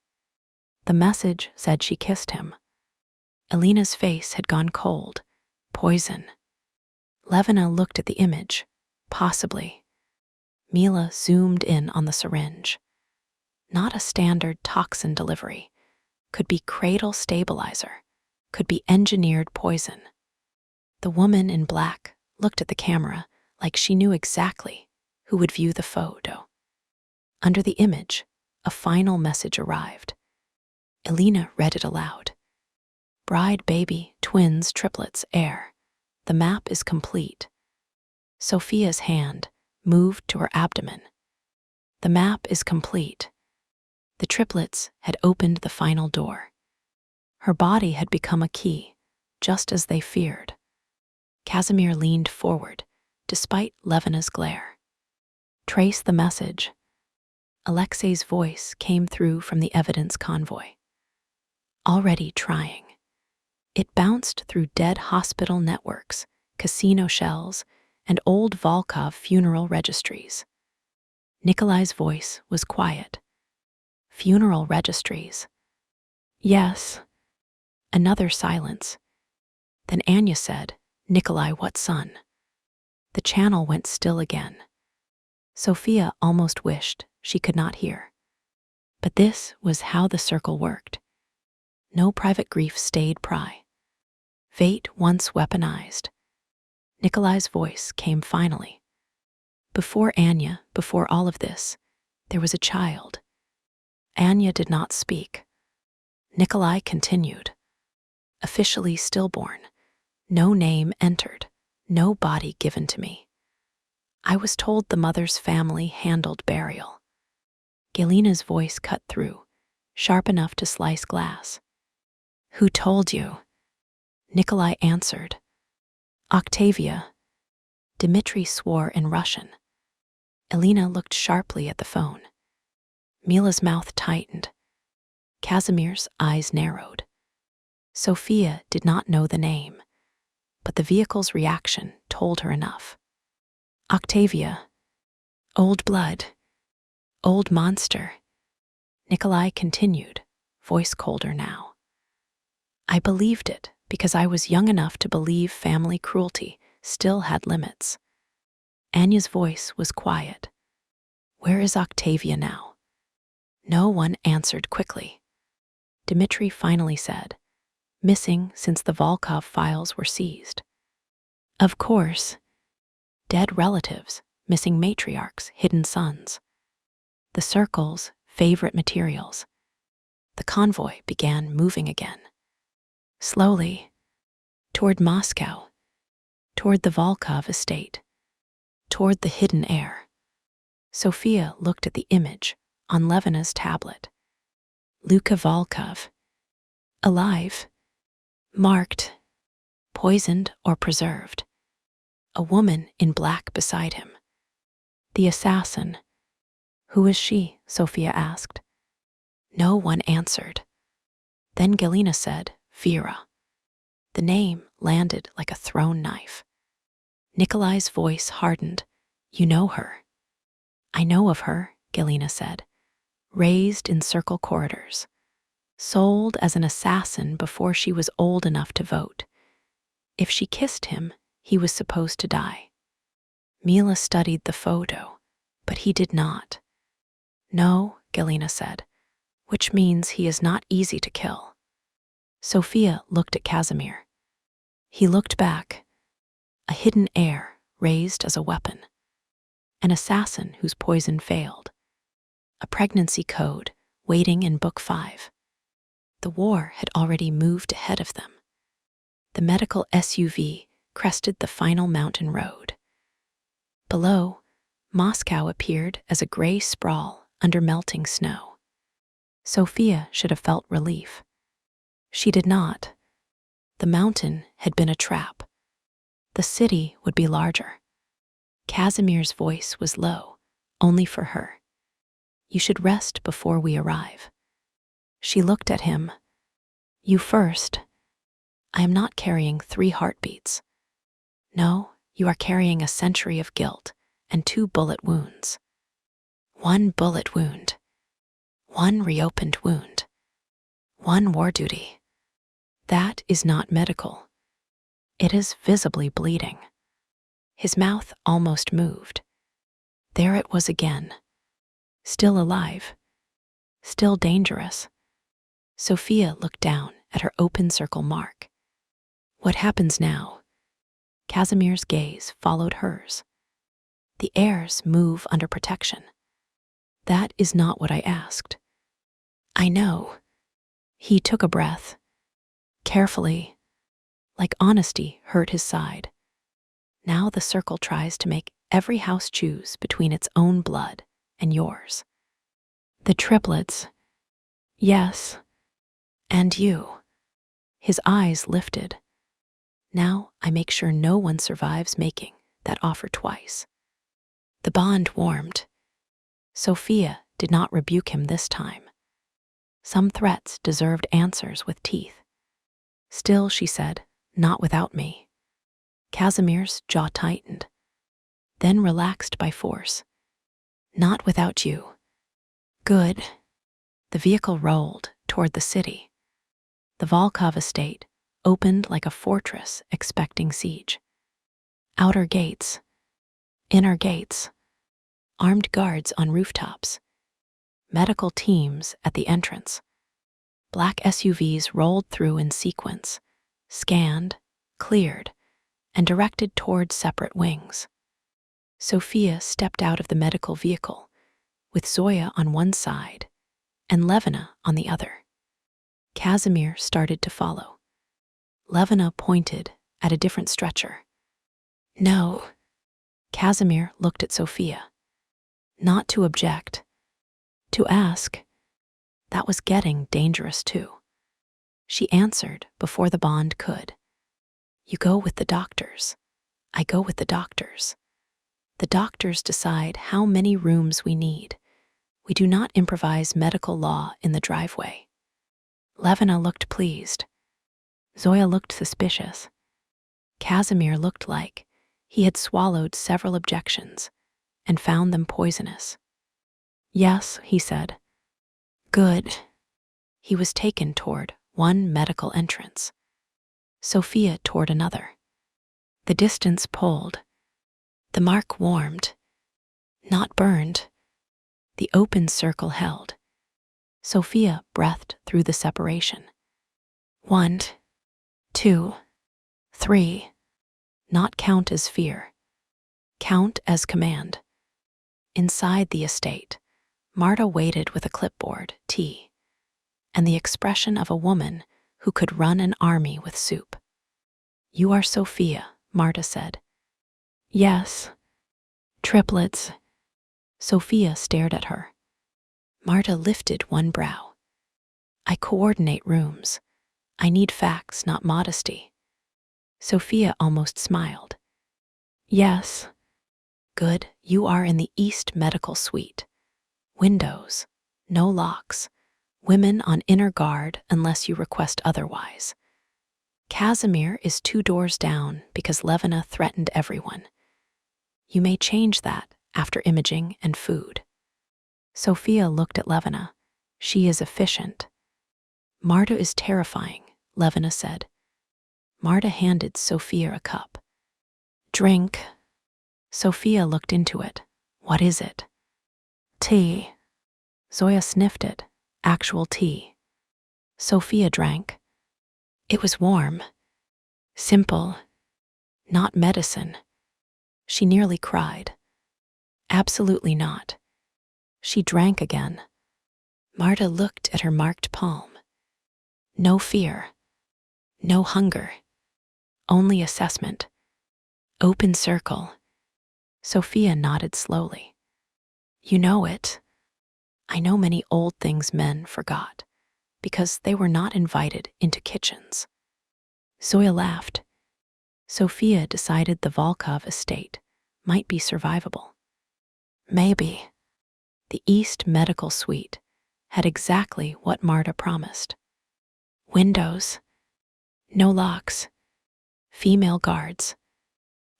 The message said she kissed him. Elena's face had gone cold. Poison. Levina looked at the image. Possibly. Mila zoomed in on the syringe. Not a standard toxin delivery. Could be cradle stabilizer. Could be engineered poison. The woman in black looked at the camera like she knew exactly who would view the photo. Under the image, a final message arrived. Elena read it aloud. Bride, baby, twins, triplets, heir. The map is complete. Sophia's hand moved to her abdomen. The map is complete. The triplets had opened the final door. Her body had become a key, just as they feared. Casimir leaned forward, despite Levina's glare. Trace the message. Alexei's voice came through from the evidence convoy. Already trying. It bounced through dead hospital networks, casino shells, and old Volkov funeral registries. Nikolai's voice was quiet. Funeral registries. Yes. Another silence. Then Anya said, Nikolai, what son? The channel went still again. Sophia almost wished she could not hear. But this was how the circle worked. No private grief stayed pry. Fate once weaponized. Nikolai's voice came finally. Before Anya, before all of this, there was a child. Anya did not speak. Nikolai continued. Officially stillborn. No name entered. No body given to me. I was told the mother's family handled burial. Galina's voice cut through, sharp enough to slice glass. Who told you? Nikolai answered. Octavia. Dmitri swore in Russian. Elena looked sharply at the phone. Mila's mouth tightened. Casimir's eyes narrowed. Sophia did not know the name, but the vehicle's reaction told her enough. Octavia. Old blood. Old monster. Nikolai continued, voice colder now. I believed it because I was young enough to believe family cruelty still had limits. Anya's voice was quiet. Where is Octavia now? No one answered quickly. Dmitri finally said, missing since the Volkov files were seized. Of course. Dead relatives, missing matriarchs, hidden sons. The circle's favorite materials. The convoy began moving again. Slowly. Toward Moscow. Toward the Volkov estate. Toward the hidden heir. Sophia looked at the image on Levina's tablet. Luka Volkov. Alive. Marked. Poisoned or preserved. A woman in black beside him. The assassin. Who is she? Sophia asked. No one answered. Then Galina said, Vera. The name landed like a thrown knife. Nikolai's voice hardened. You know her. I know of her, Galina said. Raised in circle corridors. Sold as an assassin before she was old enough to vote. If she kissed him, he was supposed to die. Mila studied the photo, but he did not. No, Galina said, which means he is not easy to kill. Sophia looked at Casimir. He looked back. A hidden heir raised as a weapon. An assassin whose poison failed. A pregnancy code waiting in Book 5. The war had already moved ahead of them. The medical SUV crested the final mountain road. Below, Moscow appeared as a gray sprawl under melting snow. Sophia should have felt relief. She did not. The mountain had been a trap. The city would be larger. Casimir's voice was low, only for her. You should rest before we arrive. She looked at him. You first. I am not carrying 3 heartbeats. No, you are carrying a century of guilt and 2 bullet wounds. 1 bullet wound. 1 reopened wound. 1 war duty. That is not medical. It is visibly bleeding. His mouth almost moved. There it was again. Still alive. Still dangerous. Sophia looked down at her open circle mark. What happens now? Casimir's gaze followed hers. The heirs move under protection. That is not what I asked. I know. He took a breath. Carefully, like honesty hurt his side. Now the circle tries to make every house choose between its own blood and yours. The triplets, yes, and you. His eyes lifted. Now I make sure no one survives making that offer twice. The bond warmed. Sophia did not rebuke him this time. Some threats deserved answers with teeth. Still, she said, not without me. Casimir's jaw tightened, then relaxed by force. Not without you. Good. The vehicle rolled toward the city. The Volkov estate opened like a fortress expecting siege. Outer gates, inner gates, armed guards on rooftops, medical teams at the entrance. Black SUVs rolled through in sequence, scanned, cleared, and directed toward separate wings. Sophia stepped out of the medical vehicle, with Zoya on one side and Levina on the other. Casimir started to follow. Levina pointed at a different stretcher. No. Casimir looked at Sophia. Not to object, to ask. That was getting dangerous too. She answered before the bond could. You go with the doctors. I go with the doctors. The doctors decide how many rooms we need. We do not improvise medical law in the driveway. Levina looked pleased. Zoya looked suspicious. Casimir looked like he had swallowed several objections and found them poisonous. Yes, he said. Good. He was taken toward one medical entrance. Sophia toward another. The distance pulled. The mark warmed, not burned. The open circle held. Sophia breathed through the separation. 1, 2, 3. Not count as fear. Count as command. Inside the estate, Marta waited with a clipboard, tea, and the expression of a woman who could run an army with soup. You are Sophia, Marta said. Yes. Triplets. Sophia stared at her. Marta lifted one brow. I coordinate rooms. I need facts, not modesty. Sophia almost smiled. Yes. Good, you are in the East Medical Suite. Windows, no locks. Women on inner guard unless you request otherwise. Casimir is 2 doors down because Levina threatened everyone. You may change that after imaging and food. Sophia looked at Levina. She is efficient. Marta is terrifying, Levina said. Marta handed Sophia a cup. Drink. Sophia looked into it. What is it? Tea. Zoya sniffed it. Actual tea. Sophia drank. It was warm. Simple. Not medicine. She nearly cried. Absolutely not. She drank again. Marta looked at her marked palm. No fear. No hunger. Only assessment. Open circle. Sophia nodded slowly. You know it. I know many old things men forgot, because they were not invited into kitchens. Zoya laughed. Sophia decided the Volkov estate might be survivable. Maybe. The East Medical Suite had exactly what Marta promised. Windows. No locks. Female guards.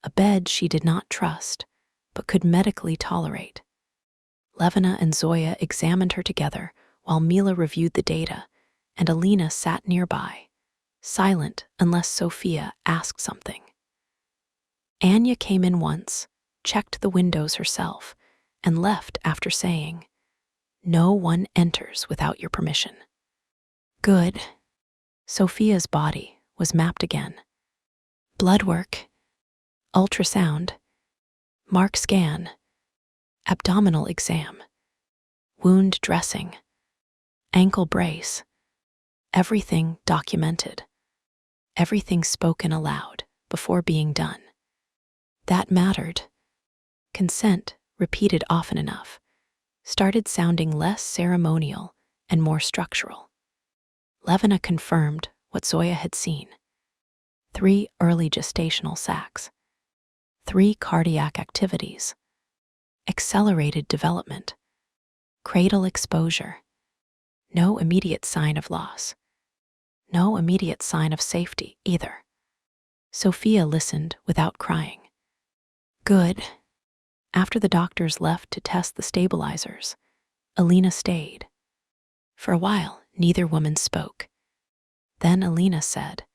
A bed she did not trust, but could medically tolerate. Levina and Zoya examined her together while Mila reviewed the data, and Alina sat nearby, silent unless Sophia asked something. Anya came in once, checked the windows herself, and left after saying, No one enters without your permission. Good. Sophia's body was mapped again. Blood work, ultrasound, mark scan, abdominal exam, wound dressing, ankle brace, everything documented, everything spoken aloud before being done. That mattered. Consent, repeated often enough, started sounding less ceremonial and more structural. Levina confirmed what Zoya had seen. 3 early gestational sacs. 3 cardiac activities. Accelerated development. Cradle exposure. No immediate sign of loss. No immediate sign of safety either. Sophia listened without crying. Good. After the doctors left to test the stabilizers, Alina stayed. For a while, neither woman spoke. Then Alina said,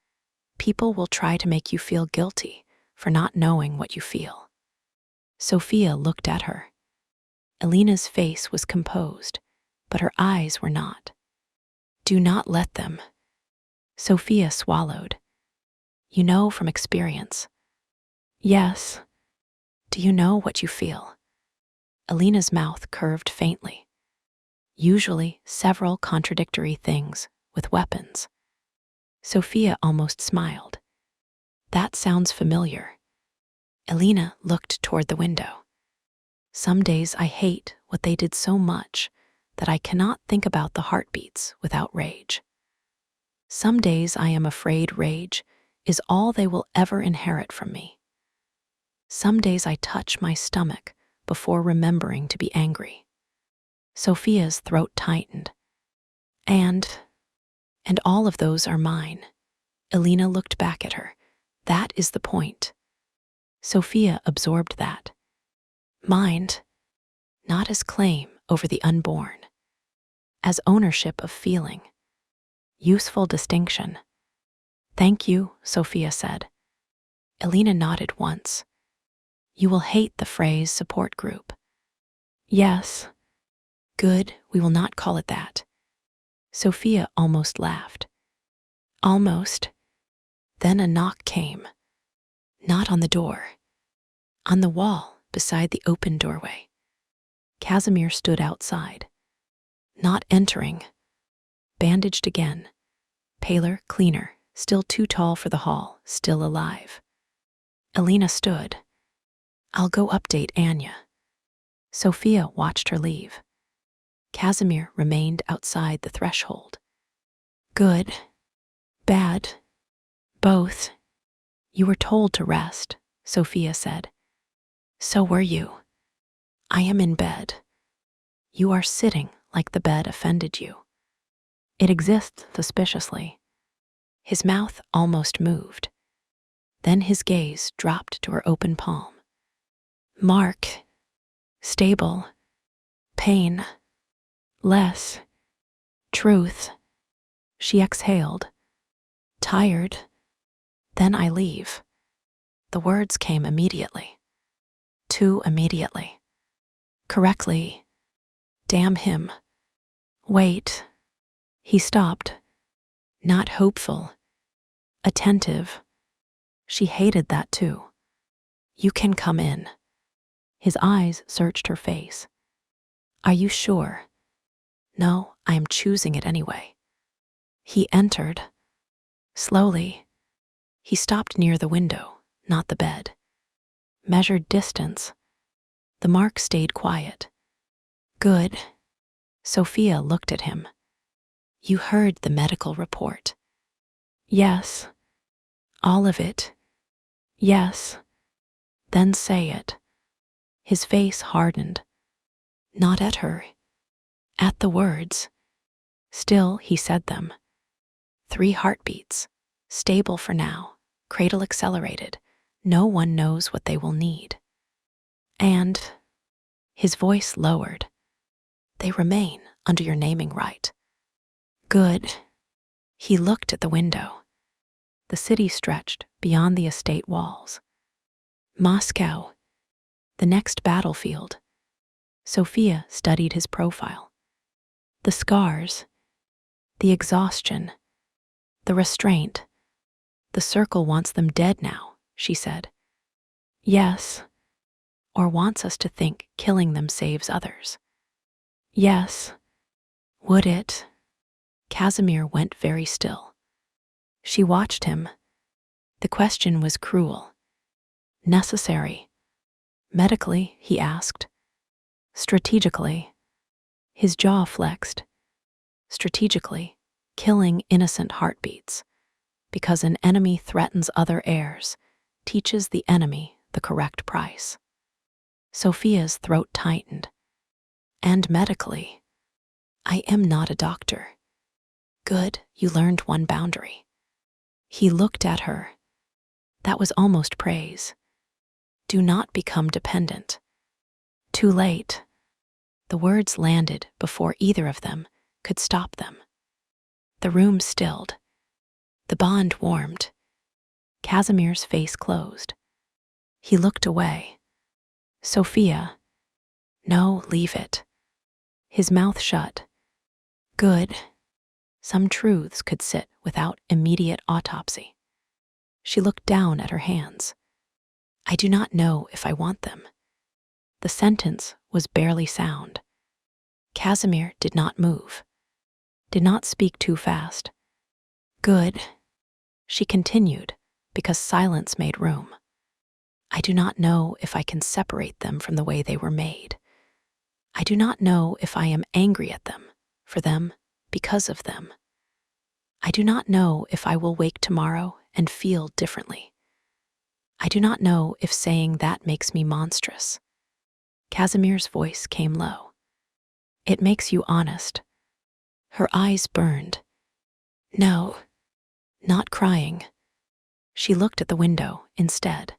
"People will try to make you feel guilty for not knowing what you feel." Sophia looked at her. Alina's face was composed, but her eyes were not. "Do not let them." Sophia swallowed. "You know from experience." "Yes." "Do you know what you feel?" Alina's mouth curved faintly. "Usually several contradictory things with weapons." Sophia almost smiled. "That sounds familiar." Alina looked toward the window. "Some days I hate what they did so much that I cannot think about the heartbeats without rage. Some days I am afraid rage is all they will ever inherit from me. Some days I touch my stomach before remembering to be angry." Sophia's throat tightened. And all of those are mine." Alina looked back at her. "That is the point." Sophia absorbed that. Mind, not as claim over the unborn, as ownership of feeling. Useful distinction. "Thank you," Sophia said. Alina nodded once. "You will hate the phrase support group." "Yes." "Good, we will not call it that." Sophia almost laughed. Almost. Then a knock came. Not on the door. On the wall beside the open doorway. Casimir stood outside. Not entering. Bandaged again. Paler, cleaner, still too tall for the hall, still alive. Alina stood. "I'll go update Anya." Sophia watched her leave. Casimir remained outside the threshold. "Good. Bad. Both." "You were told to rest," Sophia said. "So were you." "I am in bed." "You are sitting like the bed offended you." "It exists suspiciously." His mouth almost moved. Then his gaze dropped to her open palm. "Mark. Stable. Pain. Less. Truth." She exhaled. "Tired. Then I leave." The words came immediately. Too immediately. Correctly. Damn him. Wait. He stopped. Not hopeful. Attentive. She hated that too. "You can come in." His eyes searched her face. "Are you sure?" "No, I am choosing it anyway." He entered. Slowly. He stopped near the window, not the bed. Measured distance. The mark stayed quiet. "Good." Sophia looked at him. "You heard the medical report." "Yes." "All of it." "Yes." "Then say it." His face hardened. Not at her. At the words. Still, he said them. 3 heartbeats. Stable for now. Cradle accelerated. No one knows what they will need. And his voice lowered. "They remain under your naming right." "Good." He looked at the window. The city stretched beyond the estate walls. Moscow. The next battlefield. Sophia studied his profile. The scars. The exhaustion. The restraint. "The circle wants them dead now," she said. "Yes." "Or wants us to think killing them saves others." "Yes." "Would it?" Casimir went very still. She watched him. The question was cruel. Necessary. Medically, he asked. Strategically. His jaw flexed. Strategically, killing innocent heartbeats. Because an enemy threatens other heirs, teaches the enemy the correct price. Sophia's throat tightened. And medically, I am not a doctor. Good, you learned one boundary. He looked at her. That was almost praise. Do not become dependent. Too late. The words landed before either of them could stop them. The room stilled. The bond warmed. Casimir's face closed. He looked away. Sophia. No, leave it. His mouth shut. Good. Some truths could sit without immediate autopsy. She looked down at her hands. I do not know if I want them. The sentence was barely sound. Casimir did not move, did not speak too fast. Good, she continued, because silence made room. I do not know if I can separate them from the way they were made. I do not know if I am angry at them, for them, because of them. I do not know if I will wake tomorrow and feel differently. I do not know if saying that makes me monstrous. Casimir's voice came low. It makes you honest. Her eyes burned. No, not crying. She looked at the window instead.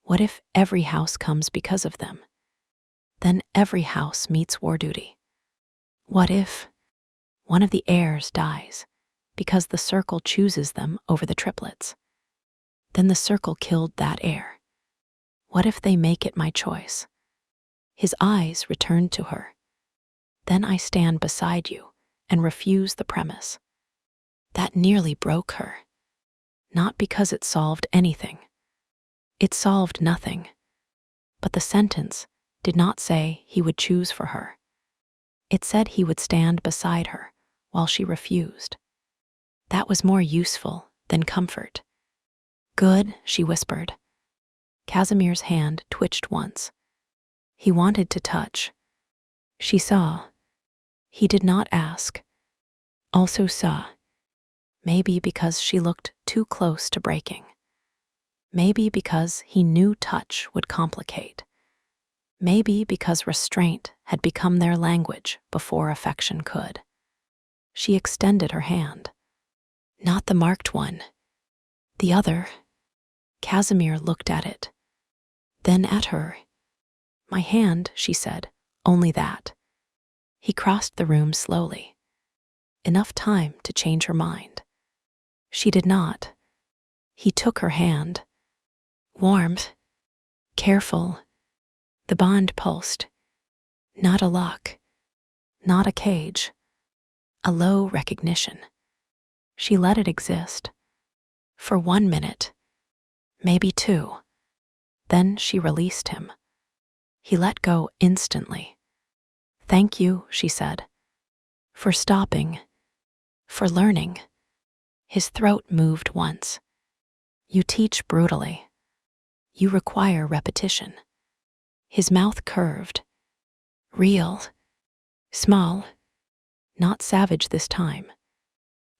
What if every house comes because of them? Then every house meets war duty. What if one of the heirs dies because the circle chooses them over the triplets? Then the circle killed that heir. What if they make it my choice? His eyes returned to her. Then I stand beside you and refuse the premise. That nearly broke her. Not because it solved anything. It solved nothing. But the sentence did not say he would choose for her. It said he would stand beside her while she refused. That was more useful than comfort. Good, she whispered. Casimir's hand twitched once. He wanted to touch. She saw. He did not ask. Also saw. Maybe because she looked too close to breaking. Maybe because he knew touch would complicate. Maybe because restraint had become their language before affection could. She extended her hand. Not the marked one. The other. Casimir looked at it. Then at her. My hand, she said, only that. He crossed the room slowly. Enough time to change her mind. She did not. He took her hand. Warm. Careful. The bond pulsed. Not a lock. Not a cage. A low recognition. She let it exist. For 1 minute. Maybe 2. Then she released him. He let go instantly. Thank you, she said. For stopping. For learning. His throat moved once. You teach brutally. You require repetition. His mouth curved. Real. Small. Not savage this time.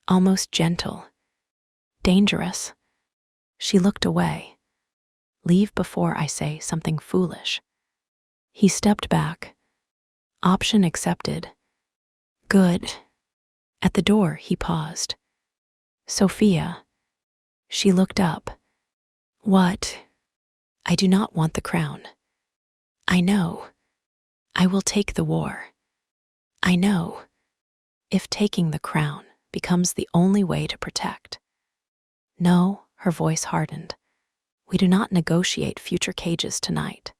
Almost gentle. Dangerous. She looked away. Leave before I say something foolish. He stepped back. Option accepted. Good. At the door, he paused. Sophia. She looked up. What? I do not want the crown. I know. I will take the war. I know. If taking the crown becomes the only way to protect. No, her voice hardened. We do not negotiate future cages tonight.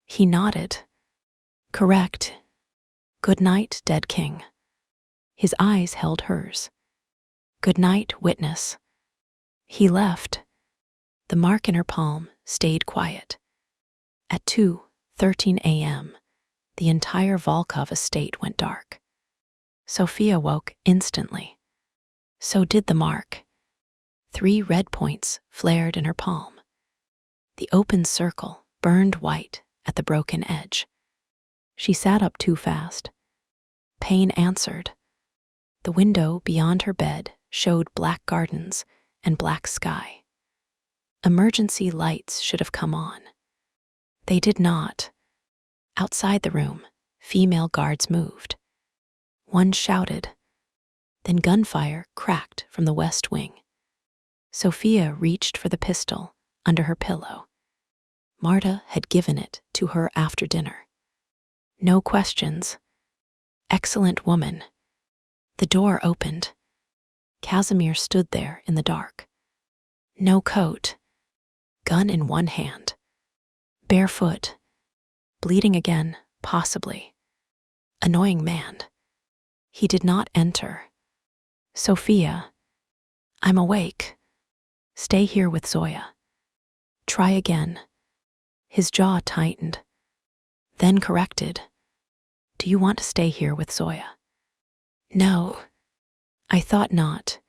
He nodded. Correct. Good night, dead king. His eyes held hers. Good night, witness. He left. The mark in her palm stayed quiet. At 2:13 a.m., the entire Volkov estate went dark. Sophia woke instantly. So did the mark. 3 red points flared in her palm. The open circle burned white at the broken edge. She sat up too fast. Pain answered. The window beyond her bed showed black gardens and black sky. Emergency lights should have come on. They did not. Outside the room, female guards moved. One shouted. Then gunfire cracked from the west wing. Sophia reached for the pistol under her pillow. Marta had given it to her after dinner. No questions. Excellent woman. The door opened. Casimir stood there in the dark. No coat. Gun in one hand. Barefoot. Bleeding again, possibly. Annoying man. He did not enter. Sophia. I'm awake. Stay here with Zoya. Try again. His jaw tightened. Then corrected. Do you want to stay here with Zoya? No. I thought not.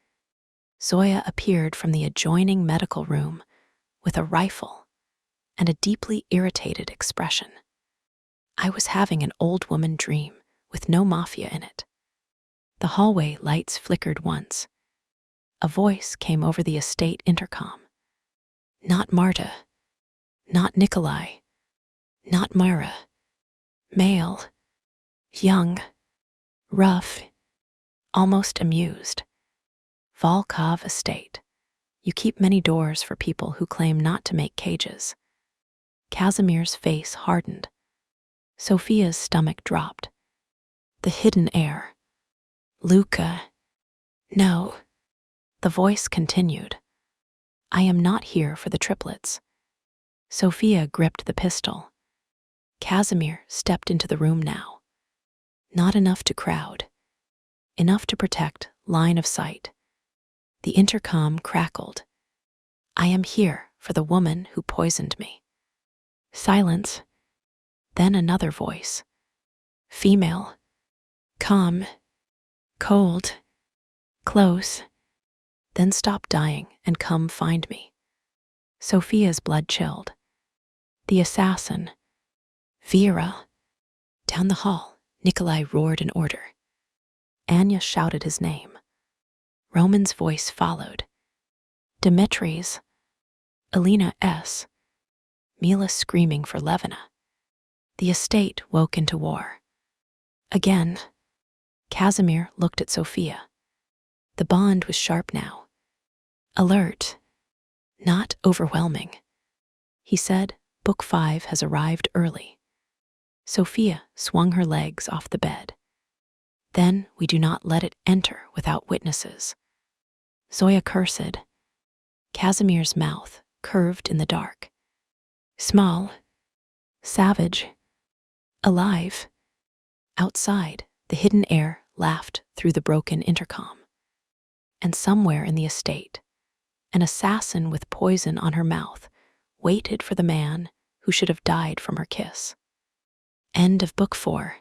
Zoya appeared from the adjoining medical room with a rifle and a deeply irritated expression. I was having an old woman dream with no mafia in it. The hallway lights flickered once. A voice came over the estate intercom. Not Marta. Not Nikolai. Not Myra. Male. Young. Rough. Almost amused. Volkov Estate. You keep many doors for people who claim not to make cages. Casimir's face hardened. Sophia's stomach dropped. The hidden heir. Luca. No. The voice continued. I am not here for the triplets. Sophia gripped the pistol. Casimir stepped into the room now. Not enough to crowd. Enough to protect line of sight. The intercom crackled. I am here for the woman who poisoned me. Silence. Then another voice. Female. Calm. Cold. Close. Then stop dying and come find me. Sophia's blood chilled. The assassin. Vera. Down the hall, Nikolai roared an order. Anya shouted his name. Roman's voice followed. Dimitri's. Alina S. Mila screaming for Levina. The estate woke into war. Again. Casimir looked at Sophia. The bond was sharp now. Alert. Not overwhelming. He said, Book 5 has arrived early. Sophia swung her legs off the bed. Then we do not let it enter without witnesses. Zoya cursed. Casimir's mouth curved in the dark. Small. Savage. Alive. Outside, the hidden heir laughed through the broken intercom. And somewhere in the estate, an assassin with poison on her mouth waited for the man who should have died from her kiss. End of Book 4.